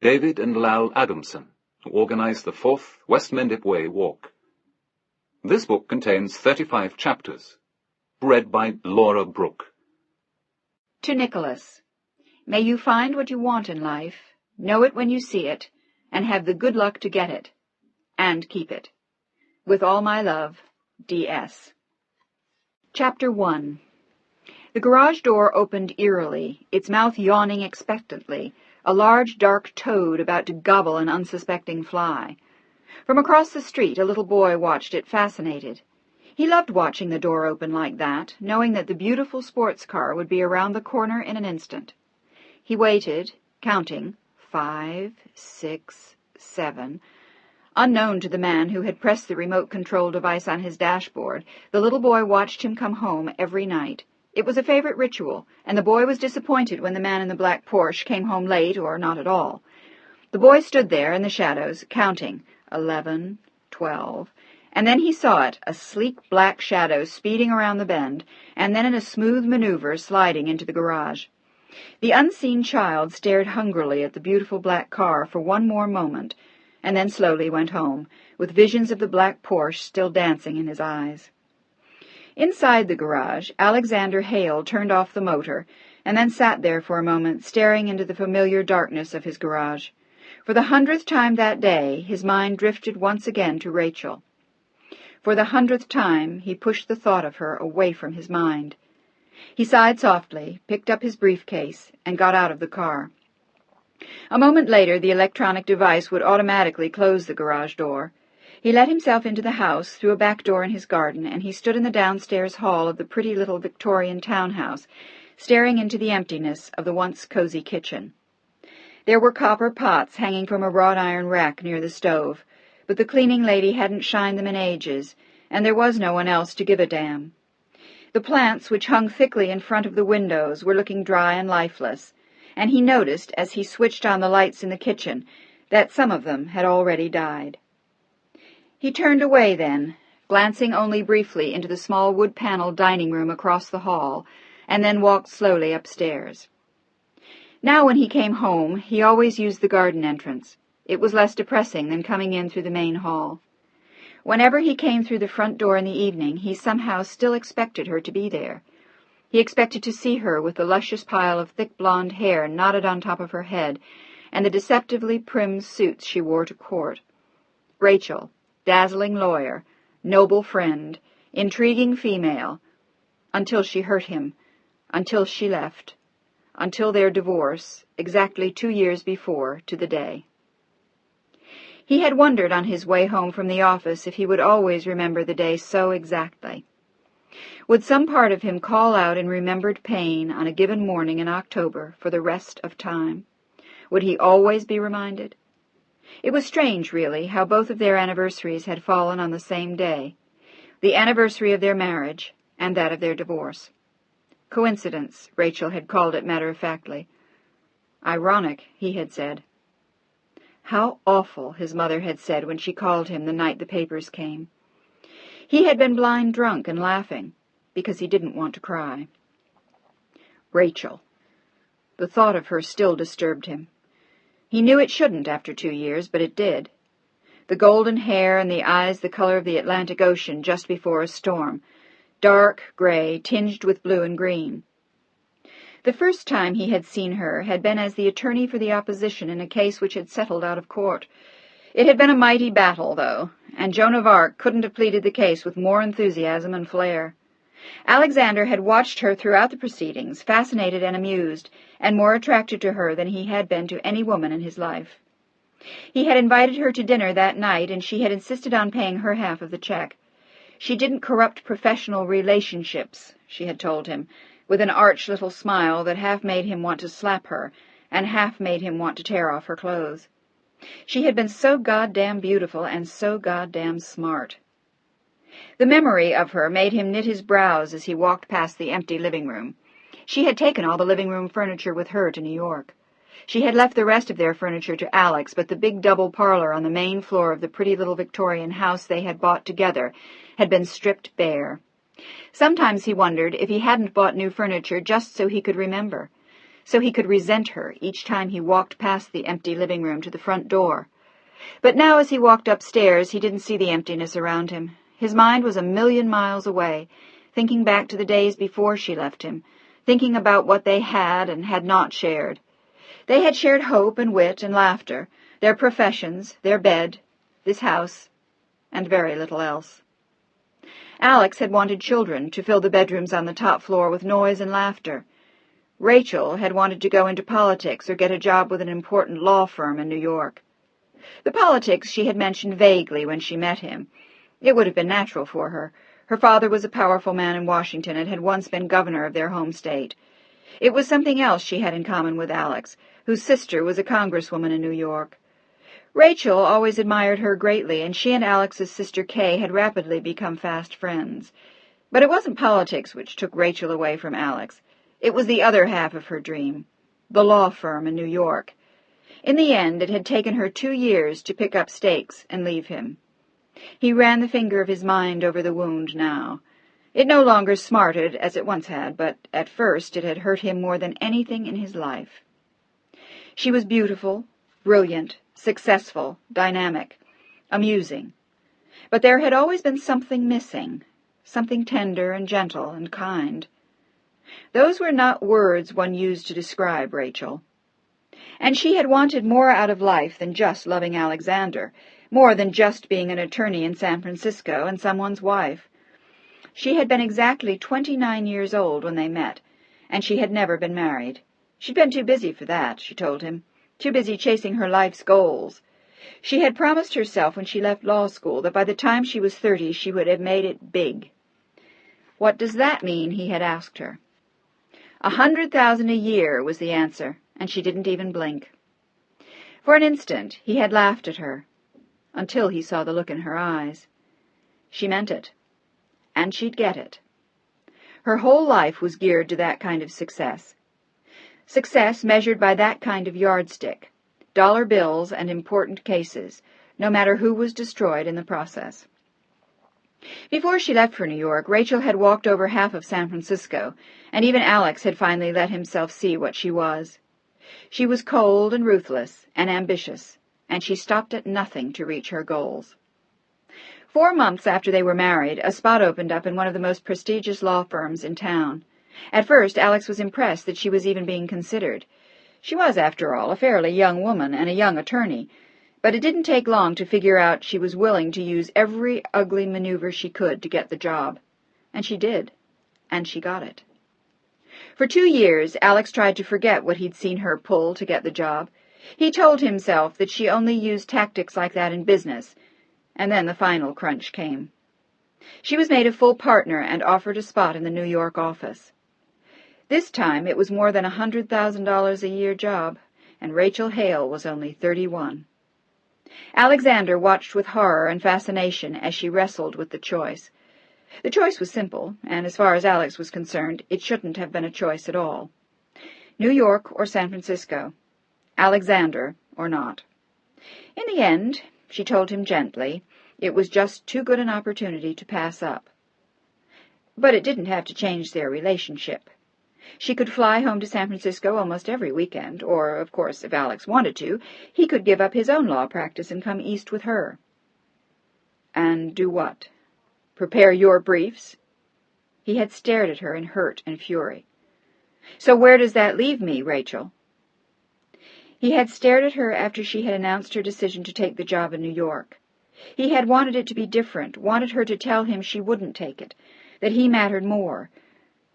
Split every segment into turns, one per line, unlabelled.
David and Lal Adamson, who organized the 4th West Mendip Way walk. This book contains 35 chapters, read by Laura Brooke.
To Nicholas, may you find what you want in life, know it when you see it, and have the good luck to get it, and keep it. With all my love, D.S. Chapter 1. The garage door opened eerily, its mouth yawning expectantly, a large dark toad about to gobble an unsuspecting fly. From across the street a little boy watched it fascinated. He loved watching the door open like that, knowing that the beautiful sports car would be around the corner in an instant. He waited, counting 5, 6, 7. Unknown to the man who had pressed the remote control device on his dashboard, the little boy watched him come home every night. It was a favorite ritual, and the boy was disappointed when the man in the black Porsche came home late or not at all. The boy stood there in the shadows, counting 11, 12, and then he saw it, a sleek black shadow speeding around the bend, and then in a smooth maneuver sliding into the garage. The unseen child stared hungrily at the beautiful black car for one more moment, and then slowly went home, with visions of the black Porsche still dancing in his eyes. Inside the garage, Alexander Hale turned off the motor, and then sat there for a moment, staring into the familiar darkness of his garage. For the 100th time that day, his mind drifted once again to Rachel. For the 100th time, he pushed the thought of her away from his mind. He sighed softly, picked up his briefcase, and got out of the car. A moment later, the electronic device would automatically close the garage door. He let himself into the house through a back door in his garden, and he stood in the downstairs hall of the pretty little Victorian townhouse, staring into the emptiness of the once cozy kitchen. There were copper pots hanging from a wrought iron rack near the stove, but the cleaning lady hadn't shined them in ages, and there was no one else to give a damn. The plants which hung thickly in front of the windows were looking dry and lifeless, and he noticed, as he switched on the lights in the kitchen, that some of them had already died. He turned away then, glancing only briefly into the small wood-paneled dining room across the hall, and then walked slowly upstairs. Now when he came home, he always used the garden entrance. It was less depressing than coming in through the main hall. Whenever he came through the front door in the evening, he somehow still expected her to be there. He expected to see her with the luscious pile of thick blonde hair knotted on top of her head, and the deceptively prim suits she wore to court. Rachel, dazzling lawyer, noble friend, intriguing female, until she hurt him, until she left, until their divorce, exactly 2 years before, to the day. He had wondered on his way home from the office if he would always remember the day so exactly. Would some part of him call out in remembered pain on a given morning in October for the rest of time? Would he always be reminded? It was strange, really, how both of their anniversaries had fallen on the same day, the anniversary of their marriage and that of their divorce. Coincidence, Rachel had called it matter-of-factly. Ironic, he had said. How awful, his mother had said when she called him the night the papers came. He had been blind drunk and laughing, because he didn't want to cry. Rachel. The thought of her still disturbed him. He knew it shouldn't after 2 years, but it did. The golden hair and the eyes the color of the Atlantic Ocean just before a storm, dark gray tinged with blue and green. The first time he had seen her had been as the attorney for the opposition in a case which had settled out of court. It had been a mighty battle, though, and Joan of Arc couldn't have pleaded the case with more enthusiasm and flair. Alexander had watched her throughout the proceedings, fascinated and amused, and more attracted to her than he had been to any woman in his life. He had invited her to dinner that night, and she had insisted on paying her half of the check. She didn't corrupt professional relationships, she had told him, with an arch little smile that half made him want to slap her, and half made him want to tear off her clothes. She had been so goddamn beautiful and so goddamn smart. The memory of her made him knit his brows as he walked past the empty living room. She had taken all the living room furniture with her to New York. She had left the rest of their furniture to Alex, but the big double parlor on the main floor of the pretty little Victorian house they had bought together had been stripped bare. Sometimes he wondered if he hadn't bought new furniture just so he could remember. so he could resent her each time he walked past the empty living room to the front door. But now as he walked upstairs, he didn't see the emptiness around him. His mind was a million miles away, thinking back to the days before she left him, thinking about what they had and had not shared. They had shared hope and wit and laughter, their professions, their bed, this house, and very little else. Alex had wanted children to fill the bedrooms on the top floor with noise and laughter. Rachel had wanted to go into politics or get a job with an important law firm in New York. The politics she had mentioned vaguely when she met him. It would have been natural for her. Her father was a powerful man in Washington and had once been governor of their home state. It was something else she had in common with Alex, whose sister was a congresswoman in New York. Rachel always admired her greatly, and she and Alex's sister Kay had rapidly become fast friends. But it wasn't politics which took Rachel away from Alex. It was the other half of her dream, the law firm in New York. In the end, it had taken her 2 years to pick up stakes and leave him. He ran the finger of his mind over the wound now. It no longer smarted as it once had, but at first it had hurt him more than anything in his life. She was beautiful, brilliant, successful, dynamic, amusing. But there had always been something missing, something tender and gentle and kind. Those were not words one used to describe Rachel. And she had wanted more out of life than just loving Alexander, more than just being an attorney in San Francisco and someone's wife. She had been exactly 29 years old when they met, and she had never been married. She'd been too busy for that, she told him, too busy chasing her life's goals. She had promised herself when she left law school that by the time she was 30 she would have made it big. "What does that mean?" he had asked her. 100,000 a year was the answer, and she didn't even blink. For an instant he had laughed at her, until he saw the look in her eyes. She meant it, and she'd get it. Her whole life was geared to that kind of success. Success measured by that kind of yardstick, dollar bills and important cases, no matter who was destroyed in the process. Before she left for New York, Rachel had walked over half of San Francisco, and even Alex had finally let himself see what she was. She was cold and ruthless and ambitious, and she stopped at nothing to reach her goals. 4 months after they were married, a spot opened up in one of the most prestigious law firms in town. At first, Alex was impressed that she was even being considered. She was, after all, a fairly young woman and a young attorney, but it didn't take long to figure out she was willing to use every ugly maneuver she could to get the job. And she did, and she got it. For 2 years, Alex tried to forget what he'd seen her pull to get the job. He told himself that she only used tactics like that in business, and then the final crunch came. She was made a full partner and offered a spot in the New York office. This time it was more than $100,000 a year job, and Rachel Hale was only 31. Alexander watched with horror and fascination as she wrestled with the choice. The choice was simple, and as far as Alex was concerned, it shouldn't have been a choice at all. New York or San Francisco, Alexander or not. In the end, she told him gently, it was just too good an opportunity to pass up. But it didn't have to change their relationship. She could fly home to San Francisco almost every weekend, or, of course, if Alex wanted to, he could give up his own law practice and come east with her. And do what? Prepare your briefs? He had stared at her in hurt and fury. So where does that leave me, Rachel? He had stared at her after she had announced her decision to take the job in New York. He had wanted it to be different, wanted her to tell him she wouldn't take it, that he mattered more.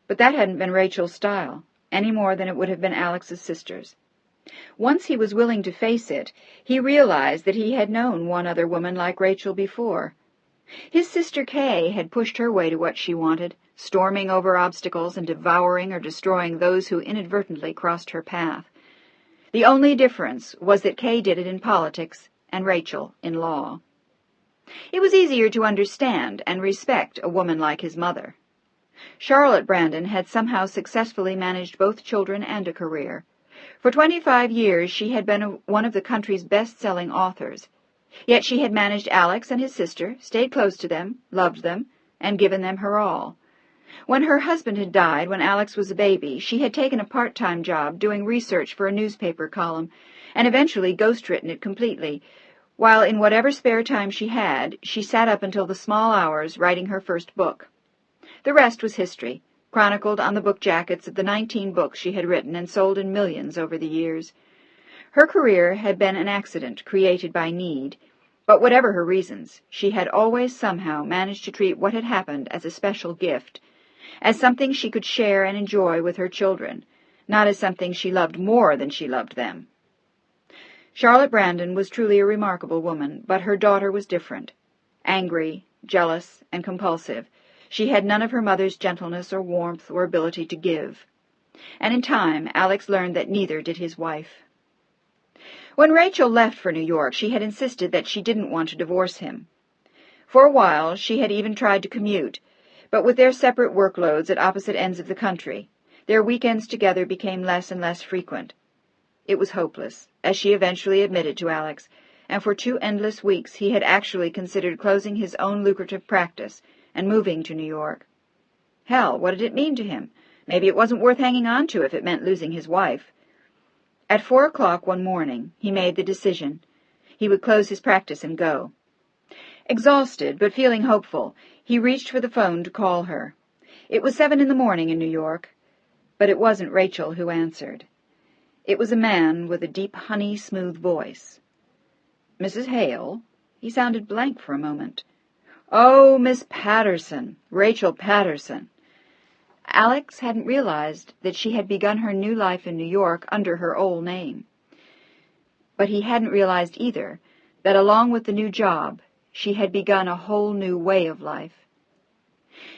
But that hadn't been Rachel's style, any more than it would have been Alex's sister's. Once he was willing to face it, he realized that he had known one other woman like Rachel before. His sister Kay had pushed her way to what she wanted, storming over obstacles and devouring or destroying those who inadvertently crossed her path. The only difference was that Kay did it in politics and Rachel in law. It was easier to understand and respect a woman like his mother. Charlotte Brandon had somehow successfully managed both children and a career. For 25 years she had been one of the country's best-selling authors. Yet she had managed Alex and his sister, stayed close to them, loved them, and given them her all. When her husband had died when Alex was a baby, she had taken a part-time job doing research for a newspaper column, and eventually ghost-written it completely, while in whatever spare time she had, she sat up until the small hours writing her first book. The rest was history, chronicled on the book jackets of the 19 books she had written and sold in millions over the years. Her career had been an accident created by need, but whatever her reasons, she had always somehow managed to treat what had happened as a special gift, as something she could share and enjoy with her children, not as something she loved more than she loved them. Charlotte Brandon was truly a remarkable woman, but her daughter was different. Angry, jealous, and compulsive, she had none of her mother's gentleness or warmth or ability to give. And in time, Alex learned that neither did his wife. When Rachel left for New York, she had insisted that she didn't want to divorce him. For a while, she had even tried to commute, but with their separate workloads at opposite ends of the country, their weekends together became less and less frequent. It was hopeless, as she eventually admitted to Alex, and for 2 endless weeks he had actually considered closing his own lucrative practice and moving to New York. Hell, what did it mean to him? Maybe it wasn't worth hanging on to if it meant losing his wife. At 4 o'clock one morning, he made the decision. He would close his practice and go. Exhausted, but feeling hopeful, he reached for the phone to call her. It was 7 in the morning in New York, but it wasn't Rachel who answered. It was a man with a deep, honey-smooth voice. Mrs. Hale? He sounded blank for a moment. Oh, Miss Patterson, Rachel Patterson. Alex hadn't realized that she had begun her new life in New York under her old name. But he hadn't realized either that along with the new job, she had begun a whole new way of life.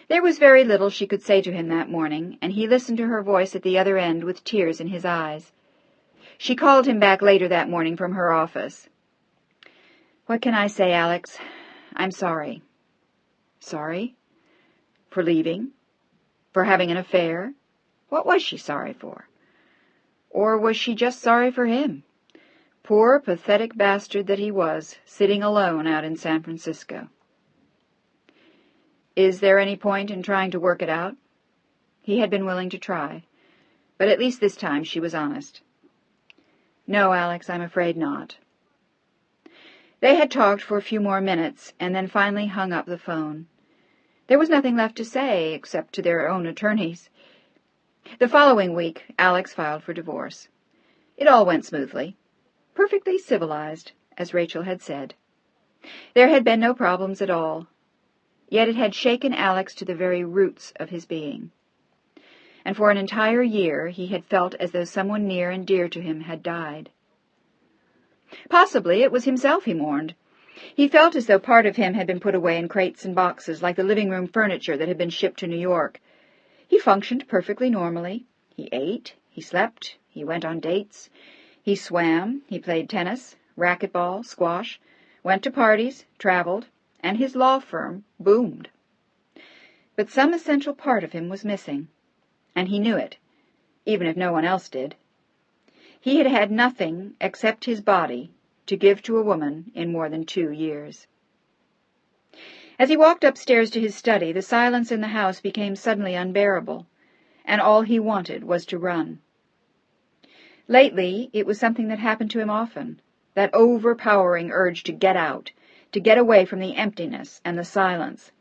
There was very little she could say to him that morning, and he listened to her voice at the other end with tears in his eyes. She called him back later that morning from her office. What can I say, Alex? I'm sorry. Sorry? For leaving? For having an affair? What was she sorry for? Or was she just sorry for him? Poor, pathetic bastard that he was, sitting alone out in San Francisco. Is there any point in trying to work it out? He had been willing to try, but at least this time she was honest. No, Alex, I'm afraid not. They had talked for a few more minutes, and then finally hung up the phone. There was nothing left to say, except to their own attorneys. The following week, Alex filed for divorce. It all went smoothly. Perfectly civilized, as Rachel had said. There had been no problems at all, yet it had shaken Alex to the very roots of his being. And for an entire year he had felt as though someone near and dear to him had died. Possibly it was himself he mourned. He felt as though part of him had been put away in crates and boxes like the living-room furniture that had been shipped to New York. He functioned perfectly normally. He ate, he slept, he went on dates, he swam, he played tennis, racquetball, squash, went to parties, traveled, and his law firm boomed. But some essential part of him was missing, and he knew it, even if no one else did. He had had nothing except his body to give to a woman in more than 2 years. As he walked upstairs to his study, the silence in the house became suddenly unbearable, and all he wanted was to run. Lately, it was something that happened to him often, that overpowering urge to get out, to get away from the emptiness and the silence.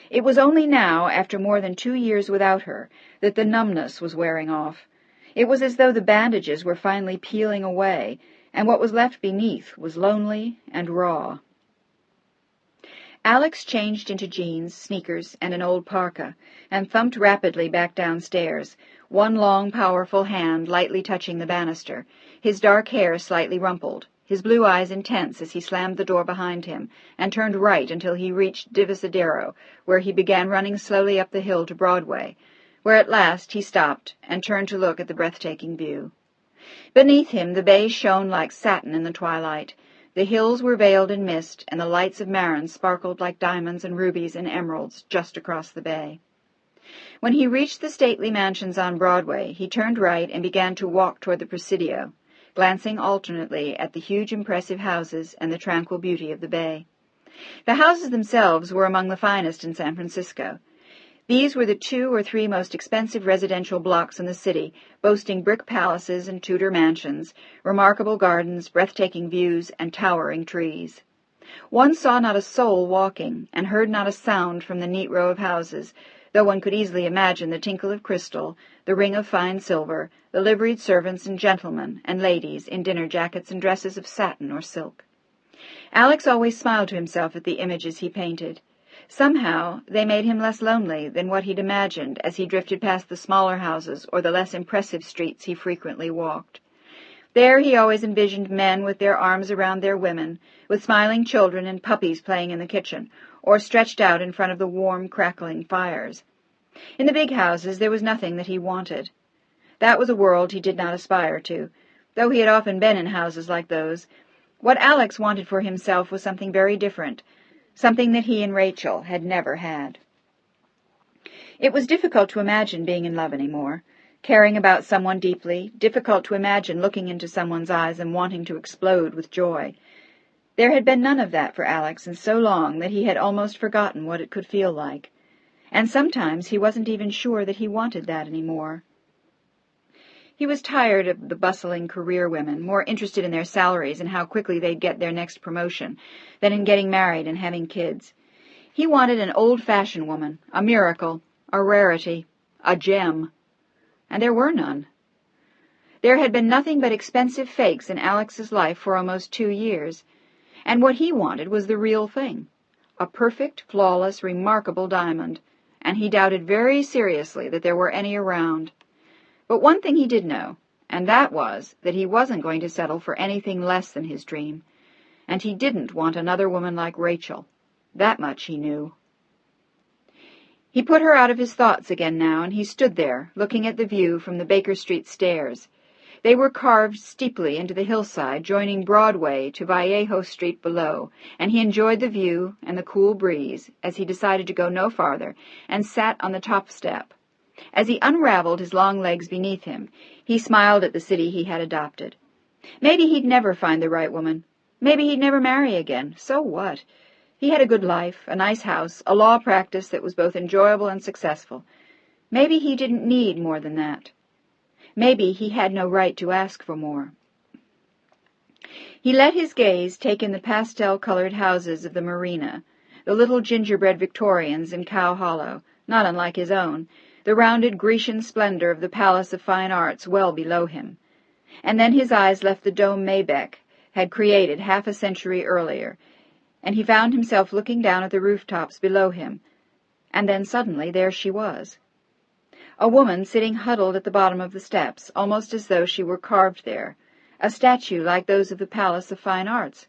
It was only now, after more than 2 years without her, that the numbness was wearing off. It was as though the bandages were finally peeling away, and what was left beneath was lonely and raw. Alex changed into jeans, sneakers, and an old parka, and thumped rapidly back downstairs, one long, powerful hand lightly touching the banister, his dark hair slightly rumpled, his blue eyes intense as he slammed the door behind him, and turned right until he reached Divisadero, where he began running slowly up the hill to Broadway, where at last he stopped and turned to look at the breathtaking view. Beneath him the bay shone like satin in the twilight. The hills were veiled in mist, and the lights of Marin sparkled like diamonds and rubies and emeralds just across the bay. When he reached the stately mansions on Broadway, he turned right and began to walk toward the Presidio, glancing alternately at the huge impressive houses and the tranquil beauty of the bay. The houses themselves were among the finest in San Francisco. These were the 2 or 3 most expensive residential blocks in the city, boasting brick palaces and Tudor mansions, remarkable gardens, breathtaking views, and towering trees. One saw not a soul walking, and heard not a sound from the neat row of houses, though one could easily imagine the tinkle of crystal, the ring of fine silver, the liveried servants and gentlemen and ladies in dinner jackets and dresses of satin or silk. Alex always smiled to himself at the images he painted. Somehow they made him less lonely than what he'd imagined as he drifted past the smaller houses or the less impressive streets he frequently walked. There he always envisioned men with their arms around their women, with smiling children and puppies playing in the kitchen, or stretched out in front of the warm, crackling fires. In the big houses there was nothing that he wanted. That was a world he did not aspire to, though he had often been in houses like those. What Alex wanted for himself was something very different, something that he and Rachel had never had. It was difficult to imagine being in love anymore, caring about someone deeply, difficult to imagine looking into someone's eyes and wanting to explode with joy. There had been none of that for Alex in so long that he had almost forgotten what it could feel like, and sometimes he wasn't even sure that he wanted that anymore. He was tired of the bustling career women, more interested in their salaries and how quickly they'd get their next promotion than in getting married and having kids. He wanted an old-fashioned woman, a miracle, a rarity, a gem. And there were none. There had been nothing but expensive fakes in Alex's life for almost 2 years, and what he wanted was the real thing, a perfect, flawless, remarkable diamond, and he doubted very seriously that there were any around. But one thing he did know, and that was that he wasn't going to settle for anything less than his dream, and he didn't want another woman like Rachel. That much he knew. He put her out of his thoughts again now, and he stood there, looking at the view from the Baker Street stairs. They were carved steeply into the hillside, joining Broadway to Vallejo Street below, and he enjoyed the view and the cool breeze as he decided to go no farther, and sat on the top step. As he unraveled his long legs beneath him, he smiled at the city he had adopted. Maybe he'd never find the right woman. Maybe he'd never marry again. So what? He had a good life, a nice house, a law practice that was both enjoyable and successful. Maybe he didn't need more than that. Maybe he had no right to ask for more. He let his gaze take in the pastel-colored houses of the marina, the little gingerbread Victorians in Cow Hollow, not unlike his own, the rounded Grecian splendor of the Palace of Fine Arts well below him. And then his eyes left the dome Maybeck had created half a century earlier, and he found himself looking down at the rooftops below him, and then suddenly there she was. A woman sitting huddled at the bottom of the steps, almost as though she were carved there, a statue like those of the Palace of Fine Arts,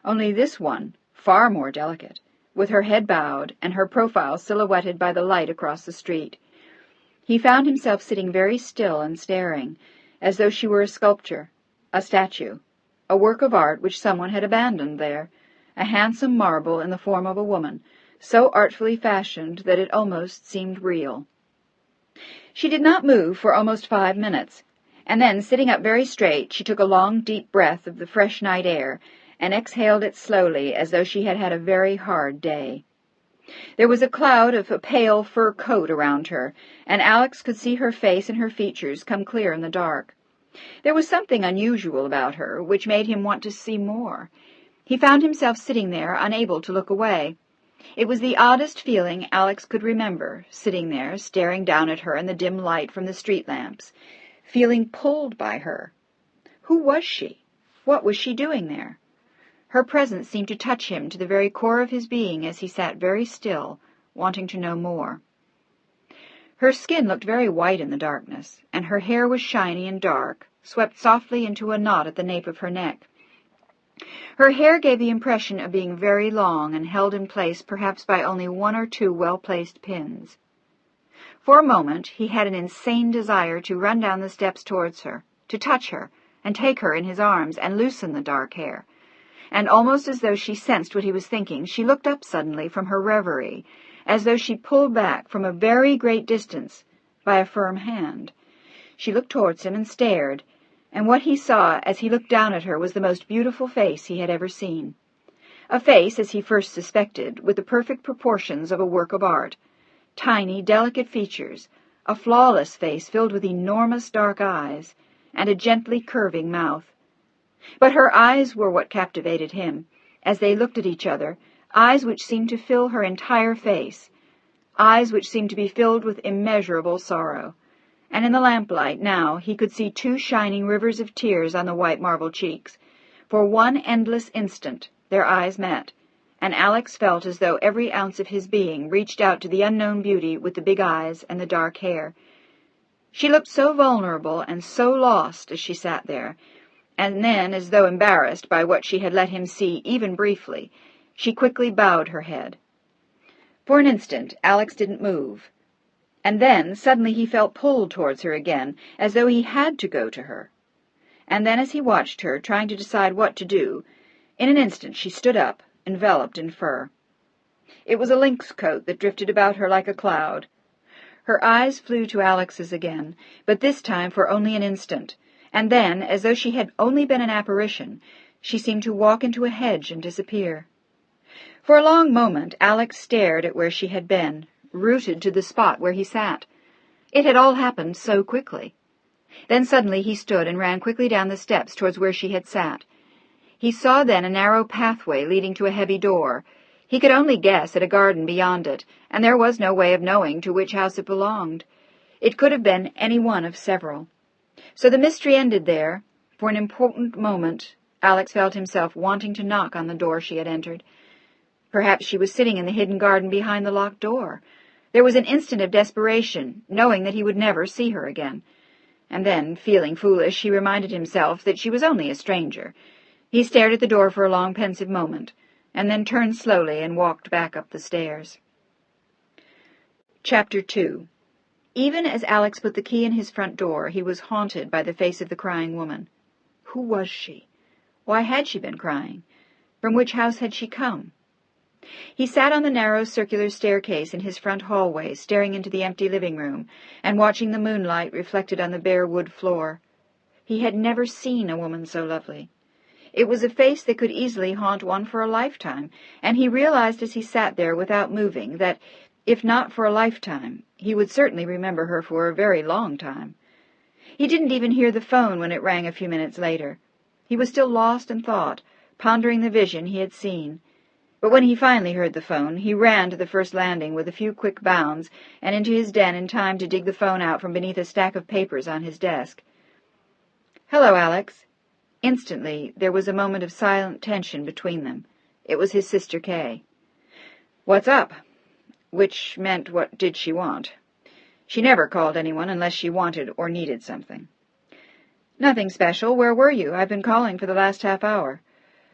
only this one far more delicate, with her head bowed and her profile silhouetted by the light across the street. He found himself sitting very still and staring, as though she were a sculpture, a statue, a work of art which someone had abandoned there, a handsome marble in the form of a woman, so artfully fashioned that it almost seemed real. She did not move for almost 5 minutes, and then, sitting up very straight, she took a long, deep breath of the fresh night air and exhaled it slowly as though she had had a very hard day. There was a cloud of a pale fur coat around her, and Alex could see her face and her features come clear in the dark. There was something unusual about her, which made him want to see more. He found himself sitting there, unable to look away. It was the oddest feeling Alex could remember, sitting there, staring down at her in the dim light from the street lamps, feeling pulled by her. Who was she? What was she doing there? Her presence seemed to touch him to the very core of his being as he sat very still, wanting to know more. Her skin looked very white in the darkness, and her hair was shiny and dark, swept softly into a knot at the nape of her neck. Her hair gave the impression of being very long and held in place perhaps by only 1 or 2 well-placed pins. For a moment he had an insane desire to run down the steps towards her, to touch her, and take her in his arms and loosen the dark hair. And almost as though she sensed what he was thinking, she looked up suddenly from her reverie, as though she pulled back from a very great distance by a firm hand. She looked towards him and stared, and what he saw as he looked down at her was the most beautiful face he had ever seen. A face, as he first suspected, with the perfect proportions of a work of art, tiny, delicate features, a flawless face filled with enormous dark eyes, and a gently curving mouth. But her eyes were what captivated him, as they looked at each other, eyes which seemed to fill her entire face, eyes which seemed to be filled with immeasurable sorrow. And in the lamplight now he could see 2 shining rivers of tears on the white marble cheeks. For one endless instant their eyes met, and Alex felt as though every ounce of his being reached out to the unknown beauty with the big eyes and the dark hair. She looked so vulnerable and so lost as she sat there, and then, as though embarrassed by what she had let him see even briefly, she quickly bowed her head. For an instant Alex didn't move, and then suddenly he felt pulled towards her again, as though he had to go to her. And then as he watched her, trying to decide what to do, in an instant she stood up, enveloped in fur. It was a lynx coat that drifted about her like a cloud. Her eyes flew to Alex's again, but this time for only an instant, and then, as though she had only been an apparition, she seemed to walk into a hedge and disappear. For a long moment Alex stared at where she had been, rooted to the spot where he sat. It had all happened so quickly. Then suddenly he stood and ran quickly down the steps towards where she had sat. He saw then a narrow pathway leading to a heavy door. He could only guess at a garden beyond it, and there was no way of knowing to which house it belonged. It could have been any one of several. So the mystery ended there. For an important moment Alex felt himself wanting to knock on the door she had entered. Perhaps she was sitting in the hidden garden behind the locked door. There was an instant of desperation, knowing that he would never see her again. And then, feeling foolish, he reminded himself that she was only a stranger. He stared at the door for a long pensive moment, and then turned slowly and walked back up the stairs. Chapter 2. Even as Alex put the key in his front door, he was haunted by the face of the crying woman. Who was she? Why had she been crying? From which house had she come? He sat on the narrow circular staircase in his front hallway, staring into the empty living room, and watching the moonlight reflected on the bare wood floor. He had never seen a woman so lovely. It was a face that could easily haunt one for a lifetime, and he realized as he sat there without moving that, if not for a lifetime, he would certainly remember her for a very long time. He didn't even hear the phone when it rang a few minutes later. He was still lost in thought, pondering the vision he had seen. But when he finally heard the phone, he ran to the first landing with a few quick bounds and into his den in time to dig the phone out from beneath a stack of papers on his desk. "Hello, Alex." Instantly, there was a moment of silent tension between them. It was his sister Kay. "What's up?" Which meant, what did she want? She never called anyone unless she wanted or needed something. "Nothing special. Where were you? I've been calling for the last half hour.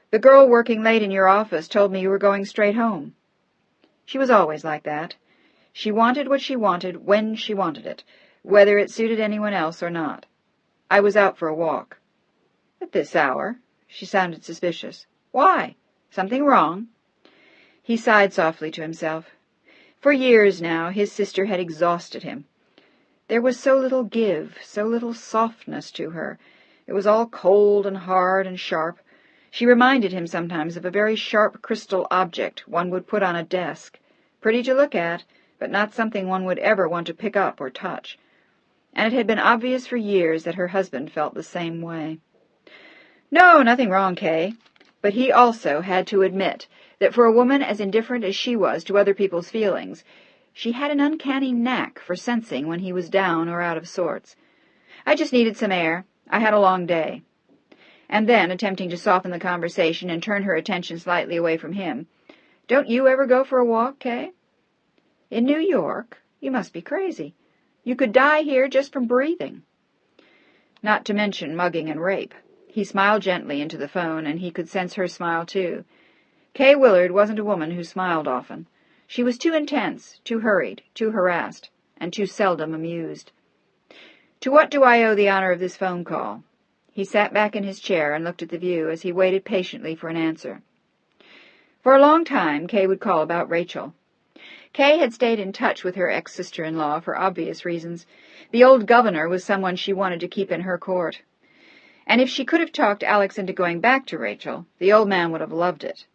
The girl working late in your office told me you were going straight home." She was always like that. She wanted what she wanted when she wanted it, whether it suited anyone else or not. "I was out for a walk." "At this hour?" She sounded suspicious. "Why? Something wrong?" He sighed softly to himself. For years now his sister had exhausted him. There was so little give, so little softness to her. It was all cold and hard and sharp. She reminded him sometimes of a very sharp crystal object one would put on a desk, pretty to look at, but not something one would ever want to pick up or touch. And it had been obvious for years that her husband felt the same way. "No, nothing wrong, Kay." But he also had to admit that for a woman as indifferent as she was to other people's feelings, she had an uncanny knack for sensing when he was down or out of sorts. "I just needed some air. I had a long day." And then, attempting to soften the conversation and turn her attention slightly away from him, "Don't you ever go for a walk, Kay?" "In New York? You must be crazy. You could die here just from breathing." "Not to mention mugging and rape." He smiled gently into the phone, and he could sense her smile, too. Kay Willard wasn't a woman who smiled often. She was too intense, too hurried, too harassed, and too seldom amused. "To what do I owe the honor of this phone call?" He sat back in his chair and looked at the view as he waited patiently for an answer. For a long time, Kay would call about Rachel. Kay had stayed in touch with her ex-sister-in-law for obvious reasons. The old governor was someone she wanted to keep in her court. And if she could have talked Alex into going back to Rachel, the old man would have loved it.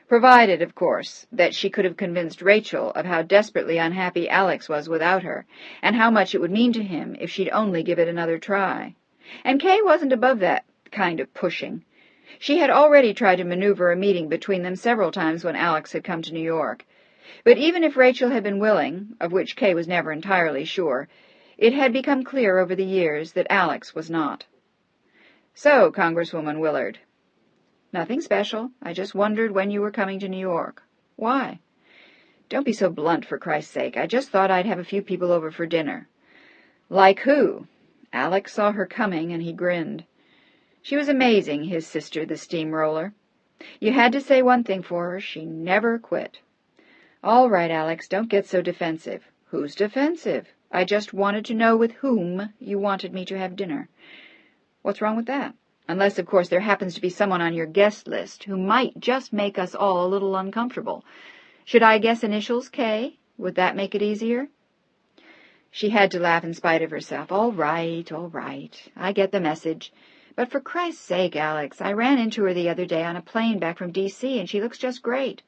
Provided, of course, that she could have convinced Rachel of how desperately unhappy Alex was without her, and how much it would mean to him if she'd only give it another try. And Kay wasn't above that kind of pushing. She had already tried to maneuver a meeting between them several times when Alex had come to New York. But even if Rachel had been willing, of which Kay was never entirely sure, it had become clear over the years that Alex was not. "So, Congresswoman Willard." "Nothing special. I just wondered when you were coming to New York." "Why?" "Don't be so blunt, for Christ's sake. I just thought I'd have a few people over for dinner." "Like who?" Alex saw her coming, and he grinned. She was amazing, his sister, the steamroller. You had to say one thing for her: she never quit. "All right, Alex, don't get so defensive." "Who's defensive? I just wanted to know with whom you wanted me to have dinner." "What's wrong with that? Unless, of course, there happens to be someone on your guest list who might just make us all a little uncomfortable. Should I guess initials, K? Would that make it easier?" She had to laugh in spite of herself. All right. I get the message. But for Christ's sake, Alex, I ran into her the other day on a plane back from D.C., and she looks just great."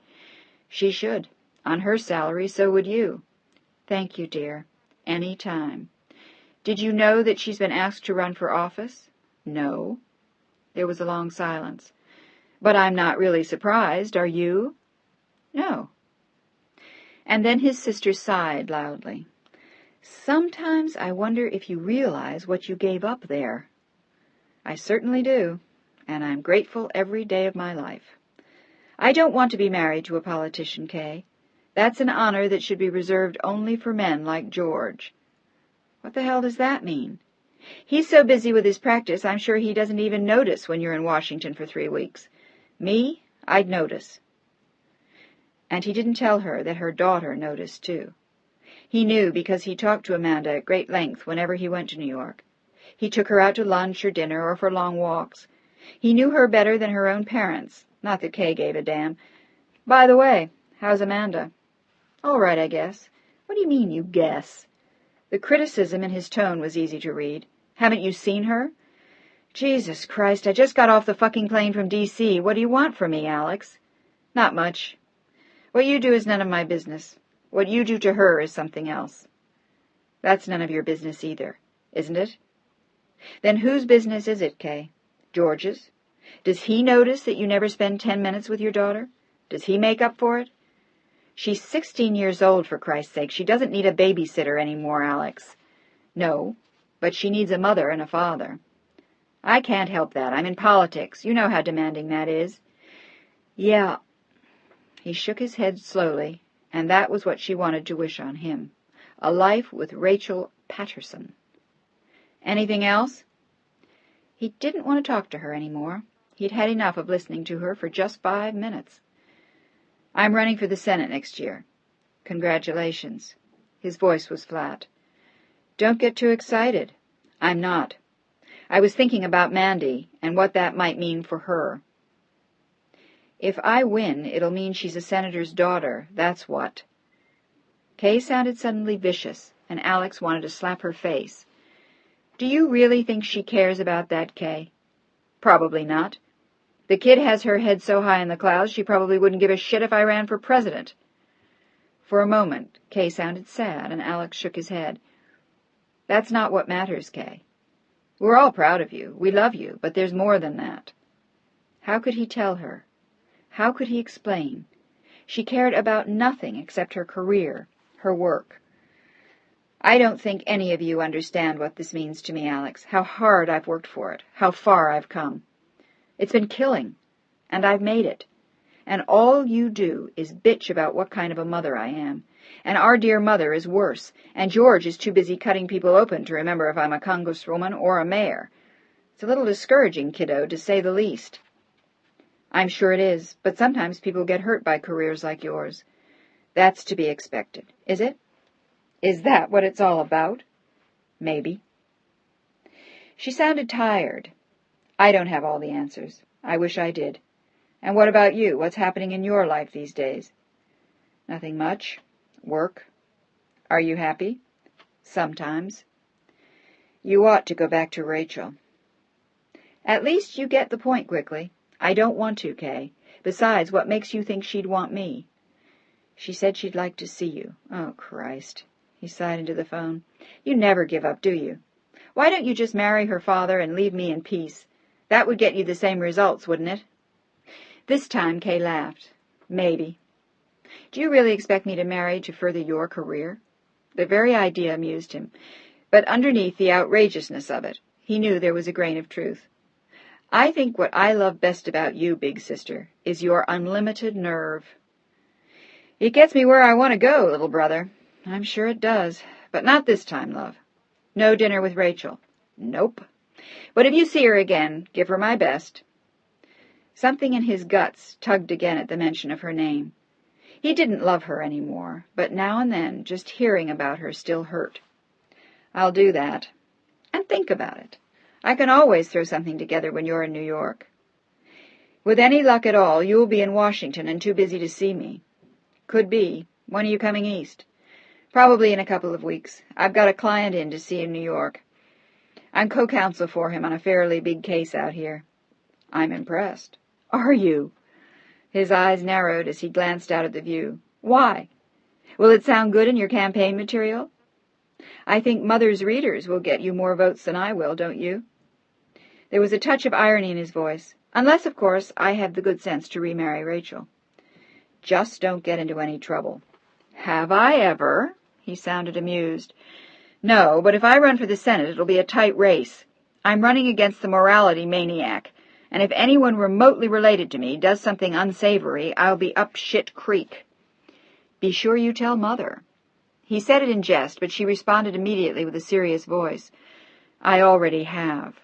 "She should. On her salary, so would you." "Thank you, dear. Any time." "Did you know that she's been asked to run for office?" "No." There was a long silence. "But I'm not really surprised, are you?" "No." And then his sister sighed loudly. "Sometimes I wonder if you realize what you gave up there." "I certainly do, and I'm grateful every day of my life. I don't want to be married to a politician, Kay. That's an honor that should be reserved only for men like George." "What the hell does that mean?" "He's so busy with his practice, I'm sure he doesn't even notice when you're in Washington for 3 weeks. Me, I'd notice." And he didn't tell her that her daughter noticed, too. He knew because he talked to Amanda at great length whenever he went to New York. He took her out to lunch or dinner or for long walks. He knew her better than her own parents, not that Kay gave a damn. "By the way, how's Amanda?" "All right, I guess." "What do you mean, you guess?" The criticism in his tone was easy to read. "Haven't you seen her?" "Jesus Christ, I just got off the fucking plane from D.C. What do you want from me, Alex?" "Not much. What you do is none of my business. What you do to her is something else." "That's none of your business either, isn't it?" "Then whose business is it, Kay? George's? Does he notice that you never spend 10 minutes with your daughter? Does he make up for it?" "She's 16 years old, for Christ's sake. She doesn't need a babysitter any more, Alex." "No, but she needs a mother and a father." "I can't help that. I'm in politics. You know how demanding that is." "Yeah." He shook his head slowly, and that was what she wanted to wish on him. A life with Rachel Patterson. "Anything else?" He didn't want to talk to her any more. He'd had enough of listening to her for just 5 minutes. "I'm running for the Senate next year." "Congratulations." His voice was flat. "Don't get too excited." "I'm not. I was thinking about Mandy and what that might mean for her." "If I win, it'll mean she's a senator's daughter, that's what." Kay sounded suddenly vicious, and Alex wanted to slap her face. "Do you really think she cares about that, Kay?" "Probably not. The kid has her head so high in the clouds she probably wouldn't give a shit if I ran for president." For a moment, Kay sounded sad, and Alex shook his head. "That's not what matters, Kay. We're all proud of you. We love you, but there's more than that." How could he tell her? How could he explain? She cared about nothing except her career, her work. "I don't think any of you understand what this means to me, Alex, how hard I've worked for it, how far I've come. It's been killing, and I've made it. And all you do is bitch about what kind of a mother I am. And our dear mother is worse, and George is too busy cutting people open to remember if I'm a congresswoman or a mayor. It's a little discouraging, kiddo, to say the least." "I'm sure it is, but sometimes people get hurt by careers like yours." "That's to be expected, is it? Is that what it's all about?" "Maybe." She sounded tired. "I don't have all the answers. I wish I did. And what about you? What's happening in your life these days?" "Nothing much. Work." "Are you happy?" "Sometimes." "You ought to go back to Rachel." "At least you get the point quickly. I don't want to, Kay. Besides, what makes you think she'd want me?" "She said she'd like to see you." "Oh, Christ." He sighed into the phone. "You never give up, do you? Why don't you just marry her father and leave me in peace? That would get you the same results, wouldn't it?" This time Kay laughed. "Maybe. Do you really expect me to marry to further your career?" The very idea amused him, but underneath the outrageousness of it, he knew there was a grain of truth. "I think what I love best about you, big sister, is your unlimited nerve." "It gets me where I want to go, little brother." "I'm sure it does. But not this time, love." "No dinner with Rachel?" "Nope. But if you see her again, give her my best." Something in his guts tugged again at the mention of her name. He didn't love her any more, but now and then just hearing about her still hurt. "I'll do that. And think about it. I can always throw something together when you're in New York. With any luck at all, you'll be in Washington and too busy to see me." "Could be. When are you coming east?" "Probably in a couple of weeks. I've got a client in to see in New York. I'm co-counsel for him on a fairly big case out here." "I'm impressed." "Are you?" His eyes narrowed as he glanced out at the view. "Why? Will it sound good in your campaign material?" "I think Mother's readers will get you more votes than I will, don't you?" There was a touch of irony in his voice. "Unless, of course, I have the good sense to remarry Rachel." "Just don't get into any trouble." "Have I ever?" He sounded amused. "No, but if I run for the Senate, it'll be a tight race. I'm running against the morality maniac, and if anyone remotely related to me does something unsavory, I'll be up shit creek." "Be sure you tell Mother." He said it in jest, but she responded immediately with a serious voice. "I already have."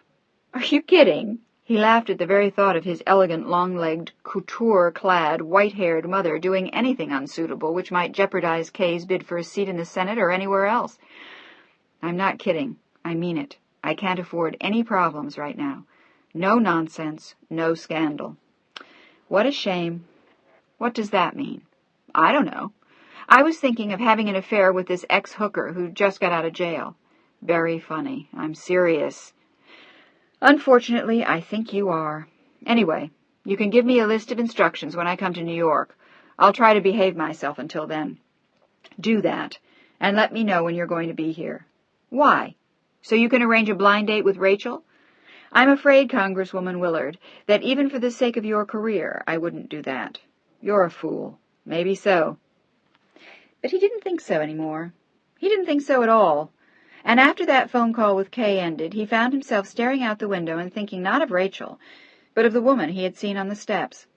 "Are you kidding?" He laughed at the very thought of his elegant, long-legged, couture-clad, white-haired mother doing anything unsuitable which might jeopardize Kay's bid for a seat in the Senate or anywhere else. "I'm not kidding. I mean it. I can't afford any problems right now. No nonsense, no scandal." "What a shame." "What does that mean?" "I don't know. I was thinking of having an affair with this ex-hooker who just got out of jail." "Very funny. I'm serious." "Unfortunately, I think you are. Anyway, you can give me a list of instructions when I come to New York. I'll try to behave myself until then." "Do that, and let me know when you're going to be here." "Why? So you can arrange a blind date with Rachel?" "I'm afraid, Congresswoman Willard, that even for the sake of your career, I wouldn't do that." "You're a fool." "Maybe so." But he didn't think so anymore. He didn't think so at all. And after that phone call with Kay ended, he found himself staring out the window and thinking not of Rachel, but of the woman he had seen on the steps.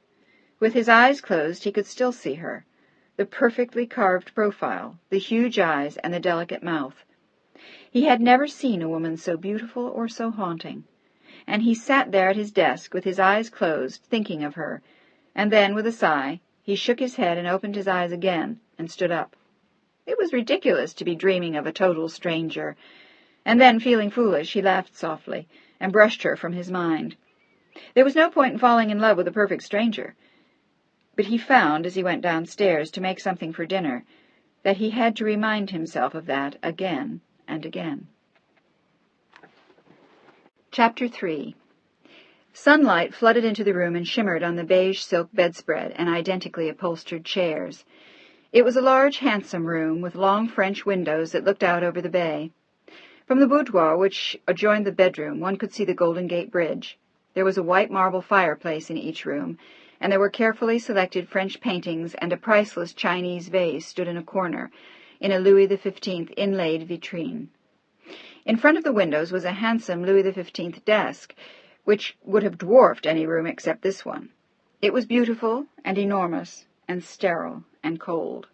With his eyes closed, he could still see her, the perfectly carved profile, the huge eyes, and the delicate mouth. He had never seen a woman so beautiful or so haunting. And he sat there at his desk with his eyes closed, thinking of her, and then, with a sigh, he shook his head and opened his eyes again and stood up. It was ridiculous to be dreaming of a total stranger. And then, feeling foolish, he laughed softly and brushed her from his mind. There was no point in falling in love with a perfect stranger. But he found, as he went downstairs to make something for dinner, that he had to remind himself of that again and again. Chapter 3. Sunlight flooded into the room and shimmered on the beige silk bedspread and identically upholstered chairs. It was a large, handsome room with long French windows that looked out over the bay. From the boudoir, which adjoined the bedroom, one could see the Golden Gate Bridge. There was a white marble fireplace in each room, and there were carefully selected French paintings, and a priceless Chinese vase stood in a corner, in a Louis XV inlaid vitrine. In front of the windows was a handsome Louis XV desk, which would have dwarfed any room except this one. It was beautiful and enormous and sterile and cold.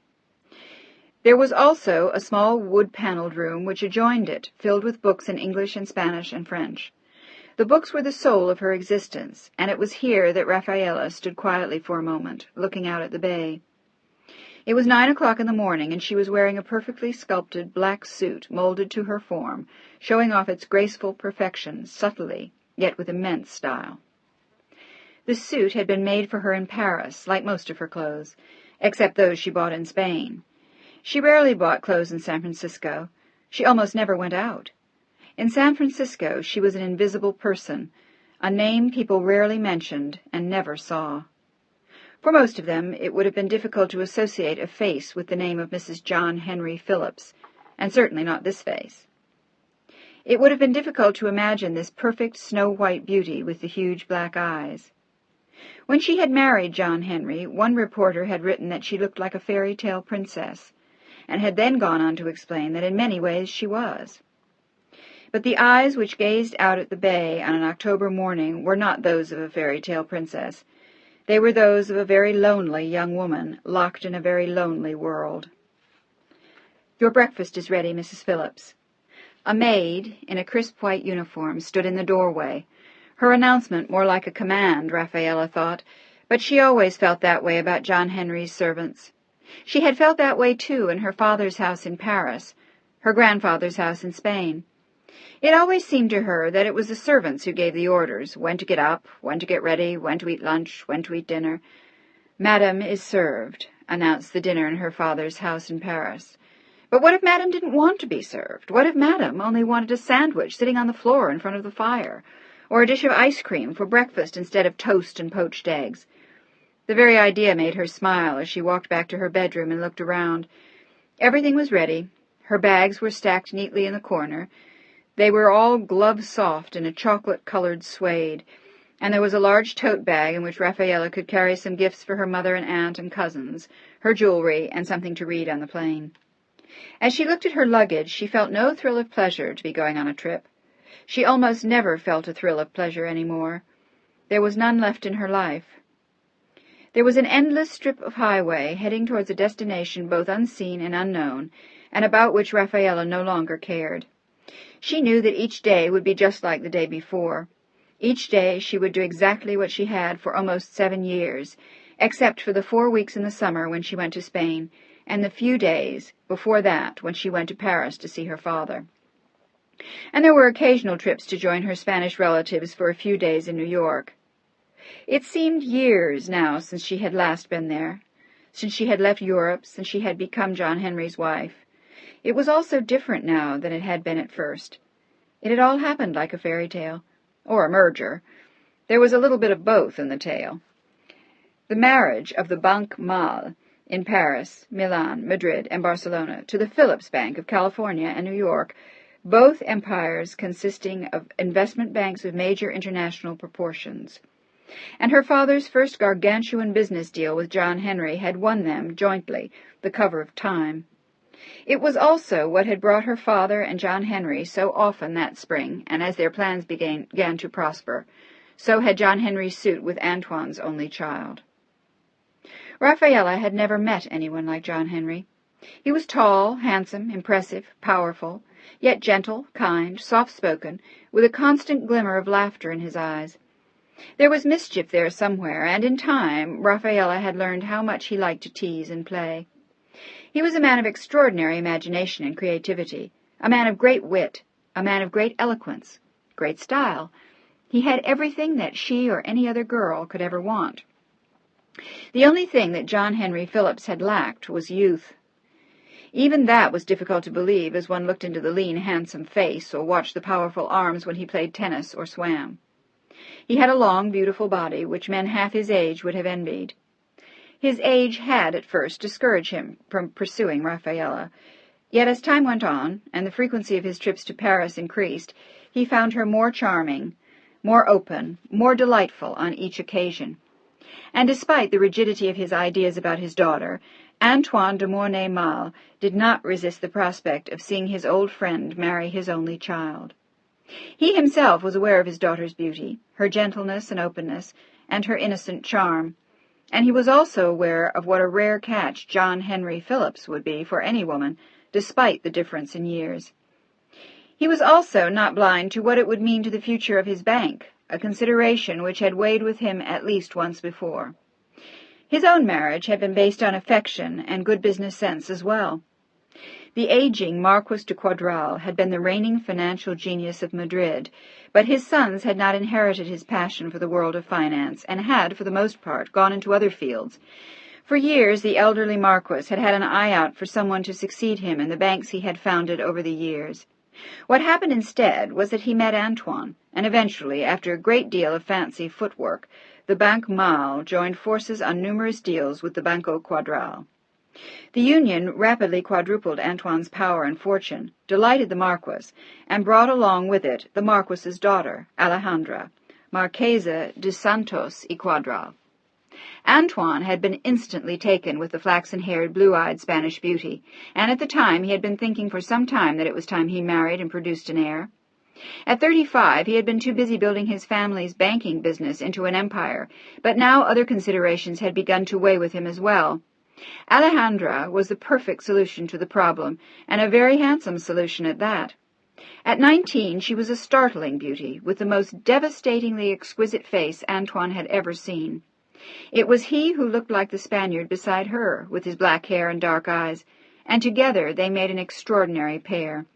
There was also a small wood-paneled room which adjoined it, filled with books in English and Spanish and French. The books were the soul of her existence, and it was here that Rafaela stood quietly for a moment, looking out at the bay. It was 9 o'clock in the morning, and she was wearing a perfectly sculpted black suit molded to her form, showing off its graceful perfection subtly, yet with immense style. The suit had been made for her in Paris, like most of her clothes, except those she bought in Spain. She rarely bought clothes in San Francisco. She almost never went out. In San Francisco she was an invisible person, a name people rarely mentioned and never saw. For most of them, it would have been difficult to associate a face with the name of Mrs. John Henry Phillips, and certainly not this face. It would have been difficult to imagine this perfect snow-white beauty with the huge black eyes. When she had married John Henry, one reporter had written that she looked like a fairy tale princess, and had then gone on to explain that in many ways she was. But the eyes which gazed out at the bay on an October morning were not those of a fairy tale princess. They were those of a very lonely young woman, locked in a very lonely world. "Your breakfast is ready, Mrs. Phillips." A maid, in a crisp white uniform, stood in the doorway. Her announcement more like a command, Rafaela thought, but she always felt that way about John Henry's servants. She had felt that way, too, in her father's house in Paris, her grandfather's house in Spain. It always seemed to her that it was the servants who gave the orders, when to get up, when to get ready, when to eat lunch, when to eat dinner. "Madame is served," announced the dinner in her father's house in Paris. But what if Madame didn't want to be served? What if Madame only wanted a sandwich sitting on the floor in front of the fire, or a dish of ice cream for breakfast instead of toast and poached eggs? The very idea made her smile as she walked back to her bedroom and looked around. Everything was ready. Her bags were stacked neatly in the corner. They were all glove-soft in a chocolate-colored suede, and there was a large tote bag in which Rafaela could carry some gifts for her mother and aunt and cousins, her jewelry, and something to read on the plane. As she looked at her luggage, she felt no thrill of pleasure to be going on a trip. She almost never felt a thrill of pleasure any more. There was none left in her life. There was an endless strip of highway heading towards a destination both unseen and unknown, and about which Rafaela no longer cared. She knew that each day would be just like the day before. Each day she would do exactly what she had for almost 7 years, except for the 4 weeks in the summer when she went to Spain, and the few days before that when she went to Paris to see her father. And there were occasional trips to join her Spanish relatives for a few days in New York. It seemed years now since she had last been there, since she had left Europe, since she had become John Henry's wife. It was all so different now than it had been at first. It had all happened like a fairy tale, or a merger. There was a little bit of both in the tale. The marriage of the Banque Malle in Paris, Milan, Madrid, and Barcelona to the Phillips Bank of California and New York, both empires consisting of investment banks of major international proportions. And her father's first gargantuan business deal with John Henry had won them, jointly, the cover of Time. It was also what had brought her father and John Henry so often that spring, and as their plans began to prosper, so had John Henry's suit with Antoine's only child. Rafaela had never met anyone like John Henry. He was tall, handsome, impressive, powerful, yet gentle, kind, soft-spoken, with a constant glimmer of laughter in his eyes. There was mischief there somewhere, and in time Rafaela had learned how much he liked to tease and play. He was a man of extraordinary imagination and creativity, a man of great wit, a man of great eloquence, great style. He had everything that she or any other girl could ever want. The only thing that John Henry Phillips had lacked was youth. Even that was difficult to believe as one looked into the lean, handsome face or watched the powerful arms when he played tennis or swam. He had a long, beautiful body, which men half his age would have envied. His age had, at first, discouraged him from pursuing Rafaela. Yet as time went on, and the frequency of his trips to Paris increased, he found her more charming, more open, more delightful on each occasion. And despite the rigidity of his ideas about his daughter, Antoine de Mornay-Mal did not resist the prospect of seeing his old friend marry his only child. He himself was aware of his daughter's beauty, her gentleness and openness, and her innocent charm, and he was also aware of what a rare catch John Henry Phillips would be for any woman, despite the difference in years. He was also not blind to what it would mean to the future of his bank, a consideration which had weighed with him at least once before. His own marriage had been based on affection and good business sense as well. The aging Marquis de Quadral had been the reigning financial genius of Madrid, but his sons had not inherited his passion for the world of finance, and had, for the most part, gone into other fields. For years the elderly Marquis had had an eye out for someone to succeed him in the banks he had founded over the years. What happened instead was that he met Antoine, and eventually, after a great deal of fancy footwork, the Banque Mâle joined forces on numerous deals with the Banco Quadral. The union rapidly quadrupled Antoine's power and fortune, delighted the Marquis, and brought along with it the Marquis's daughter, Alejandra, Marquesa de Santos y Quadral. Antoine had been instantly taken with the flaxen-haired, blue-eyed Spanish beauty, and at the time he had been thinking for some time that it was time he married and produced an heir. At 35, he had been too busy building his family's banking business into an empire, but now other considerations had begun to weigh with him as well. Alejandra was the perfect solution to the problem, and a very handsome solution at that. At 19, she was a startling beauty, with the most devastatingly exquisite face Antoine had ever seen. It was he who looked like the Spaniard beside her, with his black hair and dark eyes, and together they made an extraordinary pair.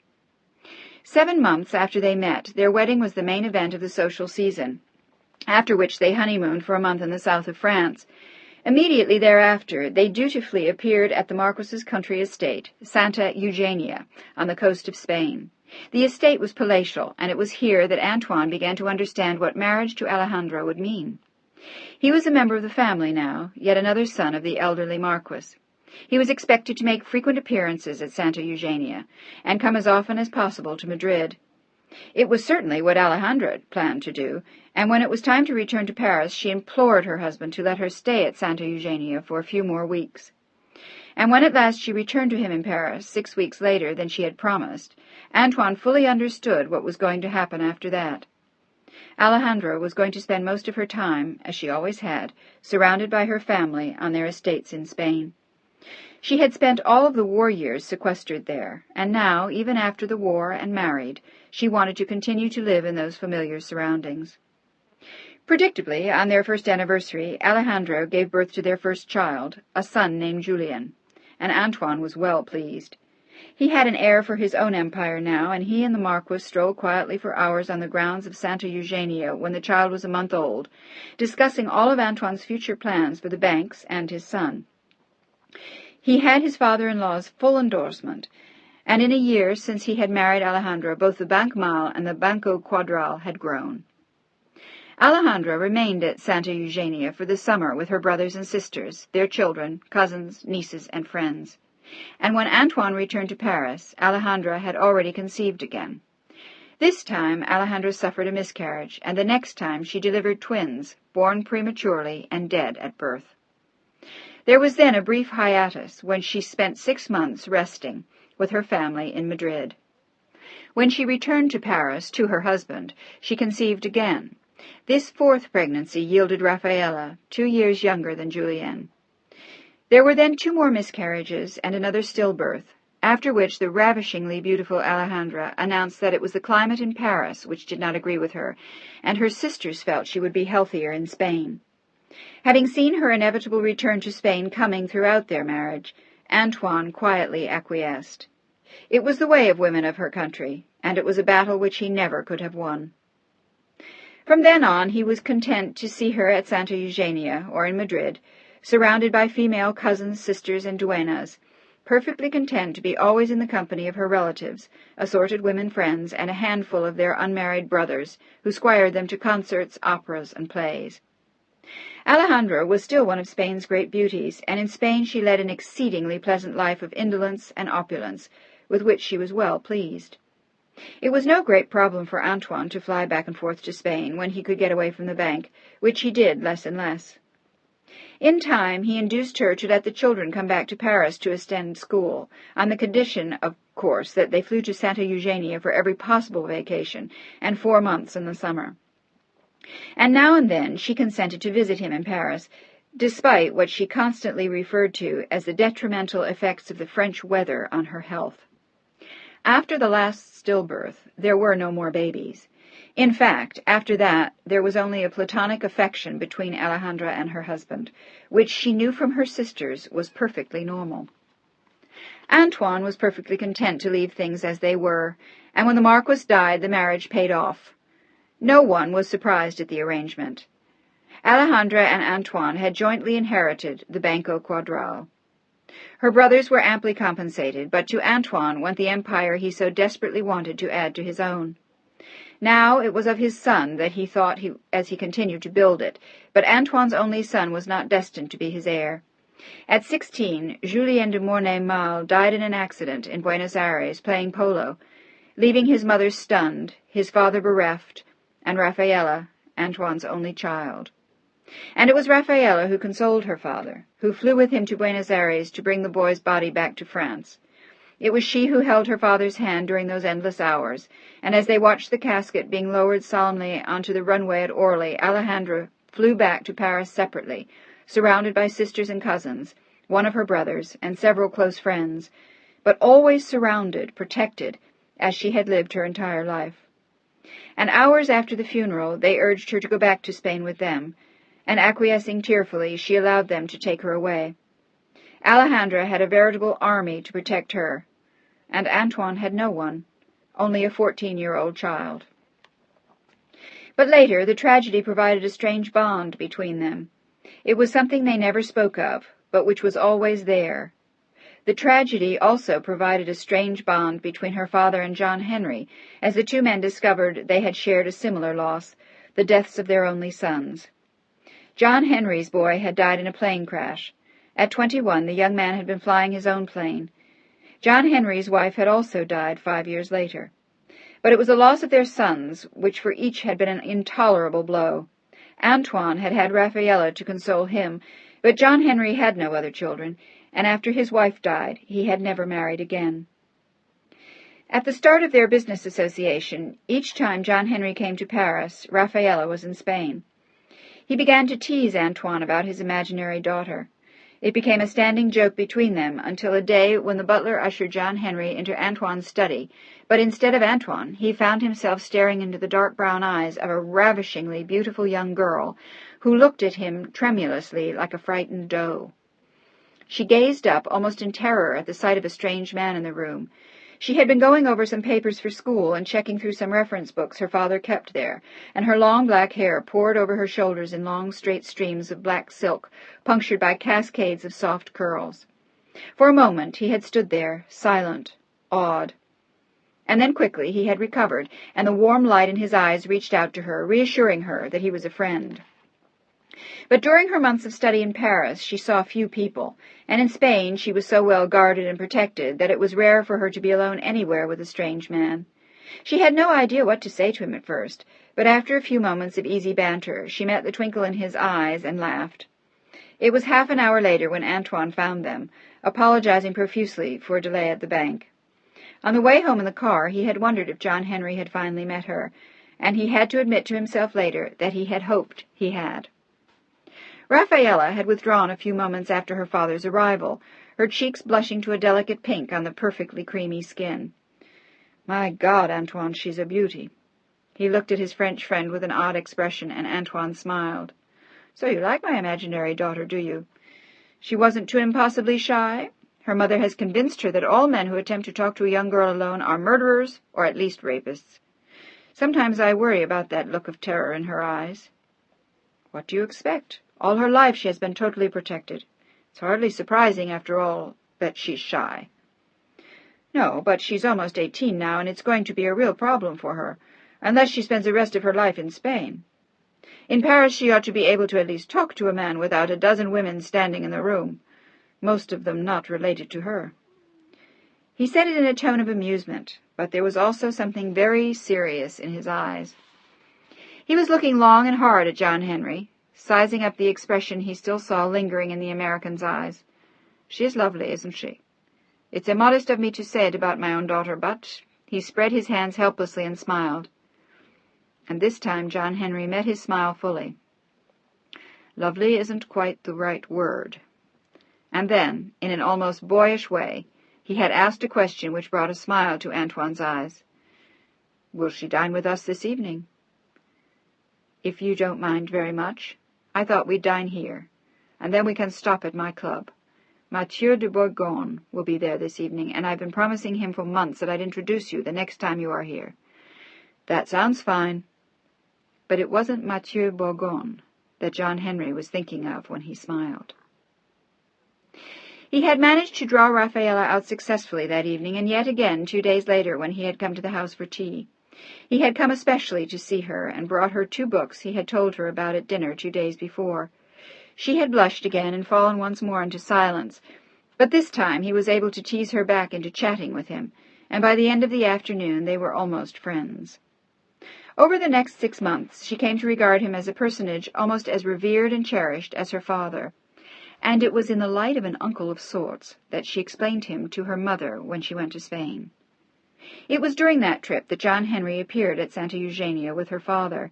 7 months after they met, their wedding was the main event of the social season, after which they honeymooned for a month in the south of France. Immediately thereafter, they dutifully appeared at the Marquis's country estate, Santa Eugenia, on the coast of Spain. The estate was palatial, and it was here that Antoine began to understand what marriage to Alejandra would mean. He was a member of the family now, yet another son of the elderly Marquis. He was expected to make frequent appearances at Santa Eugenia, and come as often as possible to Madrid. It was certainly what Alejandra had planned to do, and when it was time to return to Paris, she implored her husband to let her stay at Santa Eugenia for a few more weeks. And when at last she returned to him in Paris, 6 weeks later than she had promised, Antoine fully understood what was going to happen after that. Alejandra was going to spend most of her time, as she always had, surrounded by her family on their estates in Spain. She had spent all of the war years sequestered there, and now, even after the war and married, she wanted to continue to live in those familiar surroundings. Predictably, on their first anniversary, Alejandra gave birth to their first child, a son named Julian, and Antoine was well pleased. He had an heir for his own empire now, and he and the Marquis strolled quietly for hours on the grounds of Santa Eugenia when the child was a month old, discussing all of Antoine's future plans for the banks and his son. He had his father-in-law's full endorsement, and in a year since he had married Alejandra, both the Banque Mâle and the Banco Quadral had grown. Alejandra remained at Santa Eugenia for the summer with her brothers and sisters, their children, cousins, nieces, and friends. And when Antoine returned to Paris, Alejandra had already conceived again. This time Alejandra suffered a miscarriage, and the next time she delivered twins, born prematurely and dead at birth. There was then a brief hiatus when she spent 6 months resting with her family in Madrid. When she returned to Paris, to her husband, she conceived again. This 4th pregnancy yielded Rafaela, 2 years younger than Julienne. There were then 2 more miscarriages and another stillbirth, after which the ravishingly beautiful Alejandra announced that it was the climate in Paris which did not agree with her, and her sisters felt she would be healthier in Spain. Having seen her inevitable return to Spain coming throughout their marriage, Antoine quietly acquiesced. It was the way of women of her country, and it was a battle which he never could have won. From then on he was content to see her at Santa Eugenia or in Madrid, surrounded by female cousins, sisters, and duennas, perfectly content to be always in the company of her relatives, assorted women friends, and a handful of their unmarried brothers, who squired them to concerts, operas, and plays. Alejandra was still one of Spain's great beauties, and in Spain she led an exceedingly pleasant life of indolence and opulence, with which she was well pleased. It was no great problem for Antoine to fly back and forth to Spain when he could get away from the bank, which he did less and less. In time he induced her to let the children come back to Paris to attend school, on the condition, of course, that they flew to Santa Eugenia for every possible vacation, and 4 months in the summer. And now and then she consented to visit him in Paris, despite what she constantly referred to as the detrimental effects of the French weather on her health. After the last stillbirth, there were no more babies. In fact, after that, there was only a platonic affection between Alejandra and her husband, which she knew from her sisters was perfectly normal. Antoine was perfectly content to leave things as they were, and when the Marquis died, the marriage paid off. No one was surprised at the arrangement. Alejandra and Antoine had jointly inherited the Banco Quadral. Her brothers were amply compensated, but to Antoine went the empire he so desperately wanted to add to his own. Now it was of his son that he thought as he continued to build it, but Antoine's only son was not destined to be his heir. At 16, Julien de Mornay-Mal died in an accident in Buenos Aires playing polo, leaving his mother stunned, his father bereft, and Rafaela, Antoine's only child. And it was Rafaela who consoled her father, who flew with him to Buenos Aires to bring the boy's body back to France. It was she who held her father's hand during those endless hours, and as they watched the casket being lowered solemnly onto the runway at Orly, Alejandra flew back to Paris separately, surrounded by sisters and cousins, one of her brothers, and several close friends, but always surrounded, protected, as she had lived her entire life. And hours after the funeral, they urged her to go back to Spain with them, and acquiescing tearfully, she allowed them to take her away. Alejandra had a veritable army to protect her, and Antoine had no one, only a 14-year-old child. But later, the tragedy provided a strange bond between them. It was something they never spoke of, but which was always there. The tragedy also provided a strange bond between her father and John Henry, as the two men discovered they had shared a similar loss, the deaths of their only sons. John Henry's boy had died in a plane crash. At 21, the young man had been flying his own plane. John Henry's wife had also died 5 years later. But it was the loss of their sons, which for each had been an intolerable blow. Antoine had had Rafaela to console him, but John Henry had no other children, and after his wife died, he had never married again. At the start of their business association, each time John Henry came to Paris, Rafaela was in Spain. He began to tease Antoine about his imaginary daughter. It became a standing joke between them until a day when the butler ushered John Henry into Antoine's study, but instead of Antoine, he found himself staring into the dark brown eyes of a ravishingly beautiful young girl who looked at him tremulously like a frightened doe. She gazed up almost in terror at the sight of a strange man in the room. She had been going over some papers for school and checking through some reference books her father kept there, and her long black hair poured over her shoulders in long straight streams of black silk, punctured by cascades of soft curls. For a moment he had stood there, silent, awed. And then quickly he had recovered, and the warm light in his eyes reached out to her, reassuring her that he was a friend. But during her months of study in Paris, she saw few people, and in Spain she was so well guarded and protected that it was rare for her to be alone anywhere with a strange man. She had no idea what to say to him at first, but after a few moments of easy banter, she met the twinkle in his eyes and laughed. It was half an hour later when Antoine found them, apologizing profusely for a delay at the bank. On the way home in the car, he had wondered if John Henry had finally met her, and he had to admit to himself later that he had hoped he had. Rafaela had withdrawn a few moments after her father's arrival, her cheeks blushing to a delicate pink on the perfectly creamy skin. "My God, Antoine, she's a beauty." He looked at his French friend with an odd expression, and Antoine smiled. "So you like my imaginary daughter, do you? She wasn't too impossibly shy? Her mother has convinced her that all men who attempt to talk to a young girl alone are murderers, or at least rapists. Sometimes I worry about that look of terror in her eyes." "What do you expect? All her life she has been totally protected. It's hardly surprising, after all, that she's shy." "No, but she's almost 18 now, and it's going to be a real problem for her, unless she spends the rest of her life in Spain. In Paris she ought to be able to at least talk to a man without a dozen women standing in the room, most of them not related to her." He said it in a tone of amusement, but there was also something very serious in his eyes. He was looking long and hard at John Henry, sizing up the expression he still saw lingering in the American's eyes. "She is lovely, isn't she? It's immodest of me to say it about my own daughter, but—" He spread his hands helplessly and smiled. And this time John Henry met his smile fully. "Lovely isn't quite the right word." And then, in an almost boyish way, he had asked a question which brought a smile to Antoine's eyes. "Will she dine with us this evening?" "If you don't mind very much. I thought we'd dine here, and then we can stop at my club. Mathieu de Bourgogne will be there this evening, and I've been promising him for months that I'd introduce you the next time you are here." "That sounds fine." But it wasn't Mathieu Bourgogne that John Henry was thinking of when he smiled. He had managed to draw Rafaela out successfully that evening, and yet again 2 days later when he had come to the house for tea. He had come especially to see her, and brought her 2 books he had told her about at dinner 2 days before. She had blushed again and fallen once more into silence, but this time he was able to tease her back into chatting with him, and by the end of the afternoon they were almost friends. Over the next 6 months she came to regard him as a personage almost as revered and cherished as her father, and it was in the light of an uncle of sorts that she explained him to her mother when she went to Spain. It was during that trip that John Henry appeared at Santa Eugenia with her father.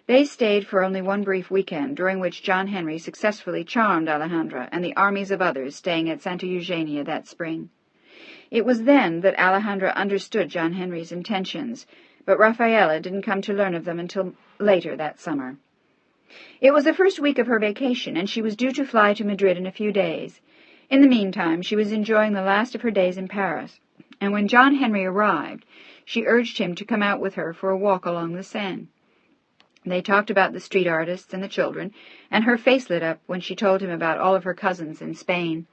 They stayed for only one brief weekend, during which John Henry successfully charmed Alejandra and the armies of others staying at Santa Eugenia that spring. It was then that Alejandra understood John Henry's intentions, but Rafaela didn't come to learn of them until later that summer. It was the first week of her vacation, and she was due to fly to Madrid in a few days. In the meantime, she was enjoying the last of her days in Paris, and when John Henry arrived, she urged him to come out with her for a walk along the Seine. They talked about the street artists and the children, and her face lit up when she told him about all of her cousins in Spain.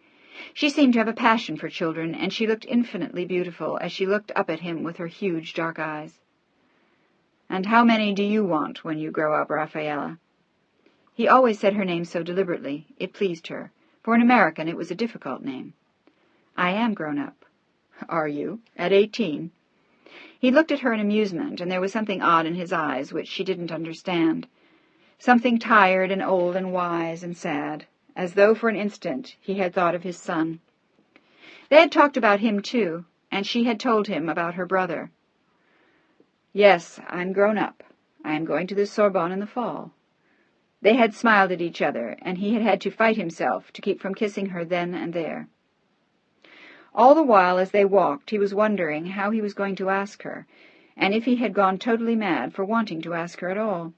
She seemed to have a passion for children, and she looked infinitely beautiful as she looked up at him with her huge dark eyes. "And how many do you want when you grow up, Rafaela?" He always said her name so deliberately. It pleased her. For an American, it was a difficult name. "I am grown up." "Are you? At 18? He looked at her in amusement, and there was something odd in his eyes which she didn't understand. Something tired and old and wise and sad, as though for an instant he had thought of his son. They had talked about him, too, and she had told him about her brother. "Yes, I'm grown up. I am going to the Sorbonne in the fall." They had smiled at each other, and he had had to fight himself to keep from kissing her then and there. All the while, as they walked, he was wondering how he was going to ask her, and if he had gone totally mad for wanting to ask her at all.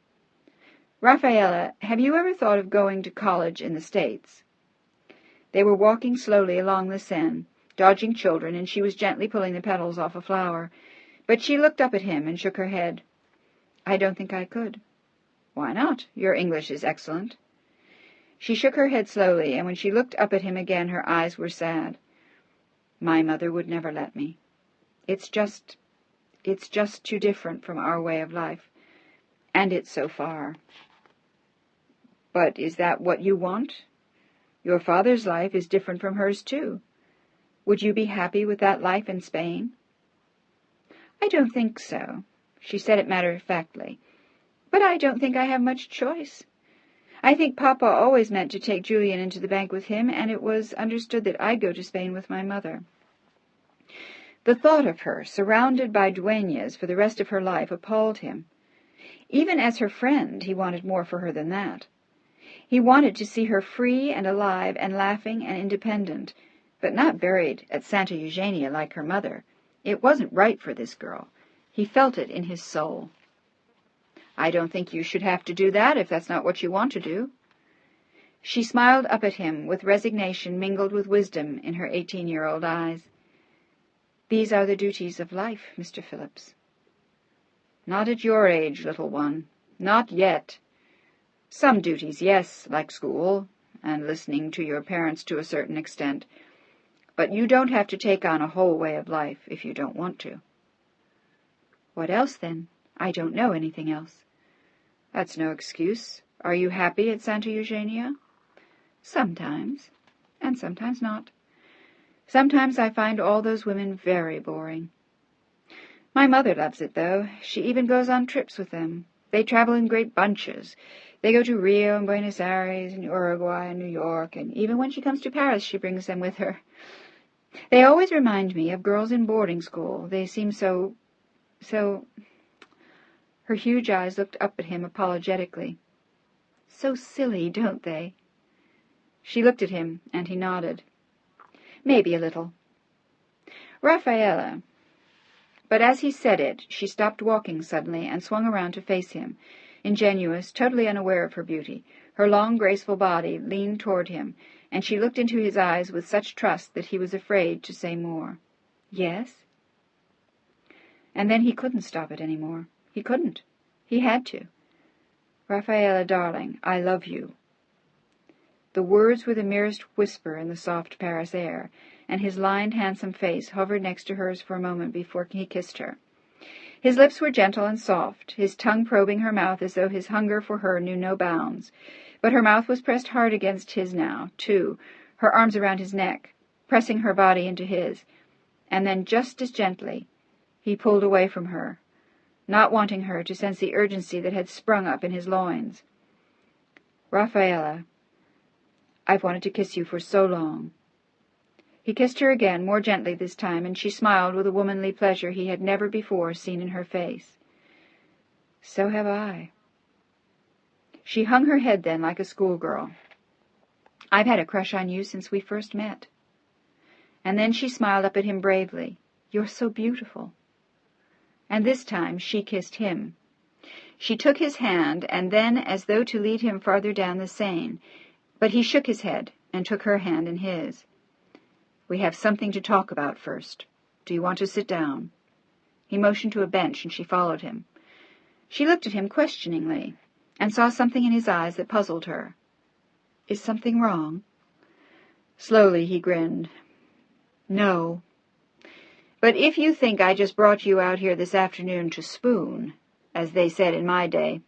"Rafaela, have you ever thought of going to college in the States?" They were walking slowly along the Seine, dodging children, and she was gently pulling the petals off a flower. But she looked up at him and shook her head. "I don't think I could." "Why not? Your English is excellent." She shook her head slowly, and when she looked up at him again her eyes were sad. "My mother would never let me. It's just too different from our way of life. And it's so far." "But is that what you want? Your father's life is different from hers, too. Would you be happy with that life in Spain?" "I don't think so." She said it matter-of-factly. "But I don't think I have much choice. I think Papa always meant to take Julian into the bank with him, and it was understood that I'd go to Spain with my mother." The thought of her, surrounded by dueñas for the rest of her life, appalled him. Even as her friend, he wanted more for her than that. He wanted to see her free and alive and laughing and independent, but not buried at Santa Eugenia like her mother. It wasn't right for this girl. He felt it in his soul. "I don't think you should have to do that if that's not what you want to do." She smiled up at him with resignation mingled with wisdom in her 18-year-old eyes. "These are the duties of life, Mr. Phillips." "Not at your age, little one. Not yet. Some duties, yes, like school, and listening to your parents to a certain extent. But you don't have to take on a whole way of life if you don't want to." "What else, then? I don't know anything else." "That's no excuse. Are you happy at Santa Eugenia?" "Sometimes, and sometimes not. Sometimes I find all those women very boring. My mother loves it, though. She even goes on trips with them. They travel in great bunches. They go to Rio and Buenos Aires and Uruguay and New York, and even when she comes to Paris she brings them with her. They always remind me of girls in boarding school. They seem so... Her huge eyes looked up at him apologetically. "So silly, don't they?" She looked at him, and he nodded. "Maybe a little." "Rafaela." But as he said it, she stopped walking suddenly and swung around to face him, ingenuous, totally unaware of her beauty. Her long, graceful body leaned toward him, and she looked into his eyes with such trust that he was afraid to say more. "Yes?" And then he couldn't stop it any more. He couldn't. He had to. "Rafaela, darling, I love you." The words were the merest whisper in the soft Paris air, and his lined, handsome face hovered next to hers for a moment before he kissed her. His lips were gentle and soft, his tongue probing her mouth as though his hunger for her knew no bounds. But her mouth was pressed hard against his now, too, her arms around his neck, pressing her body into his. And then, just as gently, he pulled away from her, not wanting her to sense the urgency that had sprung up in his loins. "Rafaela, I've wanted to kiss you for so long." He kissed her again, more gently this time, and she smiled with a womanly pleasure he had never before seen in her face. "So have I." She hung her head then like a schoolgirl. "I've had a crush on you since we first met." And then she smiled up at him bravely. "You're so beautiful." And this time she kissed him. She took his hand, and then, as though to lead him farther down the Seine, but he shook his head and took her hand in his. "We have something to talk about first. Do you want to sit down?" He motioned to a bench, and she followed him. She looked at him questioningly, and saw something in his eyes that puzzled her. "Is something wrong?" Slowly he grinned. "No. But if you think I just brought you out here this afternoon to spoon, as they said in my day,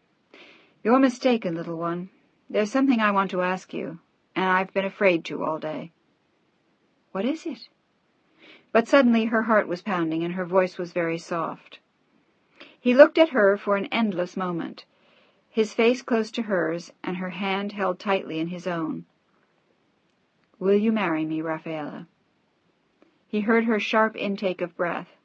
you're mistaken, little one. There's something I want to ask you, and I've been afraid to all day." "What is it?" But suddenly her heart was pounding, and her voice was very soft. He looked at her for an endless moment, his face close to hers, and her hand held tightly in his own. "Will you marry me, Rafaela?" He heard her sharp intake of breath,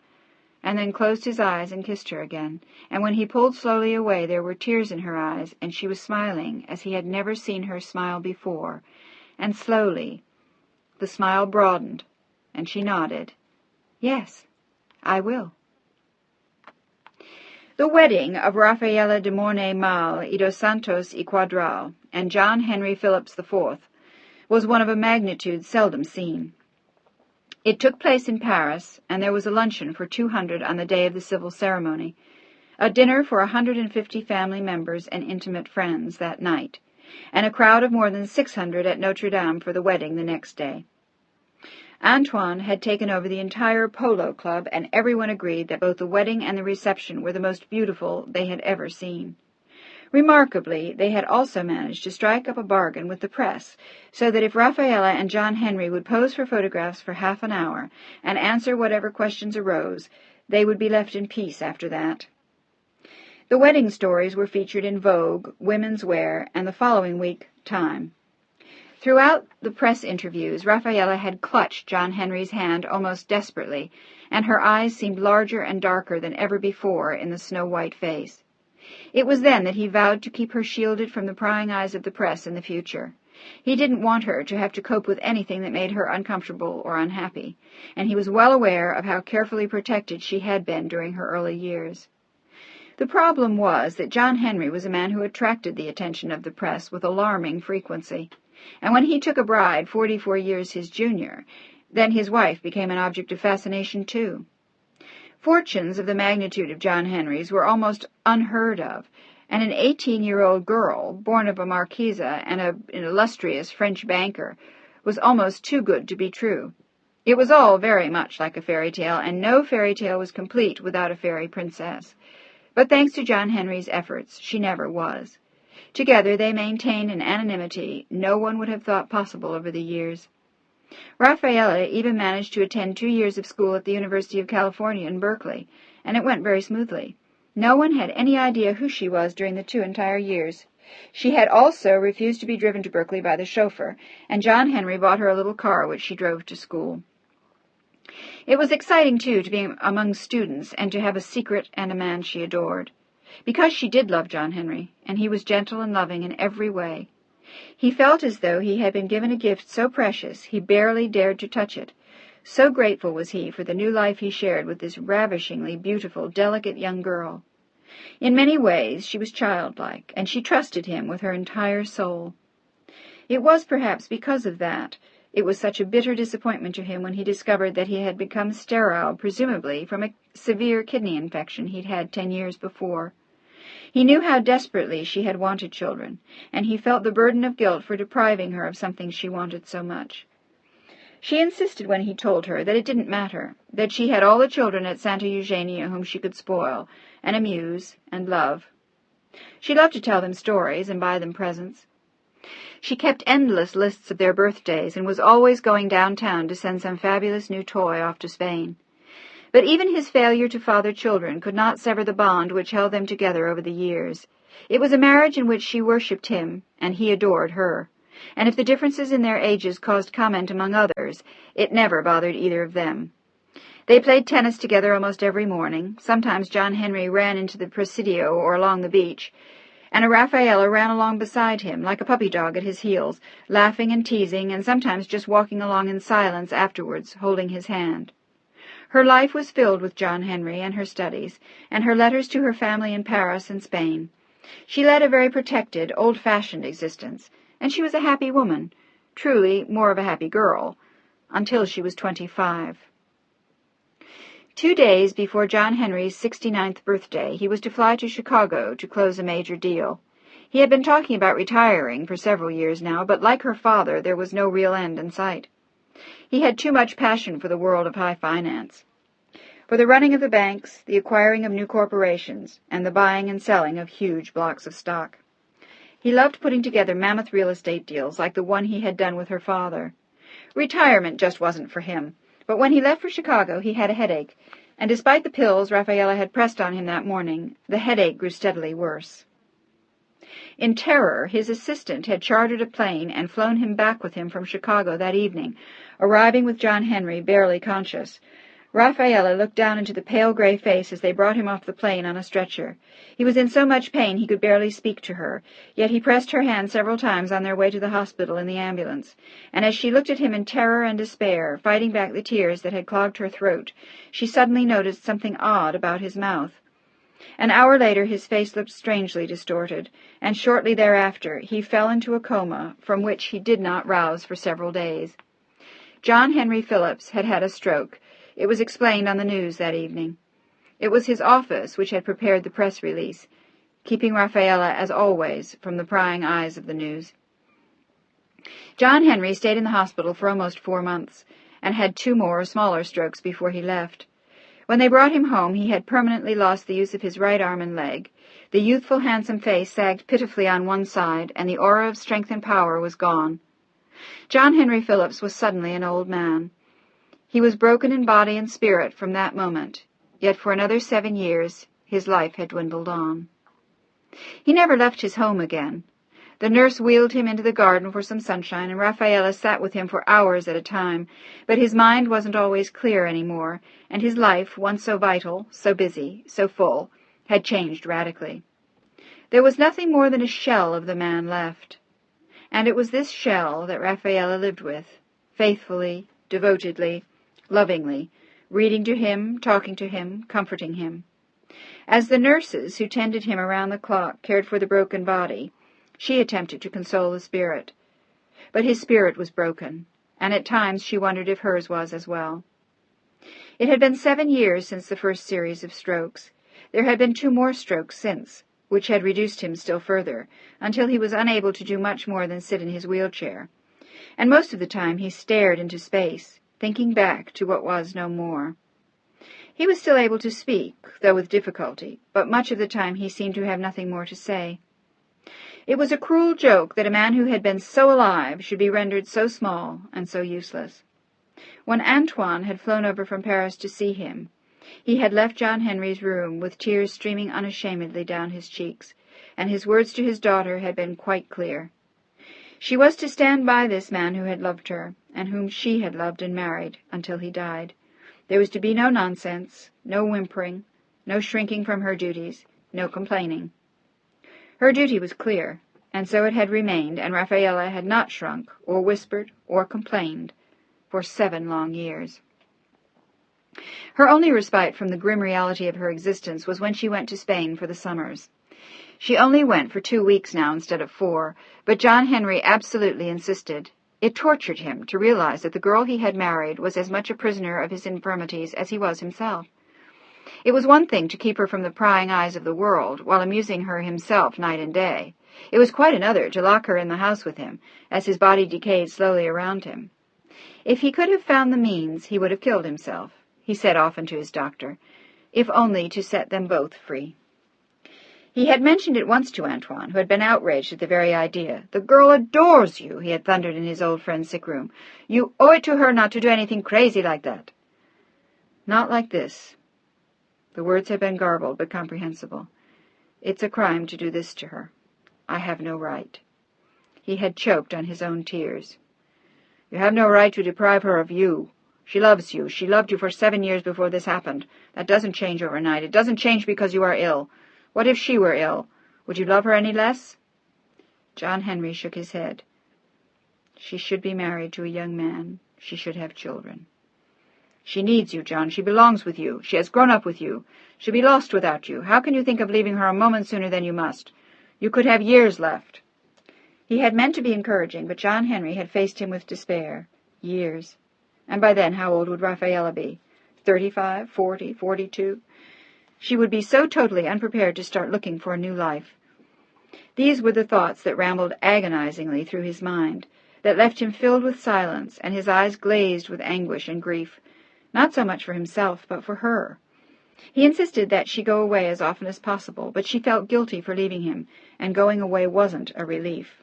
and then closed his eyes and kissed her again, and when he pulled slowly away there were tears in her eyes, and she was smiling as he had never seen her smile before, and slowly the smile broadened, and she nodded. "Yes, I will." The wedding of Rafaela de Mornay Mal y dos Santos y Quadral and John Henry Phillips IV was one of a magnitude seldom seen. It took place in Paris, and there was a luncheon for 200 on the day of the civil ceremony, a dinner for 150 family members and intimate friends that night, and a crowd of more than 600 at Notre Dame for the wedding the next day. Antoine had taken over the entire polo club, and everyone agreed that both the wedding and the reception were the most beautiful they had ever seen. Remarkably, they had also managed to strike up a bargain with the press, so that if Rafaela and John Henry would pose for photographs for half an hour and answer whatever questions arose, they would be left in peace after that. The wedding stories were featured in Vogue, Women's Wear, and the following week, Time. Throughout the press interviews, Rafaela had clutched John Henry's hand almost desperately, and her eyes seemed larger and darker than ever before in the snow-white face. It was then that he vowed to keep her shielded from the prying eyes of the press in the future. He didn't want her to have to cope with anything that made her uncomfortable or unhappy, and he was well aware of how carefully protected she had been during her early years. The problem was that John Henry was a man who attracted the attention of the press with alarming frequency, and when he took a bride 44 years his junior, then his wife became an object of fascination too. Fortunes of the magnitude of John Henry's were almost unheard of, and an 18-year-old girl, born of a marquisa and an illustrious French banker, was almost too good to be true. It was all very much like a fairy tale, and no fairy tale was complete without a fairy princess. But thanks to John Henry's efforts, she never was. Together they maintained an anonymity no one would have thought possible over the years. Rafaela even managed to attend 2 years of school at the University of California in Berkeley, and it went very smoothly. No one had any idea who she was during the 2 entire years. She had also refused to be driven to Berkeley by the chauffeur, and John Henry bought her a little car which she drove to school. It was exciting, too, to be among students and to have a secret and a man she adored, because she did love John Henry, and he was gentle and loving in every way. He felt as though he had been given a gift so precious he barely dared to touch it. So grateful was he for the new life he shared with this ravishingly beautiful, delicate young girl. In many ways she was childlike, and she trusted him with her entire soul. It was perhaps because of that it was such a bitter disappointment to him when he discovered that he had become sterile, presumably from a severe kidney infection he'd had 10 years before. He knew how desperately she had wanted children, and he felt the burden of guilt for depriving her of something she wanted so much. She insisted when he told her that it didn't matter, that she had all the children at Santa Eugenia whom she could spoil, and amuse, and love. She loved to tell them stories and buy them presents. She kept endless lists of their birthdays and was always going downtown to send some fabulous new toy off to Spain. But even his failure to father children could not sever the bond which held them together over the years. It was a marriage in which she worshipped him, and he adored her. And if the differences in their ages caused comment among others, it never bothered either of them. They played tennis together almost every morning. Sometimes John Henry ran into the Presidio or along the beach, and Rafaela ran along beside him, like a puppy dog at his heels, laughing and teasing, and sometimes just walking along in silence afterwards, holding his hand. Her life was filled with John Henry and her studies, and her letters to her family in Paris and Spain. She led a very protected, old-fashioned existence, and she was a happy woman, truly more of a happy girl, until she was 25. 2 days before John Henry's 69th birthday, he was to fly to Chicago to close a major deal. He had been talking about retiring for several years now, but like her father, there was no real end in sight. He had too much passion for the world of high finance, for the running of the banks, the acquiring of new corporations, and the buying and selling of huge blocks of stock. He loved putting together mammoth real estate deals like the one he had done with her father. Retirement just wasn't for him, but when he left for Chicago he had a headache, and despite the pills Rafaela had pressed on him that morning, the headache grew steadily worse. In terror, his assistant had chartered a plane and flown him back with him from Chicago that evening, arriving with John Henry barely conscious. Rafaela looked down into the pale gray face as they brought him off the plane on a stretcher. He was in so much pain he could barely speak to her, yet he pressed her hand several times on their way to the hospital in the ambulance, and as she looked at him in terror and despair, fighting back the tears that had clogged her throat, she suddenly noticed something odd about his mouth. An hour later his face looked strangely distorted, and shortly thereafter he fell into a coma from which he did not rouse for several days. John Henry Phillips had had a stroke. It was explained on the news that evening. It was his office which had prepared the press release, keeping Rafaela, as always, from the prying eyes of the news. John Henry stayed in the hospital for almost 4 months, and had 2 more smaller strokes before he left. When they brought him home, he had permanently lost the use of his right arm and leg. The youthful, handsome face sagged pitifully on one side, and the aura of strength and power was gone. John Henry Phillips was suddenly an old man. He was broken in body and spirit from that moment, yet for another 7 years his life had dwindled on. He never left his home again. The nurse wheeled him into the garden for some sunshine, and Rafaela sat with him for hours at a time, but his mind wasn't always clear any more, and his life, once so vital, so busy, so full, had changed radically. There was nothing more than a shell of the man left, and it was this shell that Rafaela lived with, faithfully, devotedly, lovingly, reading to him, talking to him, comforting him. As the nurses who tended him around the clock cared for the broken body, she attempted to console the spirit. But his spirit was broken, and at times she wondered if hers was as well. It had been 7 years since the first series of strokes. There had been 2 more strokes since, which had reduced him still further, until he was unable to do much more than sit in his wheelchair. And most of the time he stared into space, thinking back to what was no more. He was still able to speak, though with difficulty, but much of the time he seemed to have nothing more to say. It was a cruel joke that a man who had been so alive should be rendered so small and so useless. When Antoine had flown over from Paris to see him, he had left John Henry's room with tears streaming unashamedly down his cheeks, and his words to his daughter had been quite clear. She was to stand by this man who had loved her, and whom she had loved and married, until he died. There was to be no nonsense, no whimpering, no shrinking from her duties, no complaining. Her duty was clear, and so it had remained, and Rafaela had not shrunk, or whispered, or complained, for 7 long years. Her only respite from the grim reality of her existence was when she went to Spain for the summers. She only went for 2 weeks now instead of 4, but John Henry absolutely insisted. It tortured him to realize that the girl he had married was as much a prisoner of his infirmities as he was himself. It was one thing to keep her from the prying eyes of the world, while amusing her himself night and day. It was quite another to lock her in the house with him, as his body decayed slowly around him. If he could have found the means, he would have killed himself, he said often to his doctor, if only to set them both free. He had mentioned it once to Antoine, who had been outraged at the very idea. "The girl adores you," he had thundered in his old friend's sick room. "You owe it to her not to do anything crazy like that." "Not like this." The words had been garbled, but comprehensible. "It's a crime to do this to her. I have no right." He had choked on his own tears. "You have no right to deprive her of you. She loves you. She loved you for 7 years before this happened. That doesn't change overnight. It doesn't change because you are ill. What if she were ill? Would you love her any less?" John Henry shook his head. "She should be married to a young man. She should have children." "She needs you, John. She belongs with you. She has grown up with you. She'll be lost without you. How can you think of leaving her a moment sooner than you must? You could have years left." He had meant to be encouraging, but John Henry had faced him with despair. Years. And by then, how old would Rafaela be? 35, 40, 42? She would be so totally unprepared to start looking for a new life. These were the thoughts that rambled agonizingly through his mind, that left him filled with silence and his eyes glazed with anguish and grief, not so much for himself, but for her. He insisted that she go away as often as possible, but she felt guilty for leaving him, and going away wasn't a relief.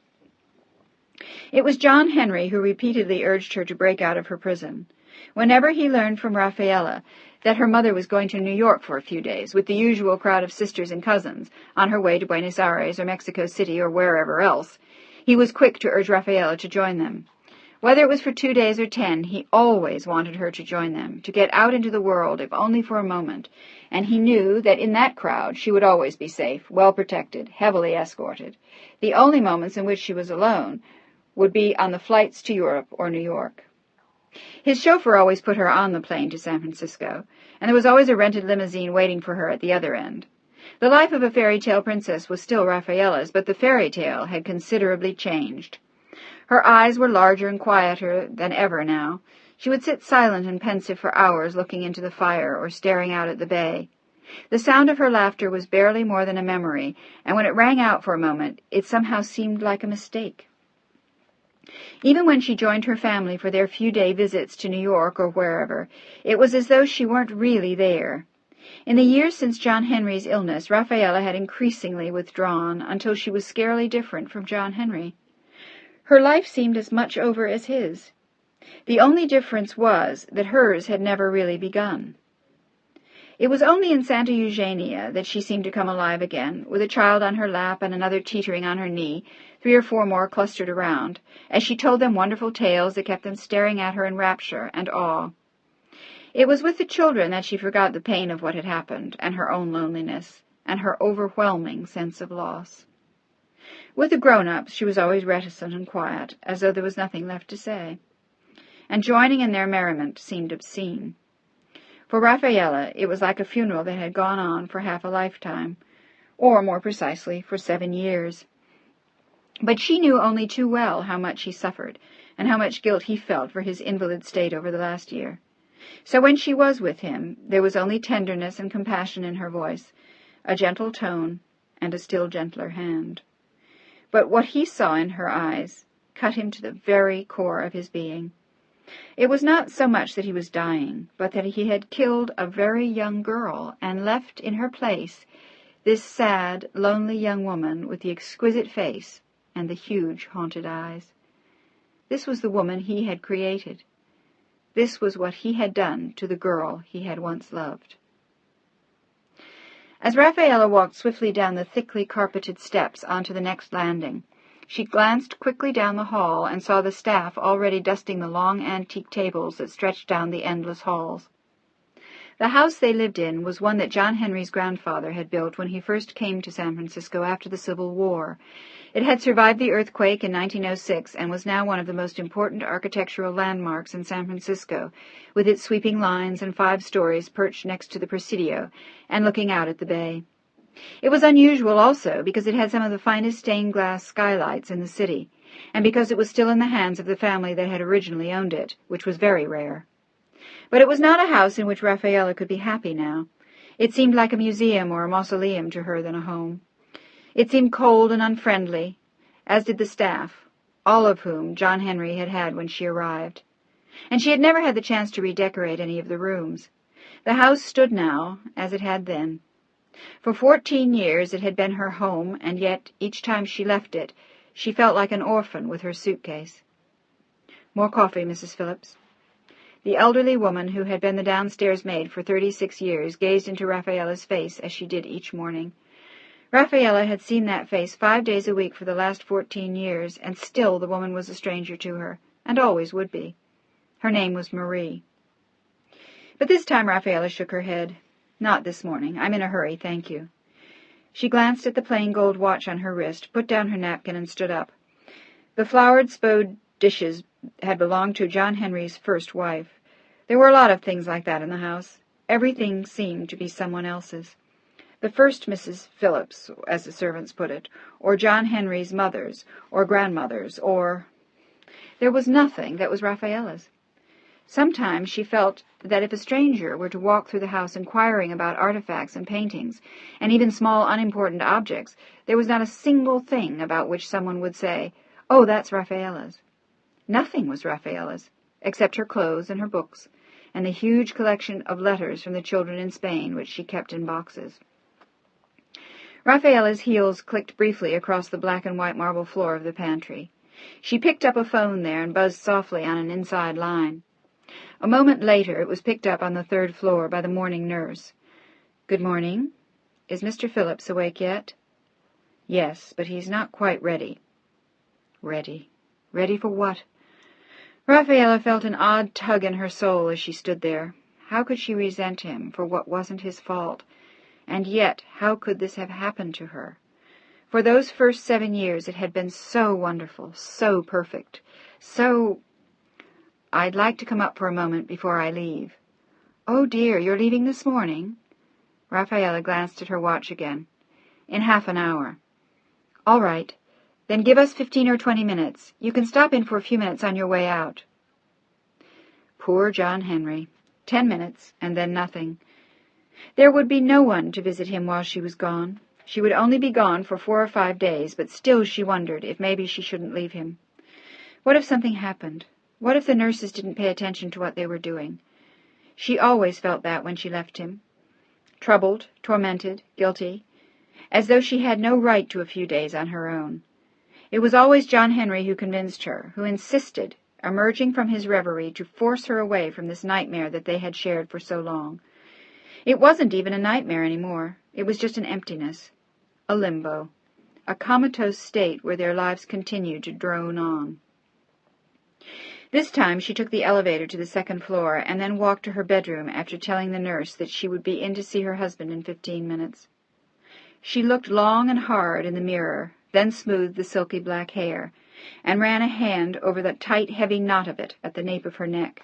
It was John Henry who repeatedly urged her to break out of her prison. Whenever he learned from Rafaela that her mother was going to New York for a few days, with the usual crowd of sisters and cousins, on her way to Buenos Aires or Mexico City or wherever else, he was quick to urge Rafaela to join them. Whether it was for 2 days or 10, he always wanted her to join them, to get out into the world, if only for a moment, and he knew that in that crowd she would always be safe, well protected, heavily escorted. The only moments in which she was alone would be on the flights to Europe or New York. His chauffeur always put her on the plane to San Francisco, and there was always a rented limousine waiting for her at the other end. The life of a fairy tale princess was still Rafaela's, but the fairy tale had considerably changed. Her eyes were larger and quieter than ever now. She would sit silent and pensive for hours looking into the fire or staring out at the bay. The sound of her laughter was barely more than a memory, and when it rang out for a moment, it somehow seemed like a mistake. Even when she joined her family for their few-day visits to New York or wherever, it was as though she weren't really there. In the years since John Henry's illness, Rafaela had increasingly withdrawn until she was scarcely different from John Henry. Her life seemed as much over as his. The only difference was that hers had never really begun. It was only in Santa Eugenia that she seemed to come alive again, with a child on her lap and another teetering on her knee, 3 or 4 more clustered around, as she told them wonderful tales that kept them staring at her in rapture and awe. It was with the children that she forgot the pain of what had happened, and her own loneliness, and her overwhelming sense of loss. With the grown-ups she was always reticent and quiet, as though there was nothing left to say, and joining in their merriment seemed obscene. For Rafaela, it was like a funeral that had gone on for half a lifetime, or, more precisely, for 7 years. But she knew only too well how much he suffered, and how much guilt he felt for his invalid state over the last year. So when she was with him, there was only tenderness and compassion in her voice, a gentle tone, and a still gentler hand. But what he saw in her eyes cut him to the very core of his being. It was not so much that he was dying, but that he had killed a very young girl and left in her place this sad, lonely young woman with the exquisite face and the huge, haunted eyes. This was the woman he had created. This was what he had done to the girl he had once loved. As Rafaela walked swiftly down the thickly carpeted steps onto the next landing, she glanced quickly down the hall and saw the staff already dusting the long antique tables that stretched down the endless halls. The house they lived in was one that John Henry's grandfather had built when he first came to San Francisco after the Civil War. It had survived the earthquake in 1906 and was now one of the most important architectural landmarks in San Francisco, with its sweeping lines and 5 stories perched next to the Presidio and looking out at the bay. It was unusual also because it had some of the finest stained glass skylights in the city, and because it was still in the hands of the family that had originally owned it, which was very rare. But it was not a house in which Rafaela could be happy now. It seemed like a museum or a mausoleum to her than a home. It seemed cold and unfriendly, as did the staff, all of whom John Henry had had when she arrived. And she had never had the chance to redecorate any of the rooms. The house stood now, as it had then. For 14 years it had been her home, and yet, each time she left it, she felt like an orphan with her suitcase. More coffee, Mrs. Phillips. The elderly woman, who had been the downstairs maid for 36 years, gazed into Rafaela's face as she did each morning. Rafaela had seen that face 5 days a week for the last 14 years, and still the woman was a stranger to her, and always would be. Her name was Marie. But this time Rafaela shook her head. Not this morning. I'm in a hurry, thank you. She glanced at the plain gold watch on her wrist, put down her napkin, and stood up. The flowered spode dishes had belonged to John Henry's first wife. There were a lot of things like that in the house. Everything seemed to be someone else's. The first Mrs. Phillips, as the servants put it, or John Henry's mother's, or grandmother's, or... There was nothing that was Rafaela's. Sometimes she felt that if a stranger were to walk through the house inquiring about artifacts and paintings, and even small unimportant objects, there was not a single thing about which someone would say, "Oh, that's Rafaela's." Nothing was Rafaela's, except her clothes and her books, and the huge collection of letters from the children in Spain which she kept in boxes. Rafaela's heels clicked briefly across the black and white marble floor of the pantry. She picked up a phone there and buzzed softly on an inside line. A moment later it was picked up on the 3rd floor by the morning nurse. "Good morning. Is Mr. Phillips awake yet?" "Yes, but he's not quite ready." Ready? Ready for what? Rafaela felt an odd tug in her soul as she stood there. How could she resent him for what wasn't his fault? And yet, how could this have happened to her? For those first 7 years it had been so wonderful, so perfect, so... "I'd like to come up for a moment before I leave." "Oh, dear, you're leaving this morning?" Rafaela glanced at her watch again. "In half an hour." "All right. Then give us 15 or 20 minutes. You can stop in for a few minutes on your way out." Poor John Henry. 10 minutes, and then nothing. There would be no one to visit him while she was gone. She would only be gone for 4 or 5 days, but still she wondered if maybe she shouldn't leave him. What if something happened? What if the nurses didn't pay attention to what they were doing? She always felt that when she left him. Troubled, tormented, guilty, as though she had no right to a few days on her own. It was always John Henry who convinced her, who insisted, emerging from his reverie, to force her away from this nightmare that they had shared for so long. It wasn't even a nightmare any more. It was just an emptiness, a limbo, a comatose state where their lives continued to drone on. This time she took the elevator to the 2nd floor and then walked to her bedroom after telling the nurse that she would be in to see her husband in 15 minutes. She looked long and hard in the mirror, then smoothed the silky black hair, and ran a hand over the tight, heavy knot of it at the nape of her neck.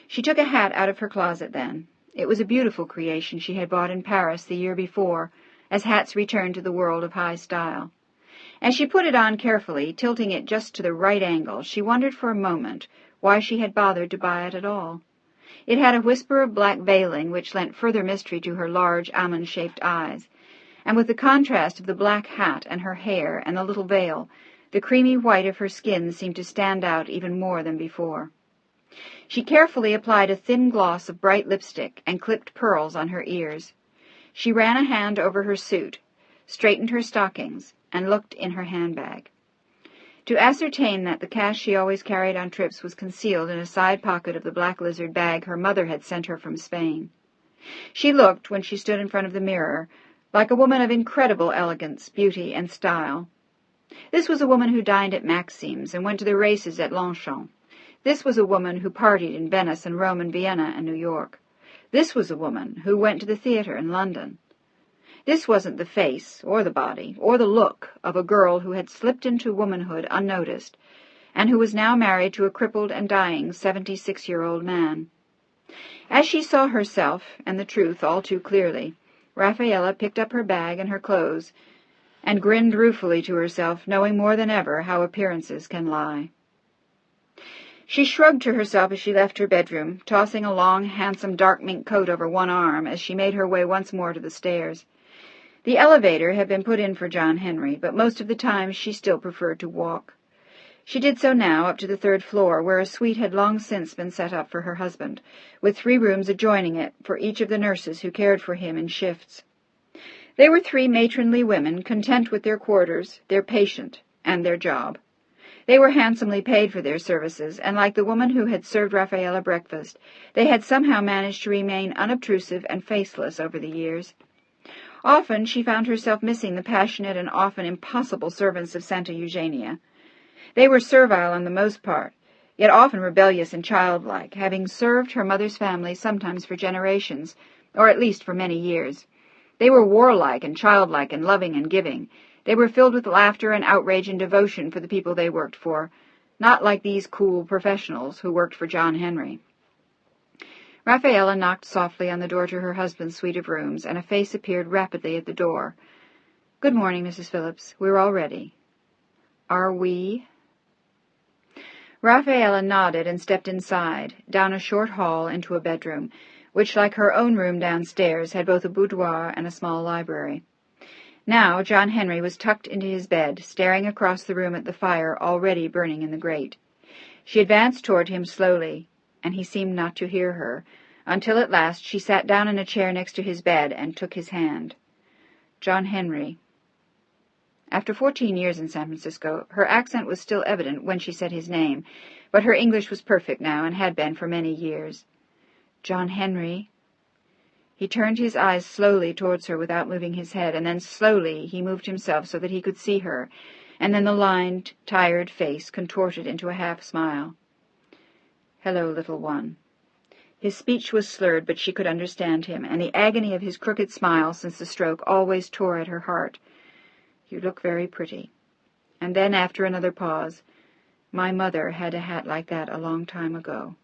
She took a hat out of her closet then. It was a beautiful creation she had bought in Paris the year before, as hats returned to the world of high style. As she put it on carefully, tilting it just to the right angle, she wondered for a moment why she had bothered to buy it at all. It had a whisper of black veiling which lent further mystery to her large, almond-shaped eyes, and with the contrast of the black hat and her hair and the little veil, the creamy white of her skin seemed to stand out even more than before. She carefully applied a thin gloss of bright lipstick and clipped pearls on her ears. She ran a hand over her suit, straightened her stockings, and looked in her handbag. To ascertain that the cash she always carried on trips was concealed in a side pocket of the black lizard bag her mother had sent her from Spain. She looked, when she stood in front of the mirror, like a woman of incredible elegance, beauty, and style. This was a woman who dined at Maxim's and went to the races at Longchamp. This was a woman who partied in Venice and Rome and Vienna and New York. This was a woman who went to the theater in London. This wasn't the face, or the body, or the look of a girl who had slipped into womanhood unnoticed, and who was now married to a crippled and dying 76-year-old man. As she saw herself, and the truth all too clearly, Rafaela picked up her bag and her clothes, and grinned ruefully to herself, knowing more than ever how appearances can lie. She shrugged to herself as she left her bedroom, tossing a long, handsome dark mink coat over one arm as she made her way once more to the stairs. The elevator had been put in for John Henry, but most of the time she still preferred to walk. She did so now up to the 3rd floor, where a suite had long since been set up for her husband, with 3 rooms adjoining it for each of the nurses who cared for him in shifts. They were 3 matronly women, content with their quarters, their patient, and their job. They were handsomely paid for their services, and like the woman who had served Rafaela breakfast, they had somehow managed to remain unobtrusive and faceless over the years. Often she found herself missing the passionate and often impossible servants of Santa Eugenia. They were servile on the most part, yet often rebellious and childlike, having served her mother's family sometimes for generations, or at least for many years. They were warlike and childlike and loving and giving. They were filled with laughter and outrage and devotion for the people they worked for, not like these cool professionals who worked for John Henry. Rafaela knocked softly on the door to her husband's suite of rooms, and a face appeared rapidly at the door. "Good morning, Mrs. Phillips. We're all ready." "Are we?" Rafaela nodded and stepped inside, down a short hall into a bedroom, which, like her own room downstairs, had both a boudoir and a small library. Now John Henry was tucked into his bed, staring across the room at the fire already burning in the grate. She advanced toward him slowly, and he seemed not to hear her, until at last she sat down in a chair next to his bed and took his hand. "John Henry." After 14 years in San Francisco, her accent was still evident when she said his name, but her English was perfect now and had been for many years. "John Henry." He turned his eyes slowly towards her without moving his head, and then slowly he moved himself so that he could see her, and then the lined, tired face contorted into a half-smile. "Hello, little one." His speech was slurred, but she could understand him, and the agony of his crooked smile since the stroke always tore at her heart. "You look very pretty." And then, after another pause, "My mother had a hat like that a long time ago."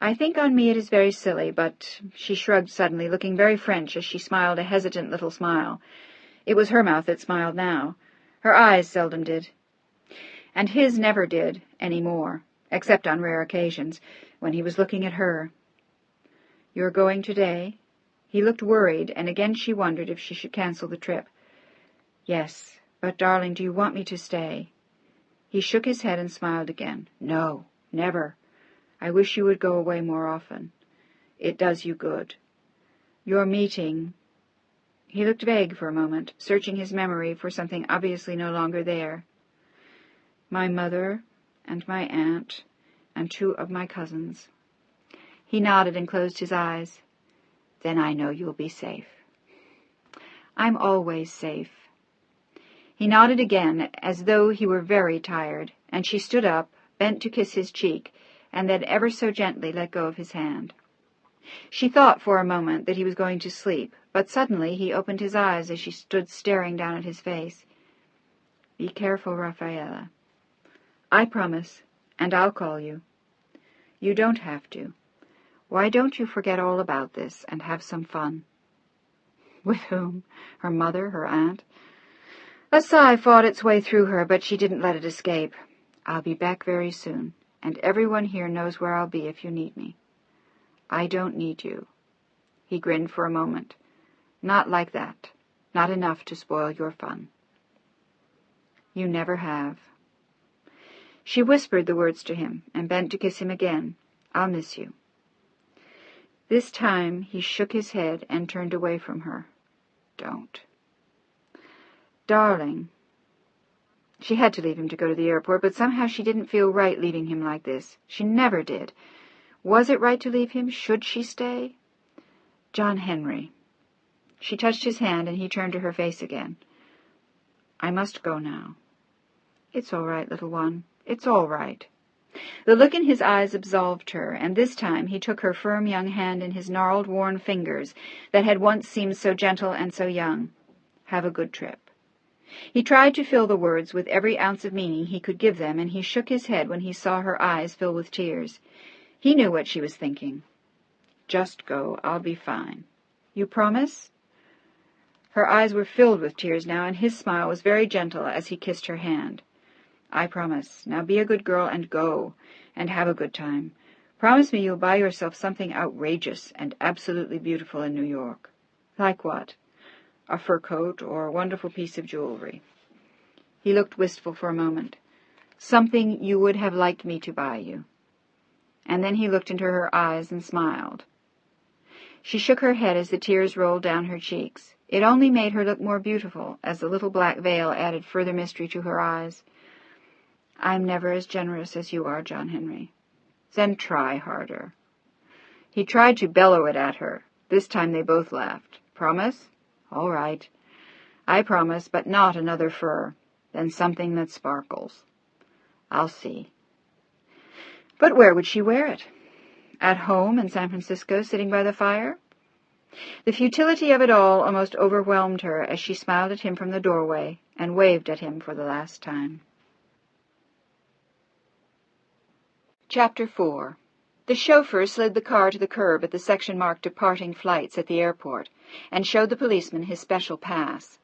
"I think on me it is very silly, but—" She shrugged suddenly, looking very French as she smiled a hesitant little smile. It was her mouth that smiled now. Her eyes seldom did. And his never did, any more, except on rare occasions, when he was looking at her. "You're going today?" He looked worried, and again she wondered if she should cancel the trip. "Yes, but, darling, do you want me to stay?" He shook his head and smiled again. "No, never. I wish you would go away more often. It does you good. Your meeting—" He looked vague for a moment, searching his memory for something obviously no longer there. "My mother and my aunt and 2 of my cousins." He nodded and closed his eyes. "Then I know you'll be safe." "I'm always safe." He nodded again, as though he were very tired, and she stood up, bent to kiss his cheek, and then ever so gently let go of his hand. She thought for a moment that he was going to sleep, but suddenly he opened his eyes as she stood staring down at his face. "Be careful, Rafaela." "I promise, and I'll call you." "You don't have to. Why don't you forget all about this and have some fun?" With whom? Her mother, her aunt? A sigh fought its way through her, but she didn't let it escape. "I'll be back very soon, and everyone here knows where I'll be if you need me." "I don't need you." He grinned for a moment. "Not like that. Not enough to spoil your fun." "You never have." She whispered the words to him and bent to kiss him again. "I'll miss you." This time he shook his head and turned away from her. "Don't." "Darling." She had to leave him to go to the airport, but somehow she didn't feel right leaving him like this. She never did. Was it right to leave him? Should she stay? "John Henry." She touched his hand, and he turned to her face again. "I must go now." "It's all right, little one. It's all right." The look in his eyes absolved her, and this time he took her firm young hand in his gnarled, worn fingers that had once seemed so gentle and so young. "Have a good trip." He tried to fill the words with every ounce of meaning he could give them, and he shook his head when he saw her eyes fill with tears. He knew what she was thinking. "Just go. I'll be fine." "You promise?" Her eyes were filled with tears now, and his smile was very gentle as he kissed her hand. "I promise. Now be a good girl and go, and have a good time. Promise me you'll buy yourself something outrageous and absolutely beautiful in New York." "Like what?" "A fur coat or a wonderful piece of jewelry." He looked wistful for a moment. Something you would have liked me to buy you." And then he looked into her eyes and smiled. She shook her head as the tears rolled down her cheeks. It only made her look more beautiful, as the little black veil added further mystery to her eyes. "I'm never as generous as you are, John Henry." "Then try harder." He tried to bellow it at her. This time they both laughed. "Promise?" "All right. I promise, but not another fur. Then something that sparkles." "I'll see." But where would she wear it? At home in San Francisco, sitting by the fire? The futility of it all almost overwhelmed her as she smiled at him from the doorway and waved at him for the last time. Chapter 4. The chauffeur slid the car to the curb at the section marked Departing Flights at the airport and showed the policeman his special pass.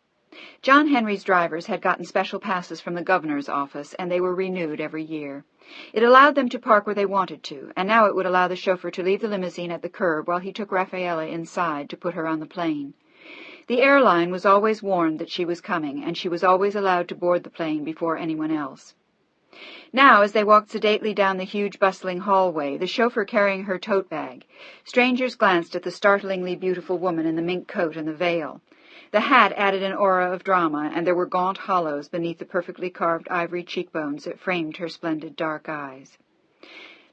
John Henry's drivers had gotten special passes from the governor's office, and they were renewed every year. It allowed them to park where they wanted to, and now it would allow the chauffeur to leave the limousine at the curb while he took Rafaela inside to put her on the plane. The airline was always warned that she was coming, and she was always allowed to board the plane before anyone else. Now, as they walked sedately down the huge, bustling hallway, the chauffeur carrying her tote bag, strangers glanced at the startlingly beautiful woman in the mink coat and the veil. The hat added an aura of drama, and there were gaunt hollows beneath the perfectly carved ivory cheekbones that framed her splendid dark eyes.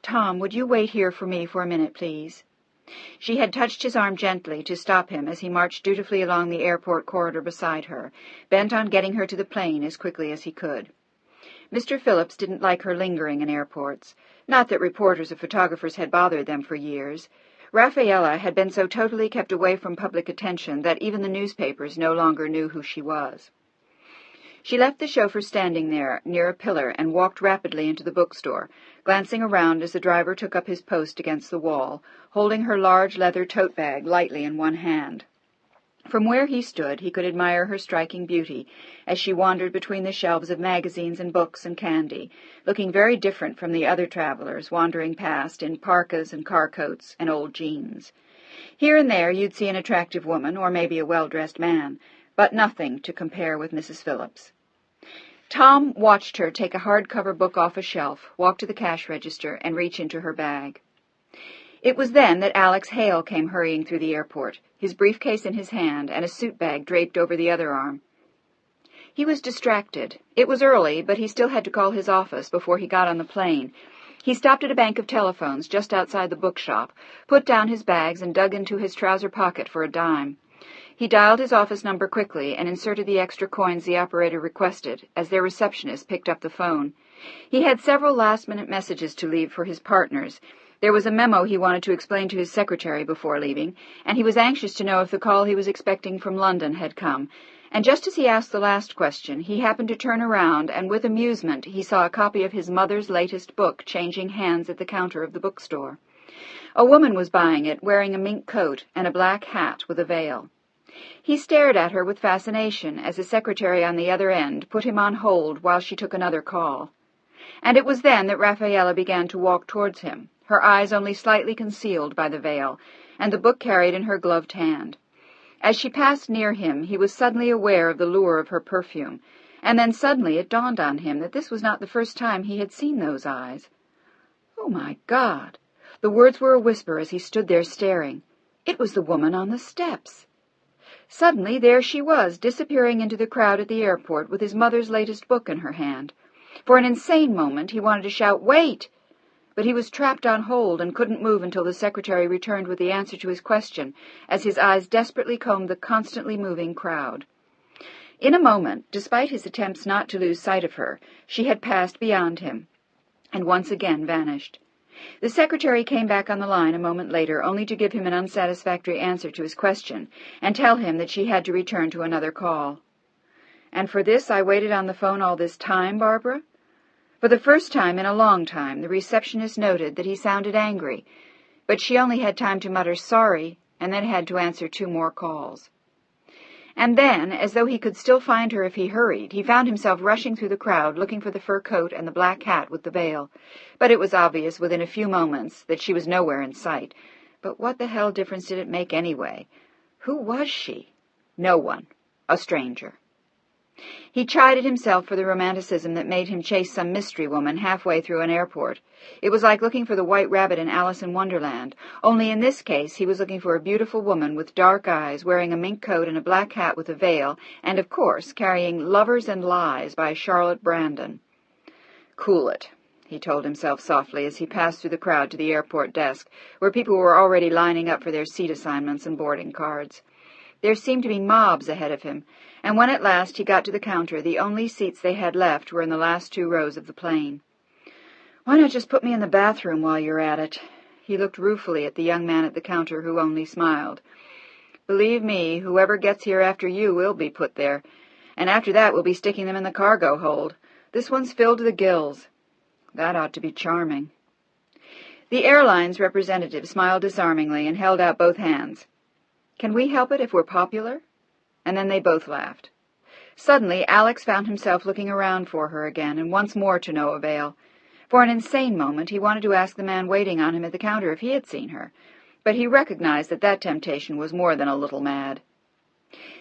"Tom, would you wait here for me for a minute, please?" She had touched his arm gently to stop him as he marched dutifully along the airport corridor beside her, bent on getting her to the plane as quickly as he could. Mr. Phillips didn't like her lingering in airports. Not that reporters or photographers had bothered them for years. Rafaela had been so totally kept away from public attention that even the newspapers no longer knew who she was. She left the chauffeur standing there near a pillar and walked rapidly into the bookstore, glancing around as the driver took up his post against the wall, holding her large leather tote bag lightly in one hand. From where he stood, he could admire her striking beauty as she wandered between the shelves of magazines and books and candy, looking very different from the other travelers wandering past in parkas and car coats and old jeans. Here and there you'd see an attractive woman, or maybe a well-dressed man, but nothing to compare with Mrs. Phillips. Tom watched her take a hardcover book off a shelf, walk to the cash register, and reach into her bag. It was then that Alex Hale came hurrying through the airport, his briefcase in his hand and a suit bag draped over the other arm. He was distracted. It was early, but he still had to call his office before he got on the plane. He stopped at a bank of telephones just outside the bookshop, put down his bags, and dug into his trouser pocket for a dime. He dialed his office number quickly and inserted the extra coins the operator requested as their receptionist picked up the phone. He had several last-minute messages to leave for his partners. There was a memo he wanted to explain to his secretary before leaving, and he was anxious to know if the call he was expecting from London had come. And just as he asked the last question, he happened to turn around, and with amusement he saw a copy of his mother's latest book changing hands at the counter of the bookstore. A woman was buying it, wearing a mink coat and a black hat with a veil. He stared at her with fascination as the secretary on the other end put him on hold while she took another call. And it was then that Rafaela began to walk towards him, her eyes only slightly concealed by the veil, and the book carried in her gloved hand. As she passed near him, he was suddenly aware of the lure of her perfume, and then suddenly it dawned on him that this was not the first time he had seen those eyes. "Oh, my God!" The words were a whisper as he stood there staring. It was the woman on the steps. Suddenly there she was, disappearing into the crowd at the airport with his mother's latest book in her hand. For an insane moment he wanted to shout, "Wait!" But he was trapped on hold and couldn't move until the secretary returned with the answer to his question, as his eyes desperately combed the constantly moving crowd. In a moment, despite his attempts not to lose sight of her, she had passed beyond him, and once again vanished. The secretary came back on the line a moment later, only to give him an unsatisfactory answer to his question, and tell him that she had to return to another call. "And for this I waited on the phone all this time, Barbara?" For the first time in a long time, the receptionist noted that he sounded angry, but she only had time to mutter sorry, and then had to answer 2 more calls. And then, as though he could still find her if he hurried, he found himself rushing through the crowd, looking for the fur coat and the black hat with the veil. But it was obvious within a few moments that she was nowhere in sight. But what the hell difference did it make anyway? Who was she? No one. A stranger. He chided himself for the romanticism that made him chase some mystery woman halfway through an airport. It was like looking for the White Rabbit in Alice in Wonderland, only in this case he was looking for a beautiful woman with dark eyes, wearing a mink coat and a black hat with a veil, and, of course, carrying Lovers and Lies by Charlotte Brandon. "Cool it," he told himself softly as he passed through the crowd to the airport desk, where people were already lining up for their seat assignments and boarding cards. There seemed to be mobs ahead of him, and when at last he got to the counter, the only seats they had left were in the last 2 rows of the plane. "Why not just put me in the bathroom while you're at it?" He looked ruefully at the young man at the counter, who only smiled. "Believe me, whoever gets here after you will be put there, and after that we'll be sticking them in the cargo hold. This one's filled to the gills." That ought to be charming. The airline's representative smiled disarmingly and held out both hands. "Can we help it if we're popular?" And then they both laughed. Suddenly, Alex found himself looking around for her again, and once more to no avail. For an insane moment, he wanted to ask the man waiting on him at the counter if he had seen her, but he recognized that that temptation was more than a little mad.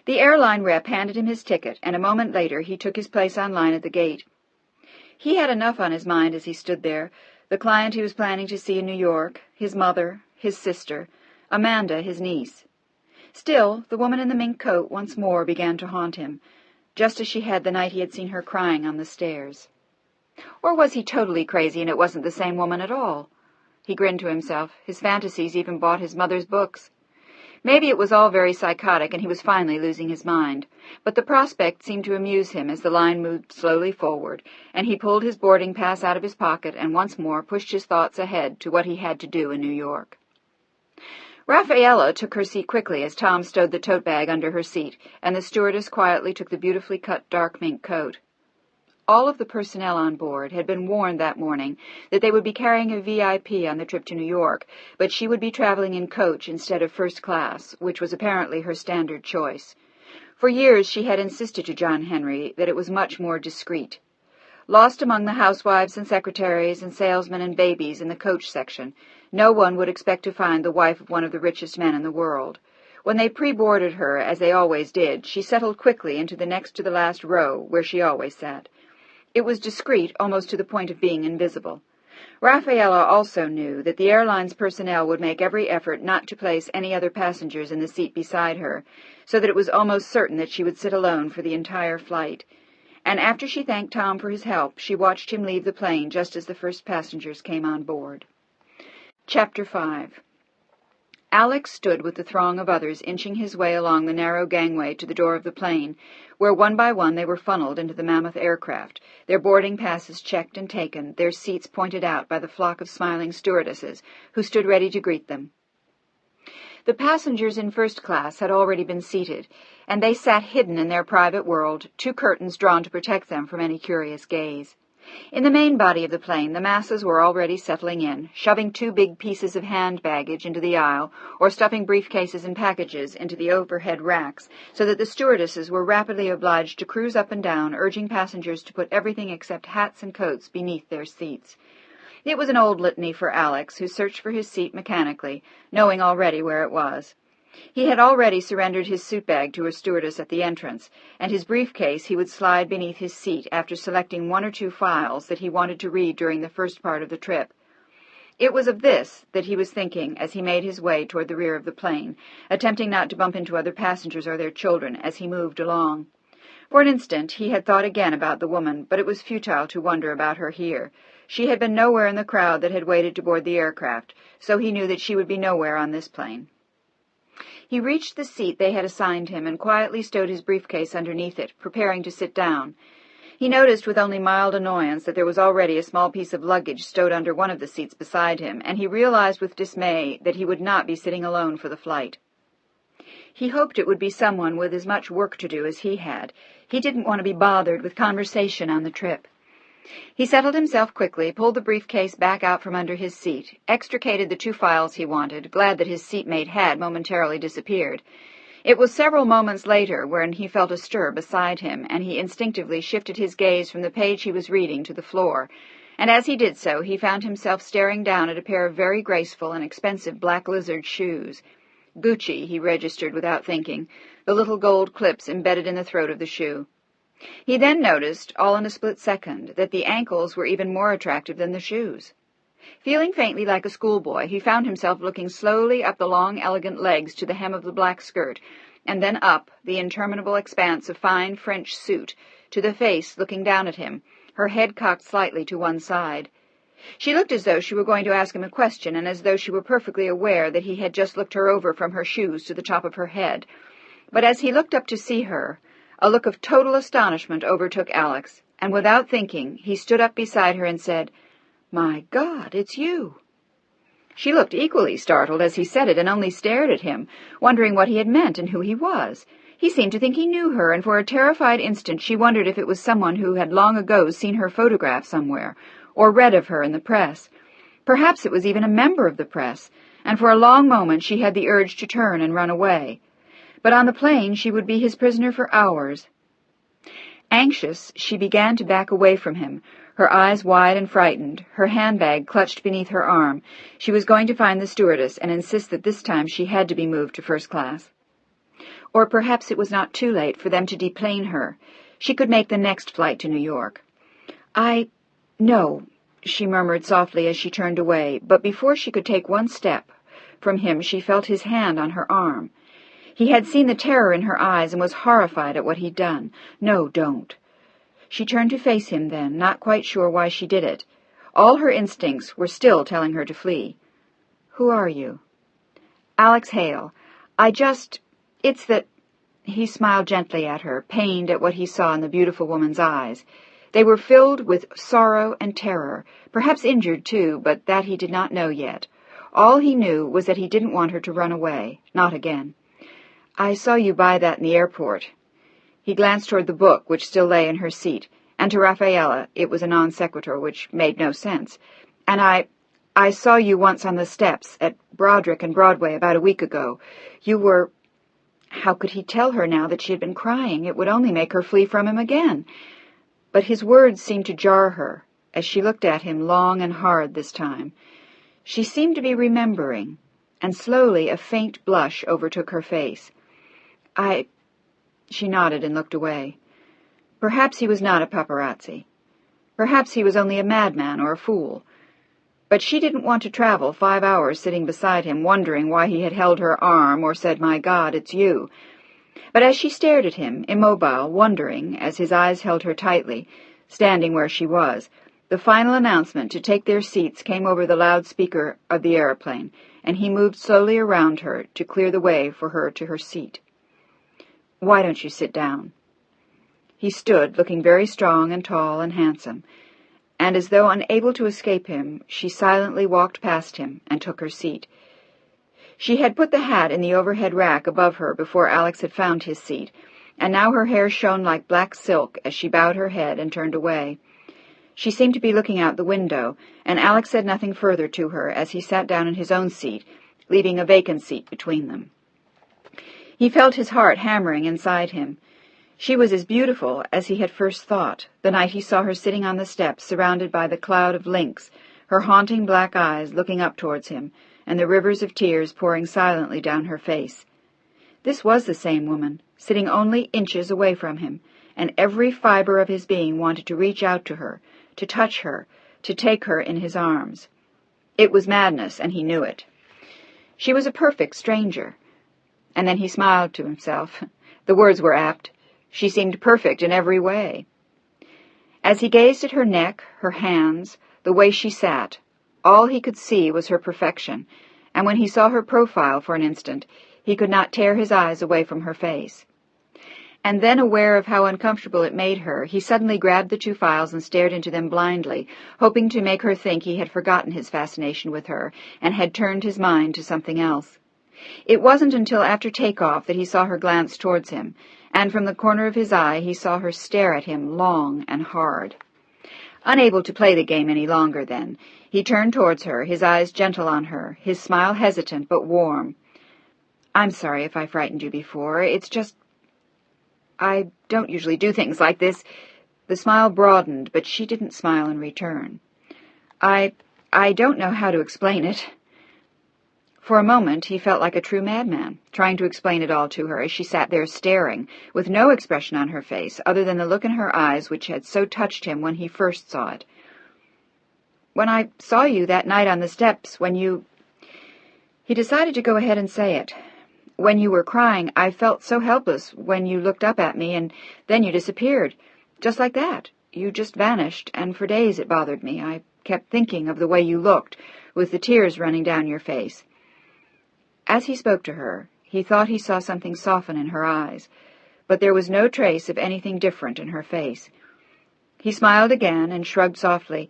The airline rep handed him his ticket, and a moment later he took his place on line at the gate. He had enough on his mind as he stood there, the client he was planning to see in New York, his mother, his sister, Amanda, his niece. Still, the woman in the mink coat once more began to haunt him, just as she had the night he had seen her crying on the stairs. Or was he totally crazy and it wasn't the same woman at all? He grinned to himself. His fantasies even bought his mother's books. Maybe it was all very psychotic and he was finally losing his mind, but the prospect seemed to amuse him as the line moved slowly forward, and he pulled his boarding pass out of his pocket and once more pushed his thoughts ahead to what he had to do in New York. Rafaela took her seat quickly as Tom stowed the tote bag under her seat, and the stewardess quietly took the beautifully cut dark mink coat. All of the personnel on board had been warned that morning that they would be carrying a VIP on the trip to New York, but she would be traveling in coach instead of first class, which was apparently her standard choice. For years she had insisted to John Henry that it was much more discreet. Lost among the housewives and secretaries and salesmen and babies in the coach section, no one would expect to find the wife of one of the richest men in the world. When they pre-boarded her, as they always did, she settled quickly into the next to the last row, where she always sat. It was discreet almost to the point of being invisible. Rafaela also knew that the airline's personnel would make every effort not to place any other passengers in the seat beside her, so that it was almost certain that she would sit alone for the entire flight. And after she thanked Tom for his help, she watched him leave the plane just as the first passengers came on board. Chapter 5. Alex stood with the throng of others inching his way along the narrow gangway to the door of the plane, where one by one they were funneled into the mammoth aircraft, their boarding passes checked and taken, their seats pointed out by the flock of smiling stewardesses who stood ready to greet them. The passengers in first class had already been seated, and they sat hidden in their private world, 2 curtains drawn to protect them from any curious gaze. In the main body of the plane, the masses were already settling in, shoving 2 big pieces of hand baggage into the aisle, or stuffing briefcases and packages into the overhead racks, so that the stewardesses were rapidly obliged to cruise up and down, urging passengers to put everything except hats and coats beneath their seats. It was an old litany for Alex, who searched for his seat mechanically, knowing already where it was. He had already surrendered his suit bag to a stewardess at the entrance, and his briefcase he would slide beneath his seat after selecting 1 or 2 files that he wanted to read during the first part of the trip. It was of this that he was thinking as he made his way toward the rear of the plane, attempting not to bump into other passengers or their children as he moved along. For an instant he had thought again about the woman, but it was futile to wonder about her here. She had been nowhere in the crowd that had waited to board the aircraft, so he knew that she would be nowhere on this plane. He reached the seat they had assigned him and quietly stowed his briefcase underneath it, preparing to sit down. He noticed with only mild annoyance that there was already a small piece of luggage stowed under one of the seats beside him, and he realized with dismay that he would not be sitting alone for the flight. He hoped it would be someone with as much work to do as he had. He didn't want to be bothered with conversation on the trip. He settled himself quickly, pulled the briefcase back out from under his seat, extricated the 2 files he wanted, glad that his seatmate had momentarily disappeared. It was several moments later when he felt a stir beside him, and he instinctively shifted his gaze from the page he was reading to the floor, and as he did so he found himself staring down at a pair of very graceful and expensive black lizard shoes. Gucci, he registered without thinking, the little gold clips embedded in the throat of the shoe. He then noticed, all in a split second, that the ankles were even more attractive than the shoes. Feeling faintly like a schoolboy, he found himself looking slowly up the long, elegant legs to the hem of the black skirt, and then up the interminable expanse of fine French suit to the face looking down at him, her head cocked slightly to one side. She looked as though she were going to ask him a question, and as though she were perfectly aware that he had just looked her over from her shoes to the top of her head. But as he looked up to see her, a look of total astonishment overtook Alex, and without thinking, he stood up beside her and said, "My God, it's you." She looked equally startled as he said it, and only stared at him, wondering what he had meant and who he was. He seemed to think he knew her, and for a terrified instant she wondered if it was someone who had long ago seen her photograph somewhere, or read of her in the press. Perhaps it was even a member of the press, and for a long moment she had the urge to turn and run away. But on the plane she would be his prisoner for hours. Anxious, she began to back away from him, her eyes wide and frightened, her handbag clutched beneath her arm. She was going to find the stewardess and insist that this time she had to be moved to first class. Or perhaps it was not too late for them to deplane her. She could make the next flight to New York. No, she murmured softly as she turned away, but before she could take one step from him she felt his hand on her arm. He had seen the terror in her eyes and was horrified at what he'd done. "No, don't." She turned to face him then, not quite sure why she did it. All her instincts were still telling her to flee. "Who are you?" "Alex Hale. It's that—" He smiled gently at her, pained at what he saw in the beautiful woman's eyes. They were filled with sorrow and terror, perhaps injured too, but that he did not know yet. All he knew was that he didn't want her to run away, not again. "I saw you buy that in the airport." He glanced toward the book, which still lay in her seat, and to Rafaela it was a non sequitur, which made no sense. "And I saw you once on the steps at Broderick and Broadway about a week ago. You were—" How could he tell her now that she had been crying? It would only make her flee from him again. But his words seemed to jar her, as she looked at him long and hard this time. She seemed to be remembering, and slowly a faint blush overtook her face. She nodded and looked away. Perhaps he was not a paparazzi. Perhaps he was only a madman or a fool. But she didn't want to travel 5 hours sitting beside him, wondering why he had held her arm or said, "My God, it's you." But as she stared at him, immobile, wondering, as his eyes held her tightly, standing where she was, the final announcement to take their seats came over the loudspeaker of the aeroplane, and he moved slowly around her to clear the way for her to her seat. "Why don't you sit down?" He stood, looking very strong and tall and handsome, and as though unable to escape him, she silently walked past him and took her seat. She had put the hat in the overhead rack above her before Alex had found his seat, and now her hair shone like black silk as she bowed her head and turned away. She seemed to be looking out the window, and Alex said nothing further to her as he sat down in his own seat, leaving a vacant seat between them. He felt his heart hammering inside him. She was as beautiful as he had first thought, the night he saw her sitting on the steps, surrounded by the cloud of lynx, her haunting black eyes looking up towards him, and the rivers of tears pouring silently down her face. This was the same woman, sitting only inches away from him, and every fiber of his being wanted to reach out to her, to touch her, to take her in his arms. It was madness, and he knew it. She was a perfect stranger. And then he smiled to himself. The words were apt. She seemed perfect in every way. As he gazed at her neck, her hands, the way she sat, all he could see was her perfection, and when he saw her profile for an instant, he could not tear his eyes away from her face. And then, aware of how uncomfortable it made her, he suddenly grabbed the 2 files and stared into them blindly, hoping to make her think he had forgotten his fascination with her and had turned his mind to something else. It wasn't until after takeoff that he saw her glance towards him, and from the corner of his eye he saw her stare at him long and hard. Unable to play the game any longer then, he turned towards her, his eyes gentle on her, his smile hesitant but warm. "I'm sorry if I frightened you before. It's just... I don't usually do things like this." The smile broadened, but she didn't smile in return. I don't know how to explain it." For a moment he felt like a true madman, trying to explain it all to her as she sat there staring, with no expression on her face other than the look in her eyes which had so touched him when he first saw it. "When I saw you that night on the steps, when you—" He decided to go ahead and say it. "When you were crying, I felt so helpless when you looked up at me, and then you disappeared. Just like that. You just vanished, and for days it bothered me. I kept thinking of the way you looked, with the tears running down your face." As he spoke to her, he thought he saw something soften in her eyes, but there was no trace of anything different in her face. He smiled again and shrugged softly.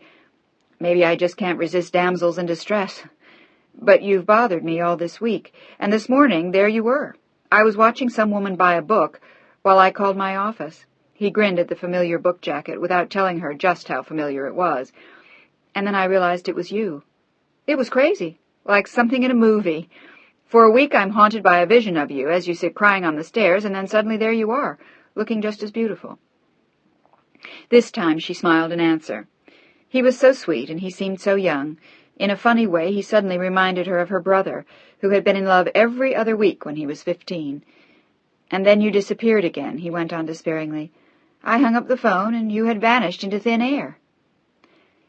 "Maybe I just can't resist damsels in distress. But you've bothered me all this week, and this morning there you were. I was watching some woman buy a book while I called my office." He grinned at the familiar book jacket without telling her just how familiar it was. "And then I realized it was you. It was crazy, like something in a movie. For a week I'm haunted by a vision of you as you sit crying on the stairs, and then suddenly there you are, looking just as beautiful." This time she smiled in answer. He was so sweet, and he seemed so young. In a funny way, he suddenly reminded her of her brother, who had been in love every other week when he was 15. "And then you disappeared again," he went on despairingly. "I hung up the phone, and you had vanished into thin air."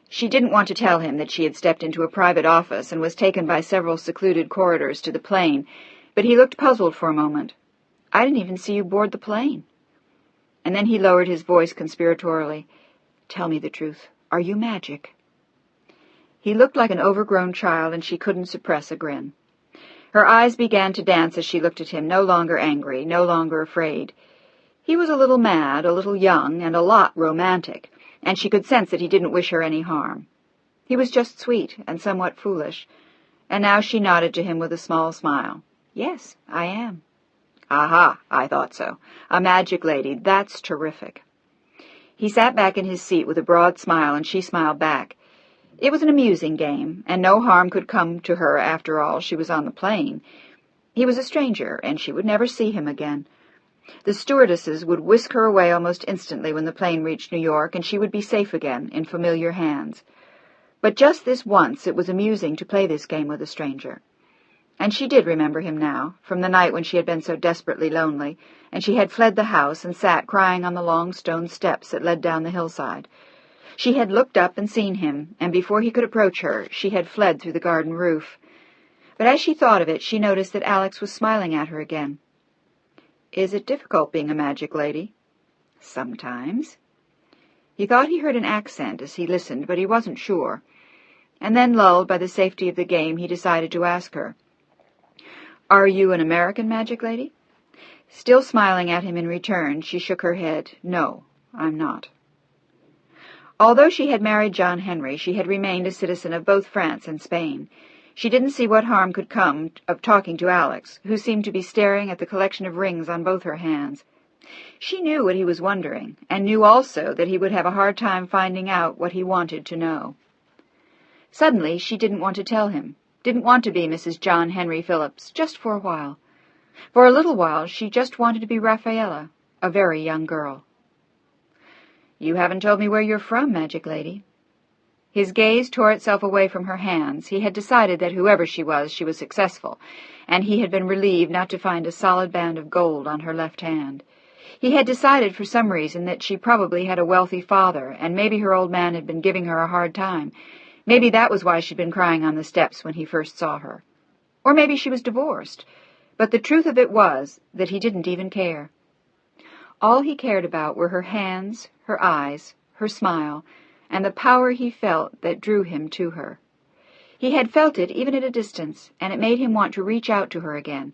She didn't want to tell him that she had stepped into a private office and was taken by several secluded corridors to the plane, but he looked puzzled for a moment. "I didn't even see you board the plane." And then he lowered his voice conspiratorially. "Tell me the truth. Are you magic?" He looked like an overgrown child, and she couldn't suppress a grin. Her eyes began to dance as she looked at him, no longer angry, no longer afraid. He was a little mad, a little young, and a lot romantic, and she could sense that he didn't wish her any harm. He was just sweet and somewhat foolish, and now she nodded to him with a small smile. "Yes, I am." "Aha, I thought so. A magic lady, that's terrific." He sat back in his seat with a broad smile, and she smiled back. It was an amusing game, and no harm could come to her after all. She was on the plane. He was a stranger, and she would never see him again. The stewardesses would whisk her away almost instantly when the plane reached New York, and she would be safe again, in familiar hands. But just this once it was amusing to play this game with a stranger. And she did remember him now, from the night when she had been so desperately lonely, and she had fled the house and sat crying on the long stone steps that led down the hillside. She had looked up and seen him, and before he could approach her, she had fled through the garden roof. But as she thought of it, she noticed that Alex was smiling at her again. "Is it difficult being a magic lady?" "Sometimes." He thought he heard an accent as he listened, but he wasn't sure. And then, lulled by the safety of the game, he decided to ask her, "Are you an American magic lady?" Still smiling at him in return, she shook her head. "No, I'm not." Although she had married John Henry, she had remained a citizen of both France and Spain. She didn't see what harm could come of talking to Alex, who seemed to be staring at the collection of rings on both her hands. She knew what he was wondering, and knew also that he would have a hard time finding out what he wanted to know. Suddenly, she didn't want to tell him, didn't want to be Mrs. John Henry Phillips, just for a while. For a little while, she just wanted to be Rafaela, a very young girl. "You haven't told me where you're from, magic lady." His gaze tore itself away from her hands. He had decided that whoever she was successful, and he had been relieved not to find a solid band of gold on her left hand. He had decided for some reason that she probably had a wealthy father, and maybe her old man had been giving her a hard time. Maybe that was why she'd been crying on the steps when he first saw her. Or maybe she was divorced. But the truth of it was that he didn't even care. All he cared about were her hands, her eyes, her smile, and the power he felt that drew him to her. He had felt it even at a distance, and it made him want to reach out to her again.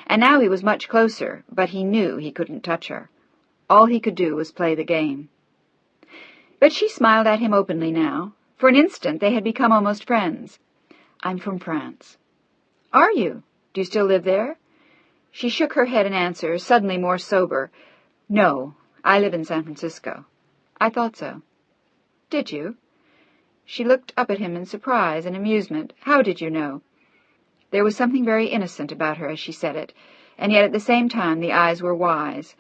And now he was much closer, but he knew he couldn't touch her. All he could do was play the game. But she smiled at him openly now. For an instant they had become almost friends. "I'm from France." "Are you? Do you still live there?" She shook her head in answer, suddenly more sober. "No, I live in San Francisco." "I thought so." "Did you?" She looked up at him in surprise and amusement. "How did you know?" There was something very innocent about her as she said it, and yet at the same time the eyes were wise.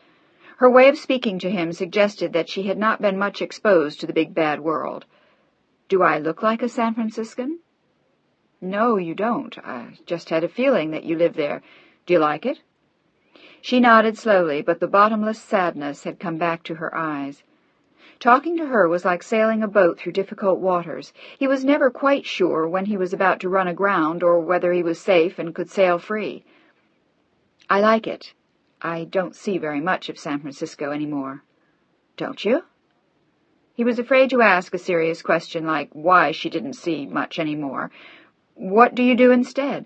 Her way of speaking to him suggested that she had not been much exposed to the big bad world. "Do I look like a San Franciscan?" No, you don't. I just had a feeling that you lived there. Do you like it? She nodded slowly, but the bottomless sadness had come back to her eyes. Talking to her was like sailing a boat through difficult waters. He was never quite sure when he was about to run aground or whether he was safe and could sail free. I like it. I don't see very much of San Francisco anymore. Don't you? He was afraid to ask a serious question like why she didn't see much anymore. What do you do instead?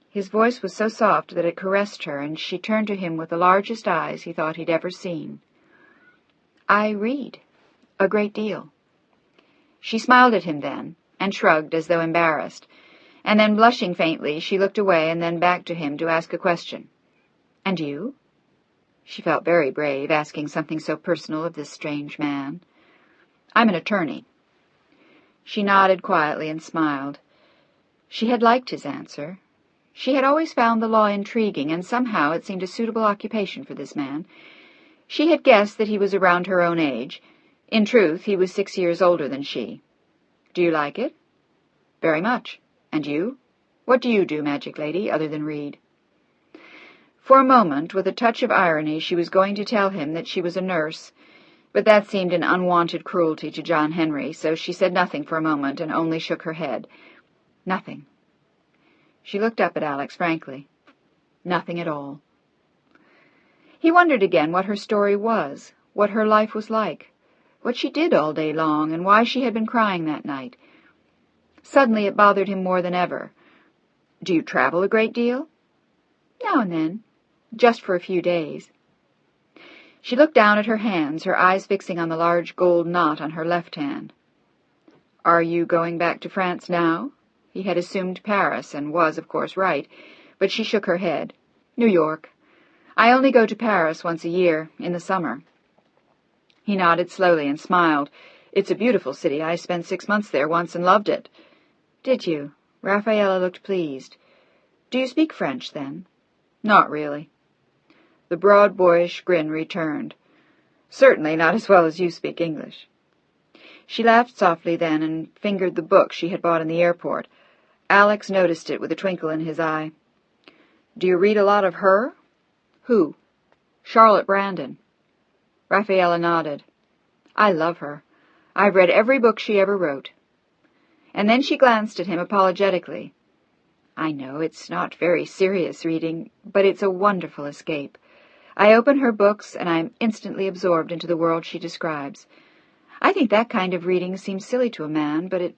His voice was so soft that it caressed her, and she turned to him with the largest eyes he thought he'd ever seen. I read. A great deal. She smiled at him then, and shrugged as though embarrassed, and then blushing faintly, she looked away and then back to him to ask a question. And you? She felt very brave, asking something so personal of this strange man. I'm an attorney. She nodded quietly and smiled. She had liked his answer. She had always found the law intriguing, and somehow it seemed a suitable occupation for this man. She had guessed that he was around her own age. In truth, he was 6 years older than she. Do you like it? Very much. And you? What do you do, Magic Lady, other than read? For a moment, with a touch of irony, she was going to tell him that she was a nurse, but that seemed an unwanted cruelty to John Henry, so she said nothing for a moment and only shook her head. Nothing. She looked up at Alex frankly. Nothing at all. He wondered again what her story was, what her life was like, what she did all day long, and why she had been crying that night. Suddenly it bothered him more than ever. Do you travel a great deal? Now and then, just for a few days. She looked down at her hands, her eyes fixing on the large gold knot on her left hand. Are you going back to France now? He had assumed Paris, and was, of course, right, but she shook her head. New York. I only go to Paris once a year, in the summer. He nodded slowly and smiled. It's a beautiful city. I spent 6 months there once and loved it. Did you? Raffaella looked pleased. Do you speak French, then? Not really. The broad, boyish grin returned. Certainly not as well as you speak English. She laughed softly then and fingered the book she had bought in the airport. Alex noticed it with a twinkle in his eye. Do you read a lot of her? Who? Charlotte Brandon. Raffaella nodded. I love her. I've read every book she ever wrote. And then she glanced at him apologetically. I know it's not very serious reading, but it's a wonderful escape. I open her books, and I am instantly absorbed into the world she describes. I think that kind of reading seems silly to a man, but it...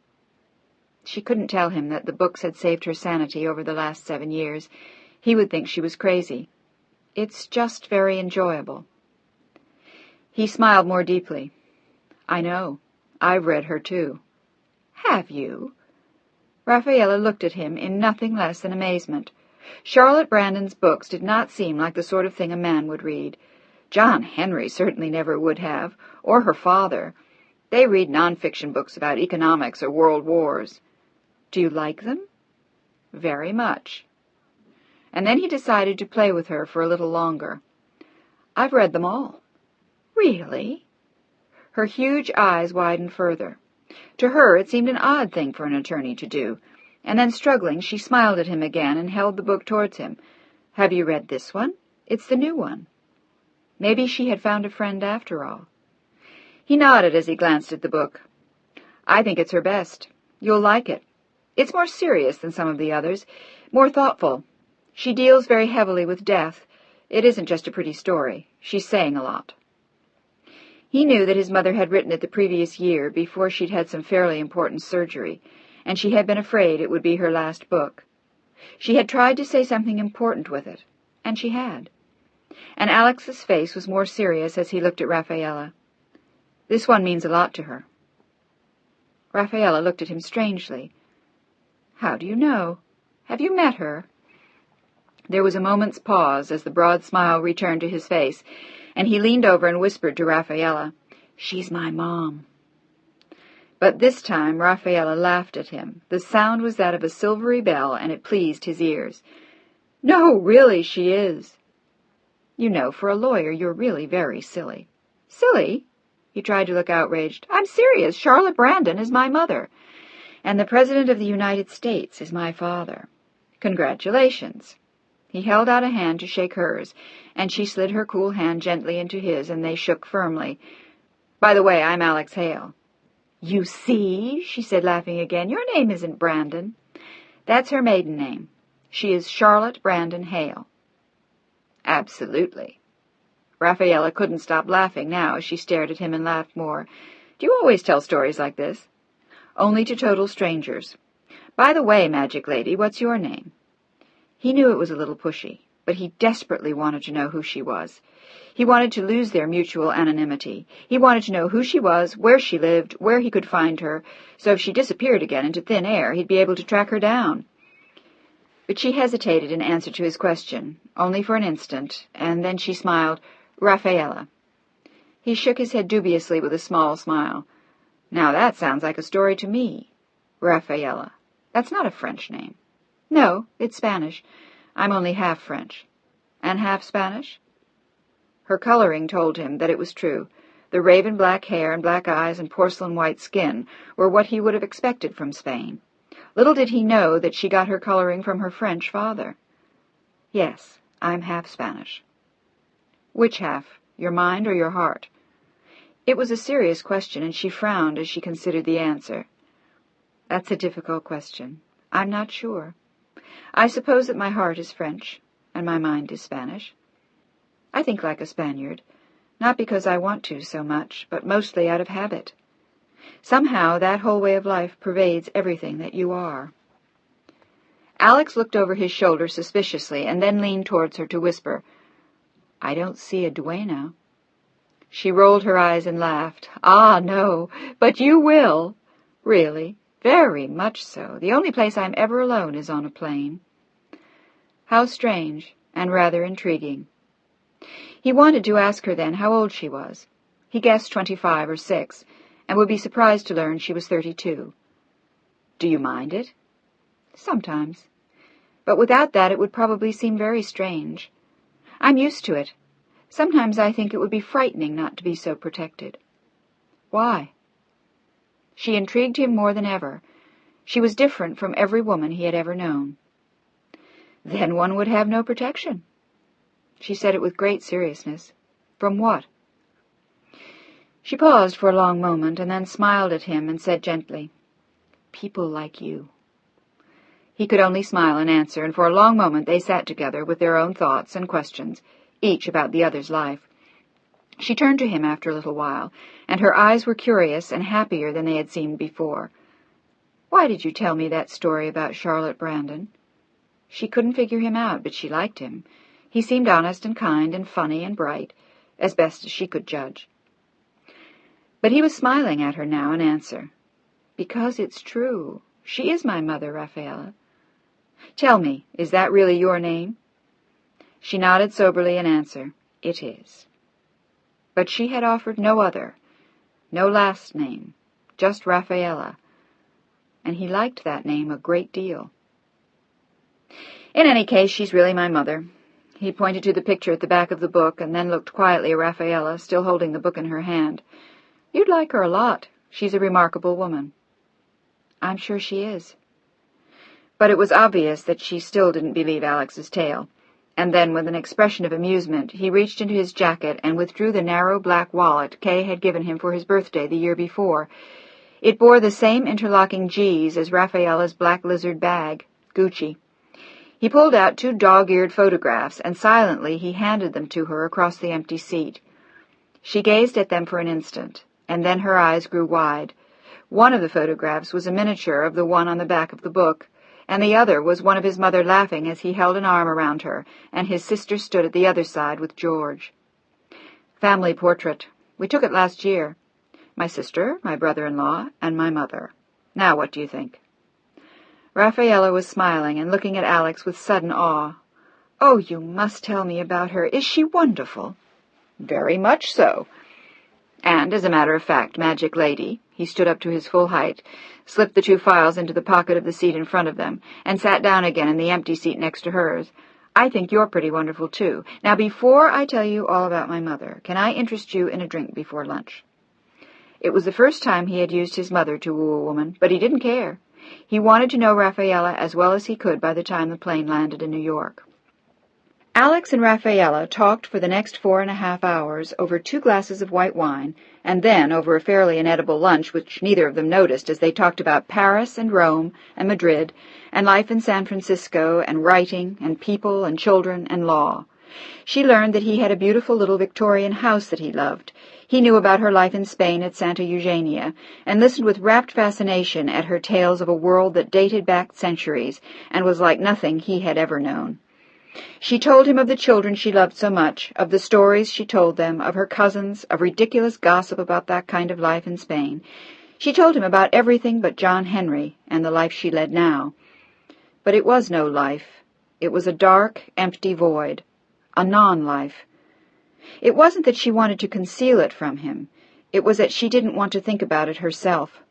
She couldn't tell him that the books had saved her sanity over the last 7 years. He would think she was crazy. It's just very enjoyable. He smiled more deeply. I know. I've read her, too. Have you? Raffaella looked at him in nothing less than amazement. Charlotte Brandon's books did not seem like the sort of thing a man would read. John Henry certainly never would have, or her father. They read non-fiction books about economics or world wars. Do you like them? Very much. And then he decided to play with her for a little longer. I've read them all. Really? Her huge eyes widened further. To her it seemed an odd thing for an attorney to do, and then struggling, she smiled at him again and held the book towards him. Have you read this one? It's the new one. Maybe she had found a friend after all. He nodded as he glanced at the book. I think it's her best. You'll like it. It's more serious than some of the others, more thoughtful. She deals very heavily with death. It isn't just a pretty story. She's saying a lot. He knew that his mother had written it the previous year, before she'd had some fairly important surgery, and she had been afraid it would be her last book. She had tried to say something important with it, and she had. And Alex's face was more serious as he looked at Raffaella. This one means a lot to her. Raffaella looked at him strangely. How do you know? Have you met her? There was a moment's pause as the broad smile returned to his face, and he leaned over and whispered to Raffaella, She's my mom. But this time Raffaella laughed at him. The sound was that of a silvery bell, and it pleased his ears. No, really, she is. You know, for a lawyer, you're really very silly. Silly? He tried to look outraged. I'm serious. Charlotte Brandon is my mother. And the President of the United States is my father. Congratulations." He held out a hand to shake hers, and she slid her cool hand gently into his, and they shook firmly. "By the way, I'm Alex Hale." "You see," she said, laughing again, "your name isn't Brandon." "That's her maiden name. She is Charlotte Brandon Hale." "Absolutely." Rafaela couldn't stop laughing now as she stared at him and laughed more. "Do you always tell stories like this?" "Only to total strangers. By the way, Magic Lady, what's your name?" He knew it was a little pushy, but he desperately wanted to know who she was. He wanted to lose their mutual anonymity. He wanted to know who she was, where she lived, where he could find her, so if she disappeared again into thin air, he'd be able to track her down. But she hesitated in answer to his question, only for an instant, and then she smiled. "Rafaela." He shook his head dubiously with a small smile. "Now that sounds like a story to me." "Rafaela. That's not a French name." "No, it's Spanish. I'm only half French." "And half Spanish?" Her coloring told him that it was true. The raven-black hair and black eyes and porcelain-white skin were what he would have expected from Spain. Little did he know that she got her coloring from her French father. "Yes, I'm half Spanish." "Which half, your mind or your heart?" It was a serious question, and she frowned as she considered the answer. "That's a difficult question. I'm not sure. I suppose that my heart is French, and my mind is Spanish. I think like a Spaniard, not because I want to so much, but mostly out of habit. Somehow that whole way of life pervades everything that you are." Alex looked over his shoulder suspiciously, and then leaned towards her to whisper, "I don't see a duenna." She rolled her eyes and laughed. "Ah, no, but you will. Really, very much so. The only place I'm ever alone is on a plane." How strange, and rather intriguing. He wanted to ask her then how old she was. He guessed 25 or 6, and would be surprised to learn she was 32. "Do you mind it?" "Sometimes. But without that it would probably seem very strange. I'm used to it. Sometimes I think it would be frightening not to be so protected." "Why?" She intrigued him more than ever. She was different from every woman he had ever known. "Then one would have no protection." She said it with great seriousness. "From what?" She paused for a long moment, and then smiled at him and said gently, "People like you." He could only smile and answer, and for a long moment they sat together with their own thoughts and questions, each about the other's life. She turned to him after a little while, and her eyes were curious and happier than they had seemed before. "Why did you tell me that story about Charlotte Brandon?" She couldn't figure him out, but she liked him. He seemed honest and kind and funny and bright, as best as she could judge. But he was smiling at her now in answer. "Because it's true. She is my mother, Rafaela." "Tell me, is that really your name?" She nodded soberly in answer. "It is." But she had offered no other, no last name, just Rafaela, and he liked that name a great deal. "In any case, she's really my mother." He pointed to the picture at the back of the book, and then looked quietly at Rafaela, still holding the book in her hand. "You'd like her a lot. She's a remarkable woman." "I'm sure she is." But it was obvious that she still didn't believe Alex's tale, and then, with an expression of amusement, he reached into his jacket and withdrew the narrow black wallet Kay had given him for his birthday the year before. It bore the same interlocking G's as Rafaela's black lizard bag, Gucci. He pulled out 2 dog-eared photographs, and silently he handed them to her across the empty seat. She gazed at them for an instant, and then her eyes grew wide. One of the photographs was a miniature of the one on the back of the book, and the other was one of his mother laughing as he held an arm around her, and his sister stood at the other side with George. "Family portrait. We took it last year. My sister, my brother-in-law, and my mother. Now what do you think?" Rafaela was smiling and looking at Alex with sudden awe. "Oh, you must tell me about her. Is she wonderful?" "Very much so. And, as a matter of fact, Magic Lady," he stood up to his full height, slipped the 2 files into the pocket of the seat in front of them, and sat down again in the empty seat next to hers, "I think you're pretty wonderful, too. Now, before I tell you all about my mother, can I interest you in a drink before lunch?" It was the first time he had used his mother to woo a woman, but he didn't care. He wanted to know Rafaela as well as he could by the time the plane landed in New York. Alex and Rafaela talked for the next 4.5 hours over 2 glasses of white wine, and then over a fairly inedible lunch which neither of them noticed as they talked about Paris and Rome and Madrid and life in San Francisco and writing and people and children and law. She learned that he had a beautiful little Victorian house that he loved. He knew about her life in Spain at Santa Eugenia, and listened with rapt fascination at her tales of a world that dated back centuries and was like nothing he had ever known. She told him of the children she loved so much, of the stories she told them, of her cousins, of ridiculous gossip about that kind of life in Spain. She told him about everything but John Henry and the life she led now. But it was no life. It was a dark, empty void, a non-life. It wasn't that she wanted to conceal it from him. It was that she didn't want to think about it herself.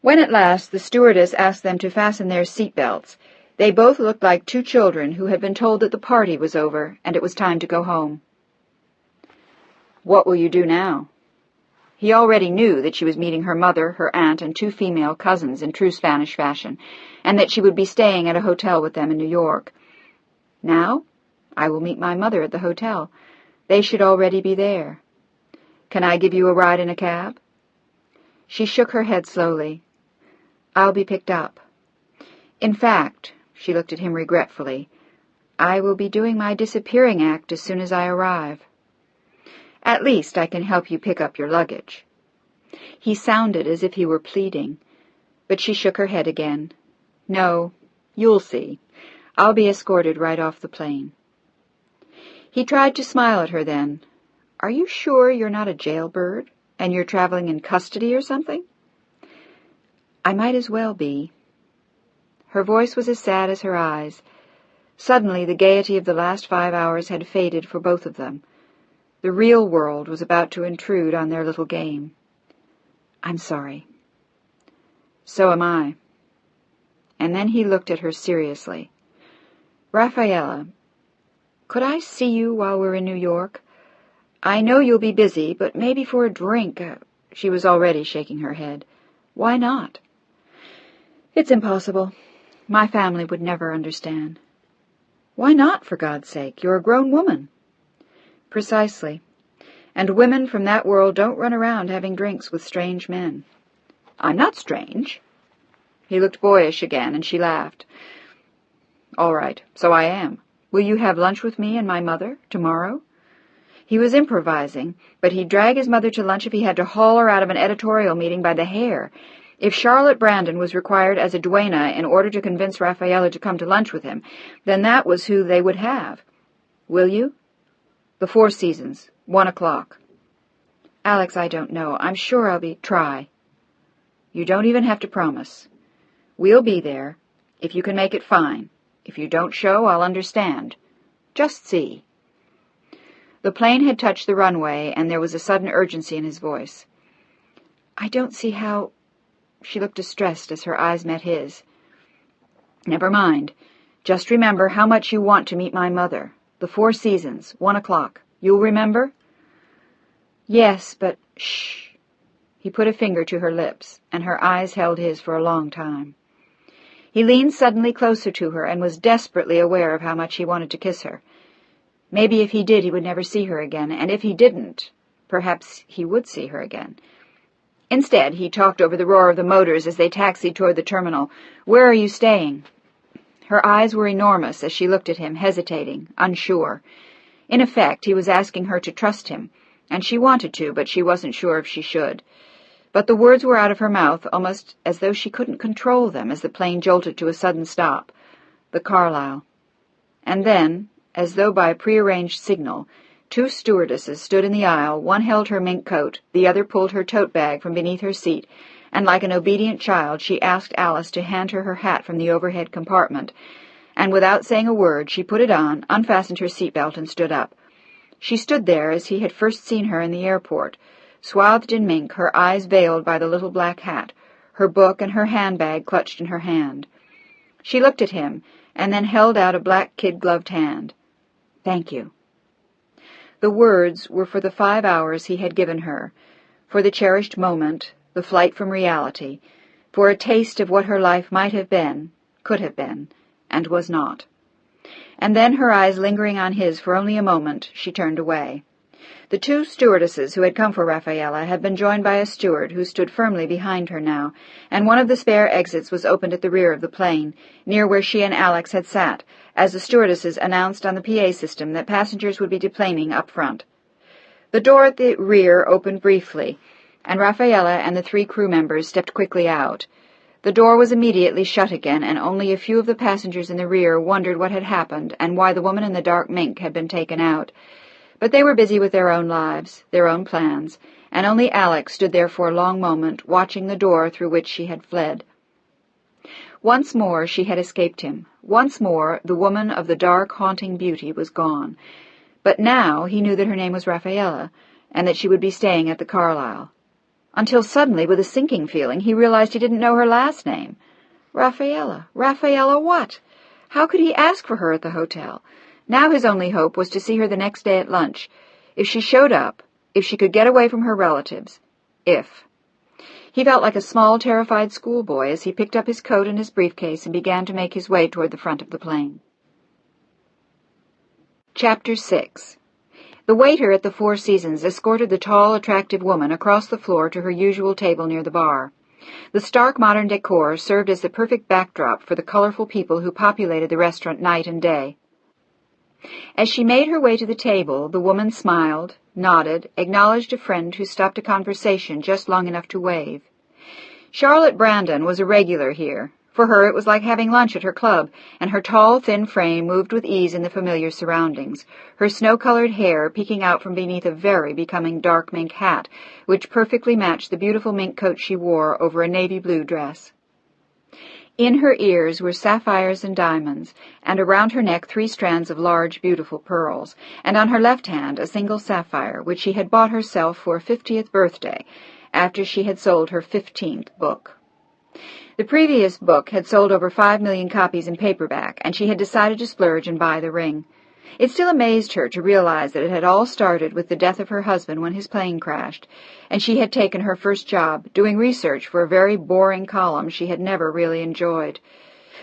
When at last the stewardess asked them to fasten their seat-belts, they both looked like 2 children who had been told that the party was over and it was time to go home. "What will you do now?" He already knew that she was meeting her mother, her aunt, and 2 female cousins in true Spanish fashion, and that she would be staying at a hotel with them in New York. "Now, I will meet my mother at the hotel. They should already be there. Can I give you a ride in a cab?" She shook her head slowly. "I'll be picked up. In fact," she looked at him regretfully, "I will be doing my disappearing act as soon as I arrive. At least I can help you pick up your luggage." He sounded as if he were pleading, but she shook her head again. "No, you'll see. I'll be escorted right off the plane." He tried to smile at her then. "Are you sure you're not a jailbird, and you're traveling in custody or something?" "I might as well be." Her voice was as sad as her eyes. Suddenly the gaiety of the last 5 hours had faded for both of them. The real world was about to intrude on their little game. "I'm sorry." "So am I." And then he looked at her seriously. "Rafaela, could I see you while we're in New York? I know you'll be busy, but maybe for a drink." She was already shaking her head. "Why not?" "It's impossible. My family would never understand." "Why not, for God's sake? You're a grown woman." "Precisely. And women from that world don't run around having drinks with strange men." "I'm not strange." He looked boyish again, and she laughed. "All right, so I am. Will you have lunch with me and my mother tomorrow?" He was improvising, but he'd drag his mother to lunch if he had to haul her out of an editorial meeting by the hair. If Charlotte Brandon was required as a duenna in order to convince Rafaela to come to lunch with him, then that was who they would have. "Will you?" "The Four Seasons, 1 o'clock. "Alex, I don't know. I'm sure I'll be... Try." "You don't even have to promise. We'll be there. If you can make it, fine. If you don't show, I'll understand. Just see." The plane had touched the runway, and there was a sudden urgency in his voice. "I don't see how..." She looked distressed as her eyes met his. "Never mind. Just remember how much you want to meet my mother. The Four Seasons, 1 o'clock. You'll remember?" "Yes, but..." "Shh." He put a finger to her lips, and her eyes held his for a long time. He leaned suddenly closer to her and was desperately aware of how much he wanted to kiss her. Maybe if he did, he would never see her again, and if he didn't, perhaps he would see her again. Instead, he talked over the roar of the motors as they taxied toward the terminal. "Where are you staying?" Her eyes were enormous as she looked at him, hesitating, unsure. In effect, he was asking her to trust him, and she wanted to, but she wasn't sure if she should. But the words were out of her mouth, almost as though she couldn't control them as the plane jolted to a sudden stop. The Carlisle. And then, as though by prearranged signal, 2 stewardesses stood in the aisle. One held her mink coat, the other pulled her tote bag from beneath her seat, and like an obedient child she asked Alice to hand her hat from the overhead compartment, and without saying a word she put it on, unfastened her seatbelt, and stood up. She stood there as he had first seen her in the airport, swathed in mink, her eyes veiled by the little black hat, her book and her handbag clutched in her hand. She looked at him, and then held out a black kid-gloved hand. "Thank you." The words were for the 5 hours he had given her, for the cherished moment, the flight from reality, for a taste of what her life might have been, could have been, and was not. And then, her eyes lingering on his for only a moment, she turned away. The two stewardesses who had come for Rafaela had been joined by a steward who stood firmly behind her now, and one of the spare exits was opened at the rear of the plane, near where she and Alex had sat, as the stewardesses announced on the PA system that passengers would be deplaning up front. The door at the rear opened briefly, and Rafaela and the 3 crew members stepped quickly out. The door was immediately shut again, and only a few of the passengers in the rear wondered what had happened and why the woman in the dark mink had been taken out. But they were busy with their own lives, their own plans, and only Alex stood there for a long moment, watching the door through which she had fled. Once more she had escaped him. Once more the woman of the dark, haunting beauty was gone. But now he knew that her name was Rafaela, and that she would be staying at the Carlyle. Until suddenly, with a sinking feeling, he realized he didn't know her last name. Rafaela. Rafaela what? How could he ask for her at the hotel? Now his only hope was to see her the next day at lunch. If she showed up, if she could get away from her relatives. If. He felt like a small, terrified schoolboy as he picked up his coat and his briefcase and began to make his way toward the front of the plane. Chapter 6. The waiter at the Four Seasons escorted the tall, attractive woman across the floor to her usual table near the bar. The stark modern decor served as the perfect backdrop for the colorful people who populated the restaurant night and day. As she made her way to the table, the woman smiled, nodded, acknowledged a friend who stopped a conversation just long enough to wave. Charlotte Brandon was a regular here. For her it was like having lunch at her club, and her tall, thin frame moved with ease in the familiar surroundings, her snow-colored hair peeking out from beneath a very becoming dark mink hat, which perfectly matched the beautiful mink coat she wore over a navy-blue dress. In her ears were sapphires and diamonds, and around her neck 3 strands of large, beautiful pearls, and on her left hand a single sapphire, which she had bought herself for her 50th birthday, after she had sold her 15th book. The previous book had sold over 5 million copies in paperback, and she had decided to splurge and buy the ring. It still amazed her to realize that it had all started with the death of her husband when his plane crashed, and she had taken her first job, doing research for a very boring column she had never really enjoyed.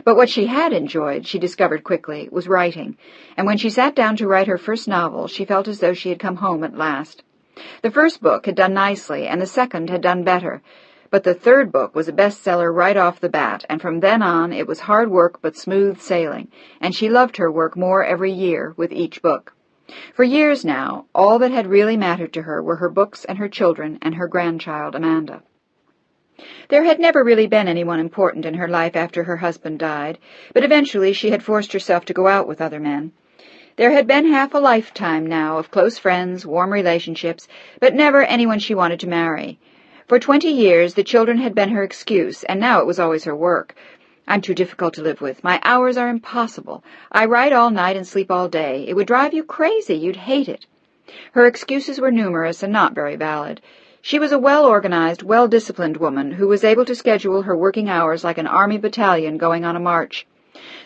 But what she had enjoyed, she discovered quickly, was writing, and when she sat down to write her first novel, she felt as though she had come home at last. The first book had done nicely, and the second had done better, but the third book was a bestseller right off the bat, and from then on it was hard work but smooth sailing, and she loved her work more every year with each book. For years now, all that had really mattered to her were her books and her children and her grandchild, Amanda. There had never really been anyone important in her life after her husband died, but eventually she had forced herself to go out with other men. There had been half a lifetime now of close friends, warm relationships, but never anyone she wanted to marry. For 20 years the children had been her excuse, and now it was always her work. I'm too difficult to live with. My hours are impossible. I write all night and sleep all day. It would drive you crazy. You'd hate it. Her excuses were numerous and not very valid. She was a well-organized, well-disciplined woman who was able to schedule her working hours like an army battalion going on a march.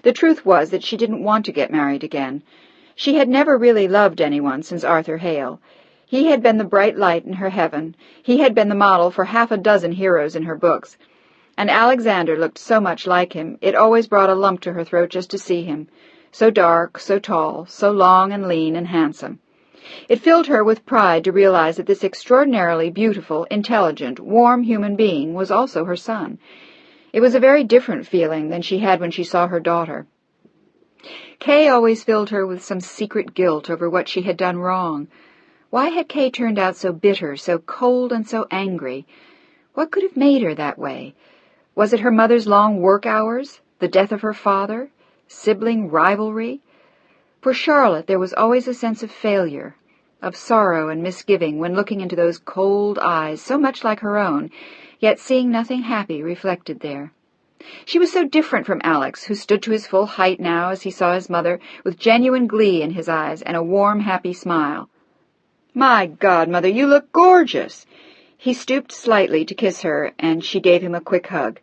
The truth was that she didn't want to get married again. She had never really loved anyone since Arthur Hale. He had been the bright light in her heaven. He had been the model for 6 heroes in her books. And Alexander looked so much like him, it always brought a lump to her throat just to see him. So dark, so tall, so long and lean and handsome. It filled her with pride to realize that this extraordinarily beautiful, intelligent, warm human being was also her son. It was a very different feeling than she had when she saw her daughter. Kay always filled her with some secret guilt over what she had done wrong. Why had Kay turned out so bitter, so cold, and so angry? What could have made her that way? Was it her mother's long work hours? The death of her father? Sibling rivalry? For Charlotte there was always a sense of failure, of sorrow and misgiving when looking into those cold eyes so much like her own, yet seeing nothing happy reflected there. She was so different from Alex, who stood to his full height now as he saw his mother, with genuine glee in his eyes and a warm, happy smile. "My God, Mother, you look gorgeous!" He stooped slightly to kiss her, and she gave him a quick hug.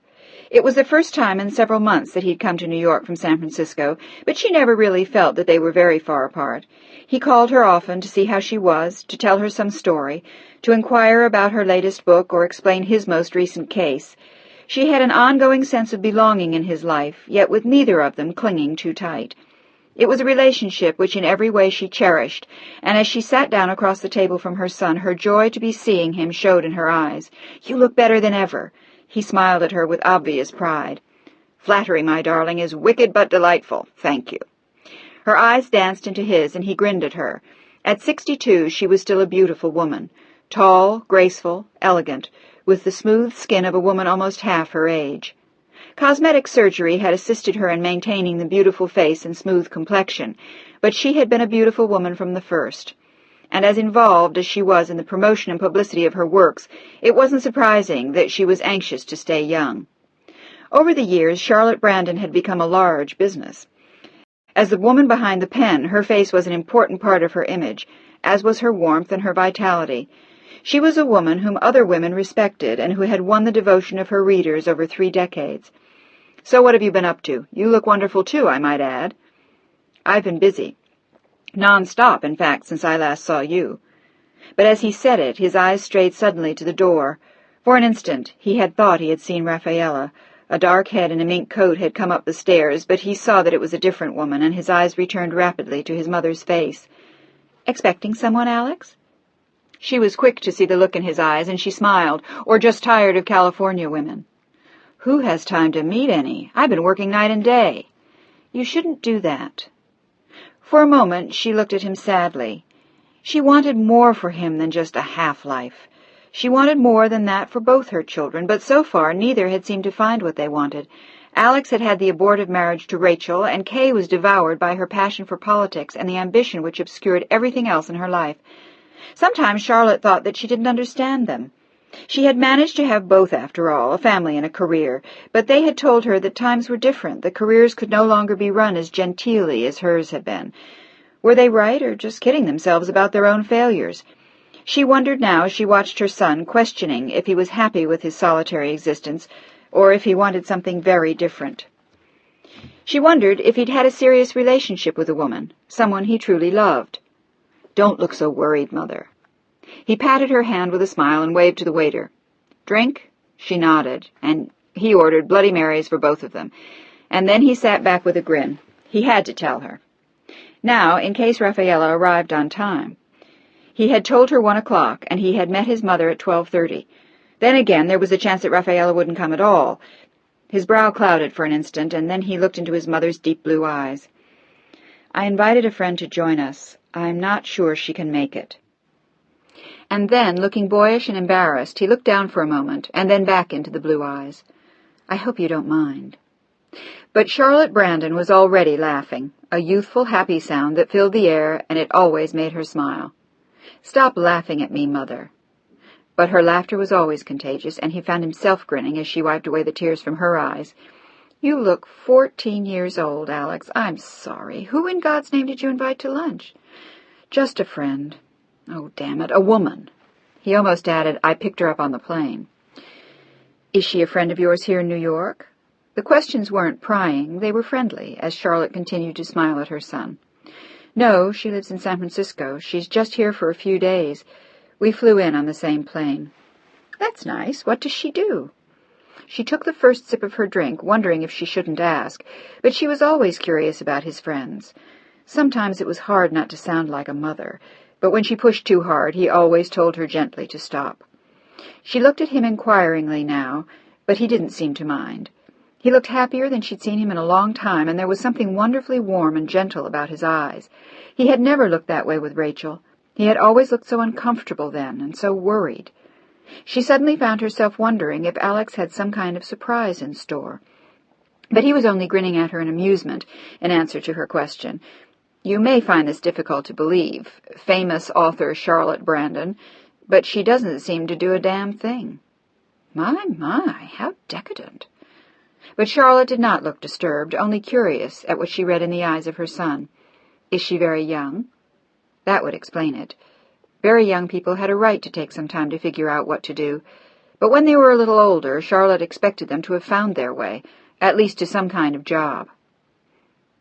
It was the first time in several months that he'd come to New York from San Francisco, but she never really felt that they were very far apart. He called her often to see how she was, to tell her some story, to inquire about her latest book or explain his most recent case. She had an ongoing sense of belonging in his life, yet with neither of them clinging too tight. It was a relationship which in every way she cherished, and as she sat down across the table from her son, her joy to be seeing him showed in her eyes. "You look better than ever." He smiled at her with obvious pride. "Flattery, my darling, is wicked but delightful. Thank you." Her eyes danced into his, and he grinned at her. At 62, she was still a beautiful woman, tall, graceful, elegant, with the smooth skin of a woman almost half her age. Cosmetic surgery had assisted her in maintaining the beautiful face and smooth complexion, but she had been a beautiful woman from the first. And as involved as she was in the promotion and publicity of her works, it wasn't surprising that she was anxious to stay young. Over the years, Charlotte Brandon had become a large business. As the woman behind the pen, her face was an important part of her image, as was her warmth and her vitality. She was a woman whom other women respected and who had won the devotion of her readers over 3 decades. "So what have you been up to? You look wonderful, too, I might add." "I've been busy. Non-stop, in fact, since I last saw you." But as he said it, his eyes strayed suddenly to the door. For an instant, he had thought he had seen Rafaela. A dark head in a mink coat had come up the stairs, but he saw that it was a different woman, and his eyes returned rapidly to his mother's face. "Expecting someone, Alex?" She was quick to see the look in his eyes, and she smiled, or just tired of California women. "Who has time to meet any? I've been working night and day." "You shouldn't do that." For a moment she looked at him sadly. She wanted more for him than just a half-life. She wanted more than that for both her children, but so far neither had seemed to find what they wanted. Alex had had the abortive marriage to Rachel, and Kay was devoured by her passion for politics and the ambition which obscured everything else in her life. Sometimes Charlotte thought that she didn't understand them. She had managed to have both, after all, a family and a career, but they had told her that times were different, that careers could no longer be run as genteelly as hers had been. Were they right, or just kidding themselves about their own failures? She wondered now as she watched her son, questioning if he was happy with his solitary existence, or if he wanted something very different. She wondered if he'd had a serious relationship with a woman, someone he truly loved. "Don't look so worried, Mother." He patted her hand with a smile and waved to the waiter. "Drink?" She nodded, and he ordered Bloody Marys for both of them. And then he sat back with a grin. He had to tell her. Now, in case Rafaela arrived on time. He had told her 1 o'clock, and he had met his mother at 12:30. Then again, there was a chance that Rafaela wouldn't come at all. His brow clouded for an instant, and then he looked into his mother's deep blue eyes. "I invited a friend to join us. I'm not sure she can make it." And then, looking boyish and embarrassed, he looked down for a moment, and then back into the blue eyes. "I hope you don't mind." But Charlotte Brandon was already laughing, a youthful, happy sound that filled the air, and it always made her smile. "Stop laughing at me, Mother." But her laughter was always contagious, and he found himself grinning as she wiped away the tears from her eyes. "You look 14 years old, Alex. I'm sorry. Who in God's name did you invite to lunch?" "Just a friend." "Oh, damn it, a woman." He almost added, "I picked her up on the plane." "Is she a friend of yours here in New York?" The questions weren't prying, they were friendly, as Charlotte continued to smile at her son. "No, she lives in San Francisco. She's just here for a few days. We flew in on the same plane." "That's nice. What does she do?" She took the first sip of her drink, wondering if she shouldn't ask, but she was always curious about his friends. Sometimes it was hard not to sound like a mother, but when she pushed too hard, he always told her gently to stop. She looked at him inquiringly now, but he didn't seem to mind. He looked happier than she'd seen him in a long time, and there was something wonderfully warm and gentle about his eyes. He had never looked that way with Rachel. He had always looked so uncomfortable then, and so worried. She suddenly found herself wondering if Alex had some kind of surprise in store. But he was only grinning at her in amusement, in answer to her question. "You may find this difficult to believe, famous author Charlotte Brandon, but she doesn't seem to do a damn thing." My, how decadent. But Charlotte did not look disturbed, only curious at what she read in the eyes of her son. "Is she very young?" That would explain it. Very young people had a right to take some time to figure out what to do. But when they were a little older, Charlotte expected them to have found their way, at least to some kind of job.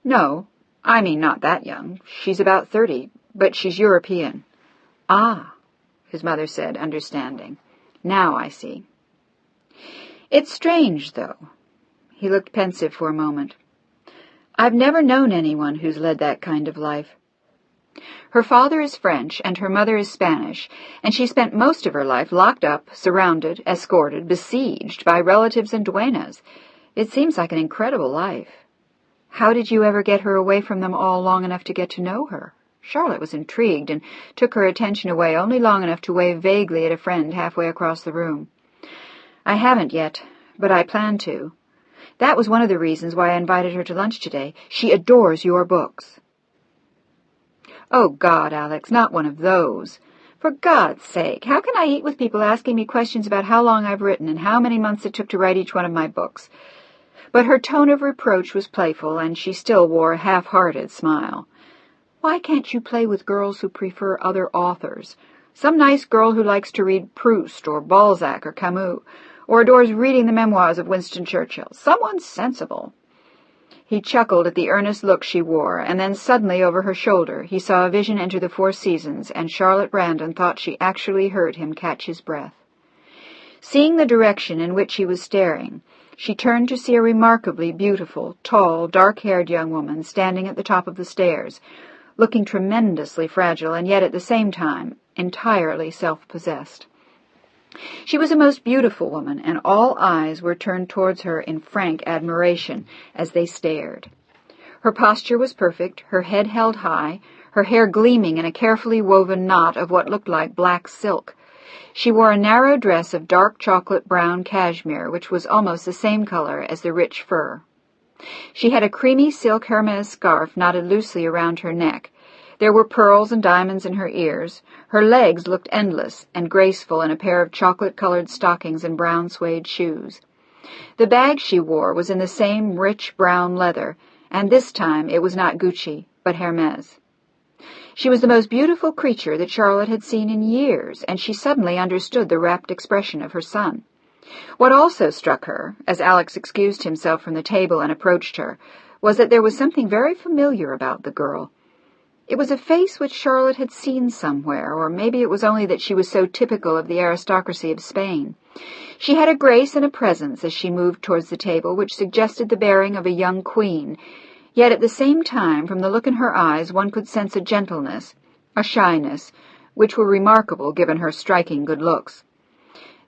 "No, I mean not that young. She's about 30, but she's European." "Ah," his mother said, understanding. "Now I see." It's strange, though." He looked pensive for a moment. "I've never known anyone who's led that kind of life. Her father is French and her mother is Spanish, and she spent most of her life locked up, surrounded, escorted, besieged by relatives and duennas. It seems like an incredible life. How did you ever get her away from them all long enough to get to know her?" Charlotte was intrigued and took her attention away only long enough to wave vaguely at a friend halfway across the room. "I haven't yet, but I plan to. That was one of the reasons why I invited her to lunch today. She adores your books." "Oh, God, Alex, not one of those. For God's sake, how can I eat with people asking me questions about how long I've written and how many months it took to write each one of my books?" But her tone of reproach was playful, and she still wore a half-hearted smile. "Why can't you play with girls who prefer other authors? Some nice girl who likes to read Proust or Balzac or Camus, or adores reading the memoirs of Winston Churchill. Someone sensible." He chuckled at the earnest look she wore, and then suddenly over her shoulder he saw a vision enter the Four Seasons, and Charlotte Brandon thought she actually heard him catch his breath. Seeing the direction in which he was staring, she turned to see a remarkably beautiful, tall, dark-haired young woman standing at the top of the stairs, looking tremendously fragile and yet at the same time entirely self-possessed. She was a most beautiful woman, and all eyes were turned towards her in frank admiration as they stared. Her posture was perfect, her head held high, her hair gleaming in a carefully woven knot of what looked like black silk. She wore a narrow dress of dark chocolate-brown cashmere, which was almost the same color as the rich fur. She had a creamy silk Hermes scarf knotted loosely around her neck. There were pearls and diamonds in her ears. Her legs looked endless and graceful in a pair of chocolate-colored stockings and brown suede shoes. The bag she wore was in the same rich brown leather, and this time it was not Gucci, but Hermes. She was the most beautiful creature that Charlotte had seen in years, and she suddenly understood the rapt expression of her son. What also struck her, as Alex excused himself from the table and approached her, was that there was something very familiar about the girl. It was a face which Charlotte had seen somewhere, or maybe it was only that she was so typical of the aristocracy of Spain. She had a grace and a presence as she moved towards the table which suggested the bearing of a young queen, yet at the same time, from the look in her eyes, one could sense a gentleness, a shyness, which were remarkable given her striking good looks.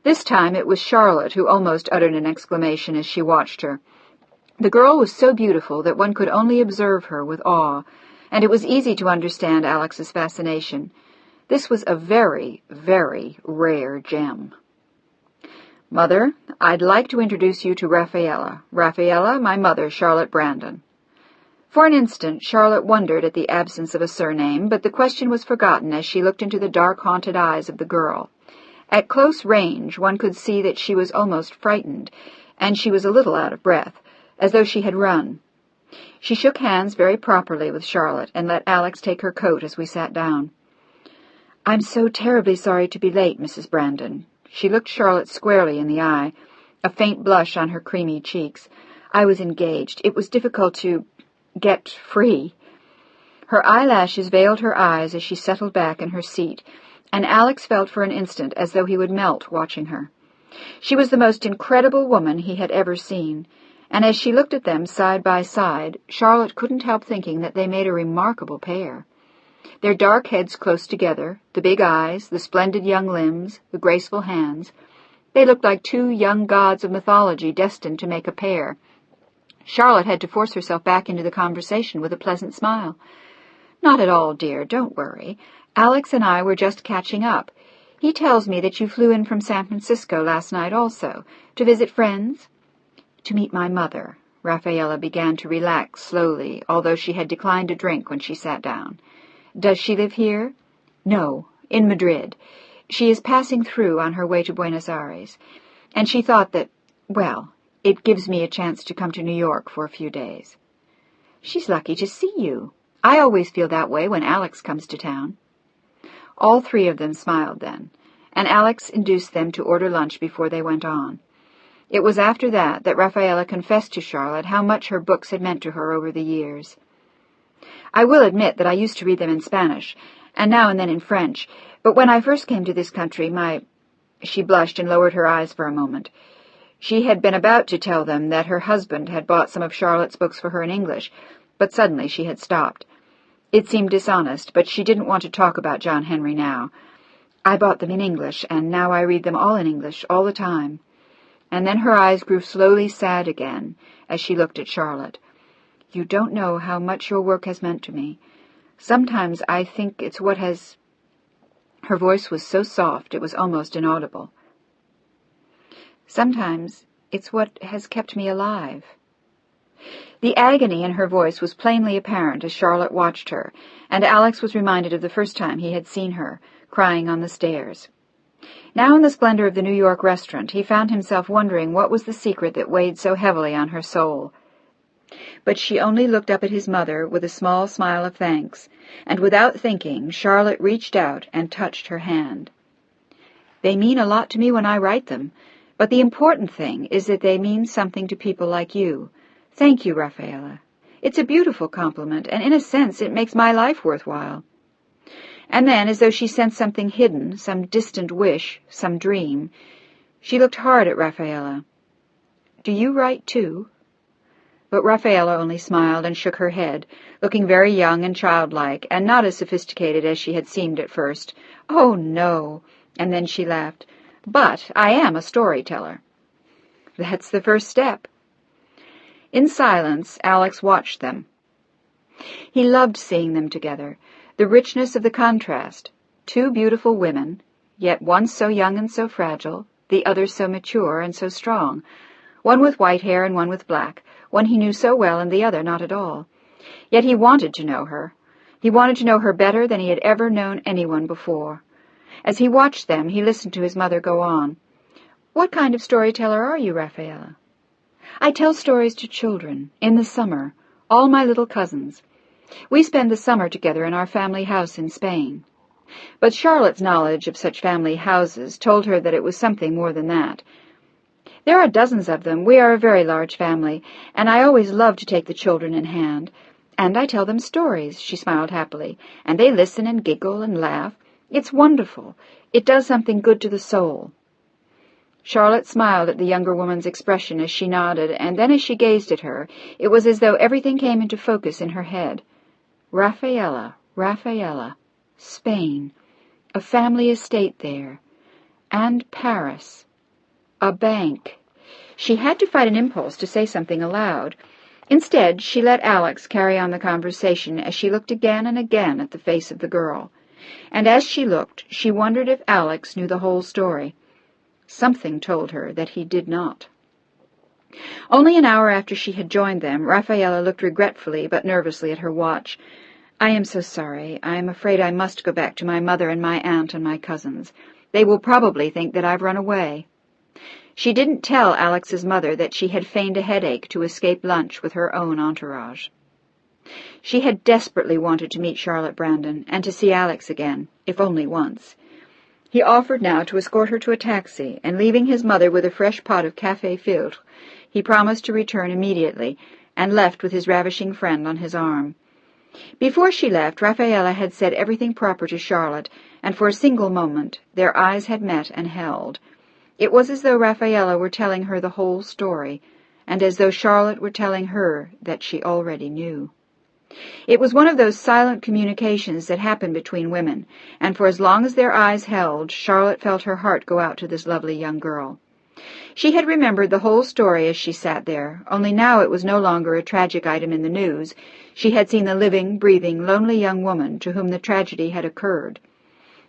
This time it was Charlotte who almost uttered an exclamation as she watched her. The girl was so beautiful that one could only observe her with awe, and it was easy to understand Alex's fascination. This was a very, very rare gem. "Mother, I'd like to introduce you to Rafaela. Rafaela, my mother, Charlotte Brandon." For an instant, Charlotte wondered at the absence of a surname, but the question was forgotten as she looked into the dark, haunted eyes of the girl. At close range, one could see that she was almost frightened, and she was a little out of breath, as though she had run. She shook hands very properly with Charlotte and let Alex take her coat as we sat down. "I'm so terribly sorry to be late, Mrs. Brandon." She looked Charlotte squarely in the eye, a faint blush on her creamy cheeks. "I was engaged. It was difficult to get free." Her eyelashes veiled her eyes as she settled back in her seat, and Alex felt for an instant as though he would melt watching her. She was the most incredible woman he had ever seen, and as she looked at them side by side, Charlotte couldn't help thinking that they made a remarkable pair. Their dark heads close together, the big eyes, the splendid young limbs, the graceful hands, they looked like two young gods of mythology destined to make a pair. Charlotte had to force herself back into the conversation with a pleasant smile. "Not at all, dear, don't worry. Alex and I were just catching up. He tells me that you flew in from San Francisco last night also, to visit friends?" "To meet my mother." Rafaela began to relax slowly, although she had declined a drink when she sat down. "Does she live here?" "No, in Madrid. She is passing through on her way to Buenos Aires, and she thought that, well, it gives me a chance to come to New York for a few days." "She's lucky to see you. I always feel that way when Alex comes to town." All three of them smiled then, and Alex induced them to order lunch before they went on. It was after that Rafaela confessed to Charlotte how much her books had meant to her over the years. "I will admit that I used to read them in Spanish, and now and then in French, but when I first came to this country, She blushed and lowered her eyes for a moment. She had been about to tell them that her husband had bought some of Charlotte's books for her in English, but suddenly she had stopped. It seemed dishonest, but she didn't want to talk about John Henry now. "I bought them in English, and now I read them all in English, all the time." And then her eyes grew slowly sad again as she looked at Charlotte. "You don't know how much your work has meant to me. Sometimes I think it's what has—" Her voice was so soft it was almost inaudible. "Sometimes it's what has kept me alive." The agony in her voice was plainly apparent as Charlotte watched her, and Alex was reminded of the first time he had seen her, crying on the stairs. Now in the splendor of the New York restaurant, he found himself wondering what was the secret that weighed so heavily on her soul. But she only looked up at his mother with a small smile of thanks, and without thinking, Charlotte reached out and touched her hand. "They mean a lot to me when I write them, but the important thing is that they mean something to people like you. Thank you, Rafaela. It's a beautiful compliment, and in a sense it makes my life worthwhile." And then, as though she sensed something hidden, some distant wish, some dream, she looked hard at Rafaela. "Do you write too?" But Rafaela only smiled and shook her head, looking very young and childlike, and not as sophisticated as she had seemed at first. "Oh, no." And then she laughed. "But I am a storyteller." "That's the first step." In silence, Alex watched them. He loved seeing them together, the richness of the contrast. Two beautiful women, yet one so young and so fragile, the other so mature and so strong, one with white hair and one with black, one he knew so well and the other not at all. Yet he wanted to know her. He wanted to know her better than he had ever known anyone before. As he watched them, he listened to his mother go on. "What kind of storyteller are you, Rafaela?" "I tell stories to children, in the summer, all my little cousins. We spend the summer together in our family house in Spain." But Charlotte's knowledge of such family houses told her that it was something more than that. "There are dozens of them. We are a very large family, and I always love to take the children in hand. And I tell them stories," she smiled happily, "and they listen and giggle and laugh. It's wonderful. It does something good to the soul." Charlotte smiled at the younger woman's expression as she nodded, and then as she gazed at her, it was as though everything came into focus in her head. Rafaela, Rafaela, Spain, a family estate there, and Paris, a bank. She had to fight an impulse to say something aloud. Instead, she let Alex carry on the conversation as she looked again and again at the face of the girl. And as she looked, she wondered if Alex knew the whole story. Something told her that he did not. Only an hour after she had joined them, Rafaela looked regretfully but nervously at her watch. "I am so sorry. I am afraid I must go back to my mother and my aunt and my cousins. They will probably think that I've run away." She didn't tell Alex's mother that she had feigned a headache to escape lunch with her own entourage. She had desperately wanted to meet Charlotte Brandon and to see Alex again, if only once. He offered now to escort her to a taxi, and leaving his mother with a fresh pot of café filtre, he promised to return immediately, and left with his ravishing friend on his arm. Before she left, Rafaela had said everything proper to Charlotte, and for a single moment their eyes had met and held. It was as though Rafaela were telling her the whole story, and as though Charlotte were telling her that she already knew. It was one of those silent communications that happen between women, and for as long as their eyes held, Charlotte felt her heart go out to this lovely young girl. She had remembered the whole story as she sat there, only now it was no longer a tragic item in the news. She had seen the living, breathing, lonely young woman to whom the tragedy had occurred.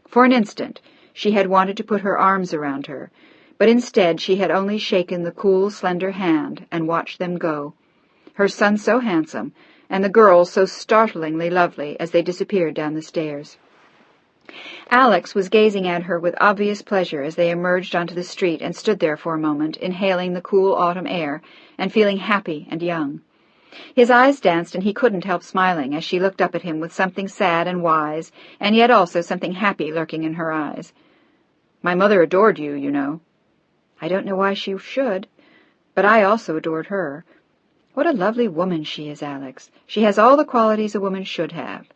For an instant, she had wanted to put her arms around her, but instead she had only shaken the cool, slender hand and watched them go, her son so handsome, and the girl so startlingly lovely as they disappeared down the stairs. Alex was gazing at her with obvious pleasure as they emerged onto the street and stood there for a moment, inhaling the cool autumn air and feeling happy and young. His eyes danced, and he couldn't help smiling as she looked up at him with something sad and wise, and yet also something happy lurking in her eyes. "My mother adored you, you know." "I don't know why she should, but I also adored her. What a lovely woman she is, Alex. She has all the qualities a woman should have."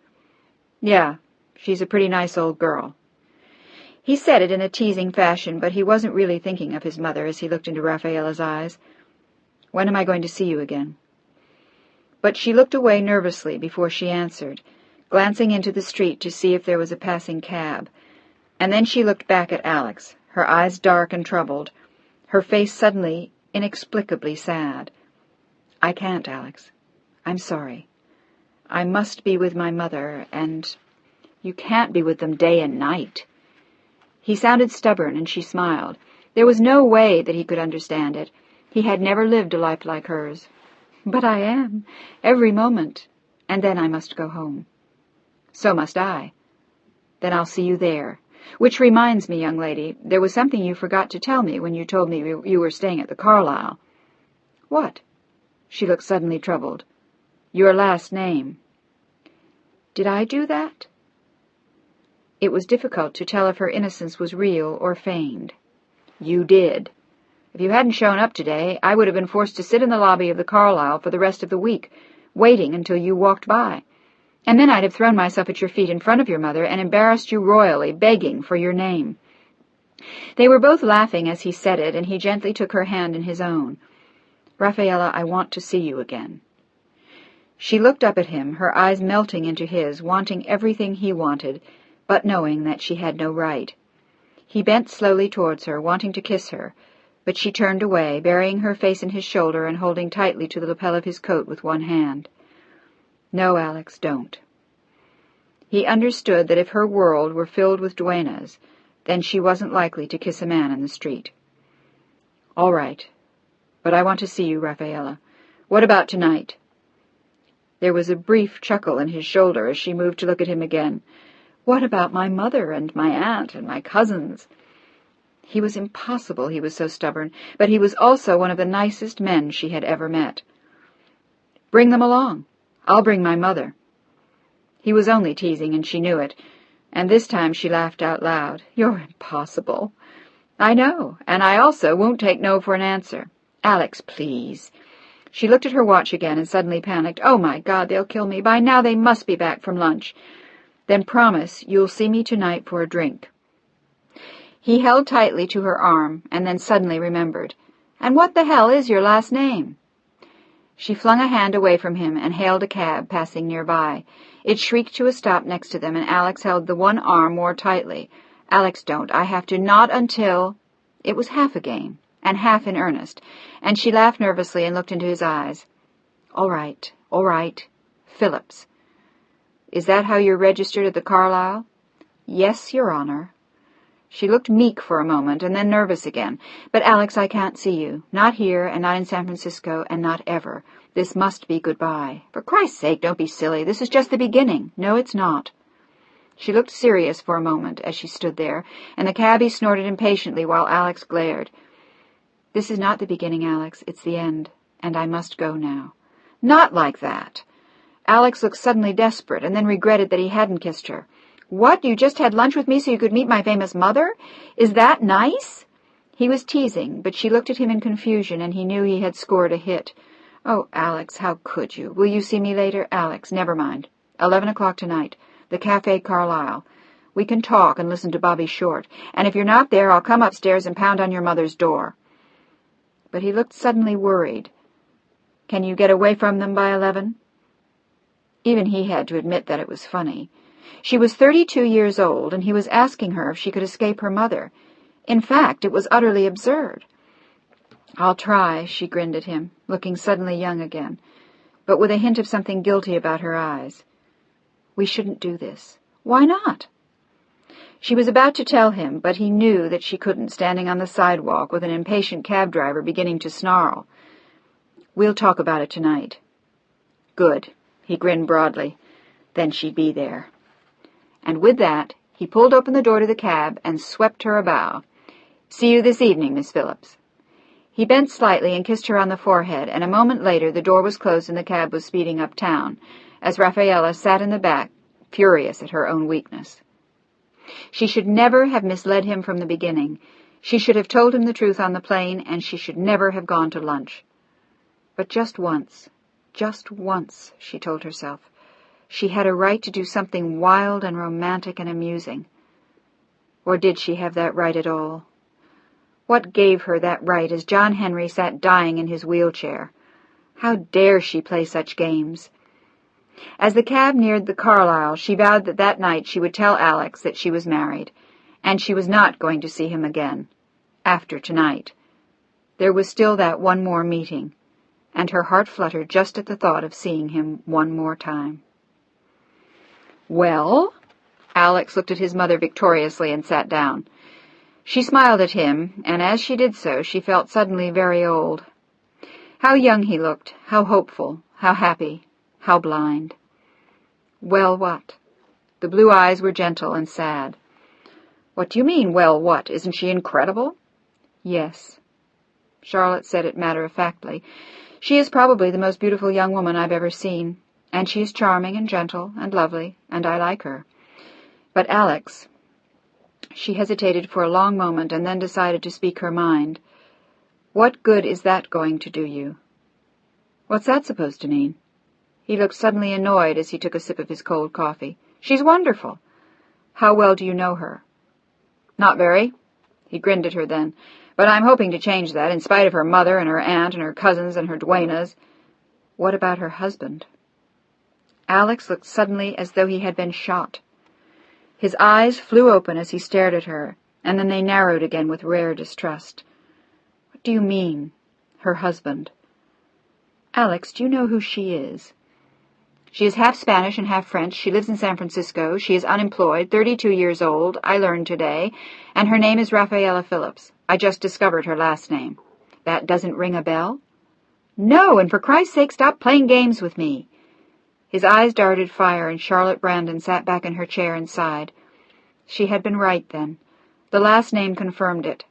"Yeah, she's a pretty nice old girl." He said it in a teasing fashion, but he wasn't really thinking of his mother as he looked into Rafaela's eyes. "When am I going to see you again?" But she looked away nervously before she answered, glancing into the street to see if there was a passing cab. And then she looked back at Alex, her eyes dark and troubled, her face suddenly, inexplicably sad. "I can't, Alex. I'm sorry. I must be with my mother, and you can't be with them day and night." He sounded stubborn, and she smiled. There was no way that he could understand it. He had never lived a life like hers. "But I am, every moment. And then I must go home." "So must I." "Then I'll see you there. Which reminds me, young lady, there was something you forgot to tell me when you told me you were staying at the Carlyle." "What?" She looked suddenly troubled. "Your last name." "Did I do that?" It was difficult to tell if her innocence was real or feigned. "You did. If you hadn't shown up today, I would have been forced to sit in the lobby of the Carlyle for the rest of the week, waiting until you walked by. And then I'd have thrown myself at your feet in front of your mother and embarrassed you royally, begging for your name." They were both laughing as he said it, and he gently took her hand in his own. "Rafaela, I want to see you again." She looked up at him, her eyes melting into his, wanting everything he wanted, but knowing that she had no right. He bent slowly towards her, wanting to kiss her, but she turned away, burying her face in his shoulder and holding tightly to the lapel of his coat with one hand. "No, Alex, don't." He understood that if her world were filled with duennas, then she wasn't likely to kiss a man in the street. "All right. But I want to see you, Rafaela. What about tonight?" There was a brief chuckle in his shoulder as she moved to look at him again. "What about my mother and my aunt and my cousins?" He was impossible, he was so stubborn, but he was also one of the nicest men she had ever met. "Bring them along. I'll bring my mother." He was only teasing, and she knew it, and this time she laughed out loud. "You're impossible." "I know, and I also won't take no for an answer." "Alex, please." She looked at her watch again and suddenly panicked. "Oh, my God, they'll kill me. By now they must be back from lunch." "Then promise you'll see me tonight for a drink." He held tightly to her arm, and then suddenly remembered. "And what the hell is your last name?" She flung a hand away from him and hailed a cab passing nearby. It shrieked to a stop next to them, and Alex held the one arm more tightly. "Alex, don't. I have to. Not until—" It was half a game, and half in earnest, and she laughed nervously and looked into his eyes. All right. Phillips." "Is that how you're registered at the Carlyle?" "Yes, Your Honor." She looked meek for a moment, and then nervous again. "But, Alex, I can't see you. Not here, and not in San Francisco, and not ever. This must be goodbye. For Christ's sake, don't be silly. This is just the beginning." "No, it's not." She looked serious for a moment as she stood there, and the cabby snorted impatiently while Alex glared. "This is not the beginning, Alex. It's the end, and I must go now." "Not like that." Alex looked suddenly desperate, and then regretted that he hadn't kissed her. "What? You just had lunch with me so you could meet my famous mother? Is that nice?" He was teasing, but she looked at him in confusion, and he knew he had scored a hit. "Oh, Alex, how could you? Will you see me later? Alex, never mind. 11 o'clock tonight. The Café Carlyle. We can talk and listen to Bobby Short, and if you're not there, I'll come upstairs and pound on your mother's door." But he looked suddenly worried. "Can you get away from them by 11? Even he had to admit that it was funny. She was 32 years old, and he was asking her if she could escape her mother. In fact, it was utterly absurd. "I'll try," she grinned at him, looking suddenly young again, but with a hint of something guilty about her eyes. "We shouldn't do this." "Why not?" She was about to tell him, but he knew that she couldn't, standing on the sidewalk with an impatient cab driver beginning to snarl. "We'll talk about it tonight." "Good." He grinned broadly. Then she'd be there. And with that, he pulled open the door to the cab and swept her a bow. "See you this evening, Miss Phillips." He bent slightly and kissed her on the forehead, and a moment later the door was closed and the cab was speeding uptown, as Rafaela sat in the back, furious at her own weakness. She should never have misled him from the beginning. She should have told him the truth on the plane, and she should never have gone to lunch. But just once, she told herself, she had a right to do something wild and romantic and amusing. Or did she have that right at all? What gave her that right as John Henry sat dying in his wheelchair? How dare she play such games? As the cab neared the Carlisle, she vowed that that night she would tell Alex that she was married, and she was not going to see him again, after tonight. There was still that one more meeting, and her heart fluttered just at the thought of seeing him one more time. "Well?" Alex looked at his mother victoriously and sat down. She smiled at him, and as she did so, she felt suddenly very old. How young he looked, how hopeful, how happy, how blind. "Well, what?" The blue eyes were gentle and sad. "What do you mean, well, what? Isn't she incredible?" "Yes." Charlotte said it matter-of-factly. "She is probably the most beautiful young woman I've ever seen, and she is charming and gentle and lovely, and I like her. But Alex—" She hesitated for a long moment and then decided to speak her mind. "What good is that going to do you?" "What's that supposed to mean?" He looked suddenly annoyed as he took a sip of his cold coffee. "She's wonderful." "How well do you know her?" "Not very." He grinned at her then. "But I'm hoping to change that, in spite of her mother and her aunt and her cousins and her duennas." "What about her husband?" Alex looked suddenly as though he had been shot. His eyes flew open as he stared at her, and then they narrowed again with rare distrust. "What do you mean, her husband?" "Alex, do you know who she is?" "She is half Spanish and half French. She lives in San Francisco. She is unemployed, 32 years old, I learned today, and her name is Rafaela Phillips. I just discovered her last name." "That doesn't ring a bell?" "No, and for Christ's sake stop playing games with me." His eyes darted fire, and Charlotte Brandon sat back in her chair and sighed. She had been right, then. The last name confirmed it.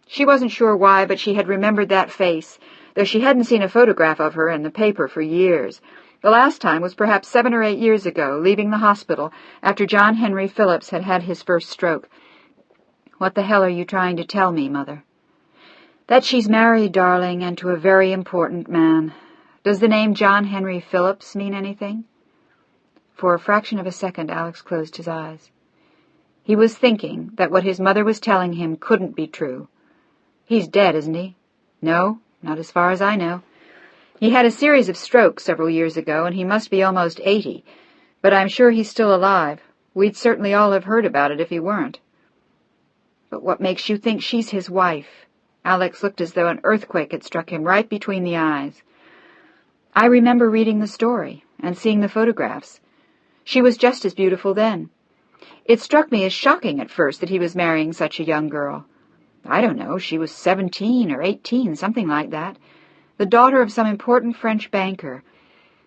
She wasn't sure why, but she had remembered that face, though she hadn't seen a photograph of her in the paper for years. The last time was perhaps 7 or 8 years ago, leaving the hospital after John Henry Phillips had had his first stroke. "What the hell are you trying to tell me, Mother?" "That she's married, darling, and to a very important man. Does the name John Henry Phillips mean anything?" For a fraction of a second, Alex closed his eyes. He was thinking that what his mother was telling him couldn't be true. "He's dead, isn't he?" "No, not as far as I know. He had a series of strokes several years ago, and he must be almost 80. But I'm sure he's still alive. We'd certainly all have heard about it if he weren't." "But what makes you think she's his wife?" Alex looked as though an earthquake had struck him right between the eyes. "I remember reading the story and seeing the photographs. She was just as beautiful then. It struck me as shocking at first that he was marrying such a young girl. I don't know, she was 17 or 18, something like that. The daughter of some important French banker.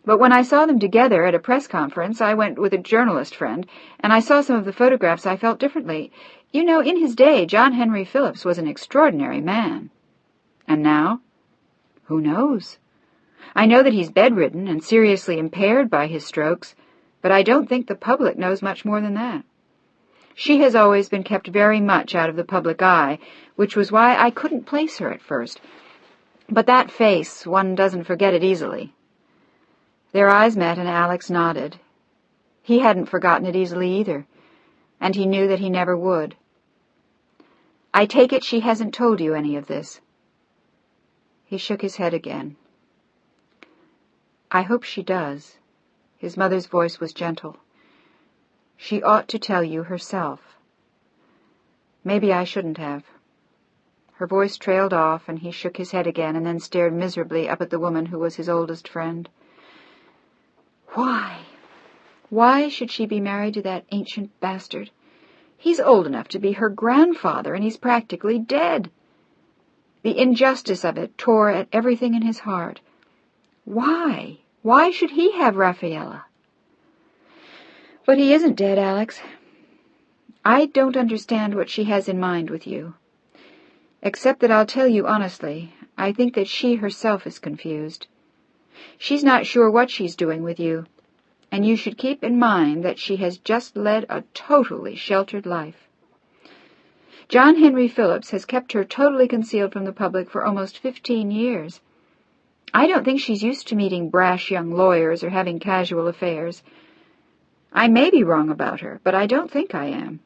But when I saw them together at a press conference, I went with a journalist friend, and I saw some of the photographs, I felt differently. You know, in his day, John Henry Phillips was an extraordinary man." "And now?" "Who knows? I know that he's bedridden and seriously impaired by his strokes, but I don't think the public knows much more than that. She has always been kept very much out of the public eye, which was why I couldn't place her at first. But that face, one doesn't forget it easily." Their eyes met, and Alex nodded. He hadn't forgotten it easily either, and he knew that he never would. "I take it she hasn't told you any of this?" He shook his head again. "I hope she does." His mother's voice was gentle. "She ought to tell you herself. Maybe I shouldn't have." Her voice trailed off, and he shook his head again and then stared miserably up at the woman who was his oldest friend. Why? Why should she be married to that ancient bastard? He's old enough to be her grandfather, and he's practically dead. The injustice of it tore at everything in his heart. Why? Why should he have Rafaela? "But he isn't dead, Alex. I don't understand what she has in mind with you. Except that I'll tell you honestly, I think that she herself is confused. She's not sure what she's doing with you, and you should keep in mind that she has just led a totally sheltered life. John Henry Phillips has kept her totally concealed from the public for almost 15 years. I don't think she's used to meeting brash young lawyers or having casual affairs. I may be wrong about her, but I don't think I am."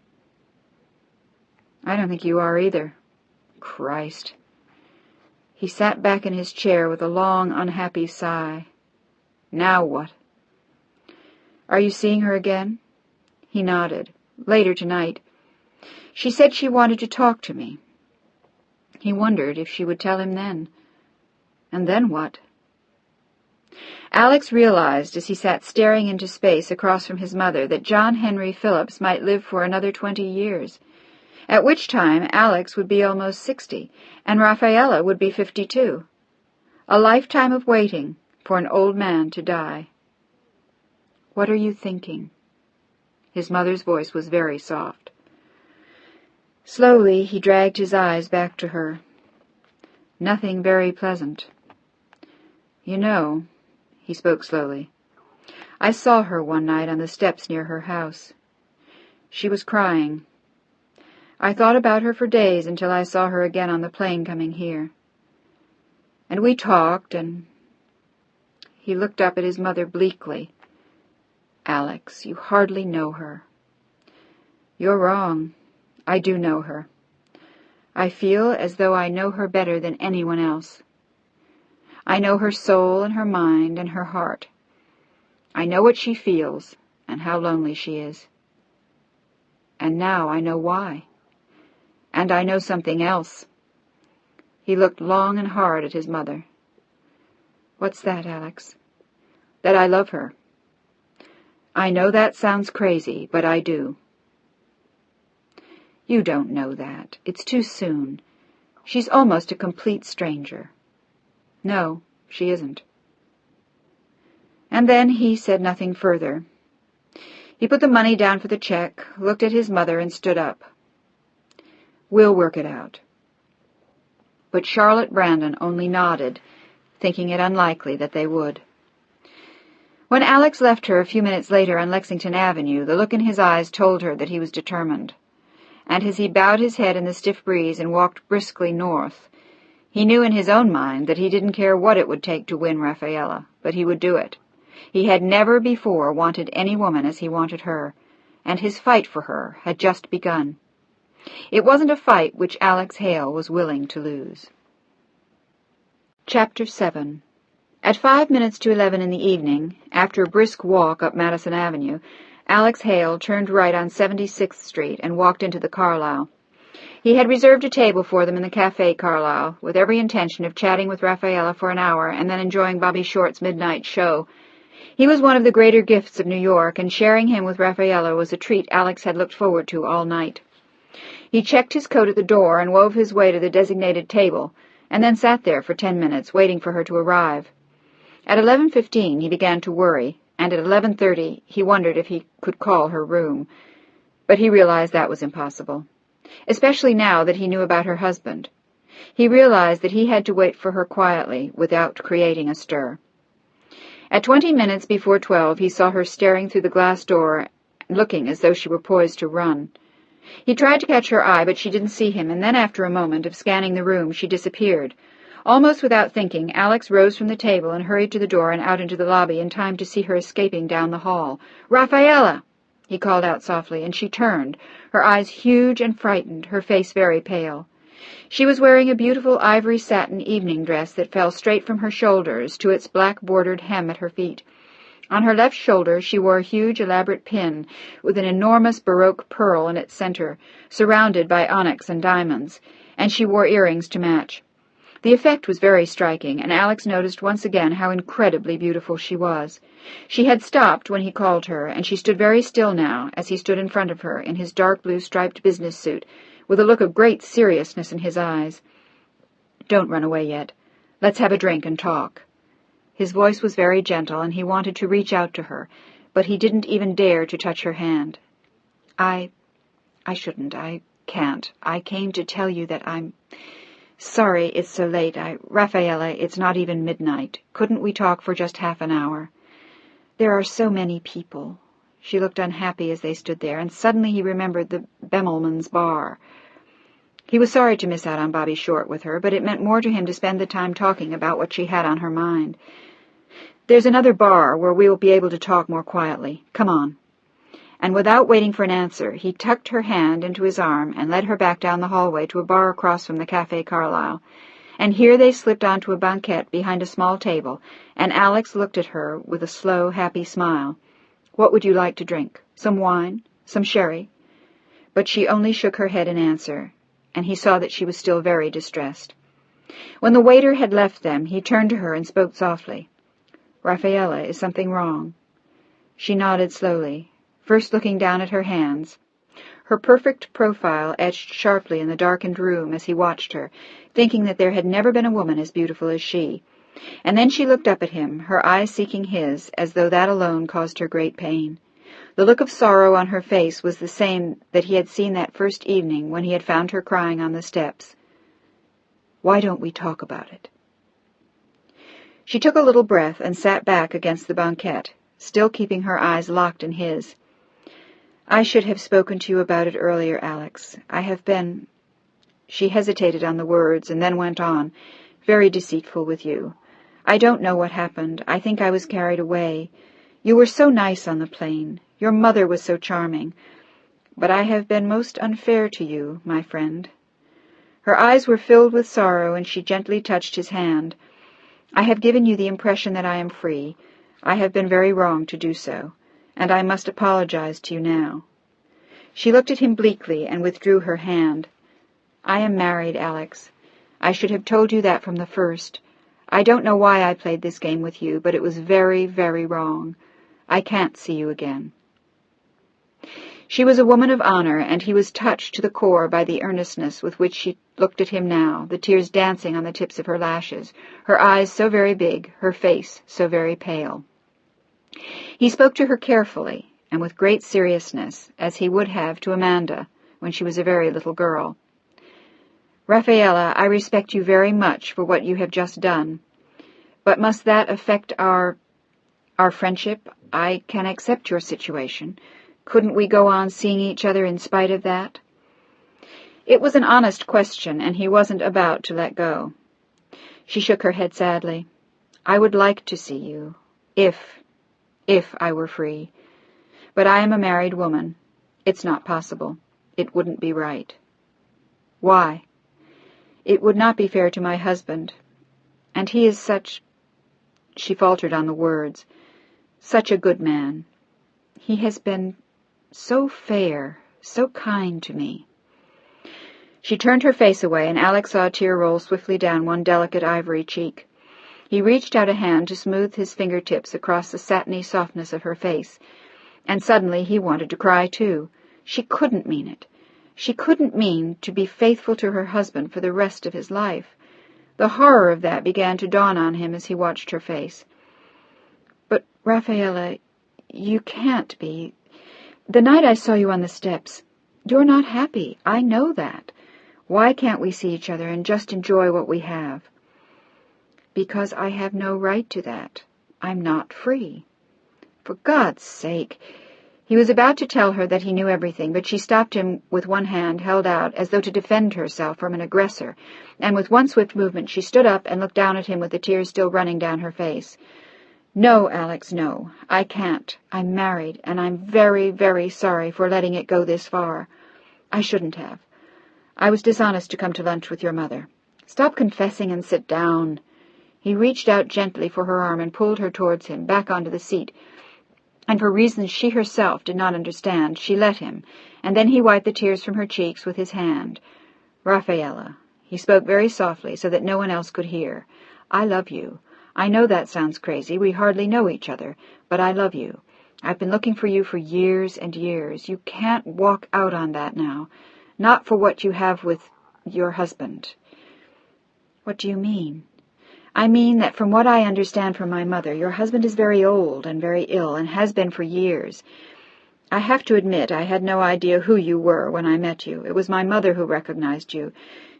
I don't think you are either. Christ. He sat back in his chair with a long, unhappy sigh. Now what? Are you seeing her again? He nodded. Later tonight. She said she wanted to talk to me. He wondered if she would tell him then. And then what? Alex realized as he sat staring into space across from his mother that John Henry Phillips might live for another 20 years, at which time Alex would be almost 60, and Rafaela would be 52. A lifetime of waiting for an old man to die. What are you thinking? His mother's voice was very soft. Slowly he dragged his eyes back to her. Nothing very pleasant. You know, he spoke slowly, I saw her one night on the steps near her house. She was crying. I thought about her for days until I saw her again on the plane coming here. And we talked, and... He looked up at his mother bleakly. Alex, you hardly know her. You're wrong. I do know her. I feel as though I know her better than anyone else. I know her soul and her mind and her heart. I know what she feels and how lonely she is. And now I know why. And I know something else. He looked long and hard at his mother. What's that, Alex? That I love her. I know that sounds crazy, but I do. You don't know that. It's too soon. She's almost a complete stranger. No, she isn't. And then he said nothing further. He put the money down for the check, looked at his mother, and stood up. We'll work it out. But Charlotte Brandon only nodded, thinking it unlikely that they would. When Alex left her a few minutes later on Lexington Avenue, the look in his eyes told her that he was determined. And as he bowed his head in the stiff breeze and walked briskly north, he knew in his own mind that he didn't care what it would take to win Rafaela, but he would do it. He had never before wanted any woman as he wanted her, and his fight for her had just begun. It wasn't a fight which Alex Hale was willing to lose. Chapter 7. At 5 minutes to 11 in the evening, after a brisk walk up Madison Avenue, Alex Hale turned right on 76th Street and walked into the Carlyle. He had reserved a table for them in the Café Carlyle, with every intention of chatting with Rafaela for an hour and then enjoying Bobby Short's midnight show. He was one of the greater gifts of New York, and sharing him with Rafaela was a treat Alex had looked forward to all night. He checked his coat at the door and wove his way to the designated table, and then sat there for 10 minutes, waiting for her to arrive. At 11:15 he began to worry, and at 11:30 he wondered if he could call her room. But he realized that was impossible, especially now that he knew about her husband. He realized that he had to wait for her quietly, without creating a stir. At 20 minutes before 12 he saw her staring through the glass door, looking as though she were poised to run. He tried to catch her eye, but she didn't see him, and then after a moment of scanning the room, she disappeared. Almost without thinking, Alex rose from the table and hurried to the door and out into the lobby in time to see her escaping down the hall. "Rafaela!" he called out softly, and she turned, her eyes huge and frightened, her face very pale. She was wearing a beautiful ivory satin evening dress that fell straight from her shoulders to its black-bordered hem at her feet. On her left shoulder she wore a huge, elaborate pin with an enormous Baroque pearl in its center, surrounded by onyx and diamonds, and she wore earrings to match. The effect was very striking, and Alex noticed once again how incredibly beautiful she was. She had stopped when he called her, and she stood very still now as he stood in front of her in his dark blue striped business suit, with a look of great seriousness in his eyes. "Don't run away yet. Let's have a drink and talk." His voice was very gentle, and he wanted to reach out to her, but he didn't even dare to touch her hand. I shouldn't. I can't. I came to tell you that I'm sorry it's so late. Rafaela, it's not even midnight. Couldn't we talk for just half an hour? There are so many people." She looked unhappy as they stood there, and suddenly he remembered the Bemelmans' bar. He was sorry to miss out on Bobby Short with her, but it meant more to him to spend the time talking about what she had on her mind. "There's another bar where we will be able to talk more quietly. Come on." and without waiting for an answer, he tucked her hand into his arm and led her back down the hallway to a bar across from the Café Carlyle. And here they slipped onto a banquette behind a small table, and Alex looked at her with a slow, happy smile. "What would you like to drink? Some wine? Some sherry?" But she only shook her head in answer, and he saw that she was still very distressed. When the waiter had left them, he turned to her and spoke softly. "Rafaela, is something wrong?" She nodded slowly, first looking down at her hands, her perfect profile etched sharply in the darkened room as he watched her, thinking that there had never been a woman as beautiful as she. And then she looked up at him, her eyes seeking his, as though that alone caused her great pain. The look of sorrow on her face was the same that he had seen that first evening when he had found her crying on the steps. "Why don't we talk about it?" She took a little breath and sat back against the banquette, still keeping her eyes locked in his. "I should have spoken to you about it earlier, Alex. I have been—" She hesitated on the words and then went on, "very deceitful with you. I don't know what happened. I think I was carried away. You were so nice on the plane. Your mother was so charming. But I have been most unfair to you, my friend." Her eyes were filled with sorrow, and she gently touched his hand. "I have given you the impression that I am free. I have been very wrong to do so, and I must apologize to you now." She looked at him bleakly and withdrew her hand. "I am married, Alex. I should have told you that from the first. I don't know why I played this game with you, but it was very, very wrong. I can't see you again." She was a woman of honor, and he was touched to the core by the earnestness with which she looked at him now, the tears dancing on the tips of her lashes, her eyes so very big, her face so very pale. He spoke to her carefully and with great seriousness, as he would have to Amanda when she was a very little girl. "Rafaela, I respect you very much for what you have just done. But must that affect our friendship? I can accept your situation. Couldn't we go on seeing each other in spite of that?" It was an honest question, and he wasn't about to let go. She shook her head sadly. "I would like to see you, if I were free. But I am a married woman. It's not possible. It wouldn't be right." "Why?" "It would not be fair to my husband. And he is such—" She faltered on the words. "Such a good man. He has been so fair, so kind to me." She turned her face away, and Alex saw a tear roll swiftly down one delicate ivory cheek. He reached out a hand to smooth his fingertips across the satiny softness of her face, and suddenly he wanted to cry too. She couldn't mean it. She couldn't mean to be faithful to her husband for the rest of his life. The horror of that began to dawn on him as he watched her face. "But, Rafaela, you can't be. The night I saw you on the steps, you're not happy. I know that. Why can't we see each other and just enjoy what we have?" "Because I have no right to that. I'm not free." "For God's sake—" He was about to tell her that he knew everything, but she stopped him with one hand held out as though to defend herself from an aggressor, and with one swift movement she stood up and looked down at him with the tears still running down her face. "No, Alex, no. I can't. I'm married, and I'm very, very sorry for letting it go this far. I shouldn't have. I was dishonest to come to lunch with your mother. Stop confessing and sit down." He reached out gently for her arm and pulled her towards him, back onto the seat, and for reasons she herself did not understand, she let him, and then he wiped the tears from her cheeks with his hand. "Rafaela," he spoke very softly so that no one else could hear, "I love you. I know that sounds crazy. We hardly know each other, but I love you. I've been looking for you for years and years. You can't walk out on that now. Not for what you have with your husband." "What do you mean?" "I mean that from what I understand from my mother, your husband is very old and very ill, and has been for years. I have to admit I had no idea who you were when I met you. It was my mother who recognized you.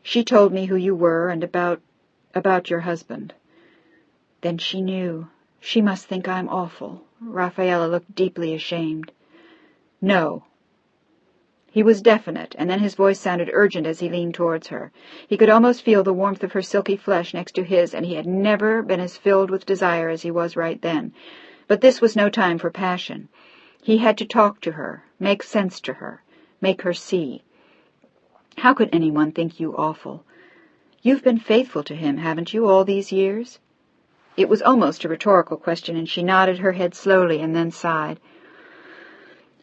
She told me who you were and about your husband." "Then she knew. She must think I'm awful." Rafaela looked deeply ashamed. "No." He was definite, and then his voice sounded urgent as he leaned towards her. He could almost feel the warmth of her silky flesh next to his, and he had never been as filled with desire as he was right then. But this was no time for passion. He had to talk to her, Make sense to her. Make her see. How could anyone think you awful? You've been faithful to him, haven't you, all these years? It was almost a rhetorical question, and she nodded her head slowly and then sighed.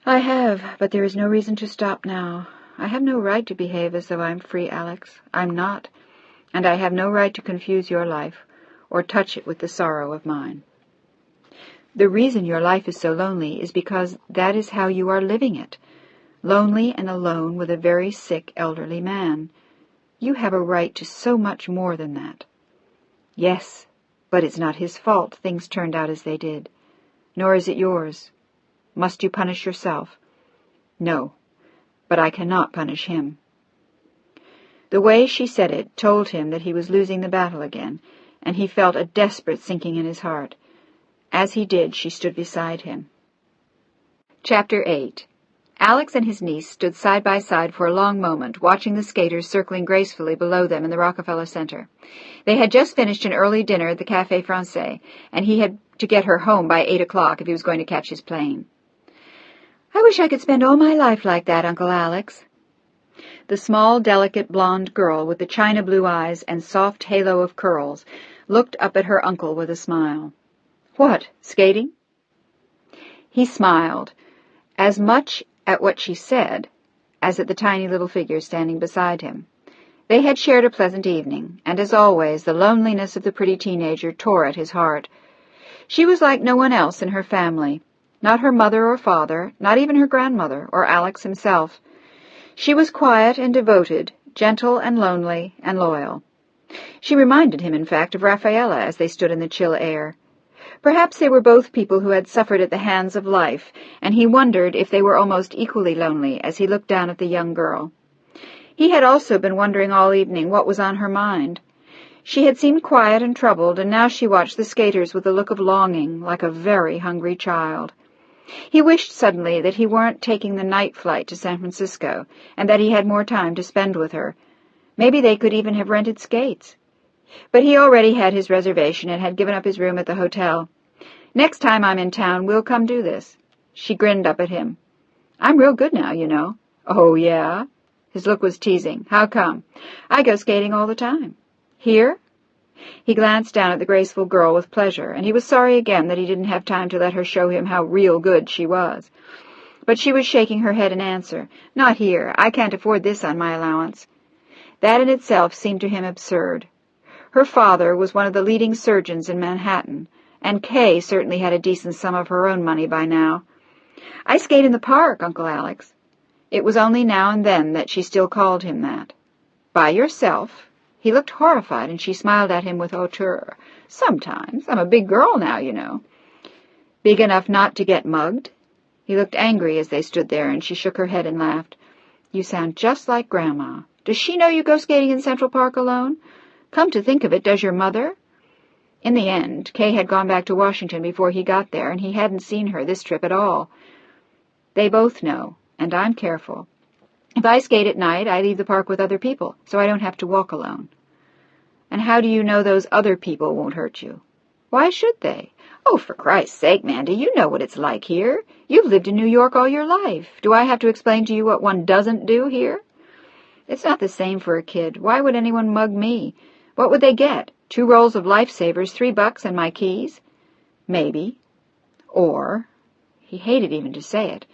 I have, but there is no reason to stop now. I have no right to behave as though I'm free, Alex. I'm not, and I have no right to confuse your life or touch it with the sorrow of mine. The reason your life is so lonely is because that is how you are living it, lonely and alone with a very sick elderly man. You have a right to so much more than that. Yes, but it's not his fault things turned out as they did. Nor is it yours. Must you punish yourself? No, but I cannot punish him. The way she said it told him that he was losing the battle again, and he felt a desperate sinking in his heart. As he did, she stood beside him. Chapter 8. Alex and his niece stood side by side for a long moment, watching the skaters circling gracefully below them in the Rockefeller Center. They had just finished an early dinner at the Café Français, and he had to get her home by 8 o'clock if he was going to catch his plane. I wish I could spend all my life like that, Uncle Alex. The small, delicate blonde girl with the china blue eyes and soft halo of curls looked up at her uncle with a smile. What, skating? He smiled, as much at what she said as at the tiny little figure standing beside him. They had shared a pleasant evening, and as always, the loneliness of the pretty teenager tore at his heart. She was like no one else in her family, not her mother or father, not even her grandmother or Alex himself. She was quiet and devoted, gentle and lonely and loyal. She reminded him, in fact, of Rafaela as they stood in the chill air. Perhaps they were both people who had suffered at the hands of life, and he wondered if they were almost equally lonely as he looked down at the young girl. He had also been wondering all evening what was on her mind. She had seemed quiet and troubled, and now she watched the skaters with a look of longing, like a very hungry child. He wished suddenly that he weren't taking the night flight to San Francisco, and that he had more time to spend with her. Maybe they could even have rented skates. But he already had his reservation and had given up his room at the hotel. Next time I'm in town, we'll come do this. She grinned up at him. I'm real good now, you know. Oh, yeah? His look was teasing. How come? I go skating all the time. Here? He glanced down at the graceful girl with pleasure, and he was sorry again that he didn't have time to let her show him how real good she was. But she was shaking her head in answer. Not here. I can't afford this on my allowance. That in itself seemed to him absurd. Her father was one of the leading surgeons in Manhattan, and Kay certainly had a decent sum of her own money by now. I skate in the park, Uncle Alex. It was only now and then that she still called him that. By yourself? He looked horrified, and she smiled at him with hauteur. Sometimes. I'm a big girl now, you know. Big enough not to get mugged? He looked angry as they stood there, and she shook her head and laughed. You sound just like Grandma. Does she know you go skating in Central Park alone? Come to think of it, does your mother? In the end, Kay had gone back to Washington before he got there, and he hadn't seen her this trip at all. They both know, and I'm careful. If I skate at night, I leave the park with other people, so I don't have to walk alone. And how do you know those other people won't hurt you? Why should they? Oh, for Christ's sake, Mandy, you know what it's like here. You've lived in New York all your life. Do I have to explain to you what one doesn't do here? It's not the same for a kid. Why would anyone mug me? What would they get? 2 rolls of lifesavers, $3, and my keys? Maybe. Or, he hated even to say it,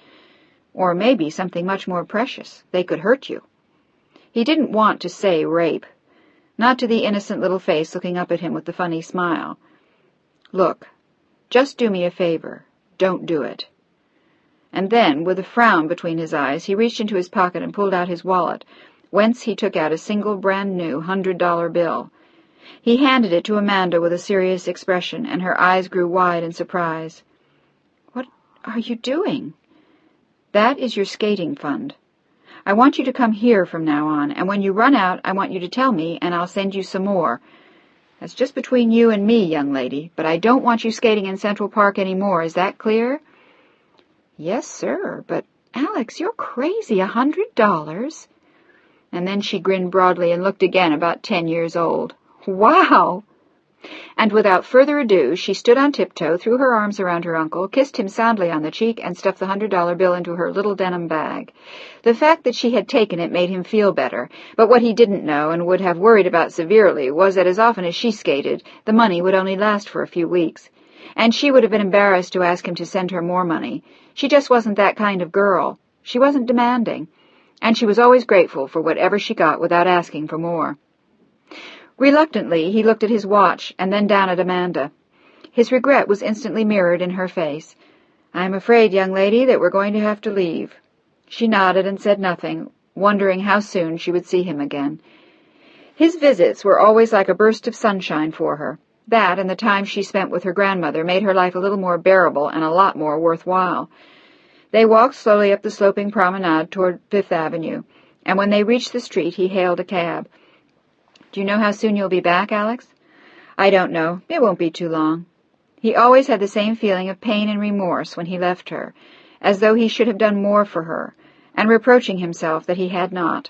or maybe something much more precious. They could hurt you. He didn't want to say rape, not to the innocent little face looking up at him with the funny smile. Look, just do me a favor. Don't do it. And then, with a frown between his eyes, he reached into his pocket and pulled out his wallet, whence he took out a single brand-new $100 bill. He handed it to Amanda with a serious expression, and her eyes grew wide in surprise. What are you doing? That is your skating fund. I want you to come here from now on, and when you run out, I want you to tell me, and I'll send you some more. That's just between you and me, young lady, but I don't want you skating in Central Park any more. Is that clear? Yes, sir, but, Alex, you're crazy. $100? And then she grinned broadly and looked again about 10 years old. Wow! And without further ado, she stood on tiptoe, threw her arms around her uncle, kissed him soundly on the cheek, and stuffed the $100 bill into her little denim bag. The fact that she had taken it made him feel better, but what he didn't know, and would have worried about severely, was that as often as she skated, the money would only last for a few weeks. And she would have been embarrassed to ask him to send her more money. She just wasn't that kind of girl. She wasn't demanding. And she was always grateful for whatever she got without asking for more. Reluctantly, he looked at his watch and then down at Amanda. His regret was instantly mirrored in her face. "I'm afraid, young lady, that we're going to have to leave." She nodded and said nothing, wondering how soon she would see him again. His visits were always like a burst of sunshine for her. That and the time she spent with her grandmother made her life a little more bearable and a lot more worthwhile. They walked slowly up the sloping promenade toward Fifth Avenue, and when they reached the street he hailed a cab. "Do you know how soon you'll be back, Alex?" "I don't know. It won't be too long." He always had the same feeling of pain and remorse when he left her, as though he should have done more for her, and reproaching himself that he had not.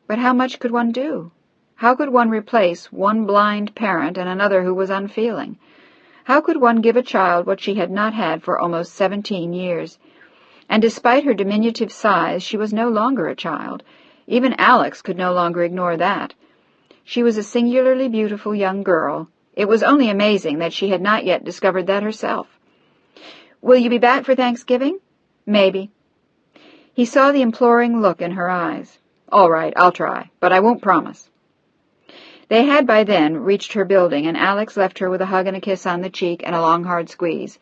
But how much could one do? How could one replace one blind parent and another who was unfeeling? How could one give a child what she had not had for almost 17 years? And despite her diminutive size, she was no longer a child. Even Alex could no longer ignore that. She was a singularly beautiful young girl. It was only amazing that she had not yet discovered that herself. "Will you be back for Thanksgiving?" "Maybe." He saw the imploring look in her eyes. "All right, I'll try, but I won't promise." They had by then reached her building, and Alex left her with a hug and a kiss on the cheek and a long, hard squeeze.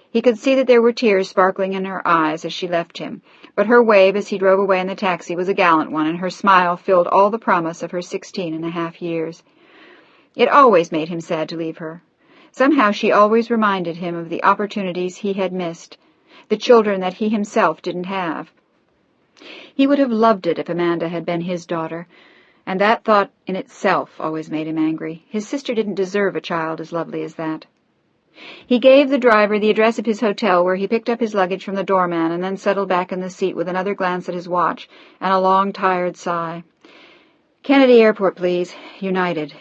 He could see that there were tears sparkling in her eyes as she left him, but her wave as he drove away in the taxi was a gallant one, and her smile filled all the promise of her 16.5 years. It always made him sad to leave her. Somehow she always reminded him of the opportunities he had missed, the children that he himself didn't have. He would have loved it if Amanda had been his daughter, and that thought in itself always made him angry. His sister didn't deserve a child as lovely as that. He gave the driver the address of his hotel, where he picked up his luggage from the doorman and then settled back in the seat with another glance at his watch and a long, tired sigh. "Kennedy Airport, please. United."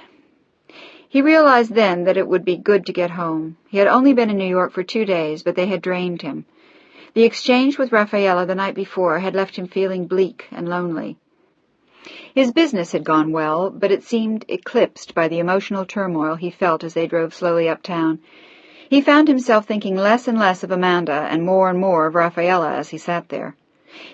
He realized then that it would be good to get home. He had only been in New York for 2 days, but they had drained him. The exchange with Rafaela the night before had left him feeling bleak and lonely. His business had gone well, but it seemed eclipsed by the emotional turmoil he felt as they drove slowly uptown. He found himself thinking less and less of Amanda and more of Rafaela as he sat there.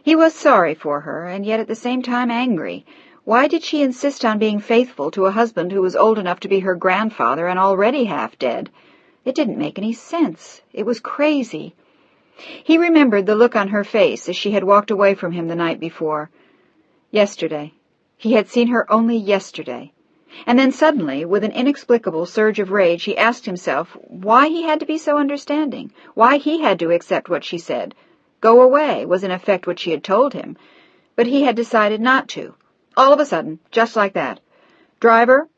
He was sorry for her, and yet at the same time angry. Why did she insist on being faithful to a husband who was old enough to be her grandfather and already half dead? It didn't make any sense. It was crazy. He remembered the look on her face as she had walked away from him the night before. Yesterday. He had seen her only yesterday. And then suddenly, with an inexplicable surge of rage, he asked himself why he had to be so understanding, why he had to accept what she said. Go away was in effect what she had told him, but he had decided not to. All of a sudden, just like that. "Driver?"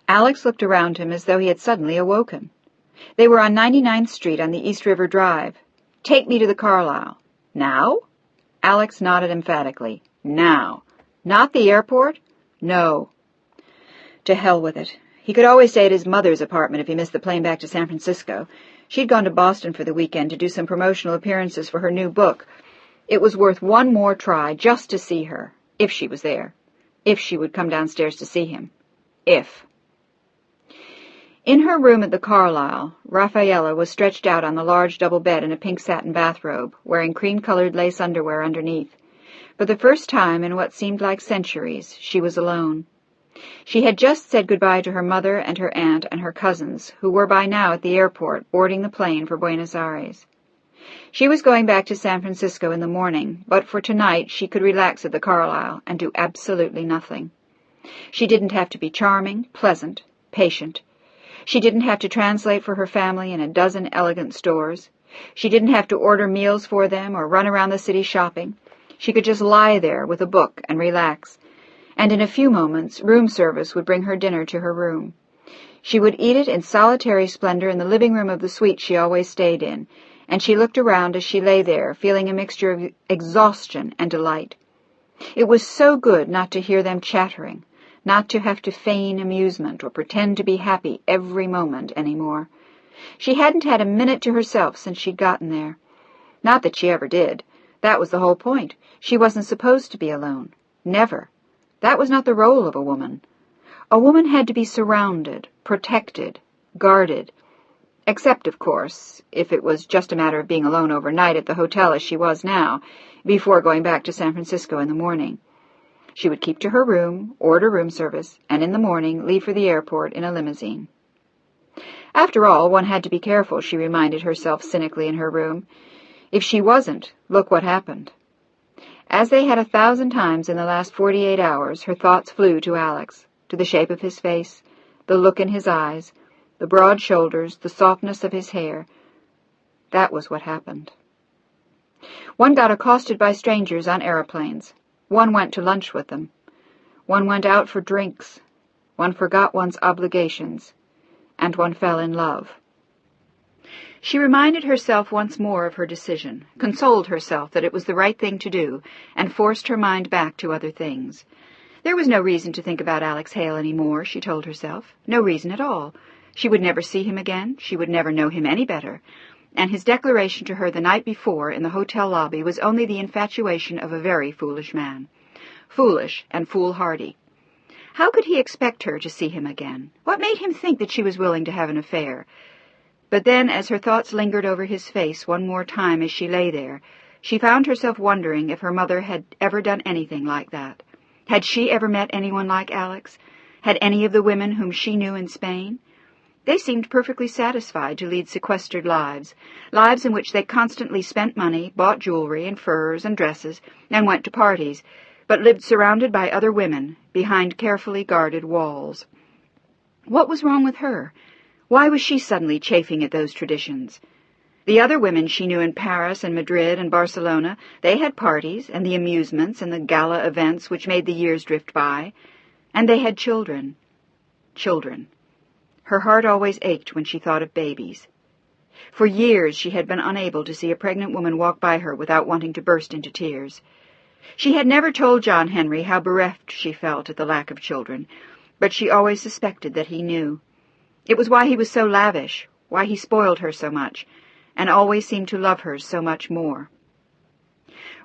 Alex looked around him as though he had suddenly awoken. They were on 99th Street on the East River Drive. "Take me to the Carlyle." "Now?" Alex nodded emphatically. "Now." "Not the airport?" "No." To hell with it. He could always stay at his mother's apartment if he missed the plane back to San Francisco. She'd gone to Boston for the weekend to do some promotional appearances for her new book. It was worth one more try just to see her, if she was there, if she would come downstairs to see him. If. In her room at the Carlyle, Rafaela was stretched out on the large double bed in a pink satin bathrobe, wearing cream-colored lace underwear underneath. For the first time in what seemed like centuries, she was alone. She had just said goodbye to her mother and her aunt and her cousins, who were by now at the airport, boarding the plane for Buenos Aires. She was going back to San Francisco in the morning, but for tonight she could relax at the Carlyle and do absolutely nothing. She didn't have to be charming, pleasant, patient. She didn't have to translate for her family in a dozen elegant stores. She didn't have to order meals for them or run around the city shopping. She could just lie there with a book and relax. And in a few moments, room service would bring her dinner to her room. She would eat it in solitary splendor in the living room of the suite she always stayed in, and she looked around as she lay there, feeling a mixture of exhaustion and delight. It was so good not to hear them chattering, not to have to feign amusement or pretend to be happy every moment any more. She hadn't had a minute to herself since she'd gotten there. Not that she ever did. That was the whole point. She wasn't supposed to be alone. Never. That was not the role of a woman. A woman had to be surrounded, protected, guarded, except, of course, if it was just a matter of being alone overnight at the hotel as she was now, before going back to San Francisco in the morning. She would keep to her room, order room service, and in the morning leave for the airport in a limousine. After all, one had to be careful, she reminded herself cynically in her room. If she wasn't, look what happened. As they had 1,000 times in the last 48 hours, her thoughts flew to Alex, to the shape of his face, the look in his eyes, the broad shoulders, the softness of his hair. That was what happened. One got accosted by strangers on aeroplanes. One went to lunch with them. One went out for drinks. One forgot one's obligations. And one fell in love. She reminded herself once more of her decision, consoled herself that it was the right thing to do, and forced her mind back to other things. There was no reason to think about Alex Hale any more, she told herself. No reason at all. She would never see him again. She would never know him any better. And his declaration to her the night before in the hotel lobby was only the infatuation of a very foolish man. Foolish and foolhardy. How could he expect her to see him again? What made him think that she was willing to have an affair? But then, as her thoughts lingered over his face one more time as she lay there, she found herself wondering if her mother had ever done anything like that. Had she ever met anyone like Alex? Had any of the women whom she knew in Spain? They seemed perfectly satisfied to lead sequestered lives, lives in which they constantly spent money, bought jewelry and furs and dresses, and went to parties, but lived surrounded by other women, behind carefully guarded walls. What was wrong with her? Why was she suddenly chafing at those traditions? The other women she knew in Paris and Madrid and Barcelona, they had parties and the amusements and the gala events which made the years drift by. And they had children. Children. Her heart always ached when she thought of babies. For years she had been unable to see a pregnant woman walk by her without wanting to burst into tears. She had never told John Henry how bereft she felt at the lack of children, but she always suspected that he knew. It was why he was so lavish, why he spoiled her so much, and always seemed to love her so much more.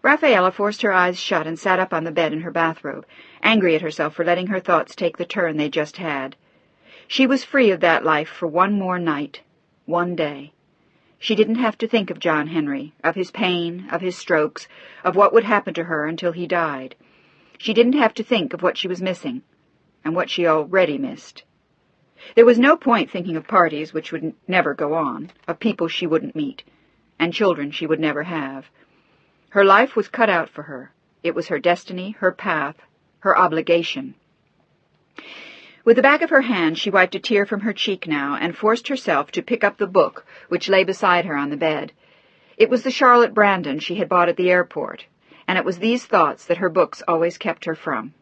Rafaela forced her eyes shut and sat up on the bed in her bathrobe, angry at herself for letting her thoughts take the turn they just had. She was free of that life for one more night, one day. She didn't have to think of John Henry, of his pain, of his strokes, of what would happen to her until he died. She didn't have to think of what she was missing, and what she already missed. There was no point thinking of parties which would never go on, of people she wouldn't meet, and children she would never have. Her life was cut out for her. It was her destiny, her path, her obligation. With the back of her hand she wiped a tear from her cheek now and forced herself to pick up the book which lay beside her on the bed. It was the Charlotte Brandon she had bought at the airport, and it was these thoughts that her books always kept her from.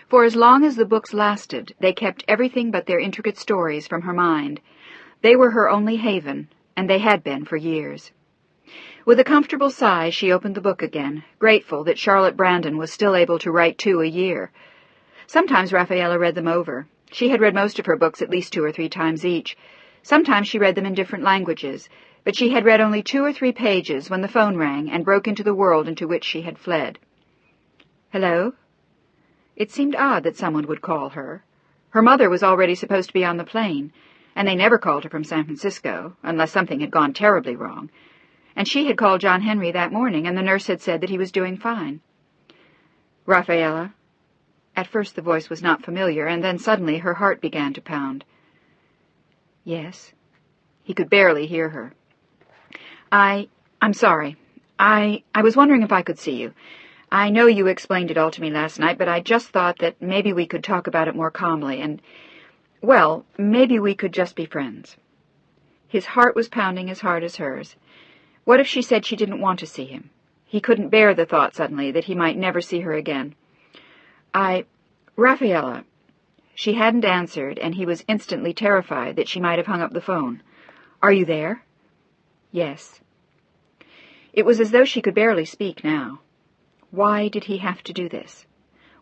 For as long as the books lasted, they kept everything but their intricate stories from her mind. They were her only haven, and they had been for years. With a comfortable sigh she opened the book again, grateful that Charlotte Brandon was still able to write 2 a year. Sometimes Rafaela read them over. She had read most of her books at least 2 or 3 times each. Sometimes she read them in different languages, but she had read only 2 or 3 pages when the phone rang and broke into the world into which she had fled. Hello? It seemed odd that someone would call her. Her mother was already supposed to be on the plane, and they never called her from San Francisco, unless something had gone terribly wrong. And she had called John Henry that morning, and the nurse had said that he was doing fine. Rafaela. At first the voice was not familiar, and then suddenly her heart began to pound. Yes. He could barely hear her. I'm sorry. I was wondering if I could see you. I know you explained it all to me last night, but I just thought that maybe we could talk about it more calmly, and, well, maybe we could just be friends. His heart was pounding as hard as hers. What if she said she didn't want to see him? He couldn't bear the thought suddenly that he might never see her again. Rafaela. She hadn't answered, and he was instantly terrified that she might have hung up the phone. Are you there? Yes. It was as though she could barely speak now. Why did he have to do this?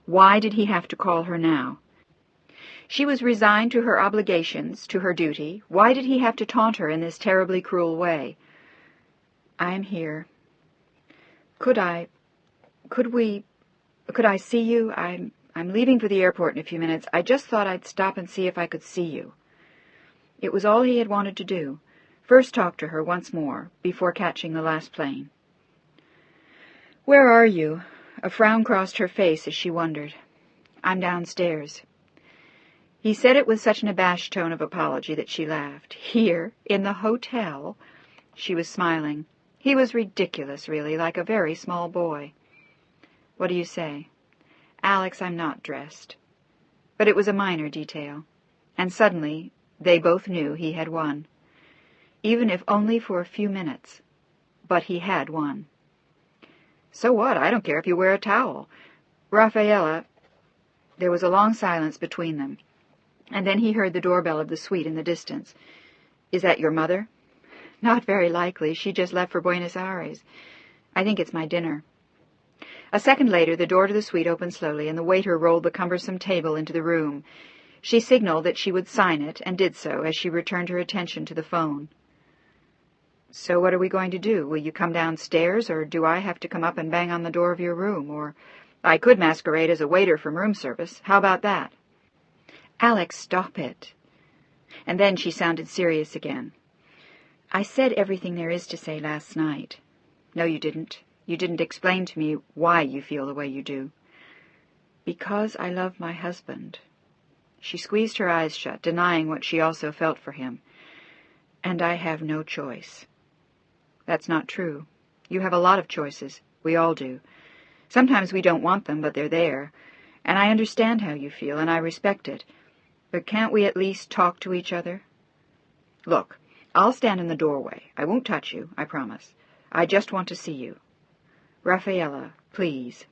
Why did he have to call her now? She was resigned to her obligations, to her duty. Why did he have to taunt her in this terribly cruel way? "I'm here. Could I see you? I'm leaving for the airport in a few minutes. I just thought I'd stop and see if I could see you." It was all he had wanted to do. First talk to her once more, before catching the last plane. "Where are you?" A frown crossed her face as she wondered. "I'm downstairs." He said it with such an abashed tone of apology that she laughed. "Here? In the hotel?" She was smiling. He was ridiculous, really, like a very small boy. "What do you say?" "Alex, I'm not dressed." But it was a minor detail. And suddenly they both knew he had won. Even if only for a few minutes. But he had won. "So what? I don't care if you wear a towel." "Rafaela." There was a long silence between them. And then he heard the doorbell of the suite in the distance. "Is that your mother?" "Not very likely. She just left for Buenos Aires. I think it's my dinner." A second later, the door to the suite opened slowly, and the waiter rolled the cumbersome table into the room. She signaled that she would sign it, and did so as she returned her attention to the phone. "So what are we going to do? Will you come downstairs, or do I have to come up and bang on the door of your room? Or I could masquerade as a waiter from room service. How about that?" "Alex, stop it." And then she sounded serious again. "I said everything there is to say last night." "No, you didn't. You didn't explain to me why you feel the way you do." "Because I love my husband." She squeezed her eyes shut, denying what she also felt for him. "And I have no choice." "That's not true. You have a lot of choices. We all do. Sometimes we don't want them, but they're there. And I understand how you feel, and I respect it. But can't we at least talk to each other?" "Look, I'll stand in the doorway. I won't touch you, I promise. I just want to see you. Rafaela, please."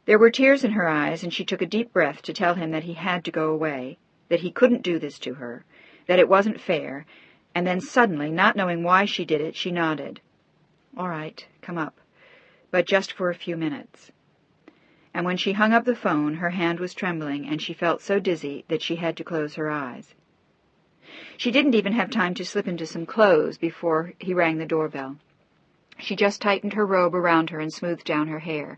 There were tears in her eyes, and she took a deep breath to tell him that he had to go away, that he couldn't do this to her, that it wasn't fair, and then suddenly, not knowing why she did it, she nodded. "All right, come up. But just for a few minutes." And when she hung up the phone, her hand was trembling, and she felt so dizzy that she had to close her eyes. She didn't even have time to slip into some clothes before he rang the doorbell. She just tightened her robe around her and smoothed down her hair.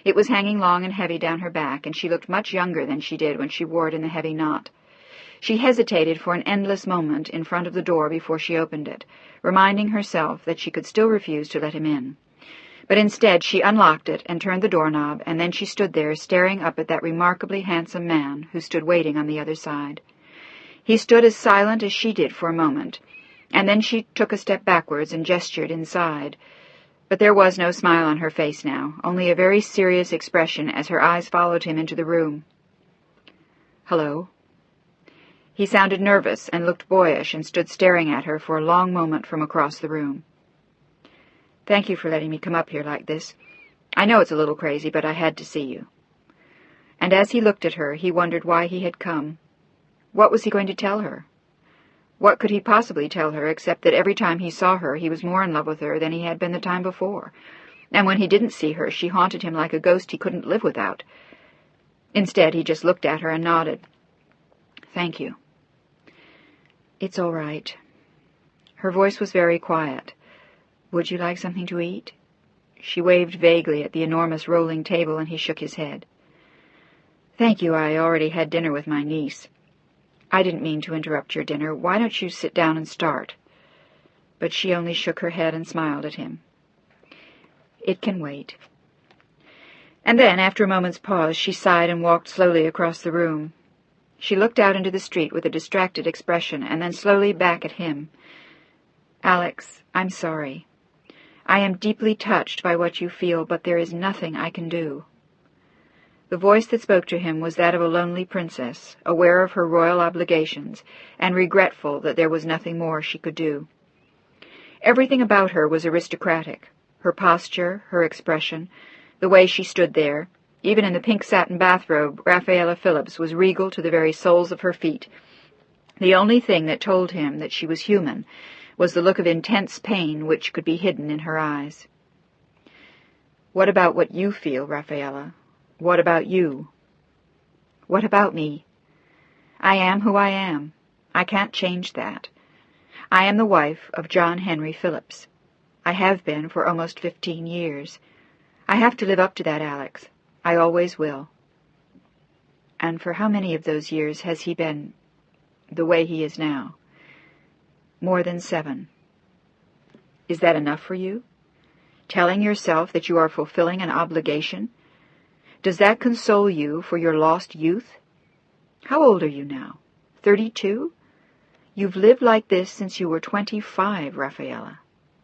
It was hanging long and heavy down her back, and she looked much younger than she did when she wore it in the heavy knot. She hesitated for an endless moment in front of the door before she opened it, reminding herself that she could still refuse to let him in. But instead she unlocked it and turned the doorknob, and then she stood there staring up at that remarkably handsome man who stood waiting on the other side. He stood as silent as she did for a moment, and then she took a step backwards and gestured inside. But there was no smile on her face now, only a very serious expression as her eyes followed him into the room. "Hello?" He sounded nervous and looked boyish and stood staring at her for a long moment from across the room. "Thank you for letting me come up here like this. I know it's a little crazy, but I had to see you." And as he looked at her, he wondered why he had come. What was he going to tell her? What could he possibly tell her except that every time he saw her he was more in love with her than he had been the time before, and when he didn't see her she haunted him like a ghost he couldn't live without. Instead, he just looked at her and nodded. "Thank you." "It's all right." Her voice was very quiet. "Would you like something to eat?" She waved vaguely at the enormous rolling table, and he shook his head. "Thank you, I already had dinner with my niece." "I didn't mean to interrupt your dinner. Why don't you sit down and start?" But she only shook her head and smiled at him. "It can wait." And then, after a moment's pause, she sighed and walked slowly across the room. She looked out into the street with a distracted expression, and then slowly back at him. "Alex, I'm sorry. I am deeply touched by what you feel, but there is nothing I can do." The voice that spoke to him was that of a lonely princess, aware of her royal obligations, and regretful that there was nothing more she could do. Everything about her was aristocratic. Her posture, her expression, the way she stood there. Even in the pink satin bathrobe, Rafaela Phillips was regal to the very soles of her feet. The only thing that told him that she was human was the look of intense pain which could be hidden in her eyes. "What about what you feel, Rafaela? What about you? What about me? I am who I am. I can't change that. I am the wife of John Henry Phillips. I have been for almost 15 years. I have to live up to that, Alex. I always will. And for how many of those years has he been the way he is now? More than 7. Is that enough for you? Telling yourself that you are fulfilling an obligation? Does that console you for your lost youth? How old are you now? 32? You've lived like this since you were 25, Rafaela.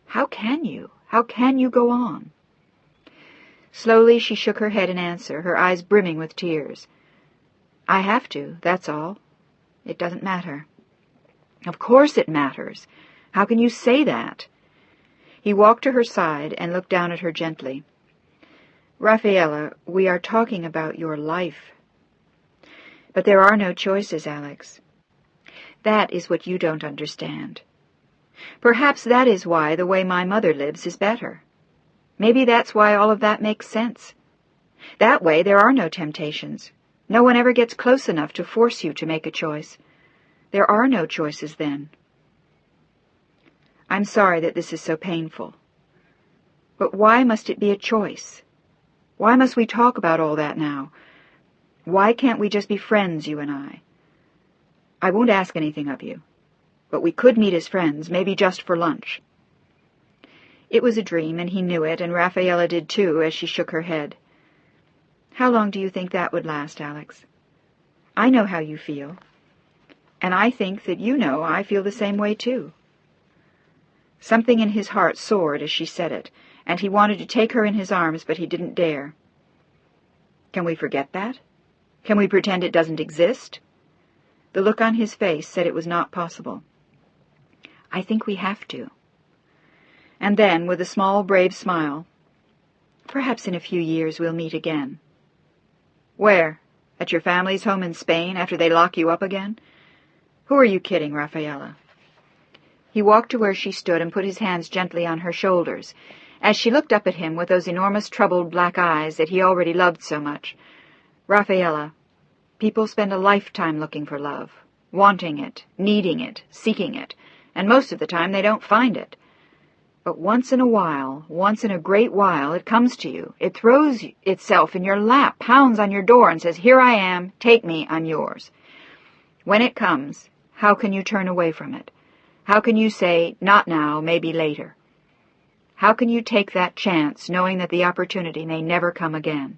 How can you? How can you go on? Slowly she shook her head in answer, her eyes brimming with tears. I have to, that's all. It doesn't matter. Of course it matters. How can you say that? He walked to her side and looked down at her gently. Rafaela, we are talking about your life. But there are no choices, Alex. That is what you don't understand. Perhaps that is why the way my mother lives is better. Maybe that's why all of that makes sense. That way there are no temptations. No one ever gets close enough to force you to make a choice. There are no choices then. I'm sorry that this is so painful. But why must it be a choice? Why must we talk about all that now? Why can't we just be friends, you and I? I won't ask anything of you, but we could meet as friends, maybe just for lunch. It was a dream, and he knew it, and Rafaela did too, as she shook her head. How long do you think that would last, Alex? I know how you feel, and I think that you know I feel the same way too. Something in his heart soared as she said it, and he wanted to take her in his arms, but he didn't dare. Can we forget that? Can we pretend it doesn't exist? The look on his face said it was not possible. I think we have to. And then, with a small, brave smile, perhaps in a few years we'll meet again. Where? At your family's home in Spain after they lock you up again? Who are you kidding, Rafaela? He walked to where she stood and put his hands gently on her shoulders, as she looked up at him with those enormous troubled black eyes that he already loved so much. Rafaela, people spend a lifetime looking for love, wanting it, needing it, seeking it, and most of the time they don't find it. But once in a while, once in a great while, it comes to you. It throws itself in your lap, pounds on your door, and says, "Here I am, take me, I'm yours." When it comes, how can you turn away from it? How can you say, "Not now, maybe later"? How can you take that chance, knowing that the opportunity may never come again?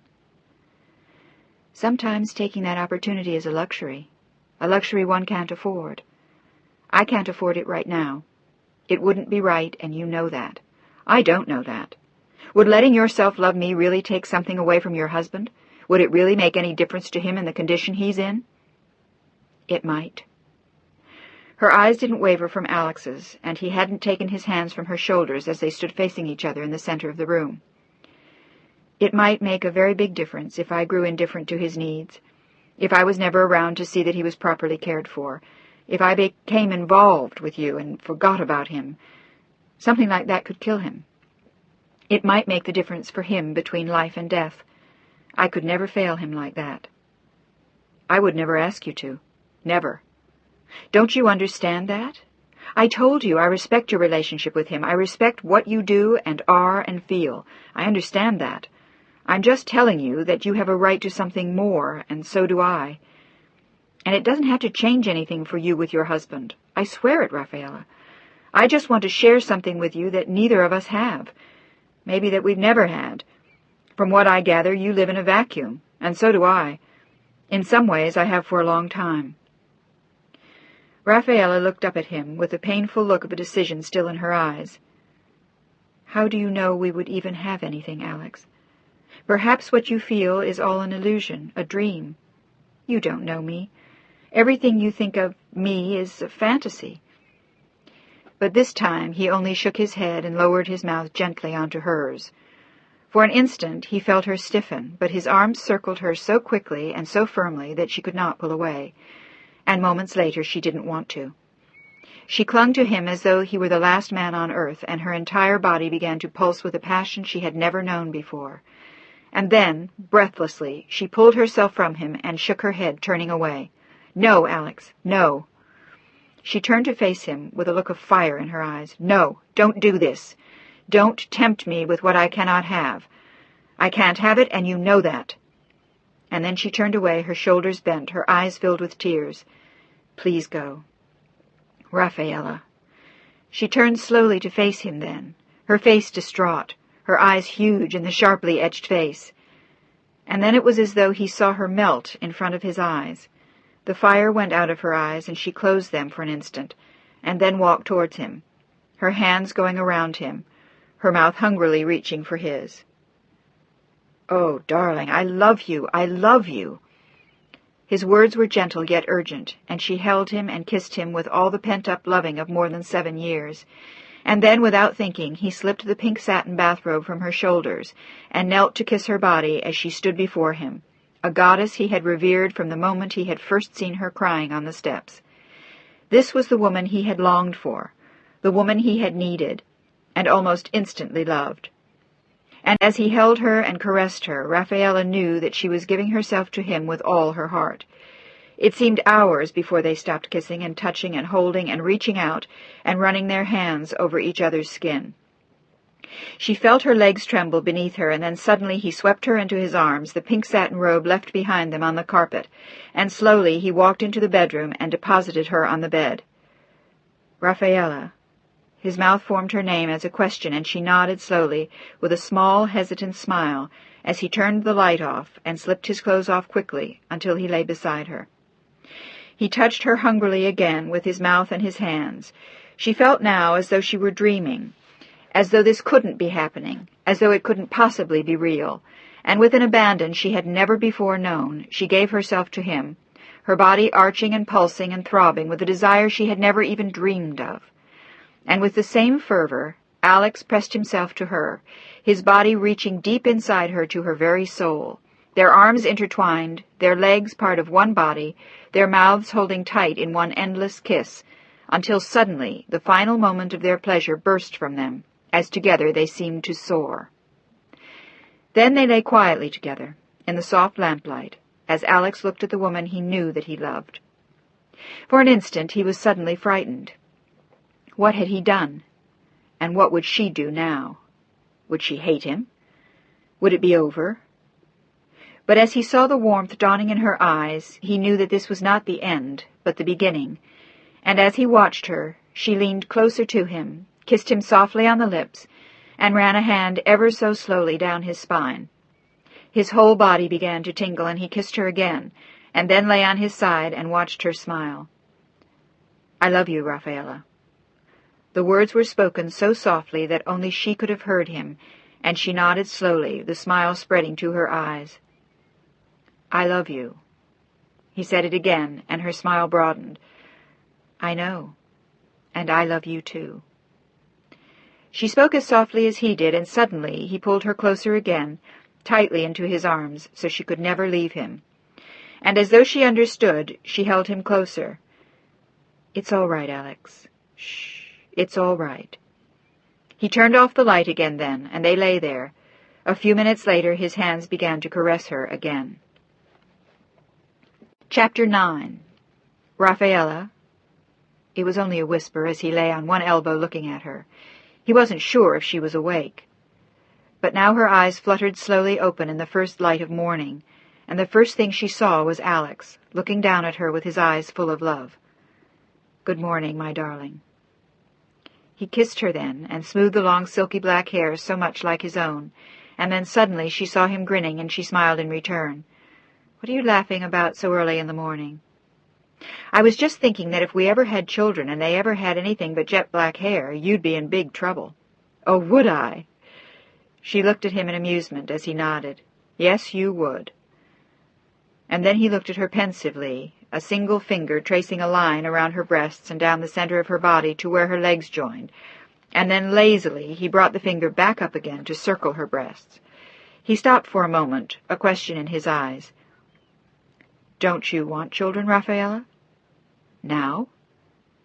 Sometimes taking that opportunity is a luxury one can't afford. I can't afford it right now. It wouldn't be right, and you know that. I don't know that. Would letting yourself love me really take something away from your husband? Would it really make any difference to him in the condition he's in? It might. Her eyes didn't waver from Alex's, and he hadn't taken his hands from her shoulders as they stood facing each other in the center of the room. It might make a very big difference if I grew indifferent to his needs, if I was never around to see that he was properly cared for, if I became involved with you and forgot about him. Something like that could kill him. It might make the difference for him between life and death. I could never fail him like that. I would never ask you to. Never. Don't you understand that? I told you I respect your relationship with him. I respect what you do and are and feel. I understand that. I'm just telling you that you have a right to something more, and so do I. And it doesn't have to change anything for you with your husband. I swear it, Rafaela. I just want to share something with you that neither of us have. Maybe that we've never had. From what I gather, you live in a vacuum, and so do I. In some ways, I have for a long time. Rafaela looked up at him with the painful look of a decision still in her eyes. How do you know we would even have anything, Alex? Perhaps what you feel is all an illusion, a dream. You don't know me. Everything you think of me is a fantasy. But this time he only shook his head and lowered his mouth gently onto hers. For an instant he felt her stiffen, but his arms circled her so quickly and so firmly that she could not pull away, and moments later she didn't want to. She clung to him as though he were the last man on earth, and her entire body began to pulse with a passion she had never known before. And then, breathlessly, she pulled herself from him and shook her head, turning away. "No, Alex, no." She turned to face him with a look of fire in her eyes. "No, don't do this. Don't tempt me with what I cannot have. I can't have it, and you know that." And then she turned away, her shoulders bent, her eyes filled with tears. "Please go. Rafaela." She turned slowly to face him then, her face distraught, her eyes huge in the sharply etched face. And then it was as though he saw her melt in front of his eyes. The fire went out of her eyes, and she closed them for an instant, and then walked towards him, her hands going around him, her mouth hungrily reaching for his. "Oh, darling, I love you, I love you." His words were gentle yet urgent, and she held him and kissed him with all the pent-up loving of more than 7 years. And then, without thinking, he slipped the pink satin bathrobe from her shoulders and knelt to kiss her body as she stood before him, a goddess he had revered from the moment he had first seen her crying on the steps. This was the woman he had longed for, the woman he had needed, and almost instantly loved. And as he held her and caressed her, Rafaela knew that she was giving herself to him with all her heart. It seemed hours before they stopped kissing and touching and holding and reaching out and running their hands over each other's skin. She felt her legs tremble beneath her, and then suddenly he swept her into his arms, the pink satin robe left behind them on the carpet, and slowly he walked into the bedroom and deposited her on the bed. "Rafaela." His mouth formed her name as a question, and she nodded slowly, with a small, hesitant smile, as he turned the light off and slipped his clothes off quickly until he lay beside her. He touched her hungrily again with his mouth and his hands. She felt now as though she were dreaming, as though this couldn't be happening, as though it couldn't possibly be real, and with an abandon she had never before known, she gave herself to him, her body arching and pulsing and throbbing with a desire she had never even dreamed of. And with the same fervor, Alex pressed himself to her, his body reaching deep inside her to her very soul, their arms intertwined, their legs part of one body, their mouths holding tight in one endless kiss, until suddenly the final moment of their pleasure burst from them, as together they seemed to soar. Then they lay quietly together, in the soft lamplight, as Alex looked at the woman he knew that he loved. For an instant he was suddenly frightened. What had he done? And what would she do now? Would she hate him? Would it be over? But as he saw the warmth dawning in her eyes, he knew that this was not the end, but the beginning, and as he watched her, she leaned closer to him, kissed him softly on the lips, and ran a hand ever so slowly down his spine. His whole body began to tingle, and he kissed her again, and then lay on his side and watched her smile. "I love you, Rafaela." The words were spoken so softly that only she could have heard him, and she nodded slowly, the smile spreading to her eyes. "I love you." He said it again, and her smile broadened. "I know, and I love you too." She spoke as softly as he did, and suddenly he pulled her closer again, tightly into his arms, so she could never leave him. And as though she understood, she held him closer. "It's all right, Alex. Shh. It's all right." He turned off the light again then, and they lay there. A few minutes later his hands began to caress her again. Chapter 9. "Rafaela." It was only a whisper as he lay on one elbow looking at her. He wasn't sure if she was awake. But now her eyes fluttered slowly open in the first light of morning, and the first thing she saw was Alex, looking down at her with his eyes full of love. "Good morning, my darling." He kissed her then, and smoothed the long silky black hair so much like his own, and then suddenly she saw him grinning, and she smiled in return. "What are you laughing about so early in the morning?" "I was just thinking that if we ever had children and they ever had anything but jet black hair, you'd be in big trouble." "Oh, would I?" She looked at him in amusement as he nodded. "Yes, you would." And then he looked at her pensively, a single finger tracing a line around her breasts and down the center of her body to where her legs joined, and then lazily he brought the finger back up again to circle her breasts. He stopped for a moment, a question in his eyes. "Don't you want children, Rafaela?" "Now?"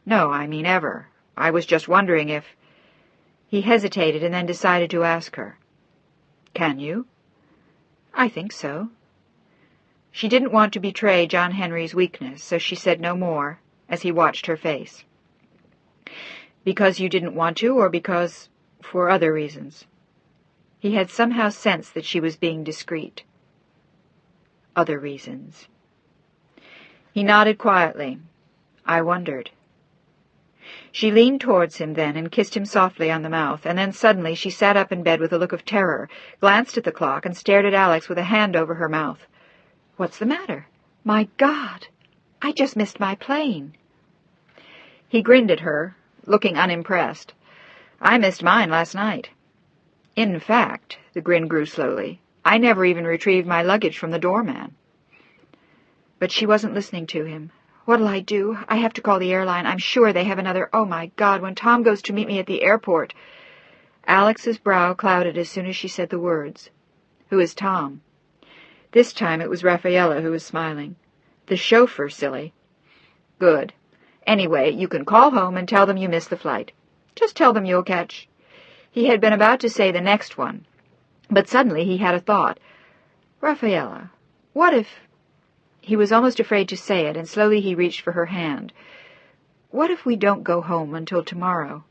"No, I mean ever. I was just wondering if—" He hesitated and then decided to ask her. "Can you?" I think so. She didn't want to betray John Henry's weakness, so she said no more, as he watched her face. Because you didn't want to, or because for other reasons? He had somehow sensed that she was being discreet. Other reasons. He nodded quietly. I wondered. She leaned towards him then and kissed him softly on the mouth, and then suddenly she sat up in bed with a look of terror, glanced at the clock, and stared at Alex with a hand over her mouth. What's the matter? My God! I just missed my plane. He grinned at her, looking unimpressed. I missed mine last night. In fact, the grin grew slowly, I never even retrieved my luggage from the doorman. But she wasn't listening to him. What'll I do? I have to call the airline. I'm sure they have another. Oh, my God, when Tom goes to meet me at the airport. Alex's brow clouded as soon as she said the words. Who is Tom? This time it was Rafaela who was smiling. The chauffeur, silly. Good. Anyway, you can call home and tell them you missed the flight. Just tell them you'll catch. He had been about to say the next one, but suddenly he had a thought. Rafaela, what if... He was almost afraid to say it, and slowly he reached for her hand. What if we don't go home until tomorrow,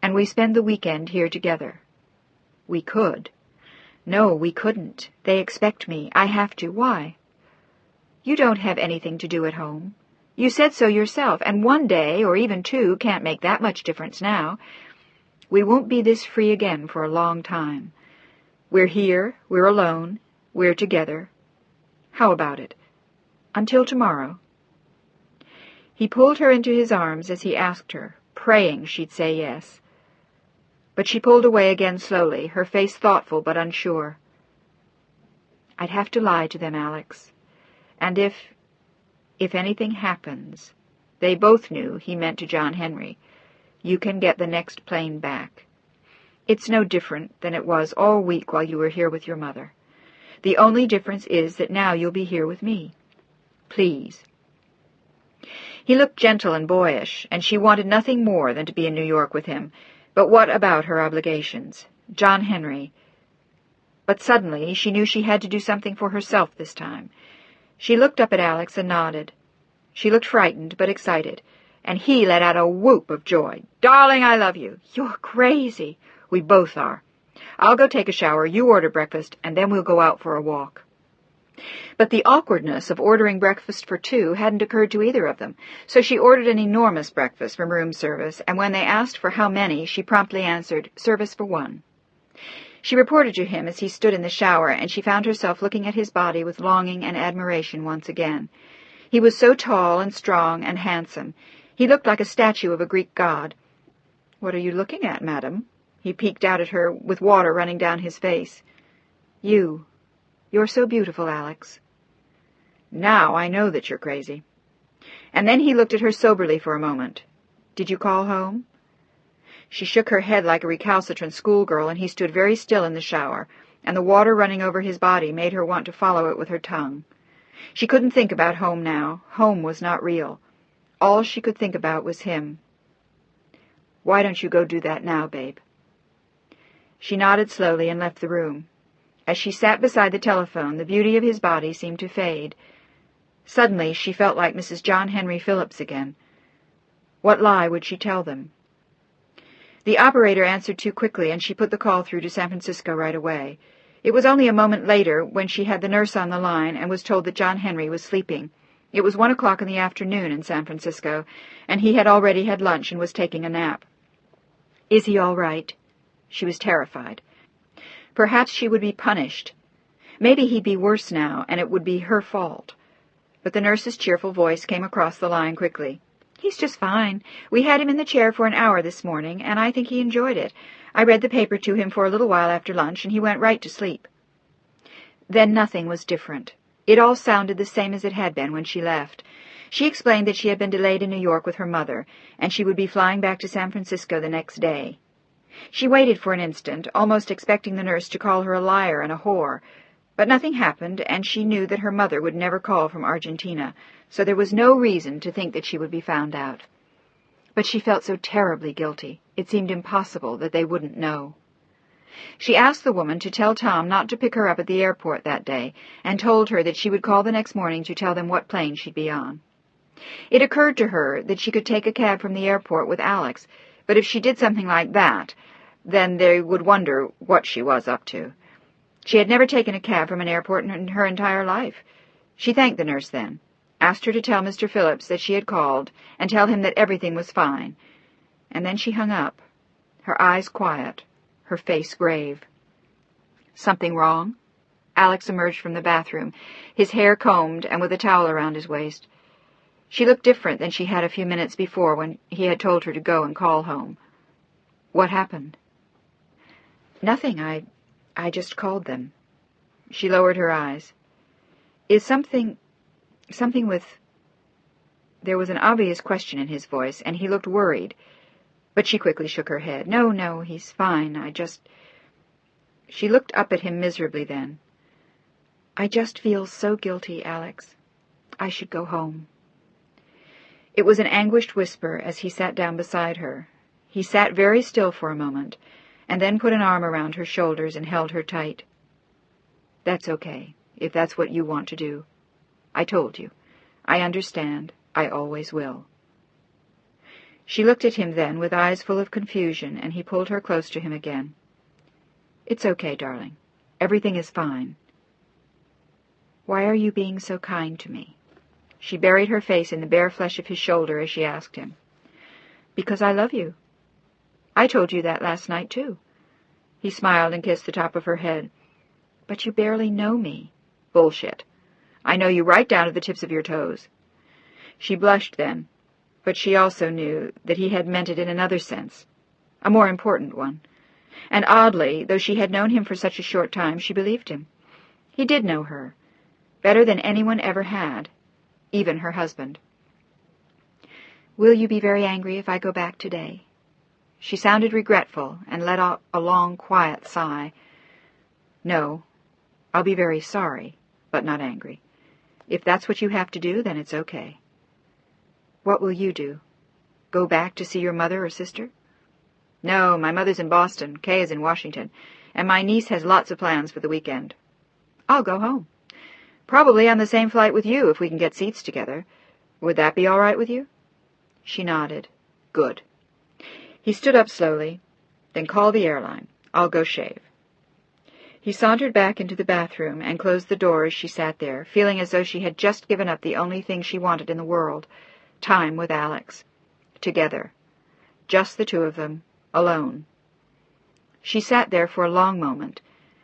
and we spend the weekend here together? We could. No, we couldn't. They expect me. I have to. Why? You don't have anything to do at home. You said so yourself, and one day, or even two, can't make that much difference now. We won't be this free again for a long time. We're here, we're alone, we're together. How about it? Until tomorrow. He pulled her into his arms as he asked her, praying she'd say yes. But she pulled away again slowly, her face thoughtful but unsure. I'd have to lie to them, Alex. And if anything happens, they both knew he meant to John Henry, you can get the next plane back. It's no different than it was all week while you were here with your mother. The only difference is that now you'll be here with me. Please. He looked gentle and boyish, and she wanted nothing more than to be in New York with him. But what about her obligations? John Henry. But suddenly she knew she had to do something for herself this time. She looked up at Alex and nodded. She looked frightened but excited, and he let out a whoop of joy. Darling, I love you. You're crazy. We both are. I'll go take a shower, you order breakfast, and then we'll go out for a walk. But the awkwardness of ordering breakfast for two hadn't occurred to either of them, so she ordered an enormous breakfast from room service, and when they asked for how many, she promptly answered, service for one. She reported to him as he stood in the shower, and she found herself looking at his body with longing and admiration once again. He was so tall and strong and handsome. He looked like a statue of a Greek god. What are you looking at, madam? He peeked out at her, with water running down his face. You. You're so beautiful, Alex. Now I know that you're crazy. And then he looked at her soberly for a moment. Did you call home? She shook her head like a recalcitrant schoolgirl, and he stood very still in the shower, and the water running over his body made her want to follow it with her tongue. She couldn't think about home now. Home was not real. All she could think about was him. Why don't you go do that now, babe? She nodded slowly and left the room. As she sat beside the telephone, the beauty of his body seemed to fade. Suddenly she felt like Mrs. John Henry Phillips again. What lie would she tell them? The operator answered too quickly, and she put the call through to San Francisco right away. It was only a moment later when she had the nurse on the line and was told that John Henry was sleeping. It was 1 o'clock in the afternoon in San Francisco, and he had already had lunch and was taking a nap. Is he all right? She was terrified. Perhaps she would be punished. Maybe he'd be worse now, and it would be her fault. But the nurse's cheerful voice came across the line quickly. He's just fine. We had him in the chair for an hour this morning, and I think he enjoyed it. I read the paper to him for a little while after lunch, and he went right to sleep. Then nothing was different. It all sounded the same as it had been when she left. She explained that she had been delayed in New York with her mother, and she would be flying back to San Francisco the next day. She waited for an instant, almost expecting the nurse to call her a liar and a whore. But nothing happened, and she knew that her mother would never call from Argentina, so there was no reason to think that she would be found out. But she felt so terribly guilty. It seemed impossible that they wouldn't know. She asked the woman to tell Tom not to pick her up at the airport that day, and told her that she would call the next morning to tell them what plane she'd be on. It occurred to her that she could take a cab from the airport with Alex, but if she did something like that, then they would wonder what she was up to. She had never taken a cab from an airport in her entire life. She thanked the nurse then, asked her to tell Mr. Phillips that she had called, and tell him that everything was fine. And then she hung up, her eyes quiet, her face grave. Something wrong? Alex emerged from the bathroom, his hair combed and with a towel around his waist. She looked different than she had a few minutes before when he had told her to go and call home. What happened? Nothing. I just called them. She lowered her eyes. Is something with... There was an obvious question in his voice, and he looked worried, but she quickly shook her head. No, he's fine. She looked up at him miserably then. I just feel so guilty, Alex. I should go home. It was an anguished whisper as he sat down beside her. He sat very still for a moment, and then put an arm around her shoulders and held her tight. That's okay, if that's what you want to do. I told you. I understand. I always will. She looked at him then with eyes full of confusion, and he pulled her close to him again. It's okay, darling. Everything is fine. Why are you being so kind to me? She buried her face in the bare flesh of his shoulder as she asked him. Because I love you. I told you that last night, too. He smiled and kissed the top of her head. But you barely know me. Bullshit. I know you right down to the tips of your toes. She blushed then, but she also knew that he had meant it in another sense, a more important one. And oddly, though she had known him for such a short time, she believed him. He did know her, better than anyone ever had, even her husband. Will you be very angry if I go back today? She sounded regretful and let out a long, quiet sigh. No, I'll be very sorry, but not angry. If that's what you have to do, then it's okay. What will you do? Go back to see your mother or sister? No, my mother's in Boston, Kay is in Washington, and my niece has lots of plans for the weekend. I'll go home. Probably on the same flight with you if we can get seats together. Would that be all right with you? She nodded. Good. He stood up slowly. Then call the airline. I'll go shave. He sauntered back into the bathroom and closed the door as she sat there, feeling as though she had just given up the only thing she wanted in the world, time with Alex. Together. Just the two of them, alone. She sat there for a long moment,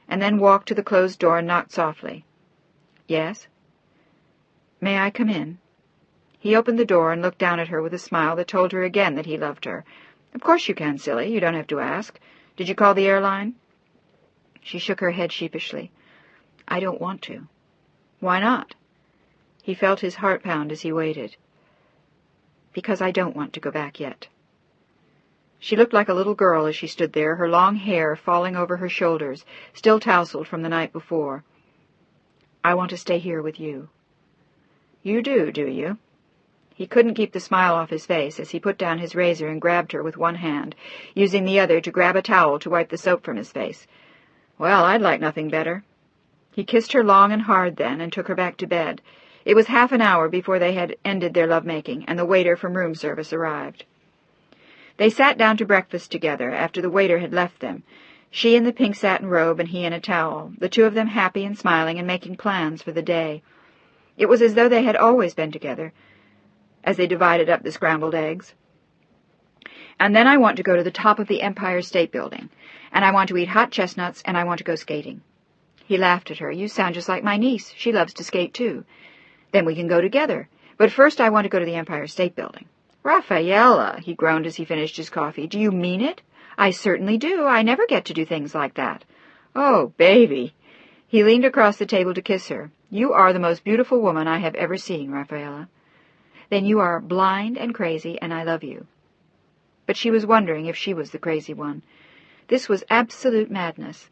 and then walked to the closed door and knocked softly. Yes? May I come in? He opened the door and looked down at her with a smile that told her again that he loved her. Of course you can, silly. You don't have to ask. Did you call the airline? She shook her head sheepishly. I don't want to. Why not? He felt his heart pound as he waited. Because I don't want to go back yet. She looked like a little girl as she stood there, her long hair falling over her shoulders, still tousled from the night before. I want to stay here with you. You do you? He couldn't keep the smile off his face as he put down his razor and grabbed her with one hand, using the other to grab a towel to wipe the soap from his face. Well, I'd like nothing better. He kissed her long and hard then and took her back to bed. It was half an hour before they had ended their lovemaking, and the waiter from room service arrived. They sat down to breakfast together after the waiter had left them, she in the pink satin robe and he in a towel, the two of them happy and smiling and making plans for the day. It was as though they had always been together, as they divided up the scrambled eggs. And then I want to go to the top of the Empire State Building, and I want to eat hot chestnuts, and I want to go skating. He laughed at her. You sound just like my niece. She loves to skate, too. Then we can go together. But first I want to go to the Empire State Building. Rafaela, he groaned as he finished his coffee. Do you mean it? I certainly do. I never get to do things like that. Oh, baby. He leaned across the table to kiss her. You are the most beautiful woman I have ever seen, Rafaela. Then you are blind and crazy, and I love you. But she was wondering if she was the crazy one. This was absolute madness,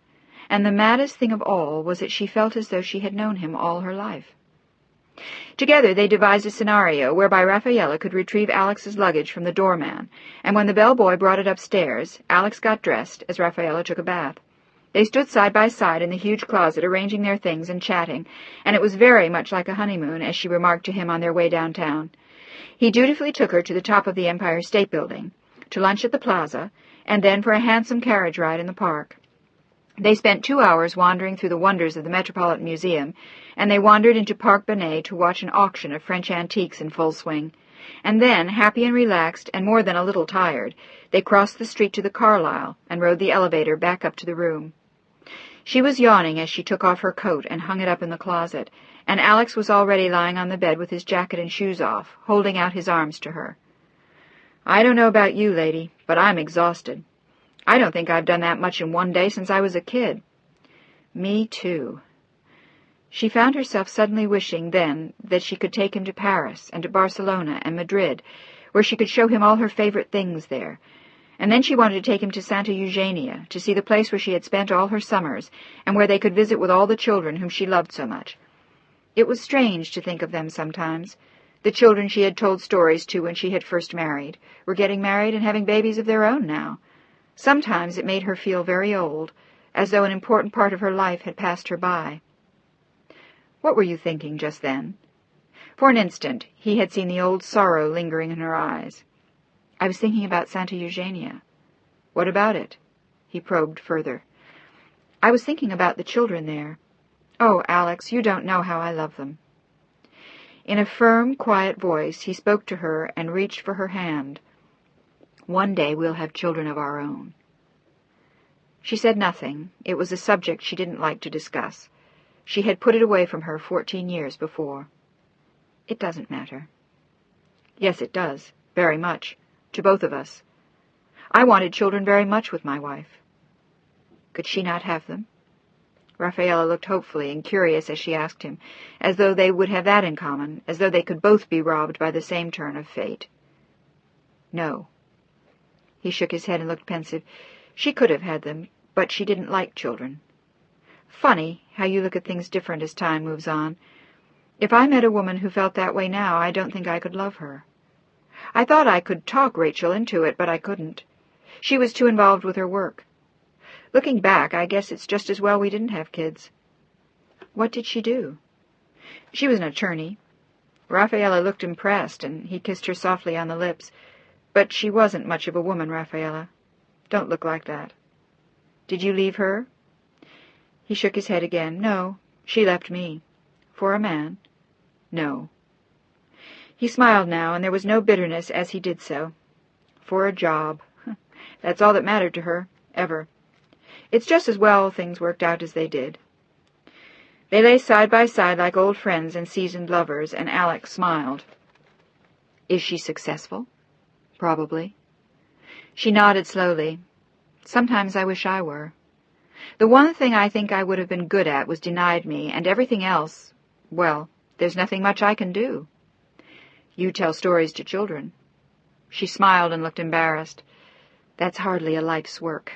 and the maddest thing of all was that she felt as though she had known him all her life. Together they devised a scenario whereby Rafaela could retrieve Alex's luggage from the doorman, and when the bellboy brought it upstairs, Alex got dressed as Rafaela took a bath. They stood side by side in the huge closet, arranging their things and chatting, and it was very much like a honeymoon, as she remarked to him on their way downtown. He dutifully took her to the top of the Empire State Building, to lunch at the plaza, and then for a handsome carriage ride in the park. They spent 2 hours wandering through the wonders of the Metropolitan Museum, and they wandered into Parc Bonnet to watch an auction of French antiques in full swing. And then, happy and relaxed, and more than a little tired, they crossed the street to the Carlyle and rode the elevator back up to the room. She was yawning as she took off her coat and hung it up in the closet, and Alex was already lying on the bed with his jacket and shoes off, holding out his arms to her. "I don't know about you, lady, but I'm exhausted. I don't think I've done that much in one day since I was a kid." "Me too." She found herself suddenly wishing then that she could take him to Paris and to Barcelona and Madrid, where she could show him all her favorite things there. And then she wanted to take him to Santa Eugenia, to see the place where she had spent all her summers, and where they could visit with all the children whom she loved so much. It was strange to think of them sometimes. The children she had told stories to when she had first married were getting married and having babies of their own now. Sometimes it made her feel very old, as though an important part of her life had passed her by. "What were you thinking just then?" For an instant he had seen the old sorrow lingering in her eyes. "I was thinking about Santa Eugenia." "What about it?" He probed further. "I was thinking about the children there. Oh, Alex, you don't know how I love them." In a firm, quiet voice he spoke to her and reached for her hand. "One day we'll have children of our own." She said nothing. It was a subject she didn't like to discuss. She had put it away from her 14 years before. "It doesn't matter." "Yes, it does. Very much. To both of us. I wanted children very much with my wife." "Could she not have them?" Rafaela looked hopefully and curious as she asked him, as though they would have that in common, as though they could both be robbed by the same turn of fate. "No." He shook his head and looked pensive. "She could have had them, but she didn't like children. Funny how you look at things different as time moves on. If I met a woman who felt that way now, I don't think I could love her. I thought I could talk Rachel into it, but I couldn't. She was too involved with her work. Looking back, I guess it's just as well we didn't have kids." "What did she do?" "She was an attorney." Rafaela looked impressed, and he kissed her softly on the lips. "But she wasn't much of a woman, Rafaela. Don't look like that." "Did you leave her?" He shook his head again. "No, she left me." "For a man?" "No." He smiled now, and there was no bitterness as he did so. "For a job. That's all that mattered to her, ever. It's just as well things worked out as they did." They lay side by side like old friends and seasoned lovers, and Alex smiled. "Is she successful?" "Probably." She nodded slowly. "Sometimes I wish I were. The one thing I think I would have been good at was denied me, and everything else, well, there's nothing much I can do." "You tell stories to children." She smiled and looked embarrassed. "That's hardly a life's work."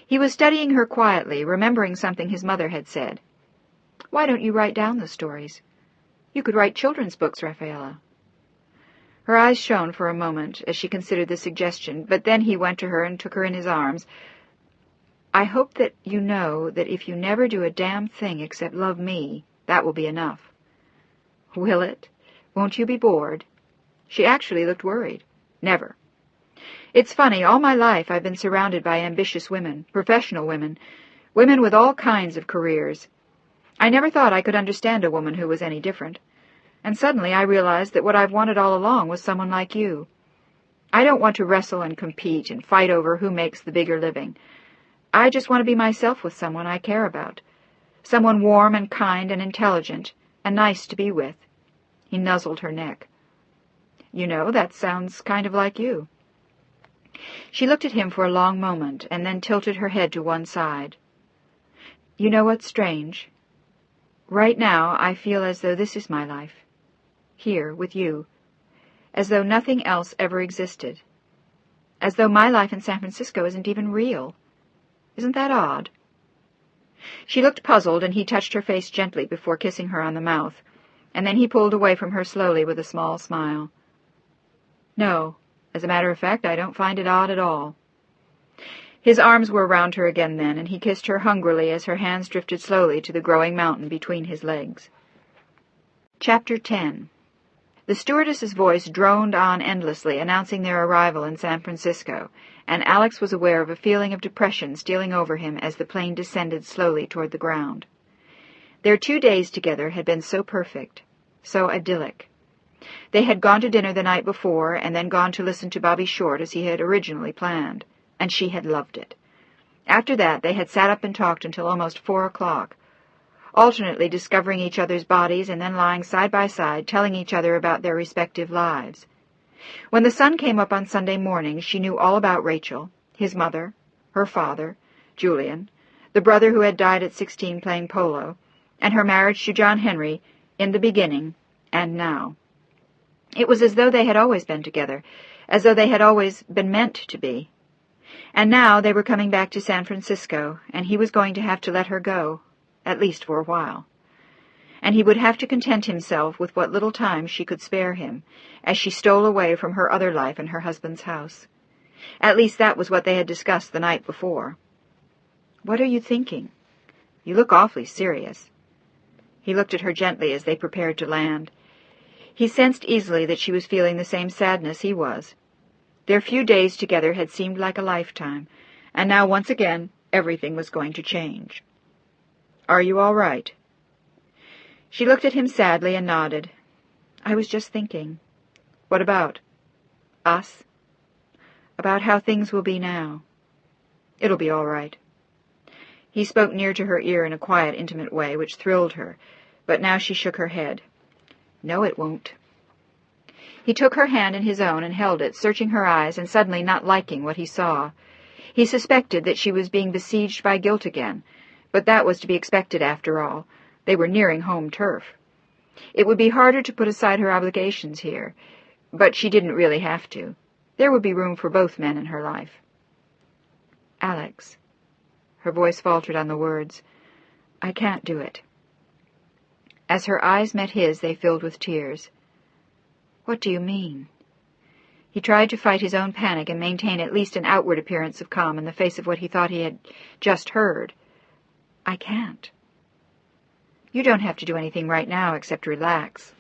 He was studying her quietly, remembering something his mother had said. "Why don't you write down the stories? You could write children's books, Rafaela." Her eyes shone for a moment as she considered the suggestion, but then he went to her and took her in his arms. "I hope that you know that if you never do a damn thing except love me, that will be enough." "Will it? Won't you be bored?" She actually looked worried. "Never. It's funny, all my life I've been surrounded by ambitious women, professional women, women with all kinds of careers. I never thought I could understand a woman who was any different. And suddenly I realized that what I've wanted all along was someone like you. I don't want to wrestle and compete and fight over who makes the bigger living. I just want to be myself with someone I care about, someone warm and kind and intelligent and nice to be with." He nuzzled her neck. "You know, that sounds kind of like you." She looked at him for a long moment and then tilted her head to one side. "You know what's strange? Right now I feel as though this is my life, here with you, as though nothing else ever existed, as though my life in San Francisco isn't even real. Isn't that odd?" She looked puzzled, and he touched her face gently before kissing her on the mouth, and then he pulled away from her slowly with a small smile. "No, as a matter of fact, I don't find it odd at all." His arms were around her again then, and he kissed her hungrily as her hands drifted slowly to the growing mountain between his legs. Chapter 10. The stewardess's voice droned on endlessly, announcing their arrival in San Francisco, and Alex was aware of a feeling of depression stealing over him as the plane descended slowly toward the ground. Their 2 days together had been so perfect, so idyllic. They had gone to dinner the night before, and then gone to listen to Bobby Short as he had originally planned, and she had loved it. After that, they had sat up and talked until almost 4 o'clock, alternately discovering each other's bodies and then lying side by side, telling each other about their respective lives. When the sun came up on Sunday morning, she knew all about Rachel, his mother, her father, Julian, the brother who had died at 16 playing polo, and her marriage to John Henry in the beginning and now. It was as though they had always been together, as though they had always been meant to be. And now they were coming back to San Francisco, and he was going to have to let her go, at least for a while. And he would have to content himself with what little time she could spare him, as she stole away from her other life in her husband's house. At least that was what they had discussed the night before. "What are you thinking? You look awfully serious." He looked at her gently as they prepared to land. He sensed easily that she was feeling the same sadness he was. Their few days together had seemed like a lifetime, and now once again everything was going to change. "Are you all right?" She looked at him sadly and nodded. "I was just thinking." "What about?" "Us. About how things will be now." "It'll be all right." He spoke near to her ear in a quiet, intimate way, which thrilled her, but now she shook her head. "No, it won't." He took her hand in his own and held it, searching her eyes and suddenly not liking what he saw. He suspected that she was being besieged by guilt again, but that was to be expected after all. They were nearing home turf. It would be harder to put aside her obligations here, but she didn't really have to. There would be room for both men in her life. "Alex," her voice faltered on the words, "I can't do it." As her eyes met his, they filled with tears. "What do you mean?" He tried to fight his own panic and maintain at least an outward appearance of calm in the face of what he thought he had just heard. "I can't." "You don't have to do anything right now except relax."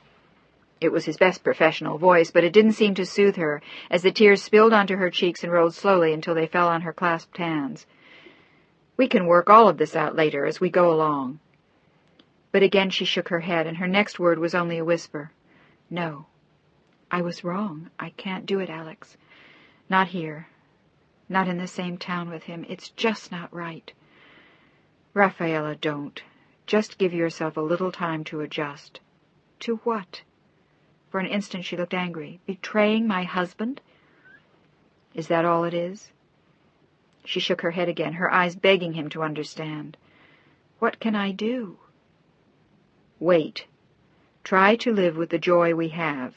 It was his best professional voice, but it didn't seem to soothe her as the tears spilled onto her cheeks and rolled slowly until they fell on her clasped hands. "We can work all of this out later as we go along." But again she shook her head, and her next word was only a whisper. "No. I was wrong. I can't do it, Alex. Not here. Not in the same town with him. It's just not right." "Rafaela, don't. Just give yourself a little time to adjust." "To what?" For an instant she looked angry. "Betraying my husband?" "Is that all it is?" She shook her head again, her eyes begging him to understand. "What can I do?" "Wait. Try to live with the joy we have.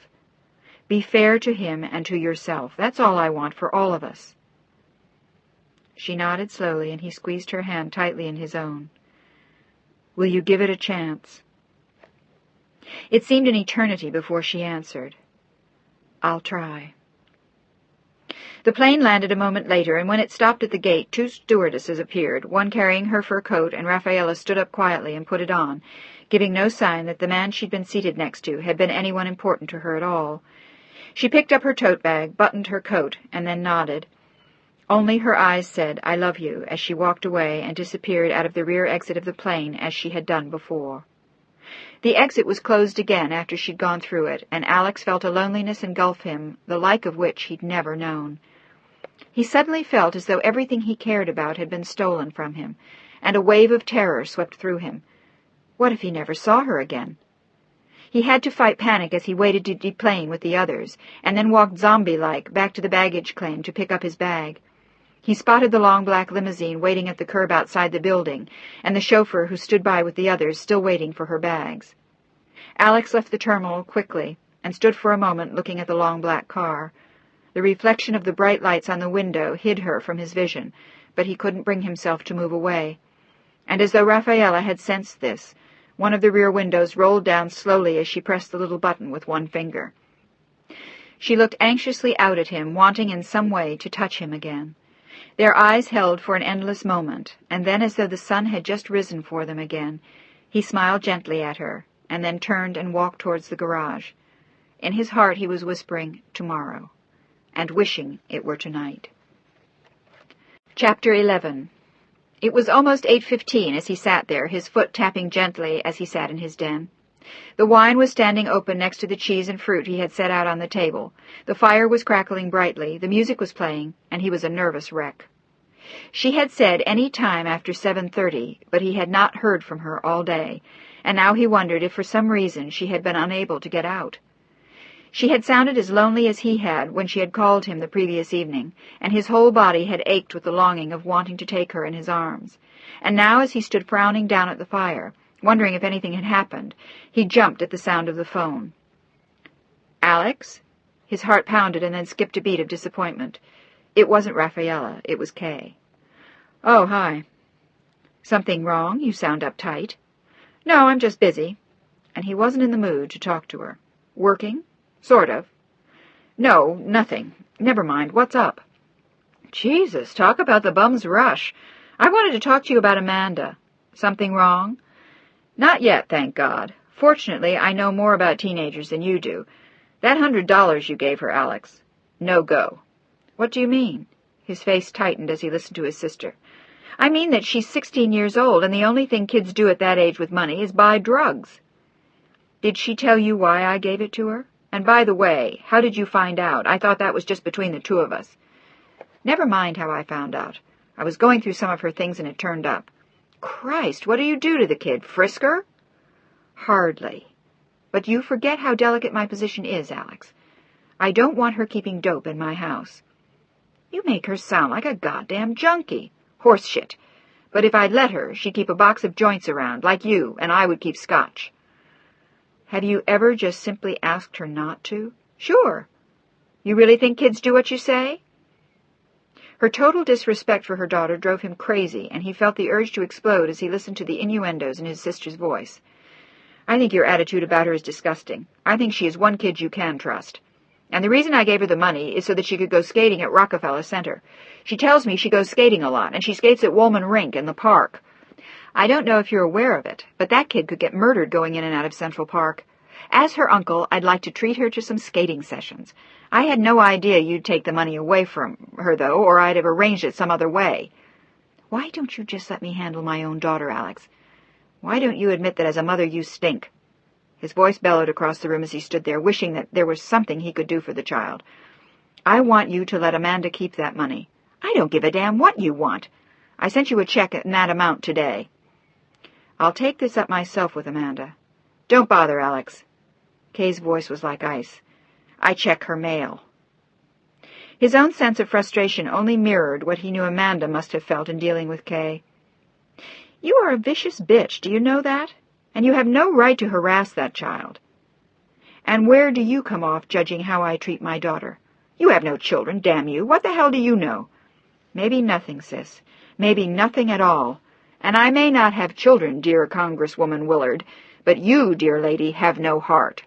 Be fair to him and to yourself. That's all I want for all of us." She nodded slowly, and he squeezed her hand tightly in his own. "Will you give it a chance?" It seemed an eternity before she answered. "I'll try." The plane landed a moment later, and when it stopped at the gate, 2 stewardesses appeared, one carrying her fur coat, and Rafaela stood up quietly and put it on, giving no sign that the man she'd been seated next to had been anyone important to her at all. She picked up her tote bag, buttoned her coat, and then nodded. Only her eyes said, "I love you," as she walked away and disappeared out of the rear exit of the plane as she had done before. The exit was closed again after she'd gone through it, and Alex felt a loneliness engulf him, the like of which he'd never known. He suddenly felt as though everything he cared about had been stolen from him, and a wave of terror swept through him. What if he never saw her again? He had to fight panic as he waited to deplane with the others, and then walked zombie-like back to the baggage claim to pick up his bag. He spotted the long black limousine waiting at the curb outside the building, and the chauffeur who stood by with the others still waiting for her bags. Alex left the terminal quickly and stood for a moment looking at the long black car. The reflection of the bright lights on the window hid her from his vision, but he couldn't bring himself to move away. And as though Rafaela had sensed this, one of the rear windows rolled down slowly as she pressed the little button with one finger. She looked anxiously out at him, wanting in some way to touch him again. Their eyes held for an endless moment, and then, as though the sun had just risen for them again, he smiled gently at her, and then turned and walked towards the garage. In his heart he was whispering, "Tomorrow," and wishing it were tonight. Chapter 11. It was almost 8:15 as he sat there, his foot tapping gently as he sat in his den. The wine was standing open next to the cheese and fruit he had set out on the table. The fire was crackling brightly, the music was playing, and he was a nervous wreck. She had said any time after 7:30, but he had not heard from her all day, and now he wondered if for some reason she had been unable to get out. She had sounded as lonely as he had when she had called him the previous evening, and his whole body had ached with the longing of wanting to take her in his arms. And now, as he stood frowning down at the fire, wondering if anything had happened, he jumped at the sound of the phone. "Alex?" His heart pounded and then skipped a beat of disappointment. It wasn't Rafaela, it was Kay. "Oh, hi." "Something wrong? You sound uptight." "No, I'm just busy." And he wasn't in the mood to talk to her. "Working?" "Sort of." "No, nothing. Never mind. What's up?" "Jesus, talk about the bum's rush. I wanted to talk to you about Amanda." "Something wrong?" "Not yet, thank God. Fortunately, I know more about teenagers than you do. That $100 you gave her, Alex. No go." "What do you mean?" His face tightened as he listened to his sister. "I mean that she's 16 years old, and the only thing kids do at that age with money is buy drugs." "Did she tell you why I gave it to her? And by the way, how did you find out? I thought that was just between the two of us." "Never mind how I found out. I was going through some of her things and it turned up." "Christ, what do you do to the kid? Frisk her?" "Hardly. But you forget how delicate my position is, Alex. I don't want her keeping dope in my house." "You make her sound like a goddamn junkie." "Horse shit. But if I'd let her, she'd keep a box of joints around, like you, and I would keep scotch." "Have you ever just simply asked her not to?" "Sure." "You really think kids do what you say?" Her total disrespect for her daughter drove him crazy, and he felt the urge to explode as he listened to the innuendos in his sister's voice. "I think your attitude about her is disgusting. I think she is one kid you can trust. And the reason I gave her the money is so that she could go skating at Rockefeller Center. She tells me she goes skating a lot, and she skates at Woolman Rink in the park. I don't know if you're aware of it, but that kid could get murdered going in and out of Central Park. As her uncle, I'd like to treat her to some skating sessions. I had no idea you'd take the money away from her, though, or I'd have arranged it some other way." "Why don't you just let me handle my own daughter, Alex? Why don't you admit that as a mother you stink?" His voice bellowed across the room as he stood there, wishing that there was something he could do for the child. "I want you to let Amanda keep that money." "I don't give a damn what you want. I sent you a check in that amount today." "I'll take this up myself with Amanda." "Don't bother, Alex." Kay's voice was like ice. "I check her mail." His own sense of frustration only mirrored what he knew Amanda must have felt in dealing with Kay. "You are a vicious bitch, do you know that? And you have no right to harass that child." "And where do you come off judging how I treat my daughter? You have no children, damn you. What the hell do you know?" "Maybe nothing, sis. Maybe nothing at all. And I may not have children, dear Congresswoman Willard, but you, dear lady, have no heart."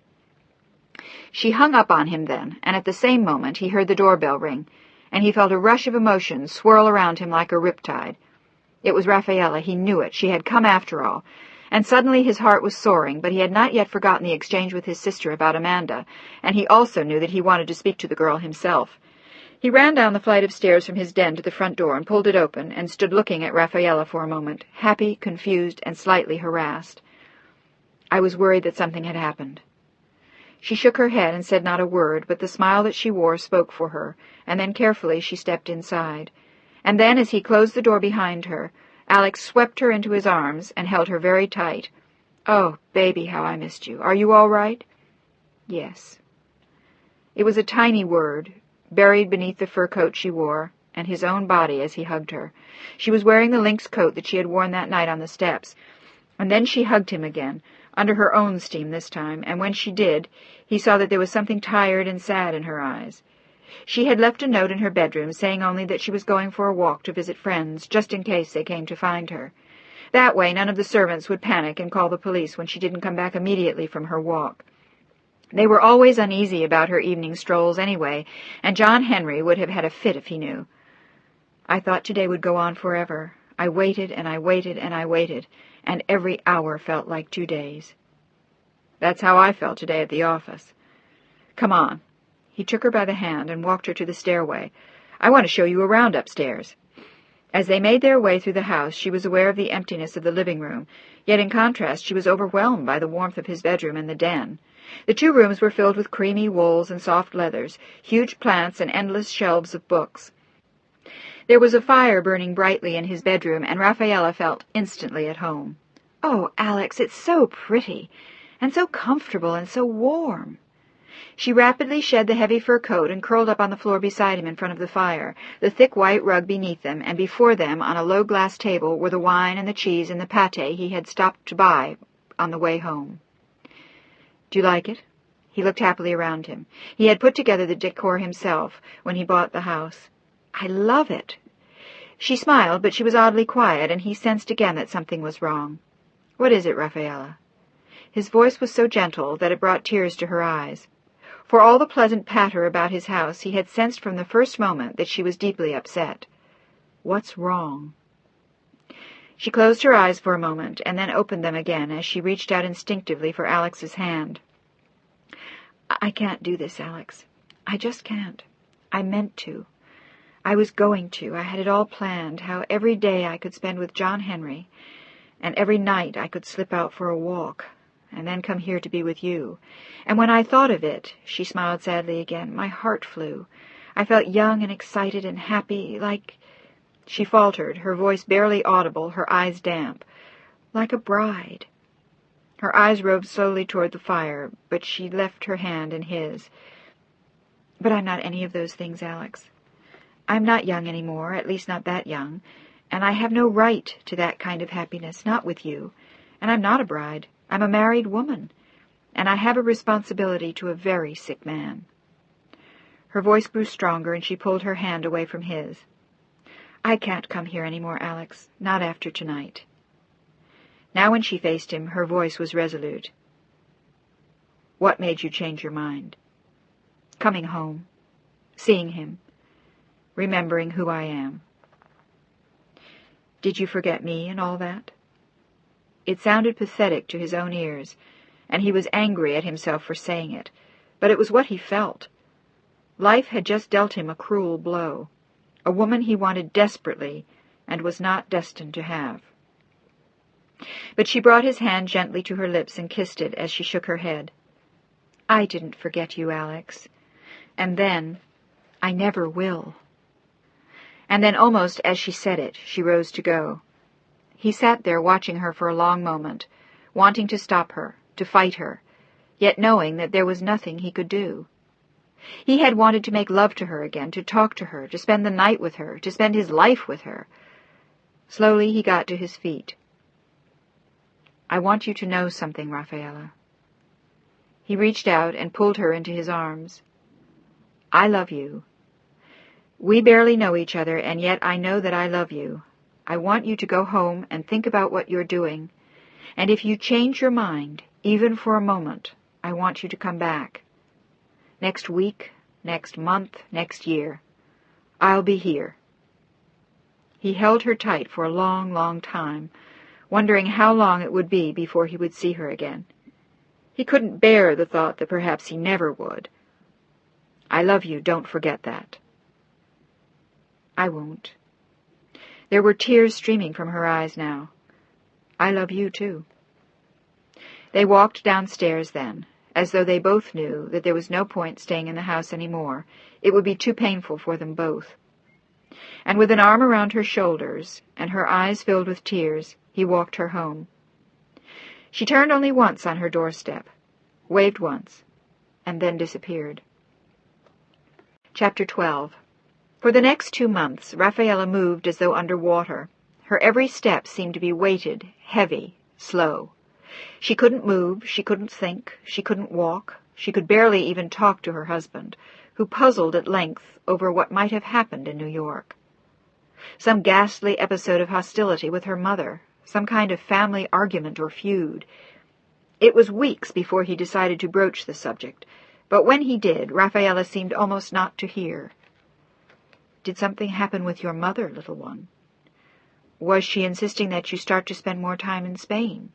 She hung up on him then, and at the same moment he heard the doorbell ring, and he felt a rush of emotions swirl around him like a riptide. It was Rafaela, he knew it. She had come after all. And suddenly his heart was soaring, but he had not yet forgotten the exchange with his sister about Amanda, and he also knew that he wanted to speak to the girl himself. He ran down the flight of stairs from his den to the front door and pulled it open and stood looking at Rafaela for a moment, happy, confused, and slightly harassed. "I was worried that something had happened." She shook her head and said not a word, but the smile that she wore spoke for her, and then carefully she stepped inside. And then, as he closed the door behind her, Alex swept her into his arms and held her very tight. "Oh, baby, how I missed you. Are you all right?" "Yes." It was a tiny word, buried beneath the fur coat she wore, and his own body as he hugged her. She was wearing the lynx coat that she had worn that night on the steps. And then she hugged him again, under her own steam this time, and when she did, he saw that there was something tired and sad in her eyes. She had left a note in her bedroom saying only that she was going for a walk to visit friends, just in case they came to find her. That way none of the servants would panic and call the police when she didn't come back immediately from her walk. They were always uneasy about her evening strolls anyway, and John Henry would have had a fit if he knew. I thought today would go on forever. I waited and I waited and I waited, and every hour felt like 2 days. That's how I felt today at the office. Come on. He took her by the hand and walked her to the stairway. I want to show you around upstairs. As they made their way through the house, she was aware of the emptiness of the living room, yet in contrast she was overwhelmed by the warmth of his bedroom and the den. The 2 rooms were filled with creamy wools and soft leathers, huge plants and endless shelves of books. There was a fire burning brightly in his bedroom, and Rafaela felt instantly at home. "Oh, Alex, it's so pretty, and so comfortable and so warm." She rapidly shed the heavy fur coat and curled up on the floor beside him in front of the fire, the thick white rug beneath them, and before them, on a low glass table, were the wine and the cheese and the pâté he had stopped to buy on the way home. "Do you like it?" He looked happily around him. He had put together the decor himself when he bought the house. "I love it." She smiled, but she was oddly quiet, and he sensed again that something was wrong. "What is it, Rafaela?" His voice was so gentle that it brought tears to her eyes. For all the pleasant patter about his house, he had sensed from the first moment that she was deeply upset. "What's wrong?" She closed her eyes for a moment, and then opened them again as she reached out instinctively for Alex's hand. "I can't do this, Alex. I just can't. I meant to. I was going to. I had it all planned, how every day I could spend with John Henry, and every night I could slip out for a walk, and then come here to be with you. And when I thought of it," she smiled sadly again, "my heart flew. I felt young and excited and happy, like—" She faltered, her voice barely audible, her eyes damp. "Like a bride." Her eyes roved slowly toward the fire, but she left her hand in his. "But I'm not any of those things, Alex. I'm not young any more, at least not that young, and I have no right to that kind of happiness, not with you. And I'm not a bride. I'm a married woman, and I have a responsibility to a very sick man." Her voice grew stronger, and she pulled her hand away from his. "I can't come here any more, Alex, not after tonight." Now when she faced him, her voice was resolute. "What made you change your mind?" "Coming home, seeing him, remembering who I am." "Did you forget me and all that?" It sounded pathetic to his own ears, and he was angry at himself for saying it, but it was what he felt. Life had just dealt him a cruel blow, a woman he wanted desperately and was not destined to have. But she brought his hand gently to her lips and kissed it as she shook her head. "I didn't forget you, Alex. And then, I never will." And then, almost as she said it, she rose to go. He sat there watching her for a long moment, wanting to stop her, to fight her, yet knowing that there was nothing he could do. He had wanted to make love to her again, to talk to her, to spend the night with her, to spend his life with her. Slowly he got to his feet. "I want you to know something, Rafaela." He reached out and pulled her into his arms. "I love you. We barely know each other, and yet I know that I love you. I want you to go home and think about what you're doing, and if you change your mind, even for a moment, I want you to come back. Next week, next month, next year. I'll be here." He held her tight for a long, long time, wondering how long it would be before he would see her again. He couldn't bear the thought that perhaps he never would. "I love you, don't forget that." "I won't." There were tears streaming from her eyes now. "I love you, too." They walked downstairs then, as though they both knew that there was no point staying in the house any more. It would be too painful for them both. And with an arm around her shoulders, and her eyes filled with tears, he walked her home. She turned only once on her doorstep, waved once, and then disappeared. Chapter 12. For the next 2 months, Rafaela moved as though under water. Her every step seemed to be weighted, heavy, slow. She couldn't move, she couldn't think, she couldn't walk, she could barely even talk to her husband, who puzzled at length over what might have happened in New York. Some ghastly episode of hostility with her mother, some kind of family argument or feud. It was weeks before he decided to broach the subject, but when he did, Rafaela seemed almost not to hear. Did something happen with your mother, little one? Was she insisting that you start to spend more time in Spain?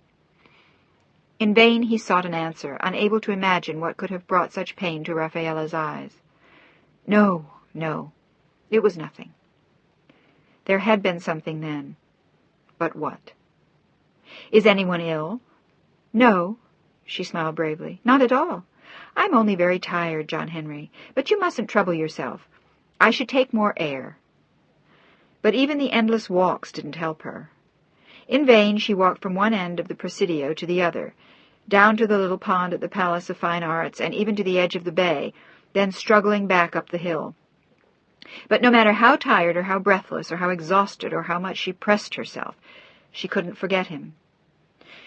In vain he sought an answer, unable to imagine what could have brought such pain to Rafaela's eyes. No, no, it was nothing. There had been something then. But what? Is anyone ill? No, she smiled bravely. Not at all. I'm only very tired, John Henry, but you mustn't trouble yourself. I should take more air. But even the endless walks didn't help her. In vain she walked from one end of the Presidio to the other, down to the little pond at the Palace of Fine Arts, and even to the edge of the bay, then struggling back up the hill. But no matter how tired or how breathless or how exhausted or how much she pressed herself, she couldn't forget him.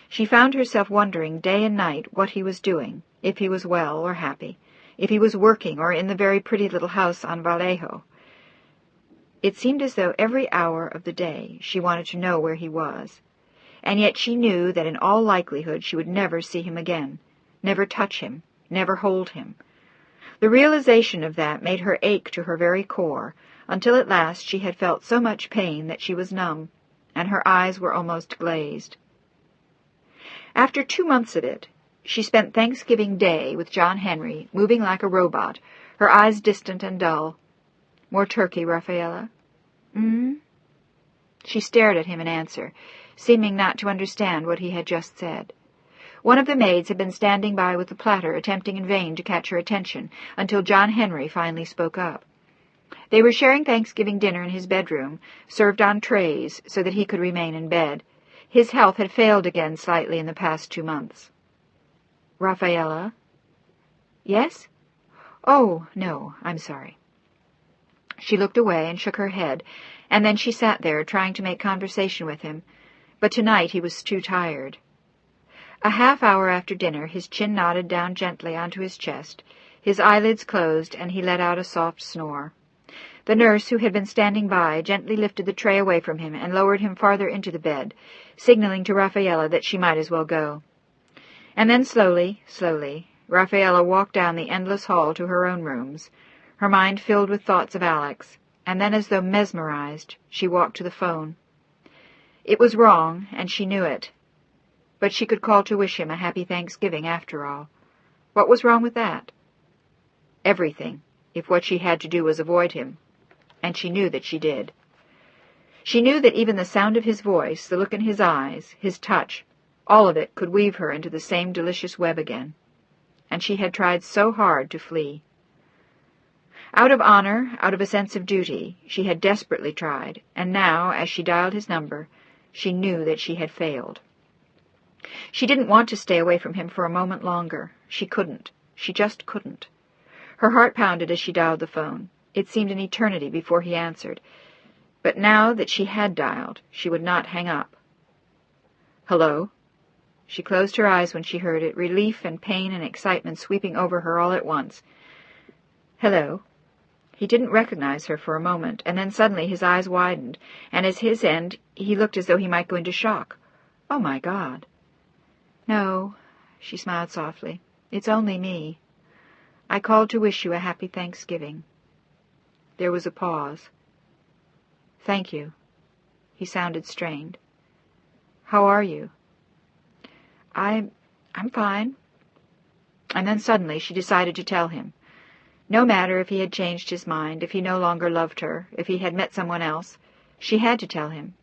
She found herself wondering day and night what he was doing, if he was well or happy, if he was working or in the very pretty little house on Vallejo. It seemed as though every hour of the day she wanted to know where he was, and yet she knew that in all likelihood she would never see him again, never touch him, never hold him. The realization of that made her ache to her very core, until at last she had felt so much pain that she was numb, and her eyes were almost glazed. After 2 months of it, she spent Thanksgiving Day with John Henry, moving like a robot, her eyes distant and dull. More turkey, Rafaela? She stared at him in answer, seeming not to understand what he had just said. One of the maids had been standing by with the platter, attempting in vain to catch her attention, until John Henry finally spoke up. They were sharing Thanksgiving dinner in his bedroom, served on trays so that he could remain in bed. His health had failed again slightly in the past 2 months. Rafaela? Yes? Oh, no, I'm sorry. She looked away and shook her head, and then she sat there trying to make conversation with him, but tonight he was too tired. A half-hour after dinner, his chin nodded down gently onto his chest, his eyelids closed, and he let out a soft snore. The nurse, who had been standing by, gently lifted the tray away from him and lowered him farther into the bed, signaling to Rafaela that she might as well go. And then slowly, Rafaela walked down the endless hall to her own rooms, her mind filled with thoughts of Alex, and then, as though mesmerized, she walked to the phone. It was wrong, and she knew it, but she could call to wish him a happy Thanksgiving after all. What was wrong with that? Everything, if what she had to do was avoid him, and she knew that she did. She knew that even the sound of his voice, the look in his eyes, his touch, all of it could weave her into the same delicious web again, and she had tried so hard to flee. Out of honor, out of a sense of duty, she had desperately tried, and now, as she dialed his number, she knew that she had failed. She didn't want to stay away from him for a moment longer. She couldn't. She just couldn't. Her heart pounded as she dialed the phone. It seemed an eternity before he answered. But now that she had dialed, she would not hang up. Hello? She closed her eyes when she heard it, relief and pain and excitement sweeping over her all at once. Hello? He didn't recognize her for a moment, and then suddenly his eyes widened, and at his end he looked as though he might go into shock. Oh, my God! No, she smiled softly. It's only me. I called to wish you a happy Thanksgiving. There was a pause. Thank you. He sounded strained. How are you? I'm fine. And then suddenly she decided to tell him. No matter if he had changed his mind, if he no longer loved her, if he had met someone else, she had to tell him,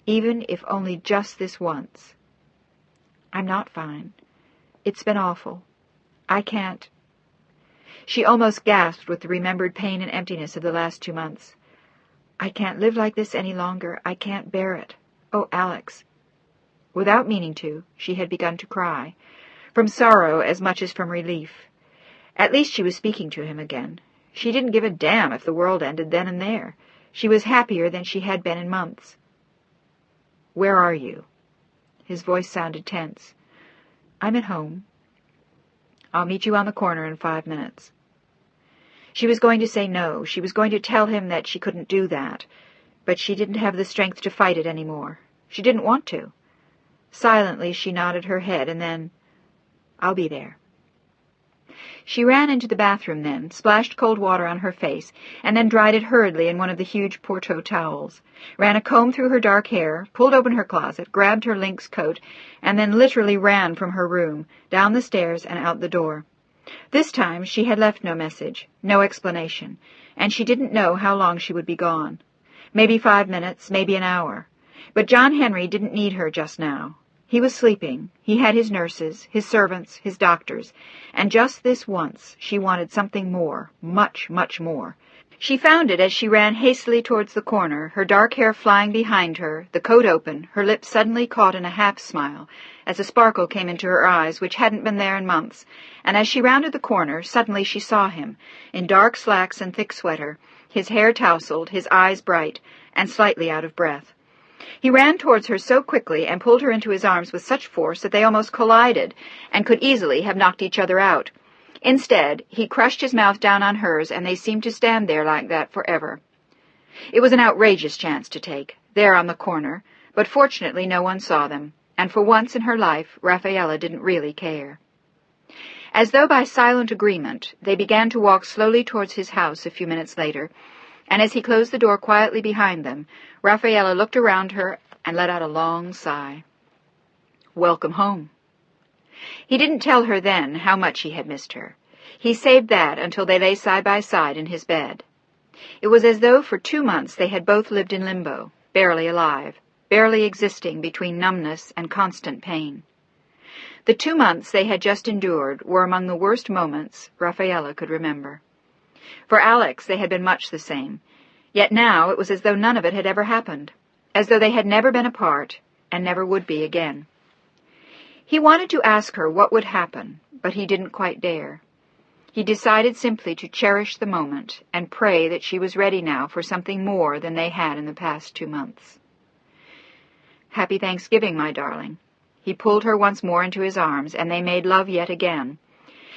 even if only just this once. I'm not fine. It's been awful. I can't. She almost gasped with the remembered pain and emptiness of the last 2 months. I can't live like this any longer. I can't bear it. Oh, Alex. Without meaning to, she had begun to cry, from sorrow as much as from relief. At least she was speaking to him again. She didn't give a damn if the world ended then and there. She was happier than she had been in months. Where are you? His voice sounded tense. I'm at home. I'll meet you on the corner in 5 minutes. She was going to say no. She was going to tell him that she couldn't do that. But she didn't have the strength to fight it any more. She didn't want to. Silently she nodded her head, and then, I'll be there. She ran into the bathroom then, splashed cold water on her face, and then dried it hurriedly in one of the huge Porto towels, ran a comb through her dark hair, pulled open her closet, grabbed her lynx coat, and then literally ran from her room, down the stairs and out the door. This time she had left no message, no explanation, and she didn't know how long she would be gone. Maybe 5 minutes, maybe an hour. But John Henry didn't need her just now. He was sleeping. He had his nurses, his servants, his doctors, and just this once she wanted something more, much, much more. She found it as she ran hastily towards the corner, her dark hair flying behind her, the coat open, her lips suddenly caught in a half-smile, as a sparkle came into her eyes which hadn't been there in months, and as she rounded the corner, suddenly she saw him, in dark slacks and thick sweater, his hair tousled, his eyes bright, and slightly out of breath. He ran towards her so quickly and pulled her into his arms with such force that they almost collided and could easily have knocked each other out. Instead, he crushed his mouth down on hers, and they seemed to stand there like that forever. It was an outrageous chance to take, there on the corner, but fortunately no one saw them, and for once in her life Rafaela didn't really care. As though by silent agreement, they began to walk slowly towards his house a few minutes later, and as he closed the door quietly behind them, Rafaela looked around her and let out a long sigh. Welcome home. He didn't tell her then how much he had missed her. He saved that until they lay side by side in his bed. It was as though for 2 months they had both lived in limbo, barely alive, barely existing between numbness and constant pain. The 2 months they had just endured were among the worst moments Rafaela could remember. For Alex they had been much the same, yet now it was as though none of it had ever happened, as though they had never been apart and never would be again. He wanted to ask her what would happen, but he didn't quite dare. He decided simply to cherish the moment and pray that she was ready now for something more than they had in the past 2 months. Happy Thanksgiving, my darling. He pulled her once more into his arms, and they made love yet again.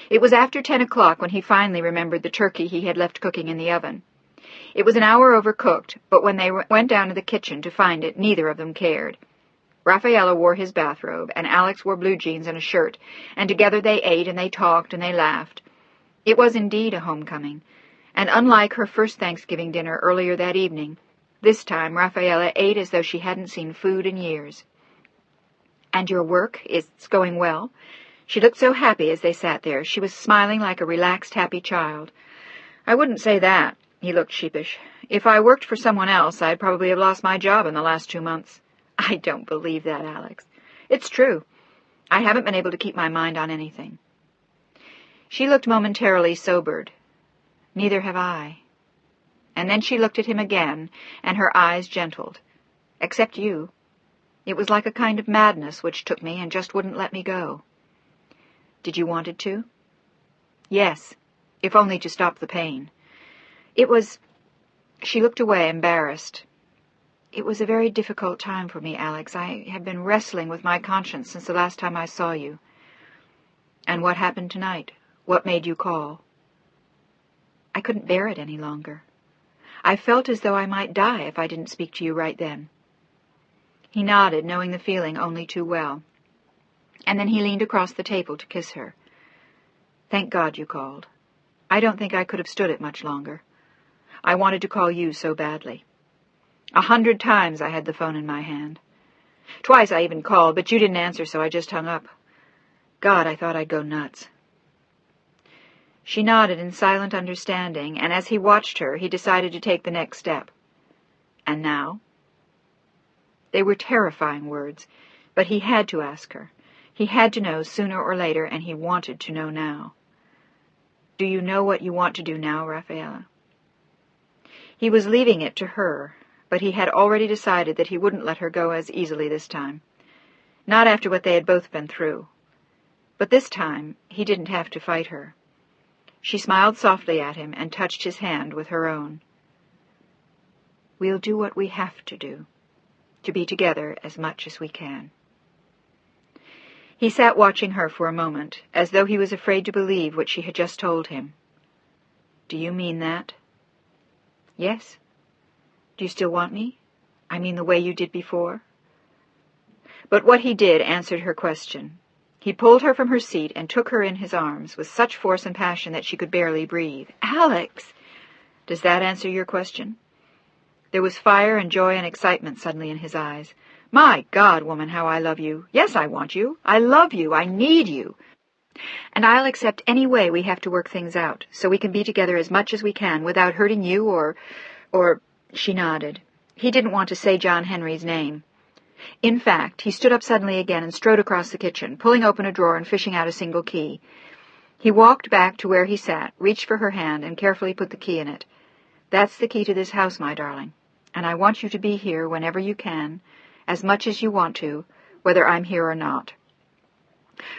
It was after 10 o'clock when he finally remembered the turkey he had left cooking in the oven. It was an hour overcooked, but when they went down to the kitchen to find it, neither of them cared. Rafaela wore his bathrobe, and Alex wore blue jeans and a shirt, and together they ate and they talked and they laughed. It was indeed a homecoming, and unlike her first Thanksgiving dinner earlier that evening, this time Rafaela ate as though she hadn't seen food in years. And your work, it's going well? She looked so happy as they sat there. She was smiling like a relaxed, happy child. I wouldn't say that. He looked sheepish. If I worked for someone else, I'd probably have lost my job in the last 2 months. I don't believe that, Alex. It's true. I haven't been able to keep my mind on anything. She looked momentarily sobered. Neither have I. And then she looked at him again, and her eyes gentled. Except you. It was like a kind of madness which took me and just wouldn't let me go. Did you want it to? Yes, if only to stop the pain. It was... She looked away, embarrassed. It was a very difficult time for me, Alex. I have been wrestling with my conscience since the last time I saw you. And what happened tonight? What made you call? I couldn't bear it any longer. I felt as though I might die if I didn't speak to you right then. He nodded, knowing the feeling only too well. And then he leaned across the table to kiss her. Thank God you called. I don't think I could have stood it much longer. I wanted to call you so badly. 100 times I had the phone in my hand. Twice I even called, but you didn't answer, so I just hung up. God, I thought I'd go nuts. She nodded in silent understanding, and as he watched her, he decided to take the next step. And now? They were terrifying words, but he had to ask her. He had to know sooner or later, and he wanted to know now. Do you know what you want to do now, Rafaela? He was leaving it to her, but he had already decided that he wouldn't let her go as easily this time. Not after what they had both been through. But this time, he didn't have to fight her. She smiled softly at him and touched his hand with her own. We'll do what we have to do, to be together as much as we can. He sat watching her for a moment, as though he was afraid to believe what she had just told him. Do you mean that? Yes. Do you still want me? I mean the way you did before? But what he did answered her question. He pulled her from her seat and took her in his arms with such force and passion that she could barely breathe. "Alex!" "Does that answer your question?" There was fire and joy and excitement suddenly in his eyes. "My God, woman, how I love you! Yes, I want you. I love you. I need you. And I'll accept any way we have to work things out, so we can be together as much as we can without hurting you or... She nodded. He didn't want to say John Henry's name. In fact, he stood up suddenly again and strode across the kitchen, pulling open a drawer and fishing out a single key. He walked back to where he sat, reached for her hand, and carefully put the key in it. "That's the key to this house, my darling, and I want you to be here whenever you can, as much as you want to, whether I'm here or not."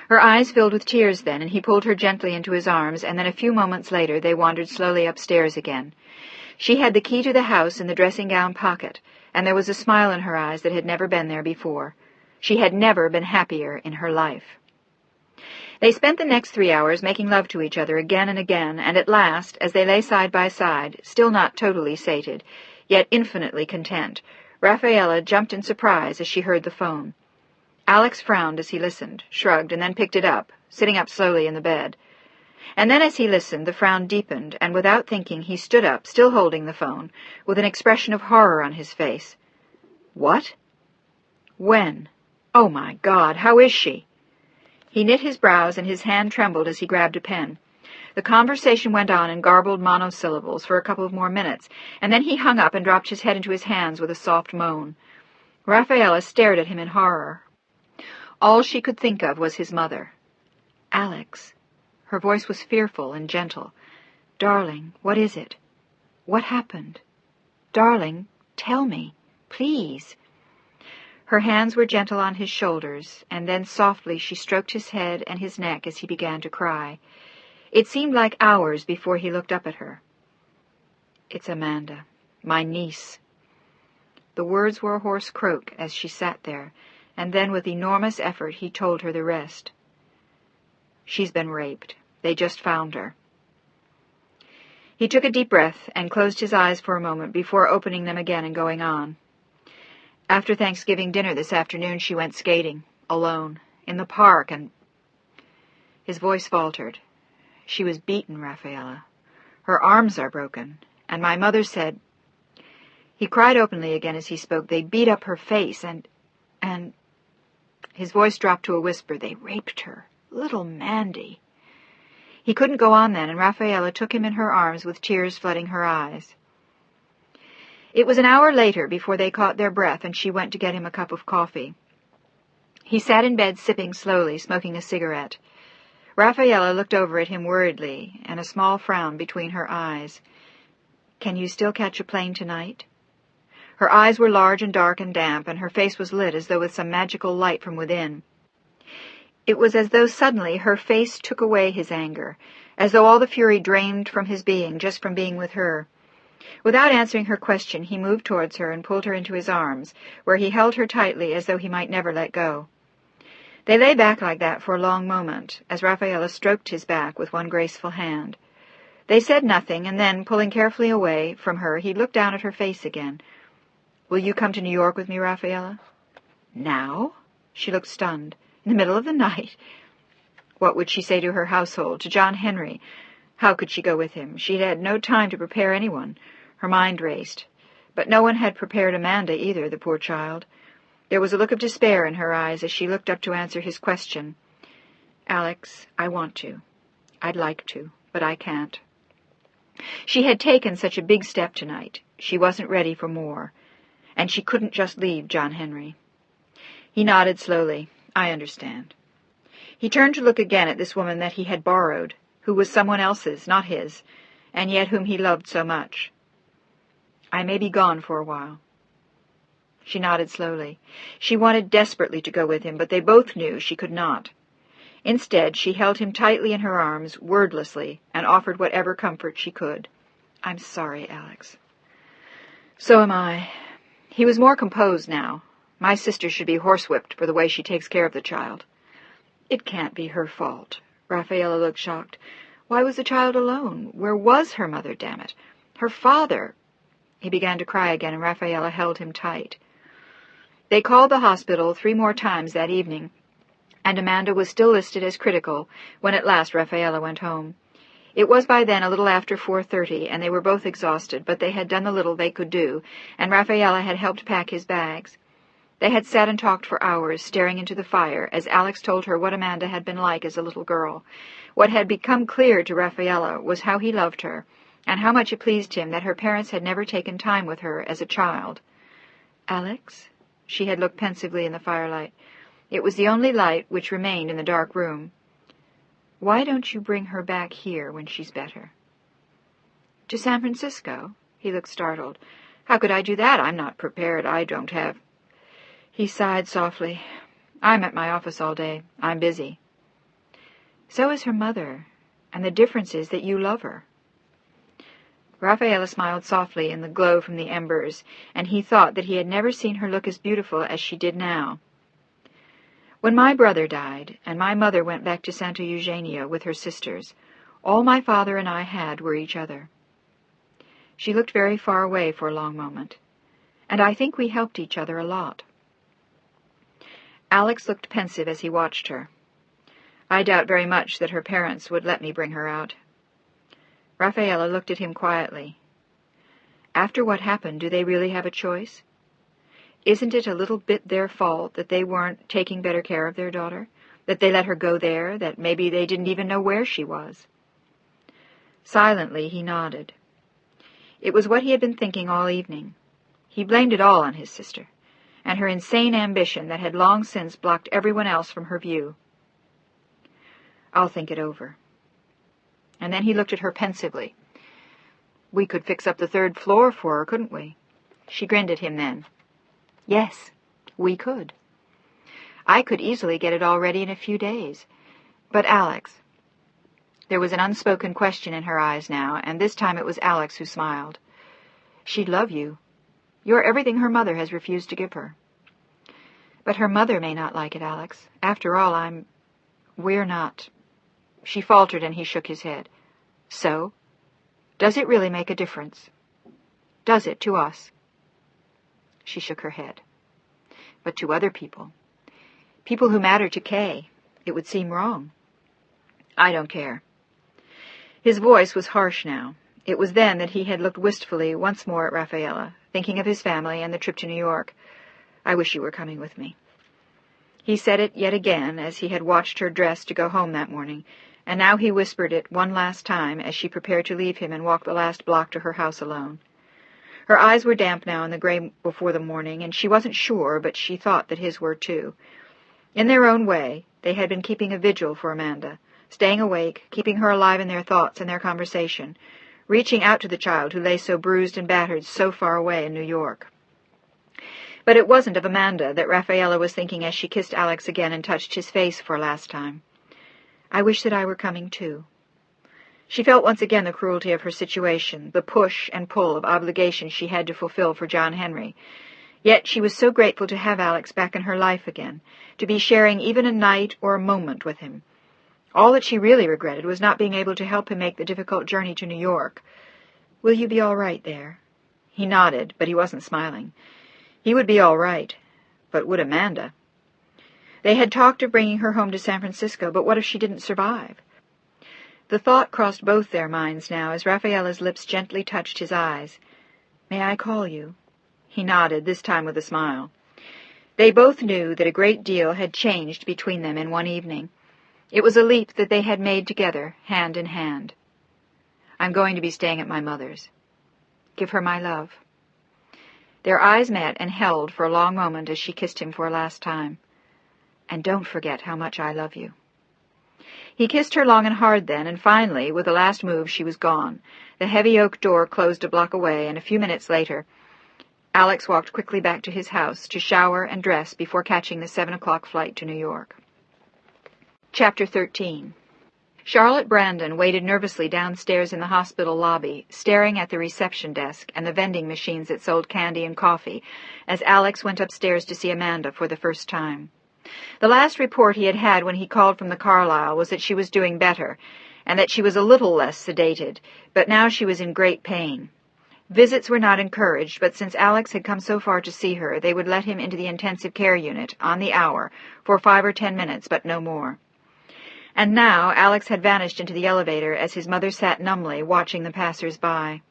Her eyes filled with tears then, and he pulled her gently into his arms, and then a few moments later they wandered slowly upstairs again. She had the key to the house in the dressing-gown pocket, and there was a smile in her eyes that had never been there before. She had never been happier in her life. They spent the next 3 hours making love to each other again and again, and at last, as they lay side by side, still not totally sated, yet infinitely content, Rafaela jumped in surprise as she heard the phone. Alex frowned as he listened, shrugged, and then picked it up, sitting up slowly in the bed. And then as he listened, the frown deepened, and without thinking he stood up, still holding the phone, with an expression of horror on his face. "What? When? Oh, my God, how is she?" He knit his brows, and his hand trembled as he grabbed a pen. The conversation went on in garbled monosyllables for a couple of more minutes, and then he hung up and dropped his head into his hands with a soft moan. Rafaela stared at him in horror. All she could think of was his mother. "Alex." Her voice was fearful and gentle. "Darling, what is it? What happened? Darling, tell me, please." Her hands were gentle on his shoulders, and then softly she stroked his head and his neck as he began to cry. It seemed like hours before he looked up at her. "It's Amanda, my niece." The words were a hoarse croak as she sat there, and then with enormous effort he told her the rest. "She's been raped. They just found her." He took a deep breath and closed his eyes for a moment before opening them again and going on. "After Thanksgiving dinner this afternoon she went skating, alone, in the park, and—" His voice faltered. "She was beaten, Rafaela. Her arms are broken, and my mother said—" He cried openly again as he spoke. "They beat up her face, and... His voice dropped to a whisper. "They raped her. Little Mandy." He couldn't go on then, and Rafaela took him in her arms with tears flooding her eyes. It was an hour later before they caught their breath, and she went to get him a cup of coffee. He sat in bed sipping slowly, smoking a cigarette. Rafaela looked over at him worriedly, and a small frown between her eyes. "Can you still catch a plane tonight?" Her eyes were large and dark and damp, and her face was lit as though with some magical light from within. It was as though suddenly her face took away his anger, as though all the fury drained from his being just from being with her. Without answering her question, he moved towards her and pulled her into his arms, where he held her tightly as though he might never let go. They lay back like that for a long moment, as Rafaela stroked his back with one graceful hand. They said nothing, and then, pulling carefully away from her, he looked down at her face again. "Will you come to New York with me, Rafaela?" "Now?" She looked stunned. "In the middle of the night?" What would she say to her household, to John Henry? How could she go with him? She had had no time to prepare anyone. Her mind raced. But no one had prepared Amanda either, the poor child. There was a look of despair in her eyes as she looked up to answer his question. "Alex, I want to. I'd like to, but I can't." She had taken such a big step tonight. She wasn't ready for more. And she couldn't just leave John Henry. He nodded slowly. "I understand." He turned to look again at this woman that he had borrowed, who was someone else's, not his, and yet whom he loved so much. "I may be gone for a while." She nodded slowly. She wanted desperately to go with him, but they both knew she could not. Instead, she held him tightly in her arms, wordlessly, and offered whatever comfort she could. "I'm sorry, Alex." "So am I." He was more composed now. "My sister should be horsewhipped for the way she takes care of the child." "It can't be her fault." Rafaela looked shocked. "Why was the child alone? Where was her mother, damn it? Her father—" He began to cry again, and Rafaela held him tight. They called the hospital 3 more times that evening, and Amanda was still listed as critical when at last Rafaela went home. It was by then a little after 4:30, and they were both exhausted, but they had done the little they could do, and Rafaela had helped pack his bags. They had sat and talked for hours, staring into the fire, as Alex told her what Amanda had been like as a little girl. What had become clear to Rafaela was how he loved her, and how much it pleased him that her parents had never taken time with her as a child. "Alex?" She had looked pensively in the firelight. It was the only light which remained in the dark room. "Why don't you bring her back here when she's better?" "To San Francisco?" He looked startled. "How could I do that? I'm not prepared. I don't have—" He sighed softly. "I'm at my office all day. I'm busy." "So is her mother, and the difference is that you love her." Rafaela smiled softly in the glow from the embers, and he thought that he had never seen her look as beautiful as she did now. "When my brother died, and my mother went back to Santa Eugenia with her sisters, all my father and I had were each other." She looked very far away for a long moment. "And I think we helped each other a lot." Alex looked pensive as he watched her. "I doubt very much that her parents would let me bring her out." Rafaela looked at him quietly. "After what happened, do they really have a choice? Isn't it a little bit their fault that they weren't taking better care of their daughter? That they let her go there, that maybe they didn't even know where she was?" Silently he nodded. It was what he had been thinking all evening. He blamed it all on his sister, and her insane ambition that had long since blocked everyone else from her view. "I'll think it over." And then he looked at her pensively. "We could fix up the 3rd floor for her, couldn't we?" She grinned at him then. "Yes, we could. I could easily get it all ready in a few days. But Alex—" There was an unspoken question in her eyes now, and this time it was Alex who smiled. "She'd love you. You're everything her mother has refused to give her." "But her mother may not like it, Alex. After all, we're not—" She faltered, and he shook his head. "So? Does it really make a difference? Does it to us?" She shook her head. "But to other people, people who matter to Kay, it would seem wrong." "I don't care." His voice was harsh now. It was then that he had looked wistfully once more at Rafaela, thinking of his family and the trip to New York. "I wish you were coming with me." He said it yet again as he had watched her dress to go home that morning, and now he whispered it one last time as she prepared to leave him and walk the last block to her house alone. Her eyes were damp now in the gray before the morning, and she wasn't sure, but she thought that his were too. In their own way, they had been keeping a vigil for Amanda, staying awake, keeping her alive in their thoughts and their conversation, reaching out to the child who lay so bruised and battered so far away in New York. But it wasn't of Amanda that Rafaela was thinking as she kissed Alex again and touched his face for a last time. "I wish that I were coming too." She felt once again the cruelty of her situation, the push and pull of obligations she had to fulfill for John Henry. Yet she was so grateful to have Alex back in her life again, to be sharing even a night or a moment with him. All that she really regretted was not being able to help him make the difficult journey to New York. "Will you be all right there?" He nodded, but he wasn't smiling. He would be all right, but would Amanda? They had talked of bringing her home to San Francisco, but what if she didn't survive? The thought crossed both their minds now as Rafaela's lips gently touched his eyes. "May I call you?" He nodded, this time with a smile. They both knew that a great deal had changed between them in one evening. It was a leap that they had made together, hand in hand. "I'm going to be staying at my mother's. Give her my love." Their eyes met and held for a long moment as she kissed him for a last time. "And don't forget how much I love you." He kissed her long and hard then, and finally, with a last move, she was gone. The heavy oak door closed a block away, and a few minutes later, Alex walked quickly back to his house to shower and dress before catching the 7 o'clock flight to New York. Chapter 13. Charlotte Brandon waited nervously downstairs in the hospital lobby, staring at the reception desk and the vending machines that sold candy and coffee, as Alex went upstairs to see Amanda for the first time. The last report he had had when he called from the Carlisle was that she was doing better, and that she was a little less sedated, but now she was in great pain. Visits were not encouraged, but since Alex had come so far to see her, they would let him into the intensive care unit, on the hour, for 5 or 10 minutes, but no more. And now Alex had vanished into the elevator as his mother sat numbly watching the passers-by.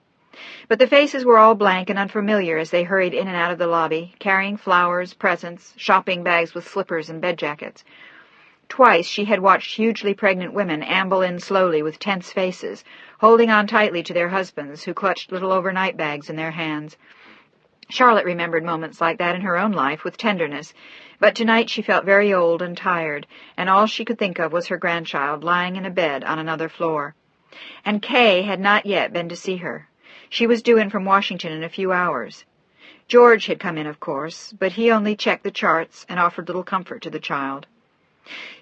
But the faces were all blank and unfamiliar as they hurried in and out of the lobby, carrying flowers, presents, shopping bags with slippers and bed jackets. Twice she had watched hugely pregnant women amble in slowly with tense faces, holding on tightly to their husbands, who clutched little overnight bags in their hands. Charlotte remembered moments like that in her own life with tenderness, but tonight she felt very old and tired, and all she could think of was her grandchild lying in a bed on another floor. And Kay had not yet been to see her. She was due in from Washington in a few hours. George had come in, of course, but he only checked the charts and offered little comfort to the child.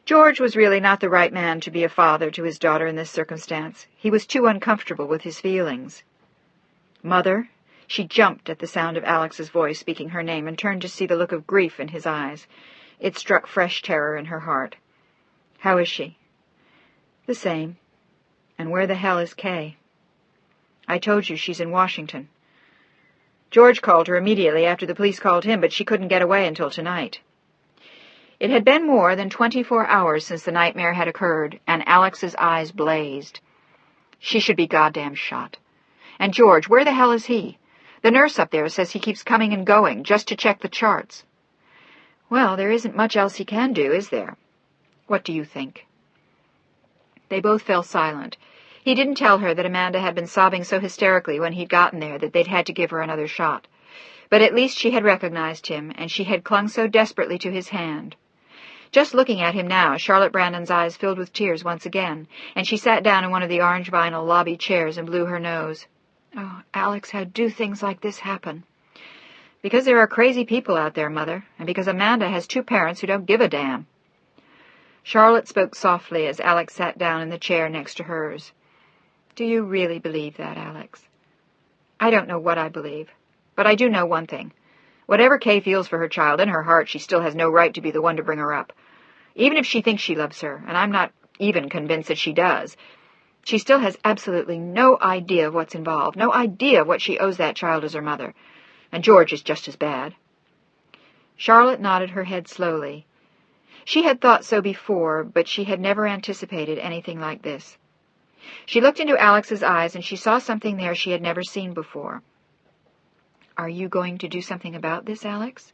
George was really not the right man to be a father to his daughter in this circumstance. He was too uncomfortable with his feelings. "Mother?" She jumped at the sound of Alex's voice speaking her name and turned to see the look of grief in his eyes. It struck fresh terror in her heart. "How is she?" "The same. And where the hell is Kay?" "I told you she's in Washington." "George called her immediately after the police called him, but she couldn't get away until tonight." It had been more than 24 hours since the nightmare had occurred, and Alex's eyes blazed. She should be goddamn shot. And George, where the hell is he? The nurse up there says he keeps coming and going, just to check the charts. Well, there isn't much else he can do, is there? What do you think? They both fell silent. He didn't tell her that Amanda had been sobbing so hysterically when he'd gotten there that they'd had to give her another shot. But at least she had recognized him, and she had clung so desperately to his hand. Just looking at him now, Charlotte Brandon's eyes filled with tears once again, and she sat down in one of the orange vinyl lobby chairs and blew her nose. "Oh, Alex, how do things like this happen?" "Because there are crazy people out there, Mother, and because Amanda has 2 parents who don't give a damn." Charlotte spoke softly as Alex sat down in the chair next to hers. "Do you really believe that, Alex?" "I don't know what I believe, but I do know one thing. Whatever Kay feels for her child, in her heart she still has no right to be the one to bring her up. Even if she thinks she loves her, and I'm not even convinced that she does, she still has absolutely no idea of what's involved, no idea of what she owes that child as her mother. And George is just as bad." Charlotte nodded her head slowly. She had thought so before, but she had never anticipated anything like this. She looked into Alex's eyes, and she saw something there she had never seen before. "Are you going to do something about this, Alex?"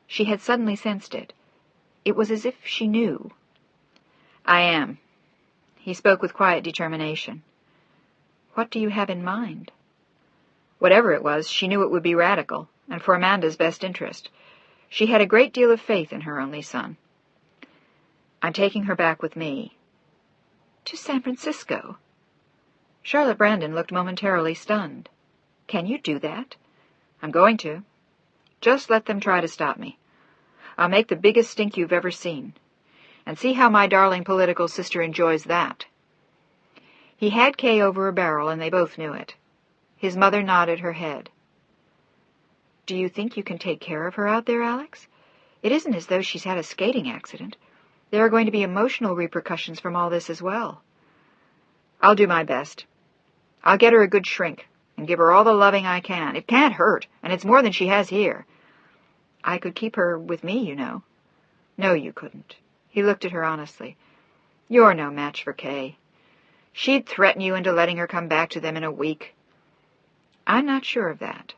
She had suddenly sensed it. It was as if she knew. "I am." He spoke with quiet determination. "What do you have in mind?" Whatever it was, she knew it would be radical, and for Amanda's best interest. She had a great deal of faith in her only son. "I'm taking her back with me." "To San Francisco?" Charlotte Brandon looked momentarily stunned. "Can you do that?" "I'm going to. Just let them try to stop me. I'll make the biggest stink you've ever seen. And see how my darling political sister enjoys that." He had Kay over a barrel, and they both knew it. His mother nodded her head. "Do you think you can take care of her out there, Alex? It isn't as though she's had a skating accident. There are going to be emotional repercussions from all this as well." "I'll do my best. I'll get her a good shrink and give her all the loving I can. It can't hurt, and it's more than she has here." "I could keep her with me, you know." "No, you couldn't." He looked at her honestly. "You're no match for Kay. She'd threaten you into letting her come back to them in a week." "I'm not sure of that."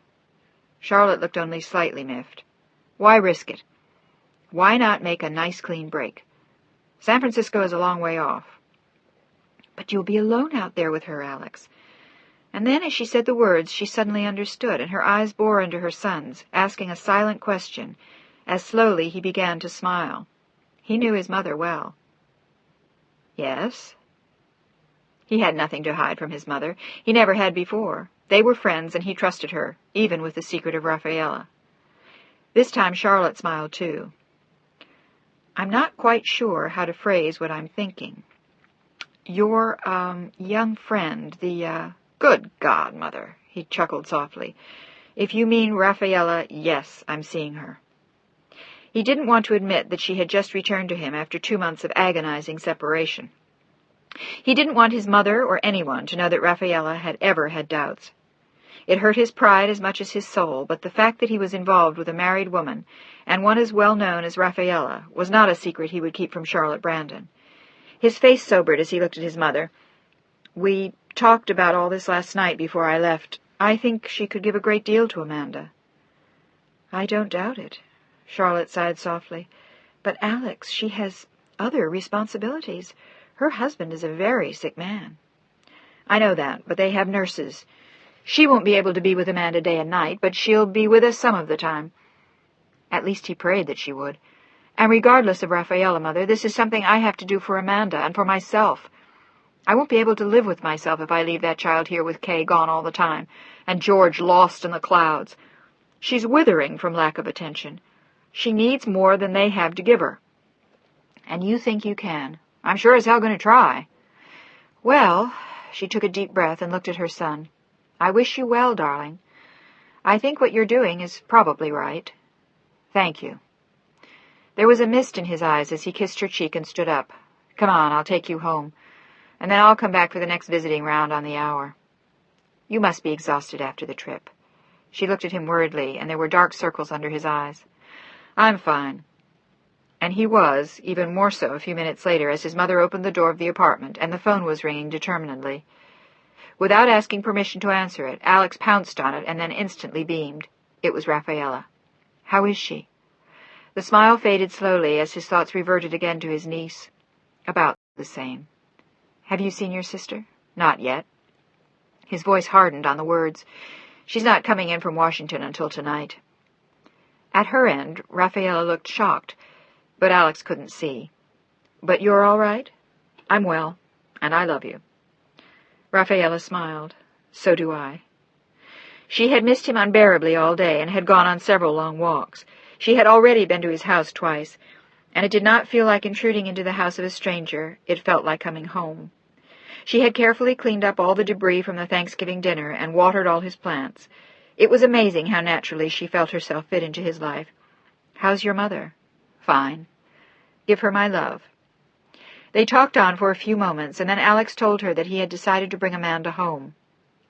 Charlotte looked only slightly miffed. "Why risk it? Why not make a nice clean break? San Francisco is a long way off." "But you'll be alone out there with her, Alex." And then, as she said the words, she suddenly understood, and her eyes bore into her son's, asking a silent question, as slowly he began to smile. He knew his mother well. "Yes?" He had nothing to hide from his mother. He never had before. They were friends, and he trusted her, even with the secret of Rafaela. This time Charlotte smiled too. "I'm not quite sure how to phrase what I'm thinking. Your, young friend, the, Good God, Mother," he chuckled softly. "If you mean Rafaela, yes, I'm seeing her." He didn't want to admit that she had just returned to him after 2 months of agonizing separation. He didn't want his mother or anyone to know that Rafaela had ever had doubts. It hurt his pride as much as his soul, but the fact that he was involved with a married woman, and one as well known as Rafaela, was not a secret he would keep from Charlotte Brandon. His face sobered as he looked at his mother. "We talked about all this last night before I left. I think she could give a great deal to Amanda." "I don't doubt it," Charlotte sighed softly. "But, Alex, she has other responsibilities. Her husband is a very sick man." "I know that, but they have nurses. She won't be able to be with Amanda day and night, but she'll be with us some of the time." At least he prayed that she would. "And regardless of Rafaela, Mother, this is something I have to do for Amanda and for myself. I won't be able to live with myself if I leave that child here with Kay gone all the time, and George lost in the clouds. She's withering from lack of attention. She needs more than they have to give her." "And you think you can?" "I'm sure as hell going to try." "Well," she took a deep breath and looked at her son, "I wish you well, darling. I think what you're doing is probably right. Thank you." There was a mist in his eyes as he kissed her cheek and stood up. "Come on, I'll take you home, and then I'll come back for the next visiting round on the hour. You must be exhausted after the trip." She looked at him worriedly, and there were dark circles under his eyes. "I'm fine." And he was, even more so a few minutes later, as his mother opened the door of the apartment, and the phone was ringing determinedly. Without asking permission to answer it, Alex pounced on it and then instantly beamed. It was Rafaela. "How is she?" The smile faded slowly as his thoughts reverted again to his niece. "About the same." "Have you seen your sister?" "Not yet." His voice hardened on the words. "She's not coming in from Washington until tonight." At her end, Rafaela looked shocked, but Alex couldn't see. "But you're all right?" "I'm well, and I love you." Rafaela smiled. "So do I." She had missed him unbearably all day and had gone on several long walks. She had already been to his house twice, and it did not feel like intruding into the house of a stranger. It felt like coming home. She had carefully cleaned up all the debris from the Thanksgiving dinner and watered all his plants. It was amazing how naturally she felt herself fit into his life. "How's your mother?" "Fine." "Give her my love." They talked on for a few moments, and then Alex told her that he had decided to bring Amanda home.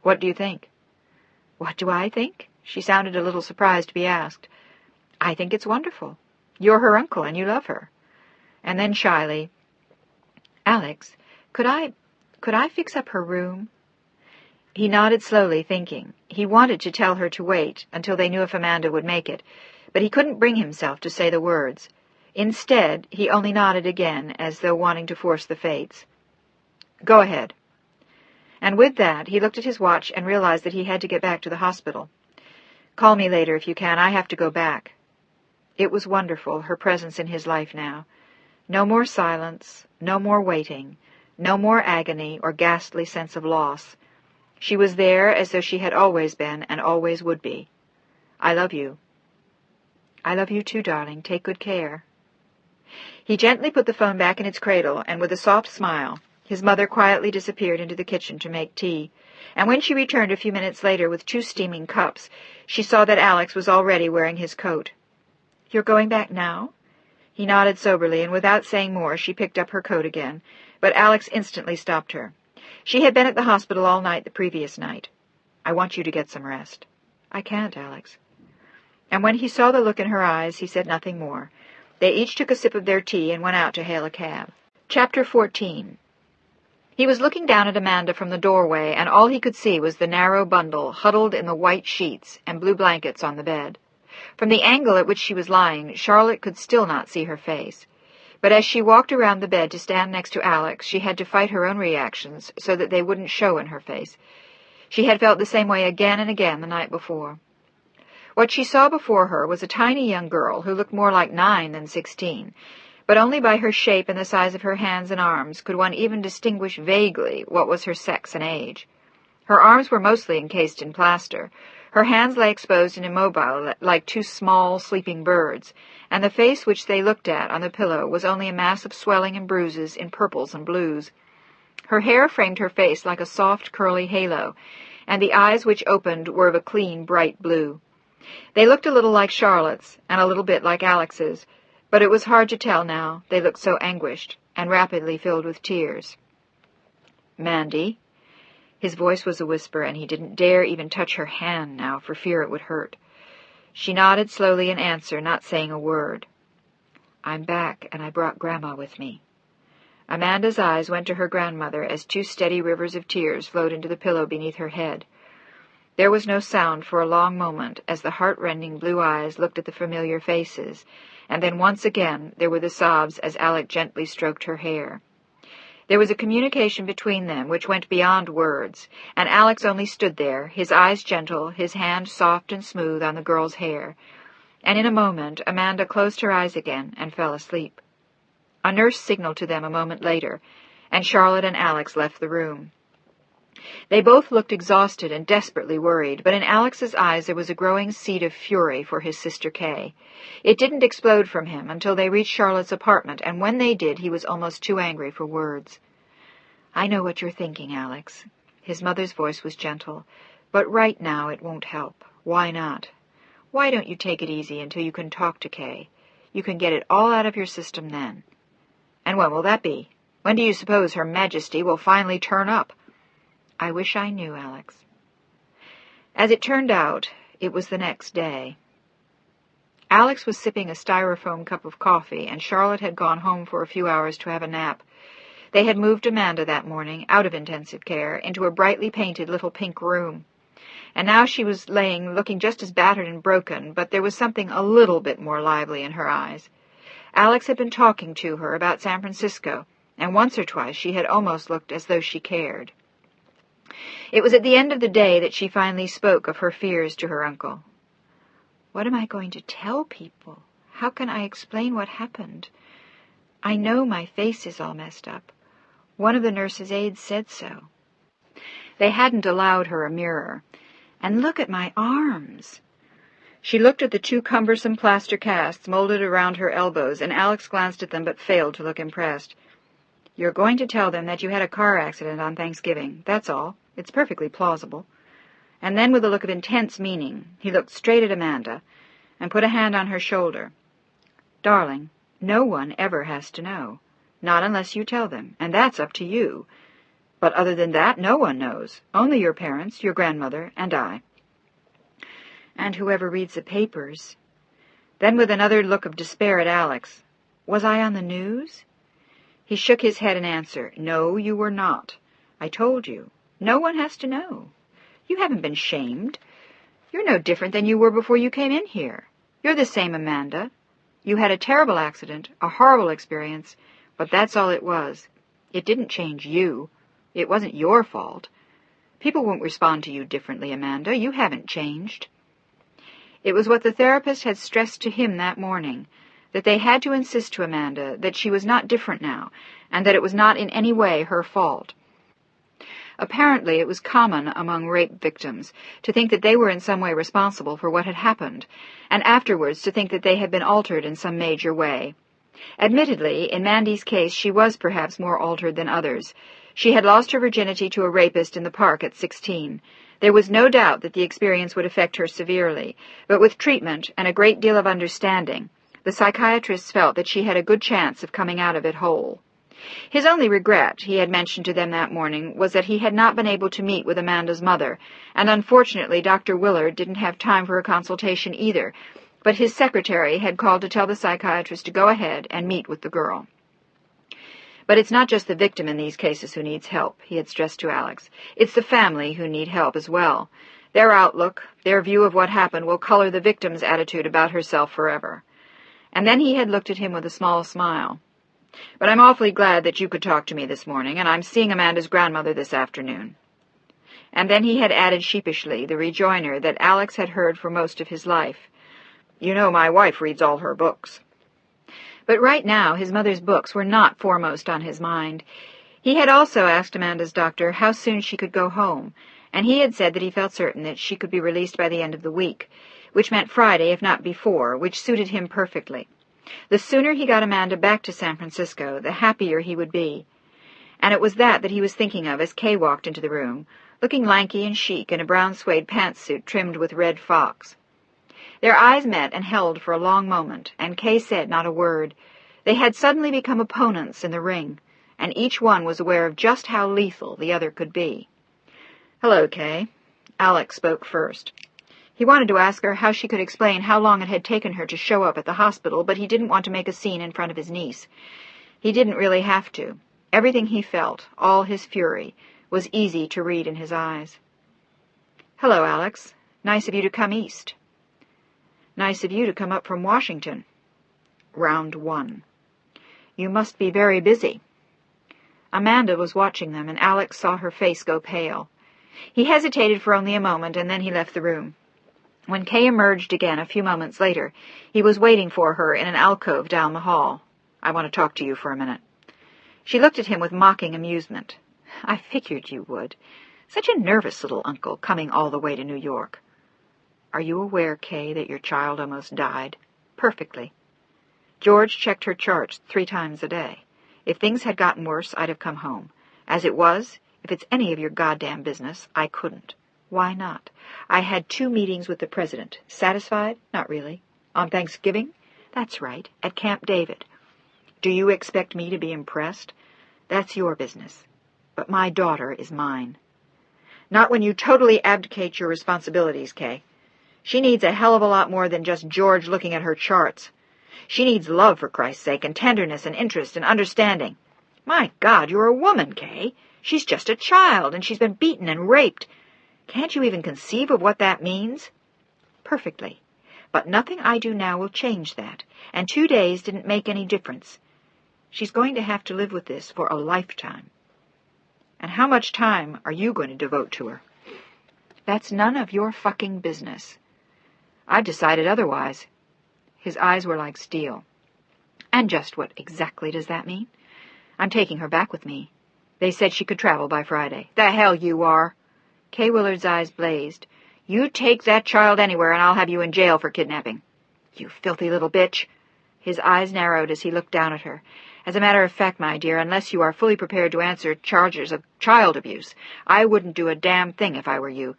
"What do you think?" "What do I think?" She sounded a little surprised to be asked. "I think it's wonderful. You're her uncle, and you love her." And then shyly, "Alex, could I fix up her room?" He nodded slowly, thinking. He wanted to tell her to wait until they knew if Amanda would make it, but he couldn't bring himself to say the words. Instead, he only nodded again, as though wanting to force the fates. "Go ahead." And with that, he looked at his watch and realized that he had to get back to the hospital. "Call me later if you can. I have to go back." It was wonderful, her presence in his life now. No more silence, no more waiting, no more agony or ghastly sense of loss. She was there as though she had always been and always would be. "I love you." "I love you too, darling. Take good care." He gently put the phone back in its cradle, and with a soft smile, his mother quietly disappeared into the kitchen to make tea, and when she returned a few minutes later with 2 steaming cups, she saw that Alex was already wearing his coat. "You're going back now?" He nodded soberly, and without saying more, she picked up her coat again, but Alex instantly stopped her. She had been at the hospital all night the previous night. "I want you to get some rest." "I can't, Alex." And when he saw the look in her eyes, he said nothing more. They each took a sip of their tea and went out to hail a cab. Chapter 14. He was looking down at Amanda from the doorway, and all he could see was the narrow bundle huddled in the white sheets and blue blankets on the bed. From the angle at which she was lying, Charlotte could still not see her face. But as she walked around the bed to stand next to Alex, she had to fight her own reactions so that they wouldn't show in her face. She had felt the same way again and again the night before. What she saw before her was a tiny young girl who looked more like 9 than 16, but only by her shape and the size of her hands and arms could one even distinguish vaguely what was her sex and age. Her arms were mostly encased in plaster. Her hands lay exposed and immobile like 2 small, sleeping birds, and the face which they looked at on the pillow was only a mass of swelling and bruises in purples and blues. Her hair framed her face like a soft, curly halo, and the eyes which opened were of a clean, bright blue. They looked a little like Charlotte's, and a little bit like Alex's, but it was hard to tell now, they looked so anguished, and rapidly filled with tears. "Mandy." His voice was a whisper, and he didn't dare even touch her hand now for fear it would hurt. She nodded slowly in answer, not saying a word. "I'm back, and I brought Grandma with me." Amanda's eyes went to her grandmother as two steady rivers of tears flowed into the pillow beneath her head. There was no sound for a long moment as the heart-rending blue eyes looked at the familiar faces, and then once again there were the sobs as Alec gently stroked her hair. There was a communication between them which went beyond words, and Alex only stood there, his eyes gentle, his hand soft and smooth on the girl's hair, and in a moment Amanda closed her eyes again and fell asleep. A nurse signaled to them a moment later, and Charlotte and Alex left the room. They both looked exhausted and desperately worried, but in Alex's eyes there was a growing seed of fury for his sister Kay. It didn't explode from him until they reached Charlotte's apartment, and when they did, he was almost too angry for words. "I know what you're thinking, Alex." His mother's voice was gentle. "But right now it won't help. Why not? Why don't you take it easy until you can talk to Kay? You can get it all out of your system then." "And when will that be? When do you suppose Her Majesty will finally turn up?" "I wish I knew, Alex." As it turned out, it was the next day. Alex was sipping a styrofoam cup of coffee, and Charlotte had gone home for a few hours to have a nap. They had moved Amanda that morning, out of intensive care, into a brightly painted little pink room. And now she was laying looking just as battered and broken, but there was something a little bit more lively in her eyes. Alex had been talking to her about San Francisco, and once or twice she had almost looked as though she cared. It was at the end of the day that she finally spoke of her fears to her uncle. "What am I going to tell people? How can I explain what happened? I know my face is all messed up. One of the nurse's aides said so. They hadn't allowed her a mirror. And look at my arms." She looked at the two cumbersome plaster casts molded around her elbows, and Alex glanced at them but failed to look impressed. "You're going to tell them that you had a car accident on Thanksgiving. That's all. It's perfectly plausible." And then, with a look of intense meaning, he looked straight at Amanda and put a hand on her shoulder. "Darling, no one ever has to know. Not unless you tell them, and that's up to you. But other than that, no one knows. Only your parents, your grandmother, and I. And whoever reads the papers." Then, with another look of despair at Alex, "Was I on the news?" He shook his head in answer. "No, you were not. I told you. No one has to know. You haven't been shamed. You're no different than you were before you came in here. You're the same Amanda. You had a terrible accident, a horrible experience, but that's all it was. It didn't change you. It wasn't your fault. People won't respond to you differently, Amanda. You haven't changed." It was what the therapist had stressed to him that morning, that they had to insist to Amanda that she was not different now, and that it was not in any way her fault. Apparently it was common among rape victims to think that they were in some way responsible for what had happened, and afterwards to think that they had been altered in some major way. Admittedly, in Mandy's case she was perhaps more altered than others. She had lost her virginity to a rapist in the park at 16. There was no doubt that the experience would affect her severely, but with treatment and a great deal of understanding, the psychiatrists felt that she had a good chance of coming out of it whole. His only regret, he had mentioned to them that morning, was that he had not been able to meet with Amanda's mother, and unfortunately Dr. Willard didn't have time for a consultation either, but his secretary had called to tell the psychiatrist to go ahead and meet with the girl. "But it's not just the victim in these cases who needs help," he had stressed to Alex. "It's the family who need help as well. Their outlook, their view of what happened will color the victim's attitude about herself forever." And then he had looked at him with a small smile. "But I'm awfully glad that you could talk to me this morning, and I'm seeing Amanda's grandmother this afternoon." And then he had added sheepishly the rejoinder that Alex had heard for most of his life. "You know my wife reads all her books." But right now his mother's books were not foremost on his mind. He had also asked Amanda's doctor how soon she could go home, and he had said that he felt certain that she could be released by the end of the week, which meant Friday, if not before, which suited him perfectly. The sooner he got Amanda back to San Francisco, the happier he would be. And it was that he was thinking of as Kay walked into the room, looking lanky and chic in a brown suede pantsuit trimmed with red fox. Their eyes met and held for a long moment, and Kay said not a word. They had suddenly become opponents in the ring, and each one was aware of just how lethal the other could be. Hello, Kay. Alex spoke first. He wanted to ask her how she could explain how long it had taken her to show up at the hospital, but he didn't want to make a scene in front of his niece. He didn't really have to. Everything he felt, all his fury, was easy to read in his eyes. Hello, Alex. Nice of you to come east. Nice of you to come up from Washington. Round 1. You must be very busy. Amanda was watching them, and Alex saw her face go pale. He hesitated for only a moment, and then he left the room. When Kay emerged again a few moments later, he was waiting for her in an alcove down the hall. I want to talk to you for a minute. She looked at him with mocking amusement. I figured you would. Such a nervous little uncle, coming all the way to New York. Are you aware, Kay, that your child almost died? Perfectly. George checked her charts 3 times a day. If things had gotten worse, I'd have come home. As it was, if it's any of your goddamn business, I couldn't. Why not? I had 2 meetings with the president. Satisfied? Not really. On Thanksgiving? That's right, at Camp David. Do you expect me to be impressed? That's your business. But my daughter is mine. Not when you totally abdicate your responsibilities, Kay. She needs a hell of a lot more than just George looking at her charts. She needs love, for Christ's sake, and tenderness and interest and understanding. My God, you're a woman, Kay. She's just a child, and she's been beaten and raped. Can't you even conceive of what that means? Perfectly. But nothing I do now will change that, and 2 days didn't make any difference. She's going to have to live with this for a lifetime. And how much time are you going to devote to her? That's none of your fucking business. I've decided otherwise. His eyes were like steel. And just what exactly does that mean? I'm taking her back with me. They said she could travel by Friday. The hell you are! Kay Willard's eyes blazed. You take that child anywhere and I'll have you in jail for kidnapping. You filthy little bitch. His eyes narrowed as he looked down at her. As a matter of fact, my dear, unless you are fully prepared to answer charges of child abuse, I wouldn't do a damn thing if I were you.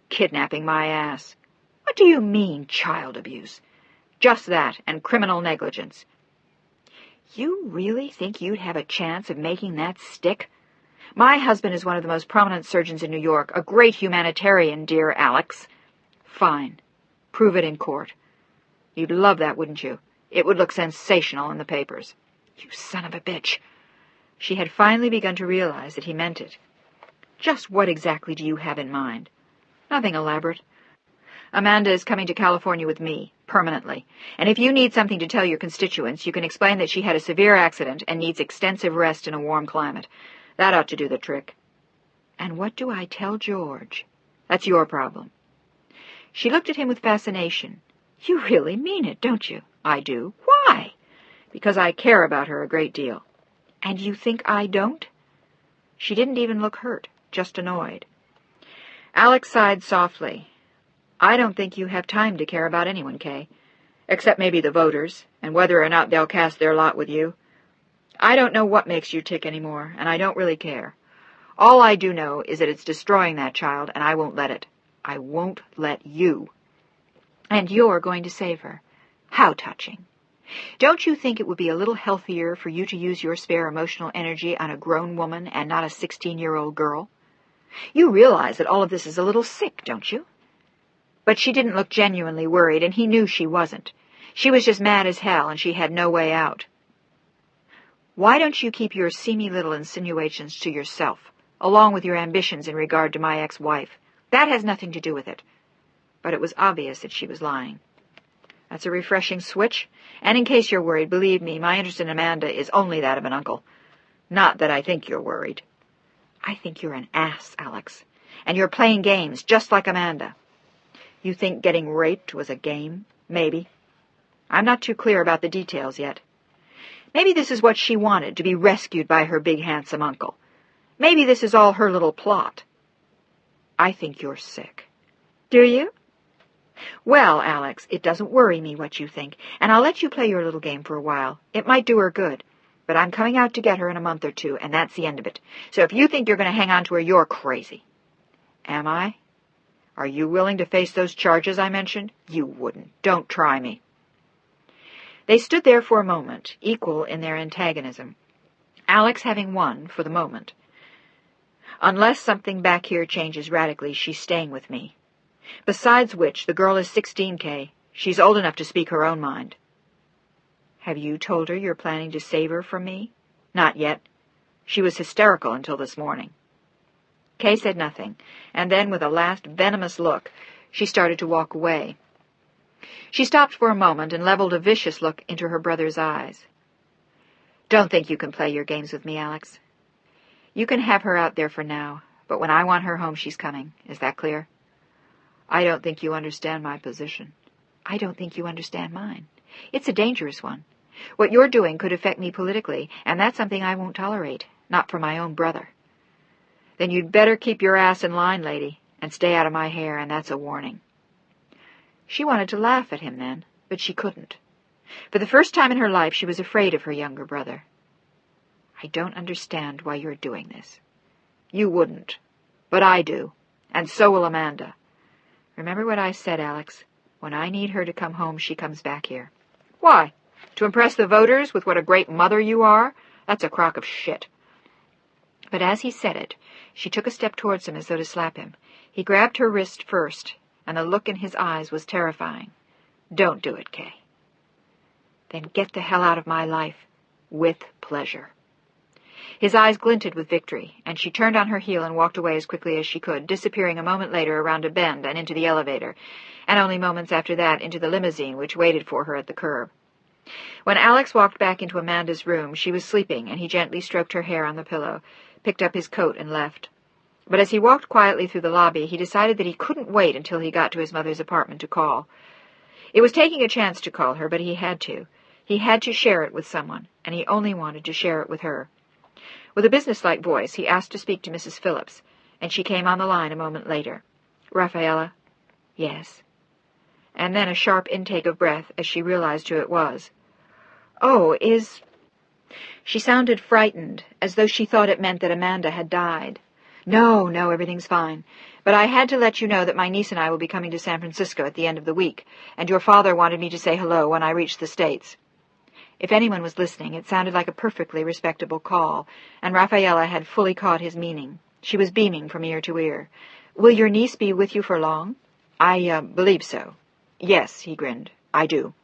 Kidnapping my ass. What do you mean, child abuse? Just that, and criminal negligence. You really think you'd have a chance of making that stick? My husband is one of the most prominent surgeons in New York, a great humanitarian, dear Alex. Fine. Prove it in court. You'd love that, wouldn't you? It would look sensational in the papers. You son of a bitch. She had finally begun to realize that he meant it. Just what exactly do you have in mind? Nothing elaborate. Amanda is coming to California with me, permanently. And if you need something to tell your constituents, you can explain that she had a severe accident and needs extensive rest in a warm climate. That ought to do the trick. And what do I tell George? That's your problem. She looked at him with fascination. You really mean it, don't you? I do. Why? Because I care about her a great deal. And you think I don't? She didn't even look hurt, just annoyed. Alex sighed softly. I don't think you have time to care about anyone, Kay. Except maybe the voters, and whether or not they'll cast their lot with you. I don't know what makes you tick anymore, and I don't really care. All I do know is that it's destroying that child, and I won't let it. I won't let you. And you're going to save her. How touching. Don't you think it would be a little healthier for you to use your spare emotional energy on a grown woman and not a 16-year-old girl? You realize that all of this is a little sick, don't you? But she didn't look genuinely worried, and he knew she wasn't. She was just mad as hell, and she had no way out. Why don't you keep your seamy little insinuations to yourself, along with your ambitions in regard to my ex-wife? That has nothing to do with it. But it was obvious that she was lying. That's a refreshing switch, and in case you're worried, believe me, my interest in Amanda is only that of an uncle. Not that I think you're worried. I think you're an ass, Alex, and you're playing games just like Amanda. You think getting raped was a game? Maybe. I'm not too clear about the details yet. Maybe this is what she wanted, to be rescued by her big handsome uncle. Maybe this is all her little plot. I think you're sick. Do you? Well, Alex, it doesn't worry me what you think, and I'll let you play your little game for a while. It might do her good. But I'm coming out to get her in a month or 2, and that's the end of it. So if you think you're going to hang on to her, you're crazy. Am I? Are you willing to face those charges I mentioned? You wouldn't. Don't try me. They stood there for a moment, equal in their antagonism, Alex having won for the moment. Unless something back here changes radically, she's staying with me. Besides which, the girl is 16, Kay. She's old enough to speak her own mind. Have you told her you're planning to save her from me? Not yet. She was hysterical until this morning. Kay said nothing, and then, with a last venomous look, she started to walk away. She stopped for a moment and leveled a vicious look into her brother's eyes. Don't think you can play your games with me, Alex. You can have her out there for now, but when I want her home, she's coming. Is that clear? I don't think you understand my position. I don't think you understand mine. It's a dangerous one. What you're doing could affect me politically, and that's something I won't tolerate, not for my own brother. Then you'd better keep your ass in line, lady, and stay out of my hair, and that's a warning. She wanted to laugh at him then, but she couldn't. For the first time in her life, she was afraid of her younger brother. I don't understand why you're doing this. You wouldn't, but I do, and so will Amanda. Remember what I said, Alex. When I need her to come home, she comes back here. Why? To impress the voters with what a great mother you are? That's a crock of shit. But as he said it, she took a step towards him as though to slap him. He grabbed her wrist first, and the look in his eyes was terrifying. Don't do it, Kay. Then get the hell out of my life, with pleasure. His eyes glinted with victory, and she turned on her heel and walked away as quickly as she could, disappearing a moment later around a bend and into the elevator, and only moments after that into the limousine which waited for her at the curb. When Alex walked back into Amanda's room, she was sleeping, and he gently stroked her hair on the pillow, picked up his coat, and left. But as he walked quietly through the lobby, he decided that he couldn't wait until he got to his mother's apartment to call. It was taking a chance to call her, but he had to. He had to share it with someone, and he only wanted to share it with her. With a businesslike voice, he asked to speak to Mrs. Phillips, and she came on the line a moment later. Rafaela? Yes. And then a sharp intake of breath as she realized who it was. Oh, is... She sounded frightened, as though she thought it meant that Amanda had died. No, everything's fine. But I had to let you know that my niece and I will be coming to San Francisco at the end of the week, and your father wanted me to say hello when I reached the States. If anyone was listening, it sounded like a perfectly respectable call, and Rafaela had fully caught his meaning. She was beaming from ear to ear. Will your niece be with you for long? I believe so. Yes, he grinned. I do.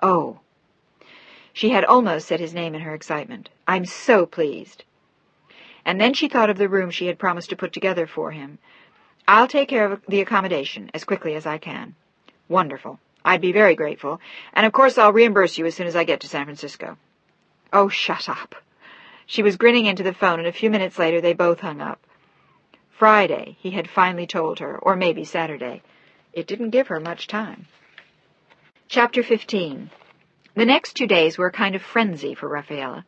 Oh. She had almost said his name in her excitement. I'm so pleased. And then she thought of the room she had promised to put together for him. I'll take care of the accommodation as quickly as I can. Wonderful. I'd be very grateful, and of course I'll reimburse you as soon as I get to San Francisco. Oh, shut up. She was grinning into the phone, and a few minutes later they both hung up. Friday, he had finally told her, or maybe Saturday. It didn't give her much time. Chapter 15. The next 2 days were a kind of frenzy for Rafaela.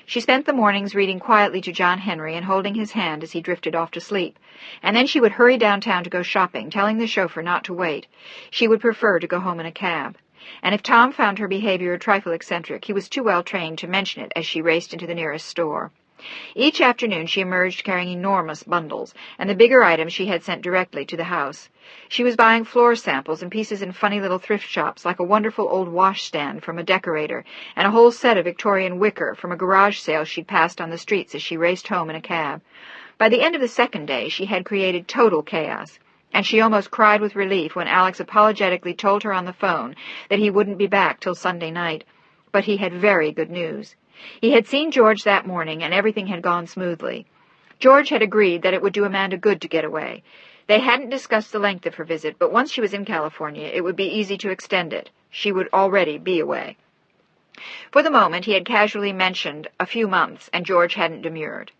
She spent the mornings reading quietly to John Henry and holding his hand as he drifted off to sleep, and then she would hurry downtown to go shopping, telling the chauffeur not to wait. She would prefer to go home in a cab. And if Tom found her behavior a trifle eccentric, he was too well trained to mention it as she raced into the nearest store. Each afternoon she emerged carrying enormous bundles, and the bigger items she had sent directly to the house. She was buying floor samples and pieces in funny little thrift shops, like a wonderful old washstand from a decorator, and a whole set of Victorian wicker from a garage sale she'd passed on the streets as she raced home in a cab. By the end of the second day she had created total chaos, and she almost cried with relief when Alex apologetically told her on the phone that he wouldn't be back till Sunday night. But he had very good news. He had seen George that morning, and everything had gone smoothly. George had agreed that it would do Amanda good to get away. They hadn't discussed the length of her visit, but once she was in California, it would be easy to extend it. She would already be away. For the moment, he had casually mentioned a few months, and George hadn't demurred.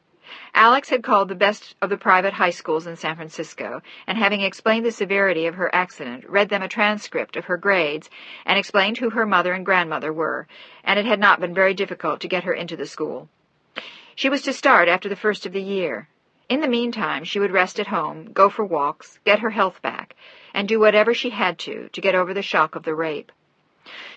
Alex had called the best of the private high schools in San Francisco, and having explained the severity of her accident, read them a transcript of her grades, and explained who her mother and grandmother were, and it had not been very difficult to get her into the school. She was to start after the first of the year. In the meantime, she would rest at home, go for walks, get her health back, and do whatever she had to get over the shock of the rape.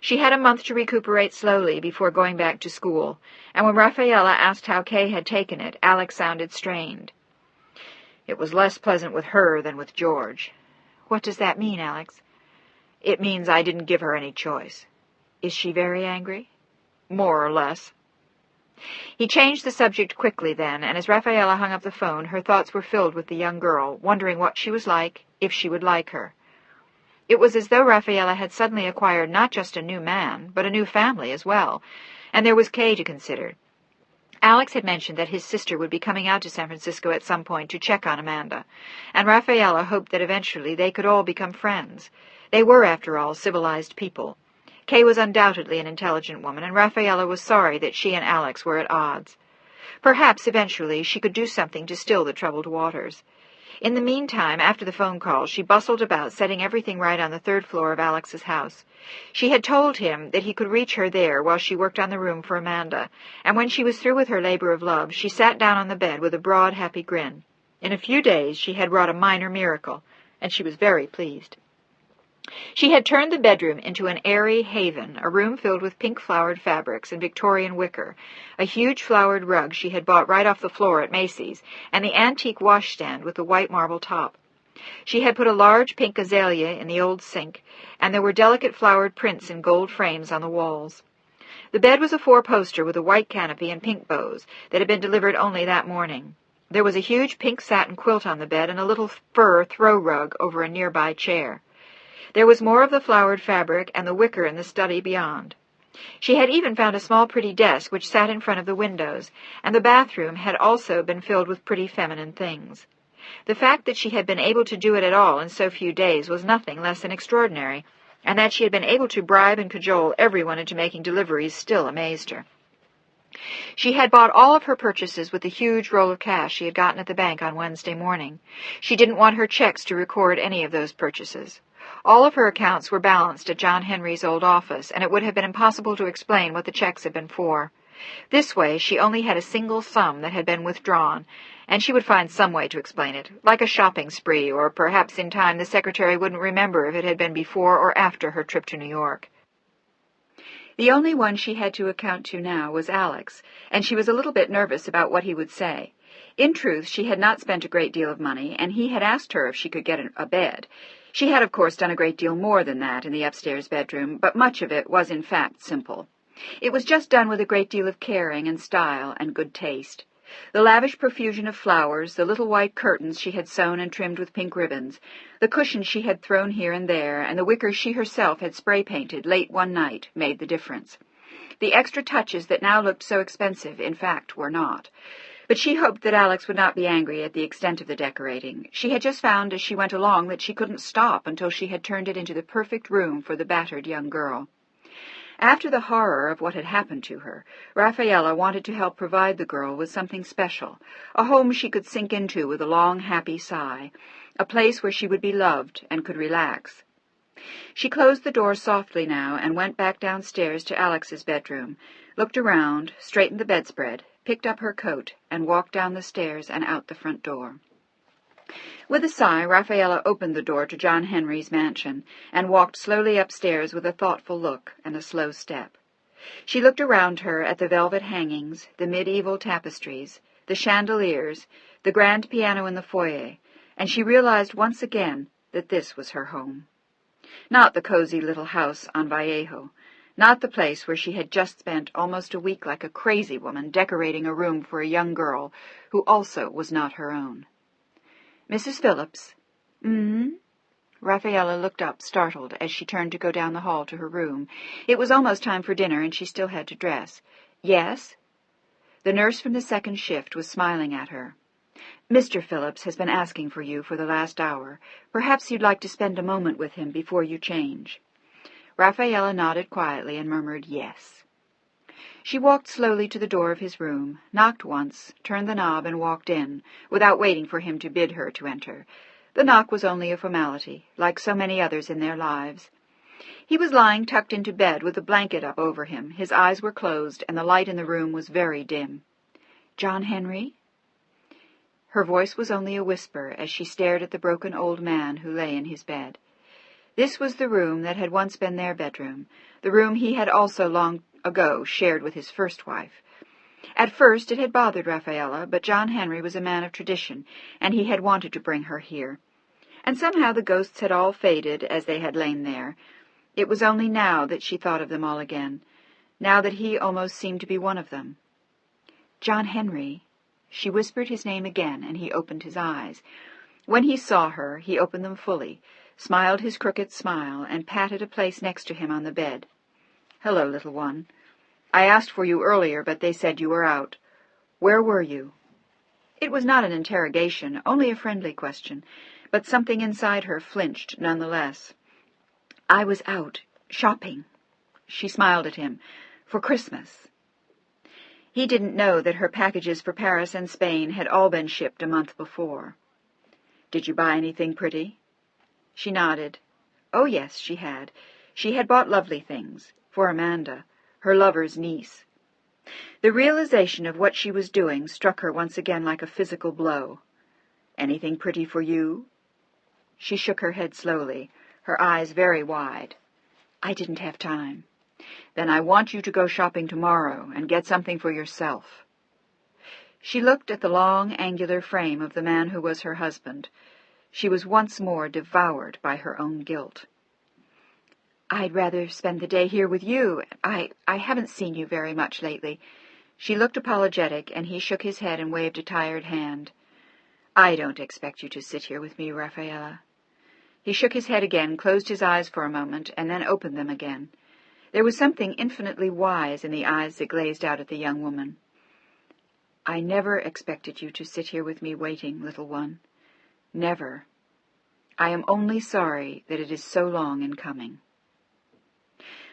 She had a month to recuperate slowly before going back to school, and when Rafaela asked how Kay had taken it, Alex sounded strained. It was less pleasant with her than with George. What does that mean, Alex? It means I didn't give her any choice. Is she very angry? More or less.
He changed the subject quickly then, and as Rafaela hung up the phone, her thoughts were filled with the young girl, wondering what she was like, if she would like her. It was as though Rafaela had suddenly acquired not just a new man, but a new family as well, and there was Kay to consider. Alex had mentioned that his sister would be coming out to San Francisco at some point to check on Amanda, and Rafaela hoped that eventually they could all become friends. They were, after all, civilized people. Kay was undoubtedly an intelligent woman, and Rafaela was sorry that she and Alex were at odds. Perhaps, eventually, she could do something to still the troubled waters. In the meantime, after the phone call, she bustled about, setting everything right on the third floor of Alex's house. She had told him that he could reach her there while she worked on the room for Amanda, and when she was through with her labor of love, she sat down on the bed with a broad, happy grin. In a few days she had wrought a minor miracle, and she was very pleased. She had turned the bedroom into an airy haven, a room filled with pink-flowered fabrics and Victorian wicker, a huge flowered rug she had bought right off the floor at Macy's, and the antique washstand with the white marble top. She had put a large pink azalea in the old sink, and there were delicate flowered prints in gold frames on the walls. The bed was a four-poster with a white canopy and pink bows that had been delivered only that morning. There was a huge pink satin quilt on the bed and a little fur throw rug over a nearby chair. There was more of the flowered fabric and the wicker in the study beyond. She had even found a small pretty desk which sat in front of the windows, and the bathroom had also been filled with pretty feminine things. The fact that she had been able to do it at all in so few days was nothing less than extraordinary, and that she had been able to bribe and cajole everyone into making deliveries still amazed her. She had bought all of her purchases with the huge roll of cash she had gotten at the bank on Wednesday morning. She didn't want her checks to record any of those purchases. All of her accounts were balanced at John Henry's old office, and it would have been impossible to explain what the checks had been for. This way, she only had a single sum that had been withdrawn, and she would find some way to explain it, like a shopping spree, or perhaps in time the secretary wouldn't remember if it had been before or after her trip to New York.
The only one she had to account to now was Alex, and she was a little bit nervous about what he would say. In truth, she had not spent a great deal of money, and he had asked her if she could get a bed. She had, of course, done a great deal more than that in the upstairs bedroom, but much of it was, in fact, simple. It was just done with a great deal of caring and style and good taste. The lavish profusion of flowers, the little white curtains she had sewn and trimmed with pink ribbons, the cushions she had thrown here and there, and the wicker she herself had spray-painted late one night made the difference. The extra touches that now looked so expensive, in fact, were not. But she hoped that Alex would not be angry at the extent of the decorating. She had just found as she went along that she couldn't stop until she had turned it into the perfect room for the battered young girl. After the horror of what had happened to her, Rafaela wanted to help provide the girl with something special, a home she could sink into with a long, happy sigh, a place where she would be loved and could relax. She closed the door softly now and went back downstairs to Alex's bedroom, looked around, straightened the bedspread, picked up her coat, and walked down the stairs and out the front door. With a sigh, Rafaela opened the door to John Henry's mansion and walked slowly upstairs with a thoughtful look and a slow step. She looked around her at the velvet hangings, the medieval tapestries, the chandeliers, the grand piano in the foyer, and she realized once again that this was her home. Not the cozy little house on Vallejo, not the place where she had just spent almost a week like a crazy woman decorating a room for a young girl who also was not her own. "Mrs. Phillips?" "Mm-hmm." Rafaela looked up, startled, as she turned to go down the hall to her room. It was almost time for dinner, and she still had to dress. "Yes?" The nurse from the second shift was smiling at her. "Mr. Phillips has been asking for you for the last hour. Perhaps you'd like to spend a moment with him before you change." Rafaela nodded quietly and murmured yes. She walked slowly to the door of his room, knocked once, turned the knob and walked in, without waiting for him to bid her to enter. The knock was only a formality, like so many others in their lives. He was lying tucked into bed with a blanket up over him. His eyes were closed, and the light in the room was very dim. "John Henry?" Her voice was only a whisper as she stared at the broken old man who lay in his bed. This was the room that had once been their bedroom, the room he had also long ago shared with his first wife. At first it had bothered Rafaela, but John Henry was a man of tradition, and he had wanted to bring her here. And somehow the ghosts had all faded as they had lain there. It was only now that she thought of them all again, now that he almost seemed to be one of them. John Henry." She whispered his name again, and he opened his eyes. When he saw her, he opened them fully, smiled his crooked smile, and patted a place next to him on the bed. "Hello, little one. I asked for you earlier, but they said you were out. Where were you?" It was not an interrogation, only a friendly question, but something inside her flinched nonetheless. "I was out, shopping." She smiled at him. "For Christmas." He didn't know that her packages for Paris and Spain had all been shipped a month before. "Did you buy anything pretty?" She nodded. Oh, yes, she had. She had bought lovely things, for Amanda, her lover's niece. The realization of what she was doing struck her once again like a physical blow. "Anything pretty for you?" She shook her head slowly, her eyes very wide. "I didn't have time." "Then I want you to go shopping tomorrow and get something for yourself." She looked at the long, angular frame of the man who was her husband. She was once more devoured by her own guilt. "I'd rather spend the day here with you. I haven't seen you very much lately." She looked apologetic, and he shook his head and waved a tired hand. "I don't expect you to sit here with me, Rafaela." He shook his head again, closed his eyes for a moment, and then opened them again. There was something infinitely wise in the eyes that glazed out at the young woman. "I never expected you to sit here with me waiting, little one. Never. I am only sorry that it is so long in coming."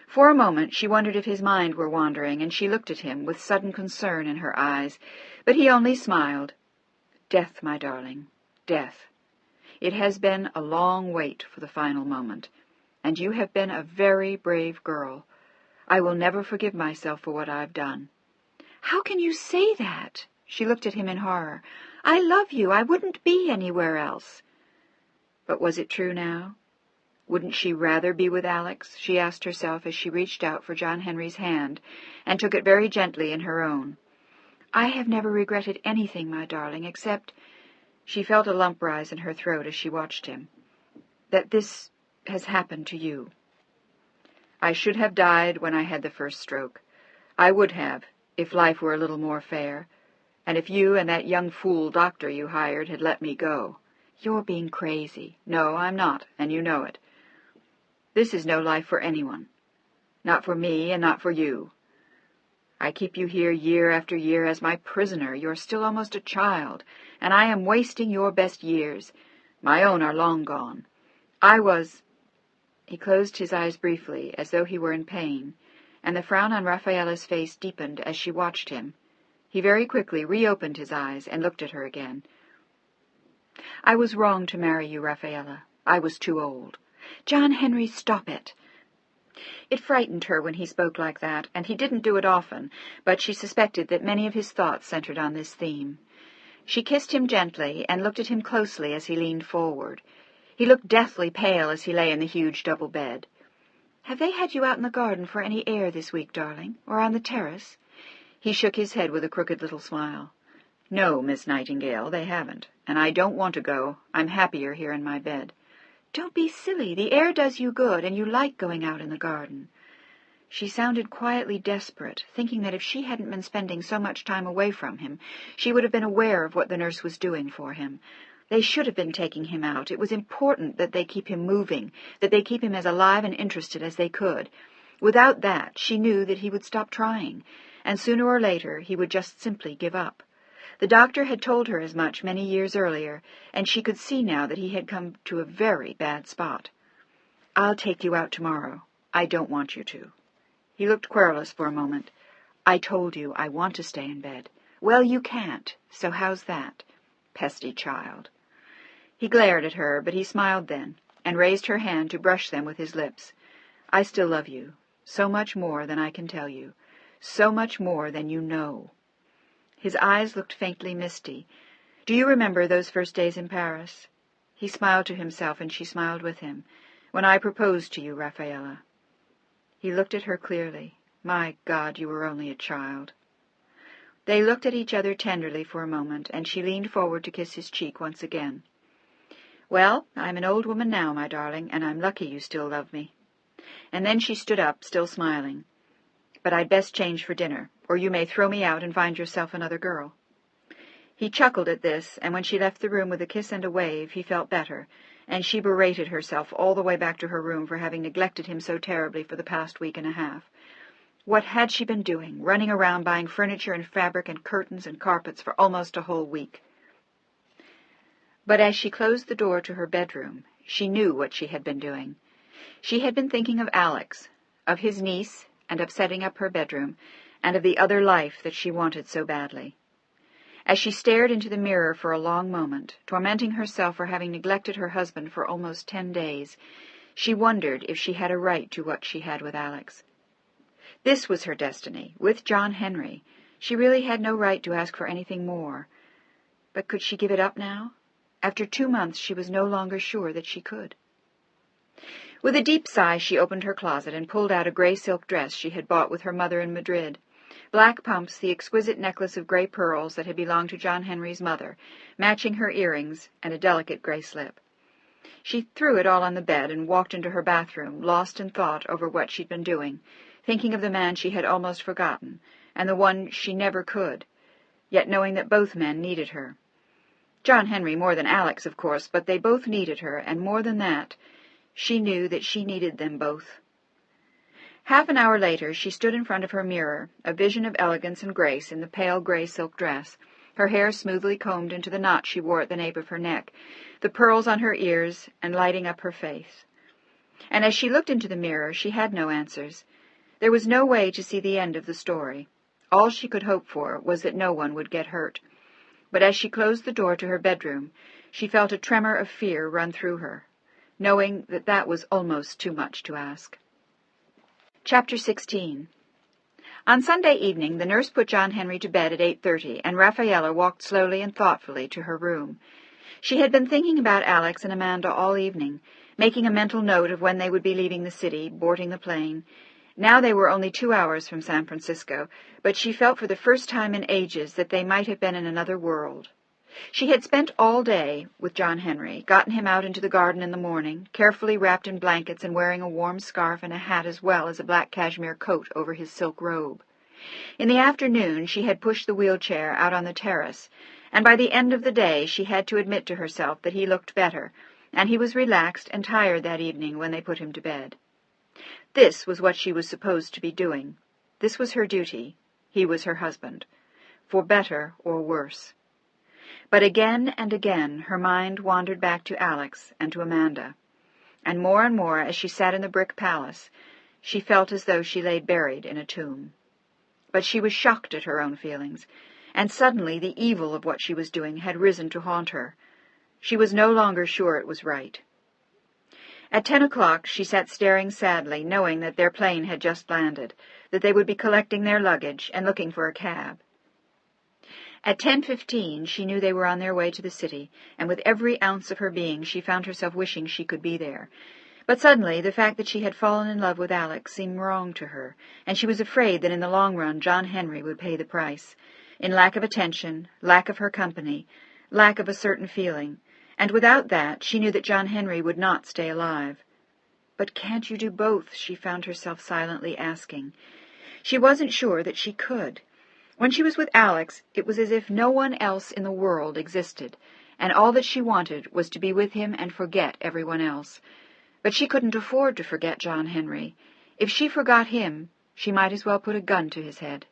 For a moment she wondered if his mind were wandering, and she looked at him with sudden concern in her eyes, but he only smiled. "Death, my darling, death. It has been a long wait for the final moment, and you have been a very brave girl. I will never forgive myself for what I've done." "How can you say that?" She looked at him in horror. "I love you. I wouldn't be anywhere else." But was it true now? Wouldn't she rather be with Alex? She asked herself as she reached out for John Henry's hand and took it very gently in her own. "I have never regretted anything, my darling, except—" She felt a lump rise in her throat as she watched him. "That this has happened to you. I should have died when I had the first stroke. I would have, if life were a little more fair, and if you and that young fool doctor you hired had let me go." "You're being crazy." "No, I'm not, and you know it. This is no life for anyone. Not for me and not for you. I keep you here year after year as my prisoner. You're still almost a child, and I am wasting your best years. My own are long gone. I was—" He closed his eyes briefly, as though he were in pain, and the frown on Rafaela's face deepened as she watched him. He very quickly reopened his eyes and looked at her again. "I was wrong to marry you, Rafaela. I was too old." "John Henry, stop it." It frightened her when he spoke like that, and he didn't do it often, but she suspected that many of his thoughts centered on this theme. She kissed him gently and looked at him closely as he leaned forward. He looked deathly pale as he lay in the huge double bed. "Have they had you out in the garden for any air this week, darling, or on the terrace?" He shook his head with a crooked little smile. "No, Miss Nightingale, they haven't, and I don't want to go. I'm happier here in my bed." "Don't be silly. The air does you good, and you like going out in the garden." She sounded quietly desperate, thinking that if she hadn't been spending so much time away from him, she would have been aware of what the nurse was doing for him. They should have been taking him out. It was important that they keep him moving, that they keep him as alive and interested as they could. Without that, she knew that he would stop trying, and sooner or later he would just simply give up. The doctor had told her as much many years earlier, and she could see now that he had come to a very bad spot. "I'll take you out tomorrow. I don't want you to." He looked querulous for a moment. "I told you I want to stay in bed." "Well, you can't, so how's that?" "Pesty child." He glared at her, but he smiled then, and raised her hand to brush them with his lips. "I still love you, so much more than I can tell you, so much more than you know." His eyes looked faintly misty. "Do you remember those first days in Paris?" He smiled to himself, and she smiled with him. "When I proposed to you, Rafaela." He looked at her clearly. "My God, you were only a child." They looked at each other tenderly for a moment, and she leaned forward to kiss his cheek once again. "Well, I'm an old woman now, my darling, and I'm lucky you still love me." And then she stood up, still smiling. but I'd best change for dinner, or you may throw me out and find yourself another girl." He chuckled at this, and when she left the room with a kiss and a wave, he felt better, and she berated herself all the way back to her room for having neglected him so terribly for the past week and a half. What had she been doing, running around buying furniture and fabric and curtains and carpets for almost a whole week? But as she closed the door to her bedroom, she knew what she had been doing. She had been thinking of Alex, of his niece, and of setting up her bedroom, and of the other life that she wanted so badly. As she stared into the mirror for a long moment, tormenting herself for having neglected her husband for almost 10 days, she wondered if she had a right to what she had with Alex. This was her destiny, with John Henry. She really had no right to ask for anything more. But could she give it up now? After 2 months, she was no longer sure that she could. With a deep sigh, she opened her closet and pulled out a gray silk dress she had bought with her mother in Madrid. Black pumps, the exquisite necklace of gray pearls that had belonged to John Henry's mother, matching her earrings, and a delicate gray slip. She threw it all on the bed and walked into her bathroom, lost in thought over what she'd been doing, thinking of the man she had almost forgotten, and the one she never could, yet knowing that both men needed her. John Henry more than Alex, of course, but they both needed her, and more than that, she knew that she needed them both. Half an hour later, she stood in front of her mirror, a vision of elegance and grace in the pale gray silk dress, her hair smoothly combed into the knot she wore at the nape of her neck, the pearls on her ears and lighting up her face. And as she looked into the mirror, she had no answers. There was no way to see the end of the story. All she could hope for was that no one would get hurt. But as she closed the door to her bedroom, she felt a tremor of fear run through her, knowing that that was almost too much to ask. Chapter 16. On Sunday evening, the nurse put John Henry to bed at 8:30, and Rafaela walked slowly and thoughtfully to her room. She had been thinking about Alex and Amanda all evening, making a mental note of when they would be leaving the city, boarding the plane. Now they were only 2 hours from San Francisco, but she felt for the first time in ages that they might have been in another world. She had spent all day with John Henry, gotten him out into the garden in the morning, carefully wrapped in blankets and wearing a warm scarf and a hat as well as a black cashmere coat over his silk robe. In the afternoon she had pushed the wheelchair out on the terrace, and by the end of the day she had to admit to herself that he looked better, and he was relaxed and tired that evening when they put him to bed. This was what she was supposed to be doing. This was her duty. He was her husband, for better or worse. But again and again her mind wandered back to Alex and to Amanda, and more as she sat in the brick palace, she felt as though she lay buried in a tomb. But she was shocked at her own feelings, and suddenly the evil of what she was doing had risen to haunt her. She was no longer sure it was right. At 10 o'clock she sat staring sadly, knowing that their plane had just landed, that they would be collecting their luggage and looking for a cab. At 10:15 she knew they were on their way to the city, and with every ounce of her being she found herself wishing she could be there. But suddenly the fact that she had fallen in love with Alex seemed wrong to her, and she was afraid that in the long run John Henry would pay the price, in lack of attention, lack of her company, lack of a certain feeling, and without that she knew that John Henry would not stay alive. "But can't you do both?" she found herself silently asking. She wasn't sure that she could. When she was with Alex, it was as if no one else in the world existed, and all that she wanted was to be with him and forget everyone else. But she couldn't afford to forget John Henry. If she forgot him, she might as well put a gun to his head.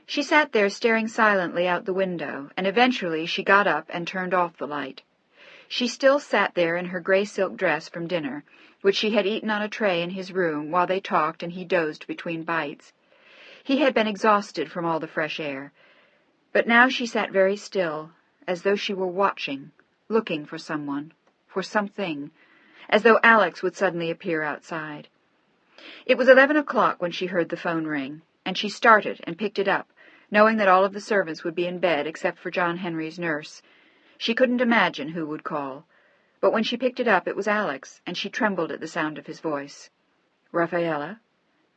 She sat there staring silently out the window, and eventually she got up and turned off the light. She still sat there in her gray silk dress from dinner, which she had eaten on a tray in his room while they talked and he dozed between bites. He had been exhausted from all the fresh air, but now she sat very still, as though she were watching, looking for someone, for something, as though Alex would suddenly appear outside. It was 11 o'clock when she heard the phone ring, and she started and picked it up, knowing that all of the servants would be in bed except for John Henry's nurse. She couldn't imagine who would call, but when she picked it up it was Alex, and she trembled at the sound of his voice. "Rafaela?"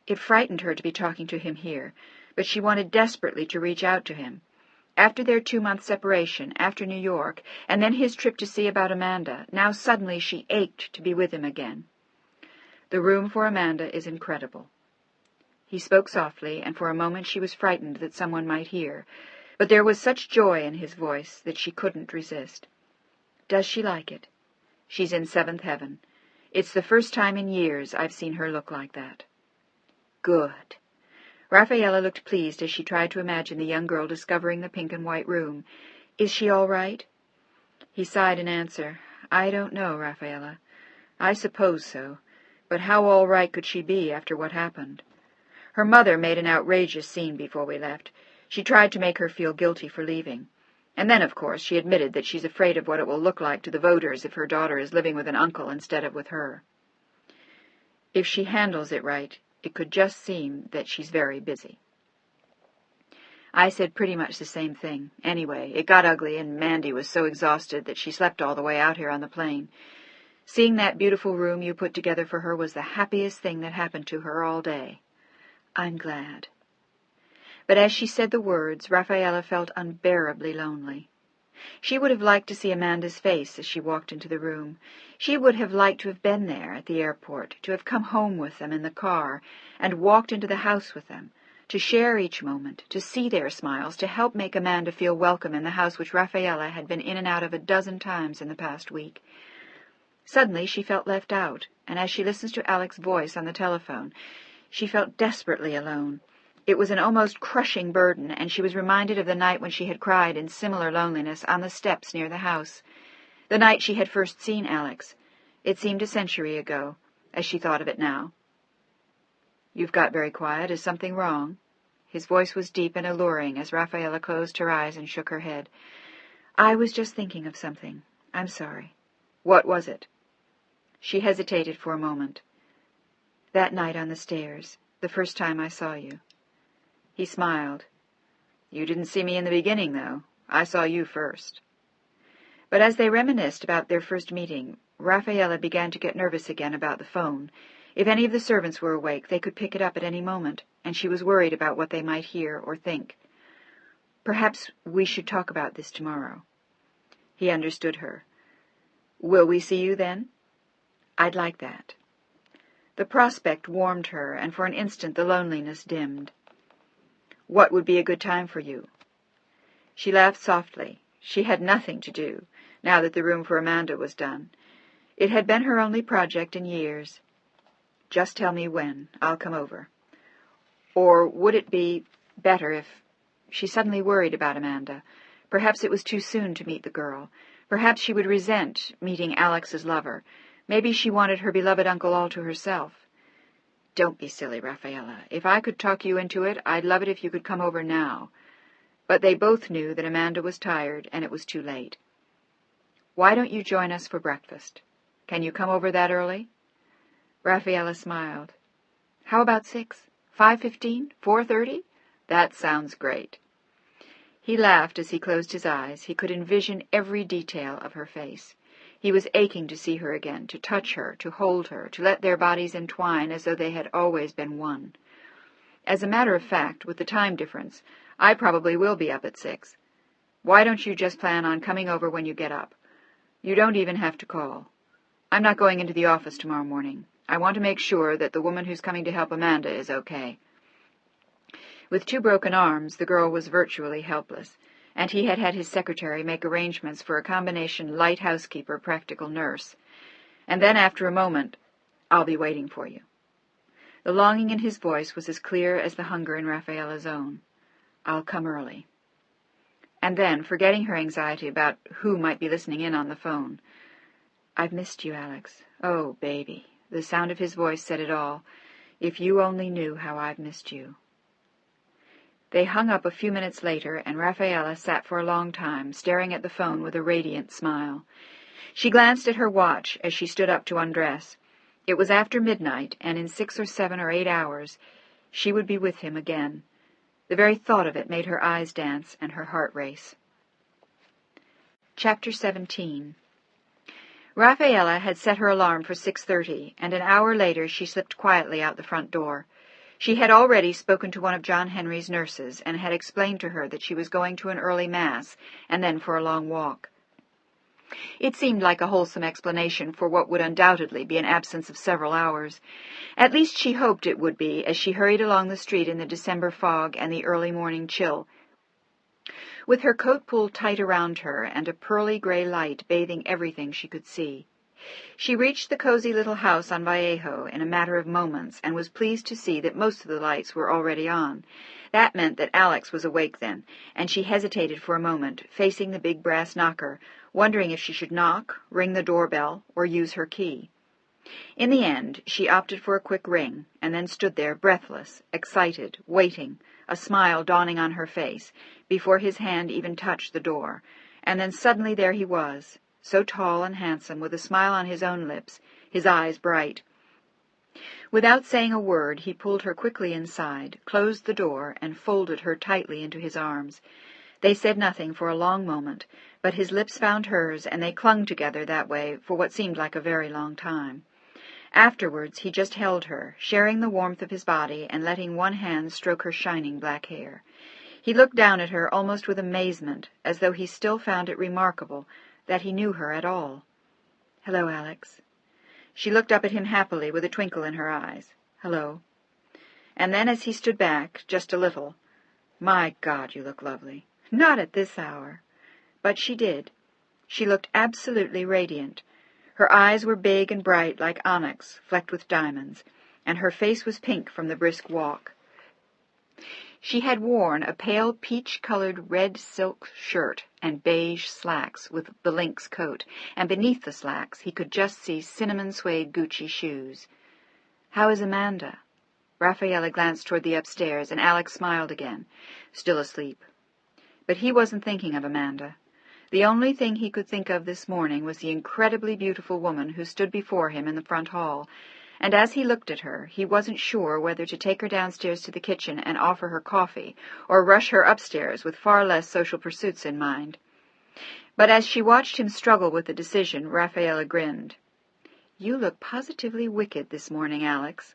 It frightened her to be talking to him here, but she wanted desperately to reach out to him. After their 2-month separation, after New York, and then his trip to see about Amanda, now suddenly she ached to be with him again. The room for Amanda is incredible. He spoke softly, and for a moment she was frightened that someone might hear, but there was such joy in his voice that she couldn't resist. "Does she like it?" "She's in seventh heaven. It's the first time in years I've seen her look like that." "Good." Rafaela looked pleased as she tried to imagine the young girl discovering the pink and white room. "Is she all right?" He sighed in answer. "I don't know, Rafaela. I suppose so. But how all right could she be after what happened? Her mother made an outrageous scene before we left. She tried to make her feel guilty for leaving. And then, of course, she admitted that she's afraid of what it will look like to the voters if her daughter is living with an uncle instead of with her. If she handles it right, it could just seem that she's very busy." I said pretty much the same thing. Anyway, it got ugly, and Mandy was so exhausted that she slept all the way out here on the plane. Seeing that beautiful room you put together for her was the happiest thing that happened to her all day. "I'm glad." But as she said the words, Rafaela felt unbearably lonely. She would have liked to see Amanda's face as she walked into the room. She would have liked to have been there at the airport, to have come home with them in the car, and walked into the house with them, to share each moment, to see their smiles, to help make Amanda feel welcome in the house which Rafaela had been in and out of a dozen times in the past week. Suddenly she felt left out, and as she listened to Alec's voice on the telephone, she felt desperately alone. It was an almost crushing burden, and she was reminded of the night when she had cried in similar loneliness on the steps near the house, the night she had first seen Alex. It seemed a century ago, as she thought of it now. "You've got very quiet. Is something wrong?" His voice was deep and alluring as Rafaela closed her eyes and shook her head. "I was just thinking of something. I'm sorry." "What was it?" She hesitated for a moment. "That night on the stairs, the first time I saw you." He smiled. "You didn't see me in the beginning, though. I saw you first." But as they reminisced about their first meeting, Rafaela began to get nervous again about the phone. If any of the servants were awake, they could pick it up at any moment, and she was worried about what they might hear or think. "Perhaps we should talk about this tomorrow." He understood her. "Will we see you then?" "I'd like that." The prospect warmed her, and for an instant the loneliness dimmed. "What would be a good time for you?" She laughed softly. She had nothing to do, now that the room for Amanda was done. It had been her only project in years. "Just tell me when. I'll come over." Or would it be better if... She suddenly worried about Amanda. Perhaps it was too soon to meet the girl. Perhaps she would resent meeting Alex's lover. Maybe she wanted her beloved uncle all to herself. "Don't be silly, Rafaela. If I could talk you into it, I'd love it if you could come over now." But they both knew that Amanda was tired, and it was too late. "Why don't you join us for breakfast? Can you come over that early?" Rafaela smiled. "How about 6? 5:15? 4:30? That sounds great." He laughed as he closed his eyes. He could envision every detail of her face. He was aching to see her again, to touch her, to hold her, to let their bodies entwine as though they had always been one. "As a matter of fact, with the time difference, I probably will be up at 6. Why don't you just plan on coming over when you get up? You don't even have to call. I'm not going into the office tomorrow morning. I want to make sure that the woman who's coming to help Amanda is okay." With 2 broken arms, the girl was virtually helpless, and he had had his secretary make arrangements for a combination light housekeeper, practical nurse. And then, after a moment, "I'll be waiting for you." The longing in his voice was as clear as the hunger in Rafaela's own. "I'll come early." And then, forgetting her anxiety about who might be listening in on the phone, "I've missed you, Alex. Oh, baby." The sound of his voice said it all. "If you only knew how I've missed you." They hung up a few minutes later, and Rafaela sat for a long time, staring at the phone with a radiant smile. She glanced at her watch as she stood up to undress. It was after midnight, and in 6 or 7 or 8 hours she would be with him again. The very thought of it made her eyes dance and her heart race. Chapter 17. Rafaela had set her alarm for 6:30, and an hour later she slipped quietly out the front door. She had already spoken to one of John Henry's nurses and had explained to her that she was going to an early mass and then for a long walk. It seemed like a wholesome explanation for what would undoubtedly be an absence of several hours. At least she hoped it would be, as she hurried along the street in the December fog and the early morning chill, with her coat pulled tight around her and a pearly gray light bathing everything she could see. She reached the cozy little house on Vallejo in a matter of moments, and was pleased to see that most of the lights were already on. That meant that Alex was awake then, and she hesitated for a moment, facing the big brass knocker, wondering if she should knock, ring the doorbell, or use her key. In the end, she opted for a quick ring, and then stood there breathless, excited, waiting, a smile dawning on her face, before his hand even touched the door. And then suddenly there he was, so tall and handsome, with a smile on his own lips, his eyes bright. Without saying a word, he pulled her quickly inside, closed the door, and folded her tightly into his arms. They said nothing for a long moment, but his lips found hers, and they clung together that way for what seemed like a very long time. Afterwards, he just held her, sharing the warmth of his body and letting one hand stroke her shining black hair. He looked down at her almost with amazement, as though he still found it remarkable that he knew her at all. "Hello, Alex." She looked up at him happily, with a twinkle in her eyes. "Hello." And then, as he stood back, just a little, "My God, you look lovely." "Not at this hour." But she did. She looked absolutely radiant. Her eyes were big and bright like onyx, flecked with diamonds, and her face was pink from the brisk walk. She had worn a pale peach-colored red silk shirt and beige slacks with the lynx coat, and beneath the slacks he could just see cinnamon-suede Gucci shoes. "How is Amanda?" Rafaela glanced toward the upstairs, and Alex smiled again. "Still asleep." But he wasn't thinking of Amanda. The only thing he could think of this morning was the incredibly beautiful woman who stood before him in the front hall, and as he looked at her, he wasn't sure whether to take her downstairs to the kitchen and offer her coffee, or rush her upstairs with far less social pursuits in mind. But as she watched him struggle with the decision, Rafaela grinned. "You look positively wicked this morning, Alex."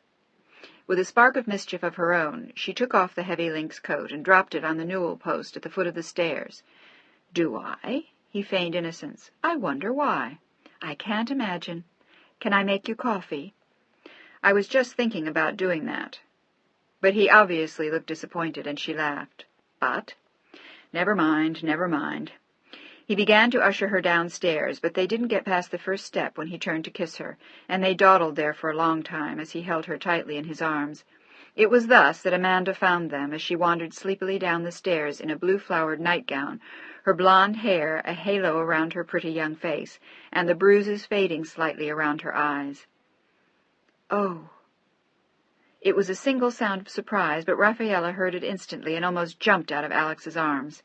With a spark of mischief of her own, she took off the heavy lynx coat and dropped it on the newel post at the foot of the stairs. "Do I?" He feigned innocence. "I wonder why." "I can't imagine. Can I make you coffee?" "I was just thinking about doing that." But he obviously looked disappointed, and she laughed. "But?" "Never mind, never mind." He began to usher her downstairs, but they didn't get past the first step when he turned to kiss her, and they dawdled there for a long time as he held her tightly in his arms. It was thus that Amanda found them as she wandered sleepily down the stairs in a blue-flowered nightgown, her blonde hair a halo around her pretty young face, and the bruises fading slightly around her eyes. "Oh." It was a single sound of surprise, but Rafaela heard it instantly and almost jumped out of Alex's arms.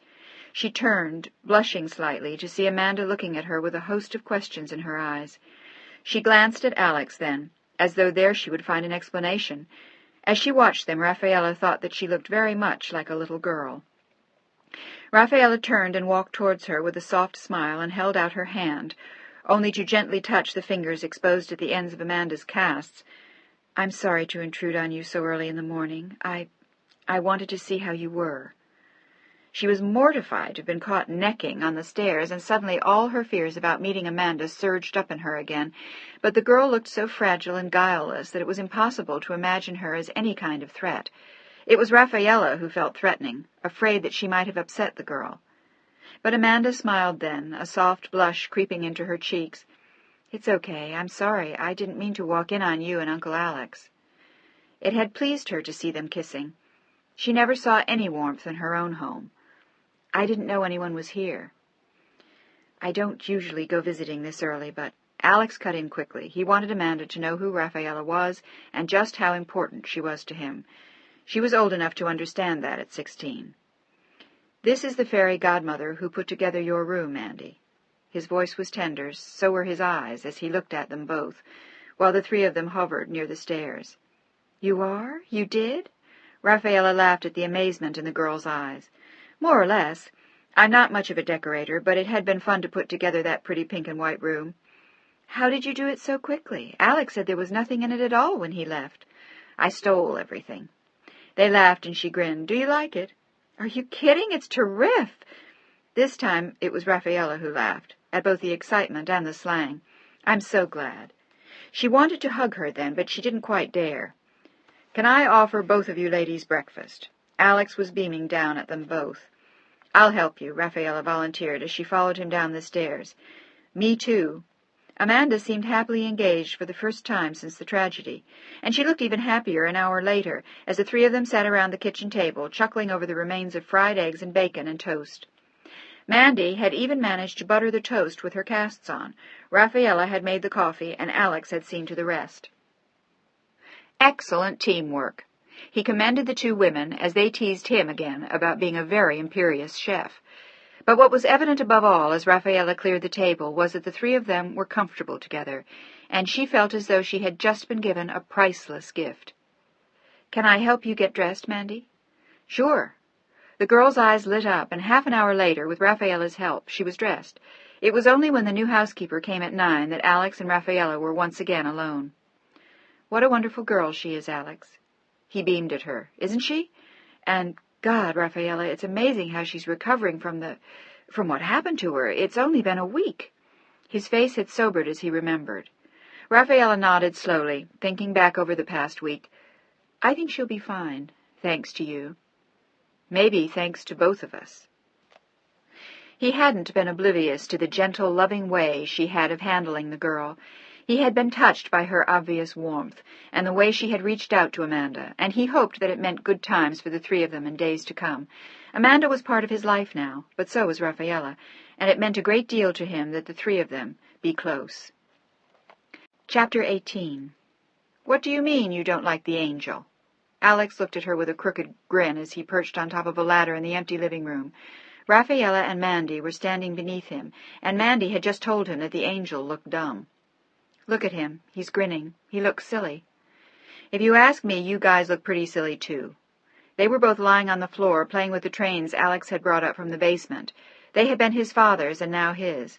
She turned, blushing slightly, to see Amanda looking at her with a host of questions in her eyes. She glanced at Alex then, as though there she would find an explanation. As she watched them, Rafaela thought that she looked very much like a little girl. Rafaela turned and walked towards her with a soft smile and held out her hand, only to gently touch the fingers exposed at the ends of Amanda's casts. "I'm sorry to intrude on you so early in the morning. I wanted to see how you were." She was mortified to have been caught necking on the stairs, and suddenly all her fears about meeting Amanda surged up in her again. But the girl looked so fragile and guileless that it was impossible to imagine her as any kind of threat. It was Rafaela who felt threatening, afraid that she might have upset the girl. But Amanda smiled then, a soft blush creeping into her cheeks. "It's okay. I'm sorry. I didn't mean to walk in on you and Uncle Alex." It had pleased her to see them kissing. She never saw any warmth in her own home. "I didn't know anyone was here." "I don't usually go visiting this early, but—" Alex cut in quickly. He wanted Amanda to know who Rafaela was and just how important she was to him. She was old enough to understand that at 16. "This is the fairy godmother who put together your room, Andy." His voice was tender, so were his eyes, as he looked at them both, while the three of them hovered near the stairs. "You are? You did?" Rafaela laughed at the amazement in the girl's eyes. "More or less. I'm not much of a decorator, but it had been fun to put together that pretty pink and white room." "How did you do it so quickly? Alex said there was nothing in it at all when he left." "I stole everything." They laughed, and she grinned. "Do you like it?" "Are you kidding? It's terrific."
This time it was Rafaela who laughed, at both the excitement and the slang. "I'm so glad." She wanted to hug her then, but she didn't quite dare. "Can I offer both of you ladies breakfast?" Alex was beaming down at them both. "I'll help you," Rafaela volunteered as she followed him down the stairs. "Me too." Amanda seemed happily engaged for the first time since the tragedy, and she looked even happier an hour later as the three of them sat around the kitchen table, chuckling over the remains of fried eggs and bacon and toast. Mandy had even managed to butter the toast with her casts on. Rafaela had made the coffee, and Alex had seen to the rest. Excellent teamwork. He commended the two women as they teased him again about being a very imperious chef. But what was evident above all as Rafaela cleared the table was that the three of them were comfortable together, and she felt as though she had just been given a priceless gift. "Can I help you get dressed, Mandy?" "Sure." The girl's eyes lit up, and half an hour later, with Rafaela's help, she was dressed. It was only when the new housekeeper came at 9 that Alex and Rafaela were once again alone. "What a wonderful girl she is, Alex." He beamed at her. "Isn't she? And, God, Rafaela, it's amazing how she's recovering from what happened to her. It's only been a week." His face had sobered as he remembered. Rafaela nodded slowly, thinking back over the past week. "I think she'll be fine, thanks to you. Maybe thanks to both of us." He hadn't been oblivious to the gentle, loving way she had of handling the girl. He had been touched by her obvious warmth, and the way she had reached out to Amanda, and he hoped that it meant good times for the three of them in days to come. Amanda was part of his life now, but so was Rafaela, and it meant a great deal to him that the three of them be close. Chapter 18. "What do you mean you don't like the angel?" Alex looked at her with a crooked grin as he perched on top of a ladder in the empty living room. Rafaela and Mandy were standing beneath him, and Mandy had just told him that the angel looked dumb. "Look at him. He's grinning. He looks silly." "If you ask me, you guys look pretty silly, too." They were both lying on the floor, playing with the trains Alex had brought up from the basement. They had been his father's, and now his.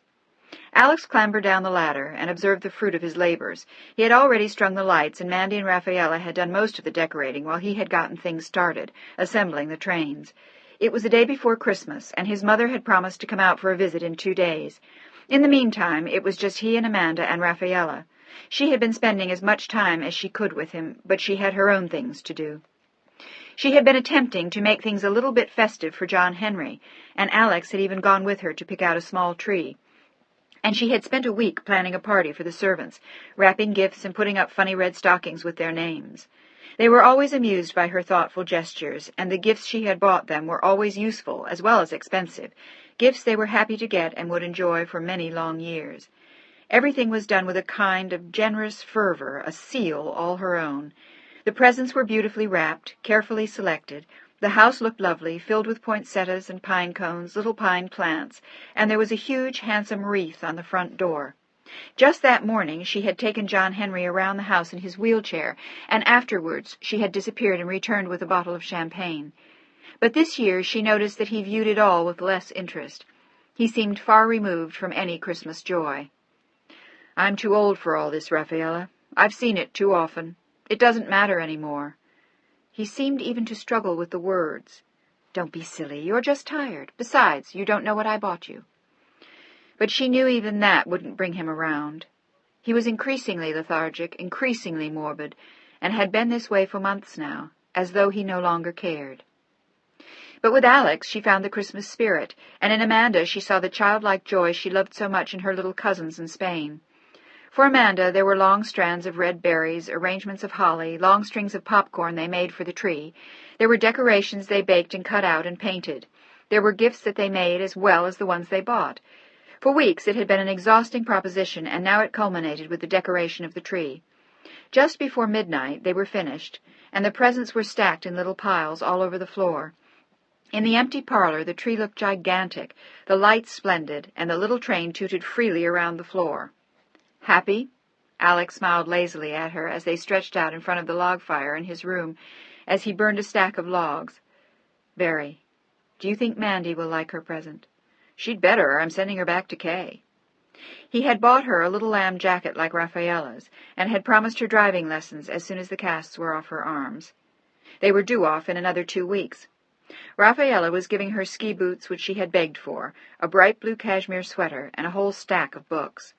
Alex clambered down the ladder and observed the fruit of his labors. He had already strung the lights, and Mandy and Rafaela had done most of the decorating while he had gotten things started, assembling the trains. It was the day before Christmas, and his mother had promised to come out for a visit in 2 days. In the meantime, it was just he and Amanda and Rafaela. She had been spending as much time as she could with him, but she had her own things to do. She had been attempting to make things a little bit festive for John Henry, and Alex had even gone with her to pick out a small tree. And she had spent a week planning a party for the servants, wrapping gifts and putting up funny red stockings with their names. They were always amused by her thoughtful gestures, and the gifts she had bought them were always useful as well as expensive, gifts they were happy to get and would enjoy for many long years. Everything was done with a kind of generous fervor, a seal all her own. The presents were beautifully wrapped, carefully selected. The house looked lovely, filled with poinsettias and pine cones, little pine plants, and there was a huge, handsome wreath on the front door. Just that morning she had taken John Henry around the house in his wheelchair, and afterwards she had disappeared and returned with a bottle of champagne. But this year she noticed that he viewed it all with less interest. He seemed far removed from any Christmas joy. "I'm too old for all this, Rafaela. I've seen it too often. It doesn't matter any more." He seemed even to struggle with the words. "Don't be silly. You're just tired. Besides, you don't know what I bought you." But she knew even that wouldn't bring him around. He was increasingly lethargic, increasingly morbid, and had been this way for months now, as though he no longer cared. But with Alex she found the Christmas spirit, and in Amanda she saw the childlike joy she loved so much in her little cousins in Spain. For Amanda there were long strands of red berries, arrangements of holly, long strings of popcorn they made for the tree. There were decorations they baked and cut out and painted. There were gifts that they made as well as the ones they bought. For weeks it had been an exhausting proposition, and now it culminated with the decoration of the tree. Just before midnight they were finished, and the presents were stacked in little piles all over the floor. In the empty parlor the tree looked gigantic, the lights splendid, and the little train tooted freely around the floor. "Happy?" Alex smiled lazily at her as they stretched out in front of the log fire in his room, as he burned a stack of logs. "Very. Do you think Mandy will like her present?" "She'd better. I'm sending her back to Kay." He had bought her a little lamb jacket like Rafaela's, and had promised her driving lessons as soon as the casts were off her arms. They were due off in another 2 weeks. Rafaela was giving her ski boots, which she had begged for, a bright blue cashmere sweater, and a whole stack of books.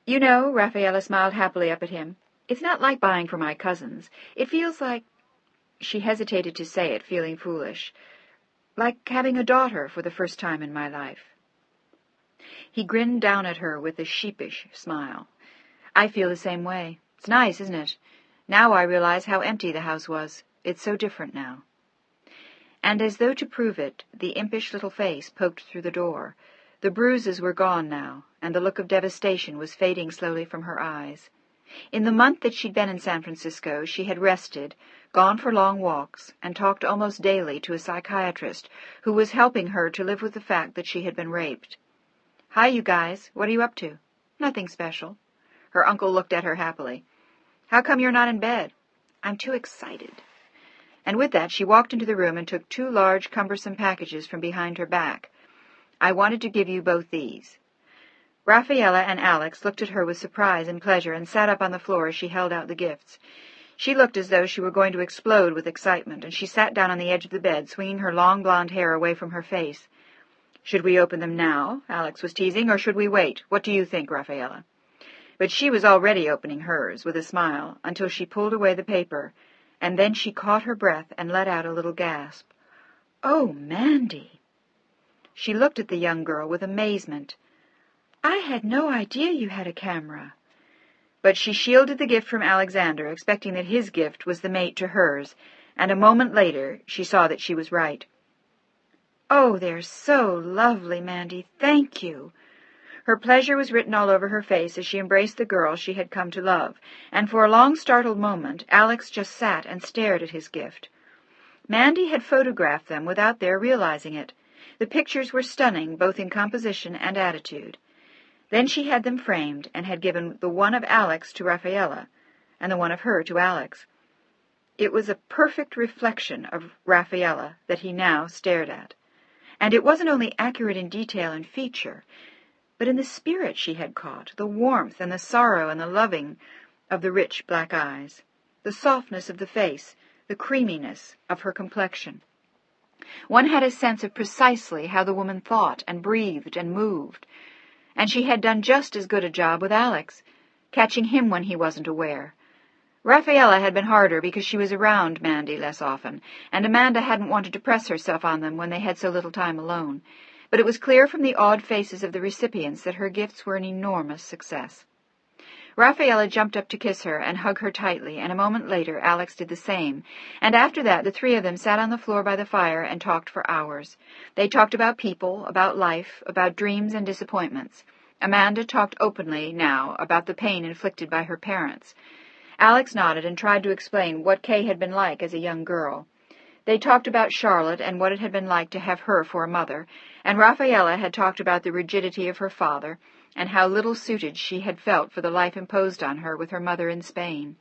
"You know," Rafaela smiled happily up at him, "it's not like buying for my cousins. It feels like—" She hesitated to say it, feeling foolish. "Like having a daughter for the first time in my life." He grinned down at her with a sheepish smile. "I feel the same way. It's nice, isn't it? Now I realize how empty the house was. It's so different now." And as though to prove it, the impish little face poked through the door. The bruises were gone now, and the look of devastation was fading slowly from her eyes. In the month that she'd been in San Francisco, she had rested, gone for long walks, and talked almost daily to a psychiatrist who was helping her to live with the fact that she had been raped. "Hi, you guys. What are you up to?" "Nothing special." Her uncle looked at her happily. "How come you're not in bed?" "I'm too excited." And with that she walked into the room and took 2 large, cumbersome packages from behind her back. "I wanted to give you both these." Rafaela and Alex looked at her with surprise and pleasure and sat up on the floor as she held out the gifts. She looked as though she were going to explode with excitement, and she sat down on the edge of the bed, swinging her long blonde hair away from her face. "Should we open them now?" Alex was teasing, "or should we wait? What do you think, Rafaela?" But she was already opening hers, with a smile, until she pulled away the paper, and then she caught her breath and let out a little gasp. "Oh, Mandy!" She looked at the young girl with amazement. "I had no idea you had a camera." But she shielded the gift from Alexander, expecting that his gift was the mate to hers, and a moment later she saw that she was right. "Oh, they're so lovely, Mandy. Thank you." Her pleasure was written all over her face as she embraced the girl she had come to love, and for a long startled moment Alex just sat and stared at his gift. Mandy had photographed them without their realizing it. The pictures were stunning, both in composition and attitude. Then she had them framed, and had given the one of Alex to Rafaela, and the one of her to Alex. It was a perfect reflection of Rafaela that he now stared at. And it wasn't only accurate in detail and feature, but in the spirit she had caught, the warmth and the sorrow and the loving of the rich black eyes, the softness of the face, the creaminess of her complexion. One had a sense of precisely how the woman thought and breathed and moved, and she had done just as good a job with Alex, catching him when he wasn't aware. Rafaela had been harder because she was around Mandy less often, and Amanda hadn't wanted to press herself on them when they had so little time alone. But it was clear from the awed faces of the recipients that her gifts were an enormous success. Rafaela jumped up to kiss her and hug her tightly, and a moment later Alex did the same, and after that the 3 of them sat on the floor by the fire and talked for hours. They talked about people, about life, about dreams and disappointments. Amanda talked openly now about the pain inflicted by her parents. Alex nodded and tried to explain what Kay had been like as a young girl. They talked about Charlotte and what it had been like to have her for a mother, and Rafaela had talked about the rigidity of her father, and how little suited she had felt for the life imposed on her with her mother in Spain.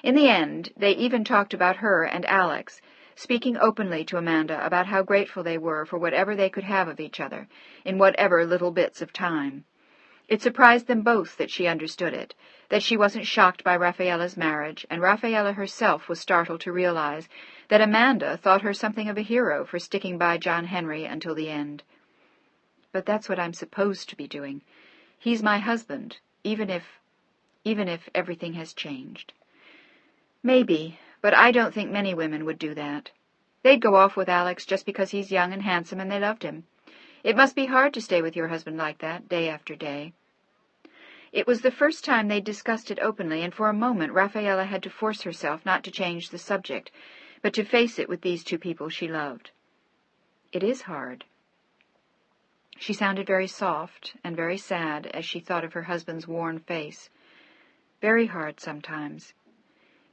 In the end, they even talked about her and Alex, speaking openly to Amanda about how grateful they were for whatever they could have of each other, in whatever little bits of time. It surprised them both that she understood it, that she wasn't shocked by Rafaela's marriage, and Rafaela herself was startled to realize that Amanda thought her something of a hero for sticking by John Henry until the end. "But that's what I'm supposed to be doing. He's my husband, even if everything has changed." "Maybe, but I don't think many women would do that. They'd go off with Alex just because he's young and handsome and they loved him. It must be hard to stay with your husband like that, day after day." It was the first time they'd discussed it openly, and for a moment Rafaela had to force herself not to change the subject, but to face it with these 2 people she loved. "It is hard." She sounded very soft and very sad as she thought of her husband's worn face. "Very hard sometimes.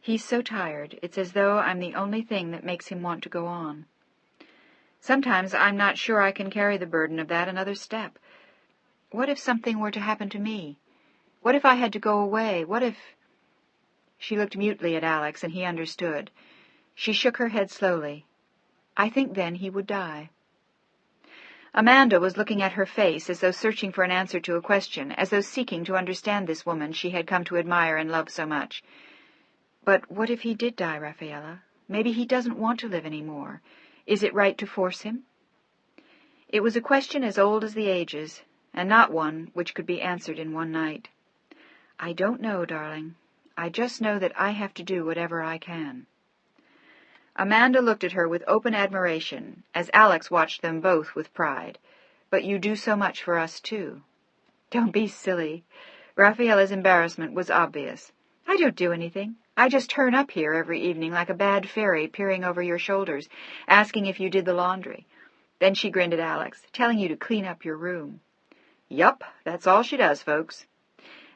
He's so tired, it's as though I'm the only thing that makes him want to go on. Sometimes I'm not sure I can carry the burden of that another step. What if something were to happen to me? What if I had to go away? What if—" She looked mutely at Alex, and he understood. She shook her head slowly. "I think then he would die." Amanda was looking at her face as though searching for an answer to a question, as though seeking to understand this woman she had come to admire and love so much. "But what if he did die, Rafaela? Maybe he doesn't want to live any more. Is it right to force him? It was a question as old as the ages, and not one which could be answered in one night. I don't know, darling. I just know that I have to do whatever I can. Amanda looked at her with open admiration, as Alex watched them both with pride. But you do so much for us, too. Don't be silly. Rafaela's embarrassment was obvious. I don't do anything. I just turn up here every evening like a bad fairy peering over your shoulders, asking if you did the laundry. Then she grinned at Alex, telling you to clean up your room. Yup, that's all she does, folks.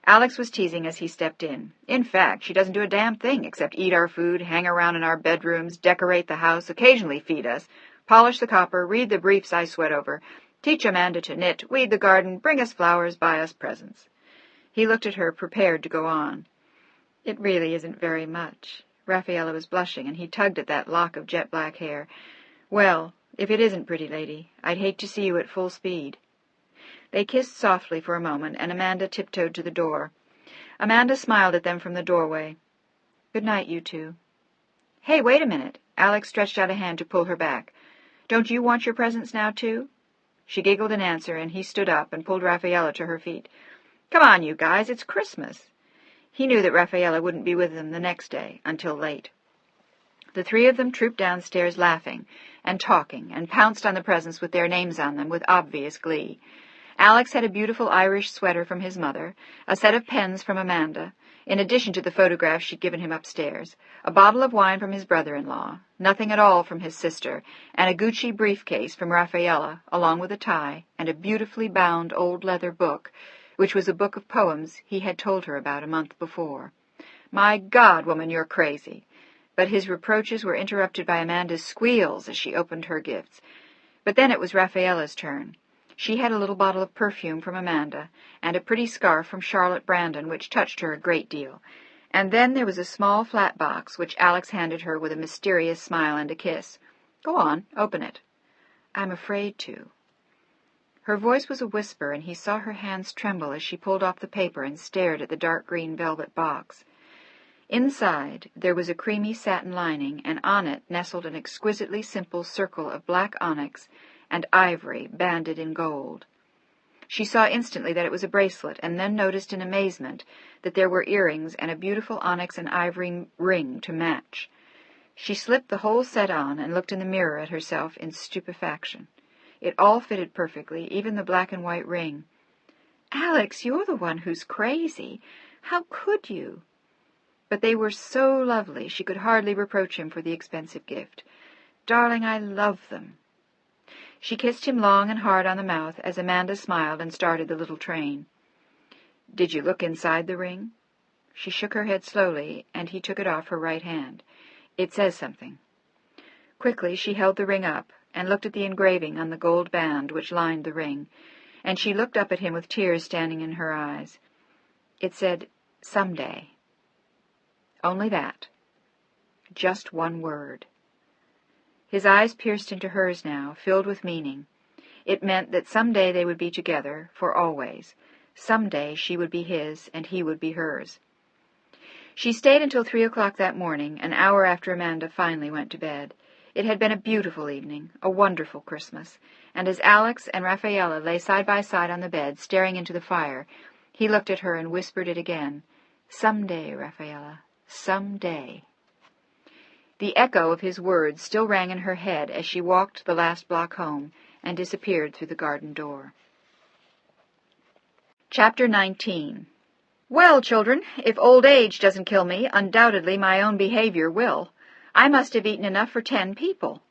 Alex was teasing as he stepped in. In fact, she doesn't do a damn thing except eat our food, hang around in our bedrooms, decorate the house, occasionally feed us, polish the copper, read the briefs I sweat over, teach Amanda to knit, weed the garden, bring us flowers, buy us presents. He looked at her, prepared to go on. It really isn't very much. Rafaela was blushing, and he tugged at that lock of jet-black hair. Well, if it isn't, pretty lady, I'd hate to see you at full speed. They kissed softly for a moment, and Amanda tiptoed to the door. Amanda smiled at them from the doorway. Good night, you two. Hey, wait a minute. Alex stretched out a hand to pull her back. Don't you want your presents now, too? She giggled in answer, and he stood up and pulled Rafaela to her feet. Come on, you guys, it's Christmas. He knew that Rafaela wouldn't be with them the next day, until late. The three of them trooped downstairs laughing and talking, and pounced on the presents with their names on them with obvious glee. Alex had a beautiful Irish sweater from his mother, a set of pens from Amanda, in addition to the photographs she'd given him upstairs, a bottle of wine from his brother-in-law, nothing at all from his sister, and a Gucci briefcase from Rafaela, along with a tie, and a beautifully bound old leather book, which was a book of poems he had told her about a month before. My God, woman, you're crazy. But his reproaches were interrupted by Amanda's squeals as she opened her gifts. But then it was Rafaela's turn. She had a little bottle of perfume from Amanda, and a pretty scarf from Charlotte Brandon, which touched her a great deal. And then there was a small flat box, which Alex handed her with a mysterious smile and a kiss. Go on, open it. I'm afraid to. Her voice was a whisper, and he saw her hands tremble as she pulled off the paper and stared at the dark green velvet box. Inside there was a creamy satin lining, and on it nestled an exquisitely simple circle of black onyx and ivory banded in gold. She saw instantly that it was a bracelet, and then noticed in amazement that there were earrings and a beautiful onyx and ivory ring to match. She slipped the whole set on and looked in the mirror at herself in stupefaction. It all fitted perfectly, even the black and white ring. Alex, you're the one who's crazy. How could you? But they were so lovely she could hardly reproach him for the expensive gift. Darling, I love them. She kissed him long and hard on the mouth as Amanda smiled and started the little train. Did you look inside the ring? She shook her head slowly, and he took it off her right hand. It says something. Quickly she held the ring up and looked at the engraving on the gold band which lined the ring, and she looked up at him with tears standing in her eyes. It said, someday. Only that. Just one word. His eyes pierced into hers now, filled with meaning. It meant that someday they would be together, for always. Someday she would be his, and he would be hers. She stayed until 3 o'clock that morning, an hour after Amanda finally went to bed. It had been a beautiful evening, a wonderful Christmas, and as Alex and Rafaela lay side by side on the bed, staring into the fire, he looked at her and whispered it again. Someday, Rafaela, someday. The echo of his words still rang in her head as she walked the last block home and disappeared through the garden door. Chapter 19. Well, children, if old age doesn't kill me, undoubtedly my own behavior will. I must have eaten enough for 10 people.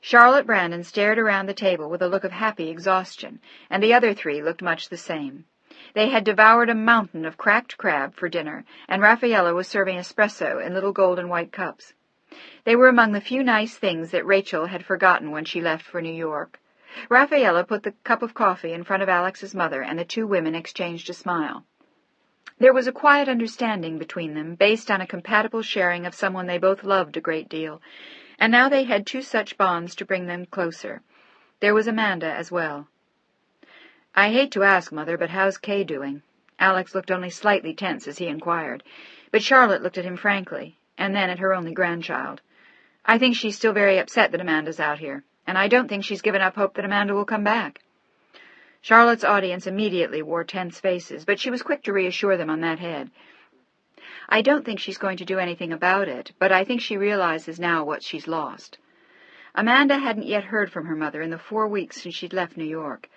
Charlotte Brandon stared around the table with a look of happy exhaustion, and the other 3 looked much the same. They had devoured a mountain of cracked crab for dinner, and Rafaela was serving espresso in little gold and white cups. They were among the few nice things that Rachel had forgotten when she left for New York. Rafaela put the cup of coffee in front of Alex's mother, and the 2 women exchanged a smile. There was a quiet understanding between them, based on a compatible sharing of someone they both loved a great deal, and now they had 2 such bonds to bring them closer. There was Amanda as well. I hate to ask, Mother, but how's Kay doing? Alex looked only slightly tense as he inquired, but Charlotte looked at him frankly, and then at her only grandchild. I think she's still very upset that Amanda's out here, and I don't think she's given up hope that Amanda will come back." Charlotte's audience immediately wore tense faces, but she was quick to reassure them on that head. "I don't think she's going to do anything about it, but I think she realizes now what she's lost. Amanda hadn't yet heard from her mother in the 4 weeks since she'd left New York,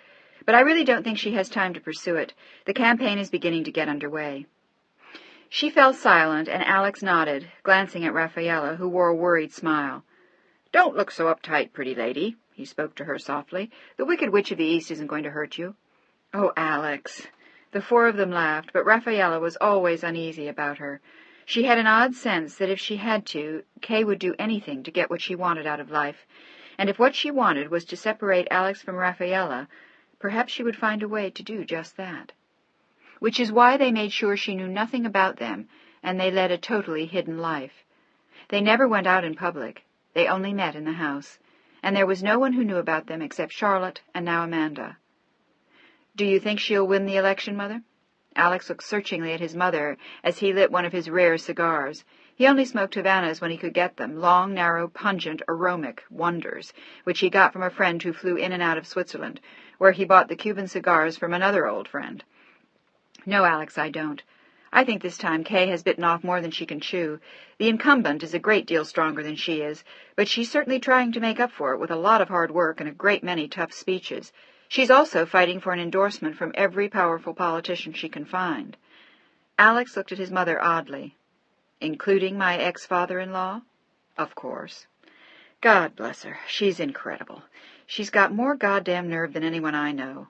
but I really don't think she has time to pursue it. The campaign is beginning to get underway." She fell silent, and Alex nodded, glancing at Rafaela, who wore a worried smile. "Don't look so uptight, pretty lady," he spoke to her softly. "The Wicked Witch of the East isn't going to hurt you." "Oh, Alex." The four of them laughed, but Rafaela was always uneasy about her. She had an odd sense that if she had to, Kay would do anything to get what she wanted out of life, and if what she wanted was to separate Alex from Rafaela, perhaps she would find a way to do just that. Which is why they made sure she knew nothing about them, and they led a totally hidden life. They never went out in public. They only met in the house, and there was no one who knew about them except Charlotte and now Amanda. "Do you think she'll win the election, Mother?" Alex looked searchingly at his mother as he lit one of his rare cigars. He only smoked Havanas when he could get them, long, narrow, pungent, aromatic wonders, which he got from a friend who flew in and out of Switzerland, where he bought the Cuban cigars from another old friend. "No, Alex, I don't. I think this time Kay has bitten off more than she can chew. The incumbent is a great deal stronger than she is, but she's certainly trying to make up for it with a lot of hard work and a great many tough speeches. She's also fighting for an endorsement from every powerful politician she can find." Alex looked at his mother oddly. "Including my ex-father-in-law?" "Of course." "God bless her. She's incredible. She's got more goddamn nerve than anyone I know."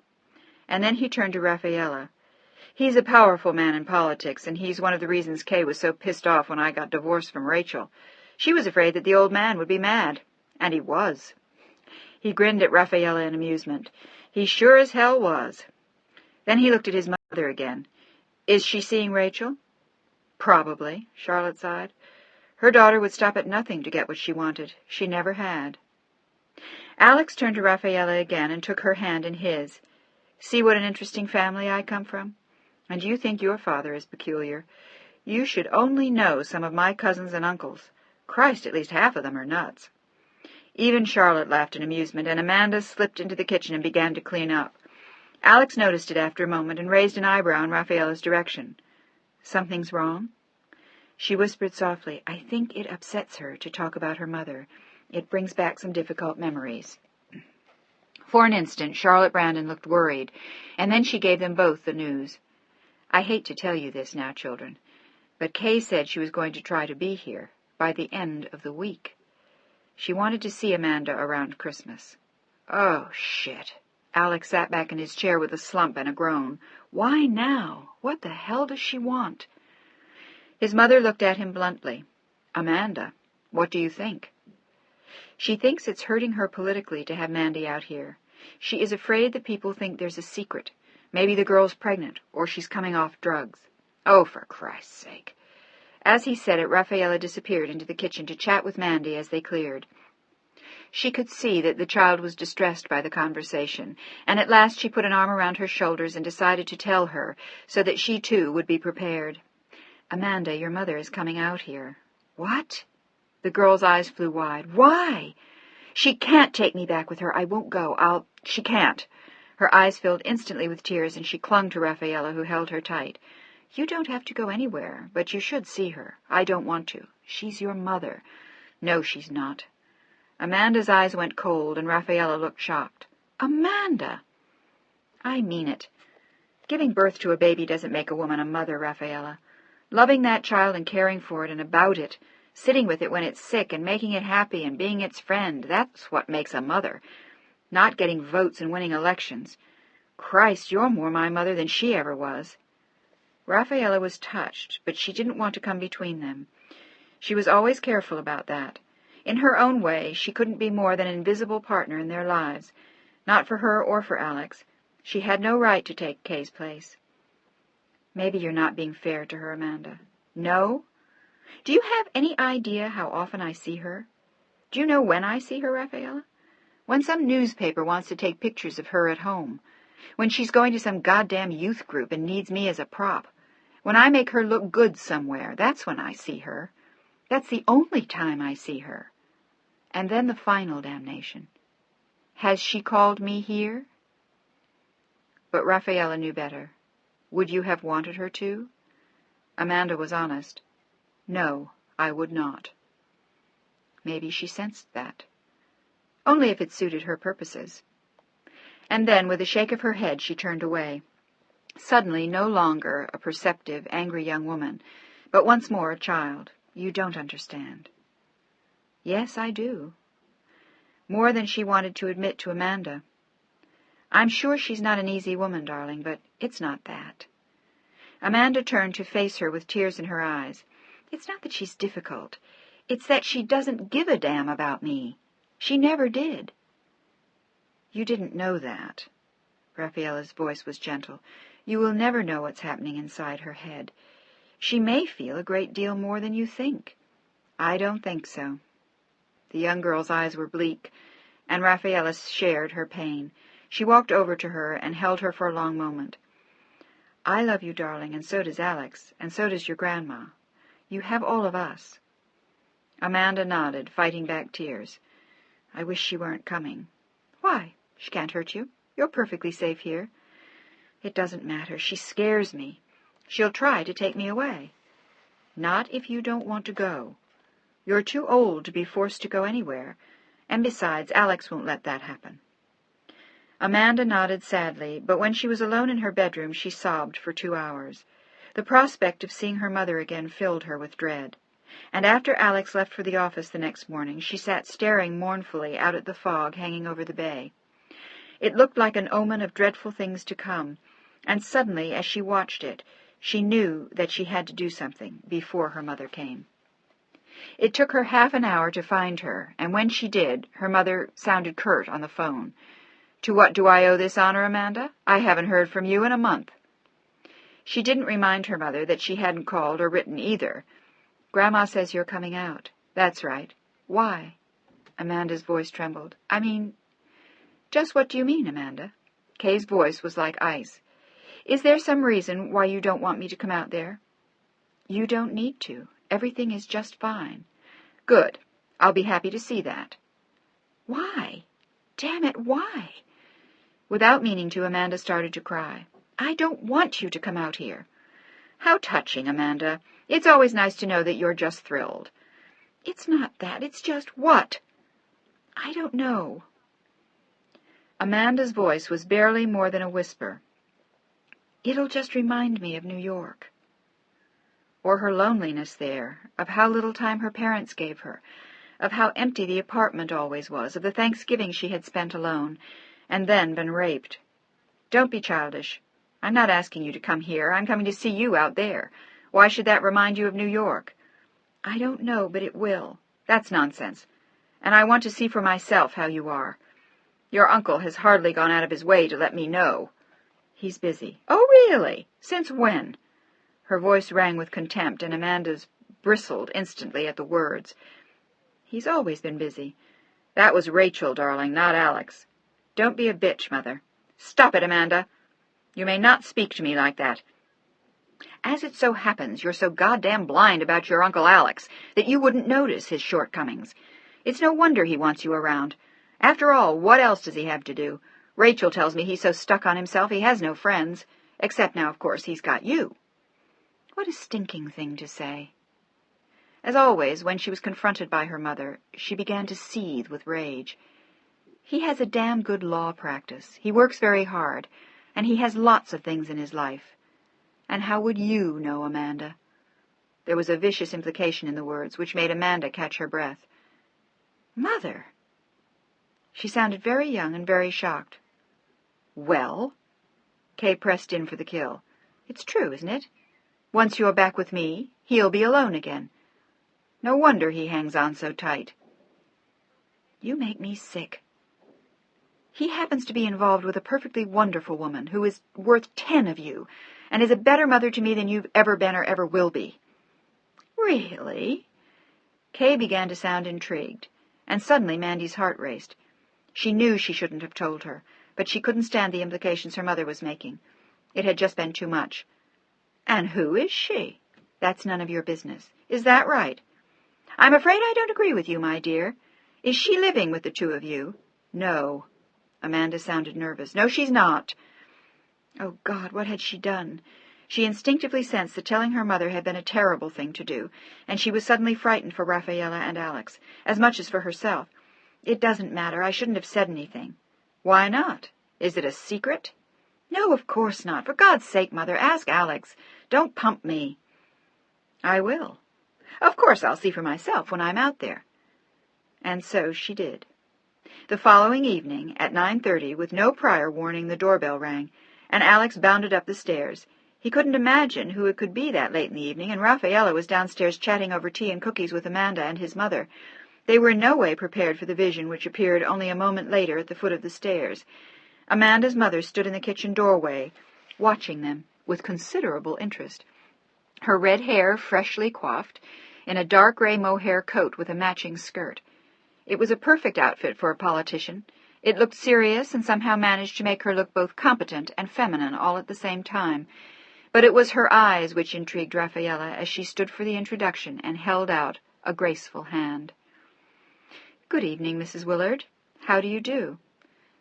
And then he turned to Rafaela. "He's a powerful man in politics, and he's one of the reasons Kay was so pissed off when I got divorced from Rachel. She was afraid that the old man would be mad. And he was." He grinned at Rafaela in amusement. "He sure as hell was." Then he looked at his mother again. "Is she seeing Rachel?" "Probably," Charlotte sighed. "Her daughter would stop at nothing to get what she wanted. She never had." Alex turned to Rafaela again and took her hand in his. "See what an interesting family I come from? And you think your father is peculiar. You should only know some of my cousins and uncles. Christ, at least half of them are nuts." Even Charlotte laughed in amusement, and Amanda slipped into the kitchen and began to clean up. Alex noticed it after a moment and raised an eyebrow in Rafaela's direction. "Something's wrong?" She whispered softly, "I think it upsets her to talk about her mother. It brings back some difficult memories." For an instant, Charlotte Brandon looked worried, and then she gave them both the news. "I hate to tell you this now, children, but Kay said she was going to try to be here by the end of the week. She wanted to see Amanda around Christmas." "Oh, shit." Alex sat back in his chair with a slump and a groan. "Why now? What the hell does she want?" His mother looked at him bluntly. "Amanda, what do you think?" "She thinks it's hurting her politically to have Mandy out here. She is afraid that people think there's a secret. Maybe the girl's pregnant, or she's coming off drugs." "Oh, for Christ's sake." As he said it, Rafaela disappeared into the kitchen to chat with Mandy as they cleared. She could see that the child was distressed by the conversation, and at last she put an arm around her shoulders and decided to tell her, so that she too would be prepared. "Amanda, your mother is coming out here." "What?" The girl's eyes flew wide. "Why?" "She can't take me back with her. I won't go. She can't." Her eyes filled instantly with tears, and she clung to Rafaela, who held her tight. "You don't have to go anywhere, but you should see her. I don't want to. She's your mother." "No, she's not." Amanda's eyes went cold, and Rafaela looked shocked. "Amanda!" "I mean it. Giving birth to a baby doesn't make a woman a mother, Rafaela. Loving that child and caring for it and about it, sitting with it when it's sick and making it happy and being its friend, that's what makes a mother. Not getting votes and winning elections. Christ, you're more my mother than she ever was." Rafaela was touched, but she didn't want to come between them. She was always careful about that. In her own way, she couldn't be more than an invisible partner in their lives. Not for her or for Alex. She had no right to take Kay's place. "Maybe you're not being fair to her, Amanda." "No? Do you have any idea how often I see her? Do you know when I see her, Rafaela? When some newspaper wants to take pictures of her at home. When she's going to some goddamn youth group and needs me as a prop. When I make her look good somewhere, that's when I see her. That's the only time I see her."
And then the final damnation. Has she called me here? But Rafaela knew better. Would you have wanted her to? Amanda was honest. No, I would not. Maybe she sensed that. Only if it suited her purposes. And then, with a shake of her head, she turned away. Suddenly no longer a perceptive, angry young woman, but once more a child. You don't understand. Yes, I do. More than she wanted to admit to Amanda. I'm sure she's not an easy woman, darling, but it's not that. Amanda turned to face her with tears in her eyes. It's not that she's difficult. It's that she doesn't give a damn about me. She never did. You didn't know that. Rafaela's voice was gentle. You will never know what's happening inside her head. She may feel a great deal more than you think. I don't think so. The young girl's eyes were bleak, and Rafaela shared her pain. She walked over to her and held her for a long moment. I love you, darling, and so does Alex, and so does your grandma. You have all of us. Amanda nodded, fighting back tears. I wish she weren't coming. Why? She can't hurt you. You're perfectly safe here. It doesn't matter. She scares me. She'll try to take me away. Not if you don't want to go. You're too old to be forced to go anywhere, and besides, Alex won't let that happen. Amanda nodded sadly, but when she was alone in her bedroom, she sobbed for 2 hours. The prospect of seeing her mother again filled her with dread. And after Alex left for the office the next morning, she sat staring mournfully out at the fog hanging over the bay. It looked like an omen of dreadful things to come, and suddenly, as she watched it, she knew that she had to do something before her mother came. It took her half an hour to find her, and when she did, her mother sounded curt on the phone. To what do I owe this honor, Amanda? I haven't heard from you in a month. She didn't remind her mother that she hadn't called or written either. Grandma says you're coming out. That's right. Why? Amanda's voice trembled. I mean, just what do you mean, Amanda? Kay's voice was like ice. Is there some reason why you don't want me to come out there? You don't need to. Everything is just fine. Good. I'll be happy to see that. Why? Damn it, why? Without meaning to, Amanda started to cry. I don't want you to come out here. How touching, Amanda. It's always nice to know that you're just thrilled. It's not that. It's just what? I don't know. Amanda's voice was barely more than a whisper. It'll just remind me of New York. Or her loneliness there, of how little time her parents gave her, of how empty the apartment always was, of the Thanksgiving she had spent alone, and then been raped. Don't be childish. I'm not asking you to come here. I'm coming to see you out there. Why should that remind you of New York? I don't know, but it will. That's nonsense. And I want to see for myself how you are. Your uncle has hardly gone out of his way to let me know. He's busy. Oh, really? Since when? Her voice rang with contempt, and Amanda's bristled instantly at the words. He's always been busy. That was Rachel, darling, not Alex. Don't be a bitch, Mother. Stop it, Amanda. You may not speak to me like that. As it so happens, you're so goddamn blind about your Uncle Alex that you wouldn't notice his shortcomings. It's no wonder he wants you around. After all, what else does he have to do? Rachel tells me he's so stuck on himself he has no friends. Except now, of course, he's got you. What a stinking thing to say. As always, when she was confronted by her mother, she began to seethe with rage. He has a damn good law practice. He works very hard, and he has lots of things in his life. And how would you know, Amanda? There was a vicious implication in the words, which made Amanda catch her breath. Mother! She sounded very young and very shocked. Well? Kay pressed in for the kill. It's true, isn't it? Once you're back with me, he'll be alone again. No wonder he hangs on so tight. You make me sick. He happens to be involved with a perfectly wonderful woman who is worth 10 of you, and is a better mother to me than you've ever been or ever will be. Really? Kay began to sound intrigued, and suddenly Mandy's heart raced. She knew she shouldn't have told her, but she couldn't stand the implications her mother was making. It had just been too much. And who is she? That's none of your business. Is that right? I'm afraid I don't agree with you, my dear. Is she living with the two of you? No. Amanda sounded nervous. No, she's not. Oh, God, what had she done? She instinctively sensed that telling her mother had been a terrible thing to do, and she was suddenly frightened for Rafaela and Alex, as much as for herself. It doesn't matter. I shouldn't have said anything. Why not? Is it a secret? No, of course not. For God's sake, Mother, ask Alex. Don't pump me. I will. Of course I'll see for myself when I'm out there. And so she did. The following evening, at 9:30, with no prior warning, the doorbell rang, and Alex bounded up the stairs. He couldn't imagine who it could be that late in the evening, and Rafaela was downstairs chatting over tea and cookies with Amanda and his mother. They were in no way prepared for the vision which appeared only a moment later at the foot of the stairs. Amanda's mother stood in the kitchen doorway, watching them with considerable interest. Her red hair freshly coiffed, in a dark gray mohair coat with a matching skirt. It was a perfect outfit for a politician. It looked serious and somehow managed to make her look both competent and feminine all at the same time. But it was her eyes which intrigued Rafaela as she stood for the introduction and held out a graceful hand. Good evening, Mrs. Willard. How do you do?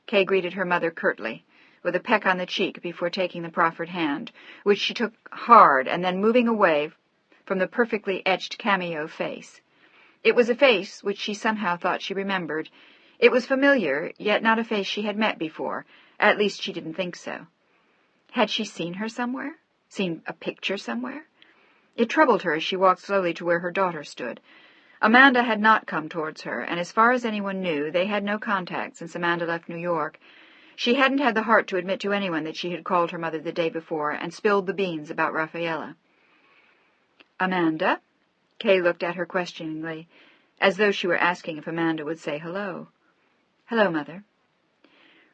Kay greeted her mother curtly, with a peck on the cheek before taking the proffered hand, which she took hard and then moving away from the perfectly etched cameo face. It was a face which she somehow thought she remembered. It was familiar, yet not a face she had met before. At least she didn't think so. Had she seen her somewhere? Seen a picture somewhere? It troubled her as she walked slowly to where her daughter stood. Amanda had not come towards her, and as far as anyone knew, they had no contact since Amanda left New York. She hadn't had the heart to admit to anyone that she had called her mother the day before and spilled the beans about Rafaela. Amanda? Kay looked at her questioningly, as though she were asking if Amanda would say hello. Hello, Mother.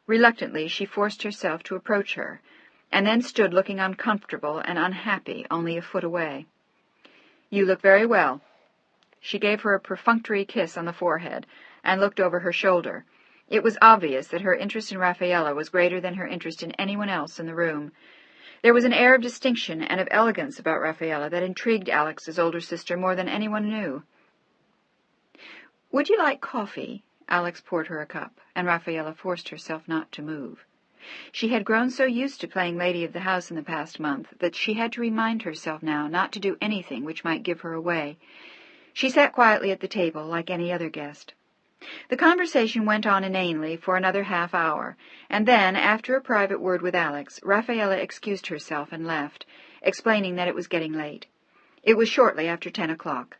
Reluctantly, she forced herself to approach her, and then stood looking uncomfortable and unhappy only a foot away. You look very well. She gave her a perfunctory kiss on the forehead and looked over her shoulder. It was obvious that her interest in Rafaela was greater than her interest in anyone else in the room. There was an air of distinction and of elegance about Rafaela that intrigued Alex's older sister more than anyone knew. Would you like coffee? Alex poured her a cup, and Rafaela forced herself not to move. She had grown so used to playing lady of the house in the past month that she had to remind herself now not to do anything which might give her away. She sat quietly at the table like any other guest. The conversation went on inanely for another half hour, and then, after a private word with Alex, Rafaela excused herself and left, explaining that it was getting late. It was shortly after 10 o'clock.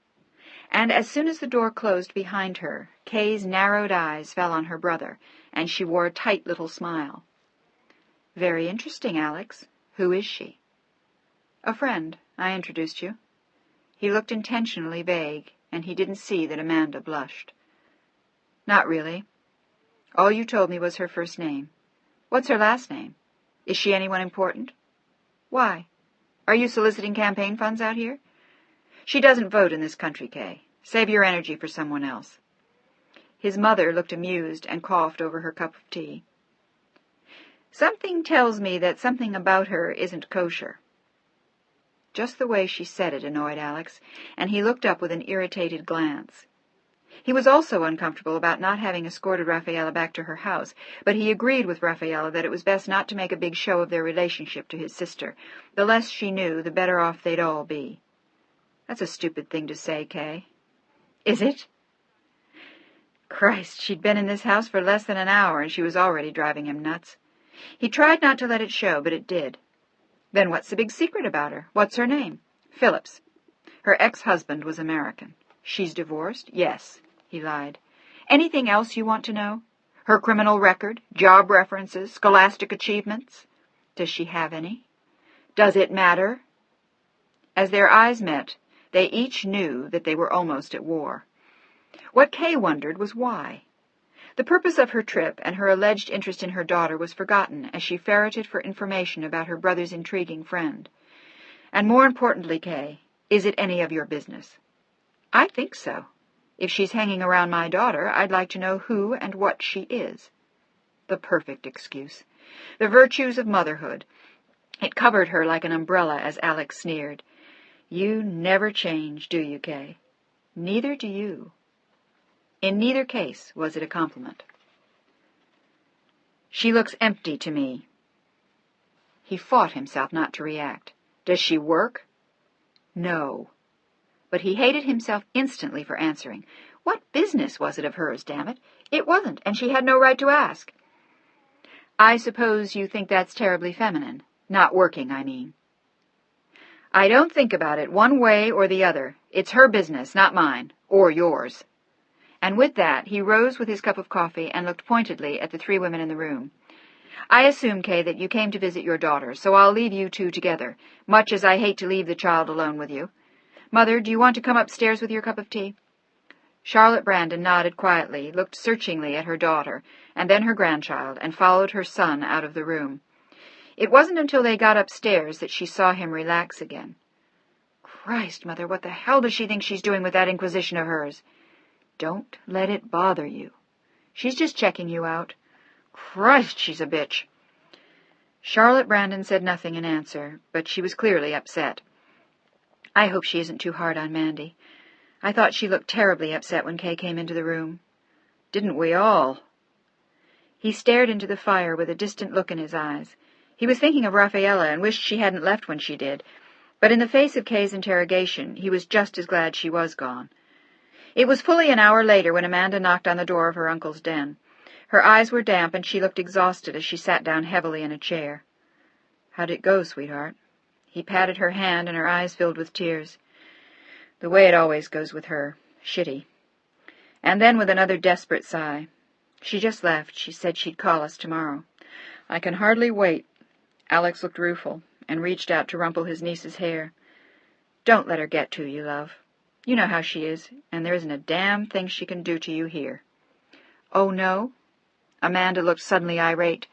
And as soon as the door closed behind her, Kay's narrowed eyes fell on her brother, and she wore a tight little smile. Very interesting, Alex. Who is she? A friend. I introduced you. He looked intentionally vague, and he didn't see that Amanda blushed. Not really. All you told me was her first name. What's her last name? Is she anyone important? Why? Are you soliciting campaign funds out here? She doesn't vote in this country, Kay. Save your energy for someone else. His mother looked amused and coughed over her cup of tea. Something tells me that something about her isn't kosher. Just the way she said it annoyed Alex, and he looked up with an irritated glance. He was also uncomfortable about not having escorted Rafaela back to her house, but he agreed with Rafaela that it was best not to make a big show of their relationship to his sister. The less she knew, the better off they'd all be. That's a stupid thing to say, Kay. Is it? Christ, she'd been in this house for less than an hour, and she was already driving him nuts. He tried not to let it show, but it did. Then what's the big secret about her? What's her name? Phillips. Her ex-husband was American. She's divorced? Yes, he lied. Anything else you want to know? Her criminal record? Job references? Scholastic achievements? Does she have any? Does it matter? As their eyes met, they each knew that they were almost at war. What Kay wondered was why. The purpose of her trip and her alleged interest in her daughter was forgotten as she ferreted for information about her brother's intriguing friend. And more importantly, Kay, is it any of your business? I think so. If she's hanging around my daughter, I'd like to know who and what she is. The perfect excuse. The virtues of motherhood. It covered her like an umbrella as Alex sneered. You never change, do you, Kay? Neither do you. In neither case was it a compliment. "She looks empty to me." He fought himself not to react. "Does she work?" "No." But he hated himself instantly for answering. What business was it of hers, damn it? It wasn't, and she had no right to ask. "I suppose you think that's terribly feminine. Not working, I mean." "I don't think about it one way or the other. It's her business, not mine, or yours." And with that, he rose with his cup of coffee and looked pointedly at the three women in the room. "I assume, Kay, that you came to visit your daughter, so I'll leave you two together, much as I hate to leave the child alone with you. Mother, do you want to come upstairs with your cup of tea?" Charlotte Brandon nodded quietly, looked searchingly at her daughter, and then her grandchild, and followed her son out of the room. It wasn't until they got upstairs that she saw him relax again. "Christ, Mother, what the hell does she think she's doing with that inquisition of hers?" "Don't let it bother you. She's just checking you out. Christ, she's a bitch." Charlotte Brandon said nothing in answer, but she was clearly upset. "I hope she isn't too hard on Mandy. I thought she looked terribly upset when Kay came into the room." "Didn't we all?" He stared into the fire with a distant look in his eyes. He was thinking of Rafaela and wished she hadn't left when she did, but in the face of Kay's interrogation, he was just as glad she was gone. It was fully an hour later when Amanda knocked on the door of her uncle's den. Her eyes were damp, and she looked exhausted as she sat down heavily in a chair. "How'd it go, sweetheart?" He patted her hand, and her eyes filled with tears. "The way it always goes with her. Shitty." And then with another desperate sigh. "She just left. She said she'd call us tomorrow. I can hardly wait." Alex looked rueful, and reached out to rumple his niece's hair. "Don't let her get to you, love. You know how she is, and there isn't a damn thing she can do to you here." "Oh, no?" Amanda looked suddenly irate.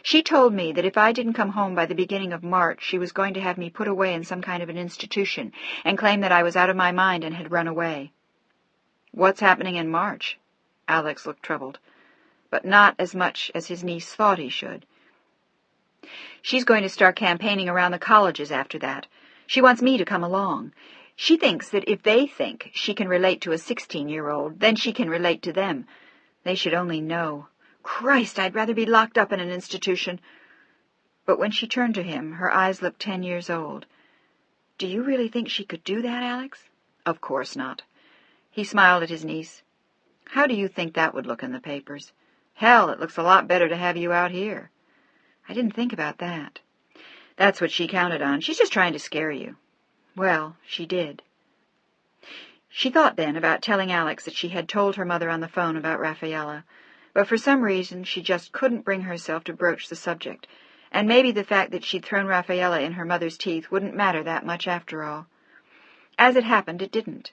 "She told me that if I didn't come home by the beginning of March, she was going to have me put away in some kind of an institution, and claim that I was out of my mind and had run away." "What's happening in March?" Alex looked troubled, but not as much as his niece thought he should. "She's going to start campaigning around the colleges after that. She wants me to come along. She thinks that if they think she can relate to a 16-year-old, then she can relate to them. They should only know. Christ, I'd rather be locked up in an institution." But when she turned to him, her eyes looked 10 years old. "Do you really think she could do that, Alex?" "Of course not." He smiled at his niece. "How do you think that would look in the papers? Hell, it looks a lot better to have you out here." "I didn't think about that." "That's what she counted on. She's just trying to scare you." "Well, she did." She thought then about telling Alex that she had told her mother on the phone about Rafaela, but for some reason she just couldn't bring herself to broach the subject, and maybe the fact that she'd thrown Rafaela in her mother's teeth wouldn't matter that much after all. As it happened, it didn't.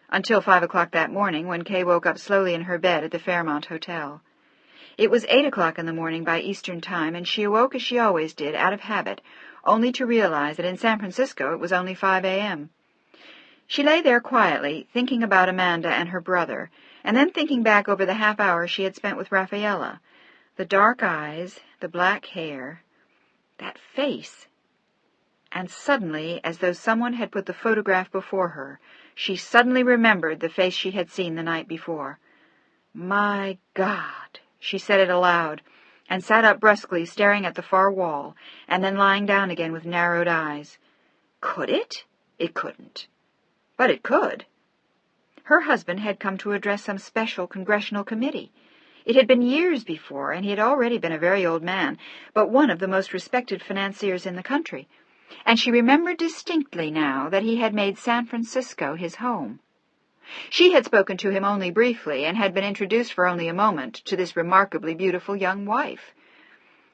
Until 5 o'clock that morning, when Kay woke up slowly in her bed at the Fairmont Hotel. It was 8 o'clock in the morning by Eastern Time, and she awoke as she always did, out of habit, only to realize that in San Francisco it was only 5 a.m. She lay there quietly, thinking about Amanda and her brother, and then thinking back over the half hour she had spent with Rafaela. The dark eyes, the black hair, that face. And suddenly, as though someone had put the photograph before her, she suddenly remembered the face she had seen the night before. "My God," she said it aloud, and sat up brusquely, staring at the far wall, and then lying down again with narrowed eyes. Could it? It couldn't. But it could. Her husband had come to address some special congressional committee. It had been years before, and he had already been a very old man, but one of the most respected financiers in the country. And she remembered distinctly now that he had made San Francisco his home. She had spoken to him only briefly, and had been introduced for only a moment to this remarkably beautiful young wife.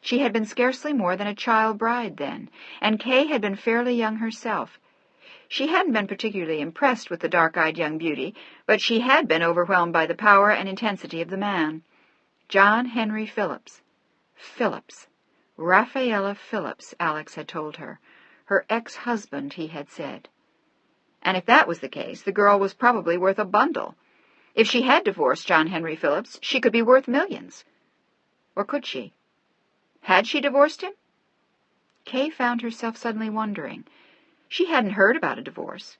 She had been scarcely more than a child bride then, and Kay had been fairly young herself. She hadn't been particularly impressed with the dark-eyed young beauty, but she had been overwhelmed by the power and intensity of the man. John Henry Phillips. Phillips. Rafaela Phillips, Alex had told her. Her ex-husband, he had said. And if that was the case, the girl was probably worth a bundle. If she had divorced John Henry Phillips, she could be worth millions. Or could she? Had she divorced him? Kay found herself suddenly wondering. She hadn't heard about a divorce.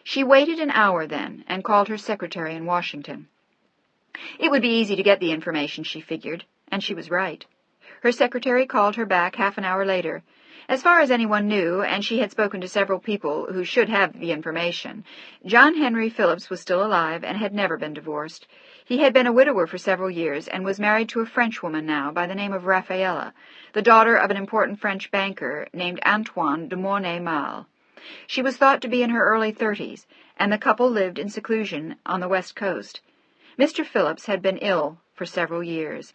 She waited an hour then, and called her secretary in Washington. It would be easy to get the information, she figured, and she was right. Her secretary called her back half an hour later. As far as anyone knew, and she had spoken to several people who should have the information, John Henry Phillips was still alive and had never been divorced. He had been a widower for several years and was married to a Frenchwoman now by the name of Raffaella, the daughter of an important French banker named Antoine de Mornay-Mal. She was thought to be in her early 30s, and the couple lived in seclusion on the West Coast. Mr. Phillips had been ill for several years.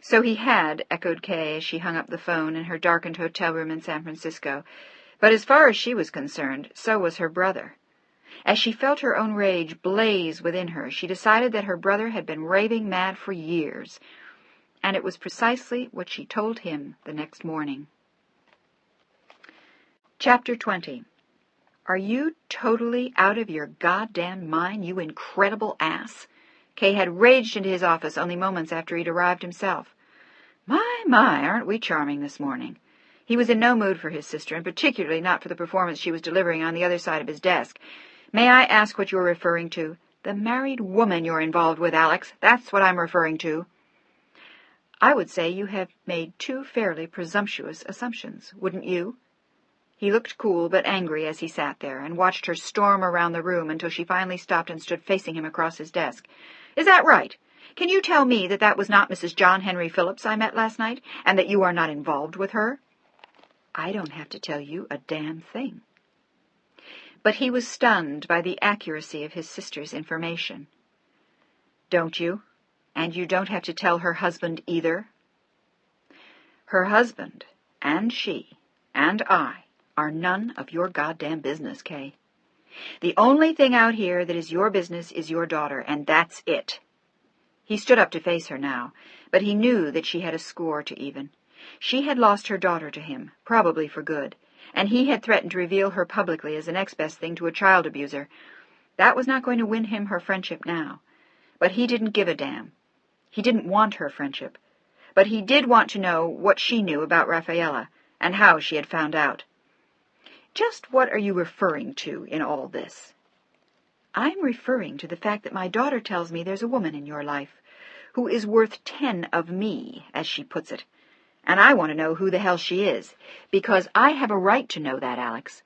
So he had, echoed Kay as she hung up the phone in her darkened hotel room in San Francisco. But as far as she was concerned, so was her brother. As she felt her own rage blaze within her, she decided that her brother had been raving mad for years. And it was precisely what she told him the next morning. Chapter 20. Are you totally out of your goddamn mind, you incredible ass? Kay had raged into his office only moments after he'd arrived himself. My, aren't we charming this morning? He was in no mood for his sister, and particularly not for the performance she was delivering on the other side of his desk. May I ask what you're referring to? The married woman you're involved with, Alex. That's what I'm referring to. I would say you have made two fairly presumptuous assumptions, wouldn't you? He looked cool but angry as he sat there, and watched her storm around the room until she finally stopped and stood facing him across his desk. Is that right? Can you tell me that that was not Mrs. John Henry Phillips I met last night, and that you are not involved with her? I don't have to tell you a damn thing. But he was stunned by the accuracy of his sister's information. Don't you? And you don't have to tell her husband either? Her husband, and she, and I, are none of your goddamn business, Kay. The only thing out here that is your business is your daughter, and that's it. He stood up to face her now, but he knew that she had a score to even. She had lost her daughter to him, probably for good, and he had threatened to reveal her publicly as the next best thing to a child abuser. That was not going to win him her friendship now. But he didn't give a damn. He didn't want her friendship. But he did want to know what she knew about Raffaella, and how she had found out. Just what are you referring to in all this? I'm referring to the fact that my daughter tells me there's a woman in your life who is worth 10 of me, as she puts it. And I want to know who the hell she is, because I have a right to know that, Alex.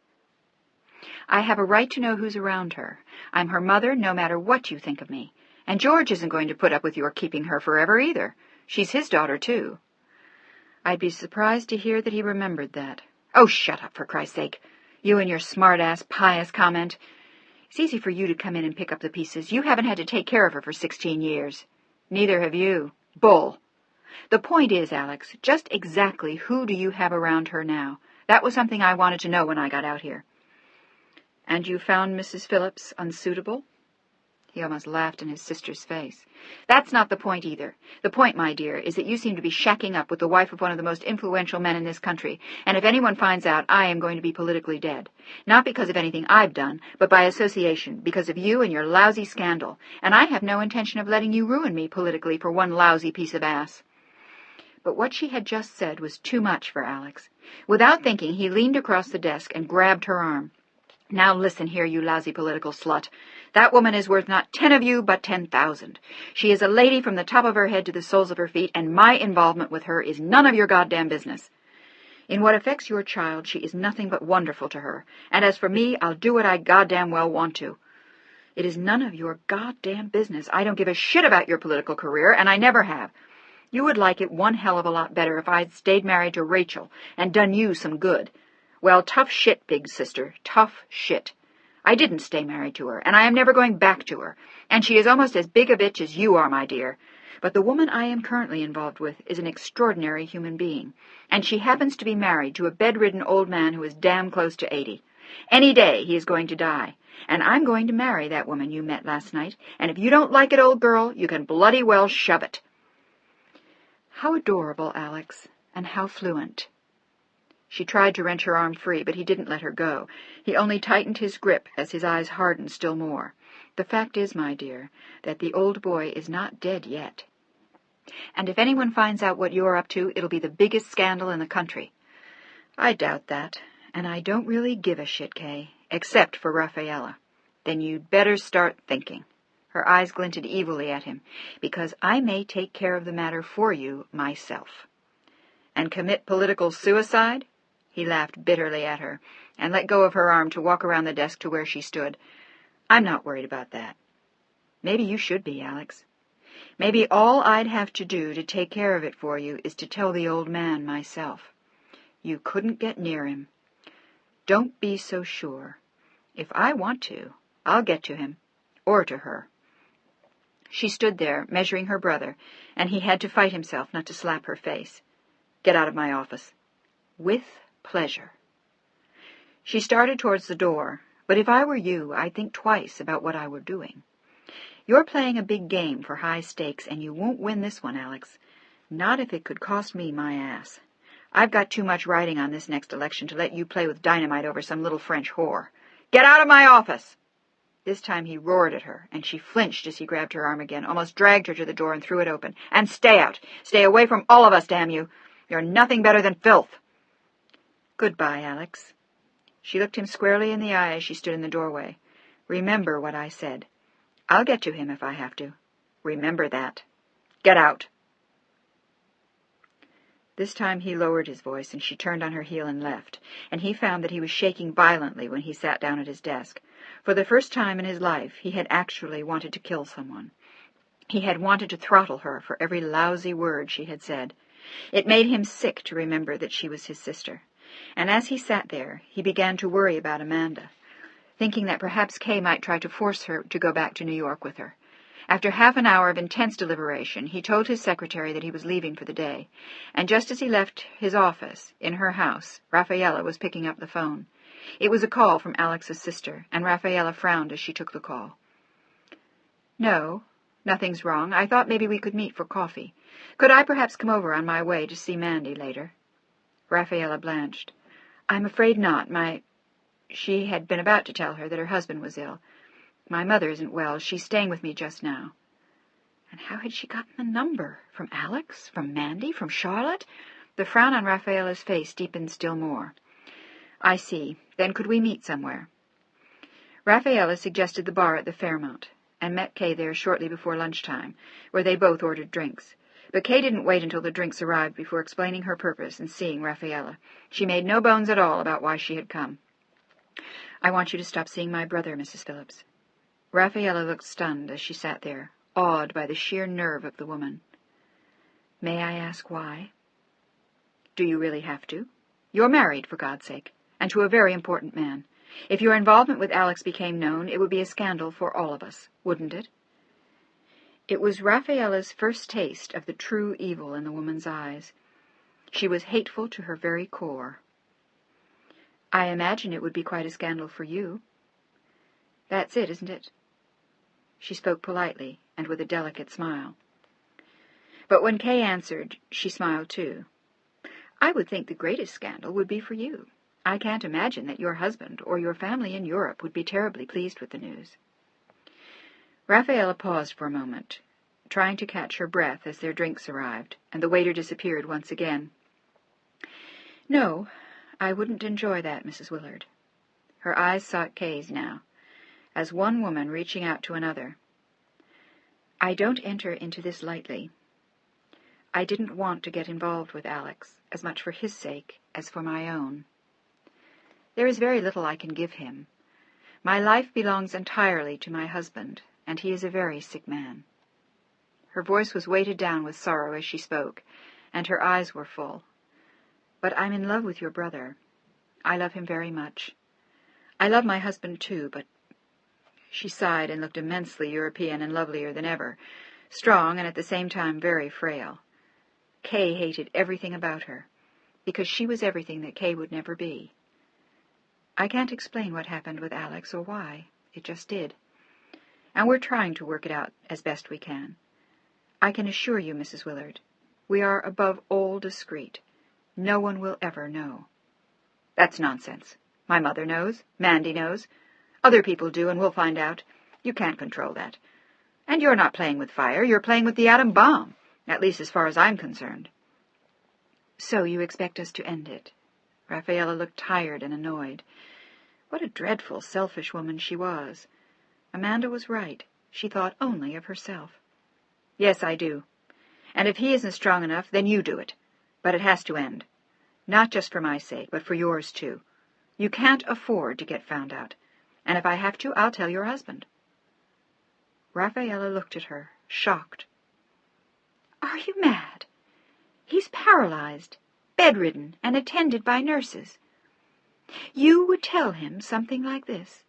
I have a right to know who's around her. I'm her mother, no matter what you think of me. And George isn't going to put up with your keeping her forever either. She's his daughter, too. I'd be surprised to hear that he remembered that. Oh, shut up, for Christ's sake. You and your smart-ass, pious comment. It's easy for you to come in and pick up the pieces. You haven't had to take care of her for 16 years. Neither have you. Bull. The point is, Alex, just exactly who do you have around her now? That was something I wanted to know when I got out here. And you found Mrs. Phillips unsuitable? He almost laughed in his sister's face. That's not the point either. The point, my dear, is that you seem to be shacking up with the wife of one of the most influential men in this country, and if anyone finds out, I am going to be politically dead. Not because of anything I've done, but by association, because of you and your lousy scandal, and I have no intention of letting you ruin me politically for one lousy piece of ass. But what she had just said was too much for Alex. Without thinking, he leaned across the desk and grabbed her arm. Now listen here, you lousy political slut. That woman is worth not 10 of you, but 10,000. She is a lady from the top of her head to the soles of her feet, and my involvement with her is none of your goddamn business. In what affects your child, she is nothing but wonderful to her, and as for me, I'll do what I goddamn well want to. It is none of your goddamn business. I don't give a shit about your political career, and I never have. You would like it one hell of a lot better if I'd stayed married to Rachel and done you some good. Well, tough shit, big sister, tough shit. I didn't stay married to her, and I am never going back to her, and she is almost as big a bitch as you are, my dear. But the woman I am currently involved with is an extraordinary human being, and she happens to be married to a bedridden old man who is damn close to 80. Any day he is going to die, and I'm going to marry that woman you met last night, and if you don't like it, old girl, you can bloody well shove it. How adorable, Alex, and how fluent. She tried to wrench her arm free, but he didn't let her go. He only tightened his grip as his eyes hardened still more. The fact is, my dear, that the old boy is not dead yet. And if anyone finds out what you're up to, it'll be the biggest scandal in the country. I doubt that, and I don't really give a shit, Kay, except for Raffaella. Then you'd better start thinking. Her eyes glinted evilly at him. "Because I may take care of the matter for you myself." "And commit political suicide?" He laughed bitterly at her, and let go of her arm to walk around the desk to where she stood. "I'm not worried about that." "Maybe you should be, Alex. Maybe all I'd have to do to take care of it for you is to tell the old man myself. You couldn't get near him. Don't be so sure. If I want to, I'll get to him, or to her." She stood there, measuring her brother, and he had to fight himself not to slap her face. "Get out of my office." "With pleasure." She started towards the door, but if I were you, I'd think twice about what I were doing. You're playing a big game for high stakes, and you won't win this one, Alex. Not if it could cost me my ass. I've got too much riding on this next election to let you play with dynamite over some little French whore. Get out of my office! This time he roared at her, and she flinched as he grabbed her arm again, almost dragged her to the door and threw it open. "And stay out! Stay away from all of us, damn you! You're nothing better than filth!" "Goodbye, Alex." She looked him squarely in the eye as she stood in the doorway. "Remember what I said. I'll get to him if I have to. Remember that. Get out." This time he lowered his voice, and she turned on her heel and left, and he found that he was shaking violently when he sat down at his desk. For the first time in his life, he had actually wanted to kill someone. He had wanted to throttle her for every lousy word she had said. It made him sick to remember that she was his sister. And as he sat there, he began to worry about Amanda, thinking that perhaps Kay might try to force her to go back to New York with her. After half an hour of intense deliberation, he told his secretary that he was leaving for the day, and just as he left his office in her house, Rafaela was picking up the phone. It was a call from Alex's sister, and Rafaela frowned as she took the call. "No, nothing's wrong. I thought maybe we could meet for coffee. Could I perhaps come over on my way to see Mandy later?" Rafaela blanched. "I'm afraid not. She had been about to tell her that her husband was ill. My mother isn't well. She's staying with me just now." And how had she gotten the number? From Alex? From Mandy? From Charlotte? The frown on Rafaela's face deepened still more. "I see. Then could we meet somewhere?" Rafaela suggested the bar at the Fairmount, and met Kay there shortly before lunchtime, where they both ordered drinks. But Kay didn't wait until the drinks arrived before explaining her purpose and seeing Rafaela. She made no bones at all about why she had come. "I want you to stop seeing my brother, Mrs. Phillips." Rafaela looked stunned as she sat there, awed by the sheer nerve of the woman. "May I ask why?" "Do you really have to? You're married, for God's sake, and to a very important man. If your involvement with Alex became known, it would be a scandal for all of us, wouldn't it?" It was Rafaela's first taste of the true evil in the woman's eyes. She was hateful to her very core. "I imagine it would be quite a scandal for you." "That's it, isn't it?" She spoke politely and with a delicate smile. But when Kay answered, she smiled too. "I would think the greatest scandal would be for you. I can't imagine that your husband or your family in Europe would be terribly pleased with the news." Rafaela paused for a moment, trying to catch her breath as their drinks arrived, and the waiter disappeared once again. "No, I wouldn't enjoy that, Mrs. Willard." Her eyes sought Kay's now, as one woman reaching out to another. "I don't enter into this lightly. I didn't want to get involved with Alex, as much for his sake as for my own. There is very little I can give him. My life belongs entirely to my husband, and he is a very sick man." Her voice was weighted down with sorrow as she spoke, and her eyes were full. "But I'm in love with your brother. I love him very much. I love my husband too, but—" She sighed and looked immensely European and lovelier than ever, strong and at the same time very frail. Kay hated everything about her, because she was everything that Kay would never be. "I can't explain what happened with Alex or why. It just did. And we're trying to work it out as best we can. I can assure you, Mrs. Willard, we are above all discreet. No one will ever know." "That's nonsense. My mother knows. Mandy knows. Other people do, and we'll find out. You can't control that. And you're not playing with fire. You're playing with the atom bomb, at least as far as I'm concerned." "So you expect us to end it?" Rafaela looked tired and annoyed. What a dreadful, selfish woman she was. Amanda was right.
She thought only of herself. "Yes, I do. And if he isn't strong enough, then you do it. But it has to end. Not just for my sake, but for yours, too. You can't afford to get found out. And if I have to, I'll tell your husband." Rafaela looked at her, shocked. "Are you mad? He's paralyzed, bedridden, and attended by nurses. You would tell him something like this?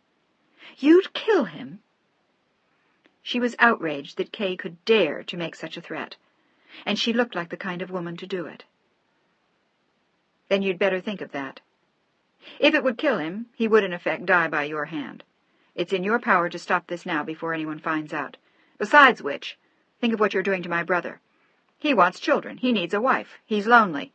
You'd kill him?" She was outraged that Kay could dare to make such a threat, and she looked like the kind of woman to do it. "Then you'd better think of that. If it would kill him, he would in effect die by your hand. It's in your power to stop this now before anyone finds out. Besides which, think of what you're doing to my brother. He wants children. He needs a wife. He's lonely.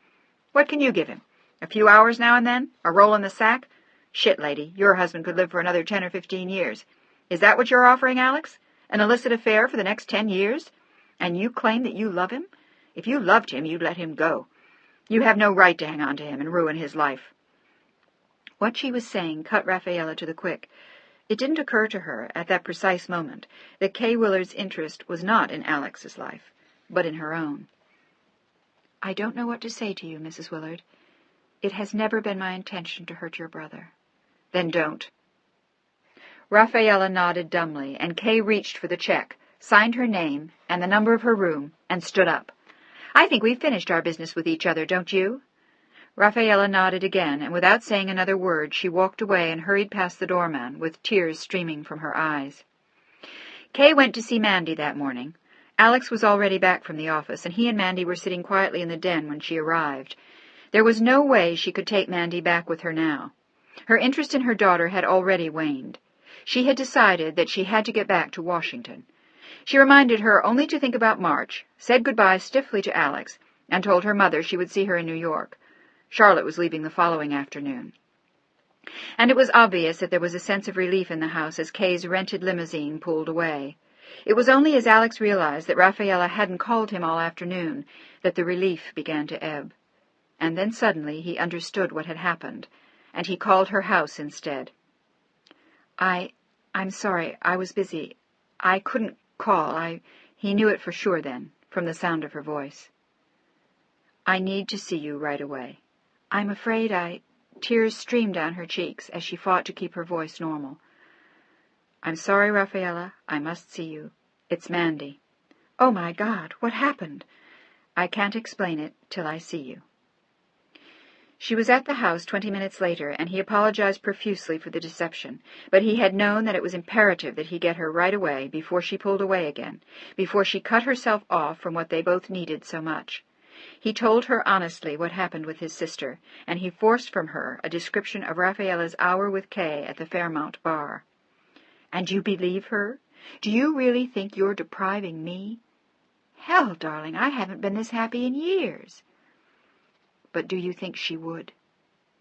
What can you give him? A few hours now and then? A roll in the sack? Shit, lady, your husband could live for another 10 or 15 years. Is that what you're offering, Alex? An illicit affair for the next 10 years? And you claim that you love him? If you loved him, you'd let him go. You have no right to hang on to him and ruin his life." What she was saying cut Rafaela to the quick. It didn't occur to her at that precise moment that Kay Willard's interest was not in Alex's life, but in her own. "I don't know what to say to you, Mrs. Willard. It has never been my intention to hurt your brother." "Then don't." Rafaela nodded dumbly, and Kay reached for the check, signed her name and the number of her room, and stood up. "I think we've finished our business with each other, don't you?" Rafaela nodded again, and without saying another word, she walked away and hurried past the doorman, with tears streaming from her eyes. Kay went to see Mandy that morning. Alex was already back from the office, and he and Mandy were sitting quietly in the den when she arrived. There was no way she could take Mandy back with her now. Her interest in her daughter had already waned. She had decided that she had to get back to Washington. She reminded her only to think about March, said goodbye stiffly to Alex, and told her mother she would see her in New York. Charlotte was leaving the following afternoon. And it was obvious that there was a sense of relief in the house as Kay's rented limousine pulled away. It was only as Alex realized that Rafaela hadn't called him all afternoon that the relief began to ebb. And then suddenly he understood what had happened, and he called her house instead. I'm sorry, I was busy. I couldn't call. He knew it for sure then, from the sound of her voice. "I need to see you right away. I'm afraid Tears streamed down her cheeks as she fought to keep her voice normal. "I'm sorry, Rafaela. I must see you. It's Mandy." "Oh, my God, what happened?" "I can't explain it till I see you." She was at the house 20 minutes later, and he apologized profusely for the deception, but he had known that it was imperative that he get her right away before she pulled away again, before she cut herself off from what they both needed so much. He told her honestly what happened with his sister, and he forced from her a description of Rafaela's hour with Kay at the Fairmount bar. "And you believe her? Do you really think you're depriving me?" "Hell, darling, I haven't been this happy in years." "But do you think she would?"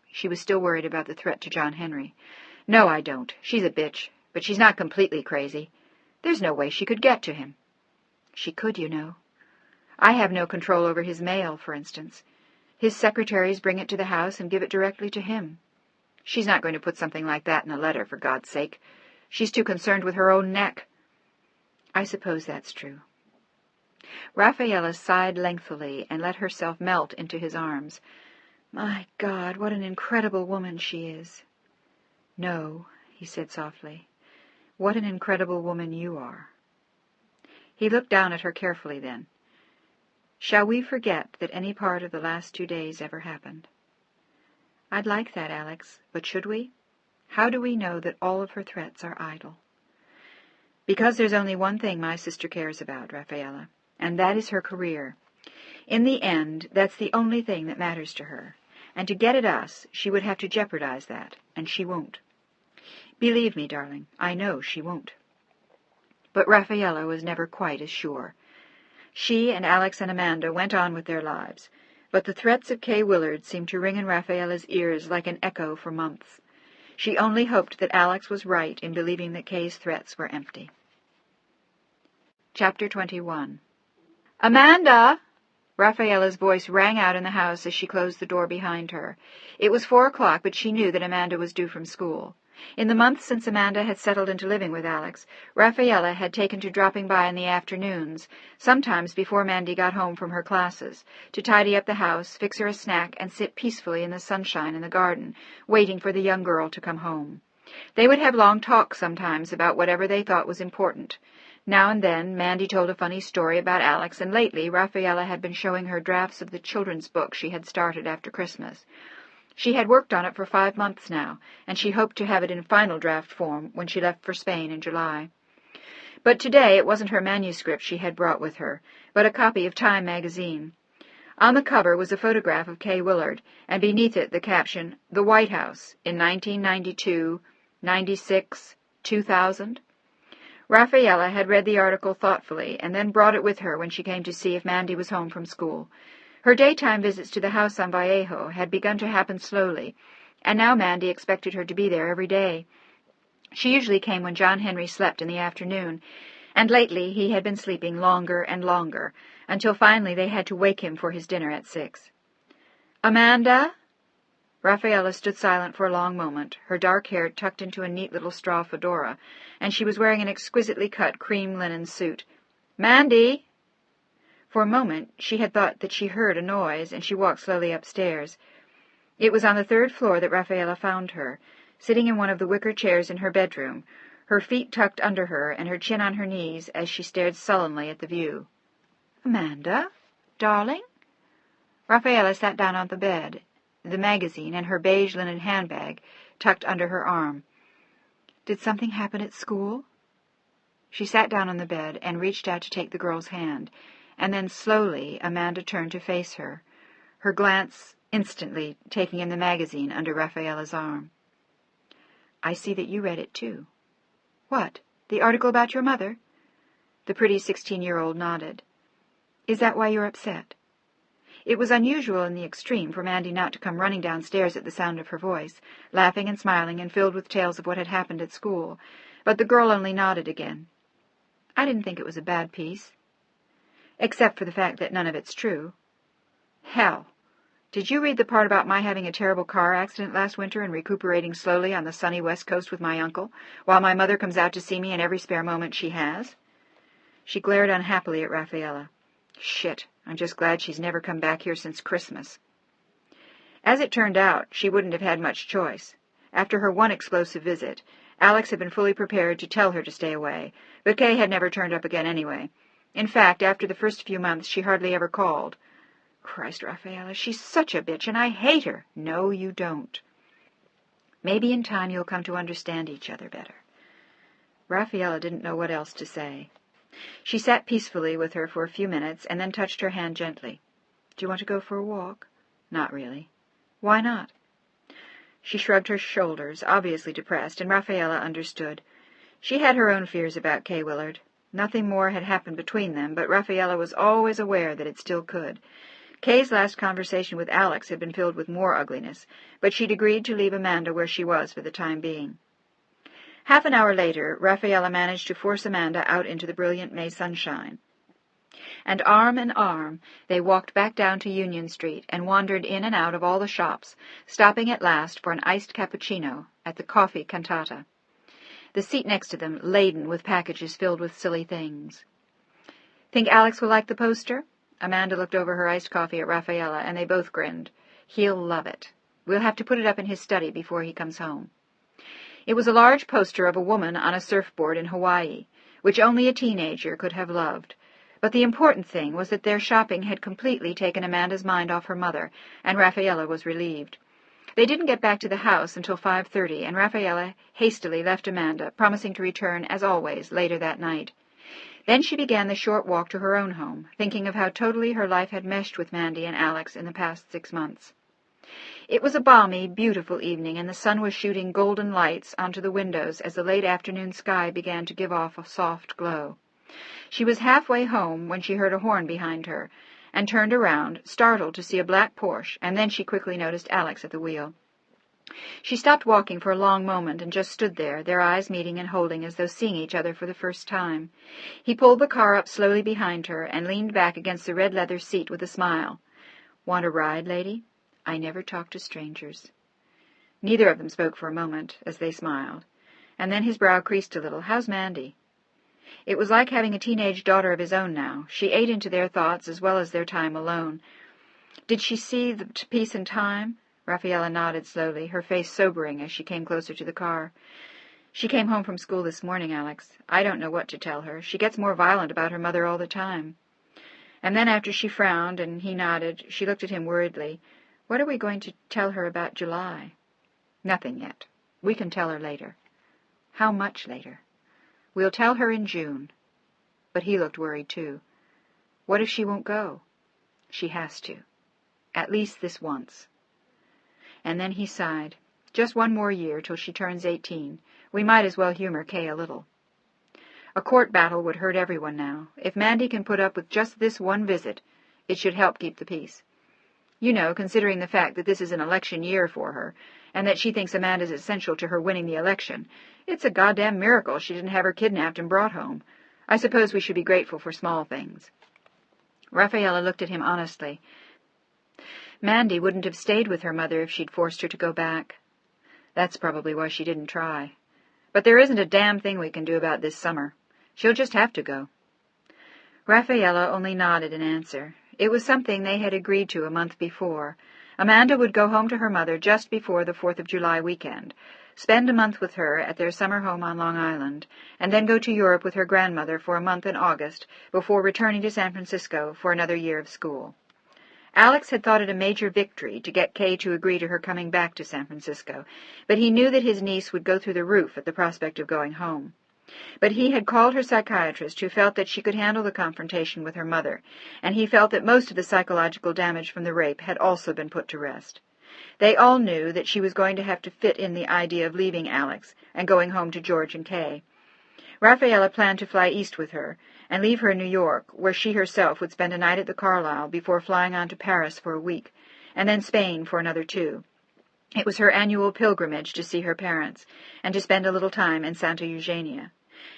She was still worried about the threat to John Henry. "No, I don't. She's a bitch, but she's not completely crazy. There's no way she could get to him." "She could, you know. I have no control over his mail, for instance. His secretaries bring it to the house and give it directly to him. She's not going to put something like that in a letter, for God's sake. She's too concerned with her own neck." "I suppose that's true." Rafaela sighed lengthily and let herself melt into his arms. "My God, what an incredible woman she is." "No," he said softly. "What an incredible woman you are." He looked down at her carefully then. "Shall we forget that any part of the last 2 days ever happened?" "I'd like that, Alex, but should we? How do we know that all of her threats are idle?" "Because there's only one thing my sister cares about, Rafaela, and that is her career. In the end, that's the only thing that matters to her, and to get at us, she would have to jeopardize that, and she won't. Believe me, darling, I know she won't." But Rafaela was never quite as sure. She and Alex and Amanda went on with their lives, but the threats of Kay Willard seemed to ring in Rafaela's ears like an echo for months. She only hoped that Alex was right in believing that Kay's threats were empty. Chapter 21. "Amanda!" Rafaela's voice rang out in the house as she closed the door behind her. It was 4 o'clock, but she knew that Amanda was due from school. In the months since Amanda had settled into living with Alex, Rafaela had taken to dropping by in the afternoons, sometimes before Mandy got home from her classes, to tidy up the house, fix her a snack, and sit peacefully in the sunshine in the garden, waiting for the young girl to come home. They would have long talks sometimes about whatever they thought was important. Now and then Mandy told a funny story about Alex, and lately Rafaela had been showing her drafts of the children's book she had started after Christmas. She had worked on it for 5 months now, and she hoped to have it in final draft form when she left for Spain in July. But today it wasn't her manuscript she had brought with her, but a copy of Time magazine. On the cover was a photograph of Kay Willard, and beneath it the caption, "The White House, in 1992, 96, 2000. Rafaela had read the article thoughtfully, and then brought it with her when she came to see if Mandy was home from school. Her daytime visits to the house on Vallejo had begun to happen slowly, and now Mandy expected her to be there every day. She usually came when John Henry slept in the afternoon, and lately he had been sleeping longer and longer, until finally they had to wake him for his dinner at 6. "Amanda?" Rafaela stood silent for a long moment, her dark hair tucked into a neat little straw fedora, and she was wearing an exquisitely cut cream linen suit. "Mandy!" For a moment she had thought that she heard a noise, and she walked slowly upstairs. It was on the 3rd floor that Rafaela found her, sitting in one of the wicker chairs in her bedroom, her feet tucked under her and her chin on her knees as she stared sullenly at the view. "Amanda, darling?" Rafaela sat down on the bed, the magazine and her beige linen handbag tucked under her arm. "Did something happen at school?" She sat down on the bed and reached out to take the girl's hand, and then slowly Amanda turned to face her, her glance instantly taking in the magazine under Rafaela's arm. "I see that you read it, too." "What, the article about your mother?" The pretty 16-year-old nodded. "Is that why you're upset?" It was unusual in the extreme for Mandy not to come running downstairs at the sound of her voice, laughing and smiling and filled with tales of what had happened at school, but the girl only nodded again. "I didn't think it was a bad piece." "Except for the fact that none of it's true." "Hell! Did you read the part about my having a terrible car accident last winter and recuperating slowly on the sunny West Coast with my uncle, while my mother comes out to see me in every spare moment she has?" She glared unhappily at Rafaela. "Shit, I'm just glad she's never come back here since Christmas." As it turned out, she wouldn't have had much choice. After her one explosive visit, Alex had been fully prepared to tell her to stay away, but Kay had never turned up again anyway. In fact, after the first few months, she hardly ever called. "Christ, Rafaela, she's such a bitch, and I hate her." "No, you don't. Maybe in time you'll come to understand each other better." Rafaela didn't know what else to say. She sat peacefully with her for a few minutes, and then touched her hand gently. "Do you want to go for a walk?" "Not really." "Why not?" She shrugged her shoulders, obviously depressed, and Rafaela understood. She had her own fears about Kay Willard. Nothing more had happened between them, but Rafaela was always aware that it still could. Kay's last conversation with Alex had been filled with more ugliness, but she'd agreed to leave Amanda where she was for the time being. Half an hour later, Rafaela managed to force Amanda out into the brilliant May sunshine, and arm in arm they walked back down to Union Street and wandered in and out of all the shops, stopping at last for an iced cappuccino at the Coffee Cantata, the seat next to them laden with packages filled with silly things. "Think Alex will like the poster?" Amanda looked over her iced coffee at Rafaela, and they both grinned. "He'll love it. We'll have to put it up in his study before he comes home." It was a large poster of a woman on a surfboard in Hawaii, which only a teenager could have loved. But the important thing was that their shopping had completely taken Amanda's mind off her mother, and Rafaela was relieved. They didn't get back to the house until 5:30, and Rafaela hastily left Amanda, promising to return, as always, later that night. Then she began the short walk to her own home, thinking of how totally her life had meshed with Mandy and Alex in the past 6 months. It was a balmy, beautiful evening, and the sun was shooting golden lights onto the windows as the late afternoon sky began to give off a soft glow. She was halfway home when she heard a horn behind her, and turned around, startled to see a black Porsche, and then she quickly noticed Alex at the wheel. She stopped walking for a long moment and just stood there, their eyes meeting and holding as though seeing each other for the first time. He pulled the car up slowly behind her and leaned back against the red leather seat with a smile. "Want a ride, lady? I never talk to strangers." Neither of them spoke for a moment, as they smiled, and then his brow creased a little. "How's Mandy?" It was like having a teenage daughter of his own now. She ate into their thoughts as well as their time alone. "Did she see the piece in time?" Rafaela nodded slowly, her face sobering as she came closer to the car. "She came home from school this morning, Alex. I don't know what to tell her. She gets more violent about her mother all the time." And then after she frowned and he nodded, she looked at him worriedly. "What are we going to tell her about July?" "Nothing yet. We can tell her later." "How much later?" "We'll tell her in June." But he looked worried, too. "What if she won't go?" "She has to. At least this once." And then he sighed. "Just one more year till she turns 18. We might as well humor Kay a little." A court battle would hurt everyone now. If Mandy can put up with just this one visit, it should help keep the peace. You know, considering the fact that this is an election year for her, and that she thinks Amanda's essential to her winning the election, it's a goddamn miracle she didn't have her kidnapped and brought home. I suppose we should be grateful for small things. Rafaela looked at him honestly. Mandy wouldn't have stayed with her mother if she'd forced her to go back. That's probably why she didn't try. But there isn't a damn thing we can do about this summer. She'll just have to go. Rafaela only nodded in answer. It was something they had agreed to a month before. Amanda would go home to her mother just before the 4th of July weekend, spend a month with her at their summer home on Long Island, and then go to Europe with her grandmother for a month in August before returning to San Francisco for another year of school. Alex had thought it a major victory to get Kay to agree to her coming back to San Francisco, but he knew that his niece would go through the roof at the prospect of going home. But he had called her psychiatrist, who felt that she could handle the confrontation with her mother, and he felt that most of the psychological damage from the rape had also been put to rest. They all knew that she was going to have to fit in the idea of leaving Alex and going home to George and Kay. Rafaela planned to fly east with her and leave her in New York, where she herself would spend a night at the Carlisle before flying on to Paris for a week, and then Spain for another 2. It was her annual pilgrimage to see her parents, and to spend a little time in Santa Eugenia.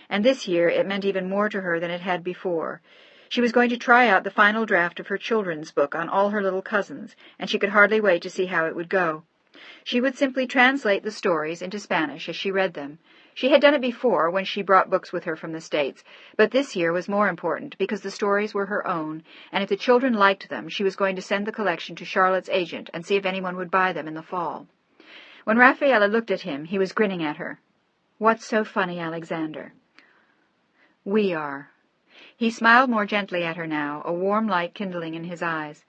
And this year it meant even more to her than it had before. She was going to try out the final draft of her children's book on all her little cousins, and she could hardly wait to see how it would go. She would simply translate the stories into Spanish as she read them. She had done it before when she brought books with her from the States, but this year was more important because the stories were her own, and if the children liked them, she was going to send the collection to Charlotte's agent and see if anyone would buy them in the fall. When Rafaela looked at him, he was grinning at her. "What's so funny, Alexander?" "We are." He smiled more gently at her now, a warm light kindling in his eyes.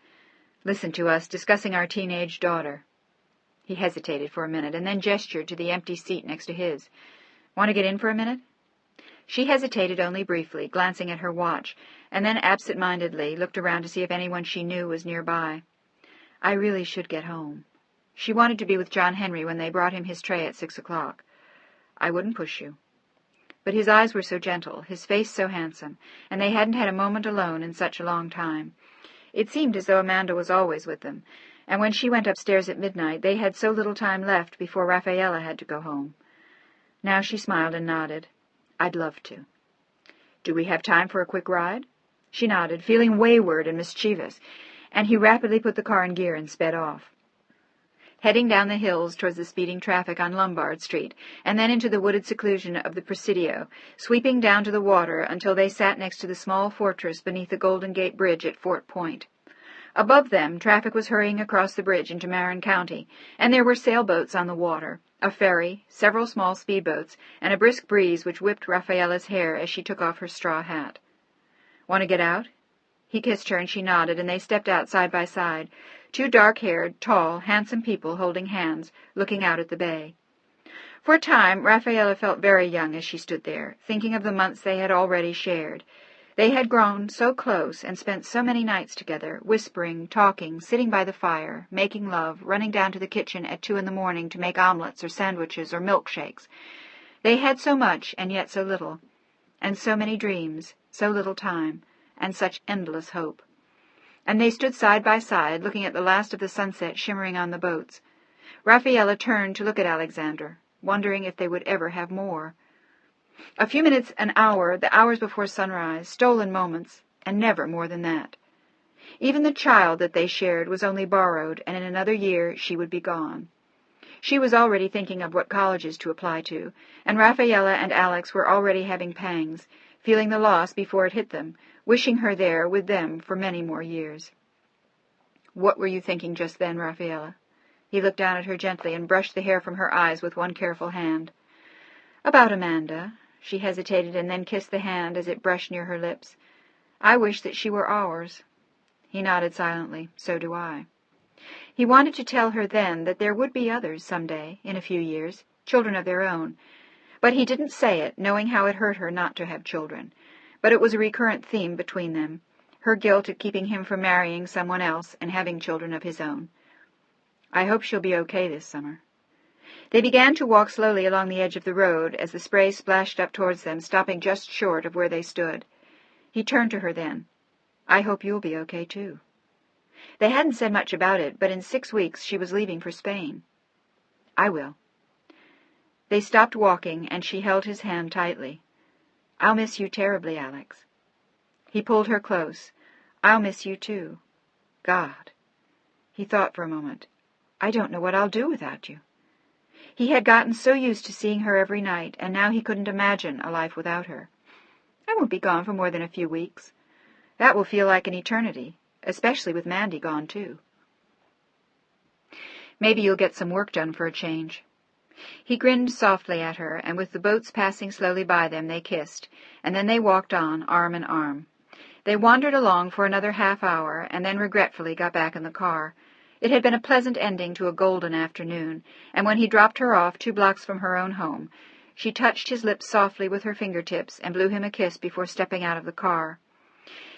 "Listen to us discussing our teenage daughter." He hesitated for a minute and then gestured to the empty seat next to his. "Want to get in for a minute?" She hesitated only briefly, glancing at her watch, and then absent-mindedly looked around to see if anyone she knew was nearby. "I really should get home." She wanted to be with John Henry when they brought him his tray at 6 o'clock. "I wouldn't push you." But his eyes were so gentle, his face so handsome, and they hadn't had a moment alone in such a long time. It seemed as though Amanda was always with them, and when she went upstairs at midnight, they had so little time left before Rafaela had to go home. Now she smiled and nodded. "I'd love to." "Do we have time for a quick ride?" She nodded, feeling wayward and mischievous, and he rapidly put the car in gear and sped off. Heading down the hills towards the speeding traffic on Lombard Street, and then into the wooded seclusion of the Presidio, sweeping down to the water until they sat next to the small fortress beneath the Golden Gate Bridge at Fort Point. Above them, traffic was hurrying across the bridge into Marin County, and there were sailboats on the water, a ferry, several small speedboats, and a brisk breeze which whipped Rafaela's hair as she took off her straw hat. "Want to get out?" He kissed her, and she nodded, and they stepped out side by side, 2 dark-haired, tall, handsome people holding hands, looking out at the bay. For a time, Rafaela felt very young as she stood there, thinking of the months they had already shared. They had grown so close and spent so many nights together, whispering, talking, sitting by the fire, making love, running down to the kitchen at 2 in the morning to make omelets or sandwiches or milkshakes. They had so much and yet so little, and so many dreams, so little time, and such endless hope. And they stood side by side, looking at the last of the sunset shimmering on the boats. Rafaela turned to look at Alexander, wondering if they would ever have more. A few minutes, an hour, the hours before sunrise, stolen moments, and never more than that. Even the child that they shared was only borrowed, and in another year she would be gone. She was already thinking of what colleges to apply to, and Rafaela and Alex were already having pangs, feeling the loss before it hit them, wishing her there with them for many more years. "What were you thinking just then, Rafaela?" He looked down at her gently and brushed the hair from her eyes with one careful hand. "About Amanda." She hesitated and then kissed the hand as it brushed near her lips. "I wish that she were ours." He nodded silently. "So do I." He wanted to tell her then that there would be others some day, in a few years, children of their own. But he didn't say it, knowing how it hurt her not to have children. But it was a recurrent theme between them, her guilt at keeping him from marrying someone else and having children of his own. "I hope she'll be okay this summer." They began to walk slowly along the edge of the road as the spray splashed up towards them, stopping just short of where they stood. He turned to her then. "I hope you'll be okay, too." They hadn't said much about it, but in 6 weeks she was leaving for Spain. "I will." They stopped walking, and she held his hand tightly. "I'll miss you terribly, Alex." He pulled her close. "I'll miss you, too. God." He thought for a moment. "I don't know what I'll do without you." He had gotten so used to seeing her every night, and now he couldn't imagine a life without her. "I won't be gone for more than a few weeks. That will feel like an eternity, especially with Mandy gone, too." "Maybe you'll get some work done for a change." He grinned softly at her, and with the boats passing slowly by them, they kissed, and then they walked on, arm in arm. They wandered along for another half-hour, and then regretfully got back in the car. It had been a pleasant ending to a golden afternoon, and when he dropped her off 2 blocks from her own home, she touched his lips softly with her fingertips and blew him a kiss before stepping out of the car.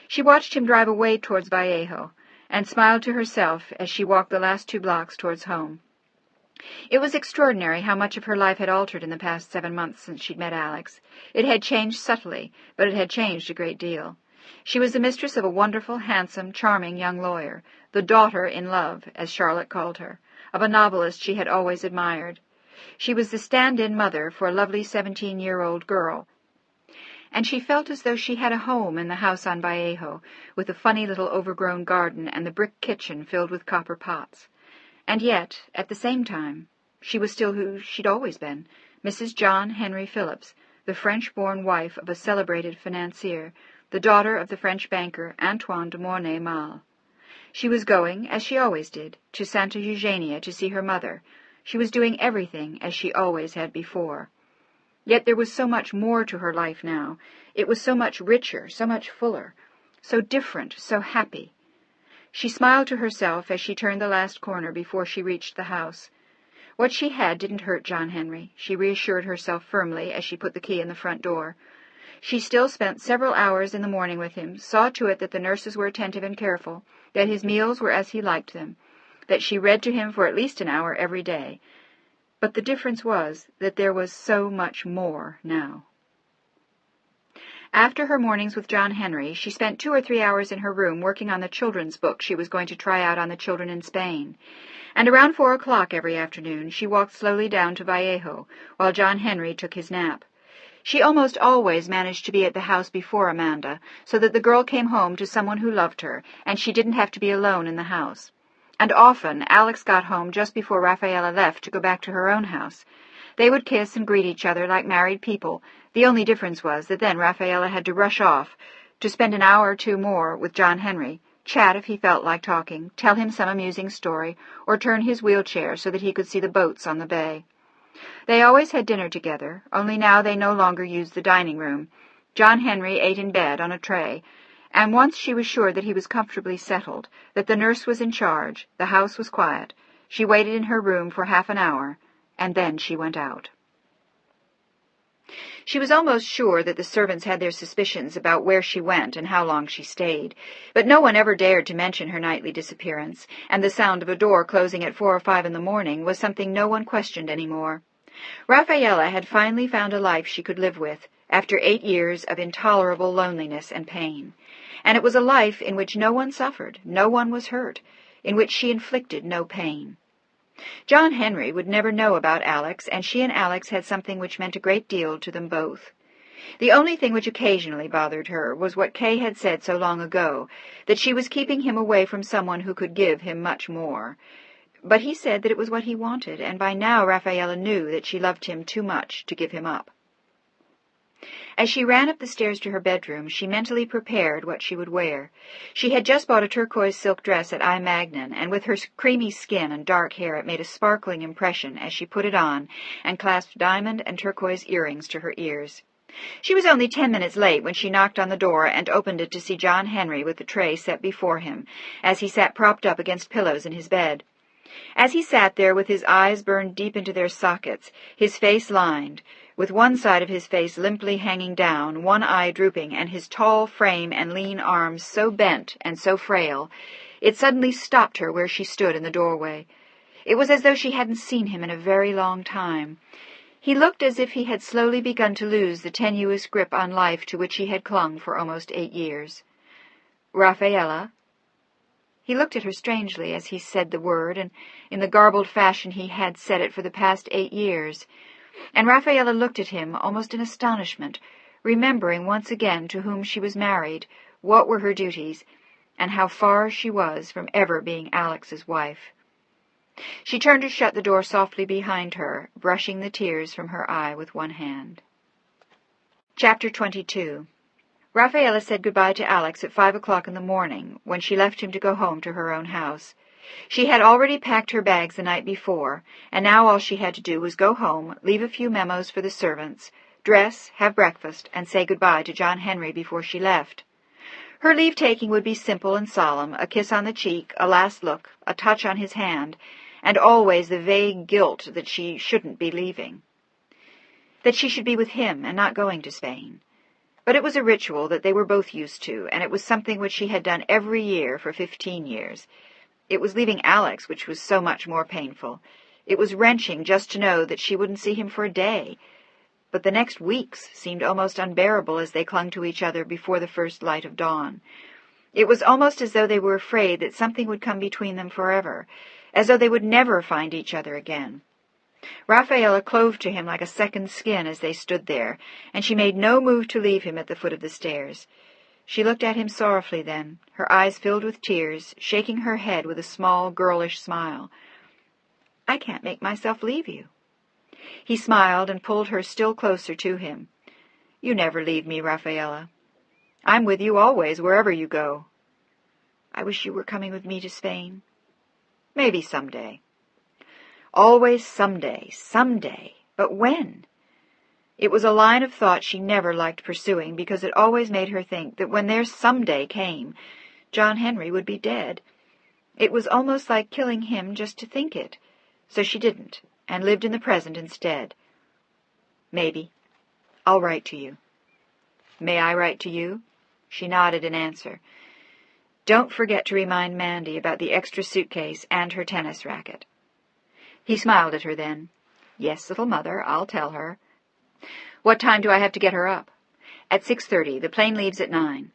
She watched him drive away towards Vallejo, and smiled to herself as she walked the last 2 blocks towards home. It was extraordinary how much of her life had altered in the past 7 months since she'd met Alex. It had changed subtly, but it had changed a great deal. She was the mistress of a wonderful, handsome, charming young lawyer, the daughter in love, as Charlotte called her, of a novelist she had always admired. She was the stand-in mother for a lovely 17-year-old girl, and she felt as though she had a home in the house on Vallejo, with a funny little overgrown garden and the brick kitchen filled with copper pots. And yet, at the same time, she was still who she'd always been, Mrs. John Henry Phillips, the French-born wife of a celebrated financier, the daughter of the French banker Antoine de Mornay-Mal. She was going, as she always did, to Santa Eugenia to see her mother. She was doing everything as she always had before. Yet there was so much more to her life now. It was so much richer, so much fuller, so different, so happy. She smiled to herself as she turned the last corner before she reached the house. What she had didn't hurt John Henry, she reassured herself firmly as she put the key in the front door. She still spent several hours in the morning with him, saw to it that the nurses were attentive and careful, that his meals were as he liked them, that she read to him for at least an hour every day. But the difference was that there was so much more now. After her mornings with John Henry, she spent 2 or 3 hours in her room working on the children's book she was going to try out on the children in Spain. And around 4 o'clock every afternoon she walked slowly down to Vallejo, while John Henry took his nap. She almost always managed to be at the house before Amanda, so that the girl came home to someone who loved her, and she didn't have to be alone in the house. And often Alex got home just before Rafaela left to go back to her own house. They would kiss and greet each other like married people. The only difference was that then Rafaela had to rush off to spend an hour or 2 more with John Henry, chat if he felt like talking, tell him some amusing story, or turn his wheelchair so that he could see the boats on the bay. They always had dinner together, only now they no longer used the dining room. John Henry ate in bed on a tray, and once she was sure that he was comfortably settled, that the nurse was in charge, the house was quiet, she waited in her room for half an hour, and then she went out. She was almost sure that the servants had their suspicions about where she went and how long she stayed, but no one ever dared to mention her nightly disappearance, and the sound of a door closing at 4 or 5 in the morning was something no one questioned any more. Rafaela had finally found a life she could live with, after 8 years of intolerable loneliness and pain, and it was a life in which no one suffered, no one was hurt, in which she inflicted no pain. John Henry would never know about Alex, and she and Alex had something which meant a great deal to them both. The only thing which occasionally bothered her was what Kay had said so long ago, that she was keeping him away from someone who could give him much more. But he said that it was what he wanted, and by now Rafaela knew that she loved him too much to give him up. As she ran up the stairs to her bedroom, she mentally prepared what she would wear. She had just bought a turquoise silk dress at I. Magnin, and with her creamy skin and dark hair it made a sparkling impression as she put it on and clasped diamond and turquoise earrings to her ears. She was only 10 minutes late when she knocked on the door and opened it to see John Henry with the tray set before him, as he sat propped up against pillows in his bed. As he sat there with his eyes burned deep into their sockets, his face lined, with one side of his face limply hanging down, one eye drooping, and his tall frame and lean arms so bent and so frail, it suddenly stopped her where she stood in the doorway. It was as though she hadn't seen him in a very long time. He looked as if he had slowly begun to lose the tenuous grip on life to which he had clung for almost 8 years. "Rafaela?" He looked at her strangely as he said the word, and in the garbled fashion he had said it for the past 8 years. And Rafaela looked at him almost in astonishment, remembering once again to whom she was married, what were her duties, and how far she was from ever being Alex's wife. She turned to shut the door softly behind her, brushing the tears from her eye with one hand. Chapter 22. Rafaela said goodbye to Alex at 5 o'clock in the morning, when she left him to go home to her own house. She had already packed her bags the night before, and now all she had to do was go home, leave a few memos for the servants, dress, have breakfast, and say goodbye to John Henry before she left. Her leave-taking would be simple and solemn, a kiss on the cheek, a last look, a touch on his hand, and always the vague guilt that she shouldn't be leaving, that she should be with him and not going to Spain. But it was a ritual that they were both used to, and it was something which she had done every year for 15 years. It was leaving Alex which was so much more painful. It was wrenching just to know that she wouldn't see him for a day. But the next weeks seemed almost unbearable as they clung to each other before the first light of dawn. It was almost as though they were afraid that something would come between them forever, as though they would never find each other again. Rafaela clove to him like a second skin as they stood there, and she made no move to leave him at the foot of the stairs. She looked at him sorrowfully then, her eyes filled with tears, shaking her head with a small, girlish smile. "I can't make myself leave you." He smiled and pulled her still closer to him. "You never leave me, Rafaela. I'm with you always, wherever you go." "I wish you were coming with me to Spain." "Maybe someday." Always someday, but when? It was a line of thought she never liked pursuing, because it always made her think that when their someday came, John Henry would be dead. It was almost like killing him just to think it, so she didn't, and lived in the present instead. "Maybe. I'll write to you." "May I write to you?" She nodded in answer. "Don't forget to remind Mandy about the extra suitcase and her tennis racket." He smiled at her then. "Yes, little mother, I'll tell her." "What time do I have to get her up?" "At 6:30. The plane leaves at 9.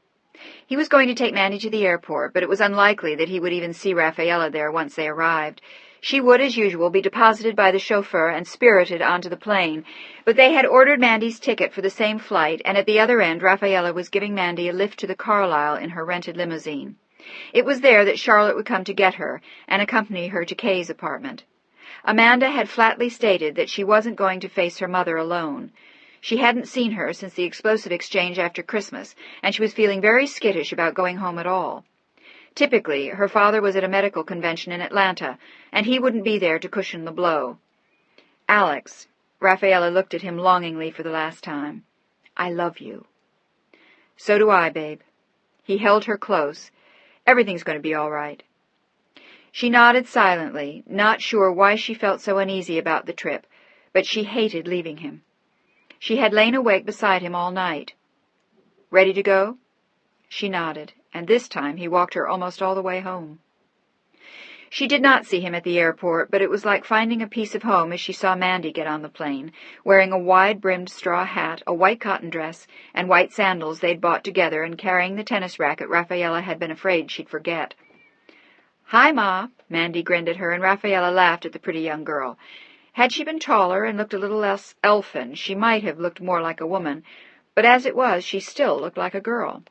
He was going to take Mandy to the airport, but it was unlikely that he would even see Rafaela there once they arrived. She would, as usual, be deposited by the chauffeur and spirited onto the plane, but they had ordered Mandy's ticket for the same flight, and at the other end Rafaela was giving Mandy a lift to the Carlisle in her rented limousine. It was there that Charlotte would come to get her and accompany her to Kay's apartment. Amanda had flatly stated that she wasn't going to face her mother alone. She hadn't seen her since the explosive exchange after Christmas, and she was feeling very skittish about going home at all. Typically, her father was at a medical convention in Atlanta, and he wouldn't be there to cushion the blow. "Alex," Rafaela looked at him longingly for the last time, "I love you." "So do I, babe." He held her close. "Everything's going to be all right." She nodded silently, not sure why she felt so uneasy about the trip, but she hated leaving him. She had lain awake beside him all night. "Ready to go?" She nodded, and this time he walked her almost all the way home. She did not see him at the airport, but it was like finding a piece of home as she saw Mandy get on the plane, wearing a wide-brimmed straw hat, a white cotton dress, and white sandals they'd bought together, and carrying the tennis racket Rafaela had been afraid she'd forget. "Hi, Ma." Mandy grinned at her, and Rafaela laughed at the pretty young girl. Had she been taller and looked a little less elfin, she might have looked more like a woman, but as it was, she still looked like a girl.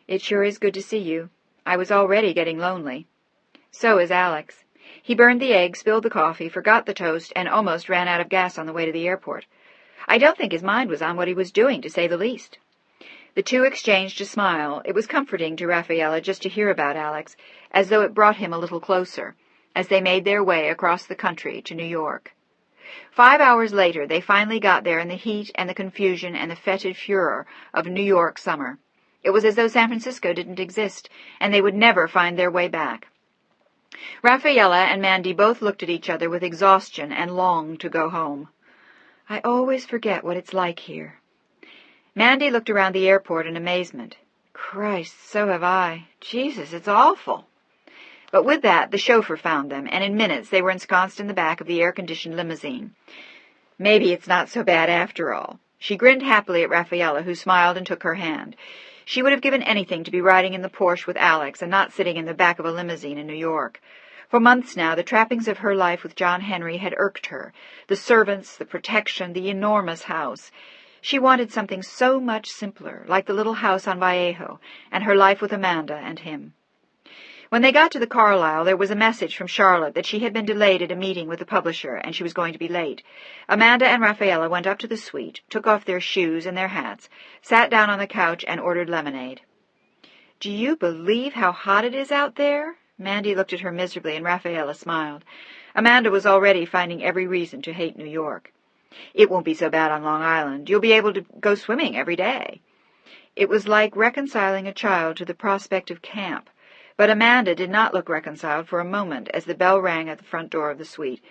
"It sure is good to see you. I was already getting lonely." "So is Alex." He burned the egg, spilled the coffee, forgot the toast, and almost ran out of gas on the way to the airport. I don't think his mind was on what he was doing, to say the least. The two exchanged a smile. It was comforting to Rafaela just to hear about Alex, as though it brought him a little closer, as they made their way across the country to New York. 5 hours later, they finally got there in the heat and the confusion and the fetid furor of New York summer. It was as though San Francisco didn't exist, and they would never find their way back. Rafaela and Mandy both looked at each other with exhaustion and longed to go home. I always forget what it's like here. Mandy looked around the airport in amazement. Christ, so have I. Jesus, it's awful. But with that, the chauffeur found them, and in minutes they were ensconced in the back of the air-conditioned limousine. Maybe it's not so bad after all. She grinned happily at Rafaela, who smiled and took her hand. She would have given anything to be riding in the Porsche with Alex and not sitting in the back of a limousine in New York. For months now, the trappings of her life with John Henry had irked her. The servants, the protection, the enormous house. She wanted something so much simpler, like the little house on Vallejo, and her life with Amanda and him. When they got to the Carlisle, there was a message from Charlotte that she had been delayed at a meeting with the publisher, and she was going to be late. Amanda and Rafaela went up to the suite, took off their shoes and their hats, sat down on the couch, and ordered lemonade. "Do you believe how hot it is out there?" Mandy looked at her miserably, and Rafaela smiled. Amanda was already finding every reason to hate New York. "It won't be so bad on Long Island. You'll be able to go swimming every day." It was like reconciling a child to the prospect of camp. But Amanda did not look reconciled for a moment as the bell rang at the front door of the suite.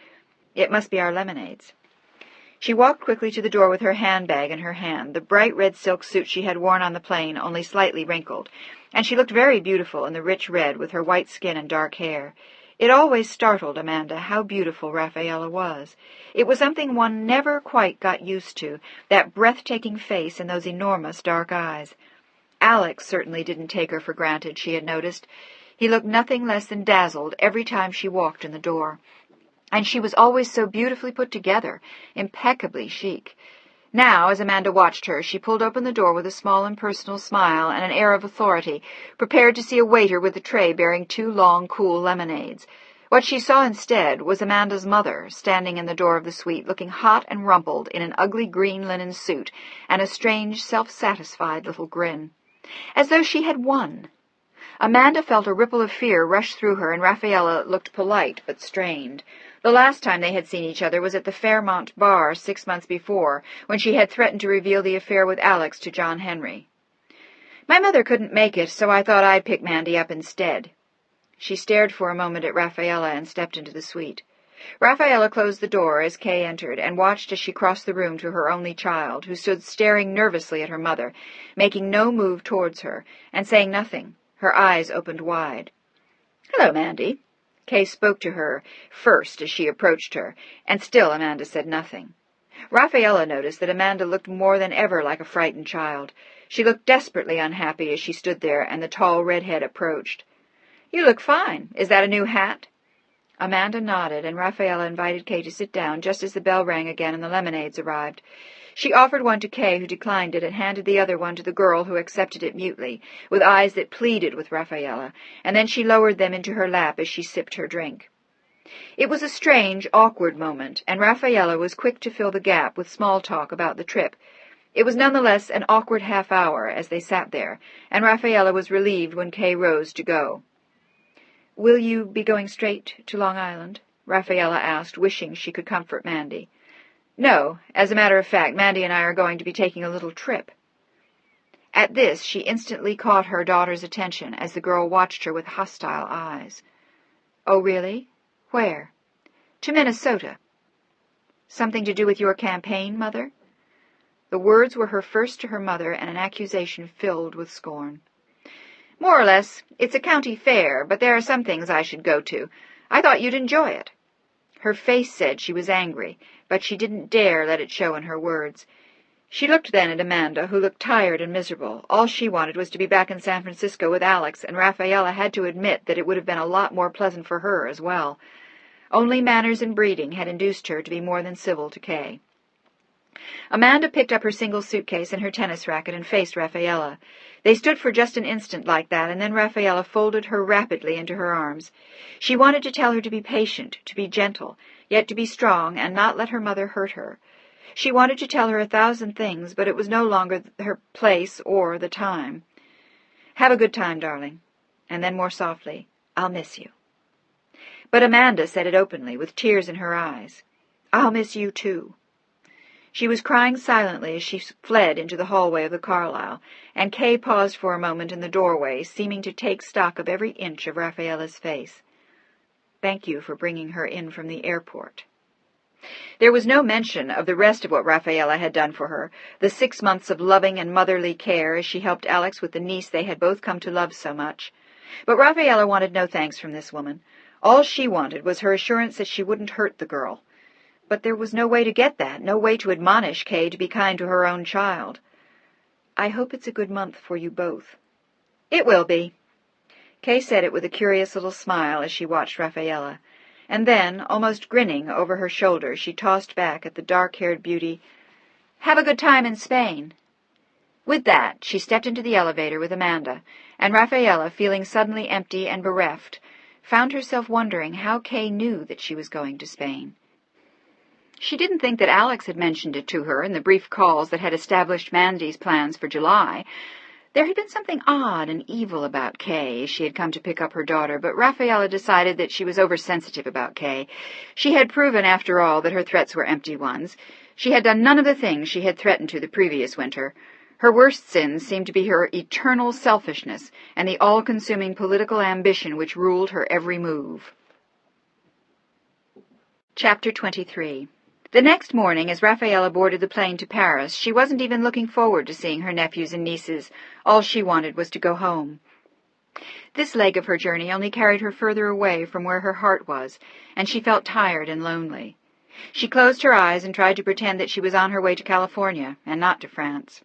"It must be our lemonades." She walked quickly to the door with her handbag in her hand, the bright red silk suit she had worn on the plane only slightly wrinkled, and she looked very beautiful in the rich red with her white skin and dark hair. It always startled Amanda how beautiful Rafaela was. It was something one never quite got used to, that breathtaking face and those enormous dark eyes. Alex certainly didn't take her for granted, she had noticed. He looked nothing less than dazzled every time she walked in the door. And she was always so beautifully put together, impeccably chic. Now, as Amanda watched her, she pulled open the door with a small impersonal smile and an air of authority, prepared to see a waiter with a tray bearing 2 long, cool lemonades. What she saw instead was Amanda's mother, standing in the door of the suite, looking hot and rumpled in an ugly green linen suit and a strange, self-satisfied little grin. As though she had won. Amanda felt a ripple of fear rush through her, and Rafaela looked polite but strained. The last time they had seen each other was at the Fairmont bar 6 months before, when she had threatened to reveal the affair with Alex to John Henry. "My mother couldn't make it, so I thought I'd pick Mandy up instead." She stared for a moment at Rafaela and stepped into the suite. Rafaela closed the door as Kay entered, and watched as she crossed the room to her only child, who stood staring nervously at her mother, making no move towards her, and saying nothing. Her eyes opened wide. "Hello, Mandy." Kay spoke to her first as she approached her, and still Amanda said nothing. Rafaela noticed that Amanda looked more than ever like a frightened child. She looked desperately unhappy as she stood there, and the tall redhead approached. "You look fine. Is that a new hat?" Amanda nodded, and Rafaela invited Kay to sit down just as the bell rang again and the lemonades arrived. She offered one to Kay, who declined it, and handed the other one to the girl, who accepted it mutely, with eyes that pleaded with Rafaela, and then she lowered them into her lap as she sipped her drink. It was a strange, awkward moment, and Rafaela was quick to fill the gap with small talk about the trip. It was nonetheless an awkward half-hour as they sat there, and Rafaela was relieved when Kay rose to go. "Will you be going straight to Long Island?" Rafaela asked, wishing she could comfort Mandy. "No. As a matter of fact, Mandy and I are going to be taking a little trip." At this, she instantly caught her daughter's attention as the girl watched her with hostile eyes. "Oh, really? Where?" "To Minnesota." "Something to do with your campaign, Mother?" The words were her first to her mother, and an accusation filled with scorn. "More or less. It's a county fair, but there are some things I should go to. I thought you'd enjoy it." Her face said she was angry, but she didn't dare let it show in her words. She looked then at Amanda, who looked tired and miserable. All she wanted was to be back in San Francisco with Alex, and Rafaela had to admit that it would have been a lot more pleasant for her as well. Only manners and breeding had induced her to be more than civil to Kay. Amanda picked up her single suitcase and her tennis racket and faced Rafaela. They stood for just an instant like that, and then Rafaela folded her rapidly into her arms. She wanted to tell her to be patient, to be gentle, yet to be strong and not let her mother hurt her. She wanted to tell her 1,000 things, but it was no longer her place or the time. "Have a good time, darling." And then more softly, "I'll miss you." But Amanda said it openly, with tears in her eyes. "I'll miss you, too." She was crying silently as she fled into the hallway of the Carlyle, and Kay paused for a moment in the doorway, seeming to take stock of every inch of Rafaela's face. "Thank you for bringing her in from the airport." There was no mention of the rest of what Rafaela had done for her, the 6 months of loving and motherly care as she helped Alex with the niece they had both come to love so much. But Rafaela wanted no thanks from this woman. All she wanted was her assurance that she wouldn't hurt the girl. But there was no way to get that, no way to admonish Kay to be kind to her own child. "I hope it's a good month for you both." "It will be." Kay said it with a curious little smile as she watched Rafaela, and then, almost grinning over her shoulder, she tossed back at the dark-haired beauty, "Have a good time in Spain." With that, she stepped into the elevator with Amanda, and Rafaela, feeling suddenly empty and bereft, found herself wondering how Kay knew that she was going to Spain. She didn't think that Alex had mentioned it to her in the brief calls that had established Mandy's plans for July. There had been something odd and evil about Kay as she had come to pick up her daughter, but Rafaela decided that she was oversensitive about Kay. She had proven, after all, that her threats were empty ones. She had done none of the things she had threatened to the previous winter. Her worst sins seemed to be her eternal selfishness and the all-consuming political ambition which ruled her every move. Chapter 23. The next morning, as Rafaela boarded the plane to Paris, she wasn't even looking forward to seeing her nephews and nieces. All she wanted was to go home. This leg of her journey only carried her further away from where her heart was, and she felt tired and lonely. She closed her eyes and tried to pretend that she was on her way to California, and not to France.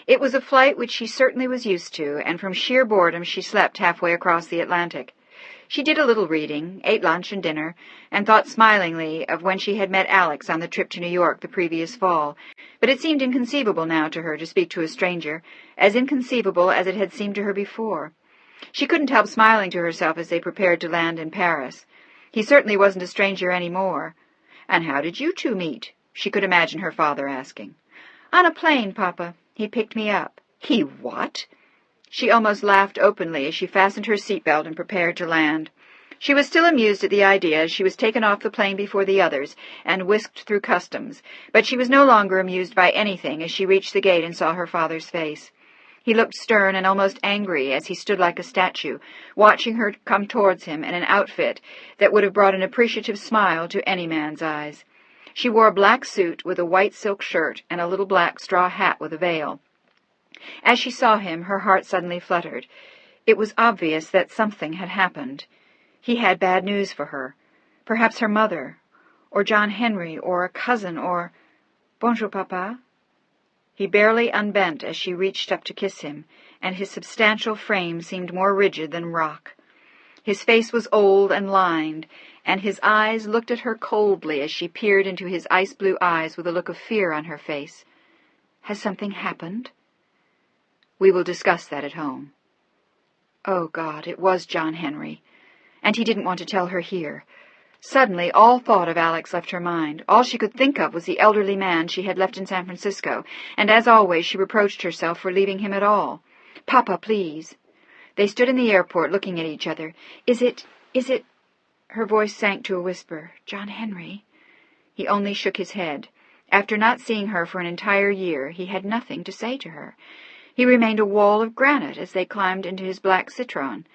It was a flight which she certainly was used to, and from sheer boredom she slept halfway across the Atlantic. She did a little reading, ate lunch and dinner, and thought smilingly of when she had met Alex on the trip to New York the previous fall. But it seemed inconceivable now to her to speak to a stranger, as inconceivable as it had seemed to her before. She couldn't help smiling to herself as they prepared to land in Paris. He certainly wasn't a stranger any more. "And how did you two meet?" she could imagine her father asking. "On a plane, Papa. He picked me up." "He what?" She almost laughed openly as she fastened her seatbelt and prepared to land. She was still amused at the idea as she was taken off the plane before the others and whisked through customs, but she was no longer amused by anything as she reached the gate and saw her father's face. He looked stern and almost angry as he stood like a statue, watching her come towards him in an outfit that would have brought an appreciative smile to any man's eyes. She wore a black suit with a white silk shirt and a little black straw hat with a veil. As she saw him, her heart suddenly fluttered. It was obvious that something had happened. He had bad news for her. Perhaps her mother, or John Henry, or a cousin, or— "Bonjour, Papa." He barely unbent as she reached up to kiss him, and his substantial frame seemed more rigid than rock. His face was old and lined, and his eyes looked at her coldly as she peered into his ice-blue eyes with a look of fear on her face. "Has something happened?" "We will discuss that at home." Oh, God, it was John Henry. And he didn't want to tell her here. Suddenly, all thought of Alex left her mind. All she could think of was the elderly man she had left in San Francisco, and as always she reproached herself for leaving him at all. "Papa, please." They stood in the airport looking at each other. Is it... Her voice sank to a whisper. "John Henry?" He only shook his head. After not seeing her for an entire year, he had nothing to say to her. He remained a wall of granite as they climbed into his black citron.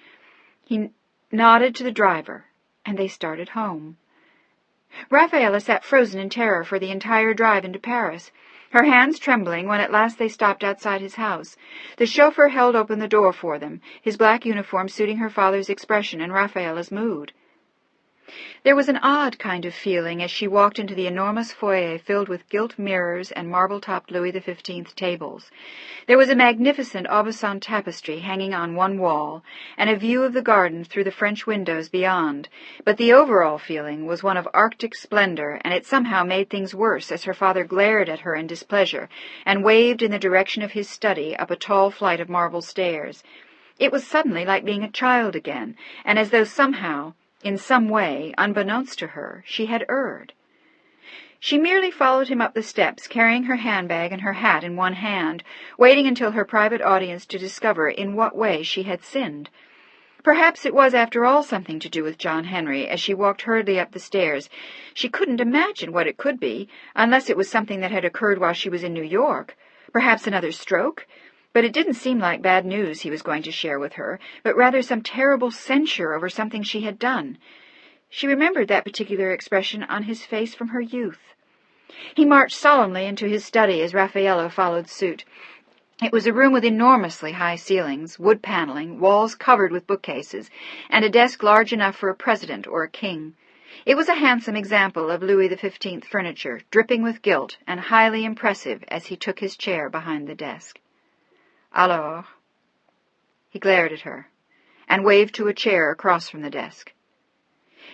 He nodded to the driver, and they started home. Rafaela sat frozen in terror for the entire drive into Paris, her hands trembling when at last they stopped outside his house. The chauffeur held open the door for them, his black uniform suiting her father's expression and Rafaela's mood.
There was an odd kind of feeling as she walked into the enormous foyer filled with gilt mirrors and marble-topped Louis XV tables. There was a magnificent Aubusson tapestry hanging on one wall, and a view of the garden through the French windows beyond, but the overall feeling was one of Arctic splendor, and it somehow made things worse as her father glared at her in displeasure and waved in the direction of his study up a tall flight of marble stairs. It was suddenly like being a child again, and as though somehow, in some way, unbeknownst to her, she had erred. She merely followed him up the steps, carrying her handbag and her hat in one hand, waiting until her private audience to discover in what way she had sinned. Perhaps it was, after all, something to do with John Henry as she walked hurriedly up the stairs. She couldn't imagine what it could be, unless it was something that had occurred while she was in New York. Perhaps another stroke? But it didn't seem like bad news he was going to share with her, but rather some terrible censure over something she had done. She remembered that particular expression on his face from her youth. He marched solemnly into his study as Raffaella followed suit. It was a room with enormously high ceilings, wood paneling, walls covered with bookcases, and a desk large enough for a president or a king. It was a handsome example of Louis XV furniture, dripping with gilt and highly impressive as he took his chair behind the desk. Alors? He glared at her, and waved to a chair across from the desk.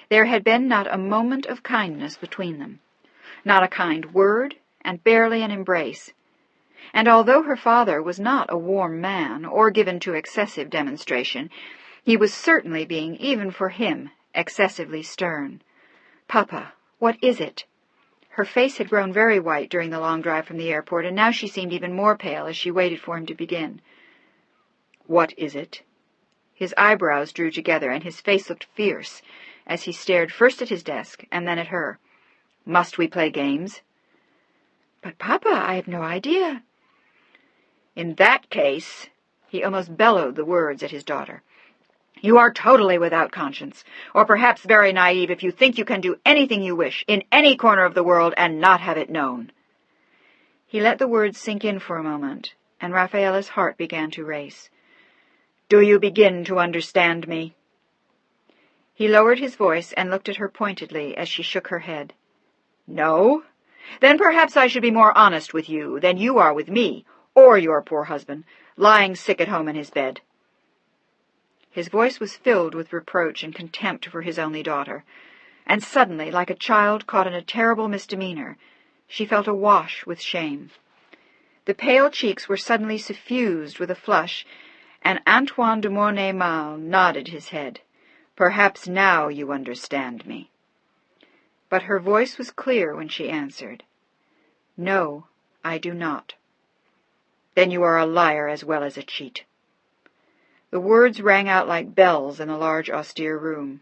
There had been not a moment of kindness between them, not a kind word, and barely an embrace. And although her father was not a warm man, or given to excessive demonstration, he was certainly being, even for him, excessively stern. "Papa, what is it?" Her face had grown very white during the long drive from the airport, and now she seemed even more pale as she waited for him to begin. "What is it?" His eyebrows drew together, and his face looked fierce as he stared first at his desk and then at her. "Must we play games?" "But, Papa, I have no idea." "In that case," he almost bellowed the words at his daughter, "you are totally without conscience, or perhaps very naive if you think you can do anything you wish in any corner of the world and not have it known." He let the words sink in for a moment, and Raffaella's heart began to race. "Do you begin to understand me?" He lowered his voice and looked at her pointedly as she shook her head. "No? Then perhaps I should be more honest with you than you are with me, or your poor husband, lying sick at home in his bed." His voice was filled with reproach and contempt for his only daughter, and suddenly, like a child caught in a terrible misdemeanor, she felt awash with shame. The pale cheeks were suddenly suffused with a flush, and Antoine de Mornay-Mal nodded his head. "Perhaps now you understand me." But her voice was clear when she answered, "No, I do not." "Then you are a liar as well as a cheat." The words rang out like bells in the large, austere room.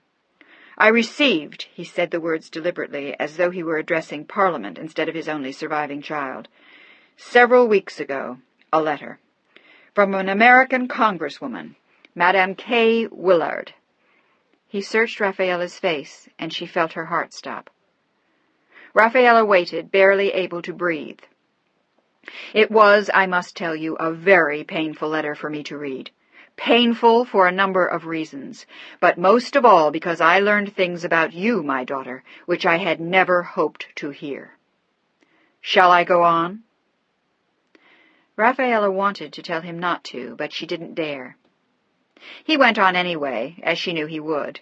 "I received," he said the words deliberately, as though he were addressing Parliament instead of his only surviving child, "several weeks ago, a letter from an American congresswoman, Madame K. Willard." He searched Raffaella's face, and she felt her heart stop. Raffaella waited, barely able to breathe. "It was, I must tell you, a very painful letter for me to read. Painful for a number of reasons, but most of all because I learned things about you, my daughter, which I had never hoped to hear. Shall I go on?" Raffaella wanted to tell him not to, but she didn't dare. He went on anyway, as she knew he would.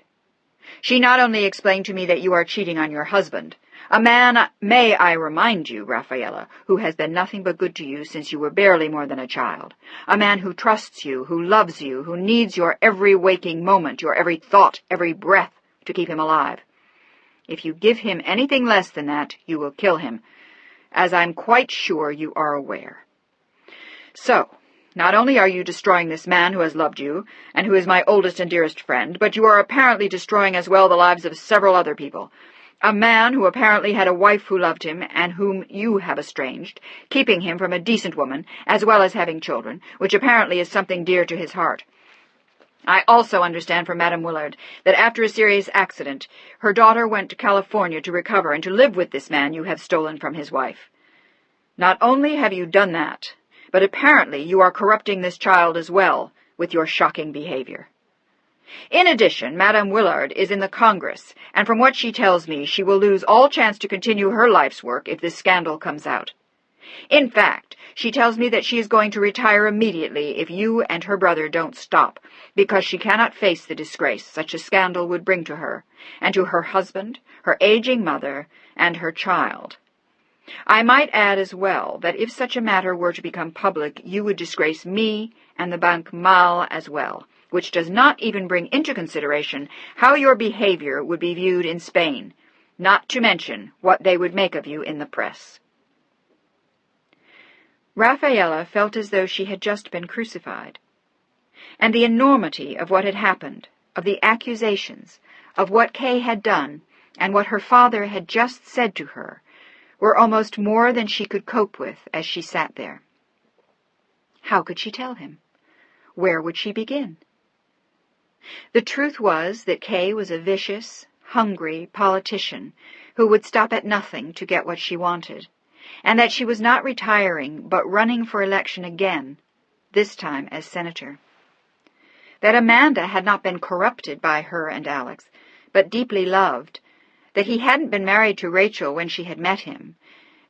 "She not only explained to me that you are cheating on your husband, a man, may I remind you, Raffaella, who has been nothing but good to you since you were barely more than a child, a man who trusts you, who loves you, who needs your every waking moment, your every thought, every breath, to keep him alive. If you give him anything less than that, you will kill him, as I'm quite sure you are aware. So, not only are you destroying this man who has loved you, and who is my oldest and dearest friend, but you are apparently destroying as well the lives of several other people. A man who apparently had a wife who loved him, and whom you have estranged, keeping him from a decent woman, as well as having children, which apparently is something dear to his heart. I also understand from Madame Willard that after a serious accident, her daughter went to California to recover and to live with this man you have stolen from his wife. Not only have you done that, but apparently you are corrupting this child as well with your shocking behavior. In addition, Madame Willard is in the Congress, and from what she tells me, she will lose all chance to continue her life's work if this scandal comes out. In fact, she tells me that she is going to retire immediately if you and her brother don't stop, because she cannot face the disgrace such a scandal would bring to her, and to her husband, her aging mother, and her child. I might add as well that if such a matter were to become public, you would disgrace me and the Banque Mal as well, which does not even bring into consideration how your behavior would be viewed in Spain, not to mention what they would make of you in the press. Rafaela felt as though she had just been crucified, and the enormity of what had happened, of the accusations, of what Kay had done, and what her father had just said to her, were almost more than she could cope with as she sat there. How could she tell him? Where would she begin? The truth was that Kay was a vicious, hungry politician who would stop at nothing to get what she wanted, and that she was not retiring but running for election again, this time as senator. That Amanda had not been corrupted by her and Alex, but deeply loved, that he hadn't been married to Rachel when she had met him,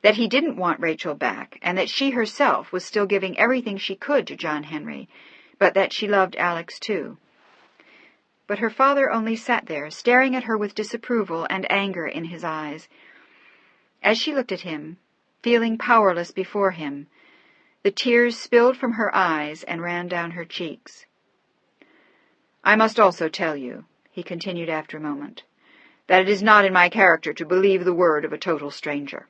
that he didn't want Rachel back, and that she herself was still giving everything she could to John Henry, but that she loved Alex too. But her father only sat there, staring at her with disapproval and anger in his eyes. As she looked at him, feeling powerless before him, the tears spilled from her eyes and ran down her cheeks. "I must also tell you," he continued after a moment, "that it is not in my character to believe the word of a total stranger.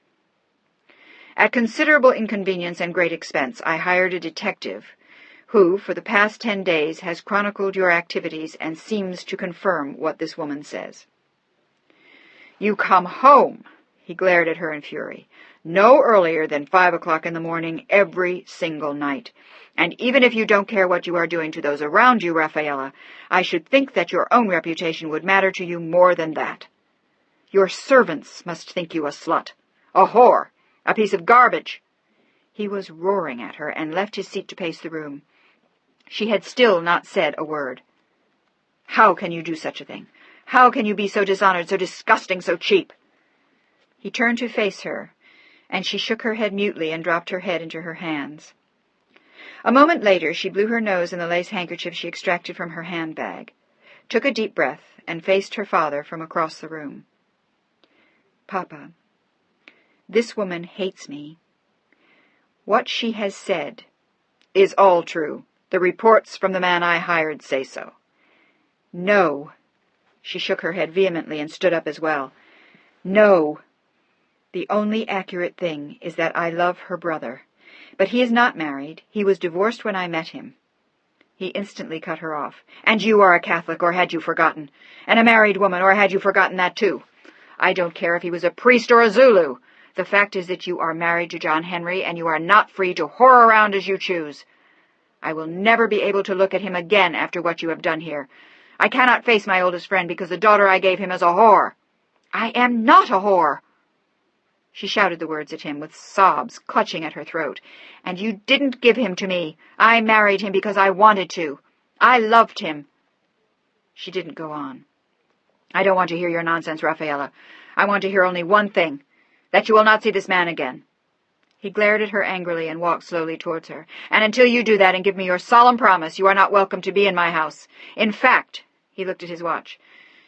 At considerable inconvenience and great expense, I hired a detective who, for the past 10 days, has chronicled your activities and seems to confirm what this woman says. You come home," he glared at her in fury, "no earlier than 5 o'clock in the morning every single night. And even if you don't care what you are doing to those around you, Rafaela, I should think that your own reputation would matter to you more than that. Your servants must think you a slut, a whore, a piece of garbage." He was roaring at her and left his seat to pace the room. She had still not said a word. "How can you do such a thing? How can you be so dishonored, so disgusting, so cheap?" He turned to face her, and she shook her head mutely and dropped her head into her hands. A moment later she blew her nose in the lace handkerchief she extracted from her handbag, took a deep breath, and faced her father from across the room. "Papa, this woman hates me. What she has said is all true. The reports from the man I hired say so." "No." She shook her head vehemently and stood up as well. "No. The only accurate thing is that I love her brother. But he is not married. He was divorced when I met him." He instantly cut her off. "And you are a Catholic, or had you forgotten? And a married woman, or had you forgotten that too? I don't care if he was a priest or a Zulu. The fact is that you are married to John Henry, and you are not free to whore around as you choose. I will never be able to look at him again after what you have done here. I cannot face my oldest friend because the daughter I gave him is a whore. I am not a whore." She shouted the words at him with sobs clutching at her throat. "And you didn't give him to me. I married him because I wanted to. I loved him." She didn't go on. "I don't want to hear your nonsense, Rafaela. I want to hear only one thing, that you will not see this man again." He glared at her angrily and walked slowly towards her. "And until you do that and give me your solemn promise, you are not welcome to be in my house. In fact," he looked at his watch,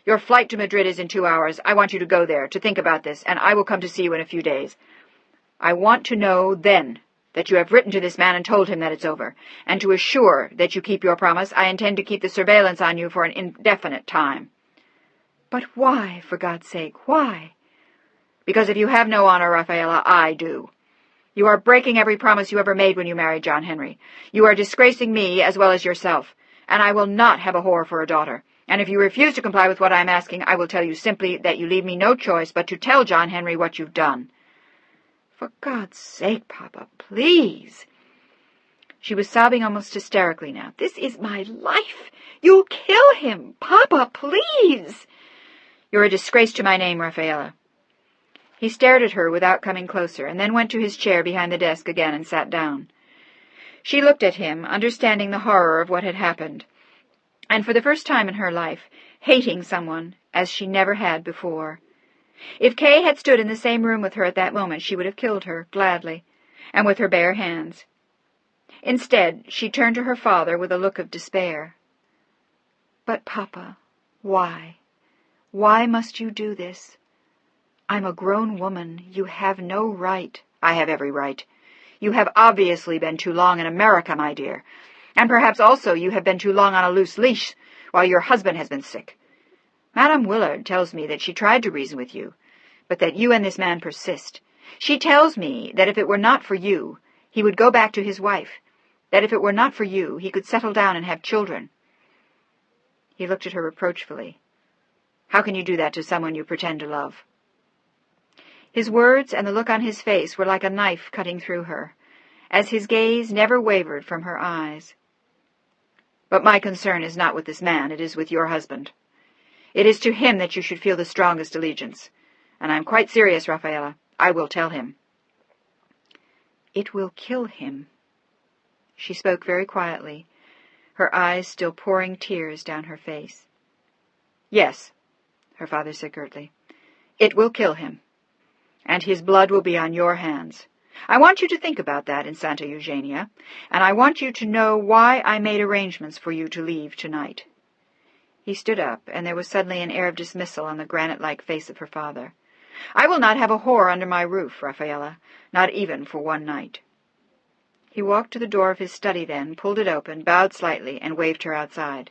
"your flight to Madrid is in 2 hours. I want you to go there, to think about this, and I will come to see you in a few days. I want to know then that you have written to this man and told him that it's over. And to assure that you keep your promise, I intend to keep the surveillance on you for an indefinite time." "But why, for God's sake, why?" "Because if you have no honor, Rafaela, I do. You are breaking every promise you ever made when you married John Henry. You are disgracing me as well as yourself, and I will not have a whore for a daughter. And if you refuse to comply with what I am asking, I will tell you simply that you leave me no choice but to tell John Henry what you've done." "For God's sake, Papa, please." She was sobbing almost hysterically now. "This is my life. You'll kill him. Papa, please." "You're a disgrace to my name, Rafaela." He stared at her without coming closer, and then went to his chair behind the desk again and sat down. She looked at him, understanding the horror of what had happened, and for the first time in her life, hating someone as she never had before. If Kay had stood in the same room with her at that moment, she would have killed her, gladly, and with her bare hands. Instead, she turned to her father with a look of despair. "But, Papa, why? Why must you do this? I'm a grown woman. You have no right." "I have every right. You have obviously been too long in America, my dear. And perhaps also you have been too long on a loose leash while your husband has been sick. Madame Willard tells me that she tried to reason with you, but that you and this man persist. She tells me that if it were not for you, he would go back to his wife, that if it were not for you, he could settle down and have children." He looked at her reproachfully. "How can you do that to someone you pretend to love?" His words and the look on his face were like a knife cutting through her, as his gaze never wavered from her eyes. "But my concern is not with this man, it is with your husband. It is to him that you should feel the strongest allegiance. And I am quite serious, Rafaela. I will tell him." "It will kill him." She spoke very quietly, her eyes still pouring tears down her face. "Yes," her father said curtly, "it will kill him. And his blood will be on your hands. I want you to think about that in Santa Eugenia, and I want you to know why I made arrangements for you to leave tonight." He stood up, and there was suddenly an air of dismissal on the granite-like face of her father. "I will not have a whore under my roof, Rafaela, not even for one night." He walked to the door of his study then, pulled it open, bowed slightly, and waved her outside.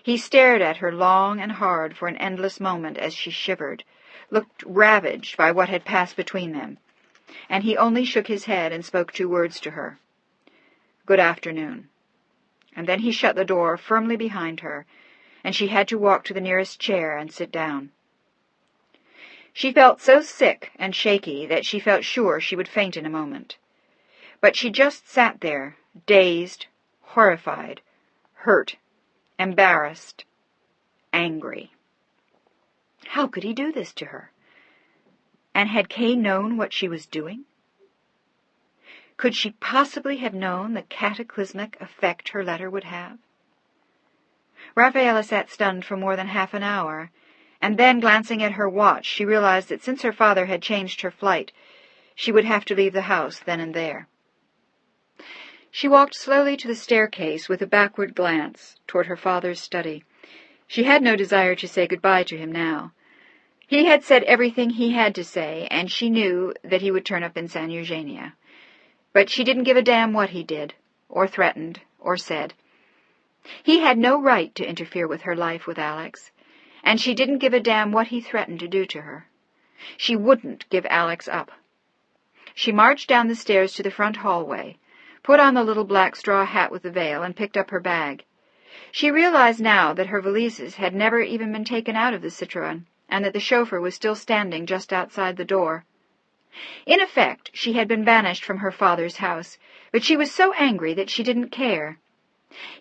He stared at her long and hard for an endless moment as she shivered, looked ravaged by what had passed between them, and he only shook his head and spoke 2 words to her. "Good afternoon." And then he shut the door firmly behind her, and she had to walk to the nearest chair and sit down. She felt so sick and shaky that she felt sure she would faint in a moment. But she just sat there, dazed, horrified, hurt, embarrassed, angry. How could he do this to her? And had Kay known what she was doing? Could she possibly have known the cataclysmic effect her letter would have? Rafaela sat stunned for more than half an hour, and then, glancing at her watch, she realized that since her father had changed her flight, she would have to leave the house then and there. She walked slowly to the staircase with a backward glance toward her father's study. She had no desire to say goodbye to him now. He had said everything he had to say, and she knew that he would turn up in San Eugenia. But she didn't give a damn what he did, or threatened, or said. He had no right to interfere with her life with Alex, and she didn't give a damn what he threatened to do to her. She wouldn't give Alex up. She marched down the stairs to the front hallway, put on the little black straw hat with the veil, and picked up her bag. She realized now that her valises had never even been taken out of the Citroën, and that the chauffeur was still standing just outside the door. In effect, she had been banished from her father's house, but she was so angry that she didn't care.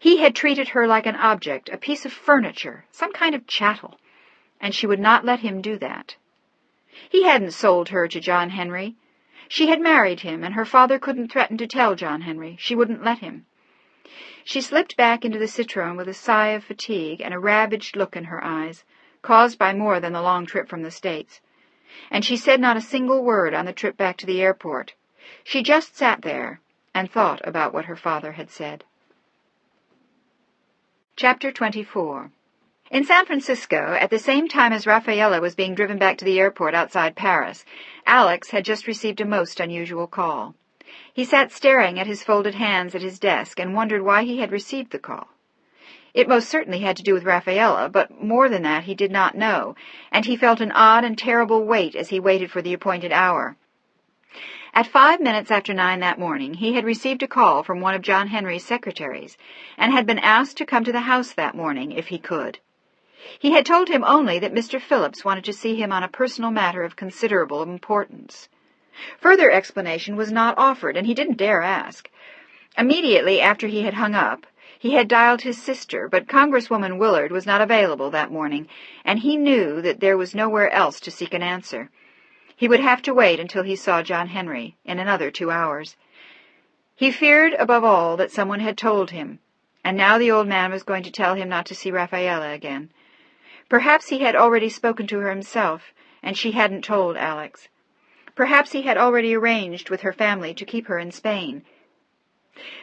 He had treated her like an object, a piece of furniture, some kind of chattel, and she would not let him do that. He hadn't sold her to John Henry. She had married him, and her father couldn't threaten to tell John Henry. She wouldn't let him. She slipped back into the Citroën with a sigh of fatigue and a ravaged look in her eyes, caused by more than the long trip from the States. And she said not a single word on the trip back to the airport. She just sat there and thought about what her father had said. Chapter 24. In San Francisco, at the same time as Rafaela was being driven back to the airport outside Paris, Alex had just received a most unusual call. He sat staring at his folded hands at his desk and wondered why he had received the call. It most certainly had to do with Rafaela, but more than that he did not know, and he felt an odd and terrible weight as he waited for the appointed hour. At 5 minutes after 9 that morning, he had received a call from one of John Henry's secretaries, and had been asked to come to the house that morning if he could. He had told him only that Mr. Phillips wanted to see him on a personal matter of considerable importance. Further explanation was not offered, and he didn't dare ask. Immediately after he had hung up, he had dialed his sister, but Congresswoman Willard was not available that morning, and he knew that there was nowhere else to seek an answer. He would have to wait until he saw John Henry in another 2 hours. He feared above all that someone had told him,
And now the old man was going to tell him not to see Rafaela again. Perhaps he had already spoken to her himself, and she hadn't told Alex. Perhaps he had already arranged with her family to keep her in Spain.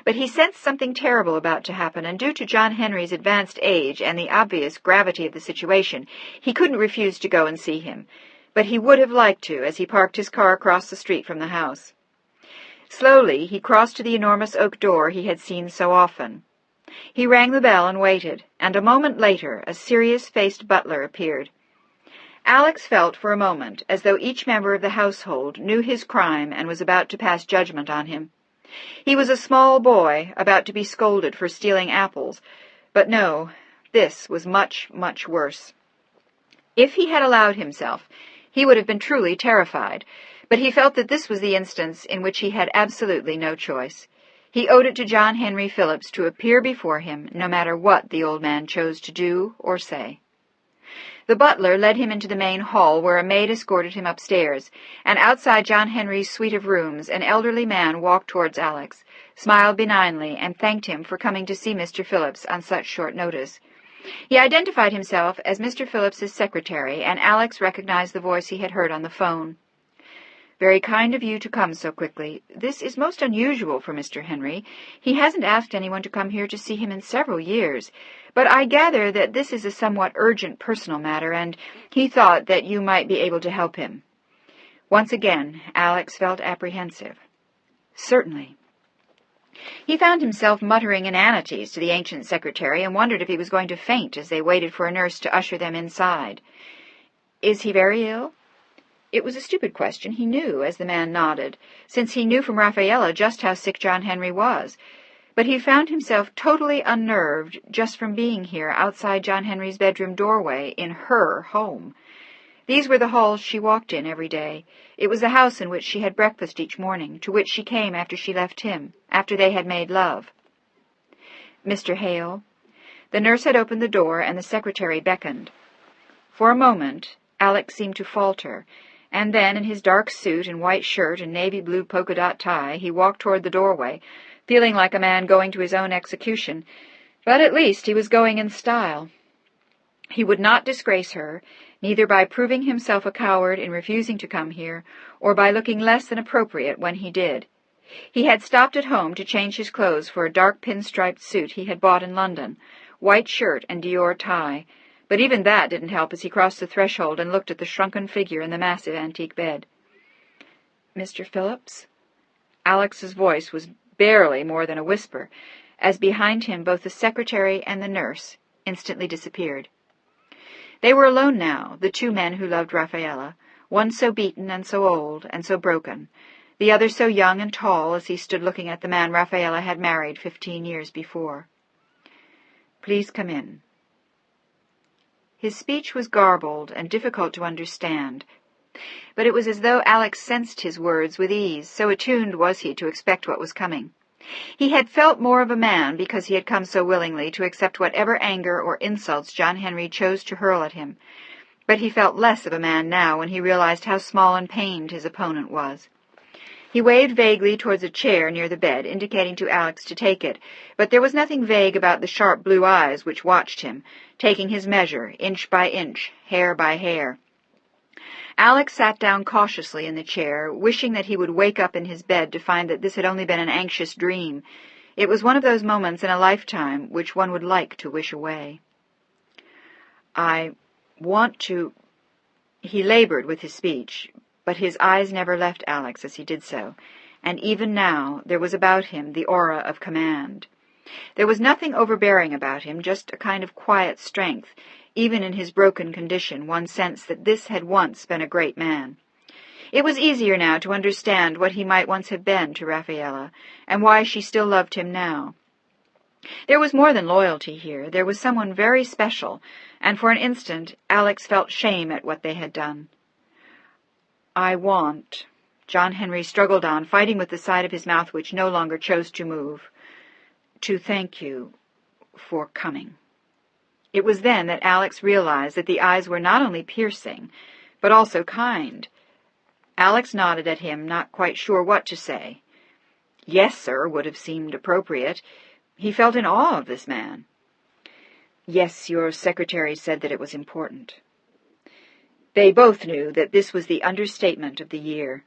But he sensed something terrible about to happen, and due to John Henry's advanced age and the obvious gravity of the situation, he couldn't refuse to go and see him. But he would have liked to, as he parked his car across the street from the house. Slowly, he crossed to the enormous oak door he had seen so often. He rang the bell and waited, and a moment later a serious-faced butler appeared. Alex felt for a moment as though each member of the household knew his crime and was about to pass judgment on him. He was a small boy, about to be scolded for stealing apples, but no, this was much, much worse. If he had allowed himself, he would have been truly terrified, but he felt that this was the instance in which he had absolutely no choice. He owed it to John Henry Phillips to appear before him, no matter what the old man chose to do or say. The butler led him into the main hall, where a maid escorted him upstairs, and outside John Henry's suite of rooms an elderly man walked towards Alex, smiled benignly, and thanked him for coming to see Mr. Phillips on such short notice. He identified himself as Mr. Phillips's secretary, and Alex recognized the voice he had heard on the phone. "Very kind of you to come so quickly. This is most unusual for Mr. Henry. He hasn't asked anyone to come here to see him in several years. But I gather that this is a somewhat urgent personal matter, and he thought that you might be able to help him." Once again, Alex felt apprehensive. "Certainly." He found himself muttering inanities to the ancient secretary and wondered if he was going to faint as they waited for a nurse to usher them inside. "Is he very ill?" It was a stupid question, he knew, as the man nodded, since he knew from Rafaela just how sick John Henry was. But he found himself totally unnerved just from being here outside John Henry's bedroom doorway in her home. These were the halls she walked in every day. It was the house in which she had breakfast each morning, to which she came after she left him, after they had made love. "Mr. Hale?" The nurse had opened the door, and the secretary beckoned. For a moment, Alex seemed to falter, and then, in his dark suit and white shirt and navy-blue polka-dot tie, he walked toward the doorway, feeling like a man going to his own execution, but at least he was going in style. He would not disgrace her, neither by proving himself a coward in refusing to come here, or by looking less than appropriate when he did. He had stopped at home to change his clothes for a dark pin-striped suit he had bought in London, white shirt and Dior tie, but even that didn't help as he crossed the threshold and looked at the shrunken figure in the massive antique bed. "Mr. Phillips?" Alex's voice was barely more than a whisper, as behind him both the secretary and the nurse instantly disappeared. They were alone now, the two men who loved Rafaela, one so beaten and so old and so broken, the other so young and tall as he stood looking at the man Rafaela had married 15 years before. "Please come in." His speech was garbled and difficult to understand, but it was as though Alex sensed his words with ease, so attuned was he to expect what was coming. He had felt more of a man because he had come so willingly to accept whatever anger or insults John Henry chose to hurl at him, but he felt less of a man now when he realized how small and pained his opponent was. He waved vaguely towards a chair near the bed, indicating to Alex to take it, but there was nothing vague about the sharp blue eyes which watched him, taking his measure, inch by inch, hair by hair. Alex sat down cautiously in the chair, wishing that he would wake up in his bed to find that this had only been an anxious dream. It was one of those moments in a lifetime which one would like to wish away. "I want to—" He labored with his speech, but his eyes never left Alex as he did so, and even now there was about him the aura of command. There was nothing overbearing about him, just a kind of quiet strength. Even in his broken condition, one sensed that this had once been a great man. It was easier now to understand what he might once have been to Rafaela, and why she still loved him now. There was more than loyalty here. There was someone very special, and for an instant Alex felt shame at what they had done. "I want," John Henry struggled on, fighting with the side of his mouth which no longer chose to move, "to thank you for coming." It was then that Alex realized that the eyes were not only piercing, but also kind. Alex nodded at him, not quite sure what to say. "Yes, sir," would have seemed appropriate, He felt in awe of this man. "Yes, your secretary said that it was important." They both knew that this was the understatement of the year.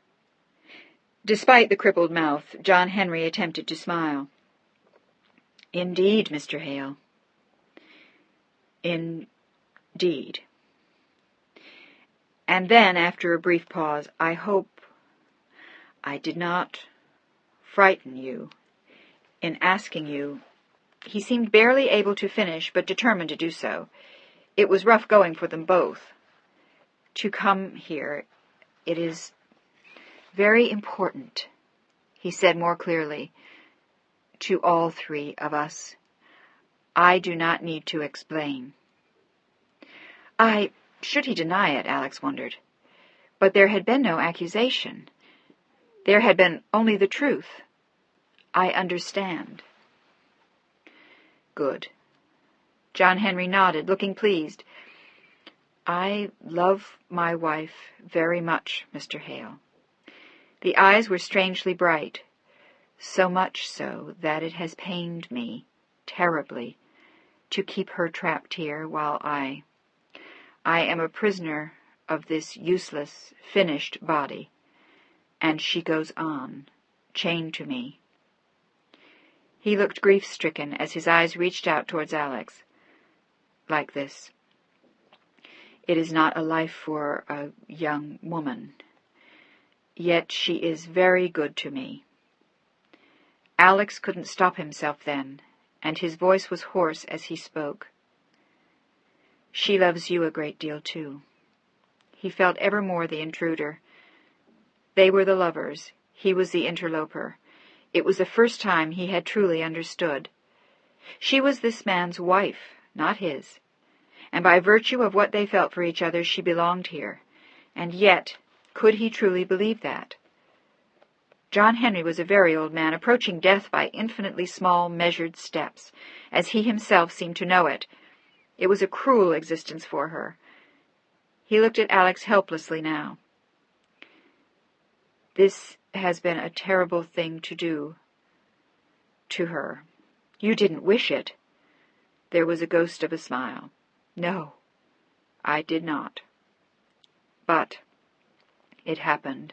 Despite the crippled mouth, John Henry attempted to smile. "Indeed, Mr. Hale. Indeed." And then, after a brief pause, "I hope I did not frighten you in asking you—" He seemed barely able to finish, but determined to do so. It was rough going for them both. "To come here. It is very important," he said more clearly, "to all three of us. I do not need to explain." Should he deny it, Alex wondered. But there had been no accusation. There had been only the truth. "I understand." "Good." John Henry nodded, looking pleased. "I love my wife very much, Mr. Hale." The eyes were strangely bright, so much so that it has pained me terribly to keep her trapped here while I am a prisoner of this useless, finished body, and she goes on, chained to me. He looked grief-stricken as his eyes reached out towards Alex. "Like this. It is not a life for a young woman. Yet she is very good to me." Alex couldn't stop himself then, and his voice was hoarse as he spoke. "She loves you a great deal, too." He felt ever more the intruder. They were the lovers. He was the interloper. It was the first time he had truly understood. She was this man's wife, not his. And by virtue of what they felt for each other, she belonged here. And yet, could he truly believe that? John Henry was a very old man, approaching death by infinitely small, measured steps, as he himself seemed to know it. It was a cruel existence for her. He looked at Alex helplessly now. "This has been a terrible thing to do to her. You didn't wish it." There was a ghost of a smile. "No, I did not. But it happened.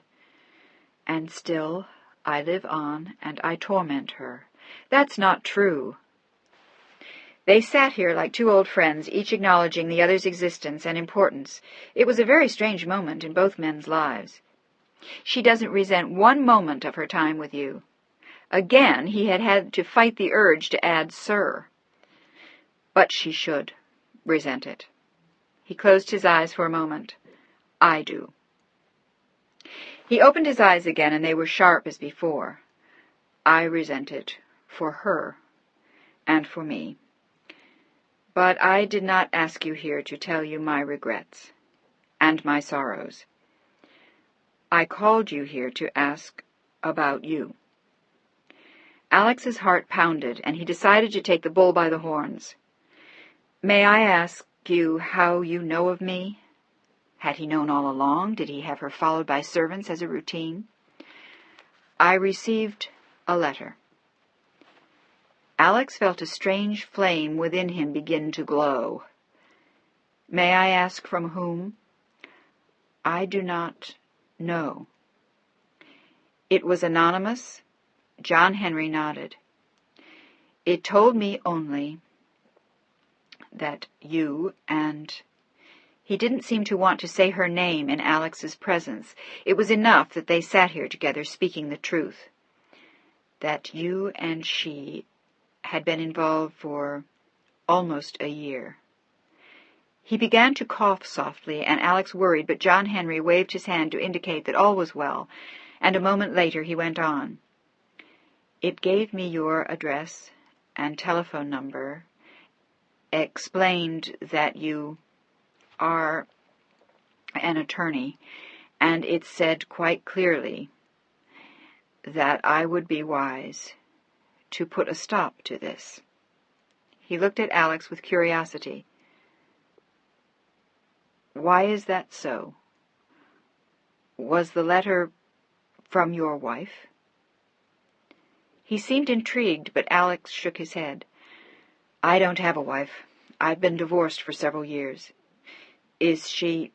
And still I live on, and I torment her." "That's not true." They sat here like two old friends, each acknowledging the other's existence and importance. It was a very strange moment in both men's lives. "She doesn't resent one moment of her time with you." Again he had had to fight the urge to add "sir." "But she should resent it." He closed his eyes for a moment. "I do." He opened his eyes again, and they were sharp as before. "I resent it for her and for me. But I did not ask you here to tell you my regrets and my sorrows. I called you here to ask about you." Alex's heart pounded, and he decided to take the bull by the horns. "May I ask you how you know of me?" Had he known all along? Did he have her followed by servants as a routine? "I received a letter." Alex felt a strange flame within him begin to glow. "May I ask from whom?" "I do not know." "It was anonymous?" John Henry nodded. "It told me only that you and—" He didn't seem to want to say her name in Alex's presence. It was enough that they sat here together speaking the truth. "That you and she had been involved for almost a year." He began to cough softly, and Alex worried, but John Henry waved his hand to indicate that all was well, and a moment later he went on. "It gave me your address and telephone number, explained that you are an attorney, and it said quite clearly that I would be wise to put a stop to this." He looked at Alex with curiosity. "Why is that so? Was the letter from your wife?" He seemed intrigued, but Alex shook his head. I don't have a wife. I've been divorced for several years. Is she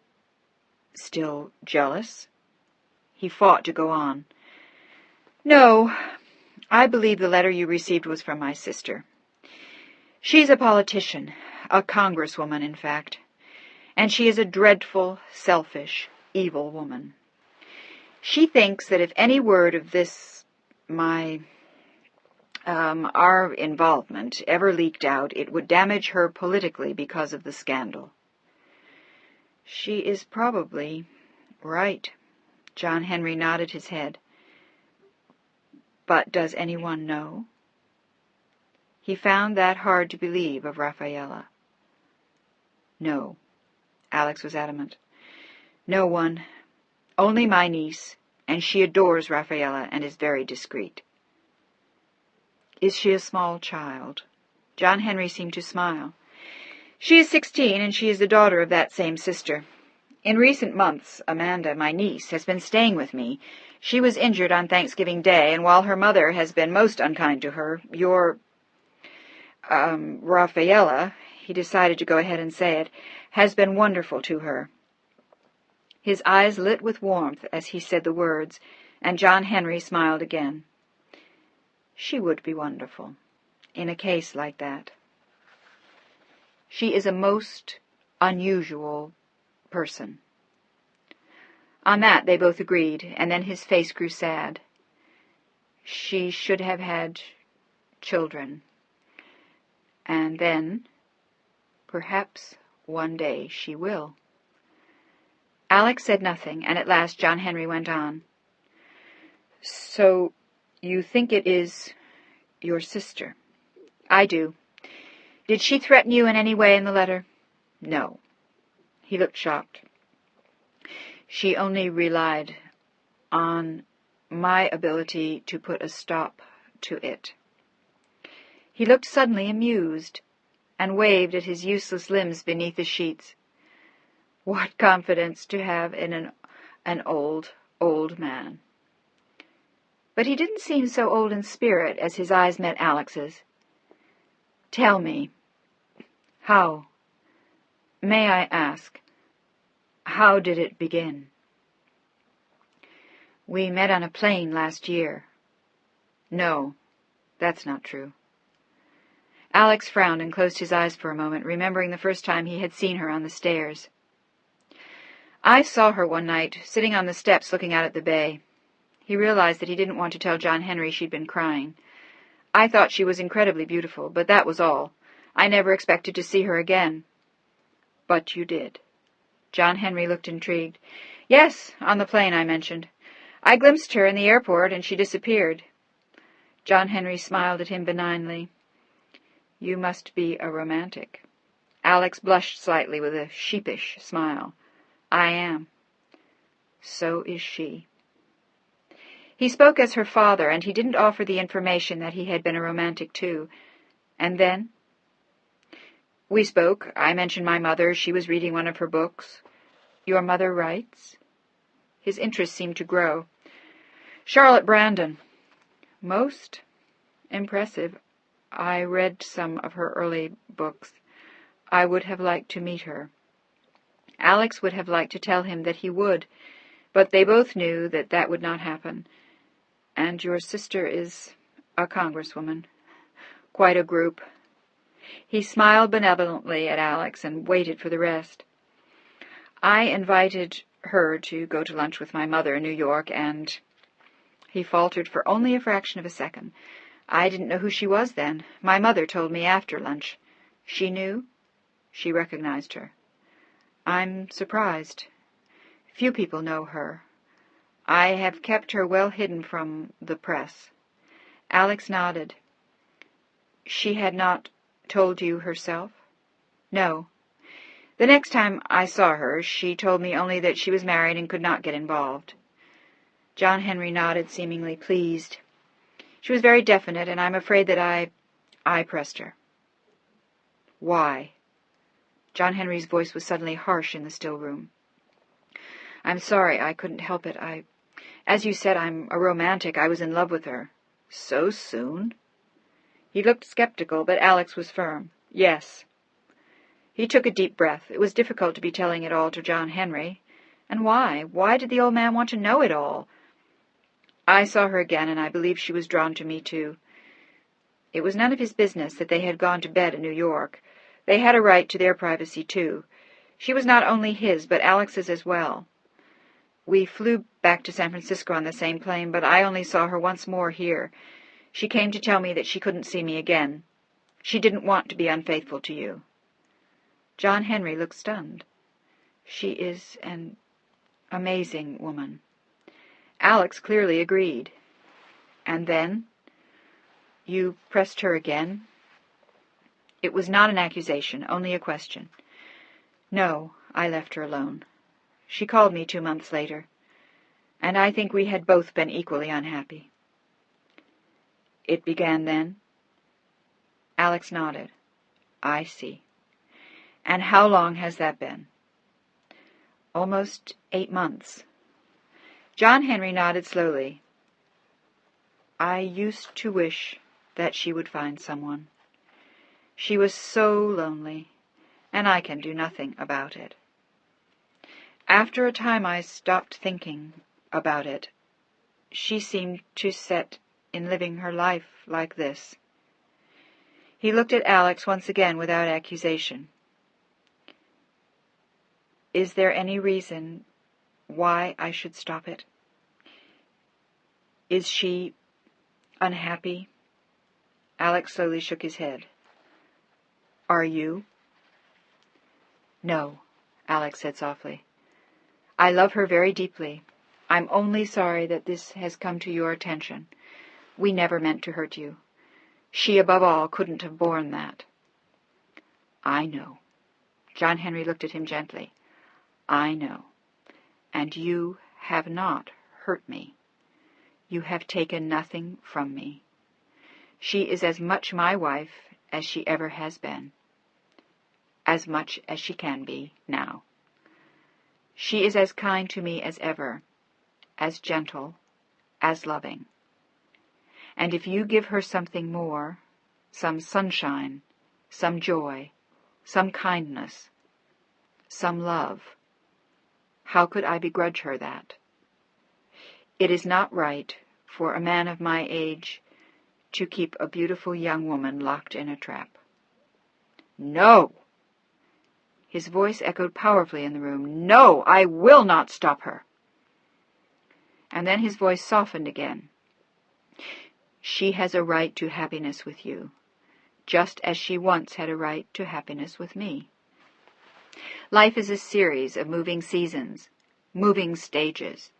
still jealous? He fought to go on. No, I believe the letter you received was from my sister. She's a politician, a congresswoman, in fact, and she is a dreadful, selfish, evil woman. She thinks that if any word of this, our involvement ever leaked out, it would damage her politically because of the scandal. She is probably right. John Henry nodded his head. But does anyone know? He found that hard to believe of Rafaela. No, Alex was adamant. No one. Only my niece, and she adores Rafaela and is very discreet. Is she a small child? John Henry seemed to smile. She is 16, and she is the daughter of that same sister. In recent months, Amanda, my niece, has been staying with me. She was injured on Thanksgiving Day, and while her mother has been most unkind to her, Rafaela, he decided to go ahead and say it, has been wonderful to her. His eyes lit with warmth as he said the words, and John Henry smiled again. She would be wonderful, in a case like that. She is a most unusual person. On that they both agreed, and then his face grew sad. She should have had children. And then, perhaps one day she will. Alex said nothing, and at last John Henry went on. So, you think it is your sister? I do. Did she threaten you in any way in the letter? No. He looked shocked. She only relied on my ability to put a stop to it. He looked suddenly amused, and waved at his useless limbs beneath the sheets. What confidence to have in an old man. But he didn't seem so old in spirit as his eyes met Alex's. Tell me, how, may I ask, how did it begin? We met on a plane last year. No, that's not true. Alex frowned and closed his eyes for a moment, remembering the first time he had seen her on the stairs. I saw her one night, sitting on the steps looking out at the bay. He realized that he didn't want to tell John Henry she'd been crying. I thought she was incredibly beautiful, but that was all. I never expected to see her again. But you did. John Henry looked intrigued. Yes, on the plane I mentioned. I glimpsed her in the airport, and she disappeared. John Henry smiled at him benignly. You must be a romantic. Alex blushed slightly with a sheepish smile. I am. So is she. He spoke as her father, and he didn't offer the information that he had been a romantic too. And then? We spoke. I mentioned my mother. She was reading one of her books. Your mother writes? His interest seemed to grow. Charlotte Brandon. Most impressive. I read some of her early books. I would have liked to meet her. Alex would have liked to tell him that he would, but they both knew that that would not happen. And your sister is a congresswoman. Quite a group. He smiled benevolently at Alex and waited for the rest. I invited her to go to lunch with my mother in New York, and... He faltered for only a fraction of a second. I didn't know who she was then. My mother told me after lunch. She knew? She recognized her. I'm surprised. Few people know her. I have kept her well hidden from the press. Alex nodded. She had not told you herself? No. The next time I saw her, she told me only that she was married and could not get involved. John Henry nodded, seemingly pleased. She was very definite, and I'm afraid that I pressed her. Why? John Henry's voice was suddenly harsh in the still room. I'm sorry, I couldn't help it. As you said, I'm a romantic. I was in love with her. So soon? He looked skeptical, but Alex was firm. Yes. He took a deep breath. It was difficult to be telling it all to John Henry. And why? Why did the old man want to know it all? I saw her again, and I believe she was drawn to me, too. It was none of his business that they had gone to bed in New York. They had a right to their privacy, too. She was not only his, but Alex's as well. We flew back to San Francisco on the same plane, but I only saw her once more here. She came to tell me that she couldn't see me again. She didn't want to be unfaithful to you. John Henry looked stunned. She is an amazing woman. Alex clearly agreed. And then? You pressed her again? It was not an accusation, only a question. No, I left her alone. She called me 2 months later, and I think we had both been equally unhappy. It began then? Alex nodded. I see. And how long has that been? Almost 8 months. John Henry nodded slowly. I used to wish that she would find someone. She was so lonely, and I can do nothing about it. After a time I stopped thinking about it. She seemed to set in living her life like this. He looked at Alex once again without accusation. Is there any reason why I should stop it? Is she unhappy? Alex slowly shook his head. Are you? No, Alex said softly. I love her very deeply. I'm only sorry that this has come to your attention. We never meant to hurt you. She, above all, couldn't have borne that. I know. John Henry looked at him gently. I know. And you have not hurt me. You have taken nothing from me. She is as much my wife as she ever has been. As much as she can be now. She is as kind to me as ever, as gentle, as loving. And if you give her something more, some sunshine, some joy, some kindness, some love, how could I begrudge her that? It is not right for a man of my age to keep a beautiful young woman locked in a trap. No! His voice echoed powerfully in the room. No, I will not stop her. And then his voice softened again. She has a right to happiness with you, just as she once had a right to happiness with me. Life is a series of moving seasons, moving stages,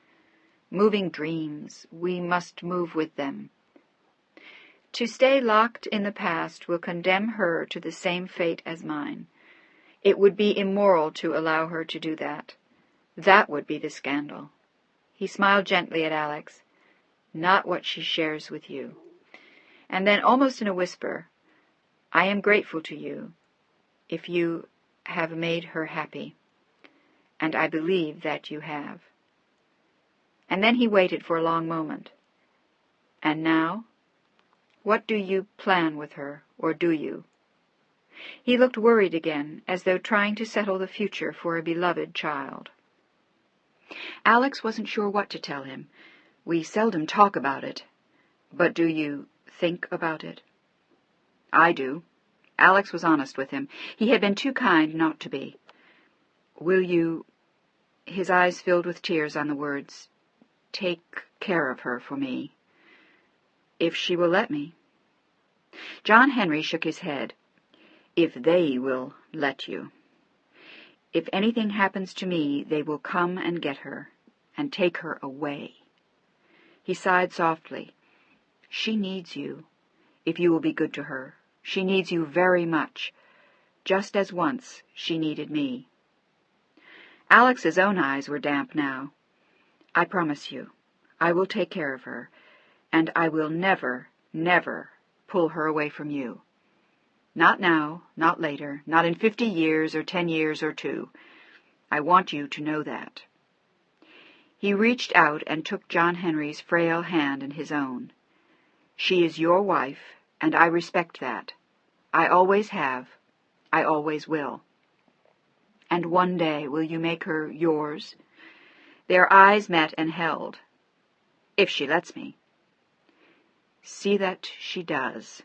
moving dreams. We must move with them. To stay locked in the past will condemn her to the same fate as mine. It would be immoral to allow her to do that. That would be the scandal. He smiled gently at Alex. Not what she shares with you. And then, almost in a whisper, I am grateful to you if you have made her happy. And I believe that you have. And then he waited for a long moment. And now? What do you plan with her, or do you? He looked worried again, as though trying to settle the future for a beloved child. Alex wasn't sure what to tell him. We seldom talk about it. But do you think about it? I do. Alex was honest with him. He had been too kind not to be. Will you, his eyes filled with tears on the words, take care of her for me? If she will let me. John Henry shook his head. If they will let you. If anything happens to me, they will come and get her, and take her away. He sighed softly. She needs you, if you will be good to her. She needs you very much, just as once she needed me. Alex's own eyes were damp now. I promise you, I will take care of her, and I will never, never pull her away from you. Not now, not later, not in 50 years or 10 years or 2. I want you to know that. He reached out and took John Henry's frail hand in his own.
She is your wife, and I respect that. I always have. I always will. And one day will you make her yours?" Their eyes met and held. "If she lets me." "See that she does."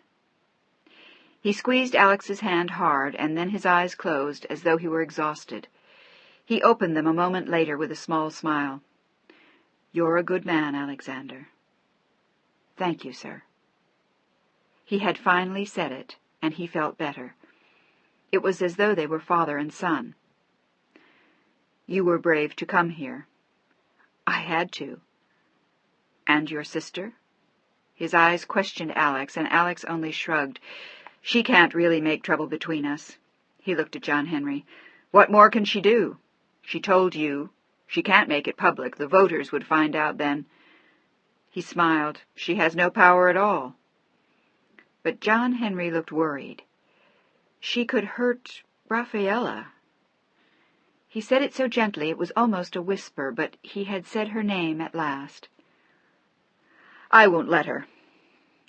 He squeezed Alex's hand hard, and then his eyes closed as though he were exhausted. He opened them a moment later with a small smile. "You're a good man, Alexander." "Thank you, sir." He had finally said it, and he felt better. It was as though they were father and son. "You were brave to come here." "I had to." "And your sister?" His eyes questioned Alex, and Alex only shrugged. "She can't really make trouble between us." He looked at John Henry. "What more can she do? She told you. She can't make it public. The voters would find out then." He smiled. "She has no power at all." But John Henry looked worried. "She could hurt Rafaela." He said it so gently it was almost a whisper, but he had said her name at last. "I won't let her."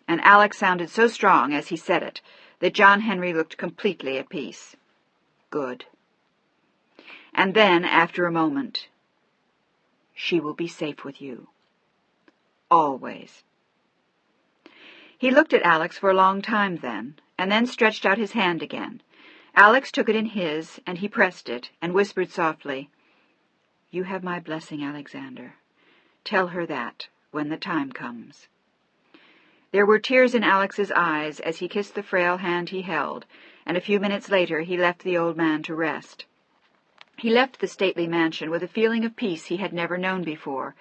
And Alex sounded so strong as he said it that John Henry looked completely at peace. "Good." And then, after a moment, "She will be safe with you. Always." He looked at Alex for a long time then, and then stretched out his hand again. Alex took it in his, and he pressed it, and whispered softly, "You have my blessing, Alexander. Tell her that when the time comes." There were tears in Alex's eyes as he kissed the frail hand he held, and a few minutes later he left the old man to rest. He left the stately mansion with a feeling of peace he had never known before.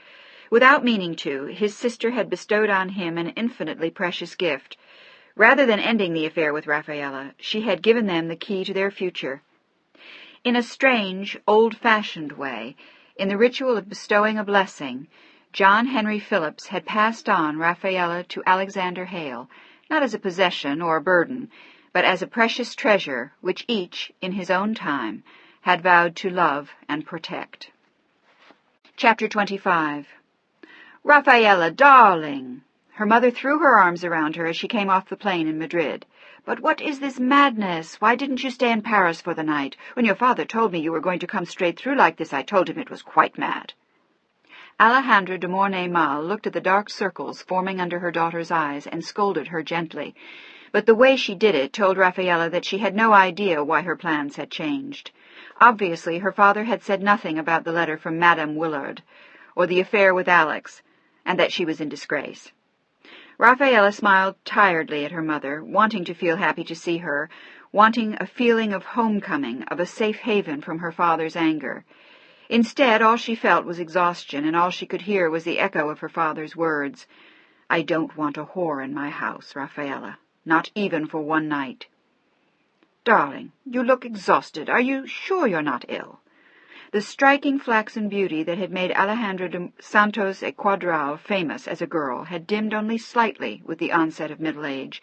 Without meaning to, his sister had bestowed on him an infinitely precious gift. Rather than ending the affair with Rafaela, she had given them the key to their future. In a strange, old-fashioned way, in the ritual of bestowing a blessing, John Henry Phillips had passed on Rafaela to Alexander Hale, not as a possession or a burden, but as a precious treasure which each, in his own time, had vowed to love and protect. Chapter 25. "Rafaela, darling!" Her mother threw her arms around her as she came off the plane in Madrid. "But what is this madness? Why didn't you stay in Paris for the night? When your father told me you were going to come straight through like this, I told him it was quite mad." Alejandra de Mornay-Mal looked at the dark circles forming under her daughter's eyes and scolded her gently, but the way she did it told Rafaela that she had no idea why her plans had changed. Obviously, her father had said nothing about the letter from Madame Willard, or the affair with Alex, and that she was in disgrace. Rafaela smiled tiredly at her mother, wanting to feel happy to see her, wanting a feeling of homecoming, of a safe haven from her father's anger. Instead, all she felt was exhaustion, and all she could hear was the echo of her father's words. "I don't want a whore in my house, Rafaela, not even for one night." "Darling, you look exhausted. Are you sure you're not ill?" The striking flaxen beauty that had made Alejandra de Santos y Cuadral famous as a girl had dimmed only slightly with the onset of middle age.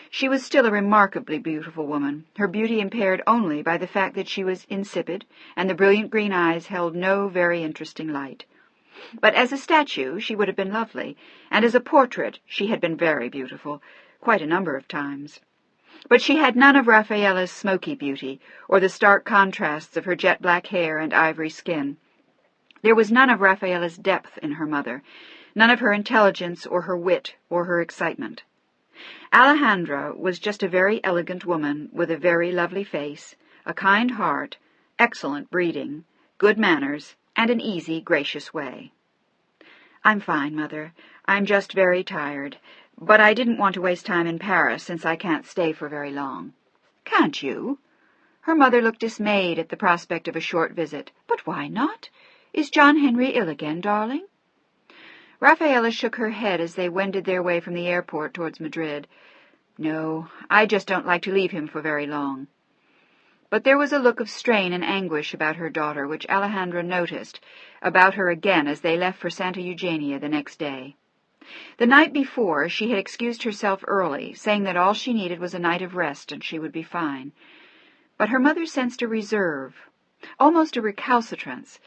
She was still a remarkably beautiful woman, her beauty impaired only by the fact that she was insipid, and the brilliant green eyes held no very interesting light. But as a statue she would have been lovely, and as a portrait she had been very beautiful, quite a number of times. But she had none of Rafaela's smoky beauty, or the stark contrasts of her jet-black hair and ivory skin. There was none of Rafaela's depth in her mother, none of her intelligence or her wit or her excitement. Alejandra was just a very elegant woman with a very lovely face, a kind heart, excellent breeding, good manners, and an easy, gracious way. "I'm fine, Mother. I'm just very tired. But I didn't want to waste time in Paris, since I can't stay for very long." "Can't you?" Her mother looked dismayed at the prospect of a short visit. "But why not? Is John Henry ill again, darling?" Rafaela shook her head as they wended their way from the airport towards Madrid. "No, I just don't like to leave him for very long." But there was a look of strain and anguish about her daughter which Alejandra noticed, about her again as they left for Santa Eugenia the next day. The night before, she had excused herself early, saying that all she needed was a night of rest and she would be fine. But her mother sensed a reserve, almost a recalcitrance,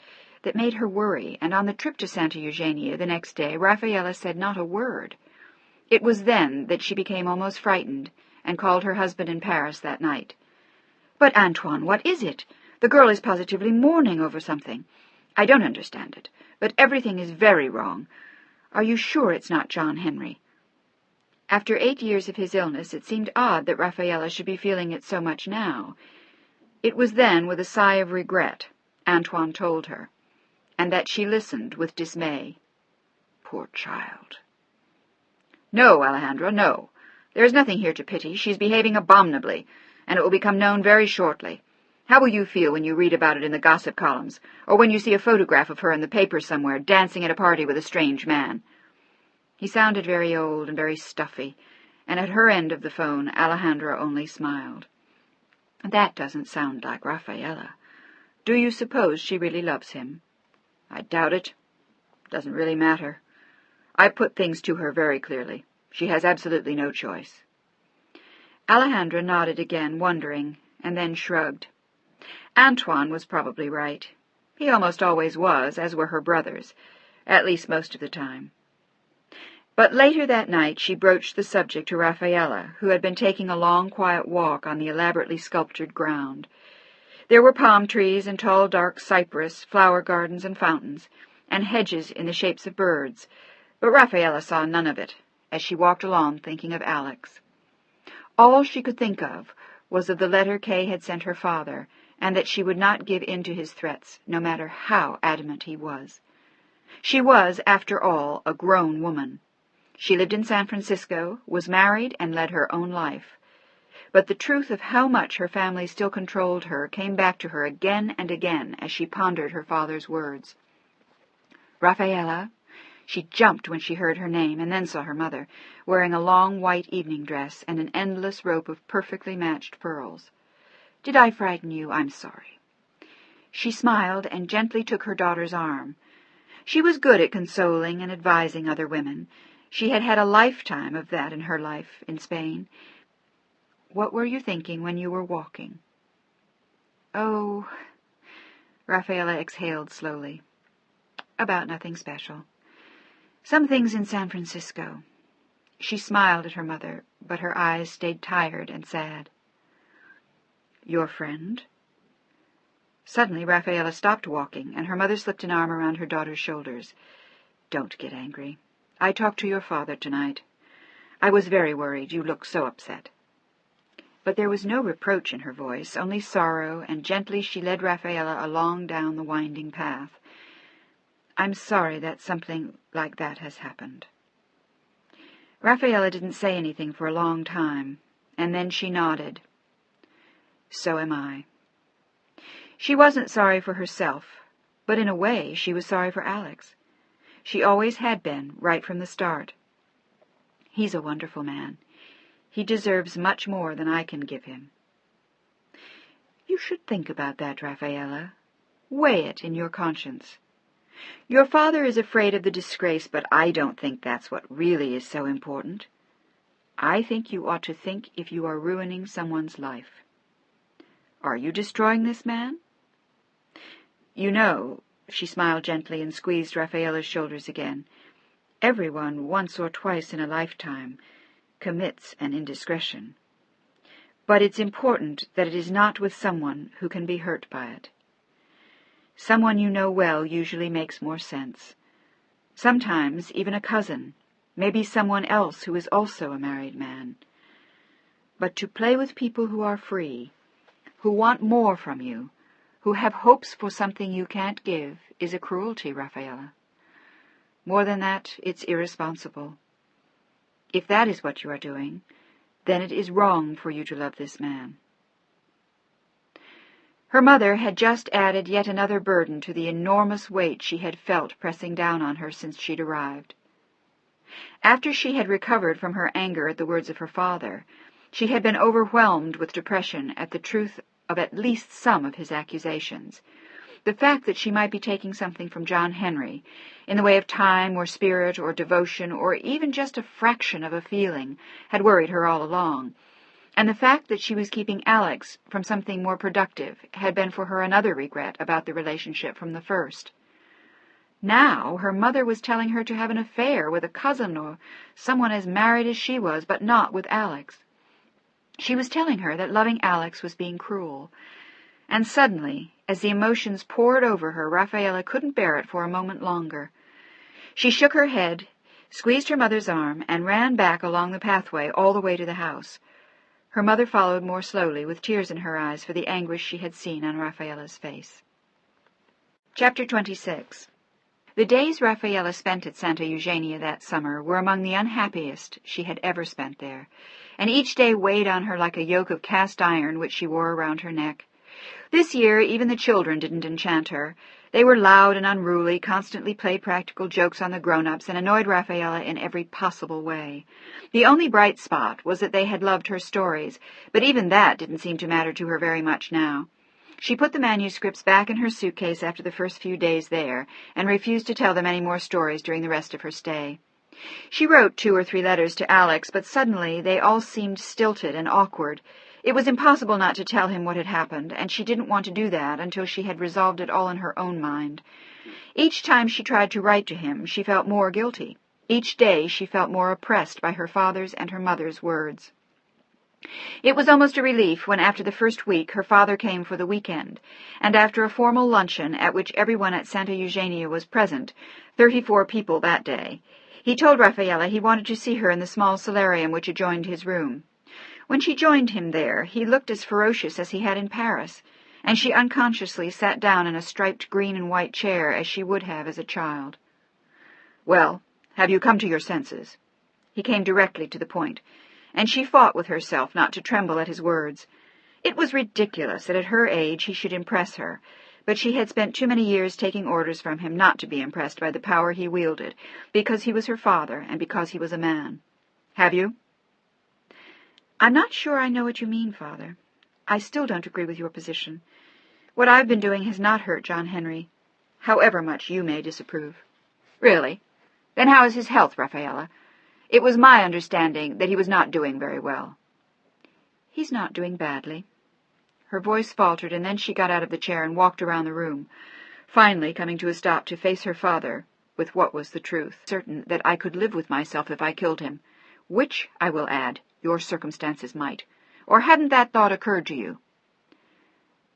that made her worry, and on the trip to Santa Eugenia the next day, Rafaela said not a word. It was then that she became almost frightened, and called her husband in Paris that night. "But, Antoine, what is it? The girl is positively mourning over something. I don't understand it, but everything is very wrong. Are you sure it's not John Henry?" After 8 years of his illness, it seemed odd that Rafaela should be feeling it so much now. It was then, with a sigh of regret, Antoine told her, and that she listened with dismay. Poor child. "No, Alejandra, no. There is nothing here to pity. She's behaving abominably, and it will become known very shortly. How will you feel when you read about it in the gossip columns, or when you see a photograph of her in the paper somewhere, dancing at a party with a strange man?" He sounded very old and very stuffy, and at her end of the phone Alejandra only smiled. "That doesn't sound like Rafaela. Do you suppose she really loves him?" "I doubt it. Doesn't really matter. I put things to her very clearly. She has absolutely no choice." Alejandra nodded again, wondering, and then shrugged. Antoine was probably right. He almost always was, as were her brothers, at least most of the time. But later that night she broached the subject to Rafaela, who had been taking a long, quiet walk on the elaborately sculptured ground. There were palm trees and tall, dark cypress, flower gardens and fountains, and hedges in the shapes of birds, but Rafaela saw none of it, as she walked along thinking of Alex. All she could think of was of the letter Kay had sent her father, and that she would not give in to his threats, no matter how adamant he was. She was, after all, a grown woman. She lived in San Francisco, was married, and led her own life. But the truth of how much her family still controlled her came back to her again and again as she pondered her father's words. "Rafaela." She jumped when she heard her name, and then saw her mother, wearing a long white evening dress and an endless rope of perfectly matched pearls. "Did I frighten you? I'm sorry." She smiled and gently took her daughter's arm. She was good at consoling and advising other women. She had had a lifetime of that in her life in Spain. "What were you thinking when you were walking?" "Oh," Rafaela exhaled slowly. "About nothing special. Some things in San Francisco." She smiled at her mother, but her eyes stayed tired and sad. "Your friend?" Suddenly Rafaela stopped walking, and her mother slipped an arm around her daughter's shoulders. "Don't get angry. I talked to your father tonight. I was very worried. You looked so upset." But there was no reproach in her voice, only sorrow, and gently she led Rafaela along down the winding path. "I'm sorry that something like that has happened." Rafaela didn't say anything for a long time, and then she nodded. "So am I." She wasn't sorry for herself, but in a way she was sorry for Alex. She always had been, right from the start. He's a wonderful man. He deserves much more than I can give him. You should think about that, Rafaela. Weigh it in your conscience. Your father is afraid of the disgrace, but I don't think that's what really is so important. I think you ought to think if you are ruining someone's life. Are you destroying this man? You know, she smiled gently and squeezed Rafaela's shoulders again, everyone once or twice in a lifetime commits an indiscretion. But it's important that it is not with someone who can be hurt by it. Someone you know well usually makes more sense. Sometimes even a cousin, maybe someone else who is also a married man. But to play with people who are free, who want more from you, who have hopes for something you can't give, is a cruelty, Rafaela. More than that, it's irresponsible. If that is what you are doing, then it is wrong for you to love this man. Her mother had just added yet another burden to the enormous weight she had felt pressing down on her since she'd arrived. After she had recovered from her anger at the words of her father, she had been overwhelmed with depression at the truth of at least some of his accusations. The fact that she might be taking something from John Henry, in the way of time or spirit or devotion or even just a fraction of a feeling, had worried her all along. And the fact that she was keeping Alex from something more productive had been for her another regret about the relationship from the first. Now her mother was telling her to have an affair with a cousin or someone as married as she was, but not with Alex. She was telling her that loving Alex was being cruel. And suddenly, as the emotions poured over her, Rafaela couldn't bear it for a moment longer. She shook her head, squeezed her mother's arm, and ran back along the pathway all the way to the house. Her mother followed more slowly, with tears in her eyes for the anguish she had seen on Rafaela's face. Chapter 26. The days Rafaela spent at Santa Eugenia that summer were among the unhappiest she had ever spent there, and each day weighed on her like a yoke of cast iron which she wore around her neck. This year even the children didn't enchant her. They were loud and unruly, constantly played practical jokes on the grown-ups, and annoyed Rafaela in every possible way. The only bright spot was that they had loved her stories, but even that didn't seem to matter to her very much now. She put the manuscripts back in her suitcase after the first few days there, and refused to tell them any more stories during the rest of her stay. She wrote 2 or 3 letters to Alex, but suddenly they all seemed stilted and awkward. It was impossible not to tell him what had happened, and she didn't want to do that until she had resolved it all in her own mind. Each time she tried to write to him, she felt more guilty. Each day she felt more oppressed by her father's and her mother's words. It was almost a relief when, after the first week, her father came for the weekend, and after a formal luncheon at which everyone at Santa Eugenia was present, 34 people that day, he told Rafaela he wanted to see her in the small solarium which adjoined his room. When she joined him there, he looked as ferocious as he had in Paris, and she unconsciously sat down in a striped green and white chair as she would have as a child. "Well, have you come to your senses?" He came directly to the point, and she fought with herself not to tremble at his words. It was ridiculous that at her age he should impress her, but she had spent too many years taking orders from him not to be impressed by the power he wielded, because he was her father and because he was a man. "Have you?" "I'm not sure I know what you mean, Father. I still don't agree with your position. What I've been doing has not hurt John Henry, however much you may disapprove." "Really? Then how is his health, Rafaela? It was my understanding that he was not doing very well." "He's not doing badly." Her voice faltered, and then she got out of the chair and walked around the room, finally coming to a stop to face her father with what was the truth. "Certain that I could live with myself if I killed him, which, I will add, your circumstances might. Or hadn't that thought occurred to you?"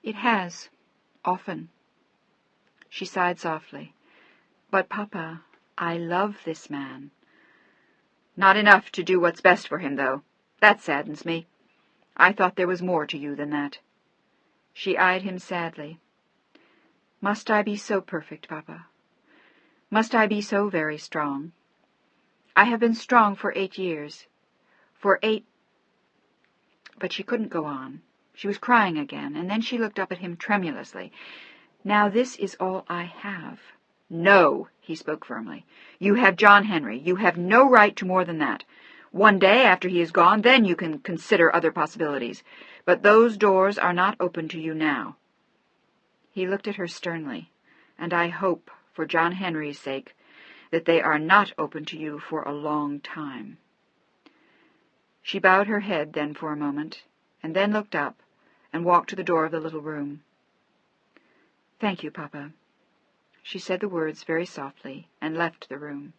"It has, often." She sighed softly. "But, Papa, I love this man." "Not enough to do what's best for him, though. That saddens me. I thought there was more to you than that." She eyed him sadly. "Must I be so perfect, Papa? Must I be so very strong? I have been strong for 8 years. For 8... But she couldn't go on. She was crying again, and then she looked up at him tremulously. "Now this is all I have." "No," he spoke firmly. "You have John Henry. You have no right to more than that. One day after he is gone, then you can consider other possibilities. But those doors are not open to you now." He looked at her sternly. "And I hope, for John Henry's sake, that they are not open to you for a long time." She bowed her head then for a moment, and then looked up and walked to the door of the little room. "Thank you, Papa." She said the words very softly and left the room.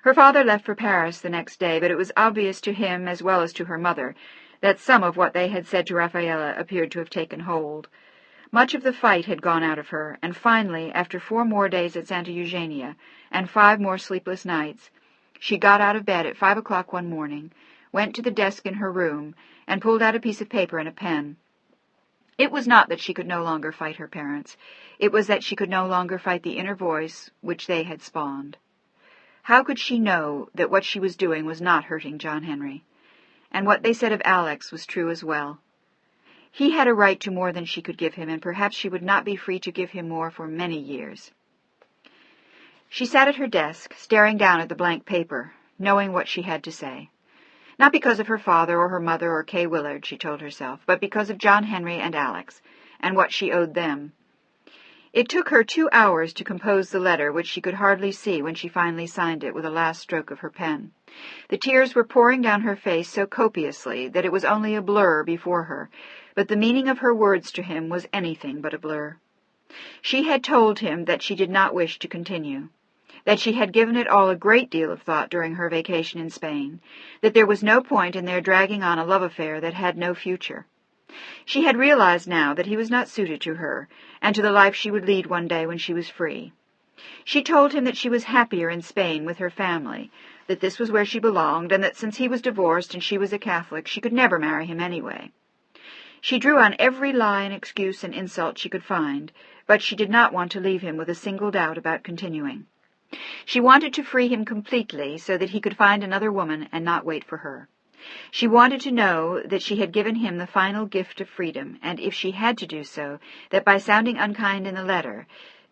Her father left for Paris the next day, but it was obvious to him as well as to her mother that some of what they had said to Rafaela appeared to have taken hold. Much of the fight had gone out of her, and finally, after 4 more days at Santa Eugenia and 5 more sleepless nights, she got out of bed at 5 o'clock one morning, went to the desk in her room, and pulled out a piece of paper and a pen. It was not that she could no longer fight her parents. It was that she could no longer fight the inner voice which they had spawned. How could she know that what she was doing was not hurting John Henry? And what they said of Alex was true as well. He had a right to more than she could give him, and perhaps she would not be free to give him more for many years. She sat at her desk, staring down at the blank paper, knowing what she had to say. Not because of her father or her mother or Kay Willard, she told herself, but because of John Henry and Alex, and what she owed them. It took her 2 hours to compose the letter, which she could hardly see when she finally signed it with a last stroke of her pen. The tears were pouring down her face so copiously that it was only a blur before her, but the meaning of her words to him was anything but a blur.
She had told him that she did not wish to continue, that she had given it all a great deal of thought during her vacation in Spain, that there was no point in their dragging on a love affair that had no future. She had realized now that he was not suited to her, and to the life she would lead one day when she was free. She told him that she was happier in Spain with her family, that this was where she belonged, and that since he was divorced and she was a Catholic, she could never marry him anyway. She drew on every lie and excuse and insult she could find, but she did not want to leave him with a single doubt about continuing. She wanted to free him completely so that he could find another woman and not wait for her. She wanted to know that she had given him the final gift of freedom, and if she had to do so, that by sounding unkind in the letter,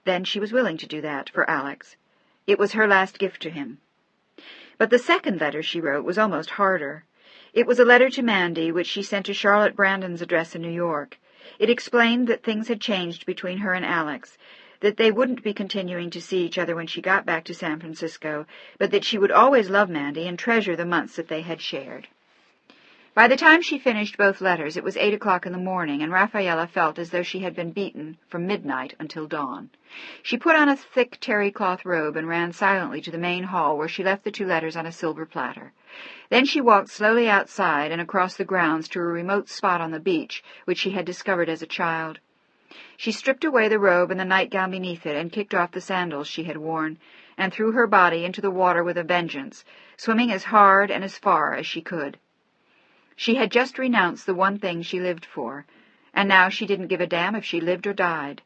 then she was willing to do that for Alex. It was her last gift to him. But the second letter she wrote was almost harder. It was a letter to Mandy, which she sent to Charlotte Brandon's address in New York. It explained that things had changed between her and Alex, that they wouldn't be continuing to see each other when she got back to San Francisco, but that she would always love Mandy and treasure the months that they had shared. By the time she finished both letters, it was 8 o'clock in the morning, and Rafaela felt as though she had been beaten from midnight until dawn. She put on a thick terry cloth robe and ran silently to the main hall, where she left the 2 letters on a silver platter. Then she walked slowly outside and across the grounds to a remote spot on the beach, which she had discovered as a child. She stripped away the robe and the nightgown beneath it and kicked off the sandals she had worn, and threw her body into the water with a vengeance, swimming as hard and as far as she could. She had just renounced the one thing she lived for, and now she didn't give a damn if she lived or died.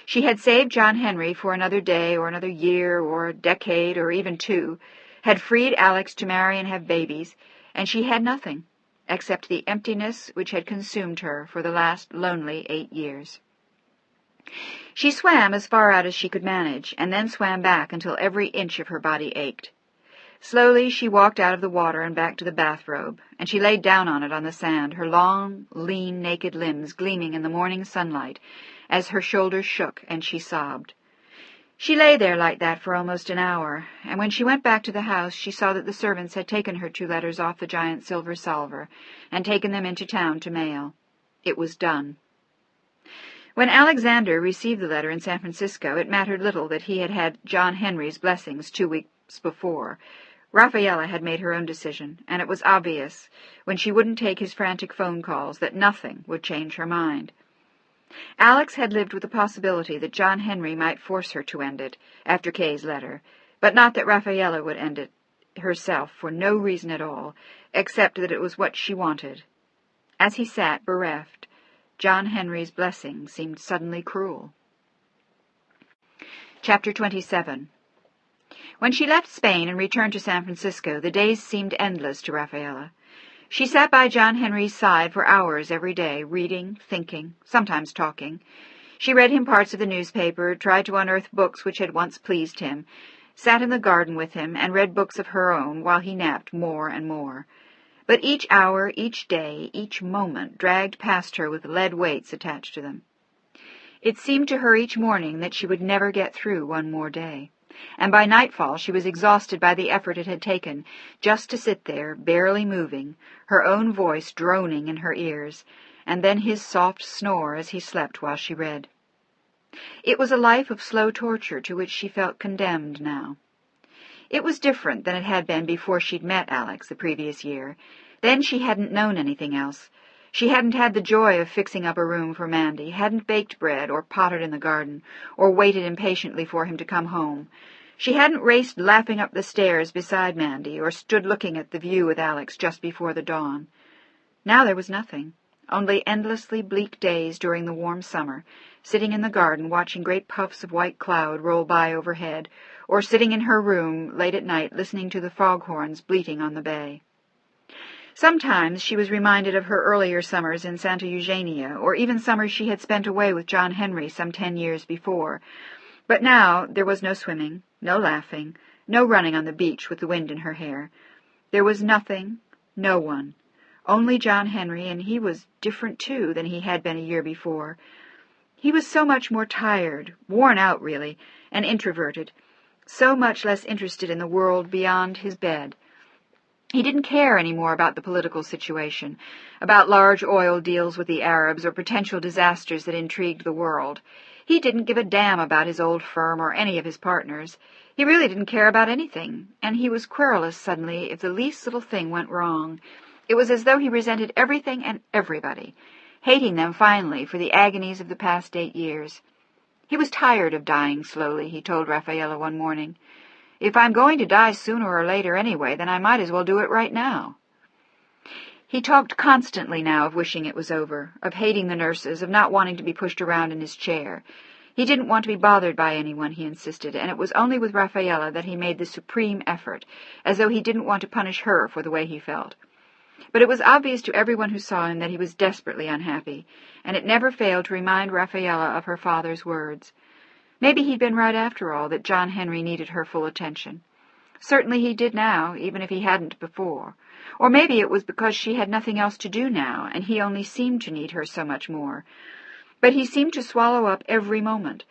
She had saved John Henry for another day or another year or a decade or even 2, had freed Alex to marry and have babies, and she had nothing, except the emptiness which had consumed her for the last lonely 8 years. She swam as far out as she could manage, and then swam back until every inch of her body ached. Slowly she walked out of the water and back to the bathrobe, and she laid down on it on the sand, her long, lean, naked limbs gleaming in the morning sunlight as her shoulders shook and she sobbed. She lay there like that for almost an hour, and when she went back to the house she saw that the servants had taken her 2 letters off the giant silver salver and taken them into town to mail. It was done. When Alexander received the letter in San Francisco, it mattered little that he had had John Henry's blessings 2 weeks before. Rafaela had made her own decision, and it was obvious, when she wouldn't take his frantic phone calls, that nothing would change her mind. Alex had lived with the possibility that John Henry might force her to end it, after Kay's letter, but not that Rafaela would end it herself for no reason at all, except that it was what she wanted. As he sat, bereft, John Henry's blessing seemed suddenly cruel. Chapter 27. When she left Spain and returned to San Francisco, the days seemed endless to Rafaela. She sat by John Henry's side for hours every day, reading, thinking, sometimes talking. She read him parts of the newspaper, tried to unearth books which had once pleased him, sat in the garden with him, and read books of her own while he napped more and more. But each hour, each day, each moment dragged past her with lead weights attached to them. It seemed to her each morning that she would never get through one more day, and by nightfall she was exhausted by the effort it had taken just to sit there, barely moving, her own voice droning in her ears, and then his soft snore as he slept while she read. It was a life of slow torture to which she felt condemned now. It was different than it had been before she'd met Alex the previous year. Then she hadn't known anything else. She hadn't had the joy of fixing up a room for Mandy, hadn't baked bread or potted in the garden, or waited impatiently for him to come home. She hadn't raced laughing up the stairs beside Mandy, or stood looking at the view with Alex just before the dawn. Now there was nothing, only endlessly bleak days during the warm summer, sitting in the garden watching great puffs of white cloud roll by overhead, or sitting in her room late at night listening to the foghorns bleating on the bay. Sometimes she was reminded of her earlier summers in Santa Eugenia, or even summers she had spent away with John Henry some 10 years before. But now there was no swimming, no laughing, no running on the beach with the wind in her hair. There was nothing, no one, only John Henry, and he was different, too, than he had been a year before. He was so much more tired, worn out, really, and introverted, so much less interested in the world beyond his bed. He didn't care any more about the political situation, about large oil deals with the Arabs or potential disasters that intrigued the world.
He didn't give a damn about his old firm or any of his partners. He really didn't care about anything, and he was querulous suddenly if the least little thing went wrong. It was as though he resented everything and everybody, hating them finally for the agonies of the past 8 years. He was tired of dying slowly, he told Rafaela one morning. If I'm going to die sooner or later anyway, then I might as well do it right now. He talked constantly now of wishing it was over, of hating the nurses, of not wanting to be pushed around in his chair. He didn't want to be bothered by anyone, he insisted, and it was only with Rafaela that he made the supreme effort, as though he didn't want to punish her for the way he felt. But it was obvious to everyone who saw him that he was desperately unhappy, and it never failed to remind Rafaela of her father's words. Maybe he'd been right after all, that John Henry needed her full attention. Certainly he did now, even if he hadn't before. Or maybe it was because she had nothing else to do now, and he only seemed to need her so much more. But he seemed to swallow up every moment,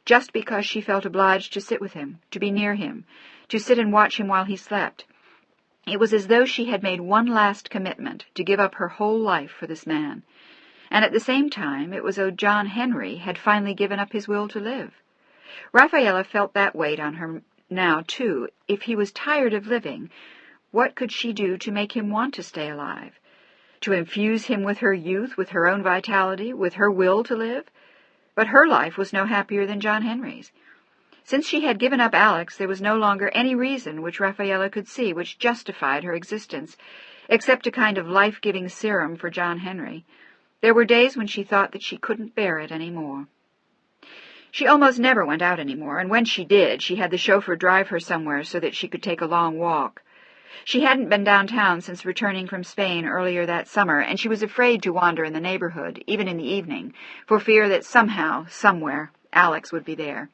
just because she felt obliged to sit with him, to be near him, to sit and watch him while he slept. It was as though she had made one last commitment to give up her whole life for this man. And at the same time, it was as though John Henry had finally given up his will to live. Rafaela felt that weight on her now, too. If he was tired of living, what could she do to make him want to stay alive? To infuse him with her youth, with her own vitality, with her will to live? But her life was no happier than John Henry's. Since she had given up Alex, there was no longer any reason which Rafaela could see which justified her existence, except a kind of life-giving serum for John Henry. There were days when she thought that she couldn't bear it any more. She almost never went out any more, and when she did, she had the chauffeur drive her somewhere so that she could take a long walk. She hadn't been downtown since returning from Spain earlier that summer, and she was afraid to wander in the neighborhood, even in the evening, for fear that somehow, somewhere, Alex would be there.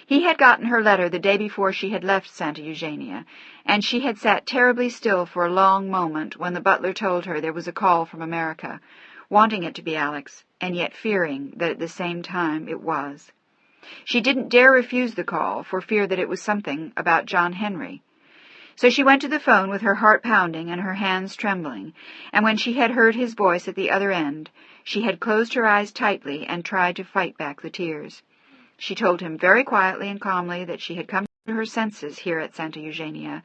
He had gotten her letter the day before she had left Santa Eugenia, and she had sat terribly still for a long moment when the butler told her there was a call from America, wanting it to be Alex, and yet fearing that at the same time it was. She didn't dare refuse the call for fear that it was something about John Henry. So she went to the phone with her heart pounding and her hands trembling, and when she had heard his voice at the other end, she had closed her eyes tightly and tried to fight back the tears. She told him very quietly and calmly that she had come to her senses here at Santa Eugenia,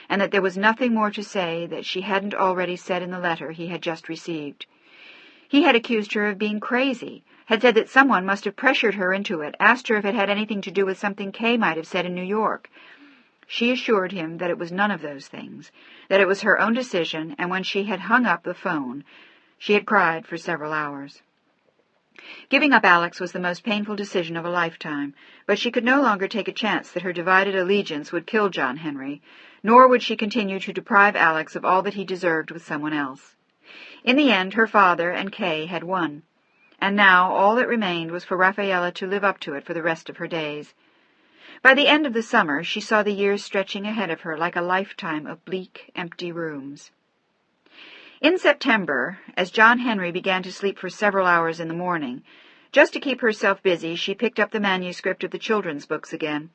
and that there was nothing more to say that she hadn't already said in the letter he had just received. He had accused her of being crazy, had said that someone must have pressured her into it, asked her if it had anything to do with something Kay might have said in New York. She assured him that it was none of those things, that it was her own decision, and when she had hung up the phone, she had cried for several hours. Giving up Alex was the most painful decision of a lifetime, but she could no longer take a chance that her divided allegiance would kill John Henry, nor would she continue to deprive Alex of all that he deserved with someone else. In the end, her father and Kay had won, and now all that remained was for Rafaela to live up to it for the rest of her days. By the end of the summer, she saw the years stretching ahead of her like a lifetime of bleak, empty rooms. In September, as John Henry began to sleep for several hours in the morning, just to keep herself busy, she picked up the manuscript of the children's books again.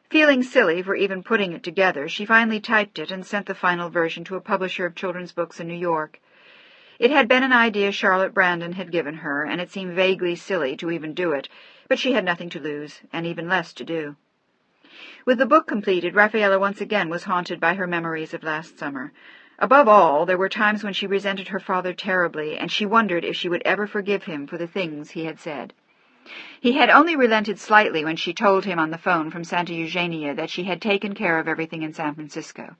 Feeling silly for even putting it together, she finally typed it and sent the final version to a publisher of children's books in New York. It had been an idea Charlotte Brandon had given her, and it seemed vaguely silly to even do it, but she had nothing to lose, and even less to do. With the book completed, Rafaela once again was haunted by her memories of last summer. Above all, there were times when she resented her father terribly, and she wondered if she would ever forgive him for the things he had said. He had only relented slightly when she told him on the phone from Santa Eugenia that she had taken care of everything in San Francisco.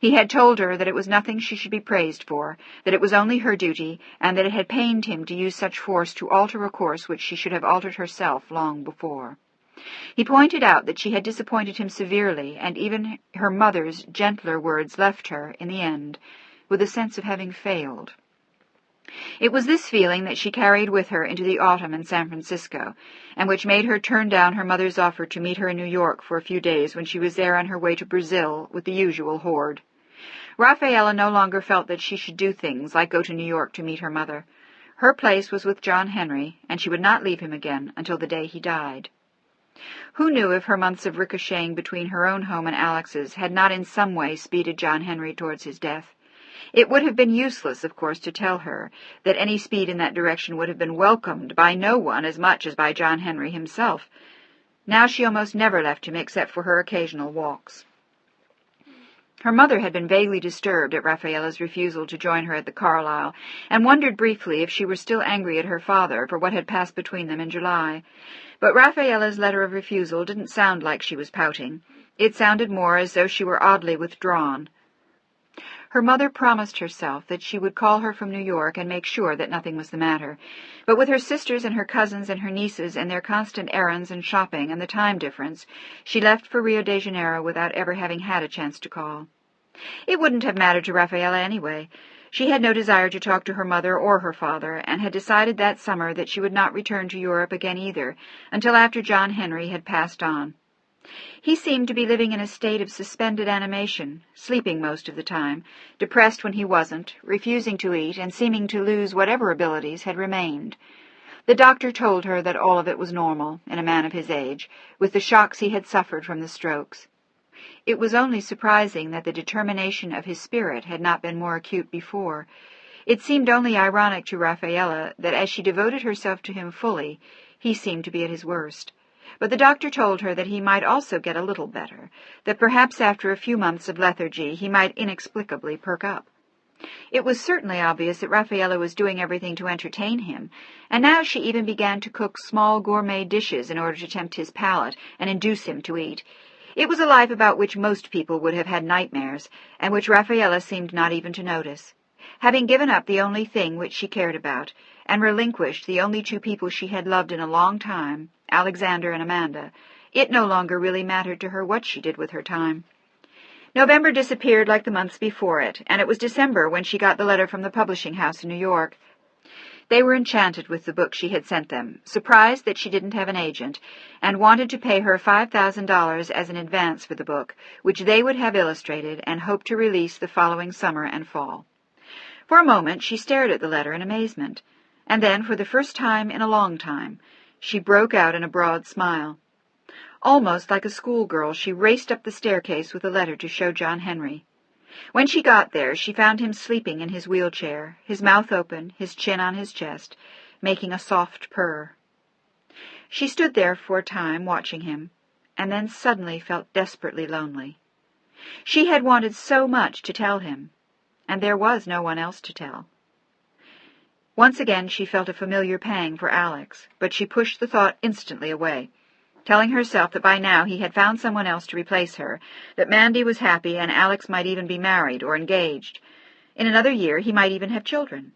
He had told her that it was nothing she should be praised for, that it was only her duty, and that it had pained him to use such force to alter a course which she should have altered herself long before. He pointed out that she had disappointed him severely, and even her mother's gentler words left her, in the end, with a sense of having failed. It was this feeling that she carried with her into the autumn in San Francisco, and which made her turn down her mother's offer to meet her in New York for a few days when she was there on her way to Brazil with the usual horde. Rafaela no longer felt that she should do things like go to New York to meet her mother. Her place was with John Henry, and she would not leave him again until the day he died. Who knew if her months of ricocheting between her own home and Alex's had not in some way speeded John Henry towards his death?
It would have been useless, of course, to tell her that any speed in that direction would have been welcomed by no one as much as by John Henry himself. Now she almost never left him except for her occasional walks. Her mother had been vaguely disturbed at Rafaela's refusal to join her at the Carlisle, and wondered briefly if she were still angry at her father for what had passed between them in July. But Rafaela's letter of refusal didn't sound like she was pouting. It sounded more as though she were oddly withdrawn. Her mother promised herself that she would call her from New York and make sure that nothing was the matter. But with her sisters and her cousins and her nieces and their constant errands and shopping and the time difference, she left for Rio de Janeiro without ever having had a chance to call. It wouldn't have mattered to Rafaela anyway. She had no desire to talk to her mother or her father, and had decided that summer that she would not return to Europe again either, until after John Henry had passed on. He seemed to be living in a state of suspended animation, sleeping most of the time, depressed when he wasn't, refusing to eat, and seeming to lose whatever abilities had remained. The doctor told her that all of it was normal, in a man of his age, with the shocks he had suffered from the strokes. It was only surprising that the determination of his spirit had not been more acute before. It seemed only ironic to Rafaela that as she devoted herself to him fully, he seemed to be at his worst. But the doctor told her that he might also get a little better, that perhaps after a few months of lethargy he might inexplicably perk up. It was certainly obvious that Rafaela was doing everything to entertain him, and now she even began to cook small gourmet dishes in order to tempt his palate and induce him to eat. It was a life about which most people would have had nightmares, and which Rafaela seemed not even to notice. Having given up the only thing which she cared about, and relinquished the only two people she had loved in a long time, Alexander and Amanda, it no longer really mattered to her what she did with her time. November disappeared like the months before it, and it was December when she got the letter from the publishing house in New York. They were enchanted with the book she had sent them, surprised that she didn't have an agent, and wanted to pay her $5,000 as an advance for the book, which they would have illustrated and hoped to release the following summer and fall. For a moment she stared at the letter in amazement, and then, for the first time in a long time, she broke out in a broad smile. Almost like a schoolgirl, she raced up the staircase with the letter to show John Henry. When she got there, she found him sleeping in his wheelchair, his mouth open, his chin on his chest, making a soft purr. She stood there for a time, watching him, and then suddenly felt desperately lonely. She had wanted so much to tell him, and there was no one else to tell. Once again she felt a familiar pang for Alex, but she pushed the thought instantly away, telling herself that by now he had found someone else to replace her, that Mandy was happy and Alex might even be married or engaged. In another year he might even have children.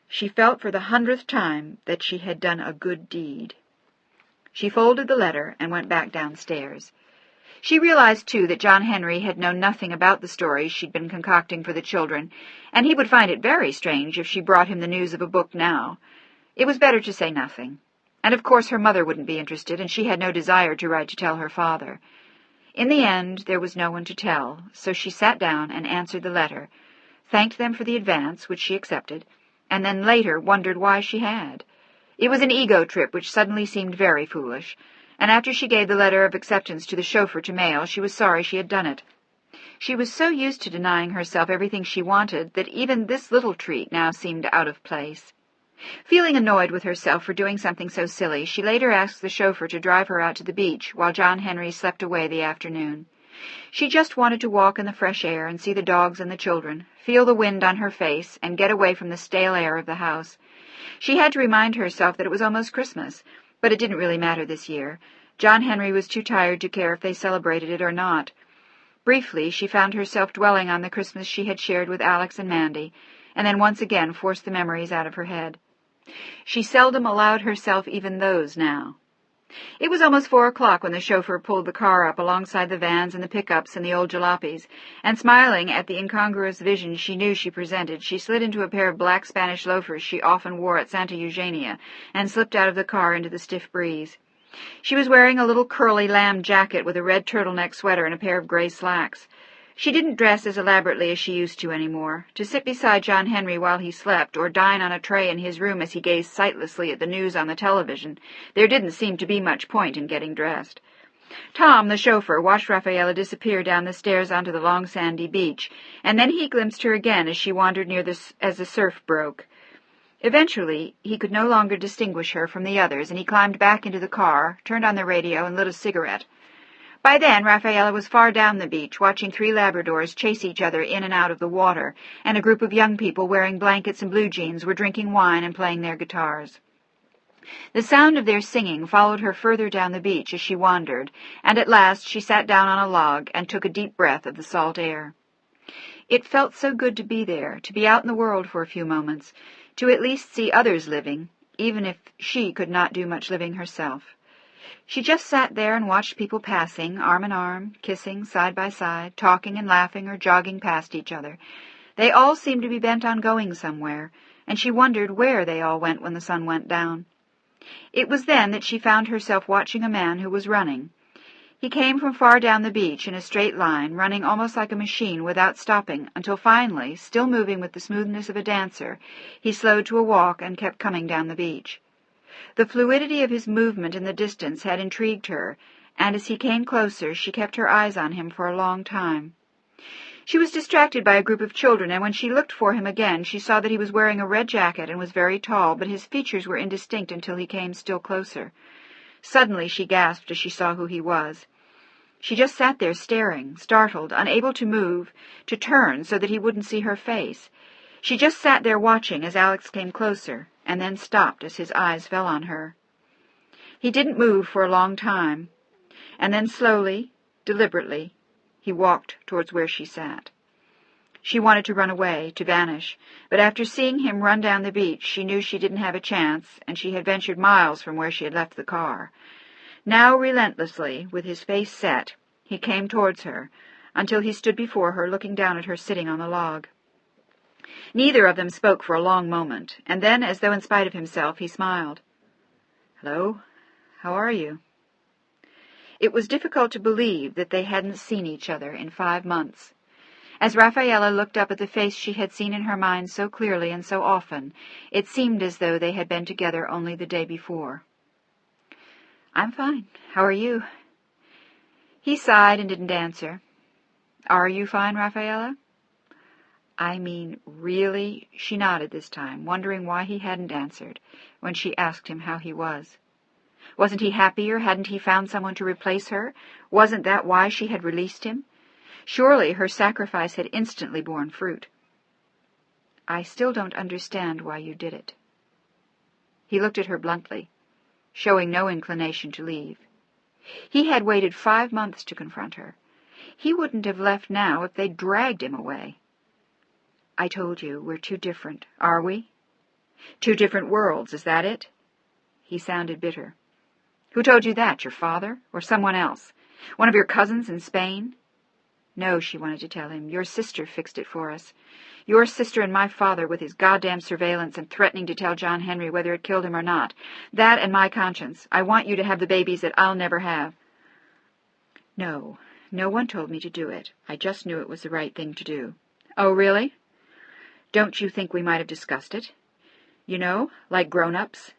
She felt for the 100th time that she had done a good deed. She folded the letter and went back downstairs. She realized, too, that John Henry had known nothing about the stories she'd been concocting for the children, and he would find it very strange if she brought him the news of a book now. It was better to say nothing. And of course her mother wouldn't be interested, and she had no desire to write to tell her father. In the end, there was no one to tell, so she sat down and answered the letter, thanked them for the advance, which she accepted, and then later wondered why she had. It was an ego trip which suddenly seemed very foolish, and after she gave the letter of acceptance to the chauffeur to mail, she was sorry she had done it. She was so used to denying herself everything she wanted that even this little treat now seemed out of place. Feeling annoyed with herself for doing something so silly, she later asked the chauffeur to drive her out to the beach while John Henry slept away the afternoon. She just wanted to walk in the fresh air and see the dogs and the children, feel the wind on her face, and get away from the stale air of the house. She had to remind herself that it was almost Christmas, but it didn't really matter this year. John Henry was too tired to care if they celebrated it or not. Briefly, she found herself dwelling on the Christmas she had shared with Alex and Mandy, and then once again forced the memories out of her head. She seldom allowed herself even those now. It was almost 4 o'clock when the chauffeur pulled the car up alongside the vans and the pickups and the old jalopies, and smiling at the incongruous vision she knew she presented, she slid into a pair of black Spanish loafers she often wore at Santa Eugenia and slipped out of the car into the stiff breeze. She was wearing a little curly lamb jacket with a red turtleneck sweater and a pair of gray slacks. She didn't dress as elaborately as she used to anymore. To sit beside John Henry while he slept, or dine on a tray in his room as he gazed sightlessly at the news on the television, there didn't seem to be much point in getting dressed.
Tom, the chauffeur, watched Rafaela disappear down the stairs onto the long sandy beach, and then he glimpsed her again as she wandered near as the surf broke. Eventually, he could no longer distinguish her from the others, and he climbed back into the car, turned on the radio, and lit a cigarette. By then, Rafaela was far down the beach, watching 3 Labradors chase each other in and out of the water, and a group of young people wearing blankets and blue jeans were drinking wine and playing their guitars. The sound of their singing followed her further down the beach as she wandered, and at last she sat down on a log and took a deep breath of the salt air. It felt so good to be there, to be out in the world for a few moments, to at least see others living, even if she could not do much living herself. She just sat there and watched people passing, arm in arm, kissing side by side, talking and laughing or jogging past each other. They all seemed to be bent on going somewhere, and she wondered where they all went when the sun went down. It was then that she found herself watching a man who was running. He came from far down the beach in a straight line, running almost like a machine without stopping, until finally, still moving with the smoothness of a dancer, he slowed to a walk and kept coming down the beach. The fluidity of his movement in the distance had intrigued her, and as he came closer, she kept her eyes on him for a long time. She was distracted by a group of children, and when she looked for him again, she saw that he was wearing a red jacket and was very tall, but his features were indistinct until he came still closer. Suddenly she gasped as she saw who he was. She just sat there staring, startled, unable to move, to turn so that he wouldn't see her face. She just sat there watching as Alex came closer, and then stopped as his eyes fell on her. He didn't move for a long time, and then slowly, deliberately, he walked towards where she sat. She wanted to run away, to vanish, but after seeing him run down the beach, she knew she didn't have a chance, and she had ventured miles from where she had left the car. Now, relentlessly, with his face set, he came towards her, until he stood before her, looking down at her sitting on the log. Neither of them spoke for a long moment, and then, as though in spite of himself, he smiled. "Hello, how are you?" It was difficult to believe that they hadn't seen each other in 5 months. As Rafaela looked up at the face she had seen in her mind so clearly and so often, it seemed as though they had been together only the day before. "I'm fine. How are you?" He sighed and didn't answer. "Are you fine, Rafaela?" "I mean, really?" She nodded this time, wondering why he hadn't answered when she asked him how he was. Wasn't he happier? Hadn't he found someone to replace her? Wasn't that why she had released him? Surely her sacrifice had instantly borne fruit. "I still don't understand why you did it." He looked at her bluntly, showing no inclination to leave. He had waited 5 months to confront her. He wouldn't have left now if they'd dragged him away. "I told you, we're too different, are we? 2 different worlds, is that it?" He sounded bitter. "Who told you that, your father, or someone else? One of your cousins in Spain?" "No," she wanted to tell him, "your sister fixed it for us. Your sister and my father with his goddamn surveillance and threatening to tell John Henry whether it killed him or not. That and my conscience. I want you to have the babies that I'll never have." "No, no one told me to do it. I just knew it was the right thing to do." "Oh, really? Don't you think we might have discussed it? You know, like grown-ups?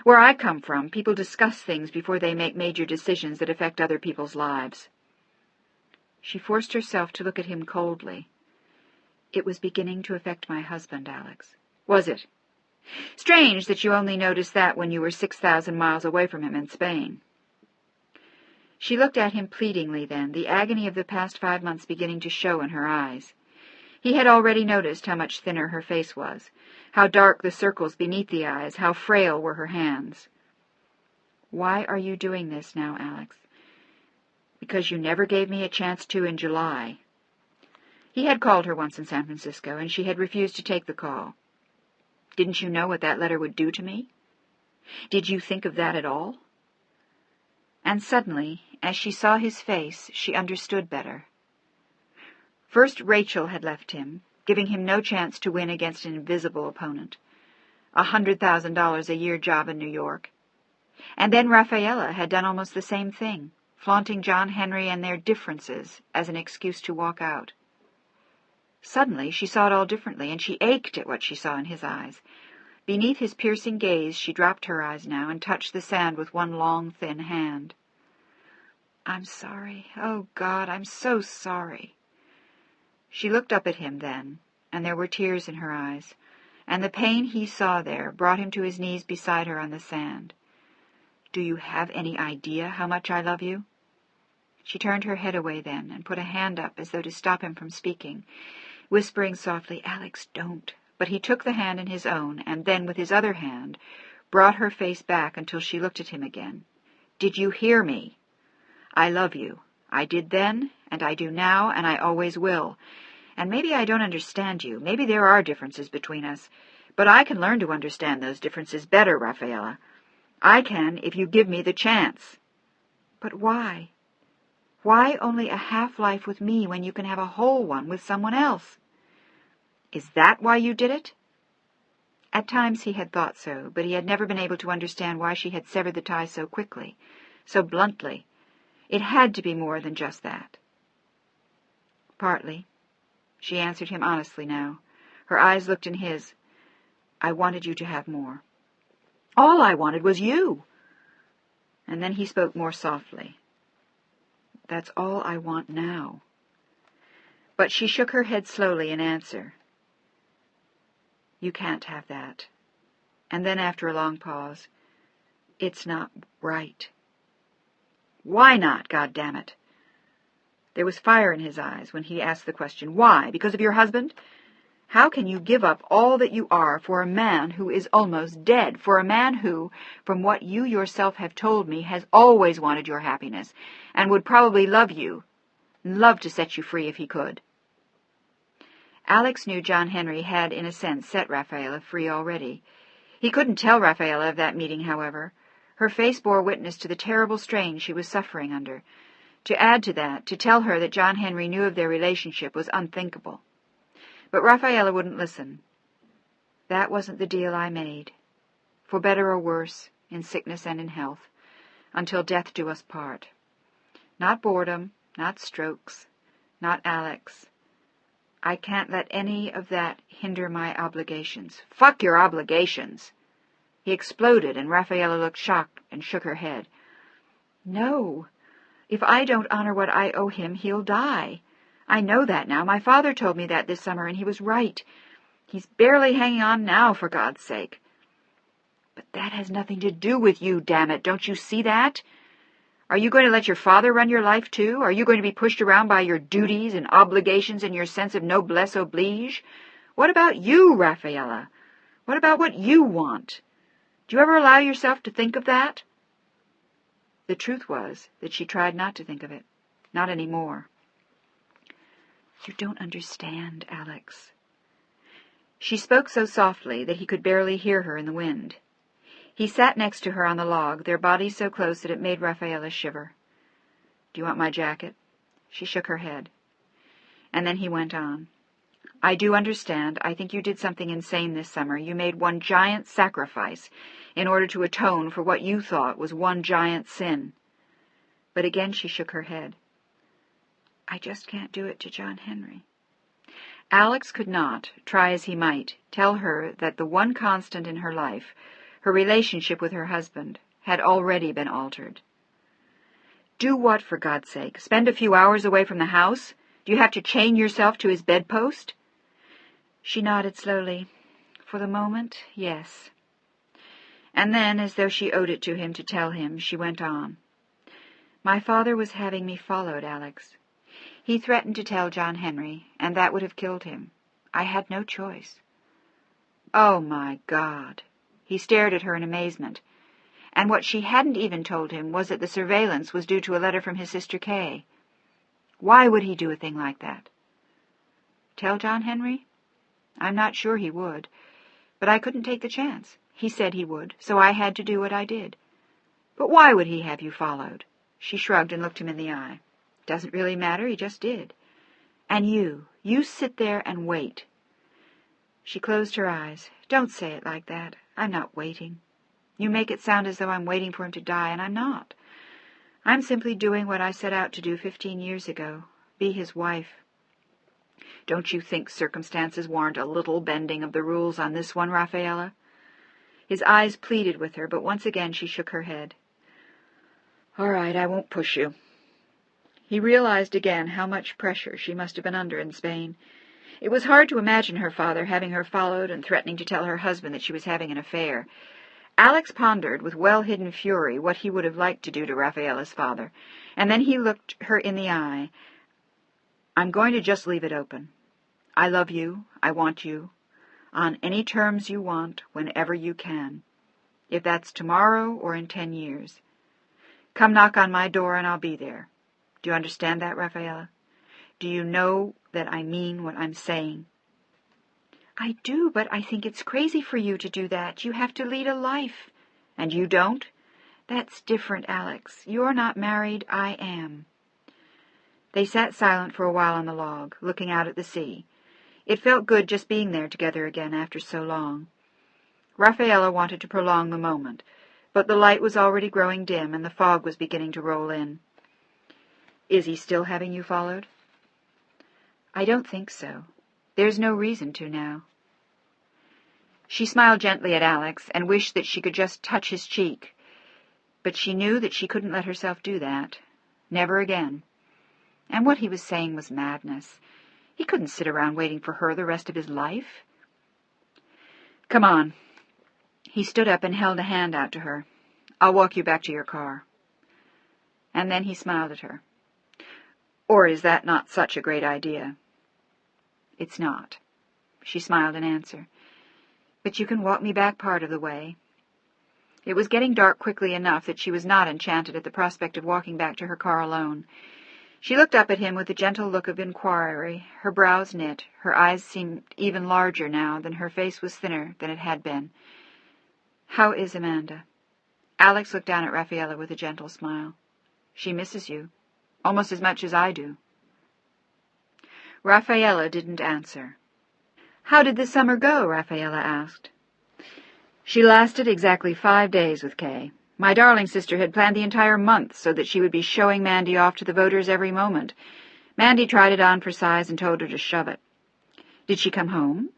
Where I come from, people discuss things before they make major decisions that affect other people's lives." She forced herself to look at him coldly. "It was beginning to affect my husband, Alex." "Was it? Strange that you only noticed that when you were 6,000 miles away from him in Spain." She looked at him pleadingly then, the agony of the past 5 months beginning to show in her eyes. He had already noticed how much thinner her face was, how dark the circles beneath the eyes, how frail were her hands. "Why are you doing this now, Alex?" "Because you never gave me a chance to in July." He had called her once in San Francisco, and she had refused to take the call. "Didn't you know what that letter would do to me? Did you think of that at all?" And suddenly, as she saw his face, she understood better. First Rachel had left him, giving him no chance to win against an invisible opponent. $100,000 a year job in New York. And then Rafaela had done almost the same thing, flaunting John Henry and their differences as an excuse to walk out. Suddenly she saw it all differently, and she ached at what she saw in his eyes. Beneath his piercing gaze she dropped her eyes now and touched the sand with one long, thin hand.
I'm sorry. Oh, God, I'm so sorry. She looked up at him then, and there were tears in her eyes, and the pain he saw there brought him to his knees beside her on the sand. Do you have any idea how much I love you? She turned her head away then and put a hand up as though to stop him from speaking, whispering softly, Alex, don't. But he took the hand in his own, and then with his other hand brought her face back until she looked at him again. Did you hear me? I love you. I did then, and I do now, and I always will. And maybe I don't understand you. Maybe there are differences between us. But I can learn to understand those differences better, Rafaela. I can if you give me the chance. But why? Why only a half-life with me when you can have a whole one with someone else? Is that why you did it? At times he had thought so, but he had never been able to understand why she had severed the tie so quickly, so bluntly. It had to be more than just that. Partly. She answered him honestly now. Her eyes looked in his. I wanted you to have more. All I wanted was you. And then he spoke more softly. That's all I want now. But she shook her head slowly in answer. You can't have that. And then after a long pause, it's not right. Why not, goddammit? There was fire in his eyes when he asked the question. Why? Because of your husband? How can you give up all that you are for a man who is almost dead, for a man who, from what you yourself have told me, has always wanted your happiness, and would probably love you, and love to set you free if he could? Alex knew John Henry had, in a sense, set Rafaela free already. He couldn't tell Rafaela of that meeting, however. Her face bore witness to the terrible strain she was suffering under. To add to that, to tell her that John Henry knew of their relationship was unthinkable. But Rafaela wouldn't listen. That wasn't the deal I made. For better or worse, in sickness and in health, until death do us part. Not boredom, not strokes, not Alex. I can't let any of that hinder my obligations. Fuck your obligations! He exploded, and Rafaela looked shocked and shook her head. No. If I don't honor what I owe him, he'll die. I know that now. My father told me that this summer, and he was right. He's barely hanging on now, for God's sake. But that has nothing to do with you, damn it. Don't you see that? Are you going to let your father run your life, too? Are you going to be pushed around by your duties and obligations and your sense of noblesse oblige? What about you, Rafaela? What about what you want? Do you ever allow yourself to think of that? The truth was that she tried not to think of it. Not any more. You don't understand, Alex. She spoke so softly that he could barely hear her in the wind. He sat next to her on the log, their bodies so close that it made Rafaela shiver. Do you want my jacket? She shook her head. And then he went on. I do understand. I think you did something insane this summer. You made one giant sacrifice in order to atone for what you thought was one giant sin. But again she shook her head. I just can't do it to John Henry. Alex could not, try as he might, tell her that the one constant in her life, her relationship with her husband, had already been altered. Do what, for God's sake? Spend a few hours away from the house? Do you have to chain yourself to his bedpost? She nodded slowly. For the moment, yes. And then, as though she owed it to him to tell him, she went on. My father was having me followed, Alex. He threatened to tell John Henry, and that would have killed him. I had no choice. Oh, my God! He stared at her in amazement. And what she hadn't even told him was that the surveillance was due to a letter from his sister Kay. Why would he do a thing like that? Tell John Henry? I'm not sure he would, but I couldn't take the chance. He said he would, so I had to do what I did. But why would he have you followed? She shrugged and looked him in the eye. Doesn't really matter, he just did. And you sit there and wait. She closed her eyes. Don't say it like that. I'm not waiting. You make it sound as though I'm waiting for him to die, and I'm not. I'm simply doing what I set out to do 15 years ago, be his wife. Don't you think circumstances warrant a little bending of the rules on this one, Rafaela? His eyes pleaded with her, but once again she shook her head. All right, I won't push you.
He realized again how much pressure she must have been under in Spain. It was hard to imagine her father having her followed and threatening to tell her husband that she was having an affair. Alex pondered with well-hidden fury what he would have liked to do to Rafaela's father, and then he looked her in the eye. "I'm going to just leave it open. I love you, I want you, on any terms you want, whenever you can. If that's tomorrow or in 10 years. Come knock on my door and I'll be there. Do you understand that, Rafaela? Do you know that I mean what I'm saying?" "I do, but I think it's crazy for you to do that. You have to lead a life." "And you don't?" "That's different, Alex. You're not married, I am." They sat silent for a while on the log, looking out at the sea. It felt good just being there together again after so long. Rafaela wanted to prolong the moment, but the light was already growing dim and the fog was beginning to roll in. "Is he still having you followed?" "I don't think so. There's no reason to now." She smiled gently at Alex and wished that she could just touch his cheek, but she knew that she couldn't let herself do that. Never again. And what he was saying was madness. He couldn't sit around waiting for her the rest of his life. "Come on." He stood up and held a hand out to her. "I'll walk you back to your car." And then he smiled at her. "Or is that not such a great idea?" "It's not." She smiled in answer. "But you can walk me back part of the way." It was getting dark quickly enough that she was not enchanted at the prospect of walking back to her car alone. She looked up at him with a gentle look of inquiry, her brows knit, her eyes seemed even larger now than her face was thinner than it had been. "How is Amanda?" Alex looked down at Rafaela with a gentle smile. "She misses you, almost as much as I do." Rafaela didn't answer. "How did the summer go?" Rafaela asked. "She lasted exactly 5 days with Kay. My darling sister had planned the entire month so that she would be showing Mandy off to the voters every moment. Mandy tried it on for size and told her to shove it." "Did she come home?"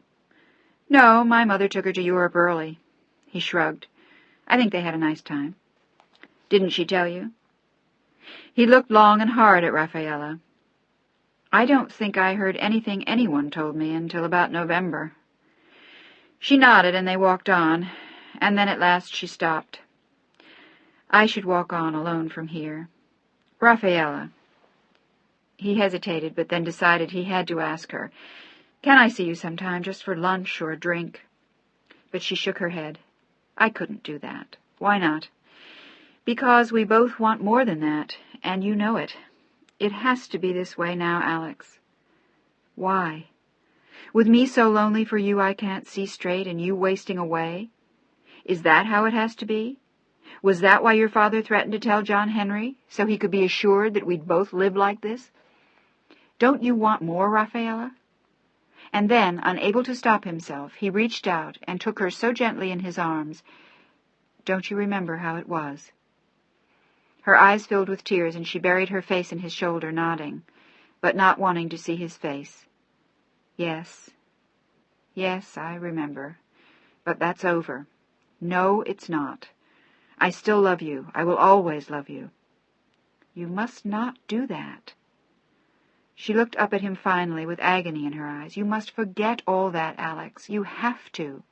"No, my mother took her to Europe early." He shrugged. "I think they had a nice time." "Didn't she tell you?" He looked long and hard at Rafaela. "I don't think I heard anything anyone told me until about November." She nodded and they walked on, and then at last she stopped. "I should walk on alone from here. Rafaela." He hesitated, but then decided he had to ask her, "Can I see you sometime, just for lunch or a drink?" But she shook her head. "I couldn't do that." "Why not?" "Because we both want more than that, and you know it. It has to be this way now, Alex." "Why? With me so lonely for you I can't see straight, and you wasting away? Is that how it has to be? Was that why your father threatened to tell John Henry, so he could be assured that we'd both live like this? Don't you want more, Rafaela?" And then, unable to stop himself, he reached out and took her so gently in his arms. "Don't you remember how it was?" Her eyes filled with tears, and she buried her face in his shoulder, nodding, but not wanting to see his face. "Yes, yes, I remember. But that's over. No, it's not. I still love you. I will always love you." "You must not do that." She looked up at him finally with agony in her eyes. "You must forget all that, Alex. You have to."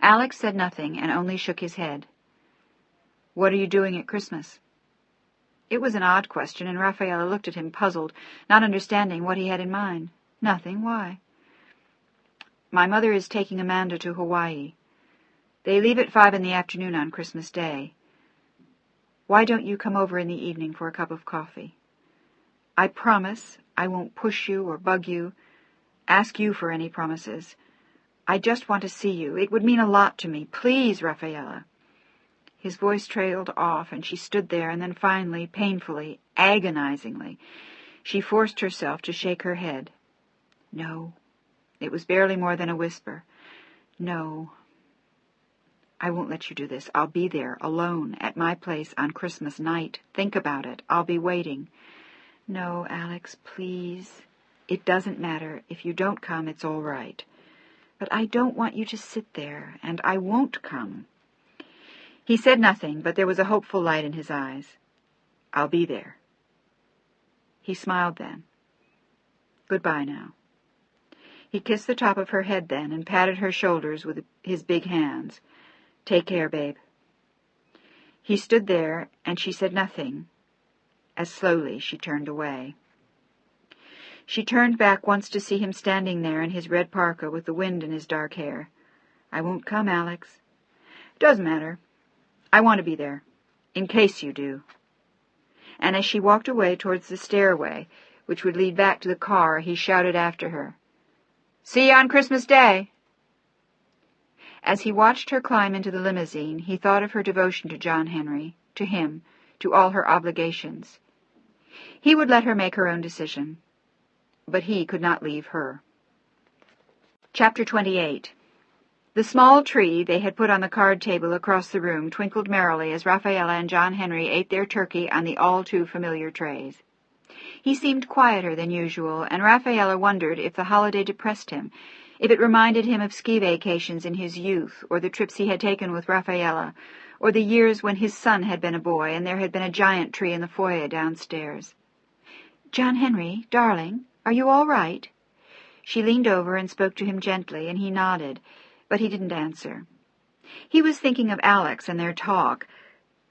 Alex said nothing and only shook his head. "What are you doing at Christmas?" It was an odd question, and Rafaela looked at him puzzled, not understanding what he had in mind. "Nothing. Why?" "My mother is taking Amanda to Hawaii. They leave at 5 in the afternoon on Christmas Day. Why don't you come over in the evening for a cup of coffee? I promise I won't push you or bug you, ask you for any promises. I just want to see you. It would mean a lot to me. Please, Rafaela." His voice trailed off, and she stood there, and then finally, painfully, agonizingly, she forced herself to shake her head. "No." It was barely more than a whisper. "No. I won't let you do this. I'll be there, alone, at my place on Christmas night. Think about it. I'll be waiting." "No, Alex, please. It doesn't matter. If you don't come, it's all right. But I don't want you to sit there, and I won't come." He said nothing, but there was a hopeful light in his eyes. "I'll be there."
He smiled then. Goodbye now. He kissed the top of her head then and patted her shoulders with his big hands. Take care, babe. He stood there, and she said nothing, as slowly she turned away. She turned back once to see him standing there in his red parka with the wind in his dark hair. I won't come, Alex. Doesn't matter. I want to be there, in case you do. And as she walked away towards the stairway, which would lead back to the car, he shouted after her, See you on Christmas Day. As he watched her climb into the limousine, he thought of her devotion to John Henry, to him, to all her obligations. He would let her make her own decision, but he could not leave her. Chapter 28. The small tree they had put on the card table across the room twinkled merrily as Rafaela and John Henry ate their turkey on the all-too-familiar trays. He seemed quieter than usual, and Rafaela wondered if the holiday depressed him, if it reminded him of ski vacations in his youth, or the trips he had taken with Rafaela, or the years when his son had been a boy and there had been a giant tree in the foyer downstairs. John Henry, darling, are you all right? She leaned over and spoke to him gently, and he nodded, but he didn't answer. He was thinking of Alex and their talk.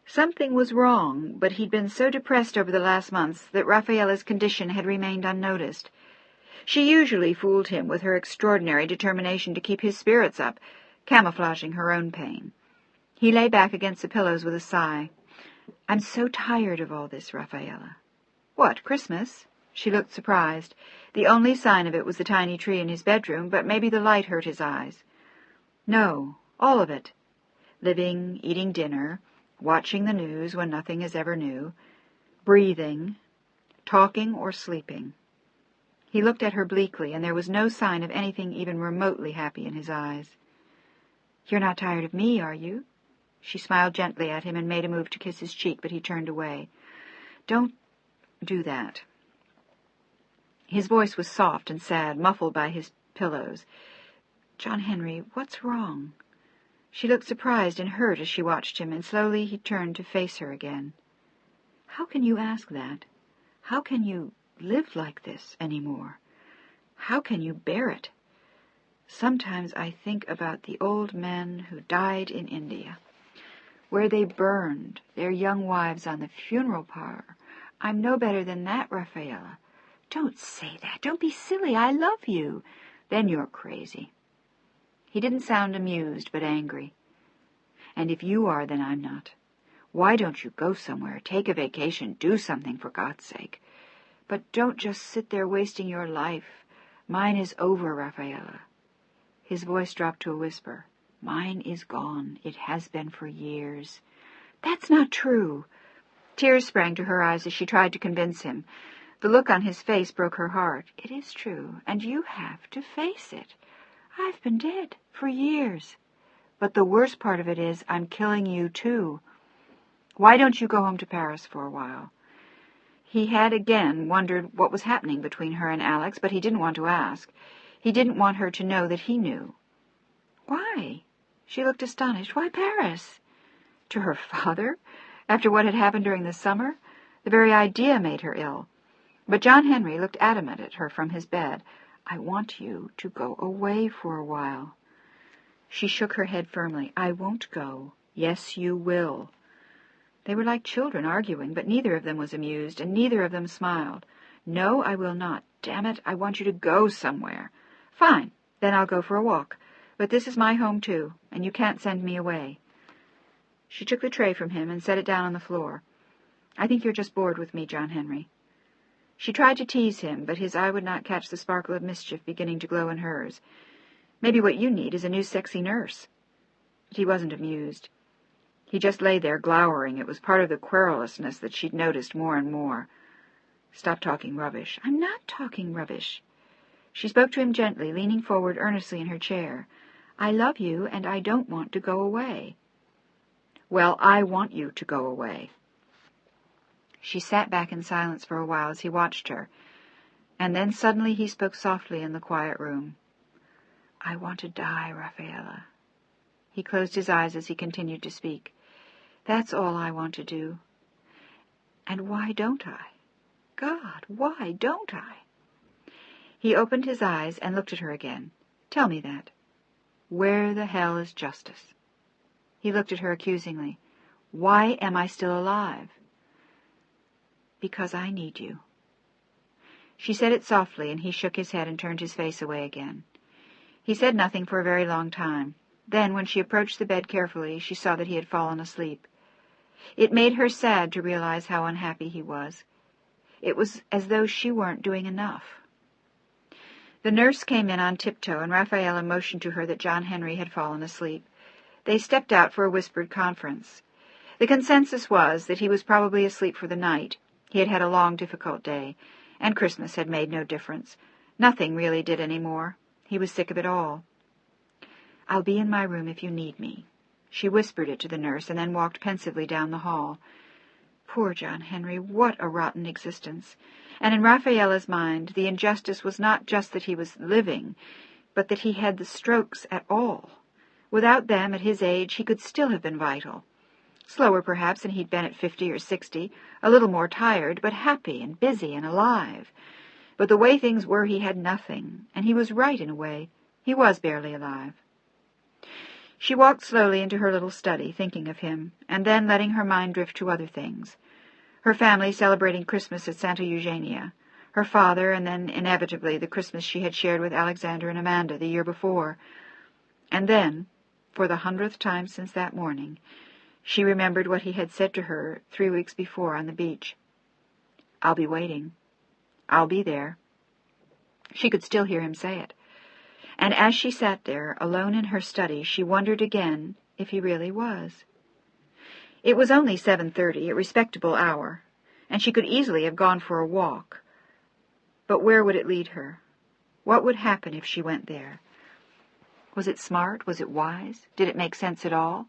Something was wrong, but he'd been so depressed over the last months that Rafaela's condition had remained unnoticed. She usually fooled him with her extraordinary determination to keep his spirits up, camouflaging her own pain. He lay back against the pillows with a sigh. I'm so tired of all this, Rafaela. What, Christmas? She looked surprised. The only sign of it was the tiny tree in his bedroom, but maybe the light hurt his eyes. No, all of it. Living, eating dinner, watching the news when nothing is ever new, breathing, talking or sleeping. He looked at her bleakly, and there was no sign of anything even remotely happy in his eyes. You're not tired of me, are you? She smiled gently at him and made a move to kiss his cheek, but he turned away. Don't do that. His voice was soft and sad, muffled by his pillows. John Henry, what's wrong? She looked surprised and hurt as she watched him, and slowly he turned to face her again. How can you ask that? How can you live like this any more? How can you bear it? Sometimes I think about the old men who died in India, where they burned their young wives on the funeral pyre. I'm no better than that, Rafaela. Don't say that. Don't be silly. I love you. Then you're crazy. He didn't sound amused, but angry. And if you are, then I'm not. Why don't you go somewhere, take a vacation, do something for God's sake? But don't just sit there wasting your life. Mine is over, Rafaela. His voice dropped to a whisper. Mine is gone. It has been for years. That's not true. Tears sprang to her eyes as she tried to convince him. The look on his face broke her heart. It is true, and you have to face it. I've been dead for years. But the worst part of it is I'm killing you, too. Why don't you go home to Paris for a while? He had again wondered what was happening between her and Alex, but he didn't want to ask. He didn't want her to know that he knew. Why? She looked astonished. Why Paris? To her father? After what had happened during the summer? The very idea made her ill. But John Henry looked adamant at her from his bed. I want you to go away for a while. She shook her head firmly. I won't go. Yes, you will. They were like children arguing, but neither of them was amused, and neither of them smiled. No, I will not. Damn it, I want you to go somewhere. Fine, then I'll go for a walk. But this is my home, too, and you can't send me away. She took the tray from him and set it down on the floor. I think you're just bored with me, John Henry. She tried to tease him, but his eye would not catch the sparkle of mischief beginning to glow in hers. Maybe what you need is a new sexy nurse. But he wasn't amused. He just lay there glowering. It was part of the querulousness that she'd noticed more and more. Stop talking rubbish. I'm not talking rubbish. She spoke to him gently, leaning forward earnestly in her chair. I love you, and I don't want to go away. Well, I want you to go away. She sat back in silence for a while as he watched her, and then suddenly he spoke softly in the quiet room. I want to die, Rafaela. He closed his eyes as he continued to speak. That's all I want to do. And why don't I? God, why don't I? He opened his eyes and looked at her again. Tell me that. Where the hell is justice? He looked at her accusingly. Why am I still alive? Because I need you. She said it softly, and he shook his head and turned his face away again. He said nothing for a very long time. Then, when she approached the bed carefully, she saw that he had fallen asleep. It made her sad to realize how unhappy he was. It was as though she weren't doing enough. The nurse came in on tiptoe, and Rafaela motioned to her that John Henry had fallen asleep. They stepped out for a whispered conference. The consensus was that he was probably asleep for the night. He had had a long, difficult day, and Christmas had made no difference. Nothing really did any more. He was sick of it all. I'll be in my room if you need me. She whispered it to the nurse, and then walked pensively down the hall. Poor John Henry, what a rotten existence! And in Rafaela's mind, the injustice was not just that he was living, but that he had the strokes at all. Without them, at his age, he could still have been vital. Slower, perhaps, than he'd been at 50 or 60, a little more tired, but happy and busy and alive. But the way things were, he had nothing, and he was right in a way. He was barely alive. She walked slowly into her little study, thinking of him, and then letting her mind drift to other things. Her family celebrating Christmas at Santa Eugenia, her father, and then, inevitably, the Christmas she had shared with Alexander and Amanda the year before. And then, for the 100th time since that morning, she remembered what he had said to her 3 weeks before on the beach. I'll be waiting. I'll be there. She could still hear him say it. And as she sat there, alone in her study, she wondered again if he really was. It was only 7:30, a respectable hour, and she could easily have gone for a walk. But where would it lead her? What would happen if she went there? Was it smart? Was it wise? Did it make sense at all?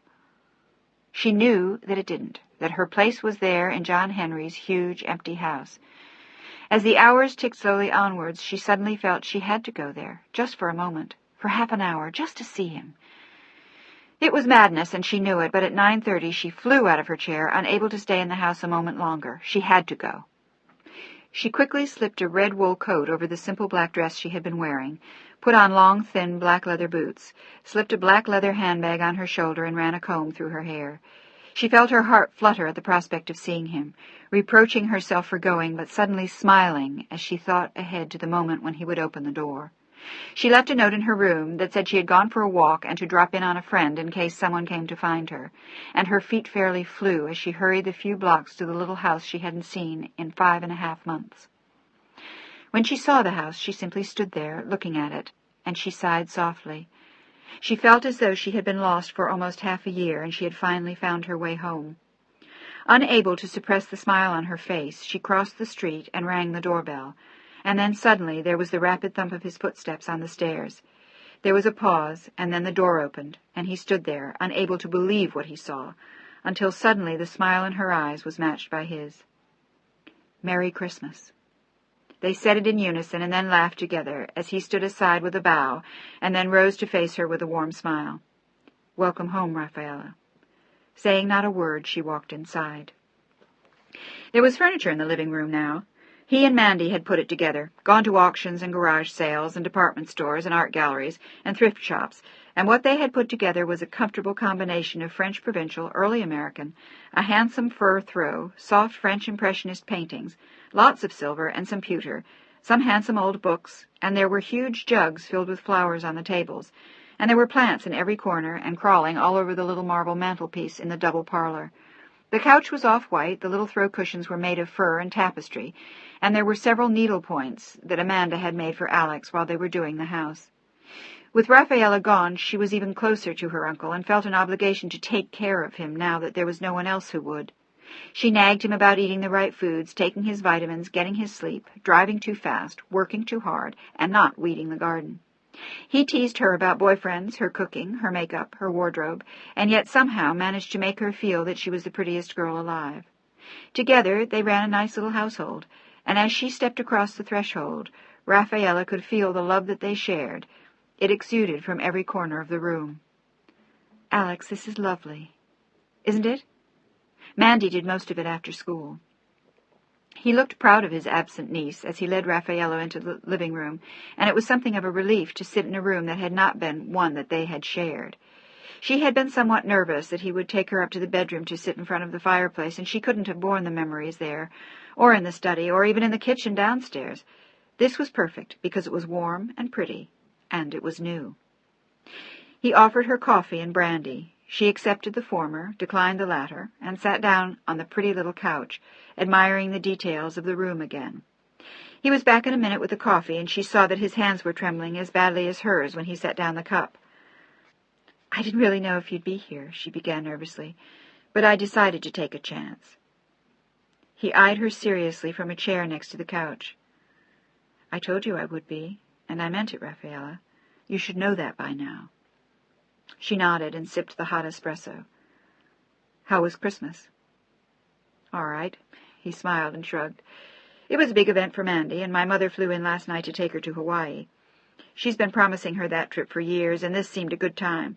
She knew that it didn't, that her place was there in John Henry's huge, empty house. As the hours ticked slowly onwards, she suddenly felt she had to go there, just for a moment, for half an hour, just to see him. It was madness, and she knew it, but at 9:30 she flew out of her chair, unable to stay in the house a moment longer. She had to go. She quickly slipped a red wool coat over the simple black dress she had been wearing, put on long, thin black leather boots, slipped a black leather handbag on her shoulder, and ran a comb through her hair. She felt her heart flutter at the prospect of seeing him, reproaching herself for going, but suddenly smiling as she thought ahead to the moment when he would open the door. She left a note in her room that said she had gone for a walk and to drop in on a friend in case someone came to find her, and her feet fairly flew as she hurried the few blocks to the little house she hadn't seen in 5.5 months. When she saw the house, she simply stood there, looking at it, and she sighed softly. She felt as though she had been lost for almost half a year, and she had finally found her way home. Unable to suppress the smile on her face, she crossed the street and rang the doorbell, and then suddenly there was the rapid thump of his footsteps on the stairs. There was a pause, and then the door opened, and he stood there, unable to believe what he saw, until suddenly the smile in her eyes was matched by his. Merry Christmas. They said it in unison and then laughed together as he stood aside with a bow and then rose to face her with a warm smile. Welcome home, Rafaela. Saying not a word, she walked inside. There was furniture in the living room now. He and Mandy had put it together, gone to auctions and garage sales and department stores and art galleries and thrift shops, and what they had put together was a comfortable combination of French Provincial, early American, a handsome fur throw, soft French Impressionist paintings, lots of silver and some pewter, some handsome old books, and there were huge jugs filled with flowers on the tables, and there were plants in every corner and crawling all over the little marble mantelpiece in the double parlor. The couch was off-white, the little throw cushions were made of fur and tapestry, and there were several needle points that Amanda had made for Alex while they were doing the house. With Rafaela gone, she was even closer to her uncle and felt an obligation to take care of him now that there was no one else who would. She nagged him about eating the right foods, taking his vitamins, getting his sleep, driving too fast, working too hard, and not weeding the garden. He teased her about boyfriends, her cooking, her makeup, her wardrobe, and yet somehow managed to make her feel that she was the prettiest girl alive. Together they ran a nice little household, and as she stepped across the threshold, Rafaela could feel the love that they shared. It exuded from every corner of the room. Alex, this is lovely. Isn't it? Mandy did most of it after school. He looked proud of his absent niece as he led Raffaello into the living room, and it was something of a relief to sit in a room that had not been one that they had shared. She had been somewhat nervous that he would take her up to the bedroom to sit in front of the fireplace, and she couldn't have borne the memories there, or in the study, or even in the kitchen downstairs. This was perfect, because it was warm and pretty, and it was new. He offered her coffee and brandy. She accepted the former, declined the latter, and sat down on the pretty little couch, admiring the details of the room again. He was back in a minute with the coffee, and she saw that his hands were trembling as badly as hers when he set down the cup. "I didn't really know if you'd be here," she began nervously, "but I decided to take a chance." He eyed her seriously from a chair next to the couch. "I told you I would be, and I meant it, Raffaella. You should know that by now." She nodded and sipped the hot espresso. "How was Christmas?" "All right." He smiled and shrugged. "It was a big event for Mandy, and my mother flew in last night to take her to Hawaii. She's been promising her that trip for years, and this seemed a good time.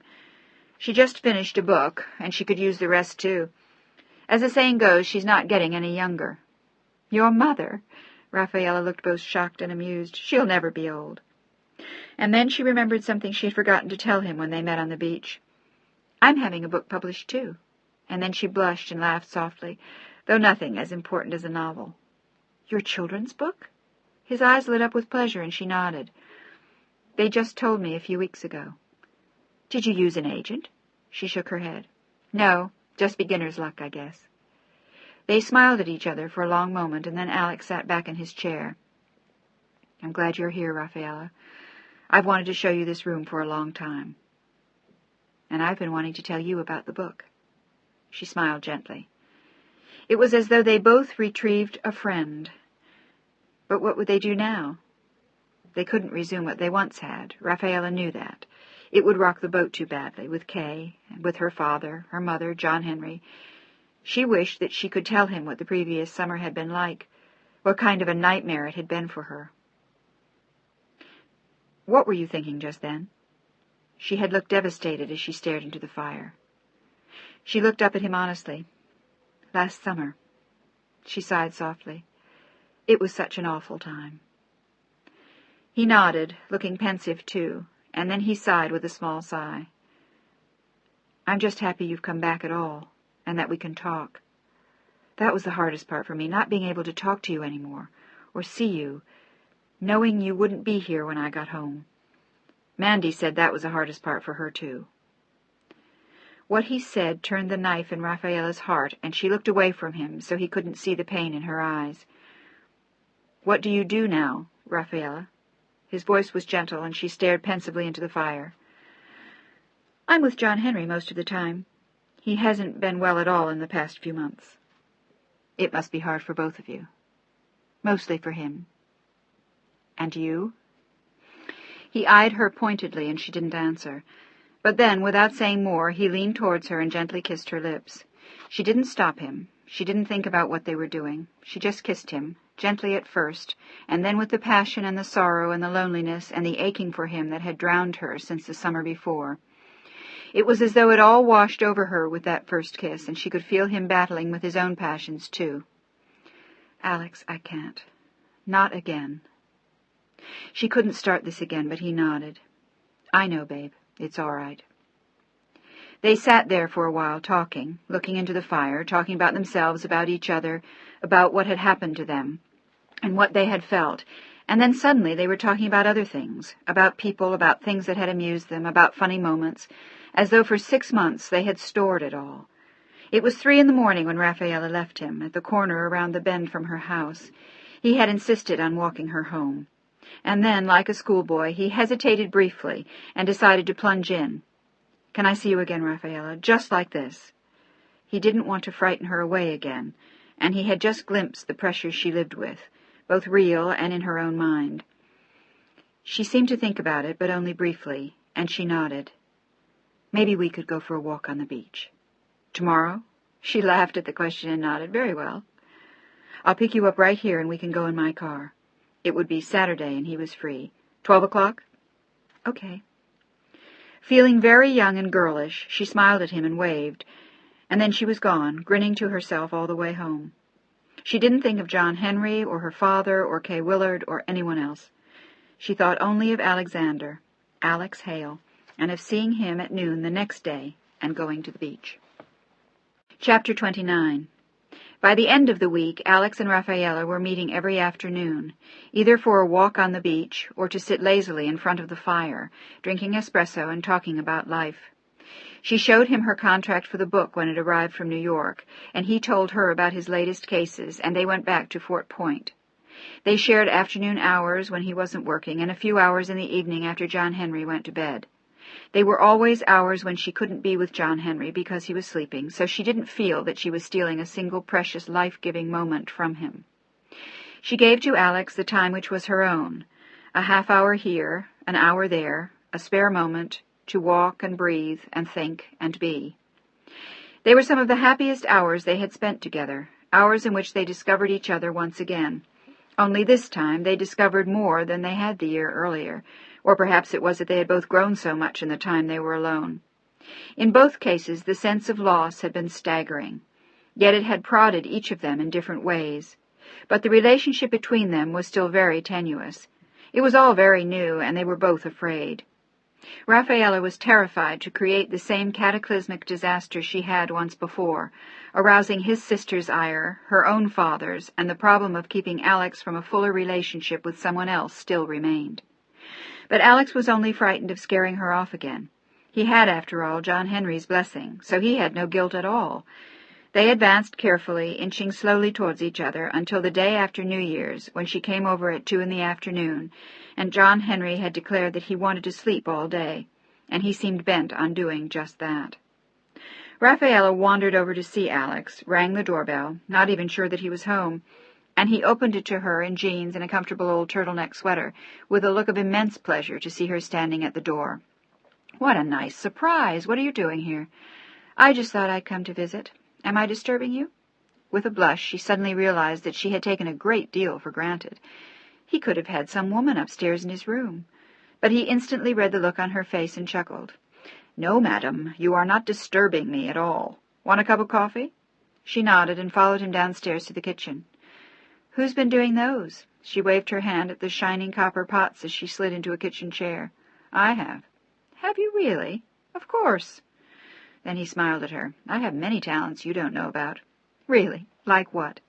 She just finished a book, and she could use the rest, too. As the saying goes, she's not getting any younger." "Your mother?" Raffaella looked both shocked and amused. "She'll never be old." And then she remembered something she had forgotten to tell him when they met on the beach. "I'm having a book published, too." And then she blushed and laughed softly, though nothing as important as a novel. "Your children's book?" His eyes lit up with pleasure, and she nodded. "They just told me a few weeks ago." "Did you use an agent?" She shook her head. "No, just beginner's luck, I guess." They smiled at each other for a long moment, and then Alex sat back in his chair. "I'm glad you're here, Raffaella. I've wanted to show you this room for a long time. And I've been wanting to tell you about the book." She smiled gently. It was as though they both retrieved a friend. But what would they do now? They couldn't resume what they once had. Raffaella knew that. It would rock the boat too badly, with Kay, and with her father, her mother, John Henry. She wished that she could tell him what the previous summer had been like, what kind of a nightmare it had been for her. "What were you thinking just then?" She had looked devastated as she stared into the fire. She looked up at him honestly. "Last summer." She sighed softly. "It was such an awful time." He nodded, looking pensive too, and then he sighed with a small sigh. "I'm just happy you've come back at all, and that we can talk. That was the hardest part for me, not being able to talk to you anymore, or see you, knowing you wouldn't be here when I got home. Mandy said that was the hardest part for her, too." What he said turned the knife in Raffaella's heart, and she looked away from him so he couldn't see the pain in her eyes. "What do you do now, Raffaella?" His voice was gentle, and she stared pensively into the fire. "I'm with John Henry most of the time. He hasn't been well at all in the past few months." "It must be hard for both of you." "Mostly for him." "And you?" He eyed her pointedly, and she didn't answer. But then, without saying more, he leaned towards her and gently kissed her lips. She didn't stop him. She didn't think about what they were doing. She just kissed him, gently at first, and then with the passion and the sorrow and the loneliness and the aching for him that had drowned her since the summer before. It was as though it all washed over her with that first kiss, and she could feel him battling with his own passions, too. "Alex, I can't. Not again." She couldn't start this again, but he nodded. "I know, babe. It's all right." They sat there for a while, talking, looking into the fire, talking about themselves, about each other, about what had happened to them, and what they had felt, and then suddenly they were talking about other things, about people, about things that had amused them, about funny moments, as though for 6 months they had stored it all. It was 3 a.m. when Raffaella left him, at the corner around the bend from her house. He had insisted on walking her home. And then, like a schoolboy, he hesitated briefly and decided to plunge in. "Can I see you again, Raffaella? Just like this." He didn't want to frighten her away again, and he had just glimpsed the pressures she lived with, both real and in her own mind. She seemed to think about it, but only briefly, and she nodded. "Maybe we could go for a walk on the beach." "Tomorrow?" She laughed at the question and nodded. "Very well. I'll pick you up right here, and we can go in my car." It would be Saturday, and he was free. 12 o'clock? "Okay." Feeling very young and girlish, she smiled at him and waved, and then she was gone, grinning to herself all the way home.
She didn't think of John Henry or her father or Kay Willard or anyone else. She thought only of Alexander, Alex Hale, and of seeing him at noon the next day and going to the beach. Chapter 29. By the end of the week, Alex and Rafaela were meeting every afternoon, either for a walk on the beach or to sit lazily in front of the fire, drinking espresso and talking about life. She showed him her contract for the book when it arrived from New York, and he told her about his latest cases, and they went back to Fort Point. They shared afternoon hours when he wasn't working, and a few hours in the evening after John Henry went to bed. They were always hours when she couldn't be with John Henry because he was sleeping, so she didn't feel that she was stealing a single precious life-giving moment from him. She gave to Alex the time which was her own, a half-hour here, an hour there, a spare moment, to walk and breathe and think and be. They were some of the happiest hours they had spent together, hours in which they discovered each other once again. Only this time they discovered more than they had the year earlier, or perhaps it was that they had both grown so much in the time they were alone. In both cases the sense of loss had been staggering, yet it had prodded each of them in different ways. But the relationship between them was still very tenuous. It was all very new, and they were both afraid. Rafaela was terrified to create the same cataclysmic disaster she had once before, arousing his sister's ire, her own father's, and the problem of keeping Alex from a fuller relationship with someone else still remained. But Alex was only frightened of scaring her off again. He had, after all, John Henry's blessing, so he had no guilt at all. They advanced carefully, inching slowly towards each other, until the day after New Year's, when she came over at 2 p.m, and John Henry had declared that he wanted to sleep all day, and he seemed bent on doing just that. Rafaela wandered over to see Alex, rang the doorbell, not even sure that he was home, and he opened it to her in jeans and a comfortable old turtleneck sweater, with a look of immense pleasure to see her standing at the door. "What a nice surprise! What are you doing here?" "I just thought I'd come to visit. Am I disturbing you?" With a blush, she suddenly realized that she had taken a great deal for granted. He could have had some woman upstairs in his room. But he instantly read the look on her face and chuckled. "No, madam, you are not disturbing me at all. Want a cup of coffee?" She nodded and followed him downstairs to the kitchen. "Who's been doing those?" She waved her hand at the shining copper pots as she slid into a kitchen chair. "I have." "Have you really?" "Of course." Then he smiled at her. "I have many talents you don't know about." "Really? Like what?"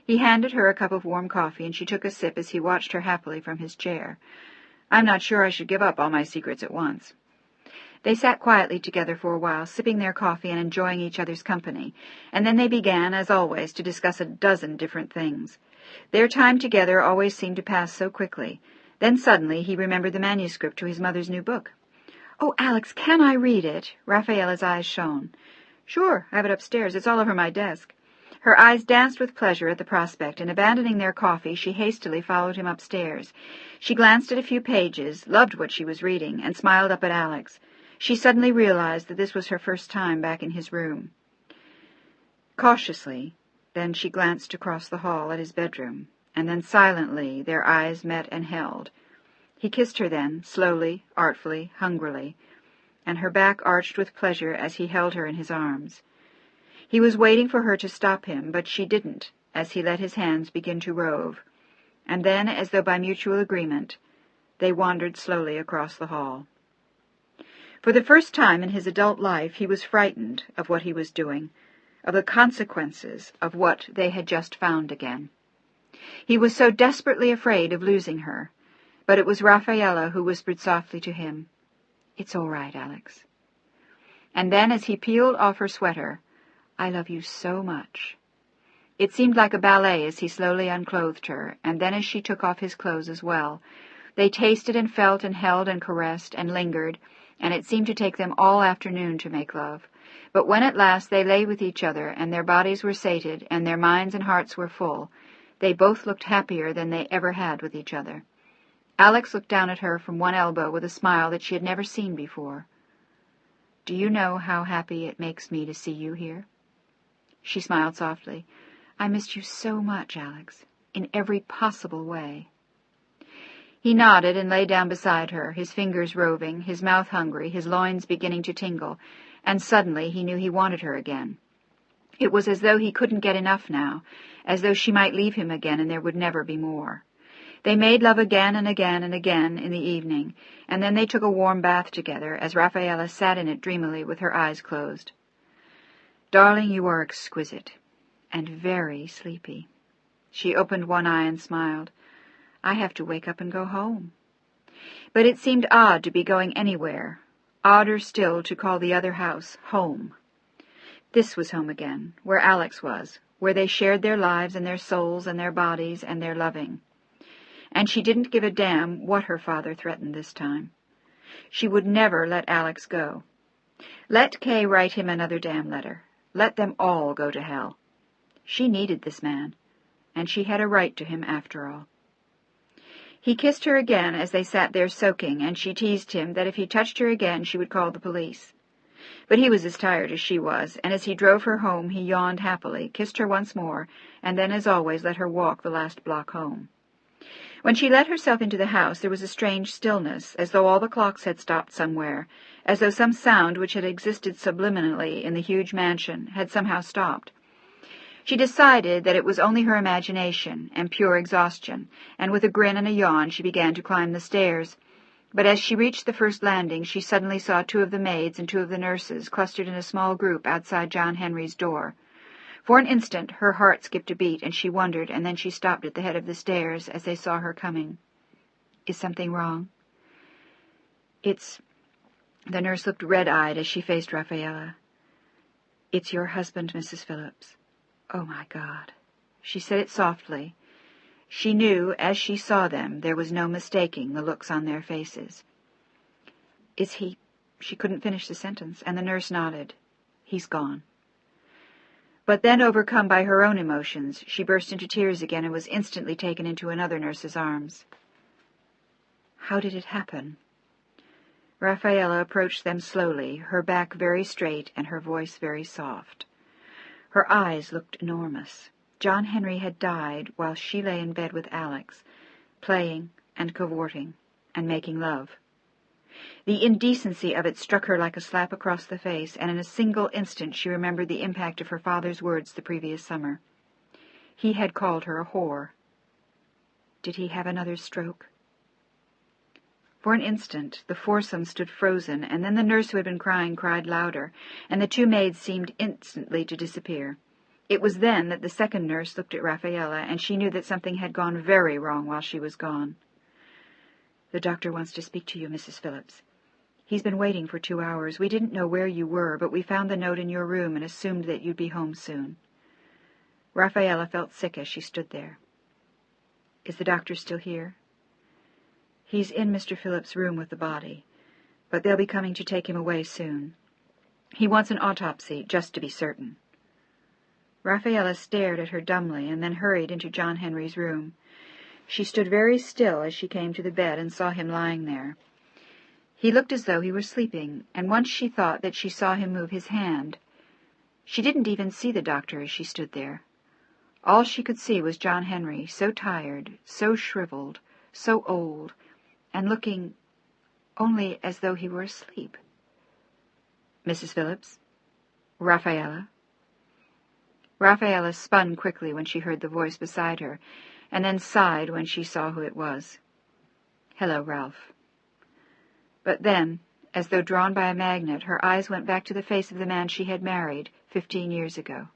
He handed her a cup of warm coffee, and she took a sip as he watched her happily from his chair. "I'm not sure I should give up all my secrets at once." They sat quietly together for a while, sipping their coffee and enjoying each other's company, and then they began, as always, to discuss a dozen different things. Their time together always seemed to pass so quickly. Then suddenly he remembered the manuscript to his mother's new book. "Oh, Alex, can I read it?" Rafaela's eyes shone. "Sure, I have it upstairs. It's all over my desk." Her eyes danced with pleasure at the prospect, and abandoning their coffee, she hastily followed him upstairs. She glanced at a few pages, loved what she was reading, and smiled up at Alex. She suddenly realized that this was her first time back in his room. Cautiously, then she glanced across the hall at his bedroom, and then silently their eyes met and held. He kissed her then, slowly, artfully, hungrily, and her back arched with pleasure as he held her in his arms. He was waiting for her to stop him, but she didn't, as he let his hands begin to rove, and then, as though by mutual agreement, they wandered slowly across the hall. For the first time in his adult life he was frightened of what he was doing, of the consequences of what they had just found again. He was so desperately afraid of losing her, but it was Rafaela who whispered softly to him, "It's all right, Alex." And then, as he peeled off her sweater, "I love you so much." It seemed like a ballet as he slowly unclothed her, and then as she took off his clothes as well. They tasted and felt and held and caressed and lingered, and it seemed to take them all afternoon to make love. But when at last they lay with each other, and their bodies were sated, and their minds and hearts were full, they both looked happier than they ever had with each other. Alex looked down at her from one elbow with a smile that she had never seen before. "Do you know how happy it makes me to see you here?" She smiled softly. "I missed you so much, Alex, in every possible way." He nodded and lay down beside her, his fingers roving, his mouth hungry, his loins beginning to tingle, and suddenly he knew he wanted her again. It was as though he couldn't get enough now, as though she might leave him again and there would never be more. They made love again and again and again in the evening, and then they took a warm bath together as Rafaela sat in it dreamily with her eyes closed. "Darling, you are exquisite, and very sleepy." She opened one eye and smiled. "I have to wake up and go home." But it seemed odd to be going anywhere, odder still to call the other house home. This was home again, where Alex was, where they shared their lives and their souls and their bodies and their loving. And she didn't give a damn what her father threatened this time. She would never let Alex go. Let Kay write him another damn letter. Let them all go to hell. She needed this man, and she had a right to him after all. He kissed her again as they sat there soaking, and she teased him that if he touched her again she would call the police. But he was as tired as she was, and as he drove her home he yawned happily, kissed her once more, and then, as always, let her walk the last block home. When she let herself into the house there was a strange stillness, as though all the clocks had stopped somewhere, as though some sound which had existed subliminally in the huge mansion had somehow stopped. She decided that it was only her imagination and pure exhaustion, and with a grin and a yawn she began to climb the stairs. But as she reached the first landing she suddenly saw 2 of the maids and 2 of the nurses clustered in a small group outside John Henry's door. For an instant her heart skipped a beat, and she wondered, and then she stopped at the head of the stairs as they saw her coming. "Is something wrong?" "It's—" The nurse looked red-eyed as she faced Rafaela. "It's your husband, Mrs. Phillips." "Oh, my God." She said it softly. She knew, as she saw them, there was no mistaking the looks on their faces. "Is he—" She couldn't finish the sentence, and the nurse nodded. "He's gone." But then, overcome by her own emotions, she burst into tears again and was instantly taken into another nurse's arms. "How did it happen?" Rafaela approached them slowly, her back very straight and her voice very soft. Her eyes looked enormous. John Henry had died while she lay in bed with Alex, playing and cavorting and making love. The indecency of it struck her like a slap across the face, and in a single instant she remembered the impact of her father's words the previous summer. He had called her a whore. Did he have another stroke? For an instant the foursome stood frozen, and then the nurse who had been crying cried louder, and the 2 maids seemed instantly to disappear. It was then that the second nurse looked at Rafaela, and she knew that something had gone very wrong while she was gone. "The doctor wants to speak to you, Mrs. Phillips. He's been waiting for 2 hours. We didn't know where you were, but we found the note in your room and assumed that you'd be home soon." Rafaela felt sick as she stood there. "Is the doctor still here?" "He's in Mr. Phillips' room with the body, but they'll be coming to take him away soon. He wants an autopsy, just to be certain." Rafaela stared at her dumbly and then hurried into John Henry's room. She stood very still as she came to the bed and saw him lying there. He looked as though he were sleeping, and once she thought that she saw him move his hand. She didn't even see the doctor as she stood there. All she could see was John Henry, so tired, so shriveled, so old, and looking only as though he were asleep. "Mrs. Phillips? Rafaela?" Rafaela spun quickly when she heard the voice beside her, and then sighed when she saw who it was. "Hello, Ralph." But then, as though drawn by a magnet, her eyes went back to the face of the man she had married 15 years ago.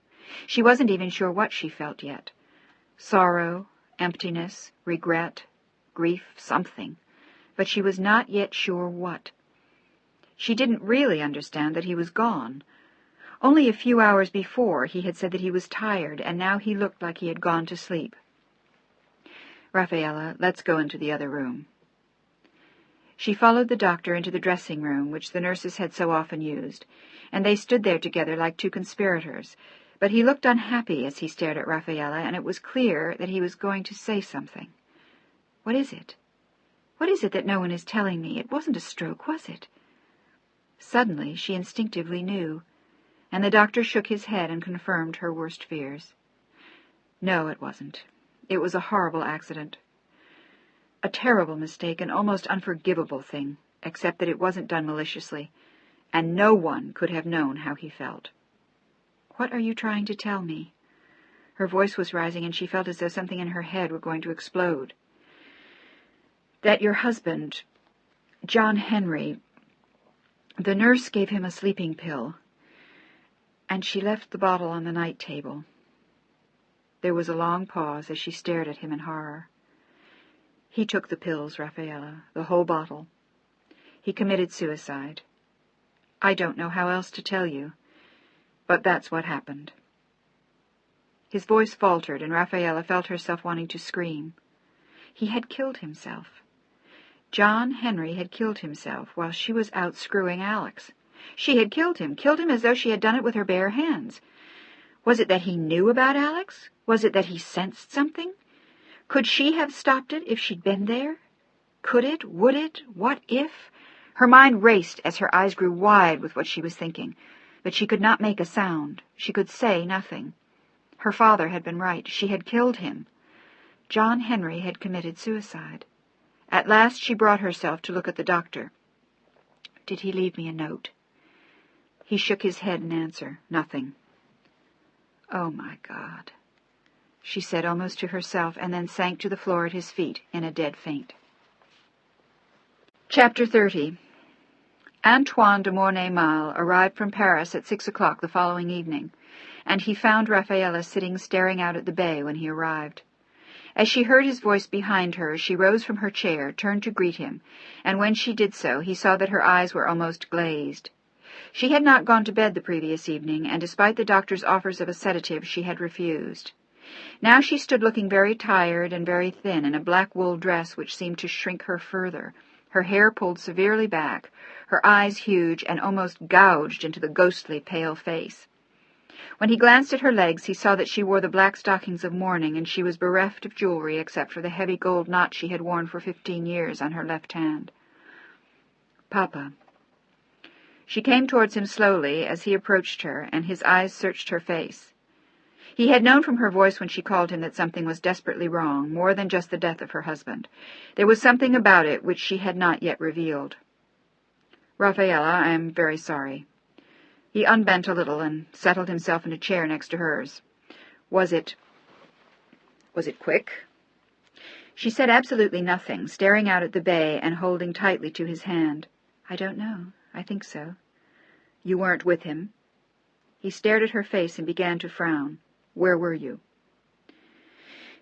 She wasn't even sure what she felt yet. Sorrow, emptiness, regret, grief, something. But she was not yet sure what. She didn't really understand that he was gone. Only a few hours before he had said that he was tired, and now he looked like he had gone to sleep. "Rafaela, let's go into the other room." She followed the doctor into the dressing-room, which the nurses had so often used, and they stood there together like 2 conspirators. But he looked unhappy as he stared at Rafaela, and it was clear that he was going to say something. "What is it? What is it that no one is telling me? It wasn't a stroke, was it?" Suddenly she instinctively knew, and the doctor shook his head and confirmed her worst fears. "No, it wasn't. It was a horrible accident. A terrible mistake, an almost unforgivable thing, except that it wasn't done maliciously, and no one could have known how he felt." What are you trying to tell me?" Her voice was rising, and she felt as though something in her head were going to explode. "That your husband, John Henry, the nurse gave him a sleeping pill, and she left the bottle on the night table." There was a long pause as she stared at him in horror. "He took the pills, Rafaela, the whole bottle. He committed suicide. I don't know how else to tell you, but that's what happened." His voice faltered, and Rafaela felt herself wanting to scream. He had killed himself. John Henry had killed himself while she was out screwing Alex. She had killed him as though she had done it with her bare hands. Was it that he knew about Alex? Was it that he sensed something? Could she have stopped it if she'd been there? Could it? Would it? What if? Her mind raced as her eyes grew wide with what she was thinking, but she could not make a sound. She could say nothing. Her father had been right. She had killed him. John Henry had committed suicide. At last she brought herself to look at the doctor. "Did he leave me a note?" He shook his head in answer. "Nothing." "Oh, my God," she said almost to herself, and then sank to the floor at his feet in a dead faint. Chapter 30. Antoine de Mornay-Mal arrived from Paris at 6 o'clock the following evening, and he found Rafaela sitting staring out at the bay when he arrived. As she heard his voice behind her, she rose from her chair, turned to greet him, and when she did so, he saw that her eyes were almost glazed. She had not gone to bed the previous evening, and despite the doctor's offers of a sedative, she had refused. Now she stood looking very tired and very thin in a black wool dress which seemed to shrink her further, her hair pulled severely back, her eyes huge and almost gouged into the ghostly pale face. When he glanced at her legs, he saw that she wore the black stockings of mourning, and she was bereft of jewelry except for the heavy gold knot she had worn for 15 years on her left hand. "Papa." She came towards him slowly as he approached her, and his eyes searched her face. He had known from her voice when she called him that something was desperately wrong, more than just the death of her husband. There was something about it which she had not yet revealed. "Rafaela, I am very sorry." He unbent a little and settled himself in a chair next to hers. Was it quick?" She said absolutely nothing, staring out at the bay and holding tightly to his hand. "I don't know. I think so." "You weren't with him?" He stared at her face and began to frown. "Where were you?"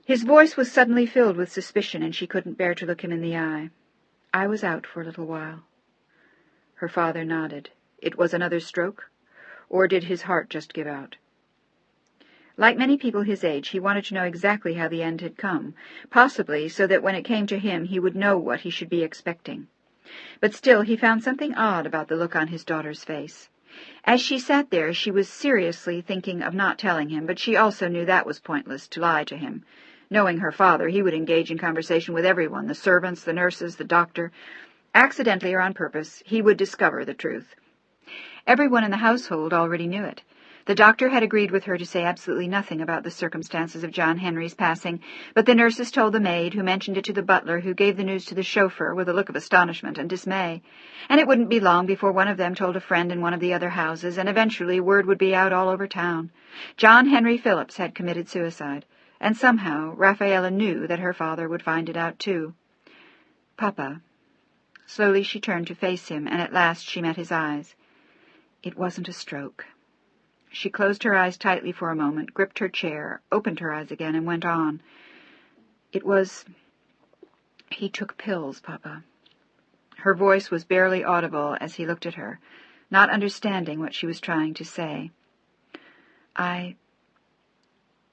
His voice was suddenly filled with suspicion, and she couldn't bear to look him in the eye. "I was out for a little while." Her father nodded. It was another stroke? Or did his heart just give out? Like many people his age, he wanted to know exactly how the end had come, possibly so that when it came to him he would know what he should be expecting. But still he found something odd about the look on his daughter's face. As she sat there, she was seriously thinking of not telling him, but she also knew that was pointless, to lie to him. Knowing her father, he would engage in conversation with everyone, the servants, the nurses, the doctor. Accidentally or on purpose, he would discover the truth. Everyone in the household already knew it. The doctor had agreed with her to say absolutely nothing about the circumstances of John Henry's passing, but the nurses told the maid, who mentioned it to the butler, who gave the news to the chauffeur with a look of astonishment and dismay. And it wouldn't be long before one of them told a friend in one of the other houses, and eventually word would be out all over town. John Henry Phillips had committed suicide, and somehow Rafaela knew that her father would find it out too. "Papa." Slowly she turned to face him, and at last she met his eyes. "It wasn't a stroke." She closed her eyes tightly for a moment, gripped her chair, opened her eyes again, and went on. He took pills, Papa." Her voice was barely audible as he looked at her, not understanding what she was trying to say.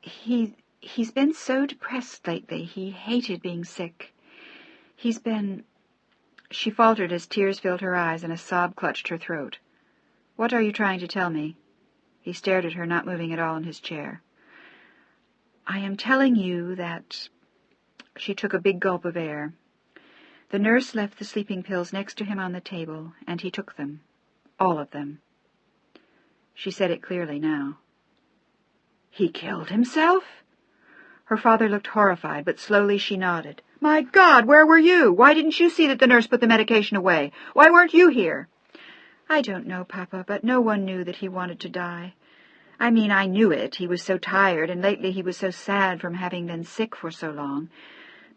He's been so depressed lately. He hated being sick. She faltered as tears filled her eyes and a sob clutched her throat. "What are you trying to tell me?" He stared at her, not moving at all in his chair. "I am telling you that—" She took a big gulp of air. "The nurse left the sleeping pills next to him on the table, and he took them. All of them." She said it clearly now. "He killed himself?" Her father looked horrified, but slowly she nodded. "My God, where were you? Why didn't you see that the nurse put the medication away? Why weren't you here?" "I don't know, Papa, but no one knew that he wanted to die. I mean, I knew it. He was so tired, and lately he was so sad from having been sick for so long.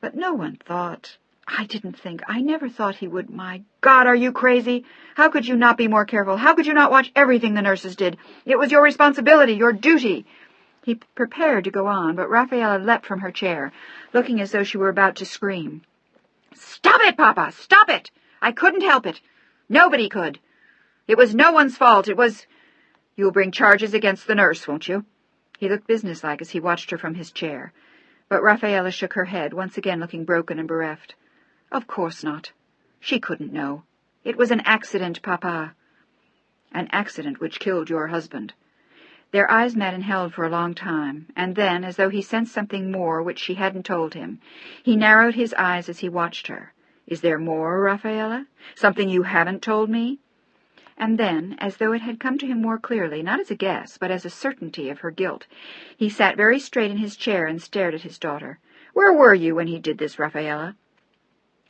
But no one thought... I never thought he would... My God, are you crazy? How could you not be more careful? How could you not watch everything the nurses did? It was your responsibility, your duty. He prepared to go on, but Rafaela leapt from her chair, looking as though she were about to scream. "Stop it, Papa! Stop it! I couldn't help it. Nobody could. It was no one's fault. It was... You'll bring charges against the nurse, won't you?" He looked businesslike as he watched her from his chair. But Rafaela shook her head, once again looking broken and bereft. "Of course not. She couldn't know. It was an accident, Papa." "An accident which killed your husband." Their eyes met and held for a long time, and then, as though he sensed something more which she hadn't told him, he narrowed his eyes as he watched her. "Is there more, Rafaela? Something you haven't told me?" And then, as though it had come to him more clearly, not as a guess, but as a certainty of her guilt, he sat very straight in his chair and stared at his daughter. "Where were you when he did this, Rafaela?"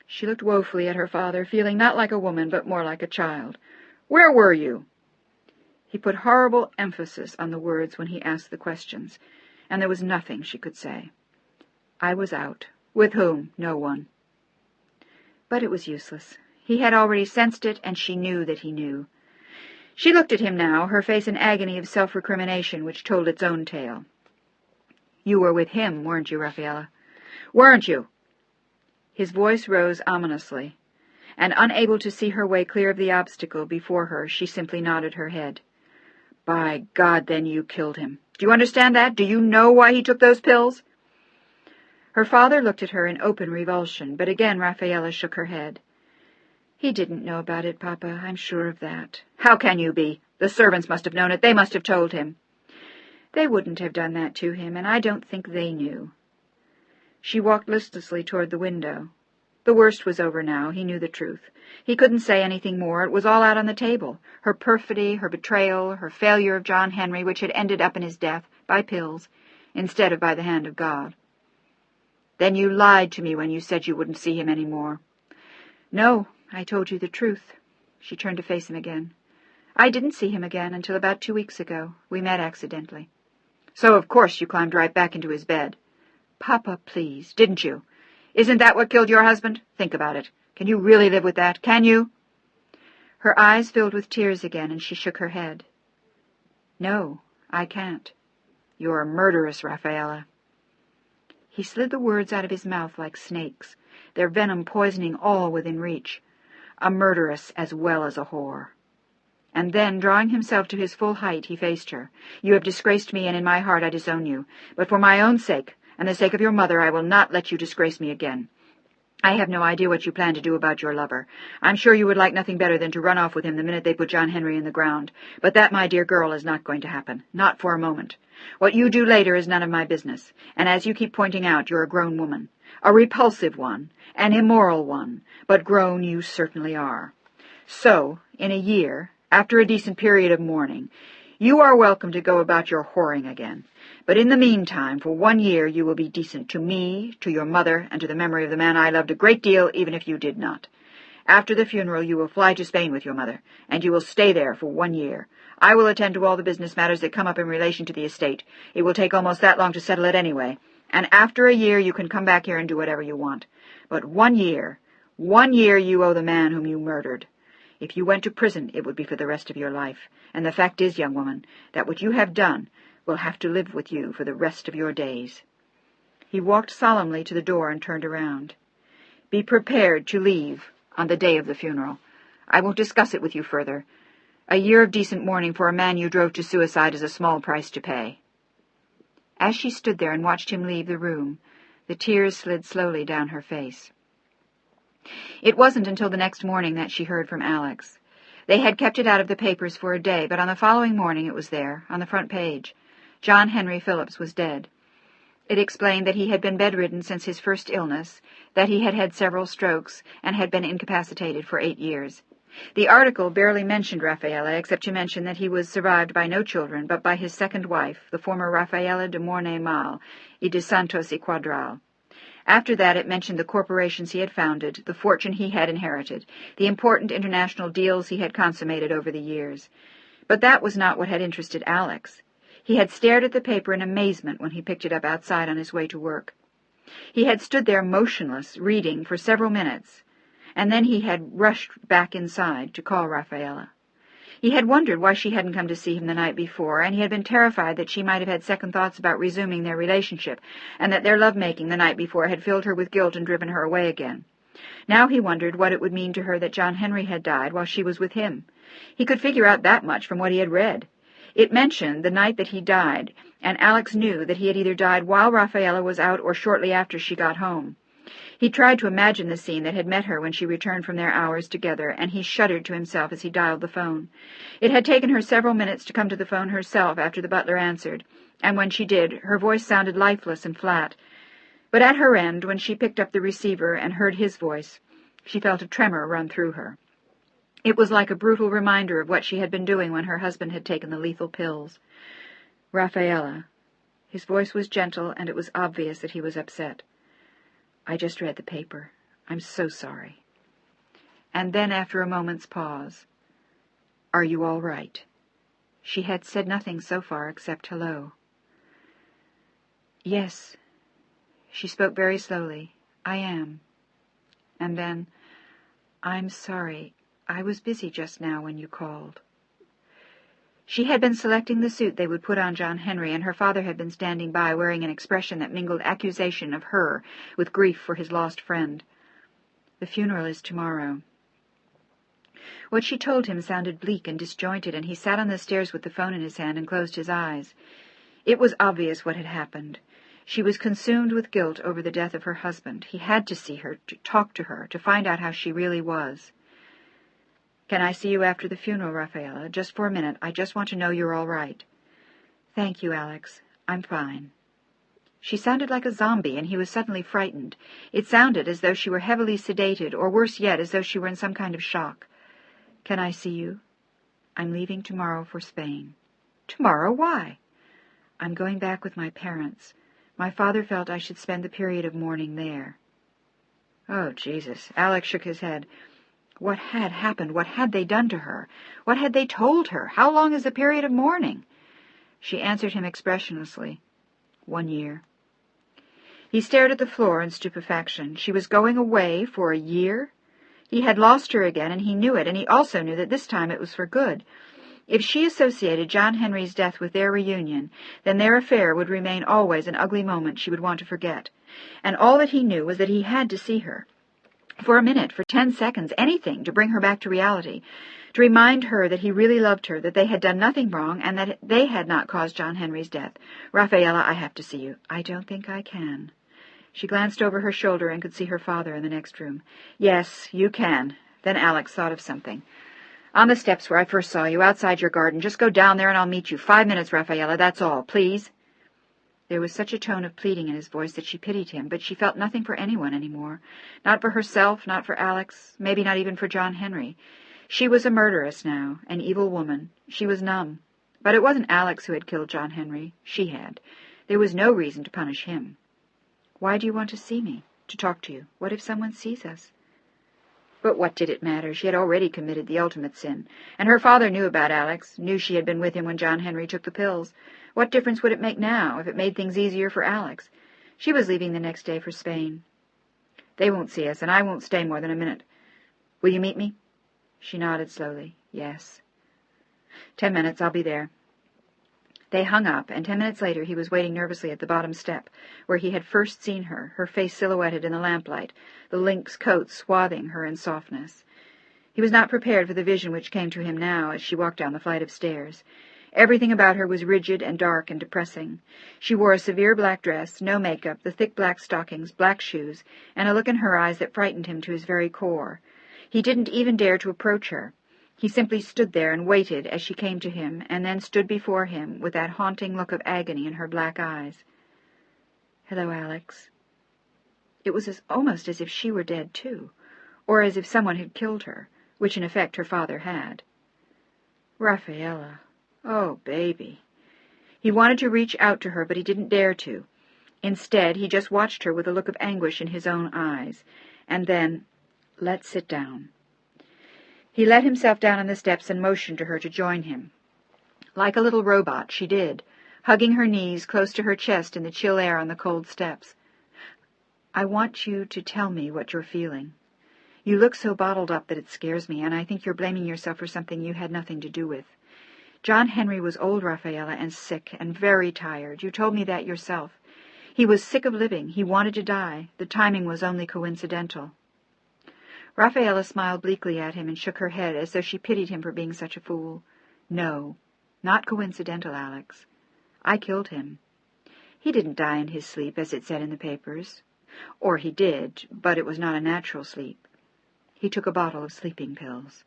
She looked woefully at her father, feeling not like a woman, but more like a child. "Where were you?" He put horrible emphasis on the words when he asked the questions, and there was nothing she could say. "I was out." "With whom?" "No one." But it was useless. He had already sensed it, and she knew that he knew. She looked at him now, her face an agony of self-recrimination which told its own tale. "You were with him, weren't you, Rafaela?" "Weren't you?" His voice rose ominously, and unable to see her way clear of the obstacle before her, she simply nodded her head. "By God, then you killed him. Do you understand that? Do you know why he took those pills?" Her father looked at her in open revulsion, but again Rafaela shook her head. "He didn't know about it, Papa. I'm sure of that." "How can you be? The servants must have known it. They must have told him." "They wouldn't have done that to him, and I don't think they knew." She walked listlessly toward the window. The worst was over now. He knew the truth. He couldn't say anything more. It was all out on the table. Her perfidy, her betrayal, her failure of John Henry, which had ended up in his death, by pills, instead of by the hand of God. "Then you lied to me when you said you wouldn't see him any more." "No, I told you the truth." She turned to face him again. "I didn't see him again until about 2 weeks ago. We met accidentally." "So, of course, you climbed right back into his bed." "Papa, please." "Didn't you? Isn't that what killed your husband? Think about it. Can you really live with that? Can you?" Her eyes filled with tears again, and she shook her head. "No, I can't." "You're murderous, Rafaela." He slid the words out of his mouth like snakes, their venom poisoning all within reach. "A murderess as well as a whore." And then, drawing himself to his full height, he faced her. "You have disgraced me, and in my heart I disown you. But for my own sake, and the sake of your mother, I will not let you disgrace me again. I have no idea what you plan to do about your lover. I'm sure you would like nothing better than to run off with him the minute they put John Henry in the ground. But that, my dear girl, is not going to happen. Not for a moment. What you do later is none of my business. And as you keep pointing out, you're a grown woman. A repulsive one. An immoral one. But grown you certainly are. So, in a year, after a decent period of mourning, you are welcome to go about your whoring again. But in the meantime, for 1 year, you will be decent to me, to your mother, and to the memory of the man I loved a great deal, even if you did not. After the funeral, you will fly to Spain with your mother, and you will stay there for 1 year. I will attend to all the business matters that come up in relation to the estate. It will take almost that long to settle it anyway. And after a year, you can come back here and do whatever you want. But 1 year you owe the man whom you murdered. If you went to prison, it would be for the rest of your life. And the fact is, young woman, that what you have done will have to live with you for the rest of your days." He walked solemnly to the door and turned around. "Be prepared to leave on the day of the funeral. I won't discuss it with you further. A year of decent mourning for a man you drove to suicide is a small price to pay." As she stood there and watched him leave the room, the tears slid slowly down her face. It wasn't until the next morning that she heard from Alex. They had kept it out of the papers for a day, but on the following morning it was there, on the front page. John Henry Phillips was dead. It explained that he had been bedridden since his first illness, that he had had several strokes, and had been incapacitated for 8 years. The article barely mentioned Rafaela, except to mention that he was survived by no children, but by his second wife, the former Rafaela de Mornay Mal y de Santos y Quadral. After that, it mentioned the corporations he had founded, the fortune he had inherited, the important international deals he had consummated over the years. But that was not what had interested Alex. He had stared at the paper in amazement when he picked it up outside on his way to work. He had stood there motionless, reading, for several minutes, and then he had rushed back inside to call Rafaela. He had wondered why she hadn't come to see him the night before, and he had been terrified that she might have had second thoughts about resuming their relationship, and that their love-making the night before had filled her with guilt and driven her away again. Now he wondered what it would mean to her that John Henry had died while she was with him. He could figure out that much from what he had read. It mentioned the night that he died, and Alex knew that he had either died while Rafaela was out or shortly after she got home. He tried to imagine the scene that had met her when she returned from their hours together, and he shuddered to himself as he dialed the phone. It had taken her several minutes to come to the phone herself after the butler answered, and when she did, her voice sounded lifeless and flat. But at her end, when she picked up the receiver and heard his voice, she felt a tremor run through her. It was like a brutal reminder of what she had been doing when her husband had taken the lethal pills. Rafaela. His voice was gentle, and it was obvious that he was upset. I just read the paper. I'm so sorry. And then, after a moment's pause, Are you all right? She had said nothing so far except hello. Yes. She spoke very slowly. I am. And then, I'm sorry. I was busy just now when you called. She had been selecting the suit they would put on John Henry, and her father had been standing by, wearing an expression that mingled accusation of her with grief for his lost friend. The funeral is tomorrow. What she told him sounded bleak and disjointed, and he sat on the stairs with the phone in his hand and closed his eyes. It was obvious what had happened. She was consumed with guilt over the death of her husband. He had to see her, to talk to her, to find out how she really was. Can I see you after the funeral, Rafaela? Just for a minute. I just want to know you're all right. Thank you, Alex. I'm fine. She sounded like a zombie, and he was suddenly frightened. It sounded as though she were heavily sedated, or worse yet, as though she were in some kind of shock. Can I see you? I'm leaving tomorrow for Spain. Tomorrow? Why? I'm going back with my parents. My father felt I should spend the period of mourning there. Oh, Jesus. Alex shook his head. What had happened? What had they done to her? What had they told her? How long is the period of mourning? She answered him expressionlessly. 1 year. He stared at the floor in stupefaction. She was going away for a year? He had lost her again, and he knew it, and he also knew that this time it was for good. If she associated John Henry's death with their reunion, then their affair would remain always an ugly moment she would want to forget. And all that he knew was that he had to see her. For a minute, for 10 seconds, anything to bring her back to reality, to remind her that he really loved her, that they had done nothing wrong, and that they had not caused John Henry's death. Rafaela, I have to see you. I don't think I can. She glanced over her shoulder and could see her father in the next room. Yes, you can. Then Alex thought of something. On the steps where I first saw you, outside your garden. Just go down there and I'll meet you. 5 minutes, Rafaela, that's all. Please? There was such a tone of pleading in his voice that she pitied him, but she felt nothing for anyone any more. Not for herself, not for Alex, maybe not even for John Henry. She was a murderess now, an evil woman. She was numb. But it wasn't Alex who had killed John Henry. She had. There was no reason to punish him. Why do you want to see me? To talk to you. What if someone sees us? But what did it matter? She had already committed the ultimate sin. And her father knew about Alex, knew she had been with him when John Henry took the pills. What difference would it make now, if it made things easier for Alex? She was leaving the next day for Spain. They won't see us, and I won't stay more than a minute. Will you meet me? She nodded slowly. Yes. 10 minutes, I'll be there. They hung up, and 10 minutes later he was waiting nervously at the bottom step, where he had first seen her, her face silhouetted in the lamplight, the lynx coat swathing her in softness. He was not prepared for the vision which came to him now as she walked down the flight of stairs. Everything about her was rigid and dark and depressing. She wore a severe black dress, no makeup, the thick black stockings, black shoes, and a look in her eyes that frightened him to his very core. He didn't even dare to approach her. He simply stood there and waited as she came to him, and then stood before him with that haunting look of agony in her black eyes. Hello, Alex. It was almost as if she were dead, too, or as if someone had killed her, which in effect her father had. Rafaela. Oh, baby. He wanted to reach out to her, but he didn't dare to. Instead, he just watched her with a look of anguish in his own eyes. And then, let's sit down. He let himself down on the steps and motioned to her to join him. Like a little robot, she did,
hugging her knees close to her chest in the chill air on the cold steps. "I want you to tell me what you're feeling. You look so bottled up that it scares me, and I think you're blaming yourself for something you had nothing to do with. John Henry was old, Rafaela, and sick, and very tired. You told me that yourself. He was sick of living. He wanted to die. The timing was only coincidental." Rafaela smiled bleakly at him and shook her head as though she pitied him for being such a fool. "No, not coincidental, Alex. I killed him. He didn't die in his sleep, as it said in the papers. Or he did, but it was not a natural sleep. He took a bottle of sleeping pills."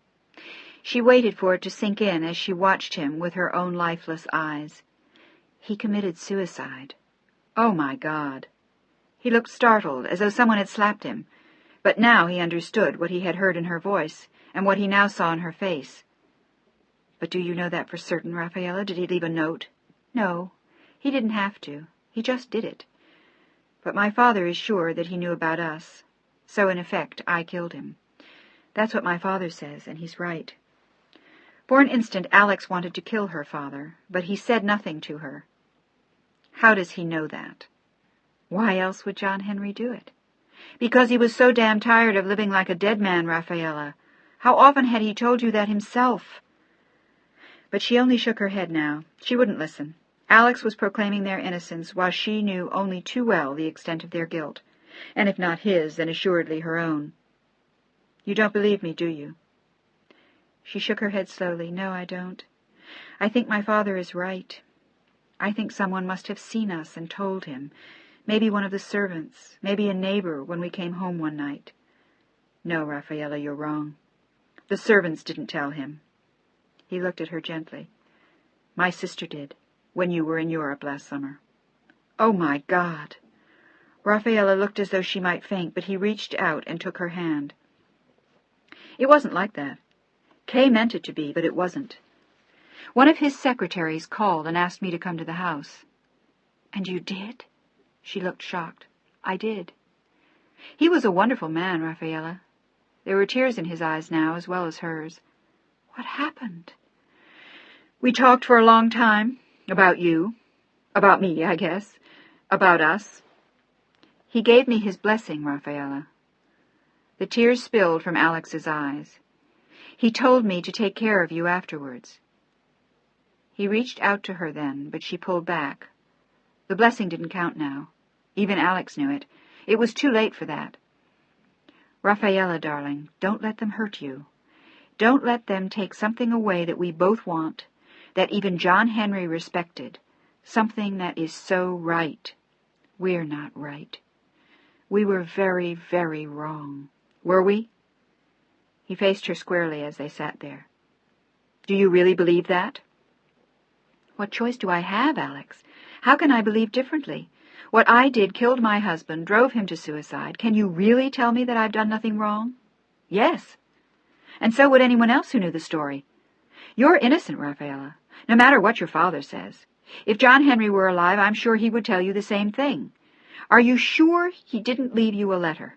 She waited for it to sink in as she watched him with her own lifeless eyes. "He committed suicide." Oh, my God. He looked startled, as though someone had slapped him. But now he understood what he had heard in her voice, and what he now saw in her face. "But do you know that for certain, Rafaela? Did he leave a note?" "No, he didn't have to. He just did it. But my father is sure that he knew about us. So, in effect, I killed him. That's what my father says, and he's right." For an instant, Alex wanted to kill her father, but he said nothing to her. How does he know that? Why else would John Henry do it? Because he was so damn tired of living like a dead man, Rafaela. How often had he told you that himself? But she only shook her head now. She wouldn't listen. Alex was proclaiming their innocence, while she knew only too well the extent of their guilt, and if not his, then assuredly her own. "You don't believe me, do you?" She shook her head slowly. "No, I don't. I think my father is right. I think someone must have seen us and told him. Maybe one of the servants, maybe a neighbor when we came home one night. No, Rafaela, you're wrong. The servants didn't tell him." He looked at her gently. "My sister did, when you were in Europe last summer." "Oh, my God!" Rafaela looked as though she might faint, but he reached out and took her hand. "It wasn't like that. Kay meant it to be, but it wasn't. One of his secretaries called and asked me to come to the house." "And you did?" She looked shocked. "I did. He was a wonderful man, Rafaela." There were tears in his eyes now, as well as hers. "What happened?" "We talked for a long time. About you. About me, I guess. About us. He gave me his blessing, Rafaela." The tears spilled from Alex's eyes. "He told me to take care of you afterwards." He reached out to her then, but she pulled back. The blessing didn't count now. Even Alex knew it. It was too late for that. "Rafaela, darling, don't let them hurt you. Don't let them take something away that we both want, that even John Henry respected, something that is so right. We're not right. We were very, very wrong. Were we?" He faced her squarely as they sat there. "Do you really believe that?" "What choice do I have, Alex? How can I believe differently? What I did killed my husband, drove him to suicide. Can you really tell me that I've done nothing wrong?" "Yes. And so would anyone else who knew the story. You're innocent, Rafaela, no matter what your father says. If John Henry were alive, I'm sure he would tell you the same thing. Are you sure he didn't leave you a letter?"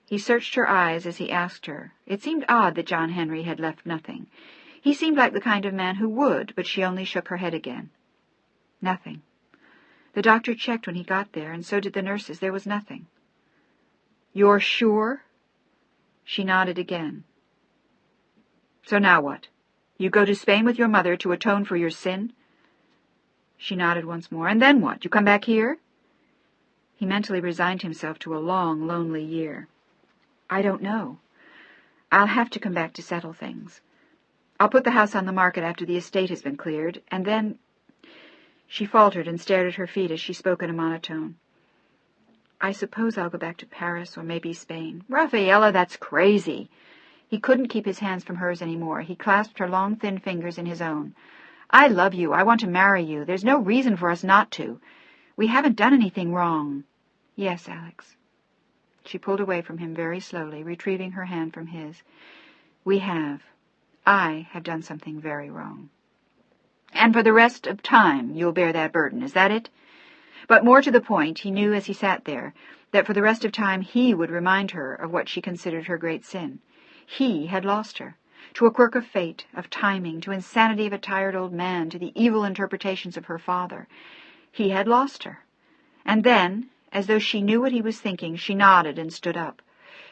He searched her eyes as he asked her. It seemed odd that John Henry had left nothing. He seemed like the kind of man who would, but she only shook her head again. "Nothing. The doctor checked when he got there, and so did the nurses. There was nothing." "You're sure?" She nodded again. "So now what? You go to Spain with your mother to atone for your sin?" She nodded once more. "And then what? You come back here?" He mentally resigned himself to a long, lonely year. "I don't know. I'll have to come back to settle things. I'll put the house on the market after the estate has been cleared, and then—" She faltered and stared at her feet as she spoke in a monotone. "I suppose I'll go back to Paris or maybe Spain." "Rafaela, that's crazy." He couldn't keep his hands from hers any more. He clasped her long, thin fingers in his own. "I love you. I want to marry you. There's no reason for us not to. We haven't done anything wrong." "Yes, Alex." She pulled away from him very slowly, retrieving her hand from his. "We have. I have done something very wrong. And for the rest of time you'll bear that burden, is that it?" But more to the point, he knew as he sat there that for the rest of time he would remind her of what she considered her great sin. He had lost her. to a quirk of fate, of timing, to insanity of a tired old man, to the evil interpretations of her father. He had lost her. And then, as though she knew what he was thinking, she nodded and stood up.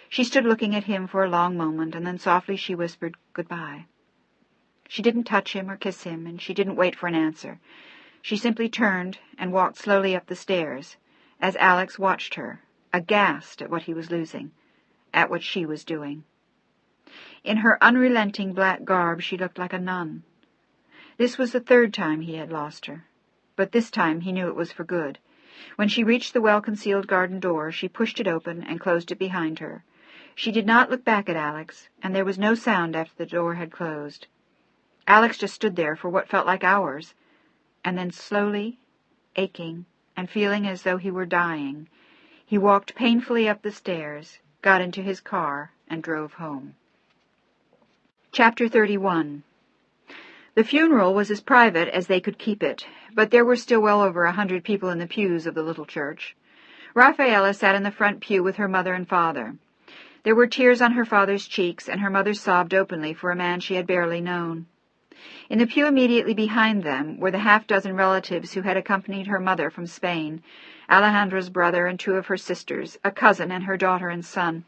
She stood looking at him for a long moment, and then softly she whispered, "Goodbye." She didn't touch him or kiss him, and she didn't wait for an answer. She simply turned and walked slowly up the stairs, as Alex watched her, aghast at what he was losing, at what she was doing. In her unrelenting black garb she looked like a nun. This was the third time he had lost her, but this time he knew it was for good. When she reached the well-concealed garden door, she pushed it open and closed it behind her. She did not look back at Alex, and there was no sound after the door had closed. Alex just stood there for what felt like hours, and then slowly, aching, and feeling as though he were dying, he walked painfully up the stairs, got into his car, and drove home. Chapter 31. The funeral was as private as they could keep it, but there were still well over 100 people in the pews of the little church. Rafaela sat in the front pew with her mother and father. There were tears on her father's cheeks, and her mother sobbed openly for a man she had barely known. In the pew immediately behind them were the half-dozen relatives who had accompanied her mother from Spain, Alejandra's brother and 2 of her sisters, a cousin and her daughter and son.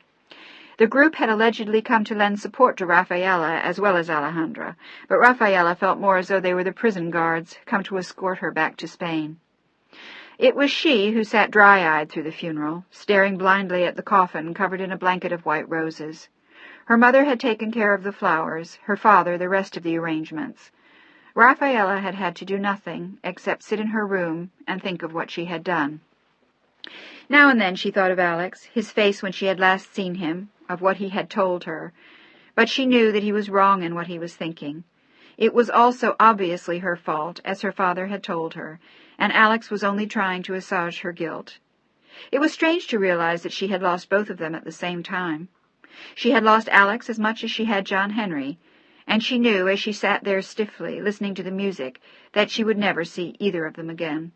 The group had allegedly come to lend support to Rafaela as well as Alejandra, but Rafaela felt more as though they were the prison guards come to escort her back to Spain. It was she who sat dry-eyed through the funeral, staring blindly at the coffin covered in a blanket of white roses. Her mother had taken care of the flowers, her father the rest of the arrangements. Rafaela had had to do nothing except sit in her room and think of what she had done. Now and then she thought of Alex, his face when she had last seen him, of what he had told her, but she knew that he was wrong in what he was thinking. It was also obviously her fault, as her father had told her, and Alex was only trying to assuage her guilt. It was strange to realize that she had lost both of them at the same time. She had lost Alex as much as she had John Henry, and she knew, as she sat there stiffly, listening to the music, that she would never see either of them again.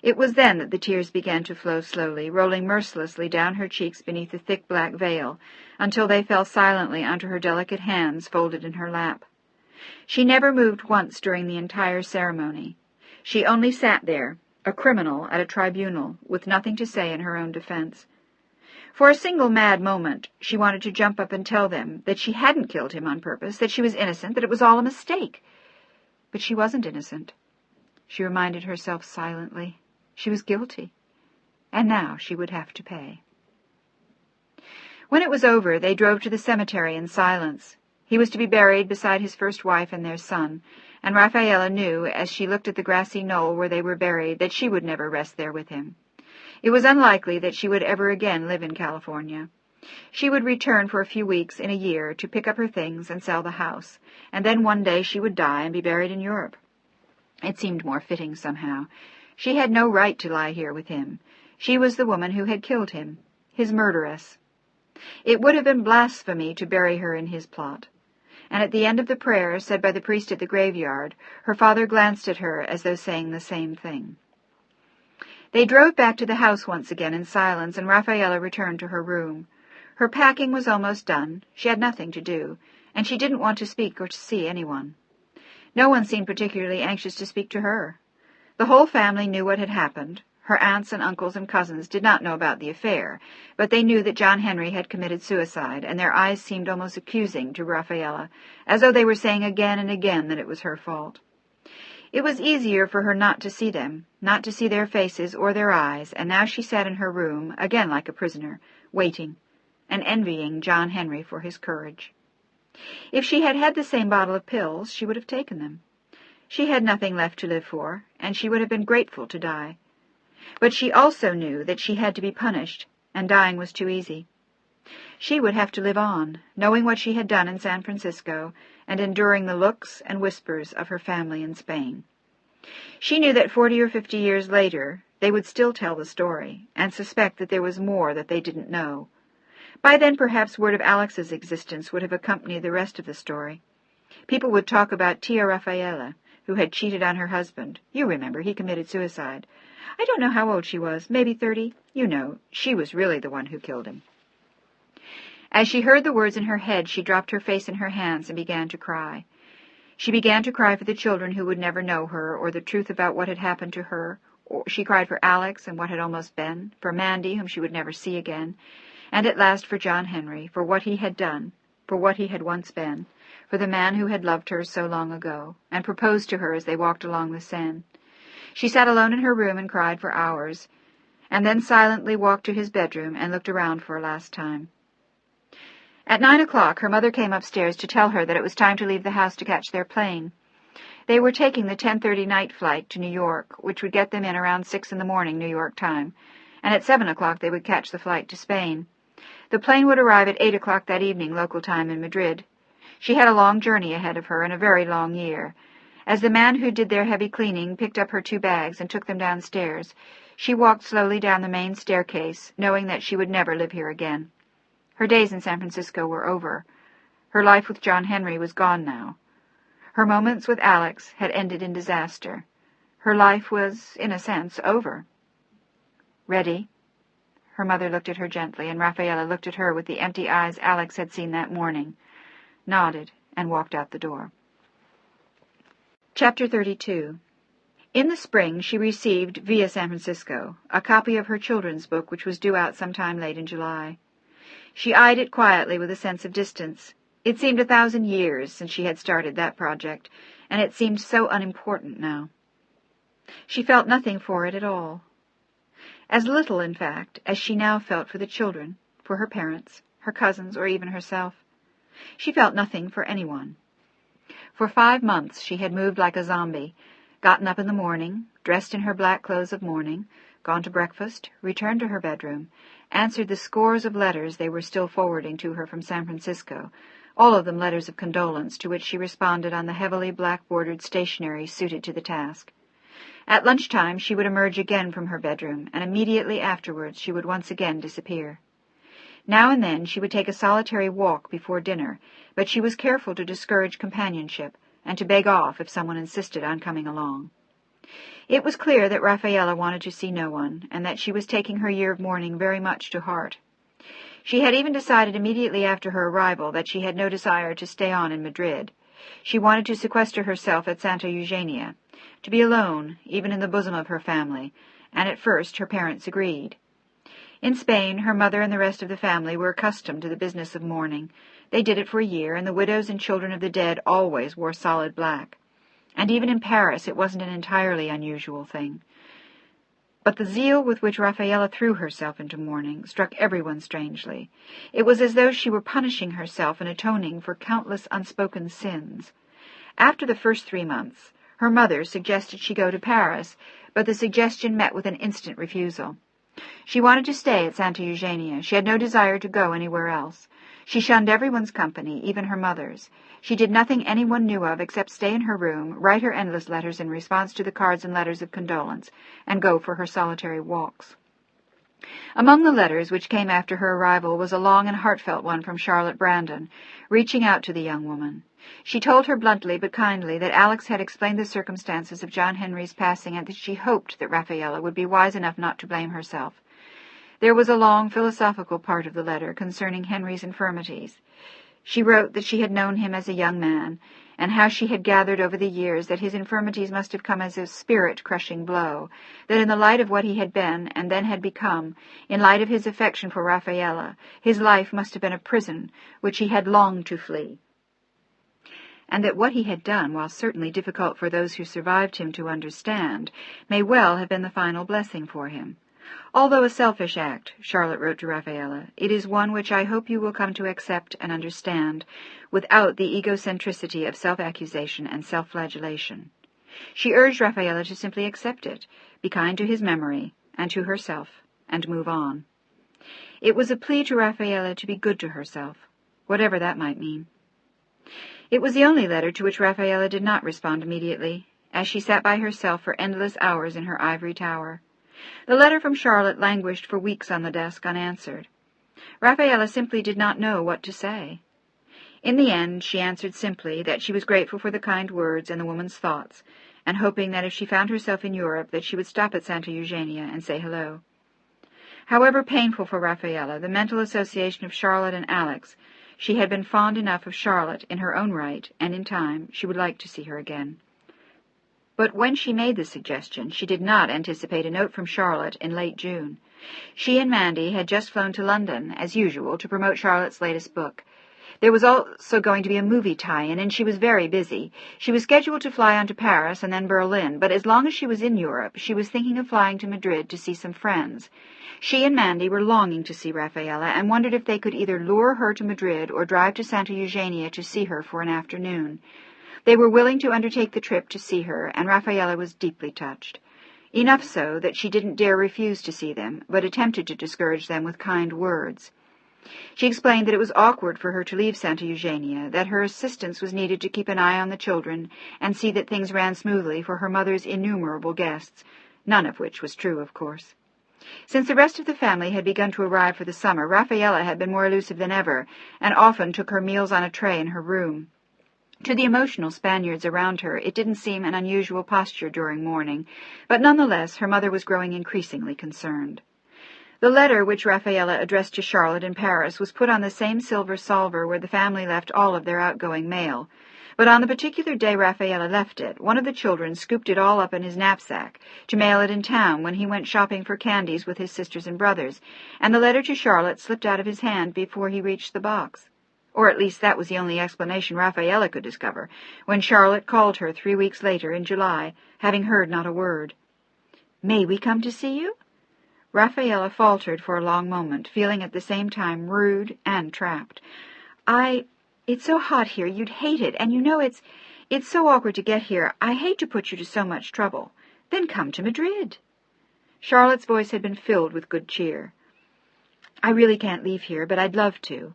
It was then that the tears began to flow slowly, rolling mercilessly down her cheeks beneath the thick black veil, until they fell silently onto her delicate hands folded in her lap. She never moved once during the entire ceremony. She only sat there, a criminal at a tribunal, with nothing to say in her own defense. For a single mad moment, she wanted to jump up and tell them that she hadn't killed him on purpose, that she was innocent, that it was all a mistake. But she wasn't innocent. She reminded herself silently. She was guilty, and now she would have to pay. When it was over, they drove to the cemetery in silence. He was to be buried beside his first wife and their son, and Rafaela knew, as she looked at the grassy knoll where they were buried, that she would never rest there with him. It was unlikely that she would ever again live in California. She would return for a few weeks in a year to pick up her things and sell the house, and then one day she would die and be buried in Europe. It seemed more fitting somehow. She had no right to lie here with him. She was the woman who had killed him, his murderess. It would have been blasphemy to bury her in his plot. And at the end of the prayer said by the priest at the graveyard, her father glanced at her as though saying the same thing. They drove back to the house once again in silence, and Rafaela returned to her room. Her packing was almost done. She had nothing to do, and she didn't want to speak or to see anyone. No one seemed particularly anxious to speak to her. The whole family knew what had happened. Her aunts and uncles and cousins did not know about the affair, but they knew that John Henry had committed suicide, and their eyes seemed almost accusing to Rafaela, as though they were saying again and again that it was her fault. It was easier for her not to see them, not to see their faces or their eyes, and now she sat in her room, again like a prisoner, waiting, and envying John Henry for his courage. If she had had the same bottle of pills, she would have taken them. She had nothing left to live for, and she would have been grateful to die. But she also knew that she had to be punished, and dying was too easy. She would have to live on, knowing what she had done in San Francisco, and enduring the looks and whispers of her family in Spain. She knew that 40 or 50 years later they would still tell the story, and suspect that there was more that they didn't know. By then perhaps word of Alex's existence would have accompanied the rest of the story. People would talk about Tia Rafaela, who had cheated on her husband. You remember, he committed suicide. I don't know how old she was, maybe 30. You know, she was really the one who killed him. As she heard the words in her head, she dropped her face in her hands and began to cry. She began to cry for the children who would never know her, or the truth about what had happened to her. Or she cried for Alex and what had almost been, for Mandy, whom she would never see again, and at last for John Henry, for what he had done, for what he had once been, for the man who had loved her so long ago, and proposed to her as they walked along the Seine. She sat alone in her room and cried for hours, and then silently walked to his bedroom and looked around for a last time. At 9 o'clock, her mother came upstairs to tell her that it was time to leave the house to catch their plane. They were taking the 10:30 night flight to New York, which would get them in around 6 in the morning, New York time, and at 7 o'clock they would catch the flight to Spain. The plane would arrive at 8 o'clock that evening, local time, in Madrid. She had a long journey ahead of her and a very long year. As the man who did their heavy cleaning picked up her 2 bags and took them downstairs, she walked slowly down the main staircase, knowing that she would never live here again. Her days in San Francisco were over. Her life with John Henry was gone now. Her moments with Alex had ended in disaster. Her life was, in a sense, over. Ready? Her mother looked at her gently, and Rafaela looked at her with the empty eyes Alex had seen that morning, nodded, and walked out the door. Chapter 32. In the spring, she received, via San Francisco, a copy of her children's book, which was due out sometime late in July. She eyed it quietly with a sense of distance. It seemed 1,000 years since she had started that project, and it seemed so unimportant now. She felt nothing for it at all. As little, in fact, as she now felt for the children, for her parents, her cousins, or even herself. She felt nothing for anyone. For 5 months she had moved like a zombie, gotten up in the morning, dressed in her black clothes of mourning, gone to breakfast, returned to her bedroom, answered the scores of letters they were still forwarding to her from San Francisco, all of them letters of condolence, to which she responded on the heavily black-bordered stationery suited to the task. At lunchtime she would emerge again from her bedroom, and immediately afterwards she would once again disappear. Now and then she would take a solitary walk before dinner, but she was careful to discourage companionship, and to beg off if someone insisted on coming along. It was clear that Rafaela wanted to see no one, and that she was taking her year of mourning very much to heart. She had even decided immediately after her arrival that she had no desire to stay on in Madrid. She wanted to sequester herself at Santa Eugenia, to be alone, even in the bosom of her family, and at first her parents agreed. In Spain, her mother and the rest of the family were accustomed to the business of mourning. They did it for a year, and the widows and children of the dead always wore solid black. And even in Paris it wasn't an entirely unusual thing. But the zeal with which Rafaela threw herself into mourning struck everyone strangely. It was as though she were punishing herself and atoning for countless unspoken sins. After the first 3 months, her mother suggested she go to Paris, but the suggestion met with an instant refusal. She wanted to stay at Santa Eugenia. She had no desire to go anywhere else. She shunned everyone's company, even her mother's. She did nothing anyone knew of except stay in her room, write her endless letters in response to the cards and letters of condolence, and go for her solitary walks. Among the letters which came after her arrival was a long and heartfelt one from Charlotte Brandon, reaching out to the young woman. She told her bluntly but kindly that Alex had explained the circumstances of John Henry's passing, and that she hoped that Rafaela would be wise enough not to blame herself. There was a long philosophical part of the letter concerning Henry's infirmities. She wrote that she had known him as a young man, and how she had gathered over the years that his infirmities must have come as a spirit-crushing blow, that in the light of what he had been and then had become, in light of his affection for Rafaela, his life must have been a prison which he had longed to flee, and that what he had done, while certainly difficult for those who survived him to understand, may well have been the final blessing for him. Although a selfish act, Charlotte wrote to Rafaela, it is one which I hope you will come to accept and understand, without the egocentricity of self-accusation and self-flagellation. She urged Rafaela to simply accept it, be kind to his memory, and to herself, and move on. It was a plea to Rafaela to be good to herself, whatever that might mean. It was the only letter to which Rafaela did not respond immediately, as she sat by herself for endless hours in her ivory tower. The letter from Charlotte languished for weeks on the desk unanswered. Rafaela simply did not know what to say. In the end, she answered simply that she was grateful for the kind words and the woman's thoughts, and hoping that if she found herself in Europe that she would stop at Santa Eugenia and say hello. However painful for Rafaela, the mental association of Charlotte and Alex, she had been fond enough of Charlotte in her own right, and in time she would like to see her again. But when she made the suggestion, she did not anticipate a note from Charlotte in late June. She and Mandy had just flown to London, as usual, to promote Charlotte's latest book. There was also going to be a movie tie-in, and she was very busy. She was scheduled to fly on to Paris and then Berlin, but as long as she was in Europe, she was thinking of flying to Madrid to see some friends. She and Mandy were longing to see Rafaela and wondered if they could either lure her to Madrid or drive to Santa Eugenia to see her for an afternoon. They were willing to undertake the trip to see her, and Rafaela was deeply touched. Enough so that she didn't dare refuse to see them, but attempted to discourage them with kind words. She explained that it was awkward for her to leave Santa Eugenia, that her assistance was needed to keep an eye on the children and see that things ran smoothly for her mother's innumerable guests, none of which was true, of course. Since the rest of the family had begun to arrive for the summer, Rafaela had been more elusive than ever, and often took her meals on a tray in her room. To the emotional Spaniards around her, it didn't seem an unusual posture during mourning, but nonetheless her mother was growing increasingly concerned. The letter which Rafaela addressed to Charlotte in Paris was put on the same silver salver where the family left all of their outgoing mail. But on the particular day Rafaela left it, one of the children scooped it all up in his knapsack to mail it in town when he went shopping for candies with his sisters and brothers, and the letter to Charlotte slipped out of his hand before he reached the box. Or at least that was the only explanation Rafaela could discover, when Charlotte called her 3 weeks later in July, having heard not a word. "May we come to see you?" Rafaela faltered for a long moment, feeling at the same time rude and trapped. It's so hot here, you'd hate it, and you know it's so awkward to get here. I hate to put you to so much trouble. Then come to Madrid." Charlotte's voice had been filled with good cheer. "I really can't leave here, but I'd love to."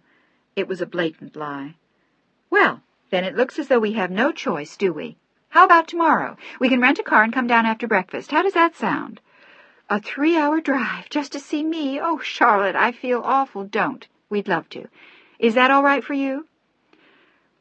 It was a blatant lie. "Well, then it looks as though we have no choice, do we? How about tomorrow? We can rent a car and come down after breakfast. How does that sound?" "A 3-hour drive just to see me? Oh, Charlotte, I feel awful." "Don't. We'd love to. Is that all right for you?"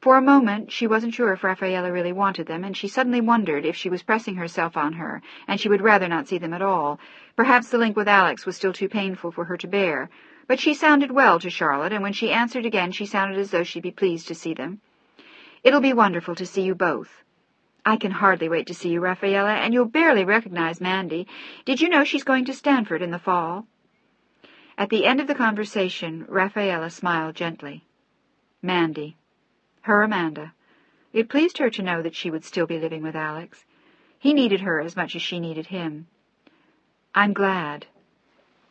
For a moment she wasn't sure if Rafaela really wanted them, and she suddenly wondered if she was pressing herself on her, and she would rather not see them at all. Perhaps the link with Alex was still too painful for her to bear. But she sounded well to Charlotte, and when she answered again she sounded as though she'd be pleased to see them. "It'll be wonderful to see you both." "I can hardly wait to see you, Rafaela, and you'll barely recognize Mandy. Did you know she's going to Stanford in the fall?" At the end of the conversation, Rafaela smiled gently. Mandy. Her Amanda. It pleased her to know that she would still be living with Alex. He needed her as much as she needed him. "I'm glad."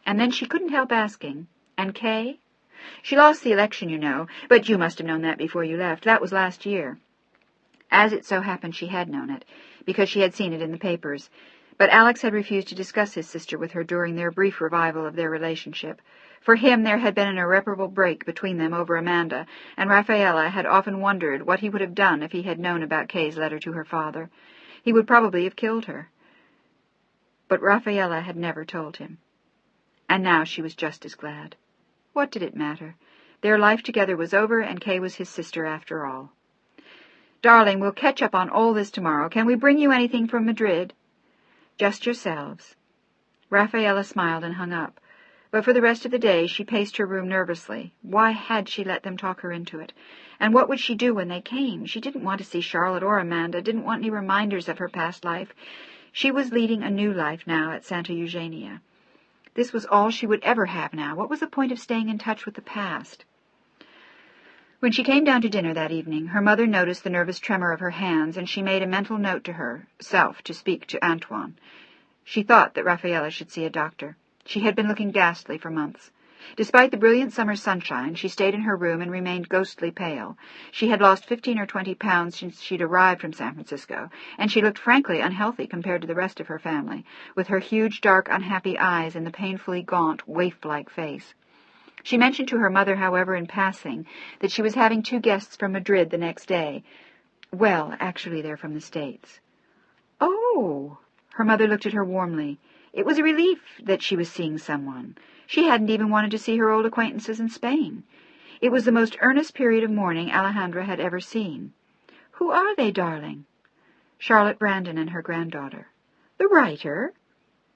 And then she couldn't help asking, "And Kay?" "She lost the election, you know, but you must have known that before you left. That was last year." As it so happened, she had known it, because she had seen it in the papers. But Alex had refused to discuss his sister with her during their brief revival of their relationship. For him there had been an irreparable break between them over Amanda, and Rafaela had often wondered what he would have done if he had known about Kay's letter to her father. He would probably have killed her. But Rafaela had never told him. And now she was just as glad. What did it matter? Their life together was over, and Kay was his sister after all. "Darling, we'll catch up on all this tomorrow. Can we bring you anything from Madrid?" "Just yourselves." Rafaela smiled and hung up. But for the rest of the day she paced her room nervously. Why had she let them talk her into it? And what would she do when they came? She didn't want to see Charlotte or Amanda, didn't want any reminders of her past life. She was leading a new life now at Santa Eugenia. This was all she would ever have now. What was the point of staying in touch with the past? When she came down to dinner that evening, her mother noticed the nervous tremor of her hands, and she made a mental note to herself to speak to Antoine. She thought that Rafaela should see a doctor. She had been looking ghastly for months. Despite the brilliant summer sunshine, she stayed in her room and remained ghostly pale. She had lost 15 or 20 pounds since she'd arrived from San Francisco, and she looked frankly unhealthy compared to the rest of her family, with her huge, dark, unhappy eyes and the painfully gaunt, waif-like face. She mentioned to her mother, however, in passing, that she was having 2 guests from Madrid the next day. Well, actually, they're from the States. "Oh!" Her mother looked at her warmly. It was a relief that she was seeing someone. She hadn't even wanted to see her old acquaintances in Spain. It was the most earnest period of mourning Alejandra had ever seen. "Who are they, darling?" "Charlotte Brandon and her granddaughter." "The writer?"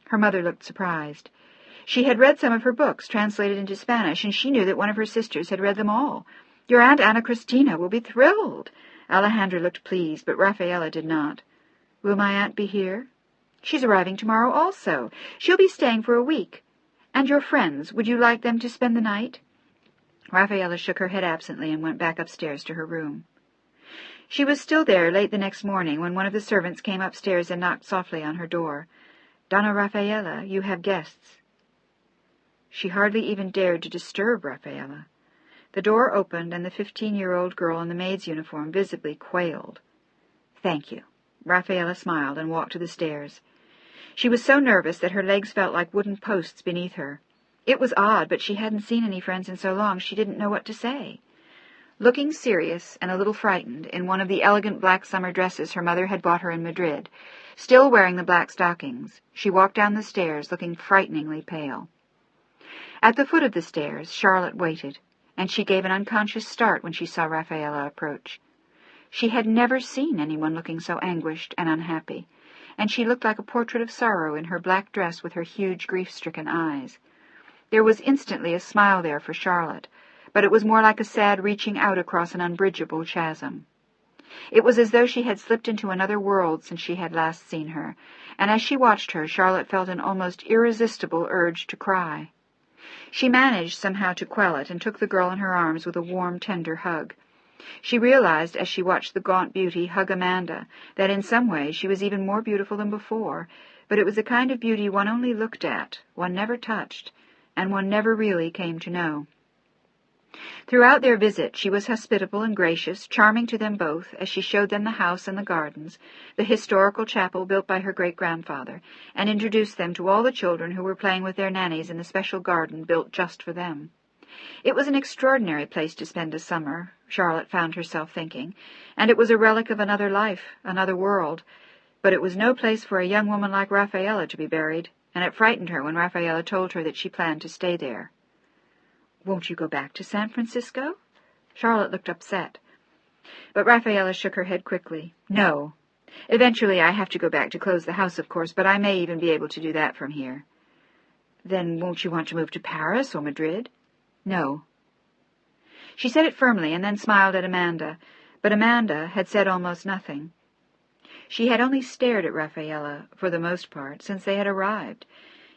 Her mother looked surprised. She had read some of her books, translated into Spanish, and she knew that one of her sisters had read them all. "Your Aunt Anna Christina will be thrilled." Alejandra looked pleased, but Rafaela did not. "Will my aunt be here?" "She's arriving tomorrow also. She'll be staying for a week. And your friends, would you like them to spend the night?" Rafaela shook her head absently and went back upstairs to her room. She was still there late the next morning when one of the servants came upstairs and knocked softly on her door. "Donna Rafaela, you have guests." She hardly even dared to disturb Rafaela. The door opened, and the 15-year-old girl in the maid's uniform visibly quailed. "Thank you." Rafaela smiled and walked to the stairs. She was so nervous that her legs felt like wooden posts beneath her. It was odd, but she hadn't seen any friends in so long she didn't know what to say. Looking serious and a little frightened, in one of the elegant black summer dresses her mother had bought her in Madrid, still wearing the black stockings, she walked down the stairs looking frighteningly pale. At the foot of the stairs, Charlotte waited, and she gave an unconscious start when she saw Rafaela approach. She had never seen anyone looking so anguished and unhappy, and she looked like a portrait of sorrow in her black dress with her huge grief-stricken eyes. There was instantly a smile there for Charlotte, but it was more like a sad reaching out across an unbridgeable chasm. It was as though she had slipped into another world since she had last seen her, and as she watched her, Charlotte felt an almost irresistible urge to cry. She managed somehow to quell it and took the girl in her arms with a warm, tender hug. She realized, as she watched the gaunt beauty hug Amanda, that in some ways she was even more beautiful than before, but it was a kind of beauty one only looked at, one never touched, and one never really came to know. Throughout their visit she was hospitable and gracious, charming to them both, as she showed them the house and the gardens, the historical chapel built by her great-grandfather, and introduced them to all the children who were playing with their nannies in the special garden built just for them. It was an extraordinary place to spend a summer, Charlotte found herself thinking, and it was a relic of another life, another world, but it was no place for a young woman like Rafaela to be buried, and it frightened her when Rafaela told her that she planned to stay there. "Won't you go back to San Francisco?" Charlotte looked upset. But Rafaela shook her head quickly. "No. Eventually I have to go back to close the house, of course, but I may even be able to do that from here." "Then won't you want to move to Paris or Madrid?" "No." She said it firmly and then smiled at Amanda, but Amanda had said almost nothing. She had only stared at Rafaela, for the most part, since they had arrived.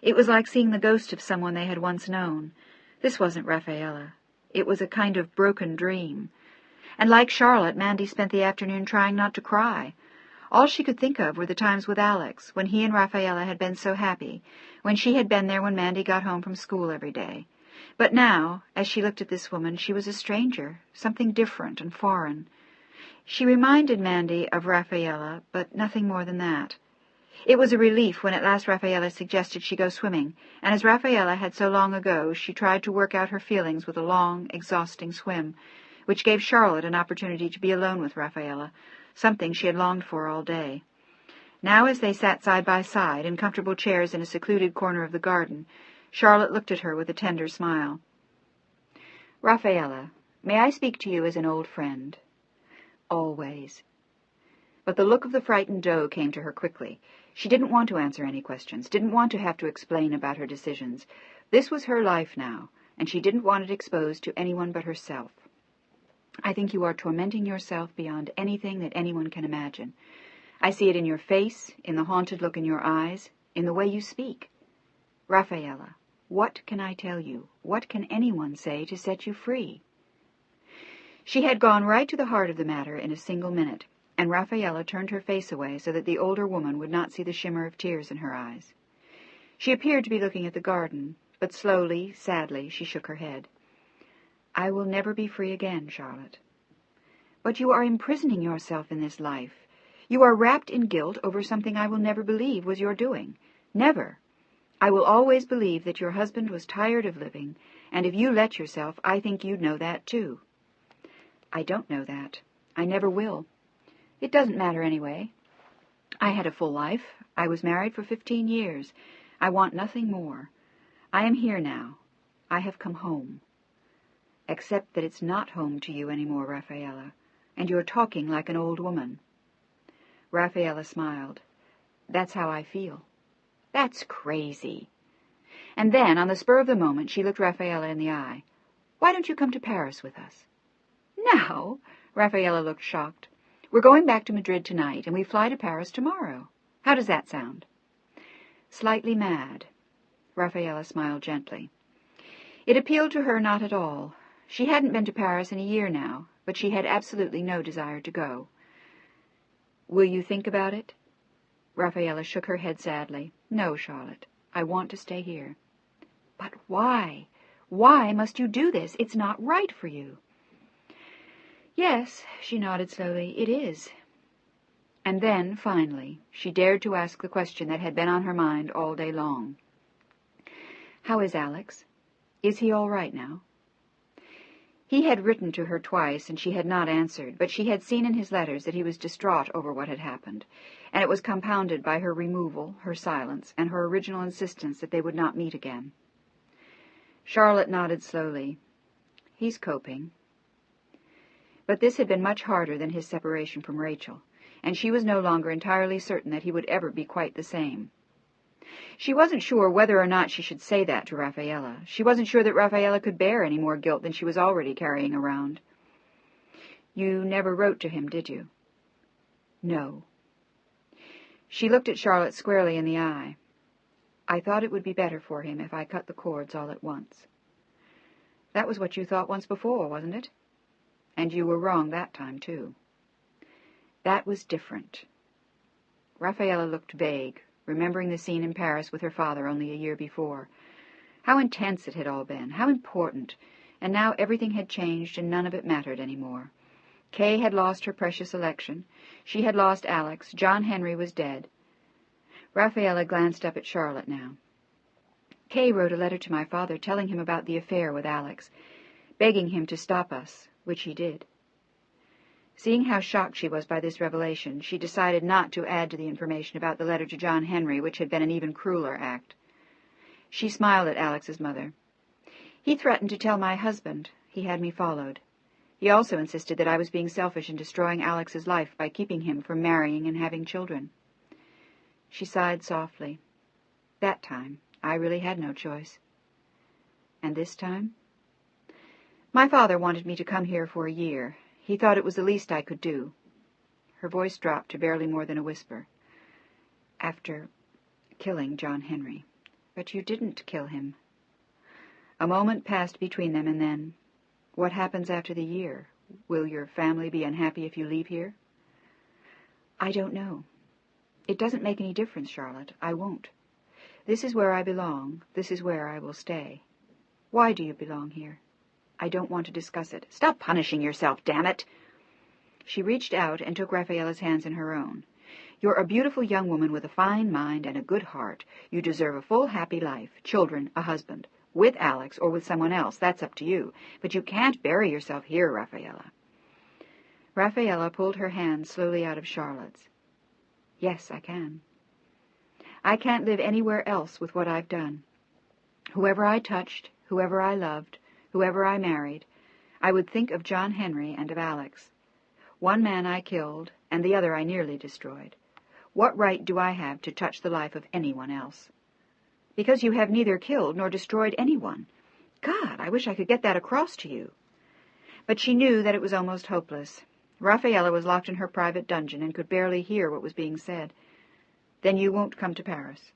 It was like seeing the ghost of someone they had once known. This wasn't Rafaela. It was a kind of broken dream. And like Charlotte, Mandy spent the afternoon trying not to cry. All she could think of were the times with Alex, when he and Rafaela had been so happy, when she had been there when Mandy got home from school every day. But now, as she looked at this woman, she was a stranger, something different and foreign. She reminded Mandy of Rafaela, but nothing more than that. It was a relief when at last Rafaela suggested she go swimming, and as Rafaela had so long ago, she tried to work out her feelings with a long, exhausting swim, which gave Charlotte an opportunity to be alone with Rafaela, something she had longed for all day. Now, as they sat side by side in comfortable chairs in a secluded corner of the garden, Charlotte looked at her with a tender smile. "Rafaela, may I speak to you as an old friend?" "Always." But the look of the frightened doe came to her quickly. She didn't want to answer any questions, didn't want to have to explain about her decisions. This was her life now, and she didn't want it exposed to anyone but herself. "I think you are tormenting yourself beyond anything that anyone can imagine. I see it in your face, in the haunted look in your eyes, in the way you speak. Rafaela, what can I tell you? What can anyone say to set you free?" She had gone right to the heart of the matter in a single minute, and Rafaela turned her face away so that the older woman would not see the shimmer of tears in her eyes. She appeared to be looking at the garden, but slowly, sadly, she shook her head. "I will never be free again, Charlotte." "But you are imprisoning yourself in this life. You are wrapped in guilt over something I will never believe was your doing. Never. I will always believe that your husband was tired of living, and if you let yourself, I think you'd know that too." "I don't know that. I never will. It doesn't matter anyway. I had a full life. I was married for 15 years. I want nothing more. I am here now. I have come home. Except that it's not home to you any more, Rafaela, and you're talking like an old woman." Rafaela smiled. "That's how I feel." "That's crazy."
And then, on the spur of the moment, she looked Rafaela in the eye. "Why don't you come to Paris with us?" "Now?" Rafaela looked shocked. "We're going back to Madrid tonight, and we fly to Paris tomorrow. How does that sound?" "Slightly mad." Rafaela smiled gently. It appealed to her not at all. She hadn't been to Paris in a year now, but she had absolutely no desire to go. "Will you think about it?" Rafaela shook her head sadly. "No, Charlotte. I want to stay here." "But why? Why must you do this? It's not right for you." "Yes," she nodded slowly, "it is." And then, finally, she dared to ask the question that had been on her mind all day long. "How is Alex? Is he all right now?" He had written to her twice, and she had not answered, but she had seen in his letters that he was distraught over what had happened, and it was compounded by her removal, her silence, and her original insistence that they would not meet again. Charlotte nodded slowly. "He's coping." But this had been much harder than his separation from Rachel, and she was no longer entirely certain that he would ever be quite the same. She wasn't sure whether or not she should say that to Rafaela. She wasn't sure that Rafaela could bear any more guilt than she was already carrying around. "You never wrote to him, did you?" "No." She looked at Charlotte squarely in the eye. "I thought it would be better for him if I cut the cords all at once." "That was what you thought once before, wasn't it? And you were wrong that time, too." "That was different." Rafaela looked vague, remembering the scene in Paris with her father only a year before. How intense it had all been, how important, and now everything had changed and none of it mattered any more. Kay had lost her precious election. She had lost Alex. John Henry was dead. Rafaela glanced up at Charlotte now. "Kay wrote a letter to my father telling him about the affair with Alex, begging him to stop us, which he did." Seeing how shocked she was by this revelation, she decided not to add to the information about the letter to John Henry, which had been an even crueler act. She smiled at Alex's mother. "He threatened to tell my husband. He had me followed. He also insisted that I was being selfish and destroying Alex's life by keeping him from marrying and having children." She sighed softly. "That time, I really had no choice." "And this time?" "My father wanted me to come here for a year. He thought it was the least I could do." Her voice dropped to barely more than a whisper. "After killing John Henry." "But you didn't kill him." A moment passed between them, and then, "What happens after the year? Will your family be unhappy if you leave here?" "I don't know. It doesn't make any difference, Charlotte. I won't. This is where I belong. This is where I will stay. Why do you belong here?" "I don't want to discuss it." "Stop punishing yourself, damn it!" She reached out and took Rafaela's hands in her own. "You're a beautiful young woman with a fine mind and a good heart. You deserve a full, happy life, children, a husband. With Alex or with someone else, that's up to you. But you can't bury yourself here, Rafaela." Rafaela pulled her hand slowly out of Charlotte's. "Yes, I can. I can't live anywhere else with what I've done. Whoever I touched, whoever I loved, whoever I married, I would think of John Henry and of Alex. One man I killed, and the other I nearly destroyed. What right do I have to touch the life of anyone else?" "Because you have neither killed nor destroyed anyone. God, I wish I could get that across to you." But she knew that it was almost hopeless. Rafaela was locked in her private dungeon and could barely hear what was being said. "Then you won't come to Paris?"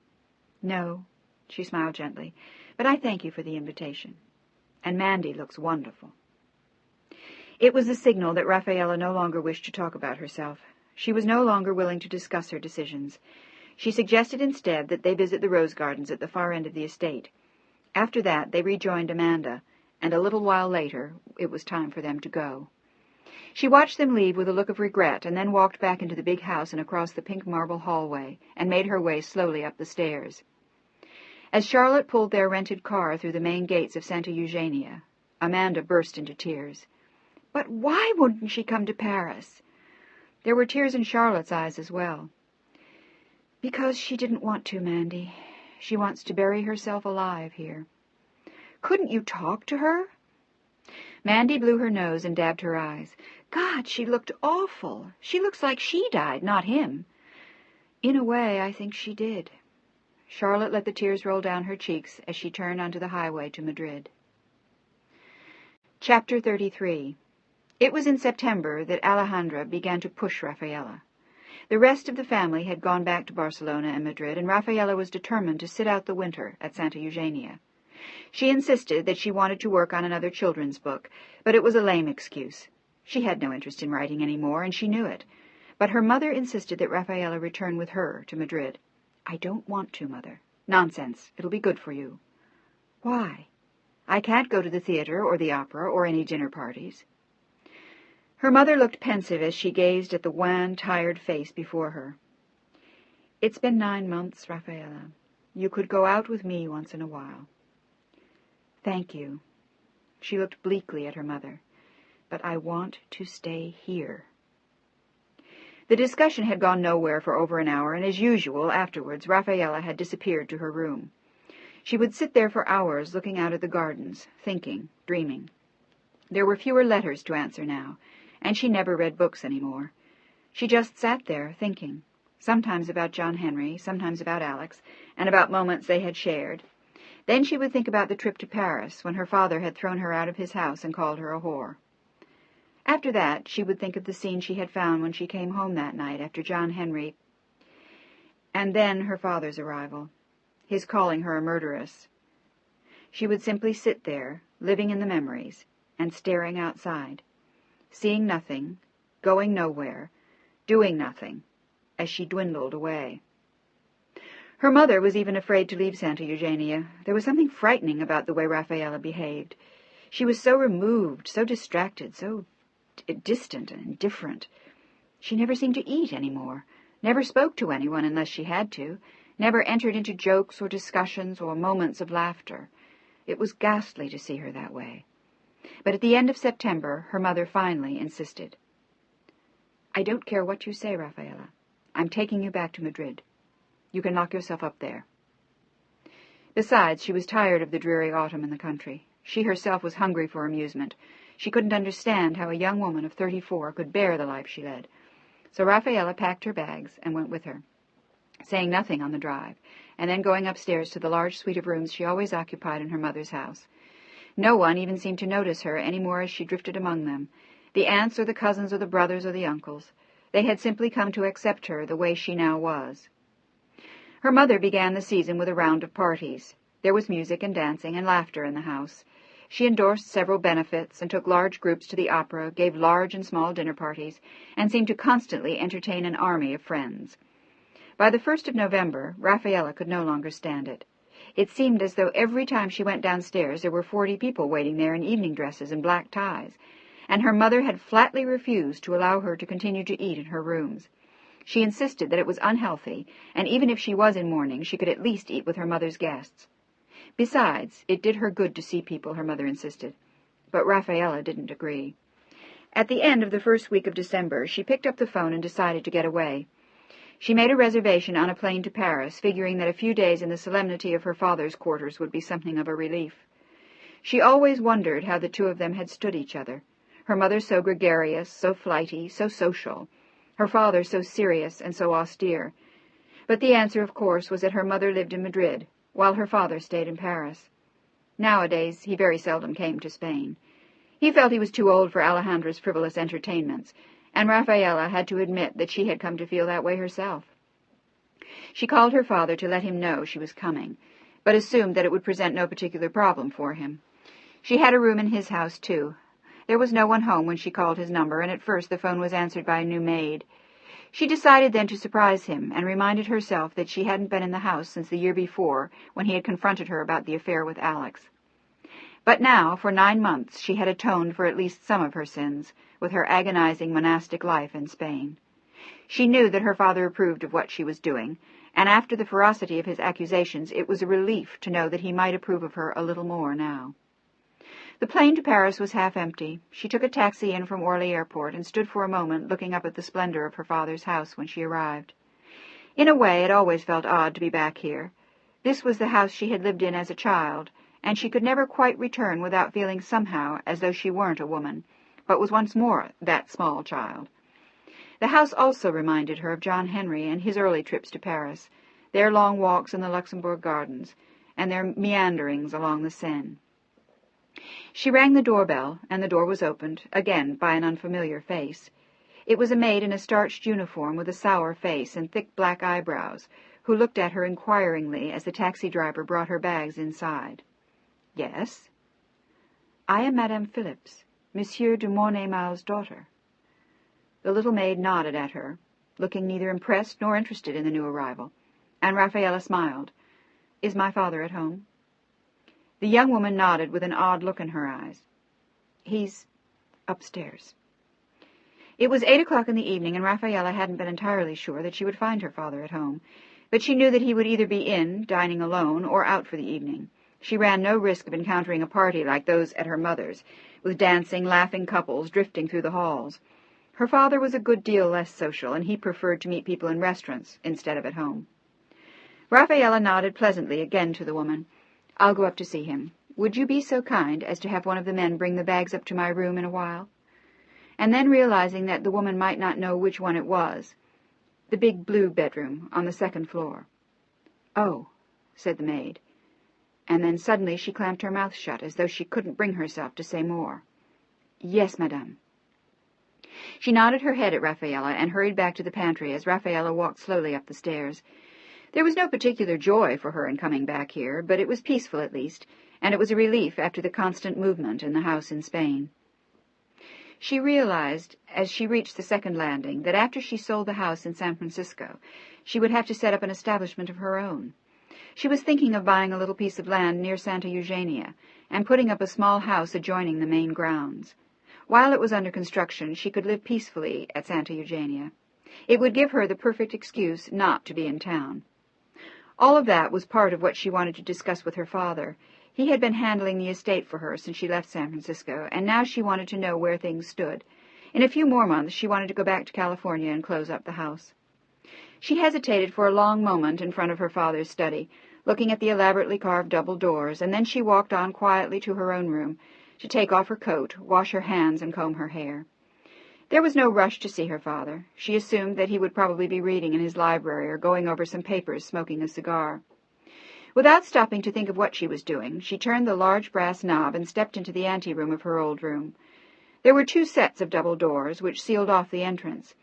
"No," she smiled gently, "but I thank you for the invitation. And Mandy looks wonderful." It was the signal that Rafaela no longer wished to talk about herself. She was no longer willing to discuss her decisions. She suggested instead that they visit the rose gardens at the far end of the estate. After that they rejoined Amanda, and a little while later it was time for them to go. She watched them leave with a look of regret, and then walked back into the big house and across the pink marble hallway, and made her way slowly up the stairs. As Charlotte pulled their rented car through the main gates of Santa Eugenia, Amanda burst into tears. But why wouldn't she come to Paris? There were tears in Charlotte's eyes as well. "Because she didn't want to, Mandy. She wants to bury herself alive here." "Couldn't you talk to her?" Mandy blew her nose and dabbed her eyes. "God, she looked awful. She looks like she died, not him." "In a way, I think she did." Charlotte let the tears roll down her cheeks as she turned onto the highway to Madrid. Chapter 33. It was in September that Alejandra began to push Rafaela. The rest of the family had gone back to Barcelona and Madrid, and Rafaela was determined to sit out the winter at Santa Eugenia. She insisted that she wanted to work on another children's book, but it was a lame excuse. She had no interest in writing any more, and she knew it. But her mother insisted that Rafaela return with her to Madrid. "I don't want to, Mother." "Nonsense. It'll be good for you." "Why?" "I can't go to the theater or the opera or any dinner parties." Her mother looked pensive as she gazed at the wan, tired face before her. "It's been 9 months, Rafaela. You could go out with me once in a while." "Thank you." She looked bleakly at her mother. "But I want to stay here." The discussion had gone nowhere for over an hour, and as usual, afterwards, Rafaela had disappeared to her room. She would sit there for hours looking out at the gardens, thinking, dreaming. There were fewer letters to answer now, and she never read books any more. She just sat there, thinking, sometimes about John Henry, sometimes about Alex, and about moments they had shared. Then she would think about the trip to Paris, when her father had thrown her out of his house and called her a whore. After that, she would think of the scene she had found when she came home that night after John Henry, and then her father's arrival, his calling her a murderess. She would simply sit there, living in the memories, and staring outside, seeing nothing, going nowhere, doing nothing, as she dwindled away. Her mother was even afraid to leave Santa Eugenia. There was something frightening about the way Rafaela behaved. She was so removed, so distracted, so distant and indifferent. She never seemed to eat any more, never spoke to anyone unless she had to, never entered into jokes or discussions or moments of laughter. It was ghastly to see her that way. But at the end of September, her mother finally insisted. "I don't care what you say, Rafaela. I'm taking you back to Madrid. You can lock yourself up there." Besides, she was tired of the dreary autumn in the country. She herself was hungry for amusement. She couldn't understand how a young woman of 34 could bear the life she led. So Rafaela packed her bags and went with her, saying nothing on the drive, and then going upstairs to the large suite of rooms she always occupied in her mother's house. No one even seemed to notice her any more as she drifted among them, the aunts or the cousins or the brothers or the uncles. They had simply come to accept her the way she now was. Her mother began the season with a round of parties. There was music and dancing and laughter in the house. She endorsed several benefits and took large groups to the opera, gave large and small dinner parties, and seemed to constantly entertain an army of friends. By the 1st of November, Rafaela could no longer stand it. It seemed as though every time she went downstairs there were 40 people waiting there in evening dresses and black ties, and her mother had flatly refused to allow her to continue to eat in her rooms. She insisted that it was unhealthy, and even if she was in mourning, she could at least eat with her mother's guests. Besides, it did her good to see people, her mother insisted. But Rafaela didn't agree. At the end of the first week of December, she picked up the phone and decided to get away. She made a reservation on a plane to Paris, figuring that a few days in the solemnity of her father's quarters would be something of a relief. She always wondered how the two of them had stood each other. Her mother so gregarious, so flighty, so social. Her father so serious and so austere. But the answer, of course, was that her mother lived in Madrid, while her father stayed in Paris. Nowadays, he very seldom came to Spain. He felt he was too old for Alejandra's frivolous entertainments, and Rafaela had to admit that she had come to feel that way herself. She called her father to let him know she was coming, but assumed that it would present no particular problem for him. She had a room in his house, too. There was no one home when she called his number, and at first the phone was answered by a new maid. She decided then to surprise him, and reminded herself that she hadn't been in the house since the year before, when he had confronted her about the affair with Alex. But now, for 9 months, she had atoned for at least some of her sins, with her agonizing monastic life in Spain. She knew that her father approved of what she was doing, and after the ferocity of his accusations, it was a relief to know that he might approve of her a little more now. The plane to Paris was half empty. She took a taxi in from Orly Airport and stood for a moment looking up at the splendor of her father's house when she arrived. In a way, it always felt odd to be back here. This was the house she had lived in as a child, and she could never quite return without feeling somehow as though she weren't a woman, but was once more that small child. The house also reminded her of John Henry and his early trips to Paris. their long walks in the Luxembourg Gardens, and their meanderings along the Seine. She rang the doorbell, and the door was opened, again by an unfamiliar face. It was a maid in a starched uniform with a sour face and thick black eyebrows, who looked at her inquiringly as the taxi driver brought her bags inside. "Yes?" "I am Madame Phillips, Monsieur de Mornay-Mal's daughter." The little maid nodded at her, looking neither impressed nor interested in the new arrival, and Rafaela smiled. "Is my father at home?" The young woman nodded with an odd look in her eyes. "He's upstairs." It was 8 o'clock in the evening, and Rafaela hadn't been entirely sure that she would find her father at home, but she knew that he would either be in, dining alone, or out for the evening. She ran no risk of encountering a party like those at her mother's, with dancing, laughing couples drifting through the halls. Her father was a good deal less social, and he preferred to meet people in restaurants instead of at home. Rafaela nodded pleasantly again to the woman. "I'll go up to see him. Would you be so kind as to have one of the men bring the bags up to my room in a while?" And then, realizing that the woman might not know which one it was, "The big blue bedroom on the second floor." "Oh," said the maid. And then suddenly she clamped her mouth shut, as though she couldn't bring herself to say more. "Yes, madame." She nodded her head at Rafaela and hurried back to the pantry as Rafaela walked slowly up the stairs. There was no particular joy for her in coming back here, but it was peaceful at least, and it was a relief after the constant movement in the house in Spain. She realized, as she reached the second landing, that after she sold the house in San Francisco, she would have to set up an establishment of her own. She was thinking of buying a little piece of land near Santa Eugenia and putting up a small house adjoining the main grounds. While it was under construction, she could live peacefully at Santa Eugenia. It would give her the perfect excuse not to be in town. All of that was part of what she wanted to discuss with her father. He had been handling the estate for her since she left San Francisco, and now she wanted to know where things stood. In a few more months she wanted to go back to California and close up the house. She hesitated for a long moment in front of her father's study, looking at the elaborately carved double doors, and then she walked on quietly to her own room to take off her coat, wash her hands, and comb her hair. There was no rush to see her father. She assumed that he would probably be reading in his library or going over some papers, smoking a cigar. Without stopping to think of what she was doing, she turned the large brass knob and stepped into the anteroom of her old room. There were 2 sets of double doors, which sealed off the entrance.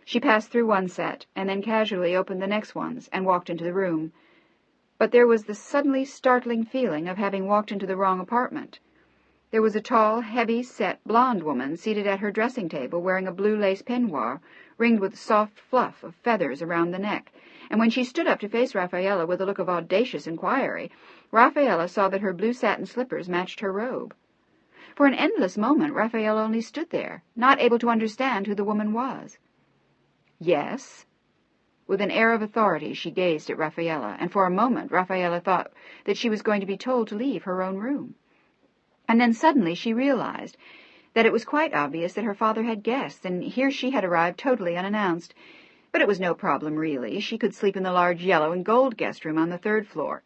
She passed through one set, and then casually opened the next ones, and walked into the room. But there was the suddenly startling feeling of having walked into the wrong apartment. There was a tall, heavy-set blonde woman seated at her dressing table, wearing a blue lace peignoir, ringed with soft fluff of feathers around the neck, and when she stood up to face Rafaela with a look of audacious inquiry, Rafaela saw that her blue satin slippers matched her robe. For an endless moment Rafaela only stood there, not able to understand who the woman was. "Yes?" With an air of authority she gazed at Rafaela, and for a moment Rafaela thought that she was going to be told to leave her own room. And then suddenly she realized that it was quite obvious that her father had guests, and here she had arrived totally unannounced. But it was no problem, really. She could sleep in the large yellow and gold guest room on the 3rd floor.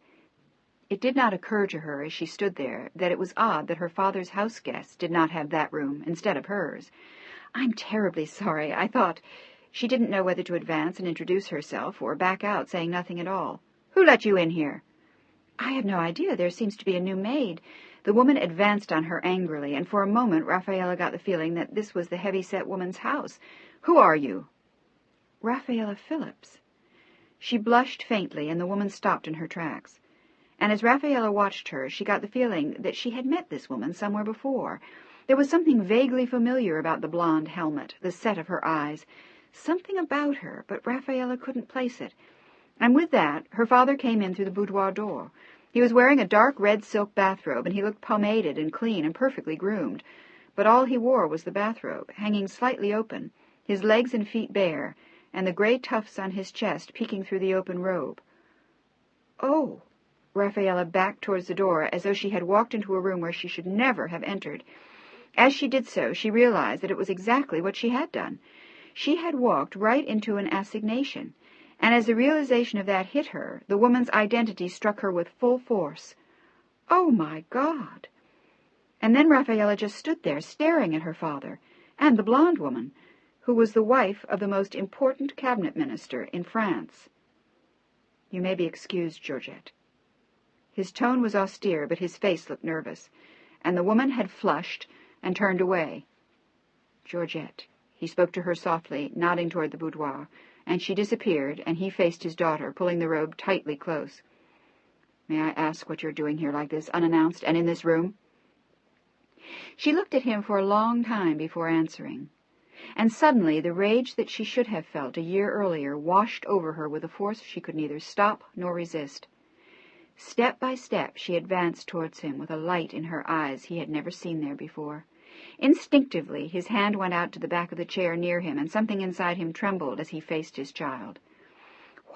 It did not occur to her as she stood there that it was odd that her father's house guests did not have that room instead of hers. "I'm terribly sorry. I thought—" She didn't know whether to advance and introduce herself or back out, saying nothing at all. "Who let you in here?" "I have no idea. There seems to be a new maid." The woman advanced on her angrily, and for a moment Rafaela got the feeling that this was the heavy-set woman's house. "Who are you?" "Rafaela Phillips." She blushed faintly, and the woman stopped in her tracks. And as Rafaela watched her, she got the feeling that she had met this woman somewhere before. There was something vaguely familiar about the blonde helmet, the set of her eyes, something about her, but Rafaela couldn't place it. And with that, her father came in through the boudoir door. He was wearing a dark red silk bathrobe, and he looked pomaded and clean and perfectly groomed. But all he wore was the bathrobe, hanging slightly open, his legs and feet bare, and the gray tufts on his chest peeking through the open robe. "Oh!" Rafaela backed towards the door, as though she had walked into a room where she should never have entered. As she did so, she realized that it was exactly what she had done. She had walked right into an assignation, and as the realization of that hit her, the woman's identity struck her with full force. "Oh, my God!" And then Rafaela just stood there, staring at her father, and the blonde woman, who was the wife of the most important cabinet minister in France. You may be excused, Georgette." His tone was austere, but his face looked nervous, and the woman had flushed and turned away. "Georgette," he spoke to her softly, nodding toward the boudoir, and she disappeared, and he faced his daughter, pulling the robe tightly close. "May I ask what you're doing here like this, unannounced, and in this room?" She looked at him for a long time before answering, and suddenly the rage that she should have felt a year earlier washed over her with a force she could neither stop nor resist. Step by step she advanced towards him with a light in her eyes he had never seen there before. Instinctively his hand went out to the back of the chair near him, and something inside him trembled as he faced his child.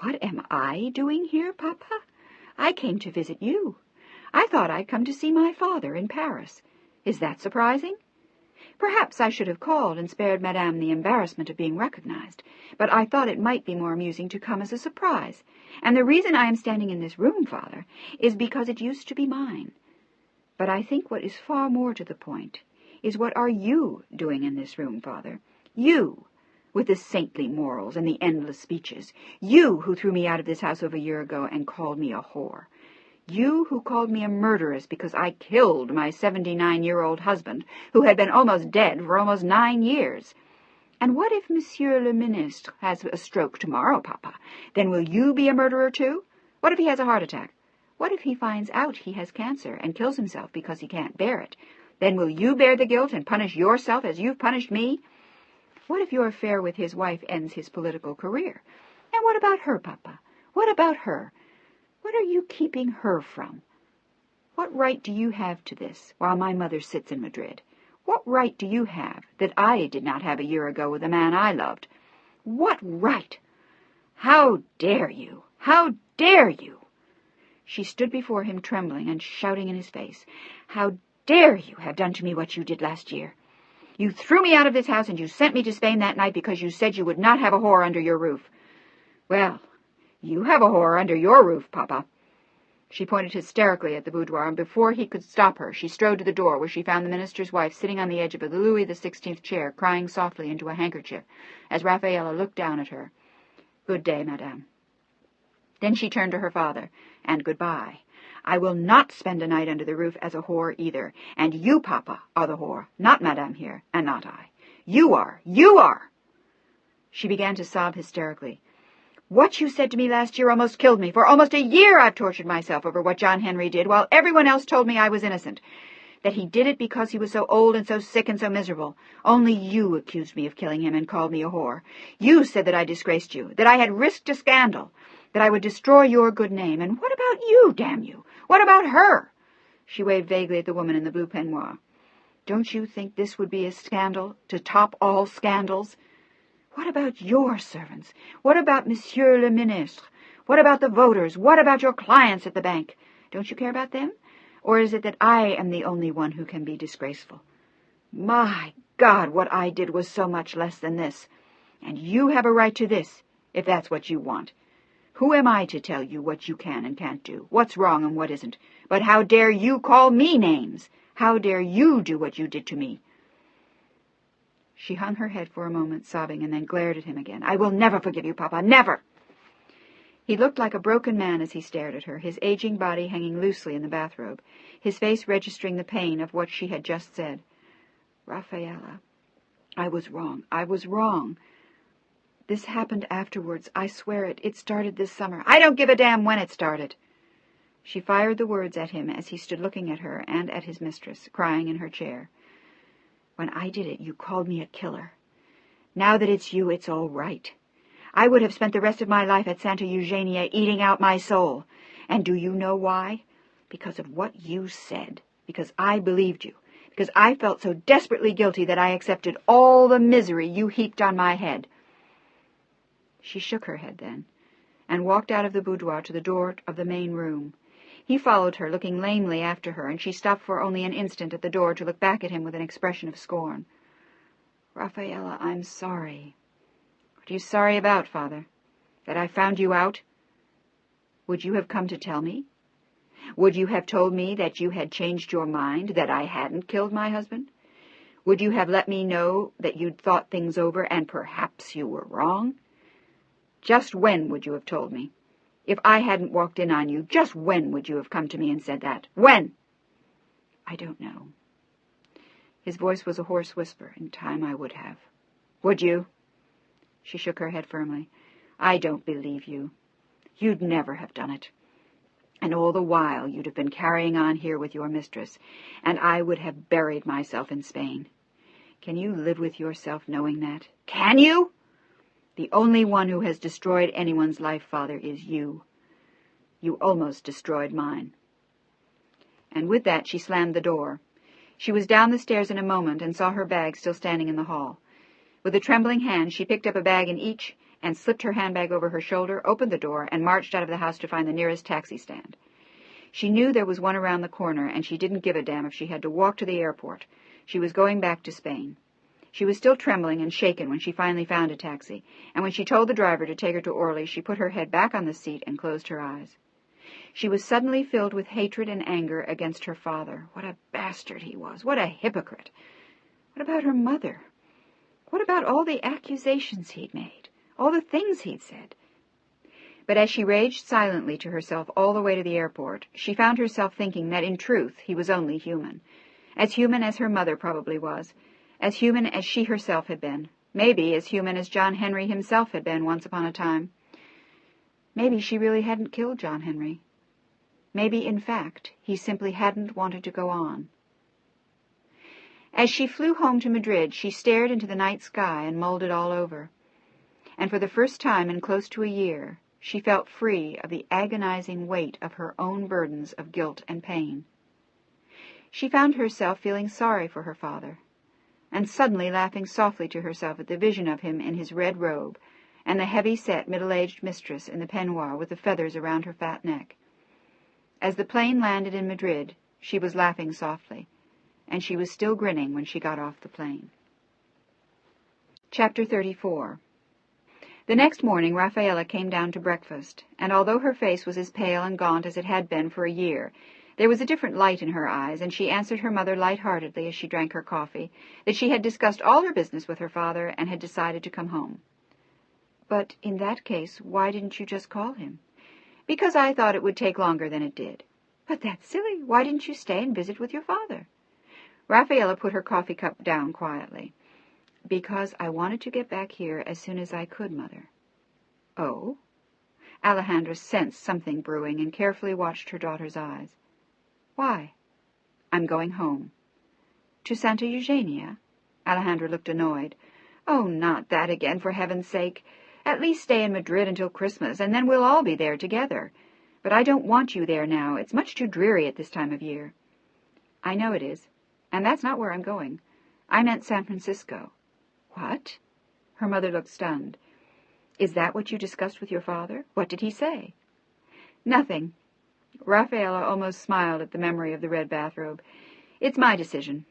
"What am I doing here, Papa? I came to visit you. I thought I'd come to see my father in Paris. Is that surprising? Perhaps I should have called and spared Madame the embarrassment of being recognized, but I thought it might be more amusing to come as a surprise. And the reason I am standing in this room, Father, is because it used to be mine. But I think what is far more to the point is what are you doing in this room, Father? You, with the saintly morals and the endless speeches. You who threw me out of this house over a year ago and called me a whore. You who called me a murderess because I killed my 79-year-old husband, who had been almost dead for almost 9 years. And what if Monsieur le Ministre has a stroke tomorrow, Papa? Then will you be a murderer too? What if he has a heart attack? What if he finds out he has cancer and kills himself because he can't bear it? Then will you bear the guilt and punish yourself as you've punished me? What if your affair with his wife ends his political career? And what about her, Papa? What about her? What are you keeping her from? What right do you have to this while my mother sits in Madrid? What right do you have that I did not have a year ago with a man I loved? What right? How dare you? How dare you? She stood before him trembling and shouting in his face. How dare you have done to me what you did last year? You threw me out of this house and you sent me to Spain that night because you said you would not have a whore under your roof. Well, you have a whore under your roof, Papa. She pointed hysterically at the boudoir, and before he could stop her, she strode to the door, where she found the minister's wife sitting on the edge of a Louis XVI chair, crying softly into a handkerchief, as Raffaella looked down at her. "Good day, Madame." Then she turned to her father, "And goodbye. I will not spend a night under the roof as a whore either, and you, Papa, are the whore, not Madame here, and not I. You are! You are!" She began to sob hysterically. "What you said to me last year almost killed me. For almost a year I've tortured myself over what John Henry did, while everyone else told me I was innocent, that he did it because he was so old and so sick and so miserable. Only you accused me of killing him and called me a whore. You said that I disgraced you, that I had risked a scandal, that I would destroy your good name. And what about you, damn you? What about her?" She waved vaguely at the woman in the blue peignoir. "Don't you think this would be a scandal, to top all scandals? What about your servants? What about Monsieur le Ministre? What about the voters? What about your clients at the bank? Don't you care about them? Or is it that I am the only one who can be disgraceful? My God, what I did was so much less than this. And you have a right to this, if that's what you want. Who am I to tell you what you can and can't do, what's wrong and what isn't? But how dare you call me names? How dare you do what you did to me?" She hung her head for a moment, sobbing, and then glared at him again. "I will never forgive you, Papa, never!" He looked like a broken man as he stared at her, his aging body hanging loosely in the bathrobe, his face registering the pain of what she had just said. "Raffaella, I was wrong. I was wrong. This happened afterwards. I swear it. It started this summer. I don't give a damn when it started." She fired the words at him as he stood looking at her and at his mistress, crying in her chair. "When I did it, you called me a killer. Now that it's you, it's all right. I would have spent the rest of my life at Santa Eugenia eating out my soul. And do you know why? Because of what you said. Because I believed you. Because I felt so desperately guilty that I accepted all the misery you heaped on my head." She shook her head then, and walked out of the boudoir to the door of the main room. He followed her, looking lamely after her, and she stopped for only an instant at the door to look back at him with an expression of scorn. "Raffaella, I'm sorry." "What are you sorry about, Father? That I found you out? Would you have come to tell me? Would you have told me that you had changed your mind, that I hadn't killed my husband? Would you have let me know that you'd thought things over and perhaps you were wrong? Just when would you have told me? If I hadn't walked in on you, just when would you have come to me and said that? When? I don't know. His voice was a hoarse whisper. In time I would have. Would you? She shook her head firmly. I don't believe you. You'd never have done it. And all the while you'd have been carrying on here with your mistress, and I would have buried myself in Spain. Can you live with yourself knowing that? Can you? The only one who has destroyed anyone's life, Father, is you. You almost destroyed mine. And with that she slammed the door. She was down the stairs in a moment and saw her bag still standing in the hall. With a trembling hand she picked up a bag in each and slipped her handbag over her shoulder, opened the door, and marched out of the house to find the nearest taxi stand. She knew there was one around the corner, and she didn't give a damn if she had to walk to the airport. She was going back to Spain. She was still trembling and shaken when she finally found a taxi, and when she told the driver to take her to Orly, she put her head back on the seat and closed her eyes. She was suddenly filled with hatred and anger against her father. What a bastard he was! What a hypocrite! What about her mother? What about all the accusations he'd made? All the things he'd said? But as she raged silently to herself all the way to the airport, she found herself thinking that in truth he was only human as her mother probably was, as human as she herself had been, maybe as human as John Henry himself had been once upon a time. Maybe she really hadn't killed John Henry. Maybe, in fact, he simply hadn't wanted to go on. As she flew home to Madrid, she stared into the night sky and mulled it all over. And for the first time in close to a year, she felt free of the agonizing weight of her own burdens of guilt and pain. She found herself feeling sorry for her father, and suddenly laughing softly to herself at the vision of him in his red robe, and the heavy-set, middle-aged mistress in the peignoir with the feathers around her fat neck. As the plane landed in Madrid, she was laughing softly, and she was still grinning when she got off the plane. Chapter 34. The next morning Rafaela came down to breakfast, and although her face was as pale and gaunt as it had been for a year, there was a different light in her eyes, and she answered her mother light-heartedly as she drank her coffee, that she had discussed all her business with her father and had decided to come home. But in that case, why didn't you just call him? Because I thought it would take longer than it did. But that's silly. Why didn't you stay and visit with your father? Rafaela put her coffee cup down quietly. Because I wanted to get back here as soon as I could, Mother. Oh? Alejandra sensed something brewing and carefully watched her daughter's eyes. Why? I'm going home. To Santa Eugenia? Alejandra looked annoyed. Oh, not that again, for heaven's sake. At least stay in Madrid until Christmas, and then we'll all be there together. But I don't want you there now. It's much too dreary at this time of year. I know it is, and that's not where I'm going. I meant San Francisco. What? Her mother looked stunned. Is that what you discussed with your father? What did he say? Nothing. Rafaela almost smiled at the memory of the red bathrobe. It's my decision.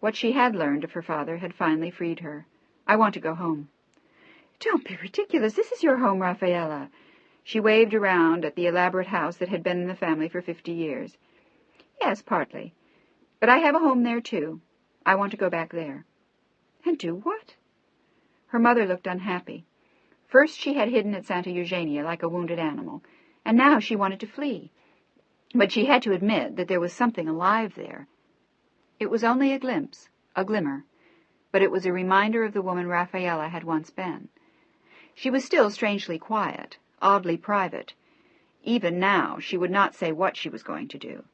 What she had learned of her father had finally freed her. I want to go home. Don't be ridiculous. This is your home, Rafaela. She waved around at the elaborate house that had been in the family for 50 years. Yes, partly. But I have a home there, too. I want to go back there. And do what? Her mother looked unhappy. First she had hidden at Santa Eugenia like a wounded animal, and now she wanted to flee. But she had to admit that there was something alive there. It was only a glimpse, a glimmer, but it was a reminder of the woman Rafaela had once been. She was still strangely quiet, oddly private. Even now she would not say what she was going to do.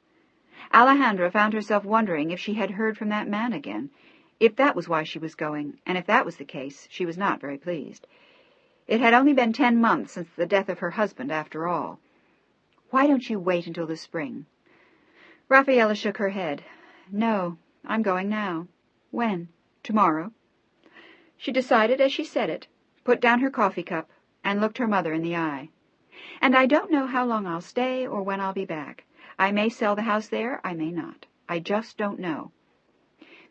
Alejandra found herself wondering if she had heard from that man again, if that was why she was going, and if that was the case, she was not very pleased. It had only been 10 months since the death of her husband, after all. Why don't you wait until the spring? Rafaela shook her head. No, I'm going now. When? Tomorrow. She decided as she said it, put down her coffee cup, and looked her mother in the eye. And I don't know how long I'll stay or when I'll be back. I may sell the house there, I may not. I just don't know.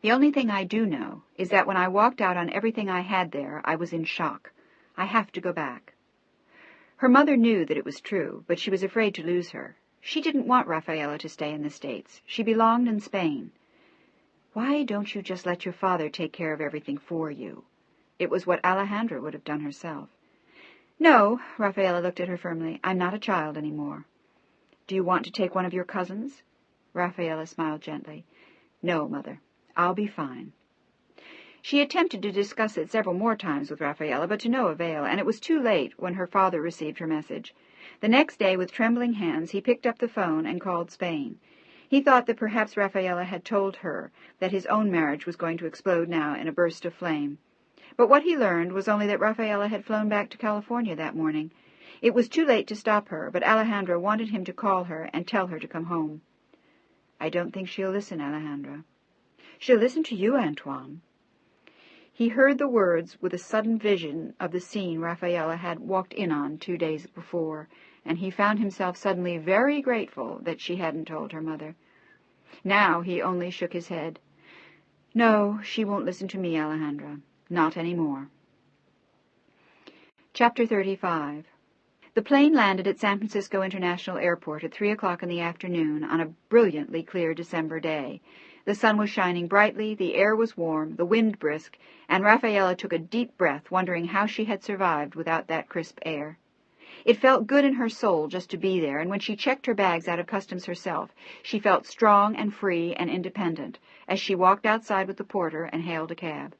The only thing I do know is that when I walked out on everything I had there, I was in shock. I have to go back. Her mother knew that it was true, but she was afraid to lose her. She didn't want Rafaela to stay in the States. She belonged in Spain. Why don't you just let your father take care of everything for you? It was what Alejandra would have done herself. No, Rafaela looked at her firmly. I'm not a child any more. Do you want to take one of your cousins? Rafaela smiled gently. No, Mother. I'll be fine. She attempted to discuss it several more times with Rafaela, but to no avail, and it was too late when her father received her message. The next day, with trembling hands, he picked up the phone and called Spain. He thought that perhaps Rafaela had told her that his own marriage was going to explode now in a burst of flame. But what he learned was only that Rafaela had flown back to California that morning. It was too late to stop her, but Alejandra wanted him to call her and tell her to come home. I don't think she'll listen, Alejandra. She'll listen to you, Antoine. He heard the words with a sudden vision of the scene Rafaela had walked in on 2 days before, and he found himself suddenly very grateful that she hadn't told her mother. Now he only shook his head. No, she won't listen to me, Alejandra. Not any more. Chapter 35. The plane landed at San Francisco International Airport at 3 o'clock in the afternoon on a brilliantly clear December day. The sun was shining brightly, the air was warm, the wind brisk, and Rafaela took a deep breath, wondering how she had survived without that crisp air. It felt good in her soul just to be there, and when she checked her bags out of customs herself, she felt strong and free and independent as she walked outside with the porter and hailed a cab.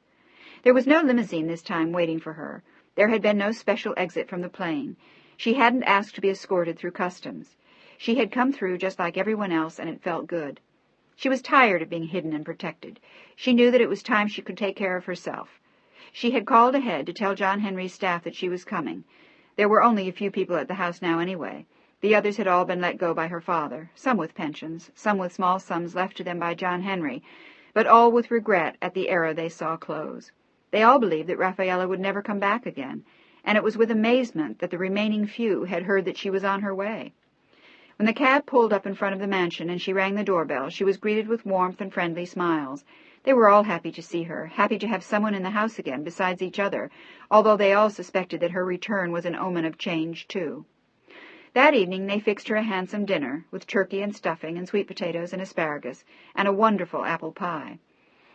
There was no limousine this time waiting for her. There had been no special exit from the plane. She hadn't asked to be escorted through customs. She had come through just like everyone else, and it felt good. She was tired of being hidden and protected. She knew that it was time she could take care of herself. She had called ahead to tell John Henry's staff that she was coming. There were only a few people at the house now anyway. The others had all been let go by her father, some with pensions, some with small sums left to them by John Henry, but all with regret at the era they saw close. They all believed that Rafaela would never come back again, and it was with amazement that the remaining few had heard that she was on her way. When the cab pulled up in front of the mansion and she rang the doorbell, she was greeted with warmth and friendly smiles. They were all happy to see her, happy to have someone in the house again besides each other, although they all suspected that her return was an omen of change, too. That evening they fixed her a handsome dinner, with turkey and stuffing and sweet potatoes and asparagus, and a wonderful apple pie.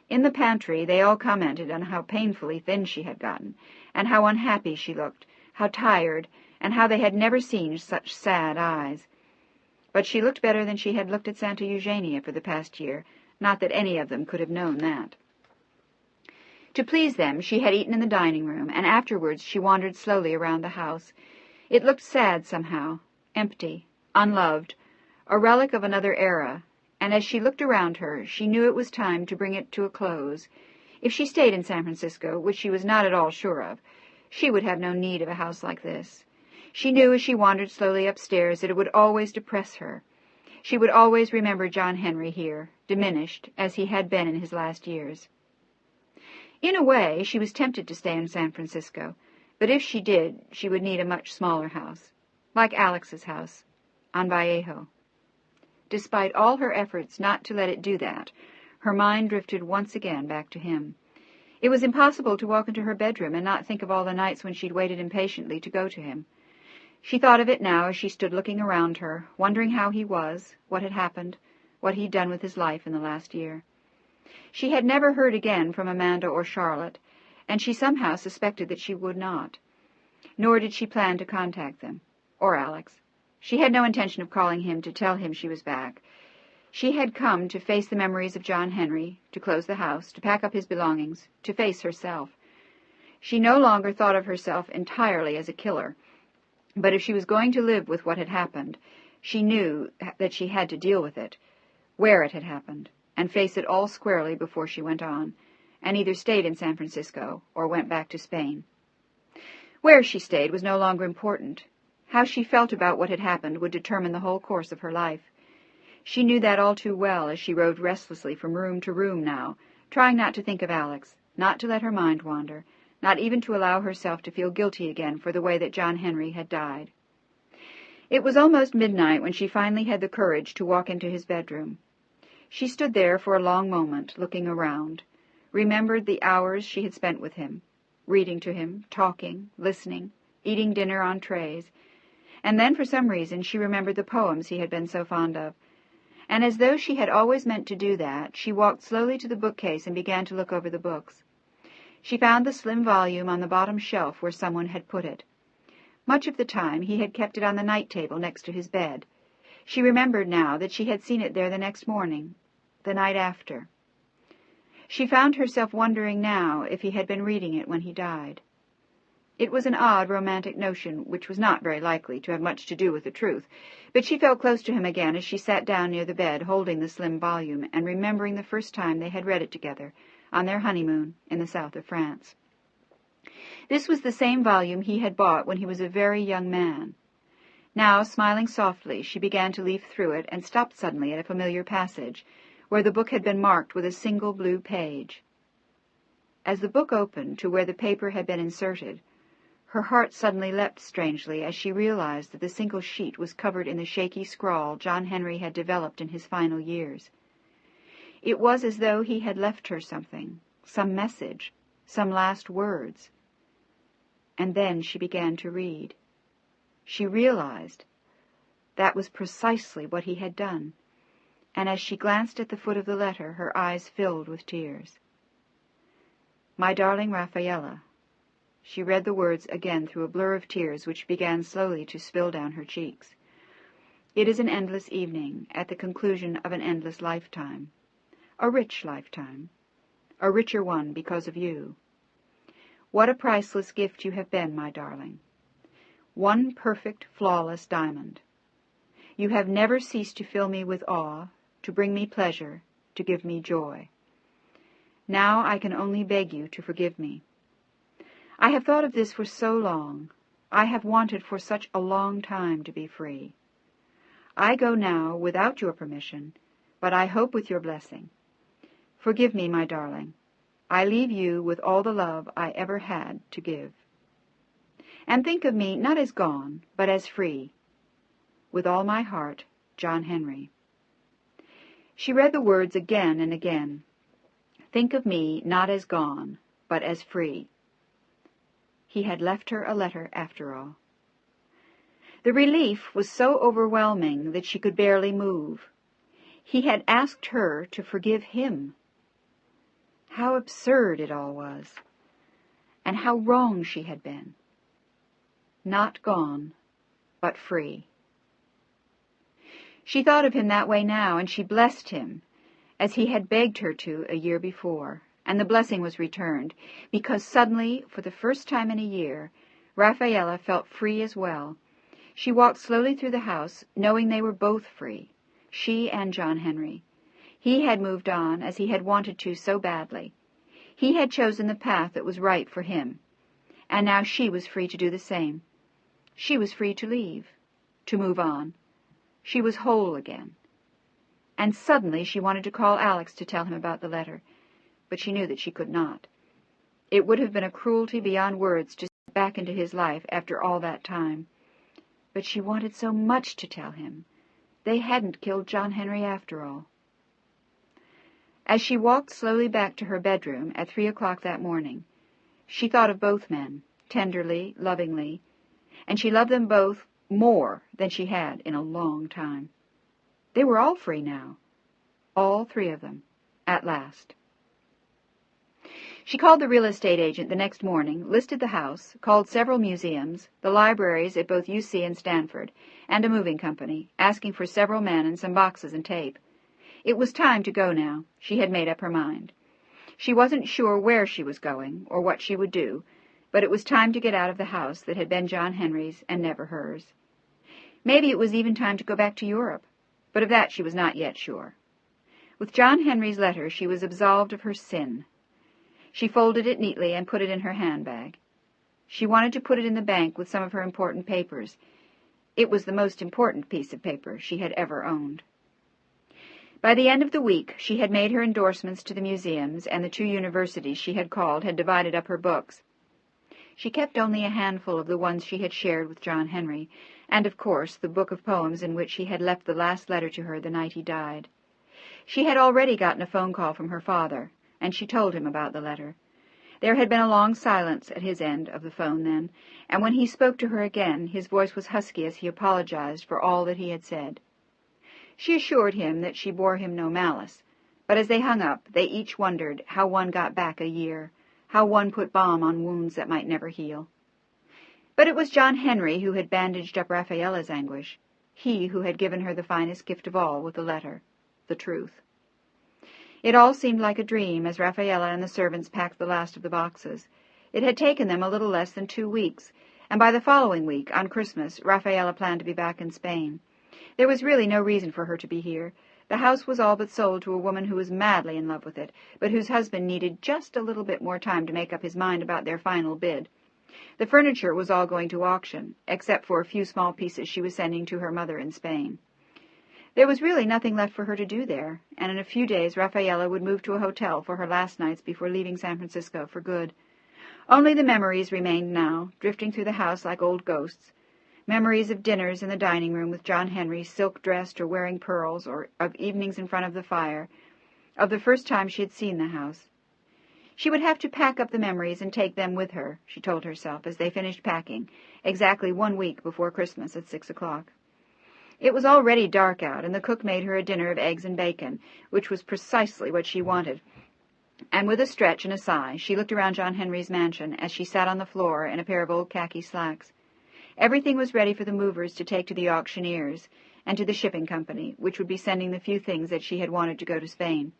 In the pantry they all commented on how painfully thin she had gotten, and how unhappy she looked, how tired, and how they had never seen such sad eyes. But she looked better than she had looked at Santa Eugenia for the past year, not that any of them could have known that. To please them, she had eaten in the dining room, and afterwards she wandered slowly around the house. It looked sad somehow, empty, unloved, a relic of another era, and as she looked around her, she knew it was time to bring it to a close. If she stayed in San Francisco, which she was not at all sure of, she would have no need of a house like this. She knew as she wandered slowly upstairs that it would always depress her. She would always remember John Henry here, diminished, as he had been in his last years. In a way, she was tempted to stay in San Francisco, but if she did, she would need a much smaller house, like Alex's house, on Vallejo. Despite all her efforts not to let it do that, her mind drifted once again back to him. It was impossible to walk into her bedroom and not think of all the nights when she'd waited impatiently to go to him. She thought of it now as she stood looking around her, wondering how he was, what had happened, what he'd done with his life in the last year. She had never heard again from Amanda or Charlotte, and she somehow suspected that she would not. Nor did she plan to contact them, or Alex. She had no intention of calling him to tell him she was back. She had come to face the memories of John Henry, to close the house, to pack up his belongings, to face herself. She no longer thought of herself entirely as a killer, but if she was going to live with what had happened, she knew that she had to deal with it, where it had happened, and face it all squarely before she went on, and either stayed in San Francisco or went back to Spain. Where she stayed was no longer important. How she felt about what had happened would determine the whole course of her life. She knew that all too well as she roved restlessly from room to room now, trying not to think of Alex, not to let her mind wander, not even to allow herself to feel guilty again for the way that John Henry had died. It was almost midnight when she finally had the courage to walk into his bedroom. She stood there for a long moment, looking around, remembered the hours she had spent with him, reading to him, talking, listening, eating dinner on trays, and then for some reason she remembered the poems he had been so fond of. And as though she had always meant to do that, she walked slowly to the bookcase and began to look over the books. She found the slim volume on the bottom shelf where someone had put it. Much of the time he had kept it on the night table next to his bed. She remembered now that she had seen it there the next morning, the night after. She found herself wondering now if he had been reading it when he died. It was an odd, romantic notion, which was not very likely to have much to do with the truth, but she felt close to him again as she sat down near the bed, holding the slim volume, and remembering the first time they had read it together, on their honeymoon in the south of France. This was the same volume he had bought when he was a very young man. Now, smiling softly, she began to leaf through it and stopped suddenly at a familiar passage, where the book had been marked with a single blue page. As the book opened to where the paper had been inserted, her heart suddenly leapt strangely as she realized that the single sheet was covered in the shaky scrawl John Henry had developed in his final years. It was as though he had left her something, some message, some last words. And then she began to read. She realized that was precisely what he had done, and as she glanced at the foot of the letter, her eyes filled with tears. "My darling Rafaela," she read the words again through a blur of tears which began slowly to spill down her cheeks. "It is an endless evening, at the conclusion of an endless lifetime. A rich lifetime. A richer one because of you. What a priceless gift you have been, my darling. One perfect, flawless diamond. You have never ceased to fill me with awe, to bring me pleasure, to give me joy. Now I can only beg you to forgive me. I have thought of this for so long. I have wanted for such a long time to be free. I go now without your permission, but I hope with your blessing. Forgive me, my darling. I leave you with all the love I ever had to give. And think of me not as gone, but as free. With all my heart, John Henry." She read the words again and again. Think of me not as gone, but as free. He had left her a letter after all. The relief was so overwhelming that she could barely move. He had asked her to forgive him. How absurd it all was, and how wrong she had been. Not gone, but free. She thought of him that way now, and she blessed him, as he had begged her to a year before, and the blessing was returned, because suddenly, for the first time in a year, Rafaela felt free as well. She walked slowly through the house, knowing they were both free, she and John Henry. He had moved on, as he had wanted to so badly. He had chosen the path that was right for him, and now she was free to do the same. She was free to leave, to move on. She was whole again. And suddenly she wanted to call Alex to tell him about the letter, but she knew that she could not. It would have been a cruelty beyond words to step back into his life after all that time. But she wanted so much to tell him. They hadn't killed John Henry after all. As she walked slowly back to her bedroom at 3 o'clock that morning, she thought of both men, tenderly, lovingly, and she loved them both more than she had in a long time. They were all free now, all three of them, at last. She called the real estate agent the next morning, listed the house, called several museums, the libraries at both UC and Stanford, and a moving company, asking for several men and some boxes and tape. It was time to go now. She had made up her mind. She wasn't sure where she was going or what she would do, but it was time to get out of the house that had been John Henry's and never hers. Maybe it was even time to go back to Europe, but of that she was not yet sure. With John Henry's letter she was absolved of her sin. She folded it neatly and put it in her handbag. She wanted to put it in the bank with some of her important papers. It was the most important piece of paper she had ever owned. By the end of the week, she had made her endorsements to the museums, and the 2 universities she had called had divided up her books. She kept only a handful of the ones she had shared with John Henry, and, of course, the book of poems in which he had left the last letter to her the night he died. She had already gotten a phone call from her father, and she told him about the letter. There had been a long silence at his end of the phone then, and when he spoke to her again, his voice was husky as he apologized for all that he had said. She assured him that she bore him no malice, but as they hung up, they each wondered how one got back a year, how one put balm on wounds that might never heal. But it was John Henry who had bandaged up Rafaela's anguish, he who had given her the finest gift of all with the letter, the truth. It all seemed like a dream as Rafaela and the servants packed the last of the boxes. It had taken them a little less than 2 weeks, and by the following week, on Christmas, Rafaela planned to be back in Spain. There was really no reason for her to be here. The house was all but sold to a woman who was madly in love with it, but whose husband needed just a little bit more time to make up his mind about their final bid. The furniture was all going to auction, except for a few small pieces she was sending to her mother in Spain. There was really nothing left for her to do there, and in a few days Rafaela would move to a hotel for her last nights before leaving San Francisco for good. Only the memories remained now, drifting through the house like old ghosts. Memories of dinners in the dining room with John Henry, silk-dressed or wearing pearls, or of evenings in front of the fire, of the first time she had seen the house. She would have to pack up the memories and take them with her, she told herself, as they finished packing, exactly 1 week before Christmas at 6 o'clock. It was already dark out, and the cook made her a dinner of eggs and bacon, which was precisely what she wanted. And with a stretch and a sigh, she looked around John Henry's mansion as she sat on the floor in a pair of old khaki slacks. Everything was ready for the movers to take to the auctioneers and to the shipping company, which would be sending the few things that she had wanted to go to Spain.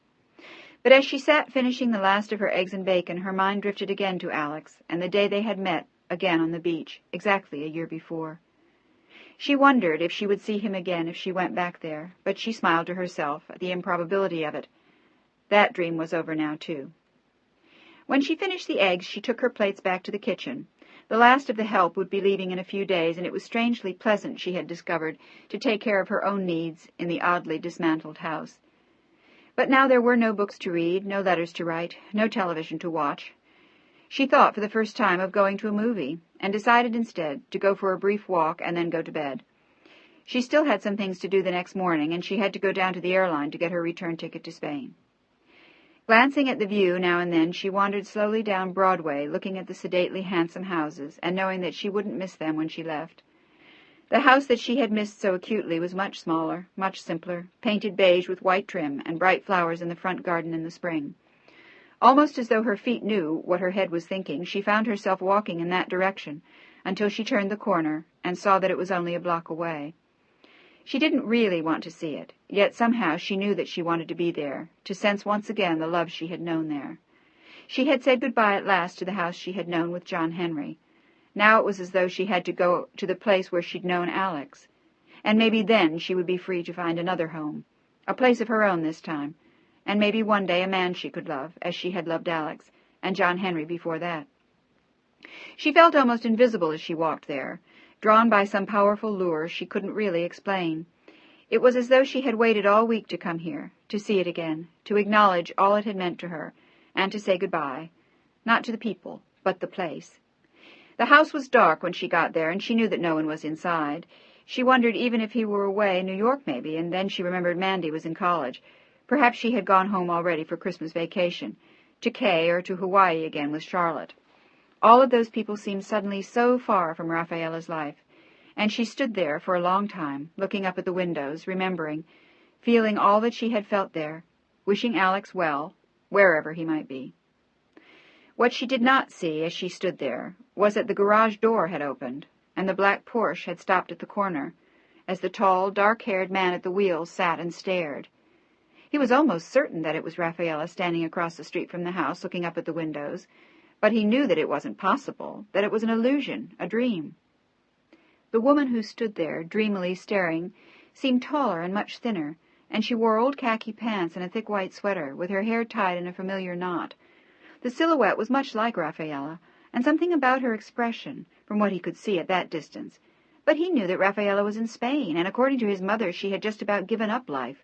But as she sat finishing the last of her eggs and bacon, her mind drifted again to Alex and the day they had met again on the beach, exactly a year before. She wondered if she would see him again if she went back there, but she smiled to herself at the improbability of it. That dream was over now, too. When she finished the eggs, she took her plates back to the kitchen. The last of the help would be leaving in a few days, and it was strangely pleasant, she had discovered, to take care of her own needs in the oddly dismantled house. But now there were no books to read, no letters to write, no television to watch. She thought for the first time of going to a movie, and decided instead to go for a brief walk and then go to bed. She still had some things to do the next morning, and she had to go down to the airline to get her return ticket to Spain. Glancing at the view now and then, she wandered slowly down Broadway, looking at the sedately handsome houses, and knowing that she wouldn't miss them when she left. The house that she had missed so acutely was much smaller, much simpler, painted beige with white trim and bright flowers in the front garden in the spring. Almost as though her feet knew what her head was thinking, she found herself walking in that direction until she turned the corner and saw that it was only a block away. She didn't really want to see it, yet somehow she knew that she wanted to be there, to sense once again the love she had known there. She had said goodbye at last to the house she had known with John Henry. Now it was as though she had to go to the place where she'd known Alex, and maybe then she would be free to find another home, a place of her own this time, and maybe one day a man she could love, as she had loved Alex, and John Henry before that. She felt almost invisible as she walked there, drawn by some powerful lure she couldn't really explain. It was as though she had waited all week to come here, to see it again, to acknowledge all it had meant to her, and to say goodbye, not to the people, but the place. The house was dark when she got there, and she knew that no one was inside. She wondered even if he were away in New York maybe, and then she remembered Mandy was in college. Perhaps she had gone home already for Christmas vacation, to Kay or to Hawaii again with Charlotte. All of those people seemed suddenly so far from Rafaela's life, and she stood there for a long time, looking up at the windows, remembering, feeling all that she had felt there, wishing Alex well, wherever he might be. What she did not see as she stood there was that the garage door had opened, and the black Porsche had stopped at the corner, as the tall, dark-haired man at the wheel sat and stared. He was almost certain that it was Rafaela standing across the street from the house, looking up at the windows, but he knew that it wasn't possible, that it was an illusion, a dream. The woman who stood there, dreamily staring, seemed taller and much thinner, and she wore old khaki pants and a thick white sweater, with her hair tied in a familiar knot. The silhouette was much like Rafaela, and something about her expression, from what he could see at that distance. But he knew that Rafaela was in Spain, and according to his mother she had just about given up life.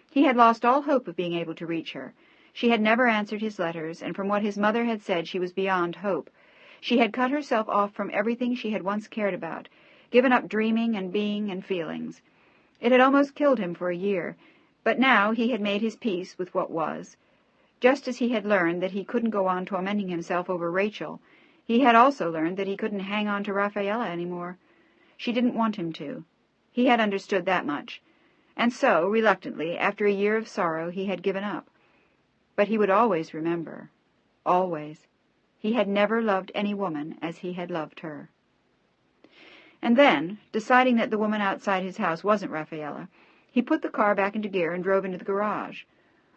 He had lost all hope of being able to reach her. She had never answered his letters, and from what his mother had said she was beyond hope. She had cut herself off from everything she had once cared about, given up dreaming and being and feelings. It had almost killed him for a year, but now he had made his peace with what was. Just as he had learned that he couldn't go on tormenting himself over Rachel, he had also learned that he couldn't hang on to Rafaela any more. She didn't want him to. He had understood that much. And so, reluctantly, after a year of sorrow, he had given up. But he would always remember. Always. He had never loved any woman as he had loved her.
And then, deciding that the woman outside his house wasn't Rafaela, he put the car back into gear and drove into the garage.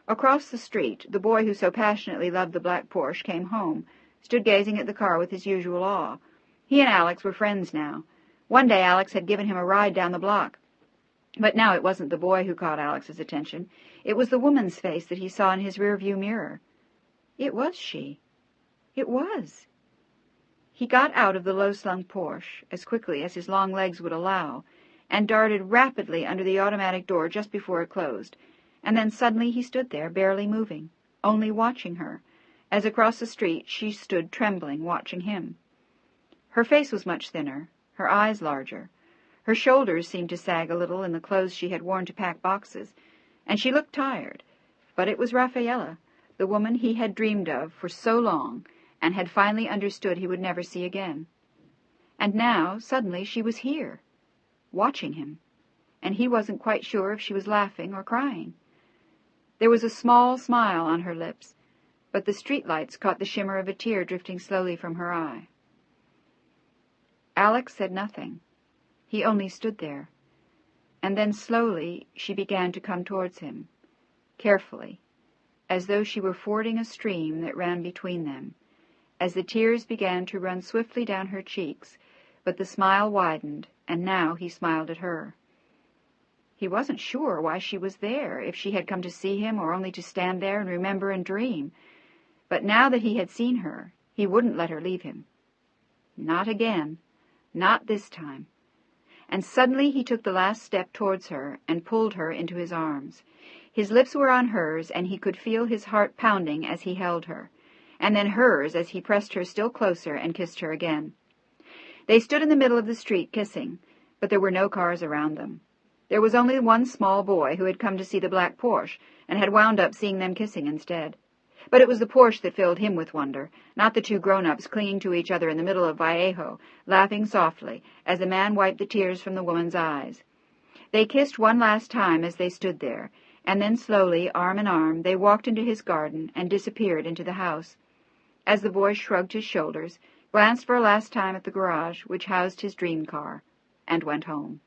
Across the street, the boy who so passionately loved the black Porsche came home, stood gazing at the car with his usual awe. He and Alex were friends now. One day Alex had given him a ride down the block. But now it wasn't the boy who caught Alex's attention. It was the woman's face that he saw in his rearview mirror. It was she. It was. He got out of the low-slung Porsche as quickly as his long legs would allow, and darted rapidly under the automatic door just before it closed. And then suddenly he stood there, barely moving, only watching her, as across the street she stood trembling, watching him. Her face was much thinner, her eyes larger. Her shoulders seemed to sag a little in the clothes she had worn to pack boxes, and she looked tired. But it was Rafaela, the woman he had dreamed of for so long, and had finally understood he would never see again. And now, suddenly, she was here, watching him, and he wasn't quite sure if she was laughing or crying. There was a small smile on her lips, but the streetlights caught the shimmer of a tear drifting slowly from her eye. Alex said nothing. He only stood there. And then slowly she began to come towards him, carefully, as though she were fording a stream that ran between them, as the tears began to run swiftly down her cheeks, but the smile widened, and now he smiled at her. He wasn't sure why she was there, if she had come to see him or only to stand there and remember and dream. But now that he had seen her, he wouldn't let her leave him. Not again. Not this time. And suddenly he took the last step towards her and pulled her into his arms. His lips were on hers, and he could feel his heart pounding as he held her, and then hers as he pressed her still closer and kissed her again. They stood in the middle of the street kissing, but there were no cars around them. There was only one small boy who had come to see the black Porsche, and had wound up seeing them kissing instead. But it was the Porsche that filled him with wonder, not the two grown-ups clinging to each other in the middle of Vallejo, laughing softly as the man wiped the tears from the woman's eyes. They kissed one last time as they stood there, and then slowly, arm in arm, they walked into his garden and disappeared into the house. As the boy shrugged his shoulders, glanced for a last time at the garage which housed his dream car, and went home.